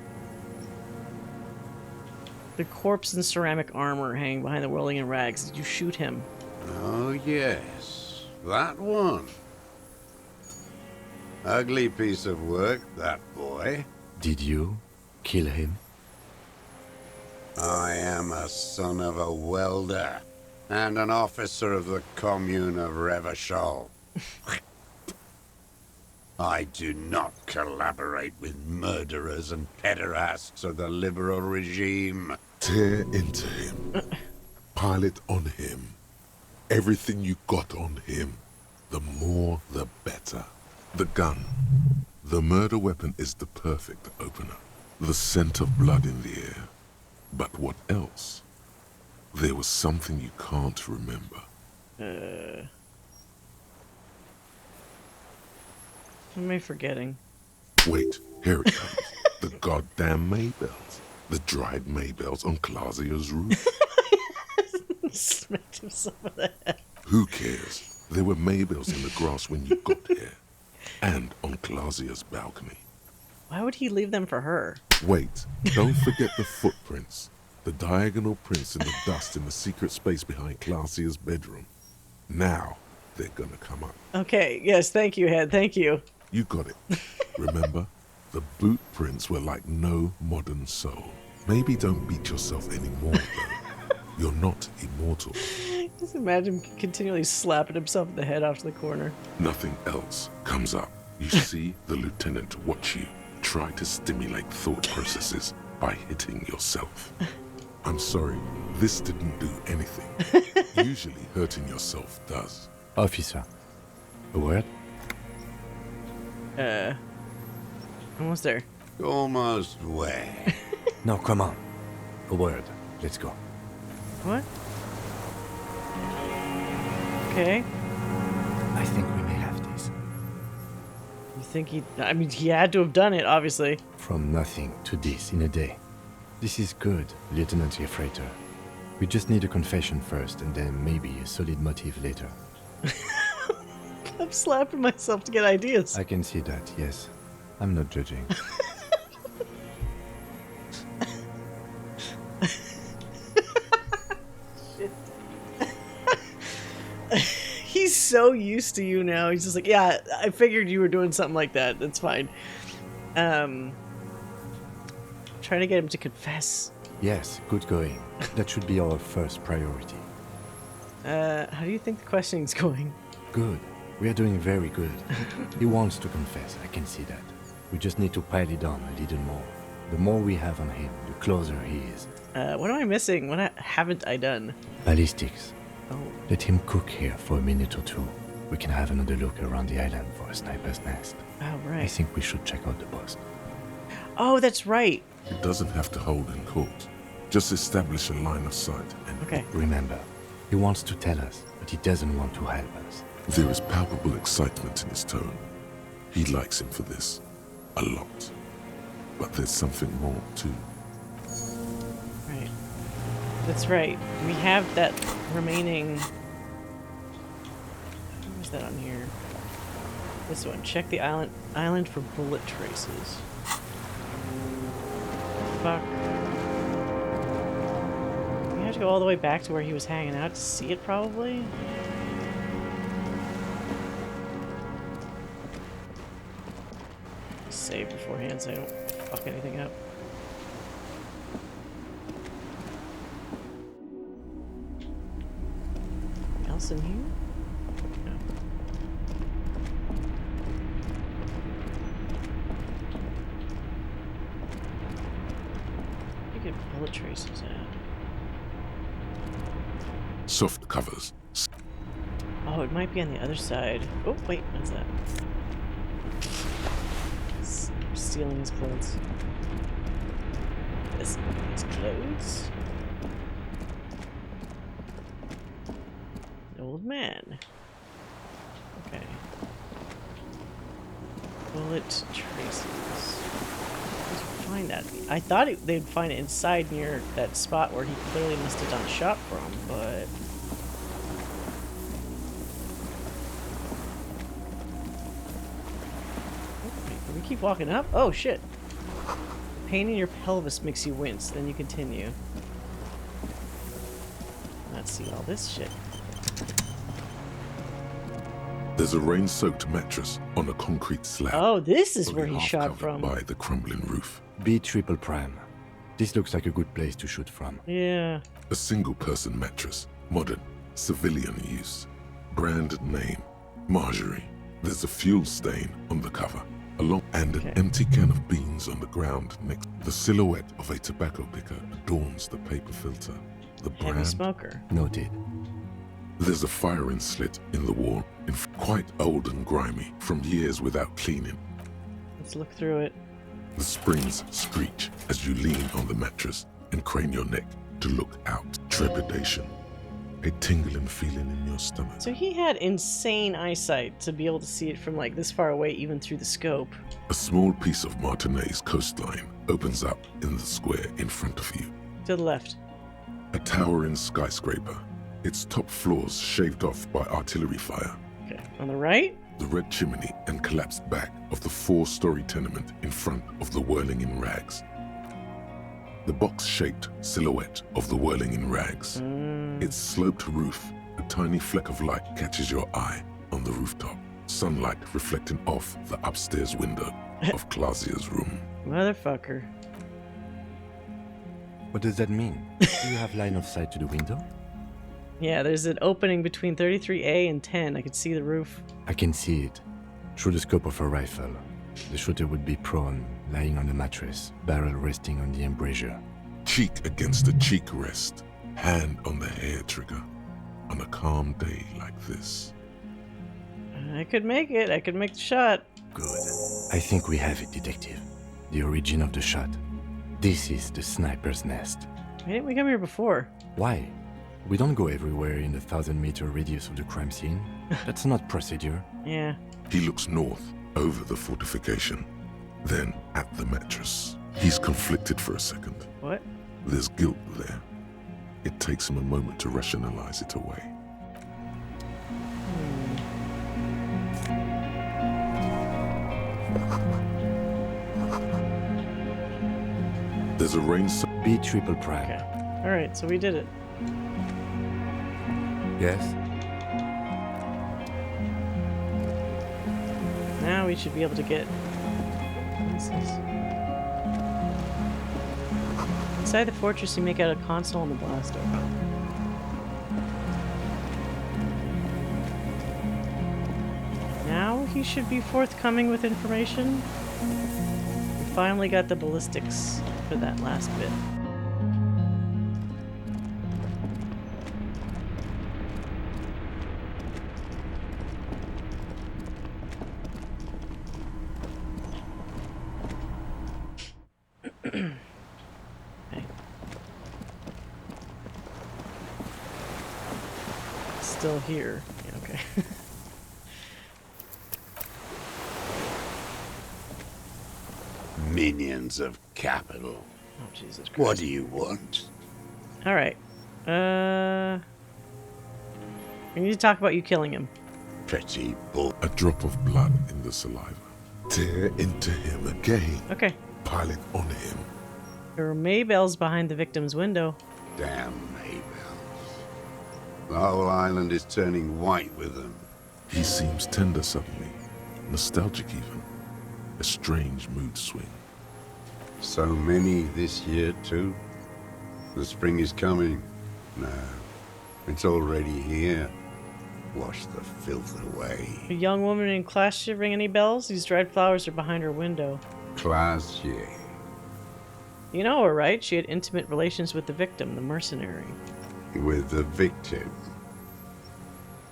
A: The corpse in ceramic armor hanging behind the whirling in rags. Did you shoot him?
S: Oh, yes. That one. Ugly piece of work, that boy.
C: Did you kill him?
S: I am a son of a welder and an officer of the commune of Revachol. I do not collaborate with murderers and pederasts of the liberal regime.
B: Tear into him. Pile it on him. Everything you got on him. The more, the better. The gun. The murder weapon is the perfect opener. The scent of blood in the air. But what else? There was something you can't remember.
A: What am I forgetting?
B: Wait, here it comes. The goddamn Maybells. The dried Maybells on Clausia's roof.
A: Smacked himself in the head.
B: Who cares? There were Maybells in the grass when you got here. And on Clausia's balcony.
A: Why would he leave them for her?
B: Wait, don't forget the footprints. The diagonal prints in the dust in the secret space behind Clausia's bedroom. Now, they're gonna come up.
A: Okay, yes, thank you, Head, thank you.
B: You got it. Remember? The boot prints were like no modern soul. Maybe don't beat yourself anymore, though. You're not immortal.
A: Just imagine him continually slapping himself in the head off to the corner.
B: Nothing else comes up. You see the lieutenant watch you. Try to stimulate thought processes by hitting yourself. I'm sorry, this didn't do anything. Usually hurting yourself does.
C: Officer, a word?
A: Almost there.
S: Almost where?
C: No, come on. A word. Let's go.
A: What? Okay.
C: I think we may have this.
A: You think he... I mean, he had to have done it, obviously.
C: From nothing to this in a day. This is good, Lieutenant Gefreiter. We just need a confession first, and then maybe a solid motive later.
A: I'm slapping myself to get ideas.
C: I can see that, yes. I'm not judging.
A: He's so used to you now. He's just like, yeah, I figured you were doing something like that. That's fine. Trying to get him to confess.
C: Yes, good going. That should be our first priority.
A: How do you think the questioning's going?
C: Good. We are doing very good. He wants to confess, I can see that. We just need to pile it on a little more. The more we have on him, the closer he is.
A: What am I missing? What haven't I done?
C: Ballistics.
A: Oh.
C: Let him cook here for a minute or two. We can have another look around the island for a sniper's nest.
A: Oh, right.
C: I think we should check out the post.
A: Oh, that's right.
B: It doesn't have to hold in court. Just establish a line of sight and...
A: Okay.
C: Remember, he wants to tell us, but he doesn't want to help us.
B: There is palpable excitement in his tone. He likes him for this. A lot. But there's something more, too.
A: Right. That's right. We have that remaining... What was that on here? This one. Check the island for bullet traces. Fuck. We have to go all the way back to where he was hanging out to see it, probably? Save beforehand so I don't fuck anything up. Anything else in here? No. You get bullet traces out.
B: Soft covers.
A: Oh, it might be on the other side. Oh, wait, what's that? Stealing his clothes. His clothes? An old man. Okay. Bullet traces. Let's find that. I thought they'd find it inside near that spot where he clearly must have done a shot from, but... We keep walking up? Oh, shit. Pain in your pelvis makes you wince. Then you continue. Let's see all this shit.
B: There's a rain-soaked mattress on a concrete slab.
A: Oh, this is where
B: only
A: he
B: half
A: shot
B: covered
A: from.
B: by the crumbling roof.
C: B triple prime. This looks like a good place to shoot from.
A: Yeah.
B: A single-person mattress. Modern. Civilian use. Brand name. Marjorie. There's a fuel stain on the cover. And an empty can of beans on the ground next. The silhouette of a tobacco picker adorns the paper filter. The
A: Heavy
B: brand.
A: smoker.
C: Noted.
B: There's a firing slit in the wall, quite old and grimy from years without cleaning.
A: Let's look through it.
B: The springs screech as you lean on the mattress and crane your neck to look out. Trepidation. A tingling feeling in your stomach.
A: So he had insane eyesight to be able to see it from like this far away, even through the scope.
B: A small piece of Martinez coastline opens up in the square in front of you.
A: To the left.
B: A towering skyscraper, its top floors shaved off by artillery fire.
A: Okay. On the right?
B: The red chimney and collapsed back of the 4-story tenement in front of the whirling in rags. The box-shaped silhouette of the whirling in rags. Its sloped roof, a tiny fleck of light catches your eye on the rooftop. Sunlight reflecting off the upstairs window of Clausia's room.
A: Motherfucker.
C: What does that mean? Do you have line of sight to the window?
A: Yeah, there's an opening between 33A and 10. I could see the roof.
C: I can see it. Through the scope of a rifle. The shooter would be prone, lying on the mattress, barrel resting on the embrasure.
B: Cheek against the cheek rest, hand on the hair trigger, on a calm day like this.
A: I could make it. I could make the shot.
C: Good. I think we have it, Detective. the origin of the shot. This is the sniper's nest.
A: Why didn't we come here before?
C: Why? We don't go everywhere in the 1,000-meter radius of the crime scene. That's not procedure.
A: Yeah.
B: He looks north, over the fortification, then at the mattress. He's conflicted for a second.
A: What?
B: There's guilt there. It takes him a moment to rationalize it away. There's a range.
C: B triple prime.
A: Okay. Alright, so we did it.
C: Yes?
A: Now we should be able to get... Inside the fortress, you make out a console on the blast door. Now he should be forthcoming with information. We finally got the ballistics for that last bit. Still here. Yeah, okay.
S: Minions of capital.
A: Oh, Jesus Christ.
S: What do you want?
A: Alright. We need to talk about you killing him.
S: Pretty bull.
B: A drop of blood in the saliva. Tear into him again.
A: Okay.
B: Pile it on him.
A: There were Maybells behind the victim's window.
S: Damn Maybells. The whole island is turning white with them.
B: He seems tender suddenly. Nostalgic even. A strange mood swing.
S: So many this year too. The spring is coming. No, it's already here. Wash the filth away.
A: A young woman in class should ring any bells? These dried flowers are behind her window.
S: Classier.
A: You know her, right? She had intimate relations with the victim, the mercenary.
S: With the victim.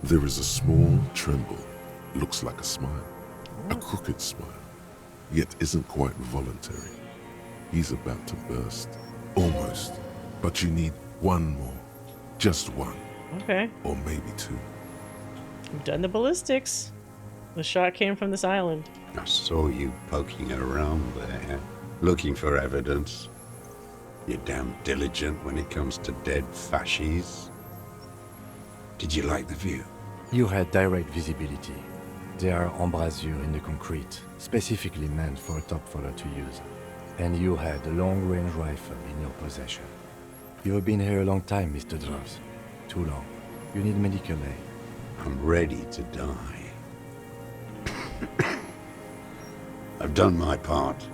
B: There is a small tremble. Looks like a smile. A crooked smile. Yet isn't quite voluntary. He's about to burst. Almost. But you need one more. Just one.
A: Okay.
B: Or maybe two.
A: We've done the ballistics. The shot came from this island.
S: I saw you poking around there, looking for evidence. You're damn diligent when it comes to dead fascies. Did you like the view?
C: You had direct visibility. There are embrasures in the concrete, specifically meant for a top follower to use. And you had a long-range rifle in your possession. You have been here a long time, Mr. Droz. Too long. You need medical aid.
S: I'm ready to die. I've done my part.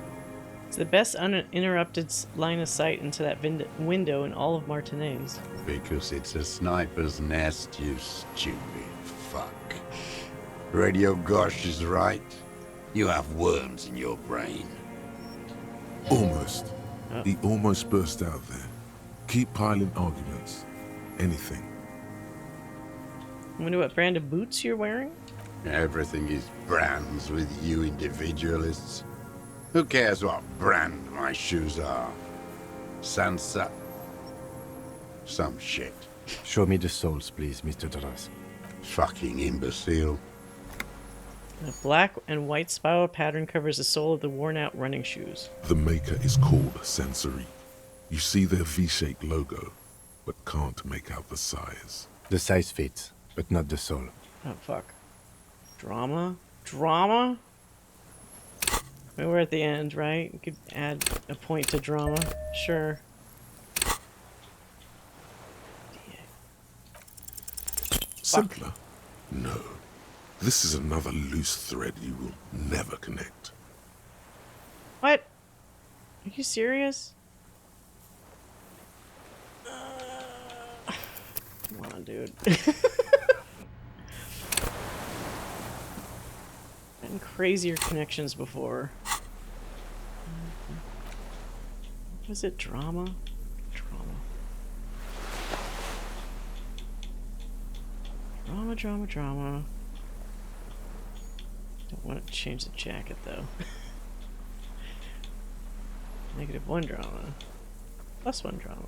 A: It's the best uninterrupted line of sight into that window in all of Martinez.
S: Because it's a sniper's nest, you stupid fuck. Radio Gosh is right. You have worms in your brain.
B: Almost. He almost burst out there. Keep piling arguments. Anything.
A: I wonder what brand of boots you're wearing?
S: Everything is brands with you individualists. Who cares what brand my shoes are? Sansa. Some shit.
C: Show me the soles, please, Mr. Droz.
S: Fucking imbecile.
A: A black and white spiral pattern covers the sole of the worn-out running shoes.
B: The maker is called Sensory. You see their V-shaped logo, but can't make out the size.
C: The size fits, but not the sole.
A: Oh, fuck. Drama? Drama? I mean, we're at the end, right? We could add a point to drama. Sure.
B: Simpler? No. This is another loose thread you will never connect.
A: What? Are you serious? Come on, dude. Gotten crazier connections before. Was it drama? Drama. Don't want to change the jacket though. -1 drama. +1 drama.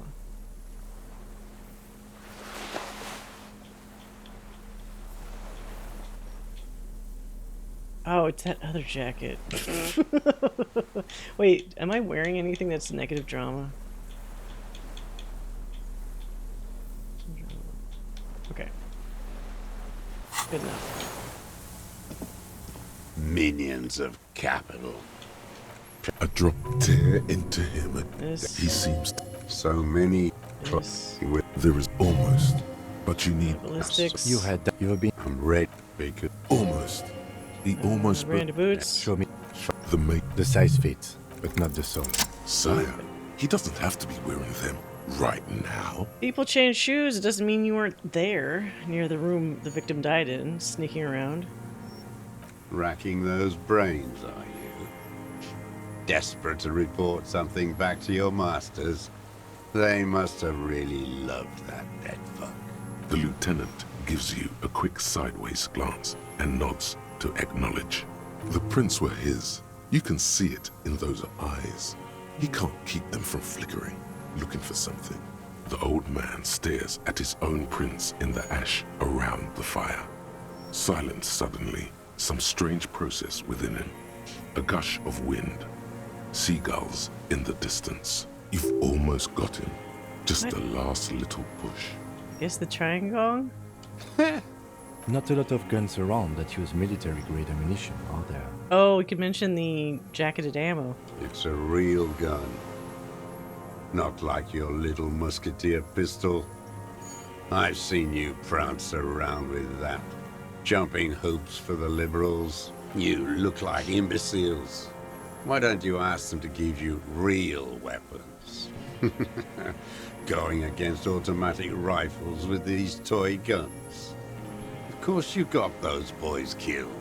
A: Oh, it's that other jacket. Wait, am I wearing anything that's negative drama? Okay. Good enough.
S: Minions of capital.
B: A drop tear into him.
A: This.
B: He seems
S: so many.
B: There is almost, but you need
A: ballistics.
C: You had that. You have been.
S: I'm ready. Because
B: almost. He almost
A: brand of boots.
C: Show me
B: the mate.
C: the size fits, but not the soul.
B: Sire, he doesn't have to be wearing them right now.
A: People change shoes. It doesn't mean you weren't there near the room the victim died in, sneaking around.
S: Racking those brains, are you? Desperate to report something back to your masters? They must have really loved that dead fuck.
B: The lieutenant gives you a quick sideways glance and nods to acknowledge. The prints were his. You can see it in those eyes. He can't keep them from flickering, looking for something. The old man stares at his own prints in the ash around the fire. Silent suddenly, some strange process within him. A gush of wind. Seagulls in the distance. You've almost got him. Just
A: What?
B: the last little push.
A: Guess the triangle?
C: Not a lot of guns around that use military-grade ammunition, are there?
A: Oh, we could mention the jacketed ammo.
S: It's a real gun. Not like your little musketeer pistol. I've seen you prance around with that. Jumping hoops for the liberals. You look like imbeciles. Why don't you ask them to give you real weapons? Going against automatic rifles with these toy guns. Of course you got those boys killed.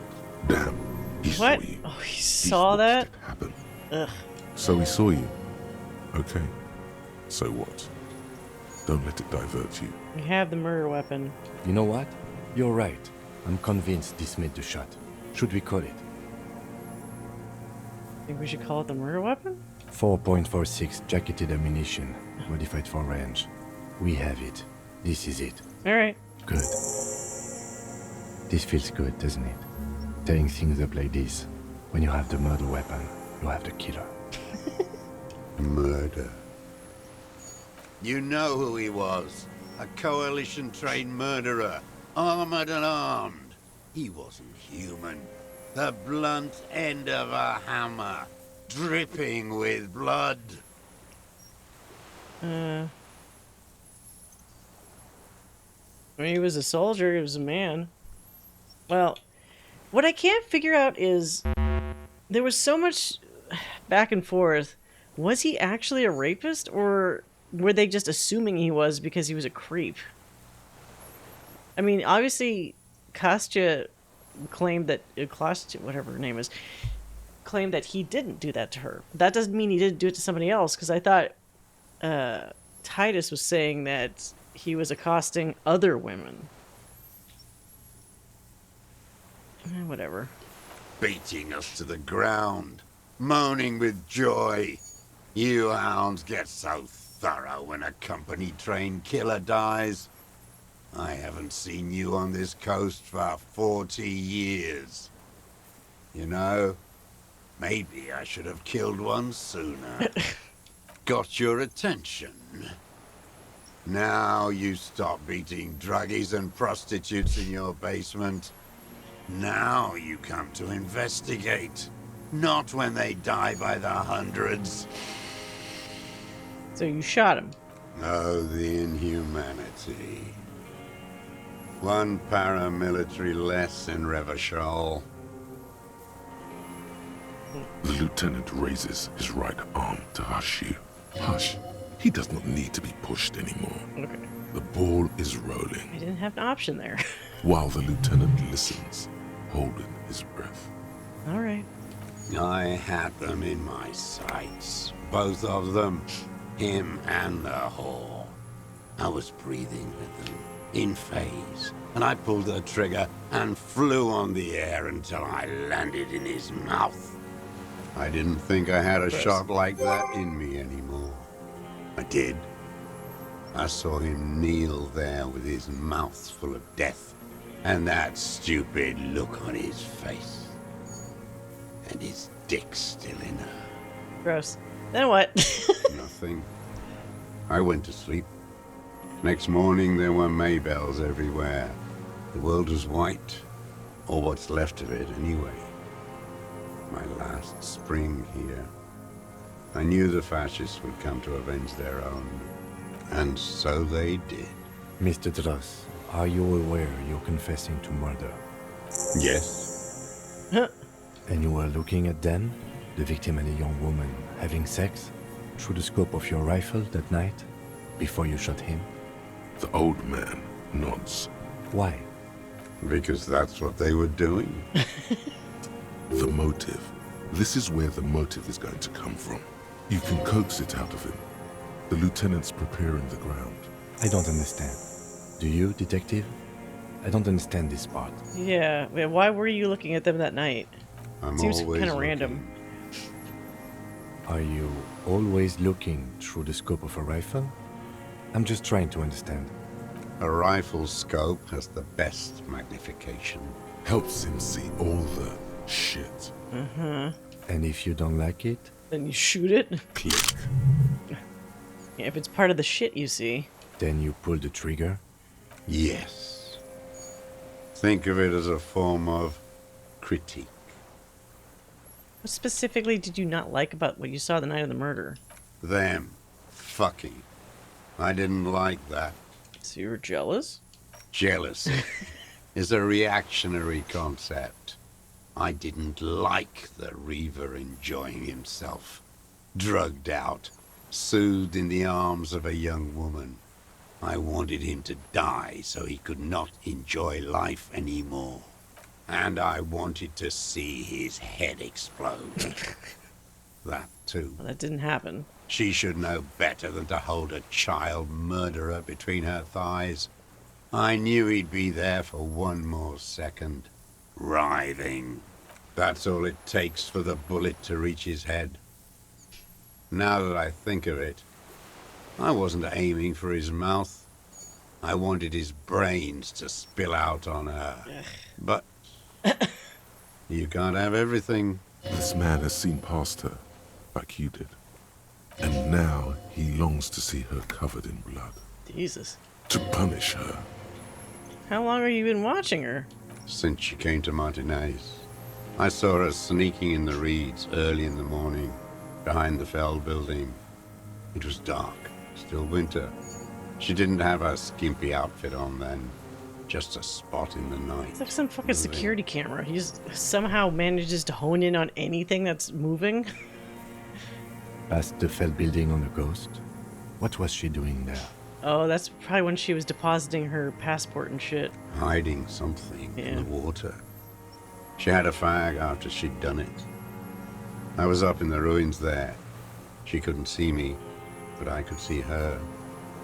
B: Damn. He
A: What?
B: saw you.
A: Oh, he saw that?
B: Happen.
A: Ugh.
B: So he saw you. Okay. So what? Don't let it divert you.
A: We have the murder weapon.
C: You know what? You're right. I'm convinced this made the shot. Should we call it?
A: Think we should call it the murder weapon?
C: 4.46 jacketed ammunition, modified for range. We have it. This is it.
A: Alright.
C: Good. This feels good, doesn't it? Tearing things up like this. When you have the murder weapon, you have the killer.
S: Murder. You know who he was. A coalition-trained murderer. Armored and armed. He wasn't human. The blunt end of a hammer. Dripping with blood.
A: I mean, he was a soldier, he was a man. Well, what I can't figure out is there was so much back and forth. Was he actually a rapist, or were they just assuming he was because he was a creep? I mean, obviously, Kostya claimed that Kostya, whatever her name is, claimed that he didn't do that to her. That doesn't mean he didn't do it to somebody else, because I thought Titus was saying that he was accosting other women. Whatever.
S: Beating us to the ground. Moaning with joy. You hounds get so thorough when a company-trained killer dies. I haven't seen you on this coast for 40 years. You know, maybe I should have killed one sooner. Got your attention. Now you stop beating druggies and prostitutes in your basement. Now you come to investigate. Not when they die by the hundreds.
A: So you shot him.
S: Oh, the inhumanity. One paramilitary less in Revachol.
B: The lieutenant raises his right arm to hush you. Hush. He does not need to be pushed anymore.
A: Okay.
B: The ball is rolling.
A: I didn't have an option there.
B: While the lieutenant listens, holding his breath.
A: All right.
S: I had them in my sights. Both of them. Him and the whore. I was breathing with them. In phase. And I pulled the trigger and flew on the air until I landed in his mouth. I didn't think I had a
A: Gross.
S: shot like that in me anymore. I did. I saw him kneel there with his mouth full of death, and that stupid look on his face. And his dick still in her.
A: Gross. Then what?
S: Nothing. I went to sleep. Next morning there were Maybells everywhere. The world was white, or what's left of it anyway. My last spring here. I knew the fascists would come to avenge their own, and so they did.
C: Mr. Dross, are you aware you're confessing to murder?
S: Yes.
C: And you were looking at them, the victim and a young woman, having sex, through the scope of your rifle that night, before you shot him?
B: The old man nods.
C: Why?
S: Because that's what they were doing.
B: The motive. This is where the motive is going to come from. You can coax it out of him. The lieutenant's preparing the ground.
C: I don't understand. Do you, detective? I don't understand this part.
A: Yeah. Why were you looking at them that night?
S: I'm
A: Seems
S: always
A: kind of
S: looking.
A: random.
C: Are you always looking through the scope of a rifle? I'm just trying to understand.
S: A rifle's scope has the best magnification.
B: Helps him see all the shit.
A: Uh-huh.
C: And if you don't like it?
A: Then you shoot it?
B: Click.
A: Yeah, if it's part of the shit you see.
C: Then you pull the trigger?
S: Yes. Think of it as a form of critique.
A: What specifically did you not like about what you saw the night of the murder?
S: Them fucking. I didn't like that.
A: So you were jealous?
S: Jealousy is a reactionary concept. I didn't like the Reaver enjoying himself. Drugged out, soothed in the arms of a young woman. I wanted him to die so he could not enjoy life anymore. And I wanted to see his head explode. That too.
A: Well, that didn't happen.
S: She should know better than to hold a child murderer between her thighs. I knew he'd be there for one more second. Writhing. That's all it takes for the bullet to reach his head. Now that I think of it, I wasn't aiming for his mouth. I wanted his brains to spill out on her. But you can't have everything.
B: This man has seen past her, like you did. And now he longs to see her covered in blood.
A: Jesus.
B: To punish her.
A: How long have you been watching her?
S: Since she came to Martinez. I saw her sneaking in the reeds early in the morning, behind the Fell building. It was dark, still winter. She didn't have her skimpy outfit on then, just a spot in the night.
A: It's like some fucking security camera. He just somehow manages to hone in on anything that's moving.
C: Past the Fell building on the coast? What was she doing there?
A: Oh, that's probably when she was depositing her passport and shit.
S: Hiding something in the water. She had a fag after she'd done it. I was up in the ruins there. She couldn't see me, but I could see her,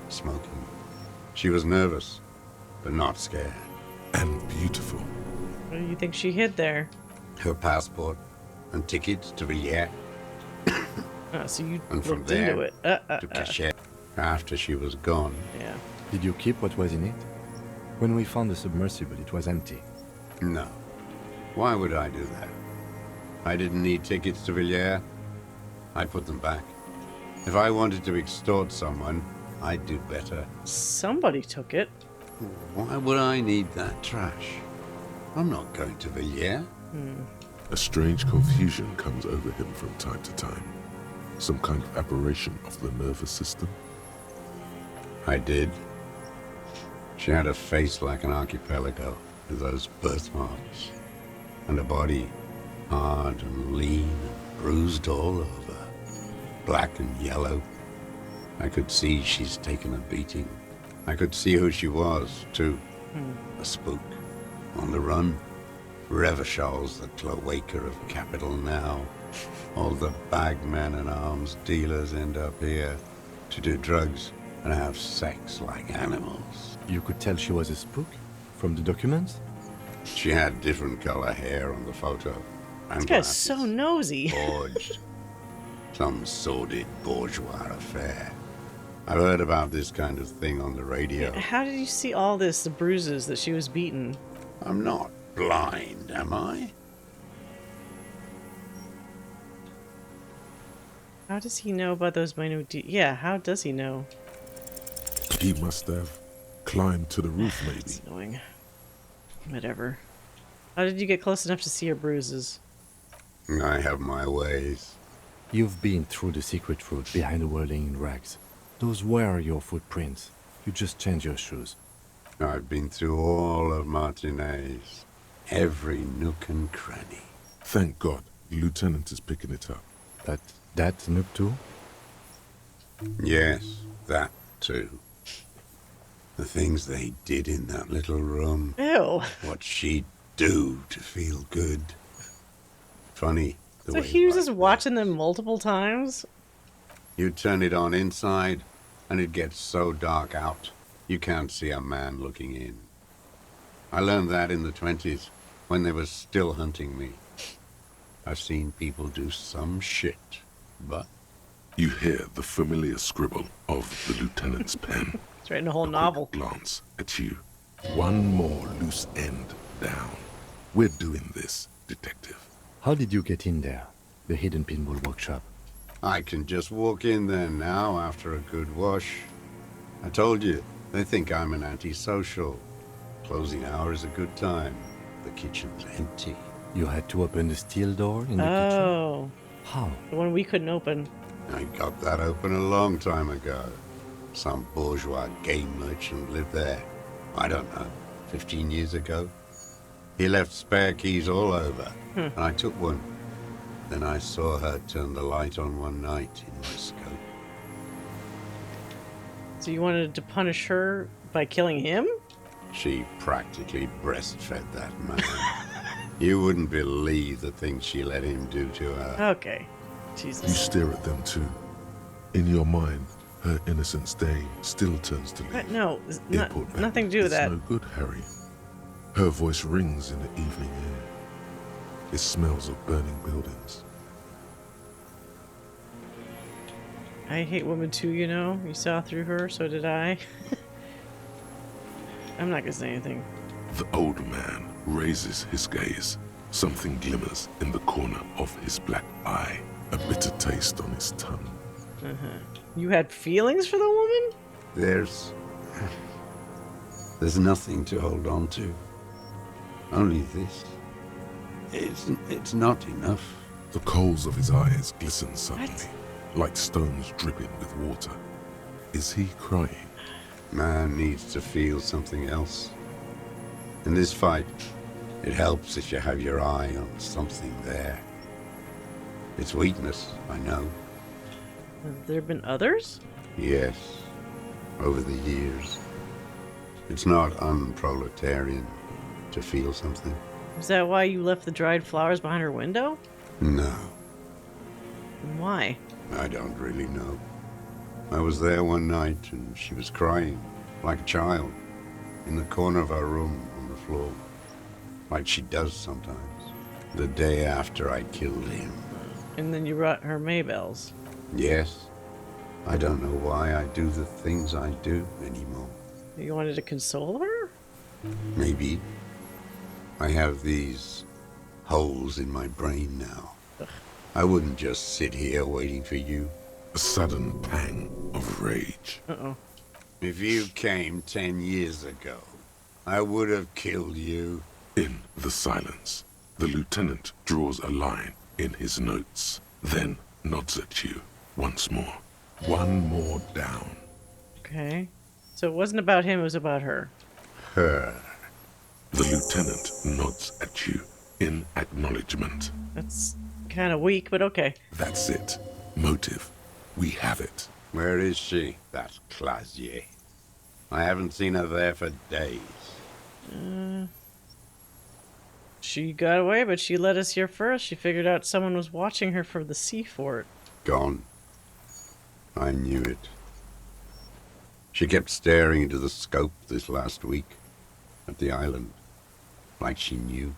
S: smoking. She was nervous, but not scared.
B: And beautiful.
A: What do you think she hid there?
S: Her passport and tickets to Villiers.
A: Oh, so you
S: And from
A: looked
S: there
A: into it.
S: to Cachet after she was gone.
A: Yeah.
C: Did you keep what was in it? When we found the submersible, it was empty.
S: No. Why would I do that? I didn't need tickets to Villiers. I put them back. If I wanted to extort someone, I'd do better.
A: Somebody took it.
S: Why would I need that trash? I'm not going to Villiers.
B: A strange confusion comes over him from time to time. Some kind of aberration of the nervous system.
S: I did. She had a face like an archipelago with those birthmarks. And a body hard and lean and bruised all over. Black and yellow. I could see she's taken a beating. I could see who she was, too. A spook. On the run. Revachol's the cloaca of capital now. All the bagmen and arms dealers end up here to do drugs and have sex like animals.
C: You could tell she was a spook? From the documents?
S: She had different color hair on the photo.
A: This guy's so nosy.
S: Forged. Some sordid bourgeois affair. I've heard about this kind of thing on the radio.
A: How did you see all this, the bruises that she was beaten?
S: I'm not blind, am I?
A: How does he know about those minute yeah, how does he know?
B: He must have climbed to the roof, maybe.
A: It's annoying. Whatever. How did you get close enough to see her bruises?
S: I have my ways.
C: You've been through the secret route behind the whirling in rags. Those were your footprints. You just change your shoes.
S: I've been through all of Martinez. Every nook and cranny.
B: Thank God, the lieutenant is picking it up.
C: That nook too?
S: Yes, that too. The things they did in that little room.
A: Ew.
S: What she'd do to feel good. Funny.
A: So he was just watching them multiple times?
S: You turn it on inside, and it gets so dark out, you can't see a man looking in. I learned that in the 20s, when they were still hunting me. I've seen people do some shit, but...
B: You hear the familiar scribble of the lieutenant's pen.
A: It's writing a whole novel.
B: Glance at you. One more loose end down. We're doing this, detective.
C: How did you get in there? The hidden pinball workshop.
S: I can just walk in there now after a good wash. I told you, they think I'm an antisocial. Closing hour is a good time. The kitchen's empty.
C: You had to open the steel door in the
A: kitchen?
C: How?
A: The one we couldn't open.
S: I got that open a long time ago. Some bourgeois game merchant lived there. I don't know, 15 years ago. He left spare keys all over, and I took one. Then I saw her turn the light on one night in my scope.
A: So you wanted to punish her by killing him?
S: She practically breastfed that man. You wouldn't believe the things she let him do to her.
A: Okay. Jesus.
B: You stare at them too. In your mind, her innocence day still turns to leaf.
A: What? No, nothing to do with that.
B: It's no good, Harry. Her voice rings in the evening air. It smells of burning buildings.
A: I hate women too, you know. You saw through her, so did I. I'm not gonna say anything.
B: The old man raises his gaze. Something glimmers in the corner of his black eye. A bitter taste on his tongue.
A: You had feelings for the woman?
S: There's nothing to hold on to. Only this. It's not enough.
B: The coals of his eyes glisten suddenly, like stones dripping with water. Is he crying?
S: Man needs to feel something else. In this fight, it helps if you have your eye on something there. It's weakness, I know.
A: Have there been others?
S: Yes, over the years. It's not unproletarian to feel something.
A: Is that why you left the dried flowers behind her window?
S: No,
A: And why?
S: I don't really know. I was there one night and she was crying, like a child, in the corner of our room on the floor, like she does sometimes, the day after I killed him.
A: And then you brought her Maybells.
S: Yes, I don't know why I do the things I do anymore.
A: You wanted to console her?
S: Maybe. I have these holes in my brain now. I wouldn't just sit here waiting for you.
B: A sudden pang of rage.
A: Uh-oh.
S: If you came 10 years ago, I would have killed you.
B: In the silence, the lieutenant draws a line in his notes, then nods at you once more. One more down.
A: Okay. So it wasn't about him, it was about her.
S: Her.
B: The lieutenant nods at you in acknowledgement.
A: That's kind of weak, but okay.
B: That's it. Motive. We have it.
S: Where is she, that Clasier? I haven't seen her there for days.
A: She got away, but she let us here first. She figured out someone was watching her from the sea fort.
S: Gone. I knew it. She kept staring into the scope this last week at the island, like she knew.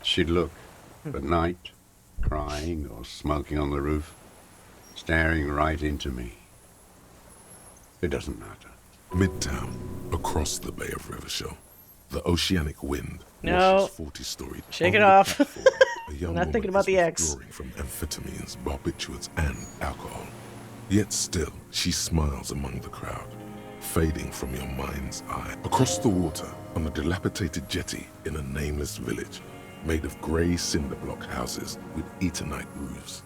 S: She'd look at night, crying or smoking on the roof, staring right into me. It doesn't matter.
B: Midtown, across the Bay of Revachol, the oceanic wind
A: No.
B: washes 40-storied.
A: Shake
B: on
A: it
B: the
A: off.
B: platform. A young
A: I'm not
B: woman
A: thinking about
B: is
A: the X.
B: withdrawing from amphetamines, barbiturates, and alcohol. Yet still, she smiles among the crowd, fading from your mind's eye. Across the water, on a dilapidated jetty in a nameless village, made of grey cinder block houses with Eternite roofs.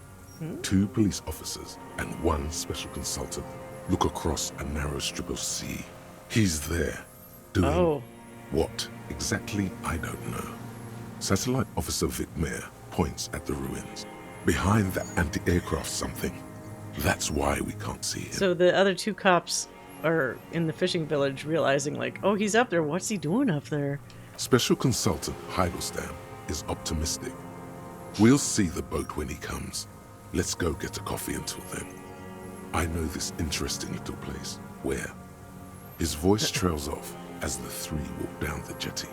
B: 2 police officers and 1 special consultant look across a narrow strip of sea. He's there, doing what exactly, I don't know. Satellite Officer Vic Mayer points at the ruins. Behind that anti-aircraft something. That's why we can't see him.
A: So the other 2 cops are in the fishing village realizing like, oh, he's up there. What's he doing up there?
B: Special Consultant Heidelstam is optimistic. We'll see the boat when he comes. Let's go get a coffee until then. I know this interesting little place. Where? His voice trails off as the 3 walk down the jetty.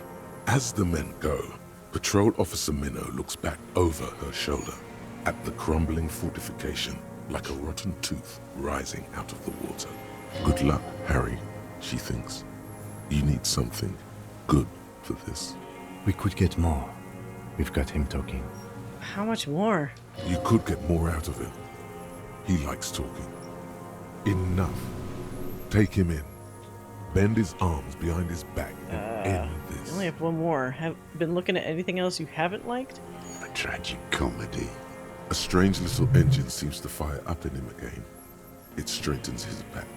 B: As the men go, Patrol Officer Minnow looks back over her shoulder at the crumbling fortification like a rotten tooth rising out of the water. Good luck, Harry, she thinks. You need something good for this.
C: We could get more. We've got him talking.
A: How much more?
B: You could get more out of him. He likes talking. Enough. Take him in. Bend his arms behind his back and end this.
A: I only have 1 more. Have been looking at anything else you haven't liked?
S: A tragic comedy.
B: A strange little engine seems to fire up in him again. It straightens his back.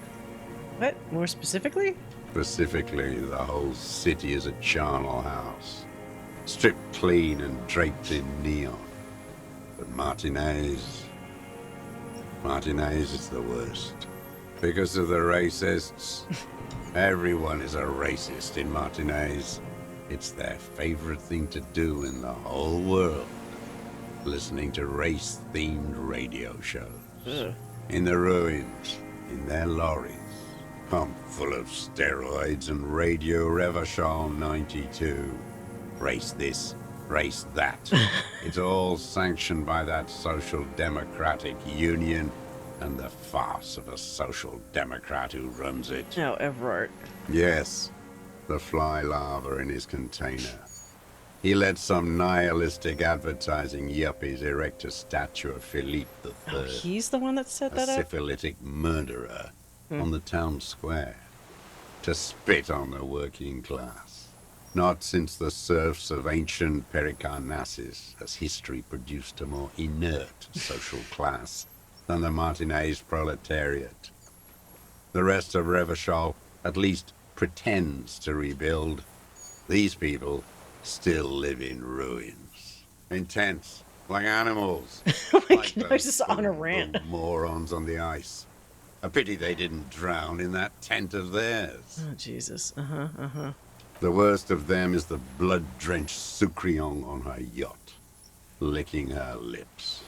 A: What? More specifically?
S: Specifically, the whole city is a charnel house. Stripped clean and draped in neon. But Martinez is the worst. Because of the racists. Everyone is a racist in Martinez. It's their favorite thing to do in the whole world. Listening to race-themed radio shows.
A: Ugh.
S: In the ruins, in their lorries, pumped full of steroids and Radio Revachol 92. Race this, race that. It's all sanctioned by that Social Democratic Union and the farce of a Social Democrat who runs it.
A: No, Everard.
S: Yes, the fly larva in his container. He let some nihilistic advertising yuppies erect a statue of Philippe III.
A: Oh, he's the one that set that
S: a
A: up?
S: syphilitic murderer on the town square. To spit on the working class. Not since the serfs of ancient Pericarnassus has history produced a more inert social class than the Martinez proletariat. The rest of Revachol at least pretends to rebuild. These people still live in ruins. In tents, like animals.
A: Oh my
S: like
A: God, I was just on a
S: those
A: rant.
S: morons on the ice. A pity they didn't drown in that tent of theirs.
A: Oh, Jesus.
S: The worst of them is the blood-drenched Sucrion on her yacht, licking her lips.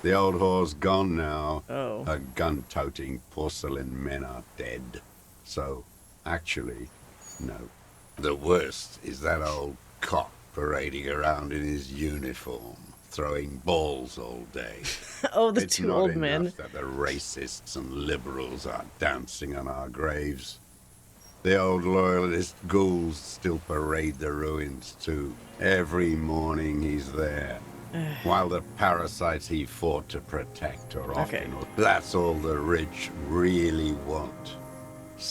S: The old whore's gone now.
A: Oh.
S: Her gun-toting porcelain men are dead. So, actually, no. The worst is that old cop parading around in his uniform, throwing balls all day.
A: Oh, the
S: It's
A: 2
S: not
A: old
S: enough
A: men.
S: that the racists and liberals are dancing on our graves. The old loyalist ghouls still parade the ruins too. Every morning he's there. While the parasites he fought to protect are often. That's all the rich really want.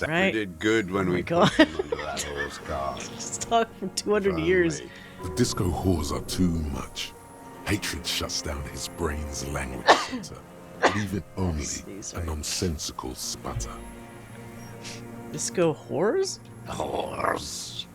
S: We did good when we put them under that horse car.
A: It's talked for 200 years.
B: The disco whores are too much. Hatred shuts down his brain's language center, leaving only a nonsensical sputter.
A: Disco whores?
S: Whores.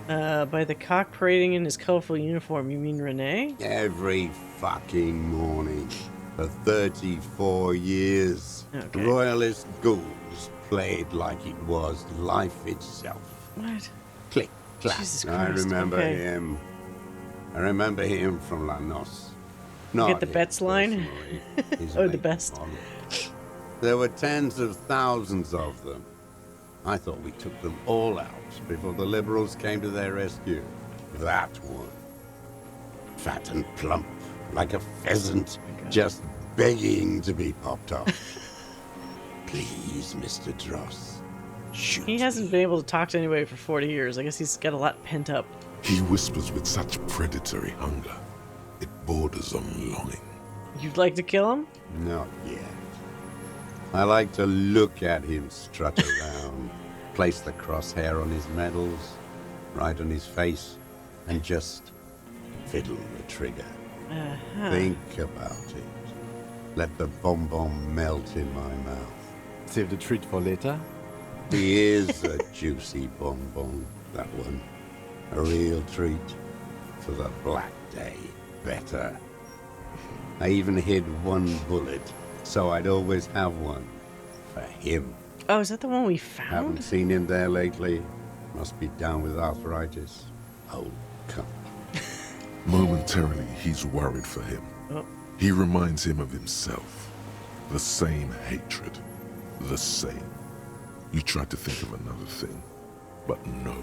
A: By the cock parading in his colorful uniform, you mean Renee?
S: Every fucking morning. For 34 years.
A: Okay.
S: Royalist ghouls played like it was life itself.
A: What?
S: Click, clack.
A: Jesus
S: I
A: Christ,
S: remember
A: okay.
S: him. I remember him from La Noce.
A: You
S: Not
A: get the
S: him
A: bets line?
S: personally, his
A: Or the
S: mate
A: best?
S: Molly. There were tens of thousands of them. I thought we took them all out before the liberals came to their rescue. That one. fat and plump, like a pheasant, just begging to be popped off. Please, Mr. Dross, shoot.
A: He hasn't been able to talk to anybody for 40 years. I guess he's got a lot pent up.
B: He whispers with such predatory hunger. It borders on longing.
A: You'd like to kill him?
S: Not yet. I like to look at him strut around, place the crosshair on his medals, right on his face, and just fiddle the trigger. Think about it. Let the bomb melt in my mouth.
C: Save the treat for later?
S: He is a juicy bonbon, that one. A real treat for the black day. Better. I even hid one bullet, so I'd always have one for him.
A: Oh, is that the one we found?
S: Haven't seen him there lately. Must be down with arthritis. Old cunt.
B: Momentarily, he's worried for him.
A: Oh.
B: He reminds him of himself. The same hatred. The same. You try to think of another thing, but no.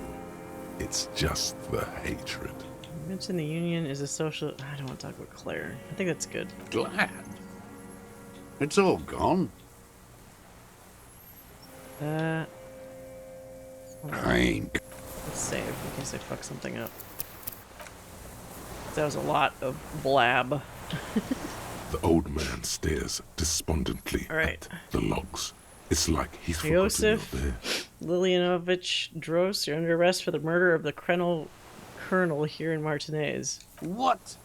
B: It's just the hatred.
A: You mentioned the Union is a social... I don't want to talk about Claire. I think that's good.
S: Glad. It's all gone.
A: Hold on.
S: Ain't.
A: Let's save in case I fuck something up. That was a lot of blab.
B: The old man stares despondently at the logs. It's like he's forgotten you're
A: Joseph
B: there.
A: Lilianovich Dross, you're under arrest for the murder of the colonel here in Martinez.
G: What?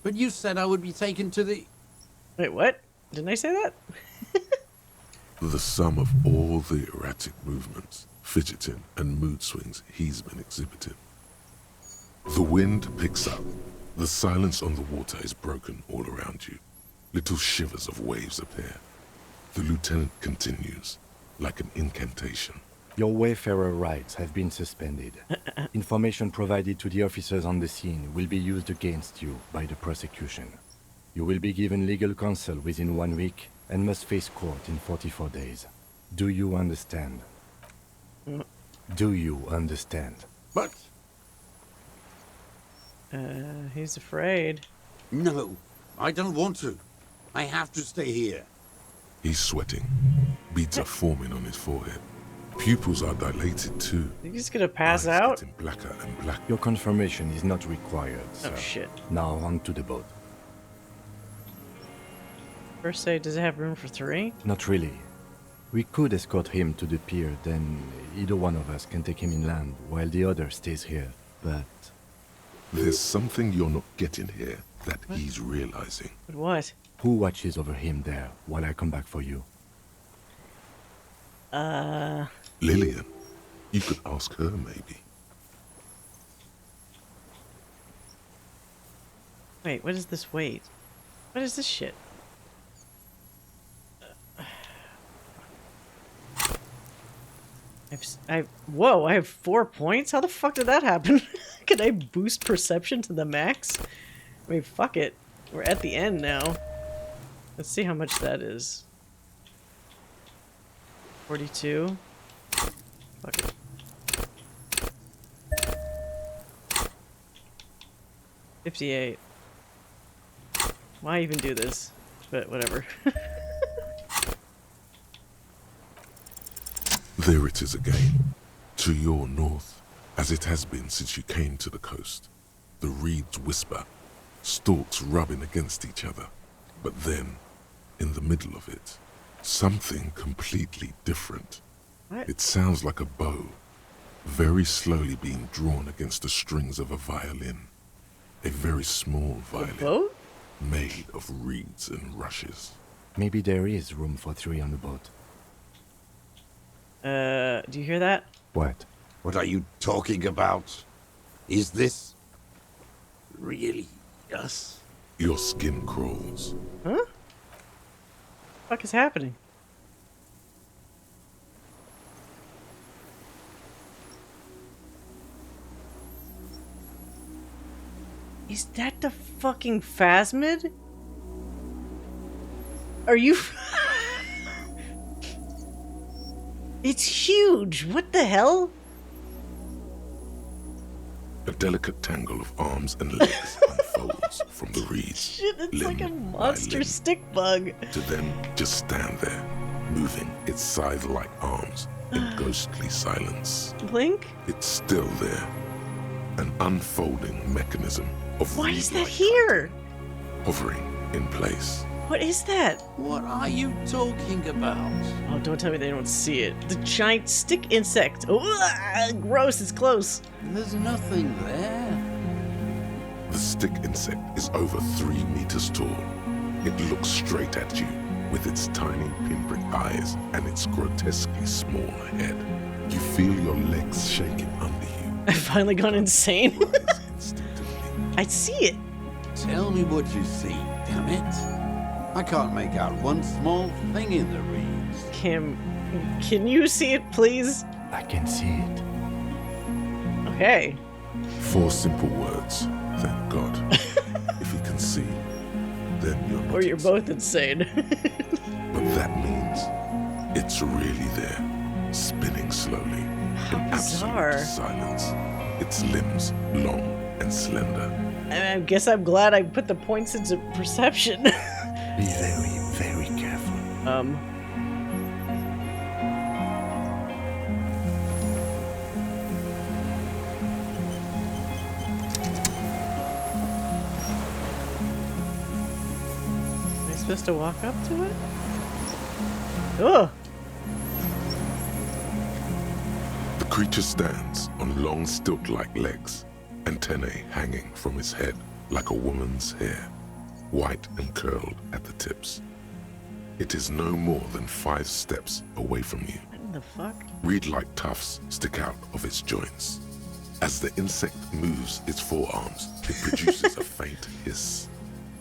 G: But you said I would be taken to the...
A: Wait, what? Didn't I say that?
B: The sum of all the erratic movements, fidgeting, and mood swings he's been exhibiting. The wind picks up. The silence on the water is broken all around you. Little shivers of waves appear. The lieutenant continues, like an incantation.
C: Your wayfarer rights have been suspended. Information provided to the officers on the scene will be used against you by the prosecution. You will be given legal counsel within 1 week and must face court in 44 days. Do you understand? Do you understand?
G: But...
A: he's afraid.
G: No, I don't want to. I have to stay here.
B: He's sweating. Beads are forming on his forehead. Pupils are dilated too.
A: You're just gonna pass out?
B: Getting blacker and blacker.
C: Your confirmation is not required, sir.
A: Oh shit.
C: Now on to the boat.
A: First say, does it have room for 3?
C: Not really. We could escort him to the pier, then either one of us can take him inland while the other stays here, but...
B: There's something you're not getting here that he's realizing.
A: But what?
C: Who watches over him there while I come back for you?
B: Lillian. You could ask her, maybe.
A: Wait, what is this weight? What is this shit? Whoa, I have 4 points? How the fuck did that happen? Can I boost perception to the max? I mean, fuck it. We're at the end now. Let's see how much that is. 42. Fuck it. 58. Why even do this? But whatever.
B: There it is again, to your north, as it has been since you came to the coast. The reeds whisper, stalks rubbing against each other. But then, in the middle of it, something completely different.
A: What?
B: It sounds like a bow, very slowly being drawn against the strings of a violin. A very small violin,
A: boat?
B: made of reeds and rushes.
C: Maybe there is room for 3 on the boat.
A: Do you hear that?
C: What?
G: What are you talking about? Is this... really us?
B: Your skin crawls.
A: Huh? What the fuck is happening? Is that the fucking Phasmid? Are you... It's huge! What the hell?
B: An delicate tangle of arms and legs unfolds from the reeds,
A: Shit, it's
B: limb
A: like a
B: by
A: monster
B: limb,
A: stick bug.
B: to then just stand there, moving its scythe-like arms in ghostly silence.
A: Blink?
B: It's still there, an unfolding mechanism of
A: Why is that
B: reed-like
A: here?
B: hovering in place.
A: What is that?
G: What are you talking about?
A: Oh, don't tell me they don't see it. The giant stick insect. Oh, gross, it's close.
G: There's nothing there.
B: The stick insect is over 3 meters tall. It looks straight at you with its tiny pinprick eyes and its grotesquely small head. You feel your legs shaking under you.
A: I've finally gone insane. I see it.
G: Tell me what you see, damn it. I can't make out one small thing in the reeds.
A: Kim, can you see it, please?
C: I can see it.
A: Okay.
B: 4 simple words. Thank God. If you can see, then you're not
A: Or you're both insane.
B: But that means it's really there, spinning slowly, in
A: bizarre.
B: absolute silence. Its limbs long and slender.
A: I guess I'm glad I put the points into perception.
C: Be very, very careful.
A: Am I supposed to walk up to it? Ugh!
B: The creature stands on long stilt-like legs, antennae hanging from its head like a woman's hair, white and curled at the tips. It is no more than 5 steps away from you.
A: What the fuck?
B: Reed-like tufts stick out of its joints. As the insect moves its forearms, it produces a faint hiss,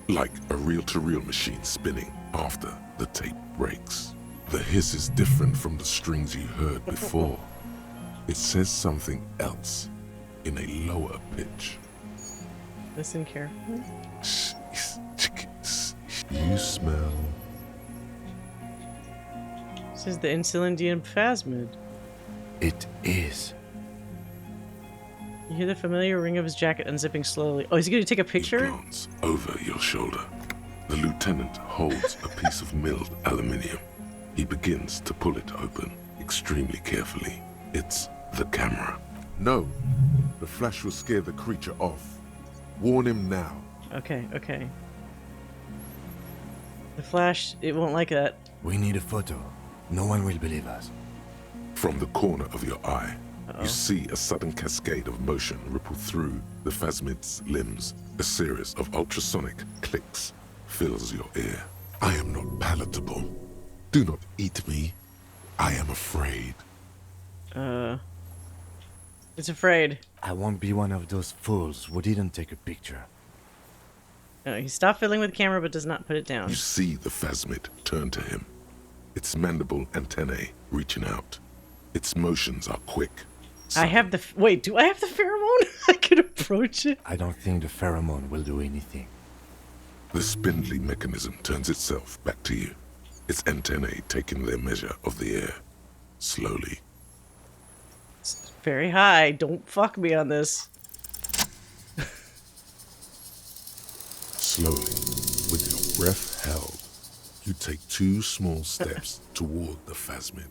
B: like a reel-to-reel machine spinning after the tape breaks. The hiss is different from the strings you heard before. It says something else in a lower pitch.
A: Listen carefully.
B: You smell.
A: This is the Insulindian phasmid.
C: It is.
A: You hear the familiar ring of his jacket unzipping slowly. Oh, is he going to take a picture?
B: Glance over your shoulder. The lieutenant holds a piece of milled aluminium. He begins to pull it open extremely carefully. It's the camera. No, the flash will scare the creature off. Warn him now.
A: Okay, okay. The flash, it won't like that.
C: We need a photo. No one will believe us.
B: From the corner of your eye, you see a sudden cascade of motion ripple through the phasmid's limbs. A series of ultrasonic clicks fills your ear. I am not palatable. Do not eat me. I am afraid.
A: It's afraid.
C: I won't be one of those fools who didn't take a picture.
A: He stopped fiddling with the camera but does not put it down.
B: You see the phasmid turn to him. Its mandible antennae reaching out. Its motions are quick.
A: I have the... Wait, do I have the pheromone? I could approach it.
C: I don't think the pheromone will do anything.
B: The spindly mechanism turns itself back to you. Its antennae taking their measure of the air. Slowly.
A: It's very high. Don't fuck me on this.
B: Slowly, with your breath held, you take 2 small steps toward the phasmid.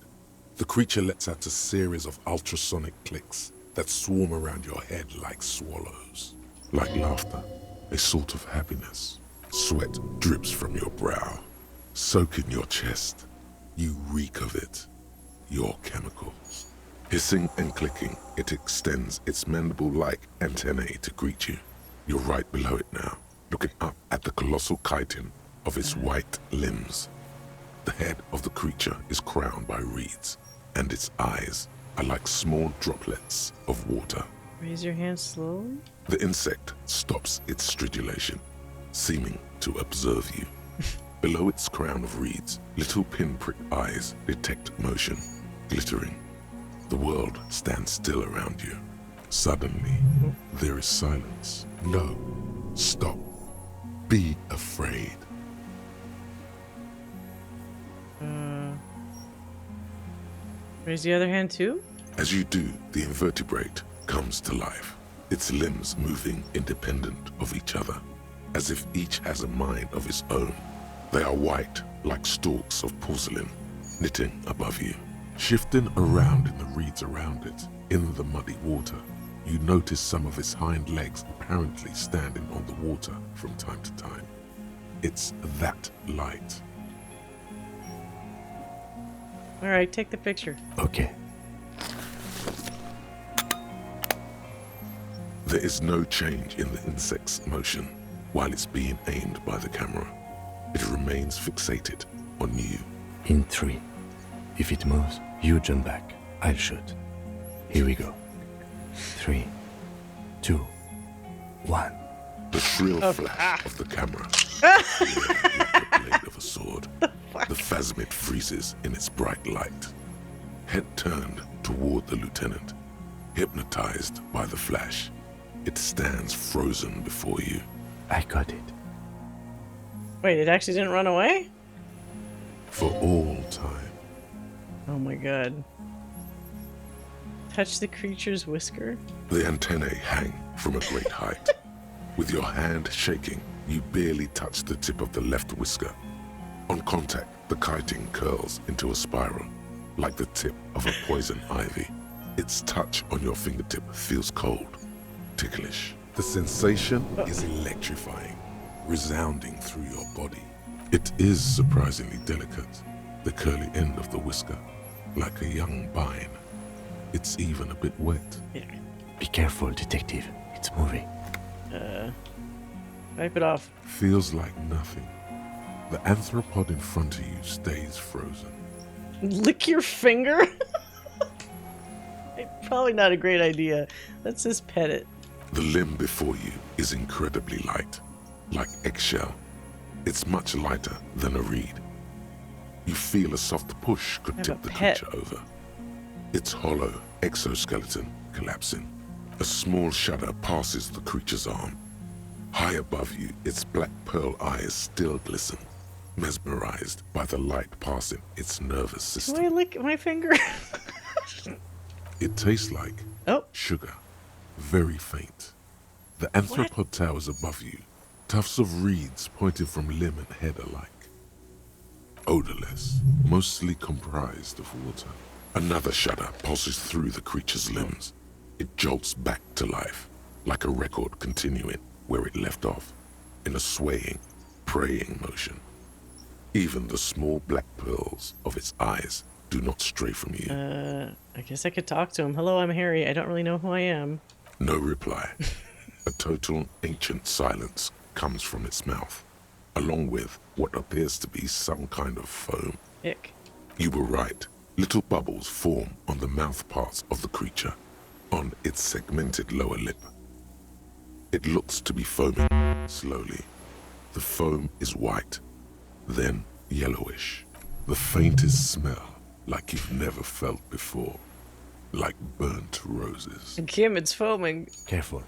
B: The creature lets out a series of ultrasonic clicks that swarm around your head like swallows. Like laughter, a sort of happiness. Sweat drips from your brow, soaking your chest. You reek of it, your chemicals. Hissing and clicking, it extends its mandible-like antennae to greet you. You're right below it now, looking up at the colossal chitin of its white limbs. The head of the creature is crowned by reeds, and its eyes are like small droplets of water.
A: Raise your hand slowly.
B: The insect stops its stridulation, seeming to observe you. Below its crown of reeds, little pinprick eyes detect motion, glittering. The world stands still around you. Suddenly, there is silence. No, stop. Be afraid.
A: Raise the other hand too?
B: As you do, the invertebrate comes to life. its limbs moving independent of each other, as if each has a mind of its own. They are white, like stalks of porcelain, knitting above you. Shifting around in the reeds around it, in the muddy water, you notice some of its hind legs apparently standing on the water from time to time. It's that light.
A: All right, take the picture.
C: Okay.
B: There is no change in the insect's motion while it's being aimed by the camera. It remains fixated on you.
C: In 3. If it moves, you jump back. I'll shoot. Here we go. 3, 2, 1.
B: The shrill flash of the camera like the blade of a sword. The phasmid freezes in its bright light. Head turned toward the lieutenant, hypnotized by the flash. It stands frozen before you.
C: I got it.
A: Wait, it actually didn't run away?
B: For all time.
A: Oh my god. Touch the creature's whisker?
B: The antennae hang from a great height. With your hand shaking, you barely touch the tip of the left whisker. On contact, the kiting curls into a spiral, like the tip of a poison ivy. Its touch on your fingertip feels cold, ticklish. The sensation is electrifying, resounding through your body. It is surprisingly delicate, the curly end of the whisker, like a young vine. It's even a bit wet.
C: Be careful, detective. It's moving.
A: Wipe it off.
B: Feels like nothing. The arthropod in front of you stays frozen.
A: Lick your finger? Probably not a great idea. Let's just pet it.
B: The limb before you is incredibly light, like eggshell. It's much lighter than a reed. You feel a soft push could tip the creature over. Its hollow exoskeleton collapsing. A small shudder passes the creature's arm. High above you, its black pearl eyes still glisten, mesmerized by the light passing its nervous system.
A: Can I lick my finger?
B: It tastes like sugar, very faint. The arthropod towers above you, tufts of reeds pointing from limb and head alike. Odorless, mostly comprised of water. Another shudder pulses through the creature's limbs. It jolts back to life, like a record continuing where it left off, in a swaying, praying motion. Even the small black pearls of its eyes do not stray from you.
A: I guess I could talk to him. Hello, I'm Harry. I don't really know who I am.
B: No reply. A total ancient silence comes from its mouth, along with what appears to be some kind of foam.
A: Ick.
B: You were right. Little bubbles form on the mouth parts of the creature, on its segmented lower lip. It looks to be foaming, slowly. The foam is white, then yellowish. The faintest smell, like you've never felt before. Like burnt roses.
A: Kim, it's foaming.
C: Careful.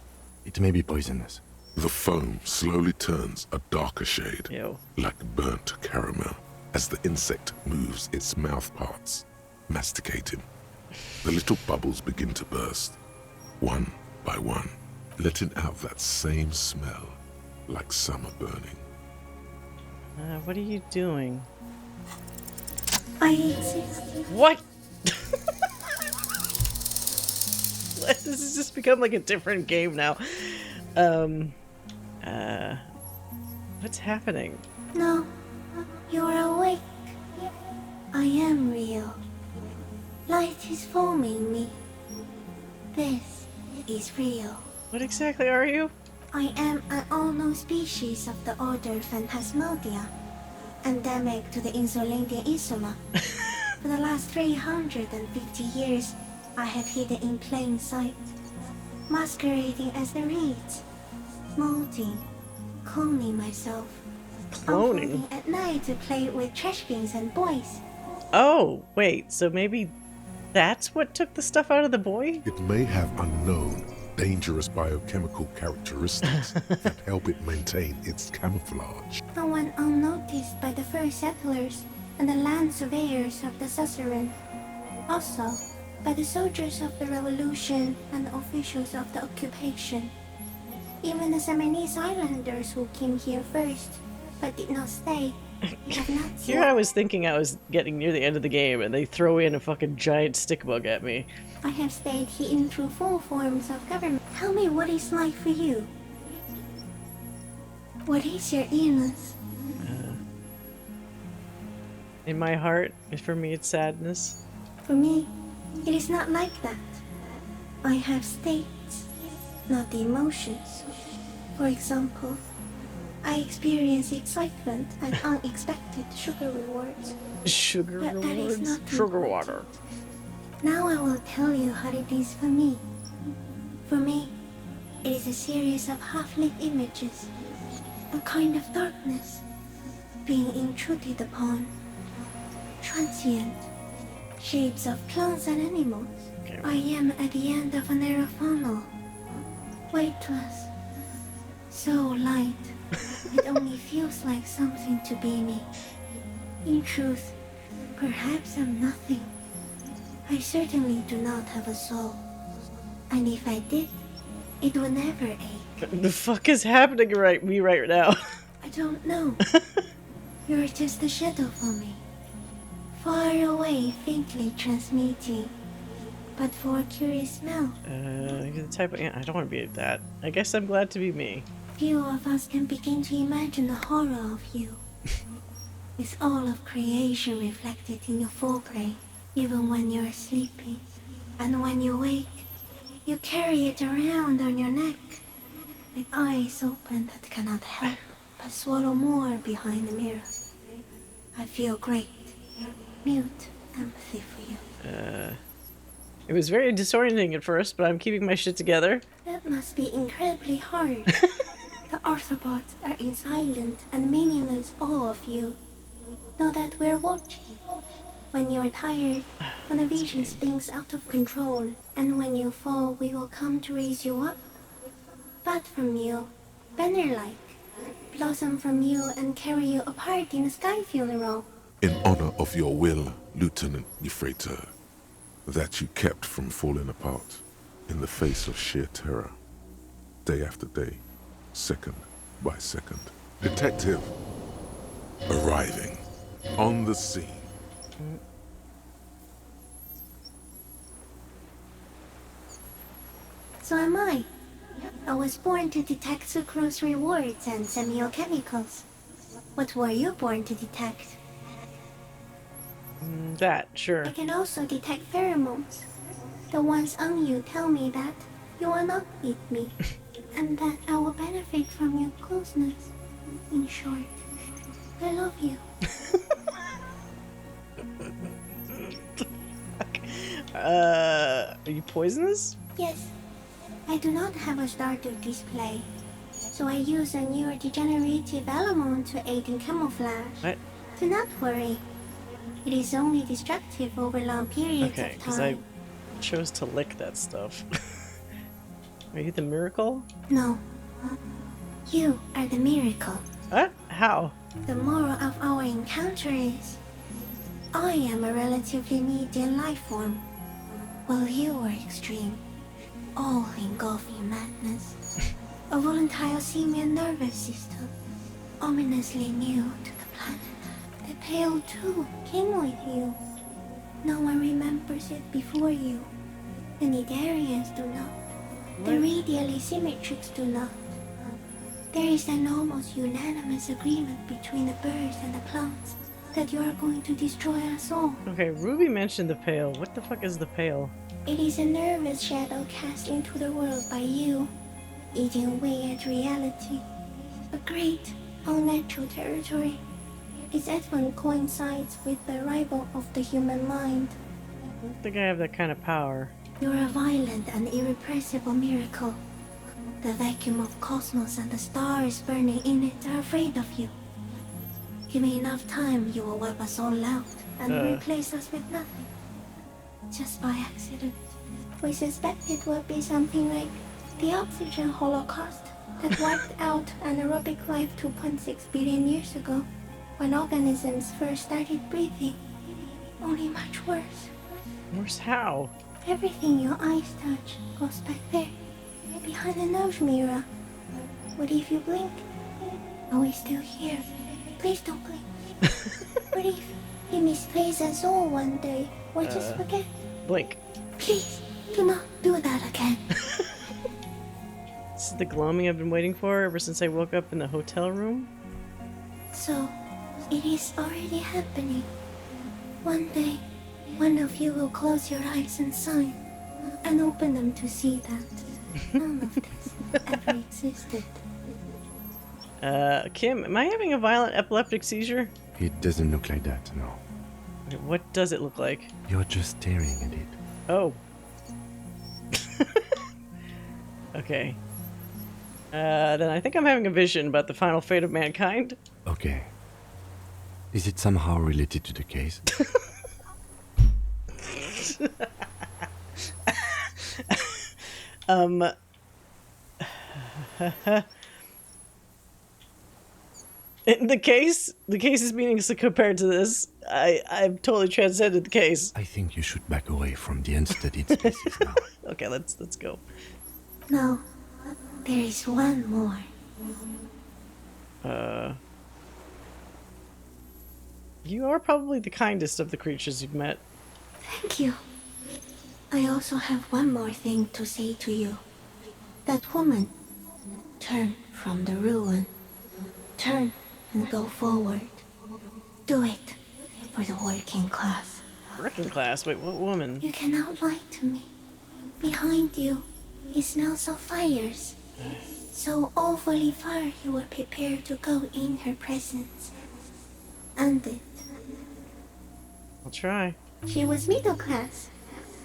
C: It may be poisonous.
B: The foam slowly turns a darker shade, like burnt caramel, as the insect moves its mouth parts, masticating. The little bubbles begin to burst, one by one, letting out that same smell, like summer burning.
A: What are you doing?
O: I exist.
A: What? This has just become like a different game now. What's happening?
O: No, you're awake. I am real. Light is forming me. This is real.
A: What exactly are you?
O: I am an unknown species of the order Phantasmadia, endemic to the Insulandian Insula. For the last 350 years, I have hidden in plain sight, masquerading as the reeds, molding, cloning myself.
A: Cloning?
O: Unfolding at night to play with trash bins and boys.
A: Oh, wait, so maybe that's what took the stuff out of the boy?
B: It may have unknown, dangerous biochemical characteristics that help it maintain its camouflage.
O: The one unnoticed by the first settlers and the land surveyors of the Suzerain. Also, by the soldiers of the revolution and officials of the occupation. Even the Seminese islanders who came here first, but did not stay, have not
A: Here I was thinking I was getting near the end of the game, and they throw in a fucking giant stick bug at me.
O: I have stayed hidden through full forms of government. Tell me what it's like for you. What is your illness?
A: In my heart, for me, it's sadness.
O: For me, it is not like that. I have states, not the emotions. For example, I experience excitement and unexpected sugar rewards.
A: Sugar
O: But that is
A: rewards?
O: not
A: Sugar
O: important.
A: water.
O: Now I will tell you how it is for me. For me, it is a series of half-lit images, a kind of darkness, being intruded upon, transient, shapes of plants and animals.
A: Okay.
O: I am at the end of a narrow funnel, weightless, so light, it only feels like something to be me. In truth, perhaps I'm nothing. I certainly do not have a soul. And if I did, it would never ache.
A: The fuck is happening right now?
O: I don't know. You're just a shadow for me. Far away, faintly transmitting. But for a curious smell.
A: You're the type of... I don't want to be that. I guess I'm glad to be me.
O: Few of us can begin to imagine the horror of you. With all of creation reflected in your forebrain, even when you're sleeping. And when you wake, you carry it around on your neck, with eyes open that cannot help but swallow more behind the mirror. I feel great, mute empathy for you.
A: It was very disorienting at first, but I'm keeping my shit together.
O: That must be incredibly hard. The Arthropods are in silent and meaningless awe of you. Know that we're watching. When you're tired, when the vision spins out of control, and when you fall, we will come to raise you up. But from you, banner-like, blossom from you and carry you apart in a sky funeral.
B: In honor of your will, Lieutenant Euphrater, that you kept from falling apart in the face of sheer terror, day after day, second by second. Detective, arriving on the scene.
O: So am I. I was born to detect sucrose rewards and semiochemicals. What were you born to detect?
A: That, sure.
O: I can also detect pheromones. The ones on you tell me that you will not eat me, and that I will benefit from your closeness. In short, I love you.
A: Are you poisonous?
O: Yes. I do not have a starter display, so I use a neurodegenerative element to aid in camouflage.
A: What?
O: Do not worry. It is only destructive over long periods
A: Okay,
O: of
A: because I
O: time.
A: chose to lick that stuff. Are you the miracle?
O: No. You are the miracle.
A: What? How?
O: The moral of our encounter is I am a relatively medium life form, while you are extreme, all-engulfing madness. A volatile simian nervous system, ominously new to the planet. The Pale too came with you. No one remembers it before you. The Nidarians do not. The radially symmetrics do not. There is an almost unanimous agreement between the birds and the plants that you are going to destroy us all.
A: Okay, Ruby mentioned the Pale. What the fuck is the Pale?
O: It is a nervous shadow cast into the world by you, eating away at reality. A great, unnatural territory. Its advent coincides with the arrival of the human mind.
A: I don't think I have that kind of power.
O: You're a violent and irrepressible miracle. The vacuum of cosmos and the stars burning in it are afraid of you. Give me enough time, you will wipe us all out and replace us with nothing. Just by accident. We suspect it will be something like the oxygen holocaust that wiped out anaerobic life 2.6 billion years ago, when organisms first started breathing. Only much worse.
A: Worse how?
O: Everything your eyes touch goes back there, behind the nose mirror. What if you blink? Are we still here? Please don't blink. What if you misplace us all one day, or just forget?
A: Blink.
O: Please, do not do that again.
A: This is the gloaming I've been waiting for ever since I woke up in the hotel room.
O: So, it is already happening. One day, one of you will close your eyes and sign, and open them to see that none of this ever existed.
A: Kim, am I having a violent epileptic seizure?
C: It doesn't look like that, no.
A: What does it look like?
C: You're just staring at it.
A: Oh. Okay. Then I think I'm having a vision about the final fate of mankind.
C: Okay. Is it somehow related to the case? The case is meaningless compared to this. I've totally transcended the case. I think you should back away from the unstudied species now.
A: Okay, let's go.
O: No, there is one more.
A: You are probably the kindest of the creatures you've met.
O: Thank you. I also have one more thing to say to you. That woman, turn from the ruin. Turn and go forward. Do it for the working class.
A: Working class? Wait, what woman?
O: You cannot lie to me. Behind you, it smells of fires. So awfully far you were prepared to go in her presence. And it.
A: I'll try.
O: She was middle class.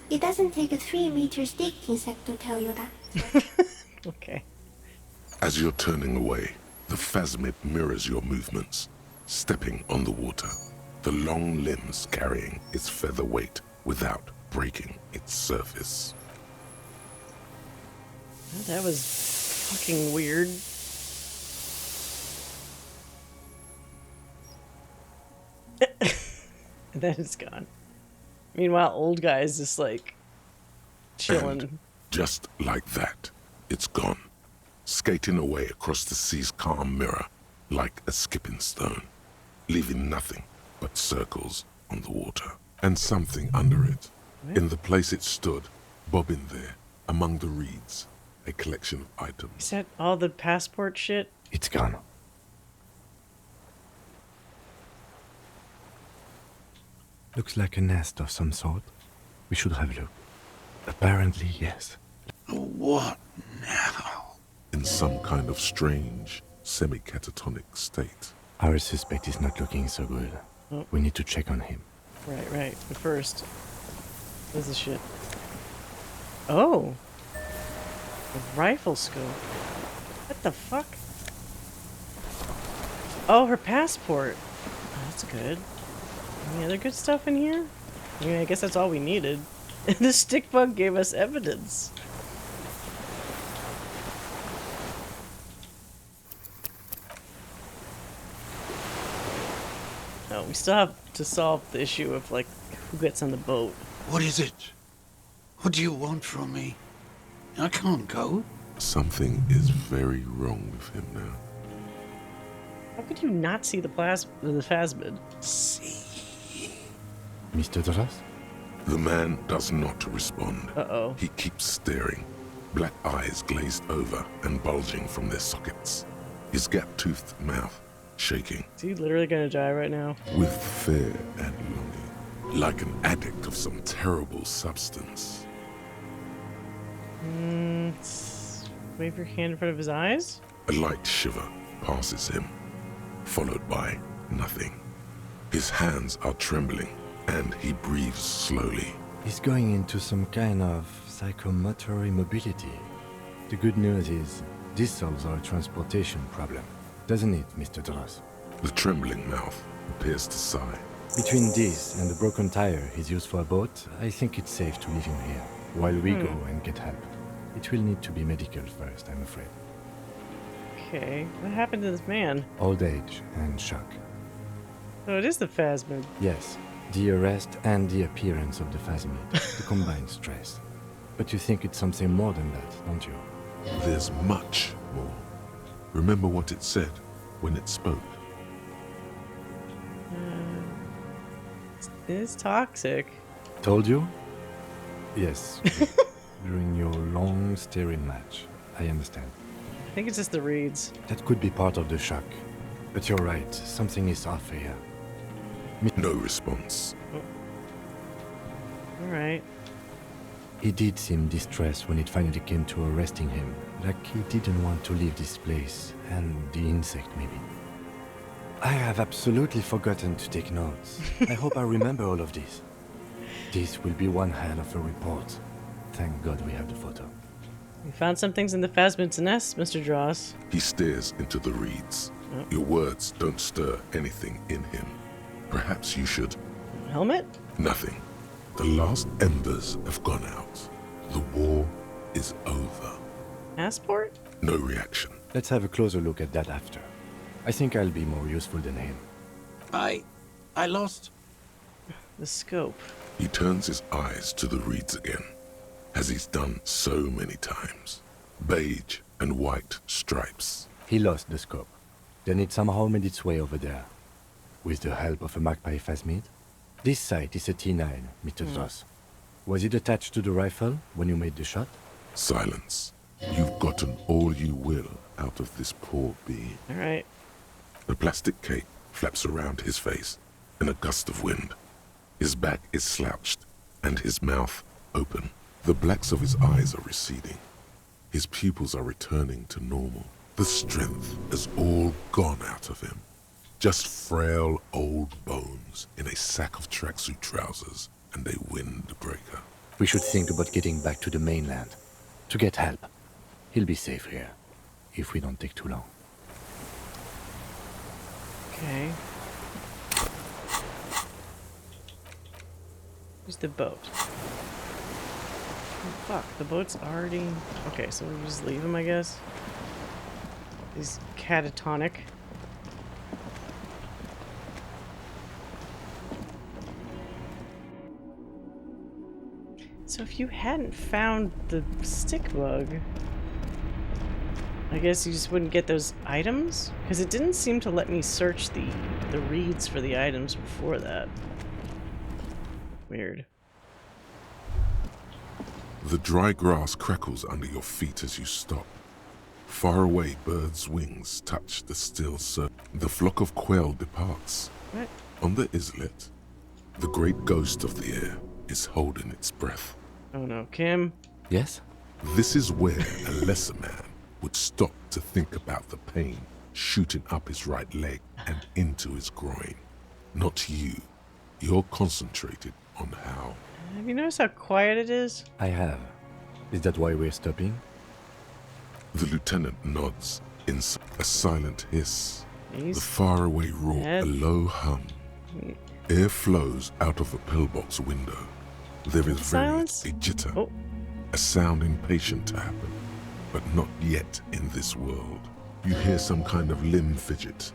O: It doesn't take a 3-meter stick insect to tell you that.
A: Okay.
B: As you're turning away, the phasmid mirrors your movements, stepping on the water, the long limbs carrying its feather weight without breaking its surface.
A: That was fucking weird. And then it's gone. Meanwhile, old guy's just like chilling.
B: And just like that, it's gone, skating away across the sea's calm mirror like a skipping stone, leaving nothing but circles on the water and something under it.
A: What?
B: In the place it stood, bobbing there among the reeds, a collection of items.
A: Is that all the passport shit?
C: It's gone. Looks like a nest of some sort. We should have a look. Apparently, yes.
B: What now? In some kind of strange, semi-catatonic state.
C: Our suspect is not looking so good.
A: Oh.
C: We need to check on him.
A: Right. But first, what's this shit? Oh! A rifle scope. What the fuck? Oh, her passport. Oh, that's good. Any other good stuff in here? I mean, I guess that's all we needed. The stick bug gave us evidence. Oh, we still have to solve the issue of, like, who gets on the boat.
G: What is it? What do you want from me? I can't go.
B: Something is very wrong with him now.
A: How could you not see the phasmid?
C: Mr. Dras?
B: The man does not respond.
A: Uh-oh.
B: He keeps staring, black eyes glazed over and bulging from their sockets. His gap-toothed mouth shaking.
A: Is he literally gonna die right now?
B: With fear and longing, like an addict of some terrible substance.
A: Wave your hand in front of his eyes?
B: A light shiver passes him, followed by nothing. His hands are trembling, and he breathes slowly.
C: He's going into some kind of psychomotor immobility. The good news is, this solves our transportation problem. Doesn't it, Mr. Dras?
B: The trembling mouth appears to sigh.
C: Between this and the broken tire he's used for a boat, I think it's safe to leave him here, while we go and get help. It will need to be medical first, I'm afraid.
A: Okay, what happened to this man?
C: Old age and shock.
A: Oh, it is the phasmid.
C: Yes, The arrest and the appearance of the phasmid, the combined stress. But you think it's something more than that, don't you?
B: There's much more. Remember what it said when it spoke.
A: It's toxic.
C: Told you? Yes. During your long staring match. I understand.
A: I think it's just the reeds.
C: That could be part of the shock. But you're right, something is off here.
B: No response.
A: Alright.
C: He did seem distressed when it finally came to arresting him. Like he didn't want to leave this place. And the insect, maybe. I have absolutely forgotten to take notes. I hope I remember all of this. This will be one hell of a report. Thank God we have the photo.
A: We found some things in the phasmid's nest, Mr. Dross.
B: He stares into the reeds.
A: Oh.
B: Your words don't stir anything in him. Perhaps you should...
A: Helmet?
B: Nothing. The last embers have gone out. The war is over.
A: Passport?
B: No reaction.
C: Let's have a closer look at that after. I think I'll be more useful than him.
G: I lost...
A: The scope.
B: He turns his eyes to the reeds again, as he's done so many times. Beige and white stripes.
C: He lost the scope. Then it somehow made its way over there. With the help of a magpie phasmid. This sight is a T9, Mr. Dross. Was it attached to the rifle when you made the shot?
B: Silence. You've gotten all you will out of this poor being.
A: Alright.
B: The plastic cape flaps around his face in a gust of wind. His back is slouched and his mouth open. The blacks of his eyes are receding. His pupils are returning to normal. The strength has all gone out of him. Just frail old bones in a sack of tracksuit trousers and a windbreaker.
C: We should think about getting back to the mainland. To get help. He'll be safe here. If we don't take too long.
A: Okay. Where's the boat? Oh, fuck, the boat's already... Okay, so we'll just leave him, I guess. He's catatonic. So if you hadn't found the stick bug, I guess you just wouldn't get those items? Because it didn't seem to let me search the reeds for the items before that. Weird.
B: The dry grass crackles under your feet as you stop. Far away, birds' wings touch the still surface. The flock of quail departs.
A: What?
B: On the islet, the great ghost of the air is holding its breath.
A: Oh no, Kim?
C: Yes?
B: This is where a lesser man would stop to think about the pain shooting up his right leg and into his groin. Not you. You're concentrated on how.
A: Have you noticed how quiet it is?
C: I have. Is that why we're stopping?
B: The lieutenant nods in a silent hiss.
A: He's
B: the faraway roar,
A: dead.
B: a low hum. Air flows out of a pillbox window. There is
A: Silence?
B: a jitter,
A: Oh.
B: a sound impatient to happen, but not yet in this world. You hear some kind of limb fidget,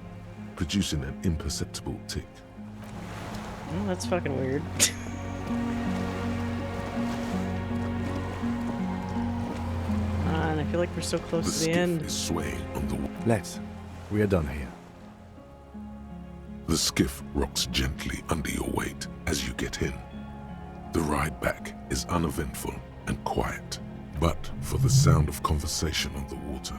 B: producing an imperceptible tick.
A: Oh, that's fucking weird. And I feel like we're so close to the
B: skiff
A: end.
B: is swaying on the
C: Let's. We are done here.
B: The skiff rocks gently under your weight as you get in. The ride back is uneventful and quiet, but for the sound of conversation on the water,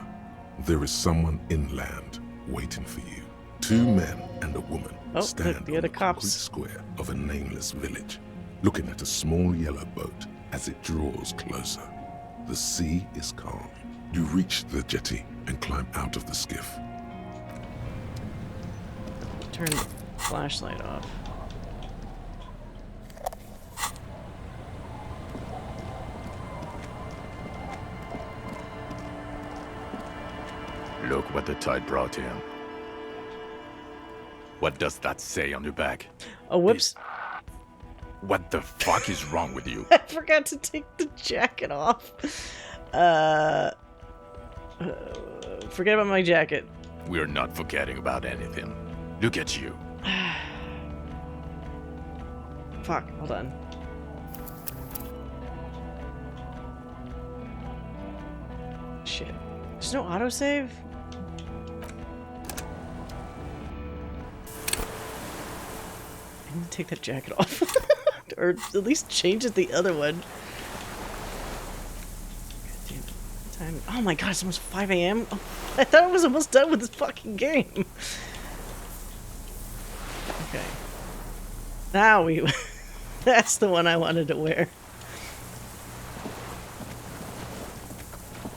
B: there is someone inland waiting for you. Two men and a woman stand on the concrete square of a nameless village, looking at a small yellow boat as it draws closer. The sea is calm. You reach the jetty and climb out of the skiff.
A: Turn the flashlight off.
H: Look what the tide brought in. What does that say on your back?
A: Oh, whoops.
H: What the fuck is wrong with you?
A: I forgot to take the jacket off. Forget about my jacket.
H: We're not forgetting about anything. Look at you.
A: Fuck, hold on. Shit. There's no autosave? I need to take that jacket off. Or at least change it the other one. God damn it. Oh my god, it's almost 5 a.m. Oh, I thought I was almost done with this fucking game. Okay. Now we... That's the one I wanted to wear.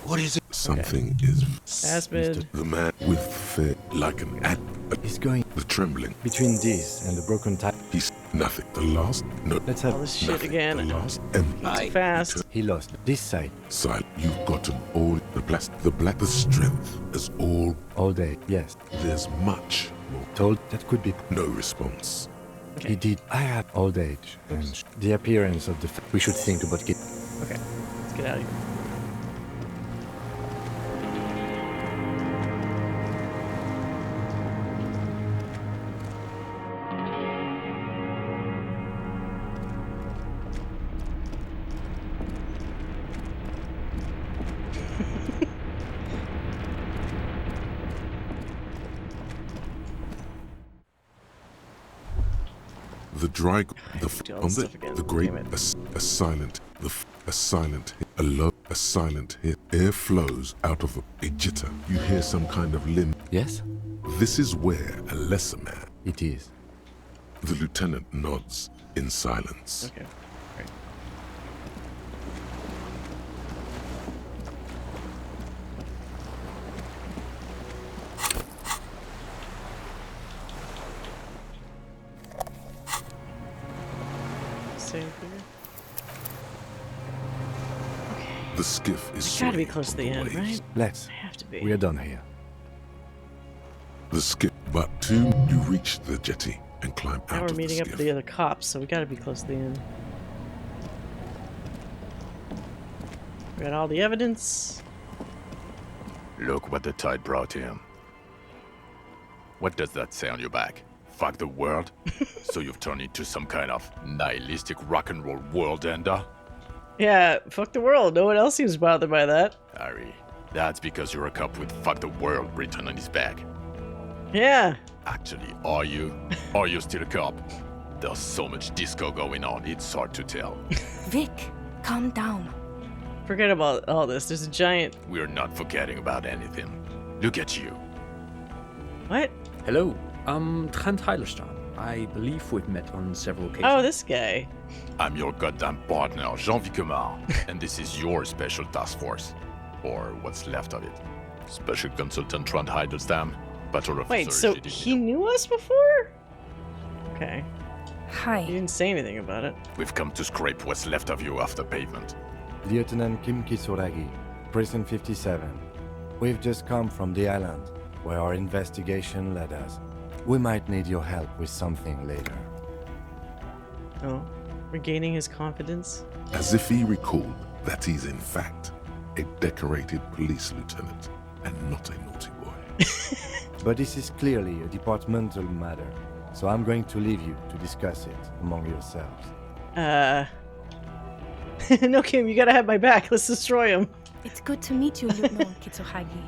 B: What is it? Something is...
A: Asmid.
B: The man with fear, like an ad...
C: He's going...
B: The trembling.
C: Between this and the broken tire.
B: He's nothing. The last... No.
C: Let's have...
A: All this shit
B: nothing.
A: again.
B: The last... Empty.
A: Fast.
C: He lost. This side.
B: Silent. You've gotten all the plastic. The black... The strength is all...
C: All day, yes.
B: There's much more.
C: Told that could be...
B: No response.
C: Okay. He did. I had old age. And the appearance of the... We should think about it.
A: Okay. Let's get out of here.
B: The dry, the great, a silent, a silent, a low, a silent hit. Air flows out of a jitter. You hear some kind of limb.
C: Yes?
B: This is where a lesser man.
C: It is.
B: The lieutenant nods in silence.
A: Okay. Right. Save here.
B: The skiff is
A: Gotta be close to the end, right?
C: Let's.
A: I have to be.
C: We are done here.
B: The skiff, but two, you reach the jetty and climb
A: Now
B: out
A: we're
B: of the
A: meeting up
B: skiff.
A: with the other cops, so we gotta be close to the end. We got all the evidence.
H: Look what the tide brought him. What does that say on your back? Fuck the world? So you've turned into some kind of nihilistic rock and roll world ender?
A: Yeah, fuck the world. No one else seems bothered by that.
H: Harry, that's because you're a cop with fuck the world written on his back.
A: Yeah.
H: Actually, are you? Are you still a cop? There's so much disco going on, it's hard to tell.
Q: Vic, calm down.
A: Forget about all this. There's a giant...
H: We're not forgetting about anything. Look at you.
A: What?
D: Hello, I'm Trent Heilerstein. I believe we've met on several occasions.
A: Oh, this guy.
H: I'm your goddamn partner, Jean Vicomar, and this is your special task force. Or what's left of it. Special Consultant Trent Heilerstein, Patrol Officer...
A: Wait, so he knew us before? Okay.
Q: Hi.
A: He didn't say anything about it.
H: We've come to scrape what's left of you off the pavement.
C: Lieutenant Kim Kisuragi, Prison 57. We've just come from the island, where our investigation led us. We might need your help with something later.
A: Oh, regaining his confidence?
B: As if he recalled that he's in fact a decorated police lieutenant and not a naughty boy.
C: But this is clearly a departmental matter, so I'm going to leave you to discuss it among yourselves.
A: No, Kim, you gotta have my back. Let's destroy him.
Q: It's good to meet you, Lieutenant Kitsuragi.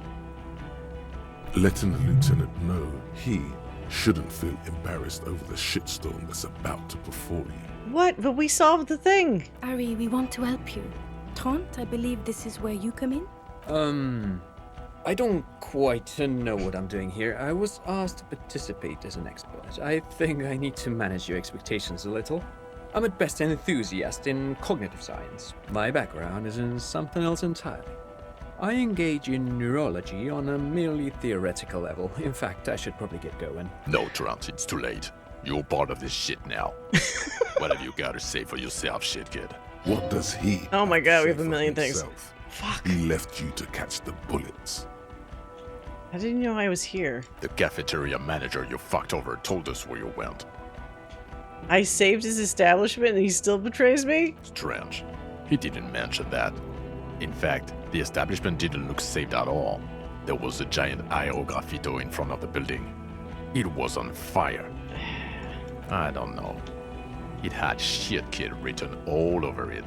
B: Letting the lieutenant know he shouldn't feel embarrassed over the shitstorm that's about to befall you.
A: What? But we solved the thing.
Q: Ari, we want to help you. Trent, I believe this is where you come in?
D: I don't quite know what I'm doing here. I was asked to participate as an expert. I think I need to manage your expectations a little. I'm at best an enthusiast in cognitive science. My background is in something else entirely. I engage in neurology on a merely theoretical level. In fact, I should probably get going.
H: No, Trent, it's too late. You're part of this shit now. What have you got to say for yourself, shit kid?
B: What does he?
A: Oh my god, we have a
B: say
A: million
B: for
A: things.
B: himself?
A: Fuck.
B: He left you to catch the bullets.
A: I didn't know I was here.
H: The cafeteria manager you fucked over told us where you went.
A: I saved his establishment and he still betrays me?
H: Strange. He didn't mention that. In fact, the establishment didn't look saved at all. There was a giant aerograffito in front of the building. It was on fire. I don't know.
F: It had shit kid written all over it.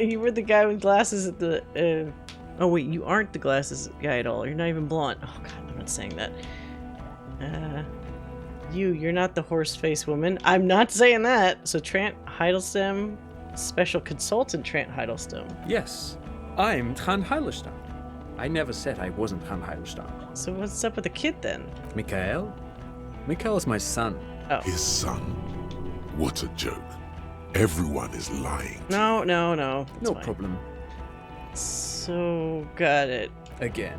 A: You were the guy with glasses at the... Oh wait, you aren't the glasses guy at all. You're not even blonde. Oh god, I'm not saying that. You're not the horse-faced woman. I'm not saying that. So Trant Hiddleston, special consultant Trant Hiddleston.
D: Yes, I'm Trant Hiddleston. I never said I wasn't Trant Hiddleston.
A: So what's up with the kid then?
D: Mikael? Mikael is my son.
A: Oh.
B: His son? What a joke. Everyone is lying.
A: No.
D: No
A: fine.
D: problem.
A: So, got it.
D: Again,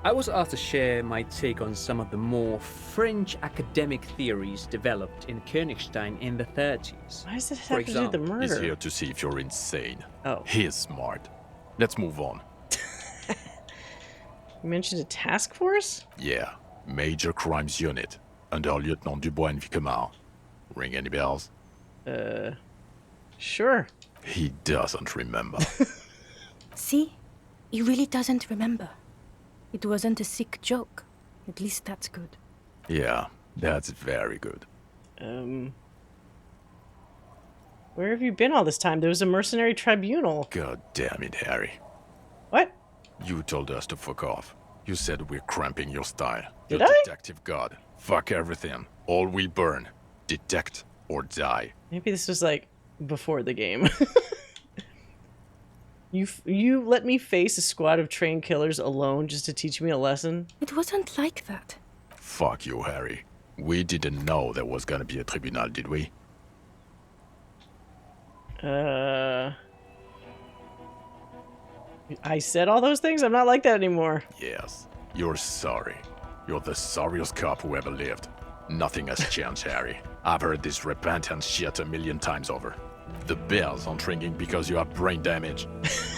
D: I was asked to share my take on some of the more fringe academic theories developed in Königstein in the 30s.
A: Why does it have to do with the murder?
F: He's here to see if you're insane.
A: Oh.
F: He's smart. Let's move on.
A: You mentioned a task force?
F: Yeah. Major Crimes Unit. Under Lieutenant Dubois and Vicomar. Ring any bells?
A: Sure.
F: He doesn't remember.
Q: See? He really doesn't remember. It wasn't a sick joke. At least that's good.
F: Yeah, that's very good.
A: Where have you been all this time? There was a mercenary tribunal.
F: God damn it, Harry.
A: What?
F: You told us to fuck off. You said we're cramping your style.
A: Did
F: You're
A: I?
F: detective god. Fuck everything. All will burn. Detect or die.
A: Maybe this was like before the game. You let me face a squad of trained killers alone just to teach me a lesson?
Q: It wasn't like that.
F: Fuck you, Harry. We didn't know there was gonna be a tribunal, did we?
A: I said all those things? I'm not like that anymore.
F: Yes. You're sorry. You're the sorriest cop who ever lived. Nothing has changed, Harry. I've heard this repentance shit 1,000,000 times over. The bells aren't ringing because you have brain damage.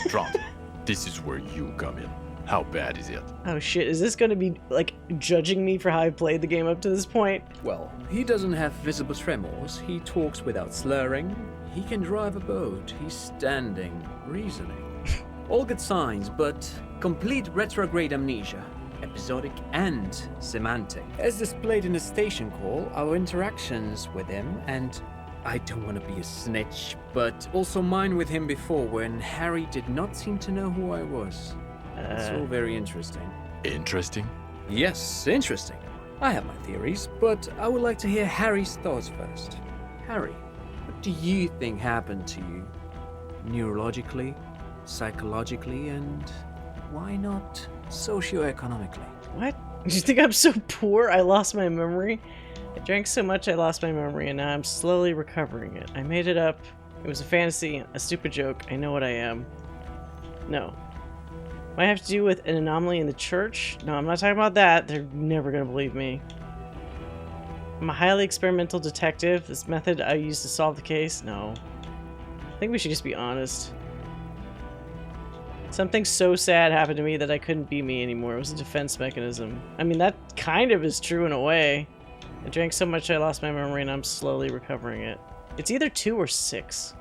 F: Trant, this is where you come in. How bad is it?
A: Oh shit, is this gonna be, like, judging me for how I played the game up to this point?
D: Well, he doesn't have visible tremors, he talks without slurring, he can drive a boat, he's standing, reasoning. All good signs, but complete retrograde amnesia, episodic and semantic. As displayed in the station call, our interactions with him, and I don't want to be a snitch, but also mine with him before when Harry did not seem to know who I was. It's all very interesting.
F: Interesting?
D: Yes, interesting. I have my theories, but I would like to hear Harry's thoughts first. Harry, what do you think happened to you? Neurologically, psychologically, and why not socioeconomically?
A: What? You think I'm so poor I lost my memory? I drank so much I lost my memory, and now I'm slowly recovering it. I made it up. It was a fantasy, a stupid joke. I know what I am. No. Might have to do with an anomaly in the church? No, I'm not talking about that. They're never gonna believe me. I'm a highly experimental detective. This method I use to solve the case? No. I think we should just be honest. Something so sad happened to me that I couldn't be me anymore. It was a defense mechanism. I mean, that kind of is true in a way. I drank so much I lost my memory and I'm slowly recovering it. It's either 2 or 6.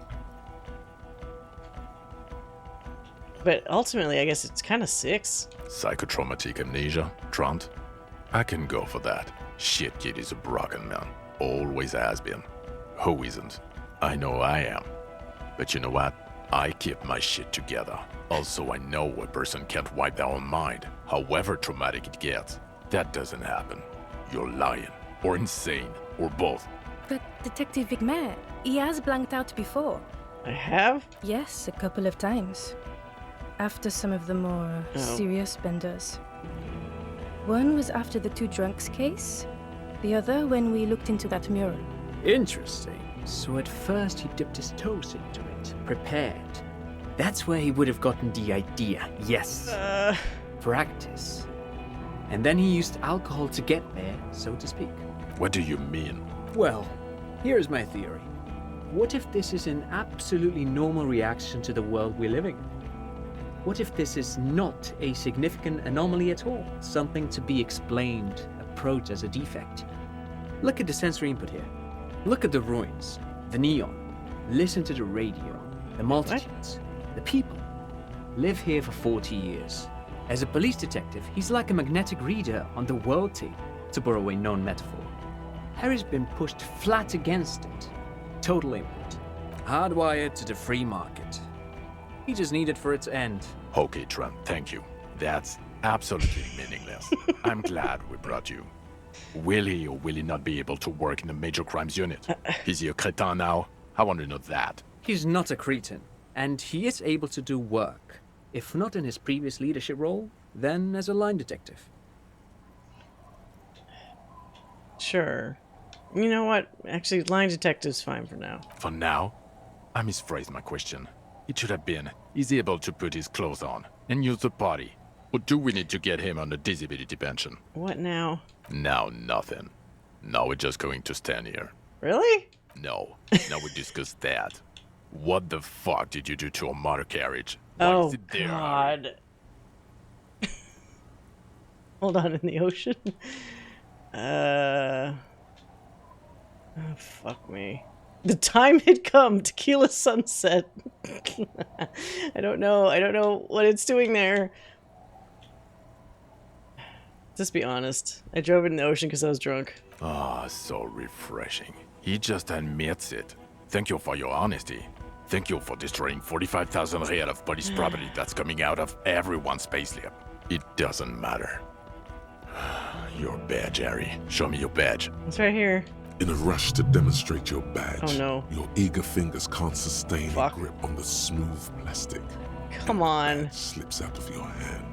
A: But ultimately, I guess it's kind of 6.
F: Psychotraumatic amnesia, Trant? I can go for that. Shit kid is a broken man. Always has been. Who isn't? I know I am. But you know what? I keep my shit together. Also, I know a person can't wipe their own mind, however traumatic it gets. That doesn't happen. You're lying. Or insane. Or both.
Q: But Detective Vigmer, he has blanked out before.
A: I have?
Q: Yes, a couple of times. After some of the more serious benders. One was after the 2 drunks case. The other when we looked into that mural.
D: Interesting. So at first he dipped his toes into it, prepared. That's where he would have gotten the idea, yes. Practice. And then he used alcohol to get there, so to speak.
F: What do you mean?
D: Well, here's my theory. What if this is an absolutely normal reaction to the world we're living in? What if this is not a significant anomaly at all? Something to be explained, approached as a defect. Look at the sensory input here. Look at the ruins, the neon. Listen to the radio, the multitudes, the people. Live here for 40 years. As a police detective, he's like a magnetic reader on the world tape, to borrow a known metaphor. Harry's been pushed flat against it. Total input. Hardwired to the free market. We just need it for its end.
F: Okay, Trent, thank you. That's absolutely meaningless. I'm glad we brought you. Will he or will he not be able to work in the major crimes unit? Is he a cretin now? I want to know that.
D: He's not a cretin, and he is able to do work. If not in his previous leadership role, then as a line detective.
A: Sure. You know what? Actually, line detective's fine for now.
F: For now? I misphrased my question. It should have been, is he able to put his clothes on and use the body? Or do we need to get him on a disability pension?
A: What now?
F: Now nothing. Now we're just going to stand here.
A: Really?
F: No. Now we discuss that. What the fuck did you do to a motor carriage? Why
A: Oh,
F: is it there?
A: God. Hold on, in the ocean? Oh, fuck me. The time had come. Tequila sunset. I don't know what it's doing there. Just be honest. I drove it in the ocean because I was drunk.
F: Ah, so refreshing. He just admits it. Thank you for your honesty. Thank you for destroying 45,000 real of police property that's coming out of everyone's payslip. It doesn't matter. Your badge, Harry. Show me your badge.
A: It's right here.
B: In a rush to demonstrate your badge,
A: Oh no.
B: your eager fingers can't sustain a grip on the smooth plastic.
A: Come on.
B: It slips out of your hand.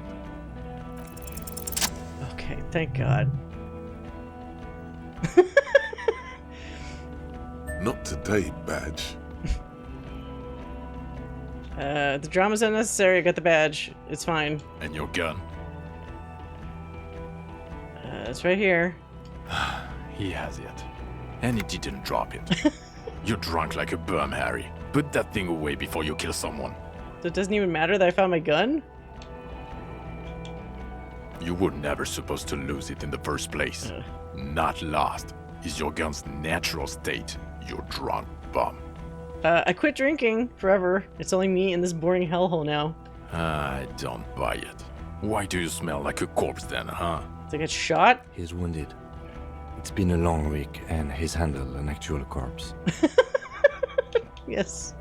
A: Okay, thank God.
B: Not today, badge.
A: The drama's unnecessary. I got the badge. It's fine.
F: And your gun?
A: It's right here.
F: He has it. And he didn't drop it. You're drunk like a bum, Harry. Put that thing away before you kill someone.
A: So it doesn't even matter that I found my gun?
F: You were never supposed to lose it in the first place. Not lost. Is your gun's natural state. You drunk bum.
A: I quit drinking forever. It's only me in this boring hellhole now.
F: I don't buy it. Why do you smell like a corpse then, huh?
A: Did I get shot?
C: He's wounded. It's been a long week, and he's handled an actual corpse.
A: Yes.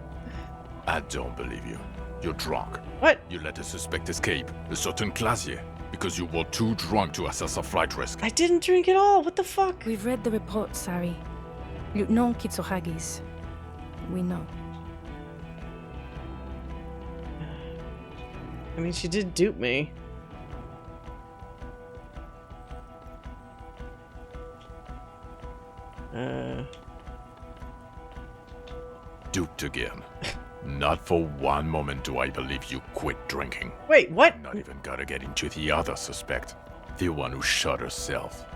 F: I don't believe you. You're drunk.
A: What?
F: You let a suspect escape, a certain classier, because you were too drunk to assess a flight risk.
A: I didn't drink at all. What the fuck?
Q: We've read the report, Sari. Lieutenant Kitsuragis. We know.
A: I mean, she did dupe me.
F: Duped again. Not for one moment do I believe you quit drinking.
A: Wait, what?
F: Not even gotta get into the other suspect. The one who shot herself.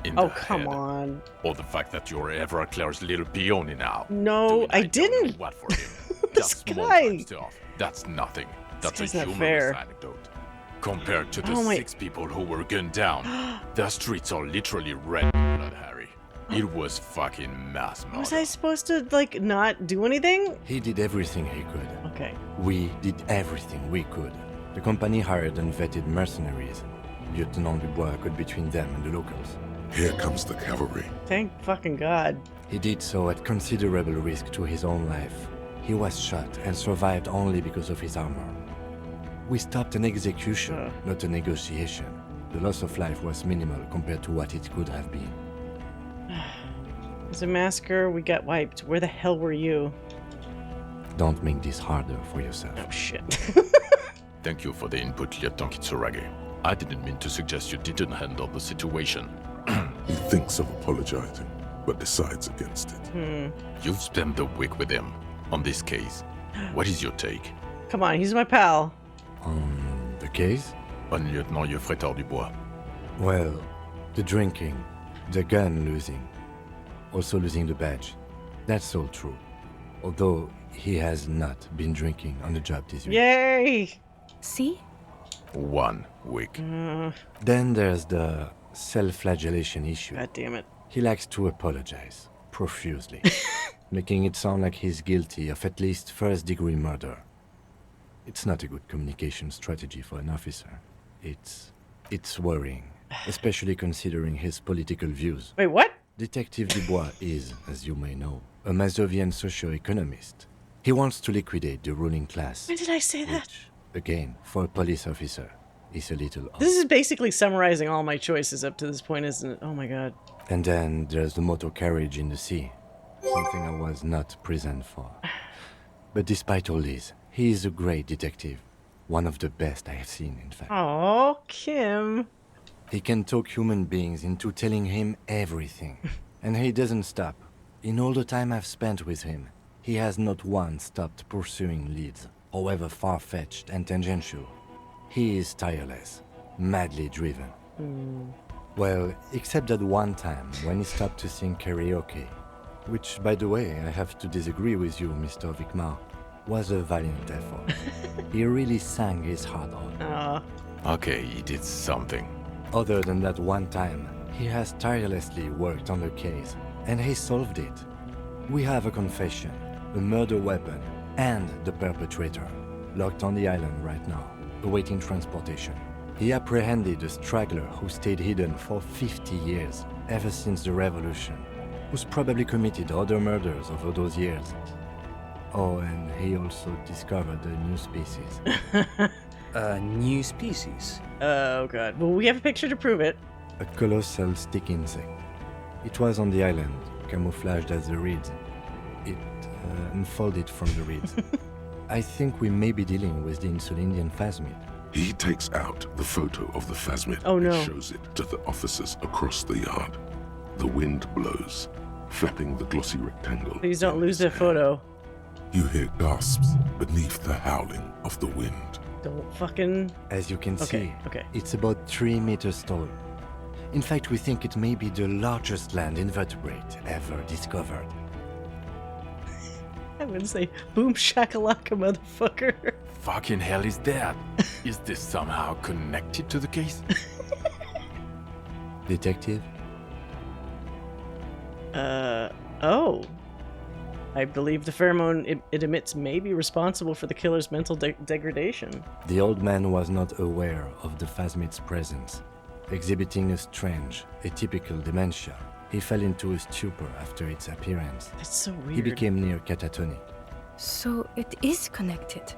F: In
A: Oh,
F: the
A: come
F: head.
A: on.
F: Or the fact that you're Evra Claire's little peony now.
A: No, I didn't.
F: What for him?
A: This
F: That's small
A: guy.
F: time stuff. That's nothing. That's a
A: guy's not
F: humorous
A: fair.
F: anecdote. Compared to the
A: Oh my-
F: 6 people who were gunned down, the streets are literally red with blood, Harry. It was fucking mass murder.
A: Was I supposed to, like, not do anything?
C: He did everything he could.
A: Okay.
C: We did everything we could. The company hired and vetted mercenaries. Lieutenant Dubois got between them and the locals.
B: Here comes the cavalry.
A: Thank fucking God.
C: He did so at considerable risk to his own life. He was shot and survived only because of his armor. We stopped an execution, not a negotiation. The loss of life was minimal compared to what it could have been.
A: It was a massacre. We got wiped. Where the hell were you?
C: Don't make this harder for yourself.
A: Oh, shit.
F: Thank you for the input, Lieutenant Kitsuragi. I didn't mean to suggest you didn't handle the situation.
B: He thinks of apologizing, but decides against it.
F: You've spent the week with him on this case. What is your take?
A: Come on, he's my pal.
C: On the case?
F: On Lieutenant Geoffrey Dubois.
C: Well, the drinking, the gun losing, also losing the badge. That's all true. Although he has not been drinking on the job this week.
A: Yay!
Q: See?
F: 1 week.
C: Then there's the self-flagellation issue.
A: God damn it.
C: He likes to apologize, profusely, making it sound like he's guilty of at least first-degree murder. It's not a good communication strategy for an officer. It's worrying, especially considering his political views.
A: Wait, what?
C: Detective Dubois is, as you may know, a Mazovian socio-economist. He wants to liquidate the ruling class.
A: When did I say that?
C: Again, for a police officer, is a little odd.
A: This is basically summarizing all my choices up to this point, isn't it? Oh my god.
C: And then there's the motor carriage in the sea. Something I was not present for. But despite all this, he is a great detective. One of the best I have seen, in fact.
A: Oh, Kim.
C: He can talk human beings into telling him everything. And he doesn't stop. In all the time I've spent with him, he has not once stopped pursuing leads, however far-fetched and tangential. He is tireless, madly driven. Well, except that one time when he stopped to sing karaoke, which, by the way, I have to disagree with you, Mr. Vicmar, was a valiant effort. He really sang his heart out.
F: Okay, he did something.
C: Other than that one time, he has tirelessly worked on the case, and he solved it. We have a confession, a murder weapon, and the perpetrator, locked on the island right now, awaiting transportation. He apprehended a straggler who stayed hidden for 50 years, ever since the revolution, who's probably committed other murders over those years. Oh, and he also discovered a new species.
D: A new species?
A: Oh god. Well, we have a picture to prove it.
C: A colossal stick insect. It was on the island, camouflaged as the reeds. It unfolded from the reeds. I think we may be dealing with the Insulindian phasmid.
B: He takes out the photo of the phasmid and shows it to the officers across the yard. The wind blows, flapping the glossy rectangle.
A: Please don't lose the photo.
B: You hear gasps beneath the howling of the wind.
A: Don't fucking...
C: As you can see,
A: okay.
C: It's about 3 meters tall. In fact, we think it may be the largest land invertebrate ever discovered.
A: I would say, boom shakalaka, motherfucker.
F: Fucking hell is that? Is this somehow connected to the case?
C: Detective?
A: Oh. I believe the pheromone it emits may be responsible for the killer's mental degradation.
C: The old man was not aware of the phasmid's presence. Exhibiting a strange, atypical dementia, he fell into a stupor after its appearance.
A: That's so weird.
C: He became near catatonic.
Q: So it is connected.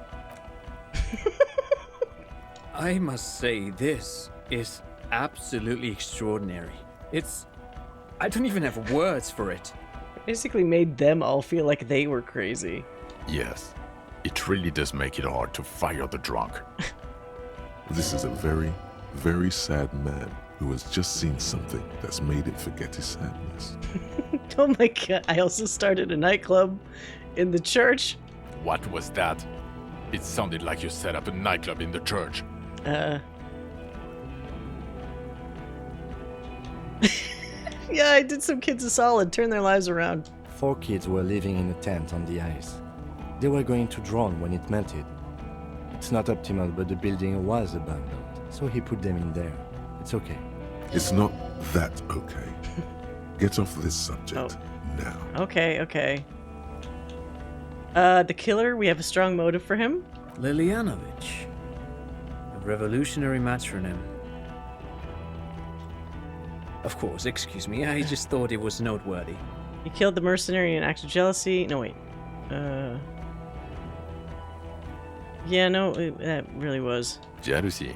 D: I must say, this is absolutely extraordinary. I don't even have words for it.
A: Basically made them all feel like they were crazy.
F: Yes. It really does make it hard to fire the drunk.
B: This is a very, very sad man who has just seen something that's made him forget his sadness.
A: Oh my god, I also started a nightclub in the church.
F: What was that? It sounded like you set up a nightclub in the church.
A: Yeah, I did some kids a solid, turn their lives around.
C: 4 kids were living in a tent on the ice. They were going to drown when it melted. It's not optimal, but the building was abandoned, so he put them in there. It's okay.
B: It's not that okay. Get off this subject now.
A: Okay. The killer, we have a strong motive for him.
D: Lilianovich. A revolutionary matronym. Of course, excuse me, I just thought it was noteworthy.
A: He killed the mercenary in act of jealousy. No, wait. Yeah, no, that really was.
F: Jealousy?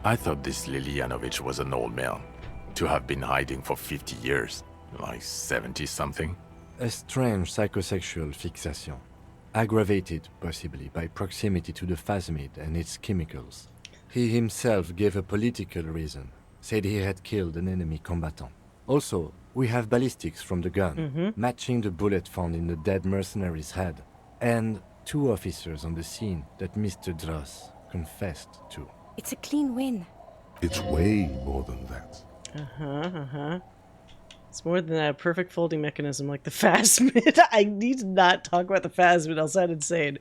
F: I thought this Lilianovich was an old man. To have been hiding for 50 years. Like 70-something.
C: A strange psychosexual fixation. Aggravated, possibly, by proximity to the phasmid and its chemicals. He himself gave a political reason. Said he had killed an enemy combatant. Also, we have ballistics from the gun, matching the bullet found in the dead mercenary's head, and 2 officers on the scene that Mr. Dross confessed to.
Q: It's a clean win.
B: It's way more than that.
A: It's more than a perfect folding mechanism like the phasmid. I need to not talk about the phasmid, I'll sound insane.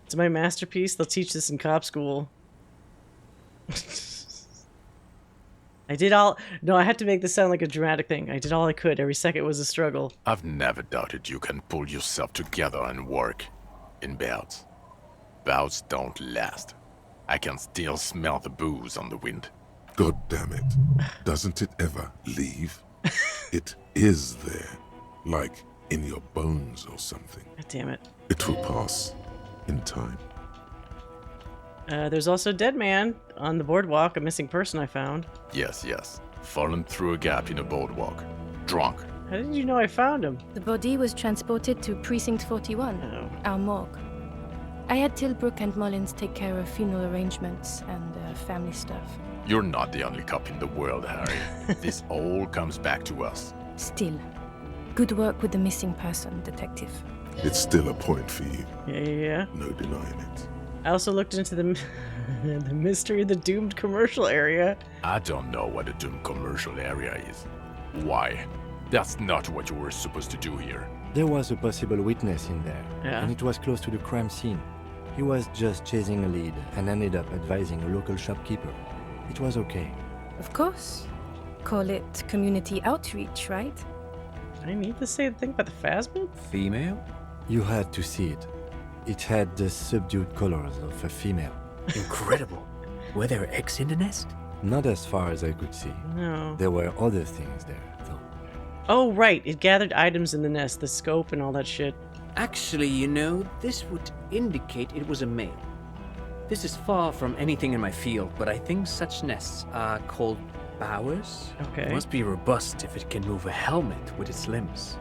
A: It's my masterpiece. They'll teach this in cop school. I had to make this sound like a dramatic thing. I did all I could. Every second was a struggle.
F: I've never doubted you can pull yourself together and work. In bouts. Bouts don't last. I can still smell the booze on the wind.
B: God damn it. Doesn't it ever leave? It is there. like in your bones or something.
A: God damn it.
B: It will pass in time.
A: There's also a dead man on the boardwalk, a missing person I found.
F: Yes, yes. Fallen through a gap in a boardwalk. Drunk.
A: How did you know I found him?
Q: The body was transported to Precinct 41, our morgue. I had Tilbrook and Mullins take care of funeral arrangements and family stuff.
F: You're not the only cop in the world, Harry. This all comes back to us.
Q: Still, good work with the missing person, Detective.
B: It's still a point for you.
A: Yeah.
B: No denying it.
A: I also looked into the the mystery of the doomed commercial area.
F: I don't know what a doomed commercial area is. Why? That's not what you were supposed to do here.
C: There was a possible witness in there,
A: Yeah.
C: and it was close to the crime scene. He was just chasing a lead and ended up advising a local shopkeeper. It was okay.
Q: Of course. Call it community outreach, right?
A: I need to say the thing about the phasmid?
D: Female?
C: You had to see it. It had the subdued colors of a female.
D: Incredible. Were there eggs in the nest?
C: Not as far as I could see.
A: No.
C: There were other things there, though.
A: Oh, right. It gathered items in the nest, the scope and all that shit.
D: Actually, you know, this would indicate it was a male. This is far from anything in my field, but I think such nests are called bowers.
A: Okay.
D: It must be robust if it can move a helmet with its limbs.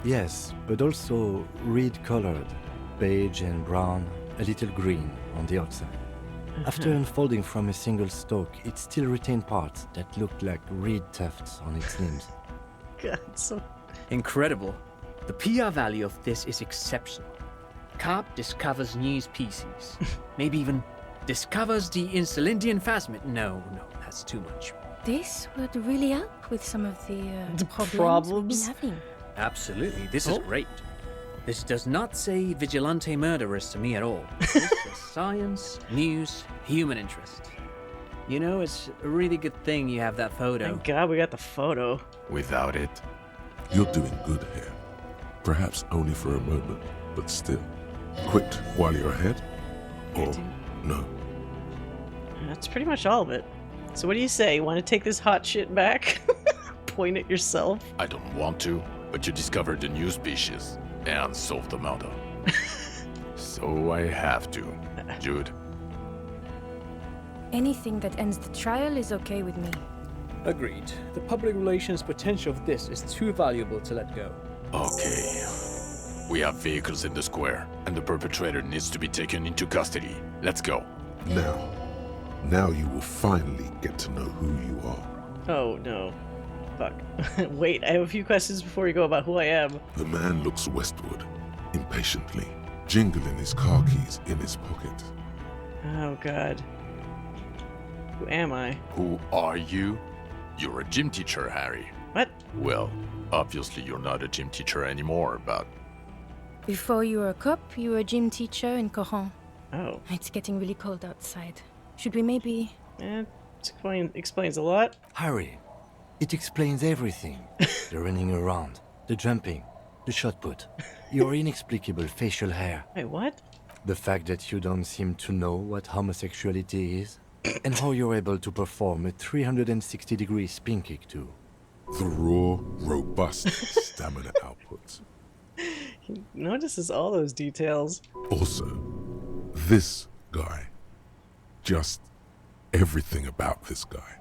C: Yes, but also reed-colored, beige and brown, a little green on the outside. After unfolding from a single stalk, it still retained parts that looked like reed tufts on its limbs.
A: God, so...
D: Incredible. The PR value of this is exceptional. Carp discovers new species. Maybe even discovers the Insulindian phasmid. No, that's too much.
Q: This would really help with some of the
A: problems
Q: we've been having.
D: Absolutely, this is great. This does not say vigilante murderers to me at all. This is science, news, human interest. You know, it's a really good thing you have that photo.
A: Thank God we got the photo.
F: Without it,
B: You're doing good here. Perhaps only for a moment, but still. Quit while you're ahead? Or no?
A: That's pretty much all of it. So what do you say? You want to take this hot shit back? Point at yourself?
F: I don't want to, but you discovered a new species and solved the murder. So I have to. Jude.
Q: Anything that ends the trial is okay with me.
D: Agreed. The public relations potential of this is too valuable to let go.
F: Okay. We have vehicles in the square, and the perpetrator needs to be taken into custody. Let's go.
B: Now you will finally get to know who you are.
A: Oh, no. Fuck. Wait, I have a few questions before you go about who I am.
B: The man looks westward, impatiently, jingling his car keys in his pocket.
A: Oh, God. Who am I?
F: Who are you? You're a gym teacher, Harry.
A: What?
F: Well, obviously you're not a gym teacher anymore, but...
Q: Before you were a cop, you were a gym teacher in Coron.
A: Oh.
Q: It's getting really cold outside. Should we maybe...
A: Explains a lot.
C: Harry, it explains everything. The running around, the jumping, the shot put, your inexplicable facial hair.
A: Wait, what?
C: The fact that you don't seem to know what homosexuality is, and how you're able to perform a 360-degree spin kick too.
B: The raw, robust stamina output.
A: He notices all those details.
B: Also, this guy. Just everything about this guy.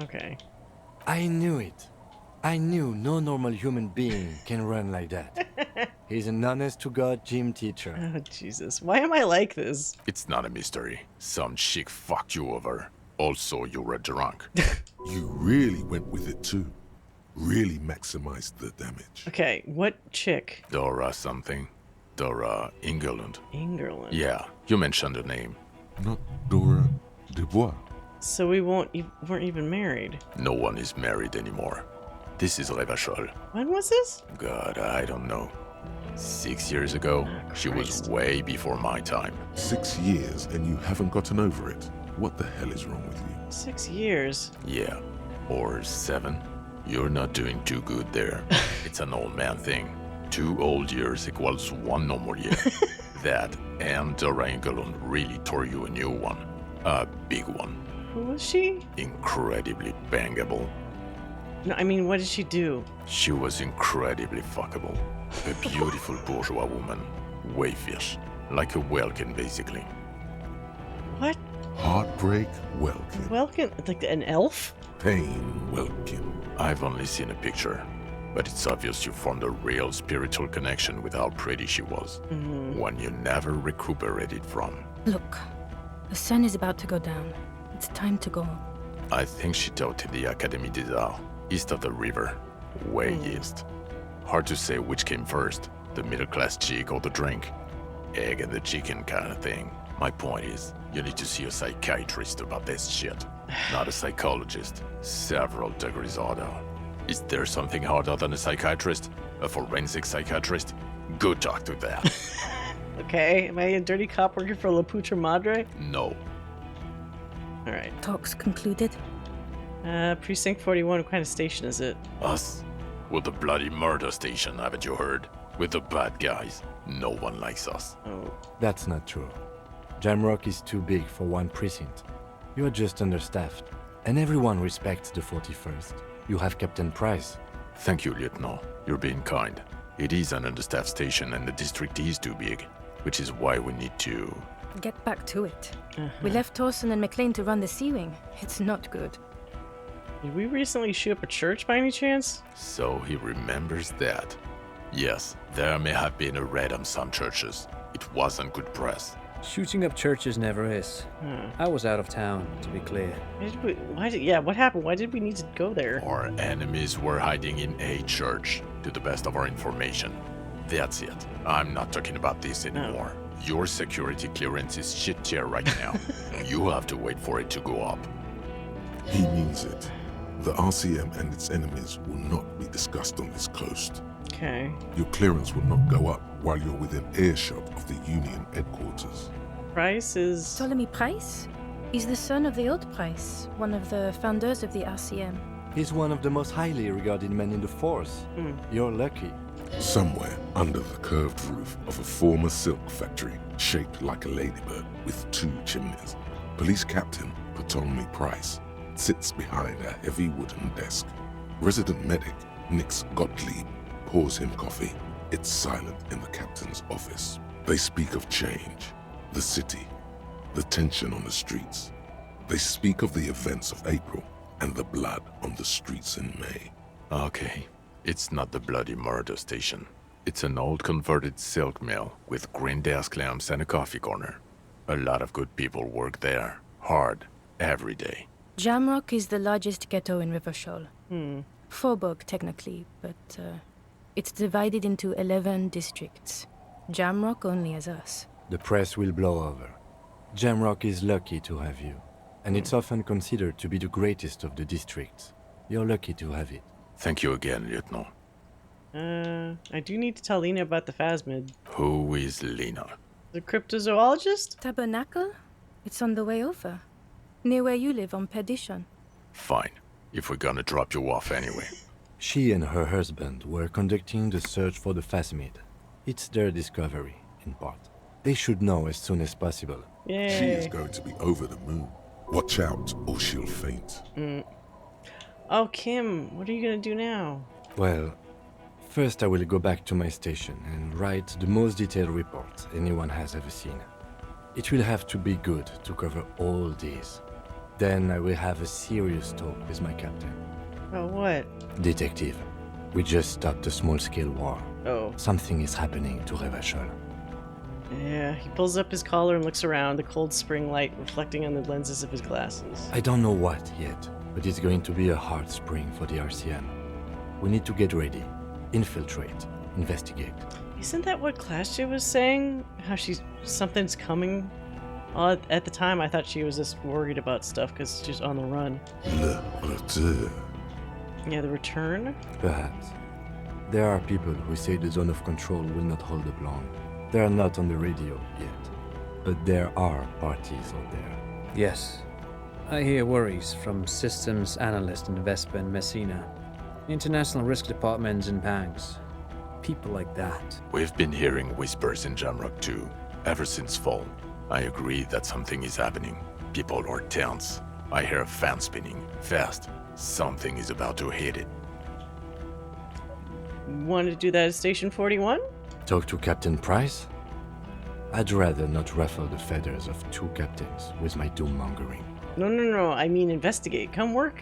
A: Okay.
C: I knew it. I knew no normal human being can run like that. He's an honest-to-God gym teacher.
A: Oh, Jesus. Why am I like this?
F: It's not a mystery. Some chick fucked you over. Also, you were drunk.
B: You really went with it too. Really maximized the damage.
A: Okay, what chick?
F: Dora something. Dora Ingerland.
A: Ingerland?
F: Yeah, you mentioned her name.
B: Not Dora Dubois.
A: So we weren't even married.
F: No one is married anymore. This is Revachol.
A: When was this?
F: God, I don't know. 6 years ago, she was way before my time.
B: 6 years and you haven't gotten over it. What the hell is wrong with you?
A: 6 years?
F: Yeah, or 7. You're not doing too good there. It's an old man thing. 2 old years equals 1 normal year. That and Dora Ingerland really tore you a new one. A big one.
A: Who was she?
F: Incredibly bangable.
A: No, I mean, what did she do?
F: She was incredibly fuckable. A beautiful bourgeois woman. Wayfish. Like a Welkin, basically.
A: What?
B: Heartbreak Welkin.
A: Welkin? Like an elf?
B: Pain Welkin.
F: I've only seen a picture, but it's obvious you formed a real spiritual connection with how pretty she was. One you never recuperated from.
Q: Look, the sun is about to go down. It's time to go.
F: I think she taught in the Académie des Arts, east of the river. Way east. Hard to say which came first, the middle-class chick or the drink. Egg and the chicken kind of thing. My point is, you need to see a psychiatrist about this shit. Not a psychologist. Several degrees harder. Is there something harder than a psychiatrist? A forensic psychiatrist? Go talk to that.
A: Okay, am I a dirty cop working for La Putra Madre?
F: No.
A: Alright.
Q: Talks concluded.
A: Precinct 41, what kind of station is it?
F: Us? We're the bloody murder station, haven't you heard? We're the bad guys. No one likes us.
A: Oh.
C: That's not true. Jamrock is too big for one precinct. You're just understaffed. And everyone respects the 41st. You have Captain Price.
F: Thank you, Lieutenant. You're being kind. It is an understaffed station and the district is too big, which is why we need to...
Q: Get back to it. We left Torson and McLean to run the Sea Wing. It's not good.
A: Did we recently shoot up a church by any chance?
F: So he remembers that. Yes, there may have been a raid on some churches. It wasn't good press.
D: Shooting up churches never is. I was out of town, to be clear.
A: What happened? Why did we need to go there?
F: Our enemies were hiding in a church, to the best of our information. That's it. I'm not talking about this anymore. Your security clearance is shit tier right now. You have to wait for it to go up.
B: He means it. The RCM and its enemies will not be discussed on this coast.
A: Okay.
B: Your clearance will not go up while you're within earshot of the Union headquarters.
A: Price is...
Q: Ptolemy Price? He's the son of the old Price, one of the founders of the RCM.
C: He's one of the most highly regarded men in the force. You're lucky.
B: Somewhere under the curved roof of a former silk factory shaped like a ladybird with 2 chimneys, Police Captain Ptolemy Price sits behind a heavy wooden desk. Resident medic Nix Gottlieb pours him coffee. It's silent in the captain's office. They speak of change, the city, the tension on the streets. They speak of the events of April and the blood on the streets in May.
F: Okay, it's not the bloody murder station. It's an old converted silk mill with green desk lamps and a coffee corner. A lot of good people work there, hard, every day.
Q: Jamrock is the largest ghetto in Rivershoal. Faubourg, technically, but it's divided into 11 districts. Jamrock only has us.
C: The press will blow over. Jamrock is lucky to have you, and it's often considered to be the greatest of the districts. You're lucky to have it.
F: Thank you again, Lieutenant.
A: I do need to tell Lena about the phasmid.
F: Who is Lena?
A: The cryptozoologist?
Q: Tabernacle? It's on the way over. Near where you live on Perdition.
F: Fine, if we're gonna drop you off anyway.
C: She and her husband were conducting the search for the phasmid. It's their discovery, in part. They should know as soon as possible.
A: Yay.
B: She is going to be over the moon. Watch out, or she'll faint.
A: Oh, Kim, what are you gonna do now?
C: Well, first I will go back to my station and write the most detailed report anyone has ever seen. It will have to be good to cover all these. Then I will have a serious talk with my captain.
A: Oh, what?
C: Detective, we just stopped a small-scale war.
A: Oh.
C: Something is happening to Rivershoal.
A: Yeah, he pulls up his collar and looks around, the cold spring light reflecting on the lenses of his glasses.
C: I don't know what yet, but it's going to be a hard spring for the RCM. We need to get ready, infiltrate, investigate.
A: Isn't that what Classia was saying? How something's coming? At the time, I thought she was just worried about stuff because she's on the run.
B: Le retour.
A: Yeah, the return?
C: Perhaps. There are people who say the zone of control will not hold up long. They are not on the radio yet, but there are parties out there.
D: Yes. I hear worries from systems analysts in Vespa and Messina, international risk departments in Pangs. People like that.
F: We've been hearing whispers in Jamrock too, ever since fall. I agree that something is happening. People are tense. I hear a fan spinning. Fast. Something is about to hit it.
A: Want to do that at Station 41?
C: Talk to Captain Price? I'd rather not ruffle the feathers of two captains with my doom-mongering.
A: No. I mean investigate. Come work.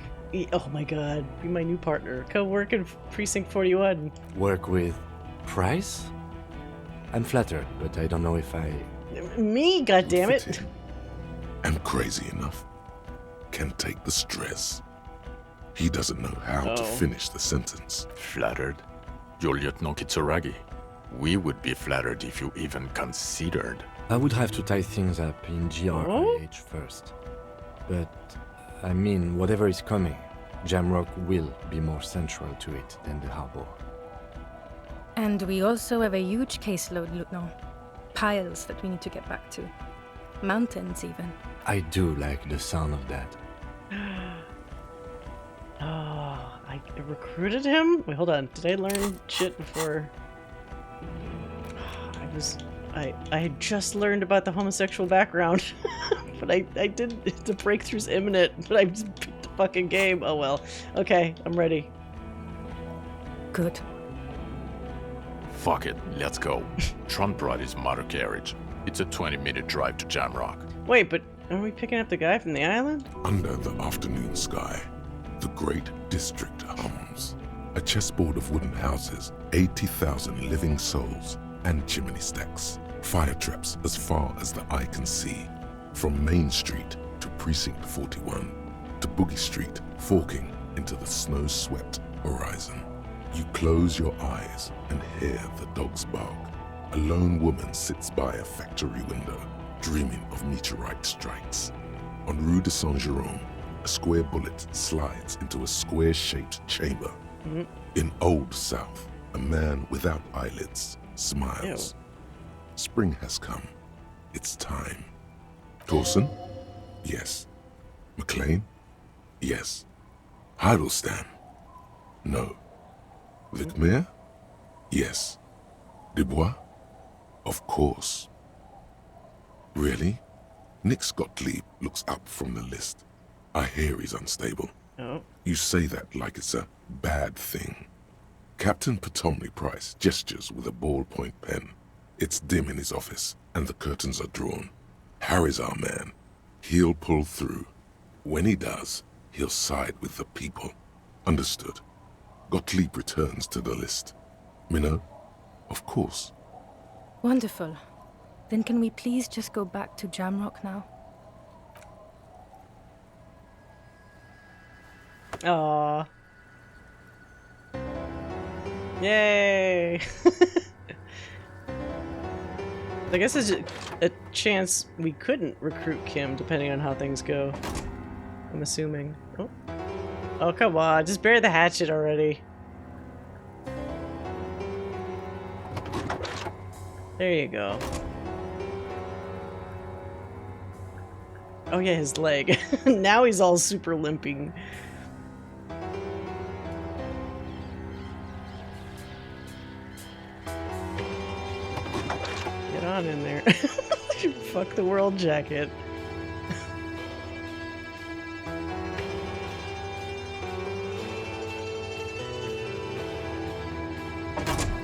A: Oh my god. Be my new partner. Come work in Precinct 41.
C: Work with Price? I'm flattered, but I don't know if I...
A: Me, goddammit.
B: And crazy enough, can take the stress. He doesn't know how to finish the sentence.
F: Flattered? Your Lieutenant Kitsuragi. We would be flattered if you even considered.
C: I would have to tie things up in GRIH first. But, I mean, whatever is coming, Jamrock will be more central to it than the harbor.
Q: And we also have a huge caseload, Lieutenant. Piles that we need to get back to. Mountains, even.
C: I do like the sound of that.
A: Oh, I recruited him? Wait, hold on. Did I learn shit before? I had just learned about the homosexual background. But I did, the breakthrough's imminent, but I just picked the fucking game. Oh well. Okay, I'm ready.
Q: Good.
F: Fuck it, let's go. Tron brought his motor carriage. It's a 20-minute drive to Jamrock.
A: Wait, but are we picking up the guy from the island?
B: Under the afternoon sky, the great district hums. A chessboard of wooden houses, 80,000 living souls, and chimney stacks. Fire traps as far as the eye can see. From Main Street to Precinct 41, to Boogie Street, forking into the snow-swept horizon. You close your eyes and hear the dogs bark. A lone woman sits by a factory window, dreaming of meteorite strikes. On Rue de Saint-Jérôme, a square bullet slides into a square-shaped chamber. In Old South, a man without eyelids smiles. Spring has come. It's time. Torsen? Yes. McLean? Yes. Heidelstein? No. Vicmere? Yes. Dubois? Of course. Really? Nick Gottlieb looks up from the list. I hear he's unstable.
A: Oh.
B: You say that like it's a bad thing. Captain Ptolemy Price gestures with a ballpoint pen. It's dim in his office, and the curtains are drawn. Harry's our man. He'll pull through. When he does, he'll side with the people. Understood. Gottlieb returns to the list. Minnow? Of course.
Q: Wonderful. Then can we please just go back to Jamrock now?
A: Aww. Yay! I guess there's a chance we couldn't recruit Kim, depending on how things go. I'm assuming. Oh. Oh, come on. Just bury the hatchet already. There you go. Oh yeah, his leg. Now he's all super limping. Get on in there. Fuck the world jacket.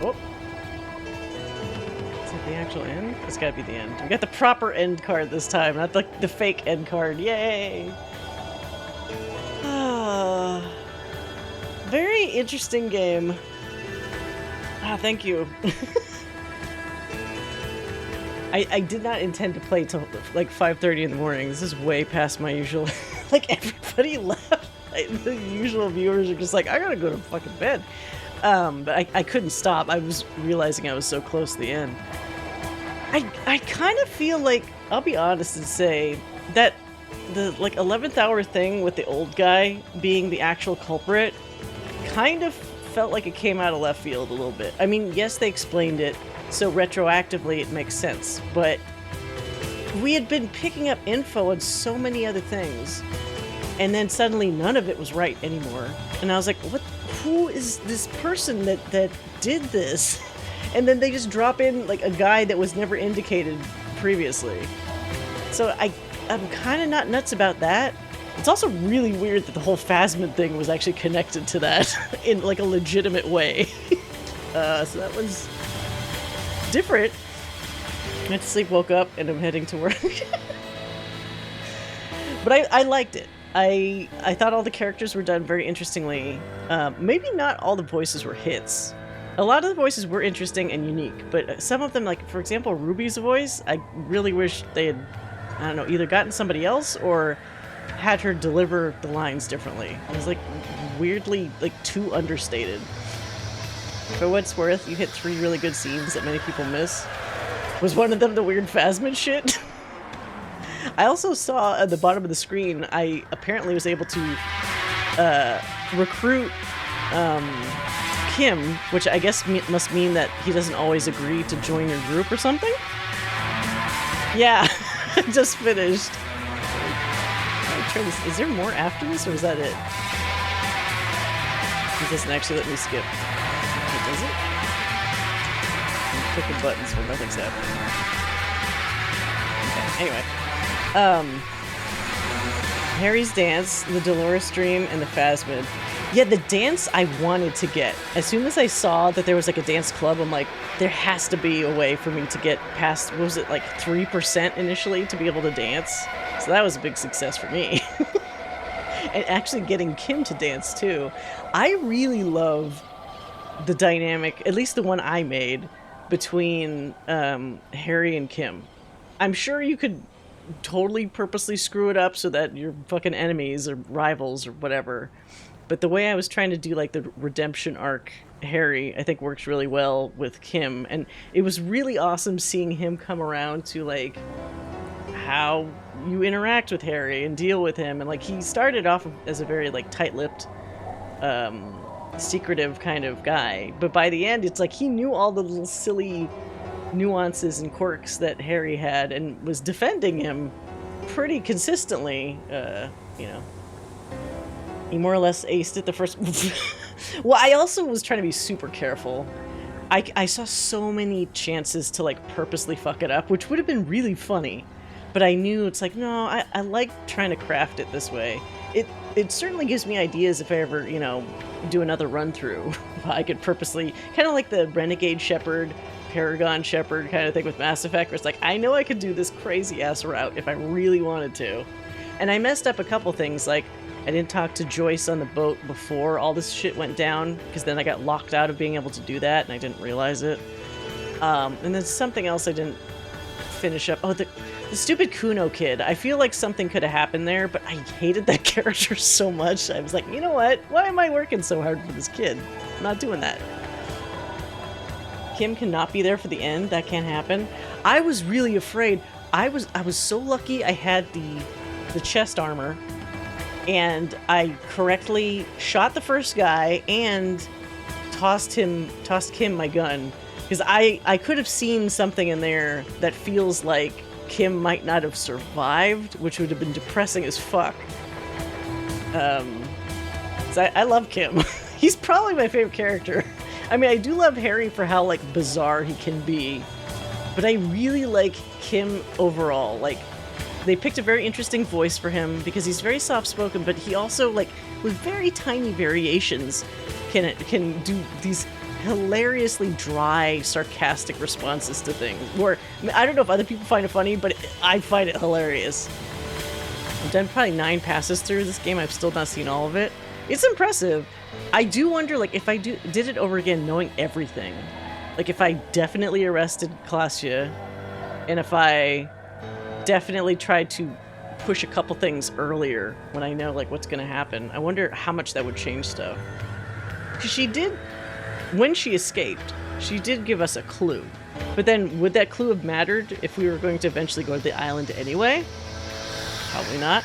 A: Oh. Is that the actual end? It's gotta be the end. We got the proper end card this time, not the fake end card. Yay! Very interesting game. Ah, thank you. I did not intend to play till like 5:30 in the morning. This is way past my usual. Like everybody left. The usual viewers are just like, I gotta go to fucking bed. But I couldn't stop. I was realizing I was so close to the end. I kind of feel like, I'll be honest and say that the like 11th hour thing with the old guy being the actual culprit kind of felt like it came out of left field a little bit. I mean, yes, they explained it, so retroactively it makes sense, but we had been picking up info on so many other things, and then suddenly none of it was right anymore. And I was like, what? Who is this person that did this? And then they just drop in like a guy that was never indicated previously. So I'm kind of not nuts about that, It's also really weird that the whole Phasmid thing was actually connected to that in like a legitimate way. So that was different. I went to sleep, woke up, and I'm heading to work. But I liked it. I thought all the characters were done very interestingly. Maybe not all the voices were hits. A lot of the voices were interesting and unique, but some of them, like, for example, Ruby's voice, I really wish they had, I don't know, either gotten somebody else or had her deliver the lines differently. It was, like, weirdly, like, too understated. For what it's worth, you hit 3 really good scenes that many people miss. Was one of them the weird Phasmid shit? I also saw at the bottom of the screen, I apparently was able to recruit Kim, which I guess must mean that he doesn't always agree to join your group or something? Yeah, just finished. Is there more after this, or is that it? It doesn't actually let me skip. Does it? I'm clicking buttons where nothing's happening. Okay, anyway. Harry's dance, the Dolores dream, and the Phasmid. Yeah, the dance I wanted to get. As soon as I saw that there was like a dance club, I'm like, there has to be a way for me to get past, what was it, like 3% initially to be able to dance? So that was a big success for me. And actually getting Kim to dance too. I really love the dynamic, at least the one I made, between Harry and Kim. I'm sure you could totally purposely screw it up so that you're fucking enemies or rivals or whatever. But the way I was trying to do like the redemption arc Harry, I think works really well with Kim. And it was really awesome seeing him come around to like how you interact with Harry and deal with him. And like he started off as a very like tight-lipped, secretive kind of guy. But by the end, it's like he knew all the little silly nuances and quirks that Harry had and was defending him pretty consistently. You know, he more or less aced it the first. Well, I also was trying to be super careful. I saw so many chances to like purposely fuck it up, which would have been really funny, but I knew it's like, no, I like trying to craft it this way. It certainly gives me ideas if I ever, you know, do another run through. I could purposely, kind of like the Renegade Shepherd, Paragon Shepherd kind of thing with Mass Effect, where it's like, I know I could do this crazy ass route if I really wanted to. And I messed up a couple things, like I didn't talk to Joyce on the boat before all this shit went down, because then I got locked out of being able to do that and I didn't realize it. And then something else I didn't finish up. Oh, the stupid Kuno kid. I feel like something could have happened there, but I hated that character so much. I was like, you know what? Why am I working so hard for this kid? I'm not doing that. Kim cannot be there for the end. That can't happen. I was really afraid. I was so lucky I had the chest armor, and I correctly shot the first guy and tossed Kim my gun, because I could have seen something in there that feels like Kim might not have survived, which would have been depressing as fuck. I love Kim. He's probably my favorite character. I mean, I do love Harry for how, like, bizarre he can be, but I really like Kim overall. Like, they picked a very interesting voice for him because he's very soft-spoken, but he also, like, with very tiny variations, can do these hilariously dry, sarcastic responses to things. Where, I don't know if other people find it funny, but I find it hilarious. I've done probably 9 passes through this game. I've still not seen all of it. It's impressive. I do wonder, like, if I did it over again knowing everything, like if I definitely arrested Klaasje, and if I definitely tried to push a couple things earlier when I know, like, what's going to happen, I wonder how much that would change stuff. Because she did, when she escaped, she did give us a clue. But then, would that clue have mattered if we were going to eventually go to the island anyway? Probably not.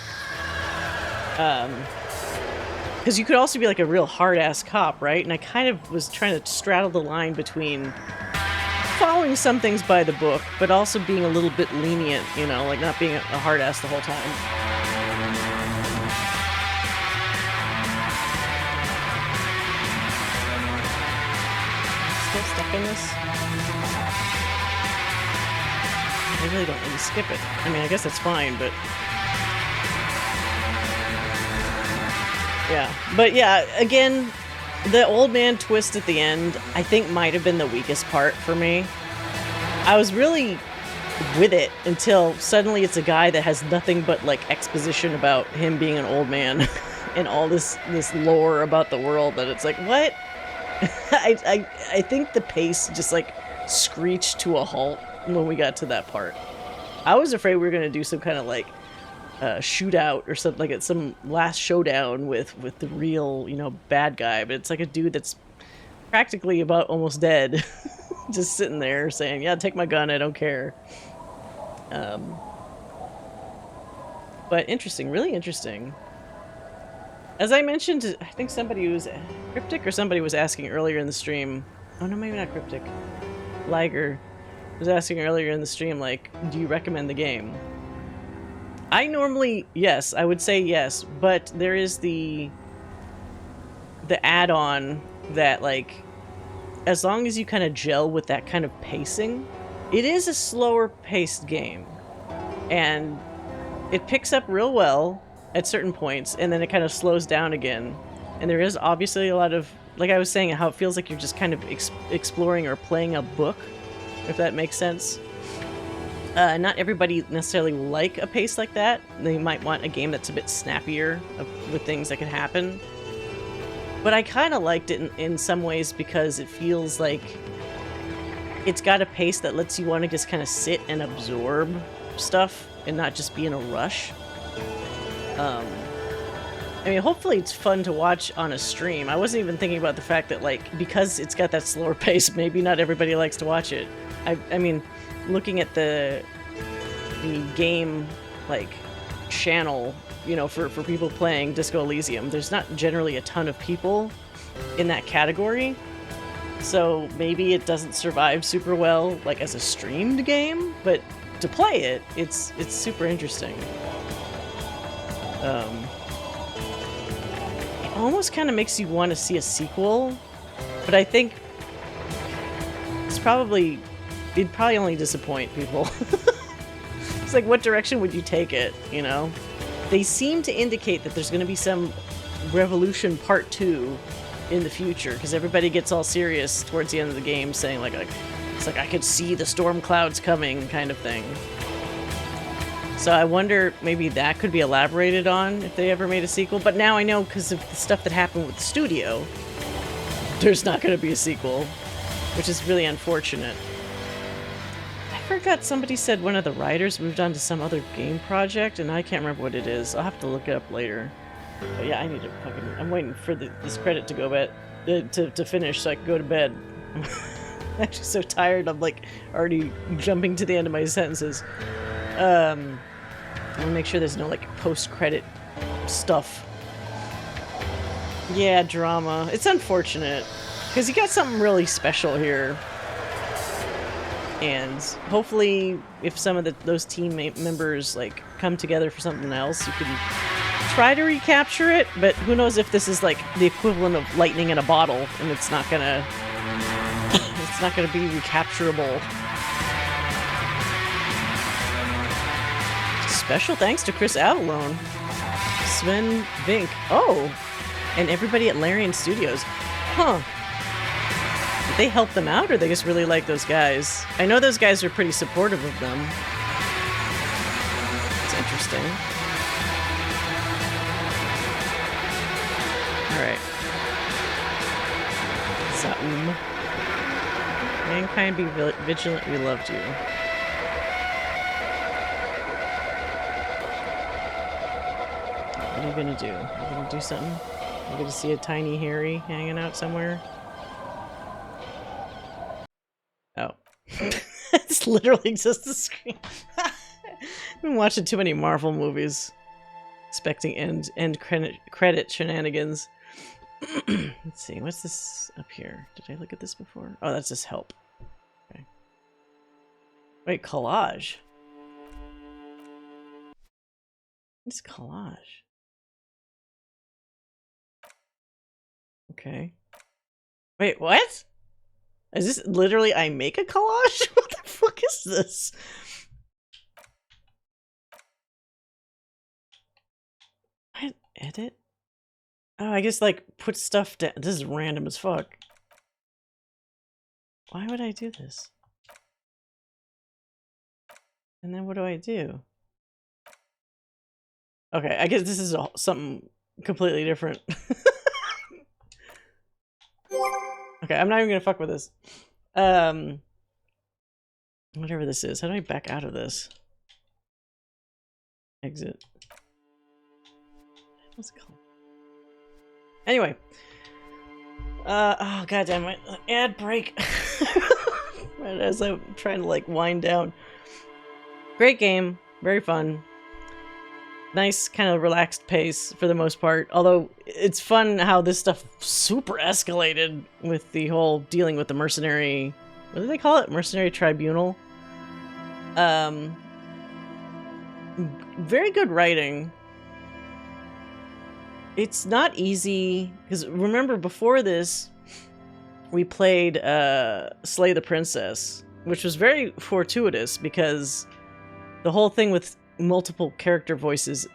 A: Because you could also be like a real hard-ass cop, right? And I kind of was trying to straddle the line between following some things by the book, but also being a little bit lenient, you know, like not being a hard-ass the whole time. Still stuck in this? I really don't want to skip it. I mean, I guess that's fine, but... Yeah, but yeah, again, the old man twist at the end, I think might have been the weakest part for me. I was really with it until suddenly it's a guy that has nothing but like exposition about him being an old man and all this lore about the world that it's like, what? I think the pace just like screeched to a halt when we got to that part. I was afraid we were gonna do some kind of like shootout or something, like it's some last showdown with the real, you know, bad guy, but it's like a dude that's practically about almost dead, just sitting there saying, "Yeah, take my gun, I don't care." But interesting, really interesting. As I mentioned, I think somebody was Cryptic or somebody was asking earlier in the stream. Oh no, maybe not Cryptic. Liger was asking earlier in the stream, like, do you recommend the game? I normally, yes, I would say yes, but there is the add-on that, like, as long as you kind of gel with that kind of pacing, it is a slower paced game. And it picks up real well at certain points, and then it kind of slows down again. And there is obviously a lot of, like I was saying, how it feels like you're just kind of exploring or playing a book, if that makes sense. Not everybody necessarily will like a pace like that. They might want a game that's a bit snappier with things that can happen. But I kind of liked it in some ways because it feels like it's got a pace that lets you want to just kind of sit and absorb stuff and not just be in a rush. I mean, hopefully it's fun to watch on a stream. I wasn't even thinking about the fact that, like, because it's got that slower pace, maybe not everybody likes to watch it. I mean, looking at the game, like, channel, you know, for people playing Disco Elysium, there's not generally a ton of people in that category. So maybe it doesn't survive super well, like, as a streamed game, but to play it, it's super interesting. It almost kind of makes you want to see a sequel, but I think it'd probably only disappoint people. It's like, what direction would you take it, you know? They seem to indicate that there's going to be some Revolution Part 2 in the future, because everybody gets all serious towards the end of the game, saying like it's like I could see the storm clouds coming kind of thing. So I wonder maybe that could be elaborated on if they ever made a sequel. But now I know, because of the stuff that happened with the studio, there's not going to be a sequel, which is really unfortunate. I forgot, somebody said one of the writers moved on to some other game project, and I can't remember what it is. I'll have to look it up later. But yeah, I need to fucking... I'm waiting for this credit to go to finish so I can go to bed. I'm actually so tired, I'm like already jumping to the end of my sentences. I want to make sure there's no like post-credit stuff. Yeah, drama. It's unfortunate, because you got something really special here. And hopefully, if some of those team members like come together for something else, you can try to recapture it. But who knows if this is like the equivalent of lightning in a bottle, and it's not gonna be recapturable. Special thanks to Chris Avalone, Sven Vink, and everybody at Larian Studios. Huh. Did they help them out, or they just really like those guys? I know those guys are pretty supportive of them. It's interesting. Alright. Zaum. Mankind, be vigilant, we loved you. What are you gonna do? You gonna do something? You gonna see a tiny Harry hanging out somewhere? Oh. It's literally just a screen. I've been watching too many Marvel movies. Expecting end credit shenanigans. Let's see, what's this up here? Did I look at this before? Oh, that's just help. Okay. Wait, collage? What's collage? Okay. Wait, what? Is this literally I make a collage? What the fuck is this? What? Edit? Oh, I guess, like, put stuff down. This is random as fuck. Why would I do this? And then what do I do? Okay, I guess this is something completely different. Okay, I'm not even gonna fuck with this. Whatever this is. How do I back out of this? Exit. What's it called? Anyway. Oh goddamn it. Ad break. Right as I'm trying to like wind down. Great game. Very fun. Nice kind of relaxed pace for the most part. Although it's fun how this stuff super escalated with the whole dealing with the mercenary, what do they call it? Mercenary tribunal. Very good writing. It's not easy because remember before this we played Slay the Princess, which was very fortuitous because the whole thing with multiple character voices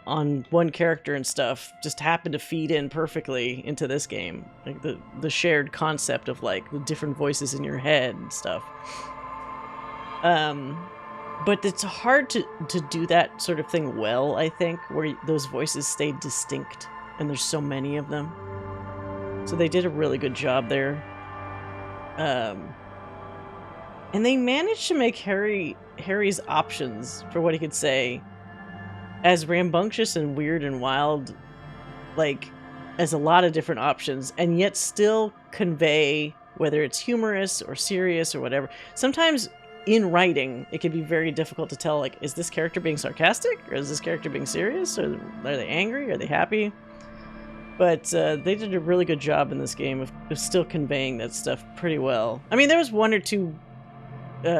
A: on one character and stuff just happened to feed in perfectly into this game. Like the shared concept of like the different voices in your head and stuff. But it's hard to do that sort of thing well, I think, where those voices stay distinct and there's so many of them. So they did a really good job there. And they managed to make Harry's options for what he could say as rambunctious and weird and wild, like, as a lot of different options, and yet still convey whether it's humorous or serious or whatever. Sometimes in writing, it can be very difficult to tell, like, is this character being sarcastic? Or is this character being serious? Or are they angry? Are they happy? But they did a really good job in this game of still conveying that stuff pretty well. I mean, there was one or two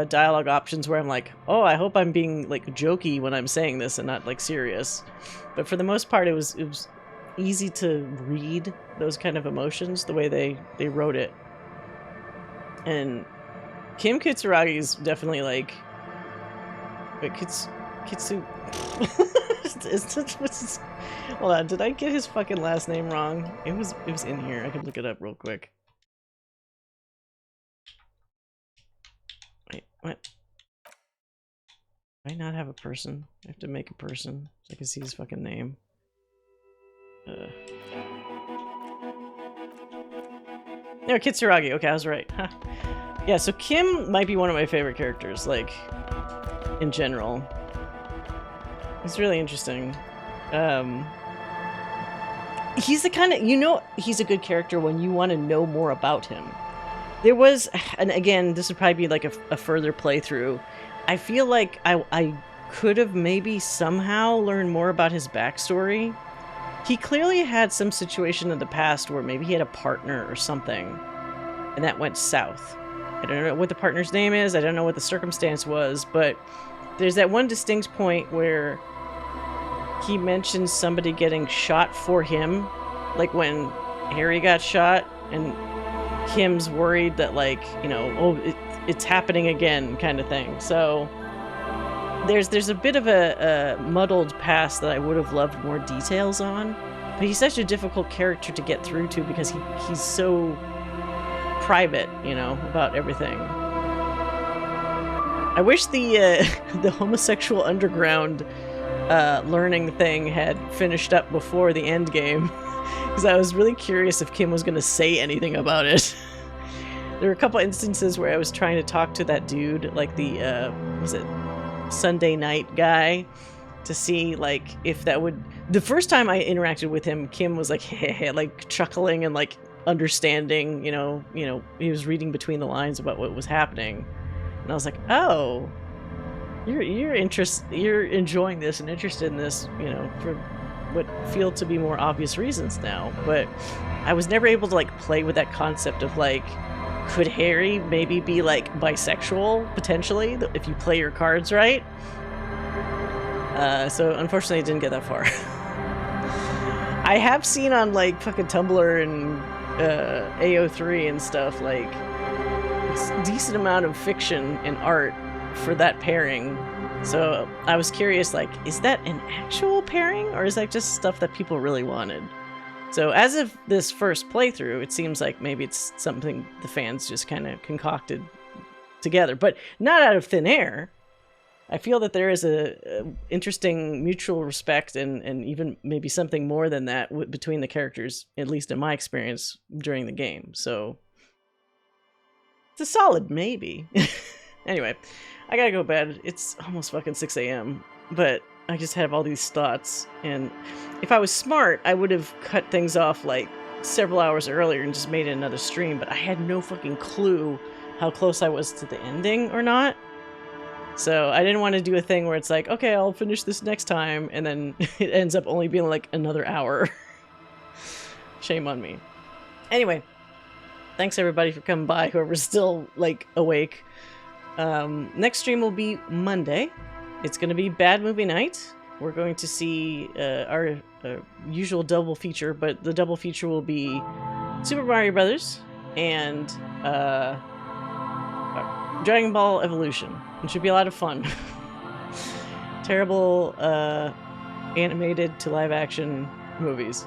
A: dialogue options where I'm like, oh, I hope I'm being like jokey when I'm saying this and not like serious. But for the most part, it was easy to read those kind of emotions the way they wrote it. And Kim Kitsuragi is definitely like, wait, Kitsu. Hold on, did I get his fucking last name wrong? It was in here. I can look it up real quick. Wait, what? Do I not have a person? I have to make a person so I can see his fucking name. No, Kitsuragi. Okay, I was right. Huh. Yeah, so Kim might be one of my favorite characters, like, in general. It's really interesting. He's the kind of, you know, he's a good character when you want to know more about him. There was, and again, this would probably be like a further playthrough. I feel like I could have maybe somehow learned more about his backstory. He clearly had some situation in the past where maybe he had a partner or something, and that went south. I don't know what the partner's name is, I don't know what the circumstance was, but there's that one distinct point where he mentions somebody getting shot for him, like when Harry got shot, and Kim's worried that, like, you know, oh, it's happening again kind of thing. So there's a bit of a muddled past that I would have loved more details on, but he's such a difficult character to get through to because he's so private, you know, about everything. I wish the homosexual underground learning thing had finished up before the end game, because I was really curious if Kim was going to say anything about it. There were a couple instances where I was trying to talk to that dude, like the was it Sunday night guy, to see like if that would. The first time I interacted with him, Kim was like like chuckling and like understanding, you know, he was reading between the lines about what was happening, and I was like, oh, you're enjoying this and interested in this, you know, for what feel to be more obvious reasons now. But I was never able to like play with that concept of like, could Harry maybe be like bisexual potentially if you play your cards right? So unfortunately I didn't get that far. I have seen on like fucking Tumblr and AO3 and stuff like a decent amount of fiction and art for that pairing. So I was curious, like, is that an actual pairing or is that just stuff that people really wanted? So as of this first playthrough, it seems like maybe it's something the fans just kind of concocted together, but not out of thin air. I feel that there is a interesting mutual respect and even maybe something more than that between the characters, at least in my experience during the game. So it's a solid maybe. Anyway, I gotta go to bed. It's almost fucking 6 a.m., but I just have all these thoughts, and if I was smart, I would have cut things off like several hours earlier and just made it another stream, but I had no fucking clue how close I was to the ending or not. So I didn't want to do a thing where it's like, okay, I'll finish this next time, and then it ends up only being like another hour. Shame on me. Anyway, thanks everybody for coming by, whoever's still like awake. Next stream will be Monday. It's going to be Bad Movie Night. We're going to see our usual double feature, but the double feature will be Super Mario Brothers and Dragon Ball Evolution. It should be a lot of fun. Terrible animated to live action movies.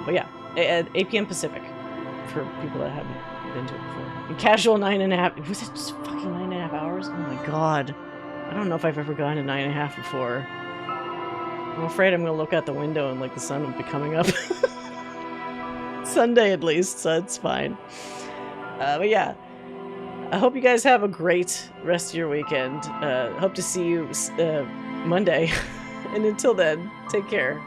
A: But yeah, at 8 p.m. Pacific for people that haven't been to it before. And casual 9.5. Was it just fucking 9.5 hours? Oh my god. I don't know if I've ever gone to 9.5 before. I'm afraid I'm gonna look out the window and like the sun will be coming up. Sunday at least, so it's fine. But yeah, I hope you guys have a great rest of your weekend. Hope to see you Monday. And until then, take care.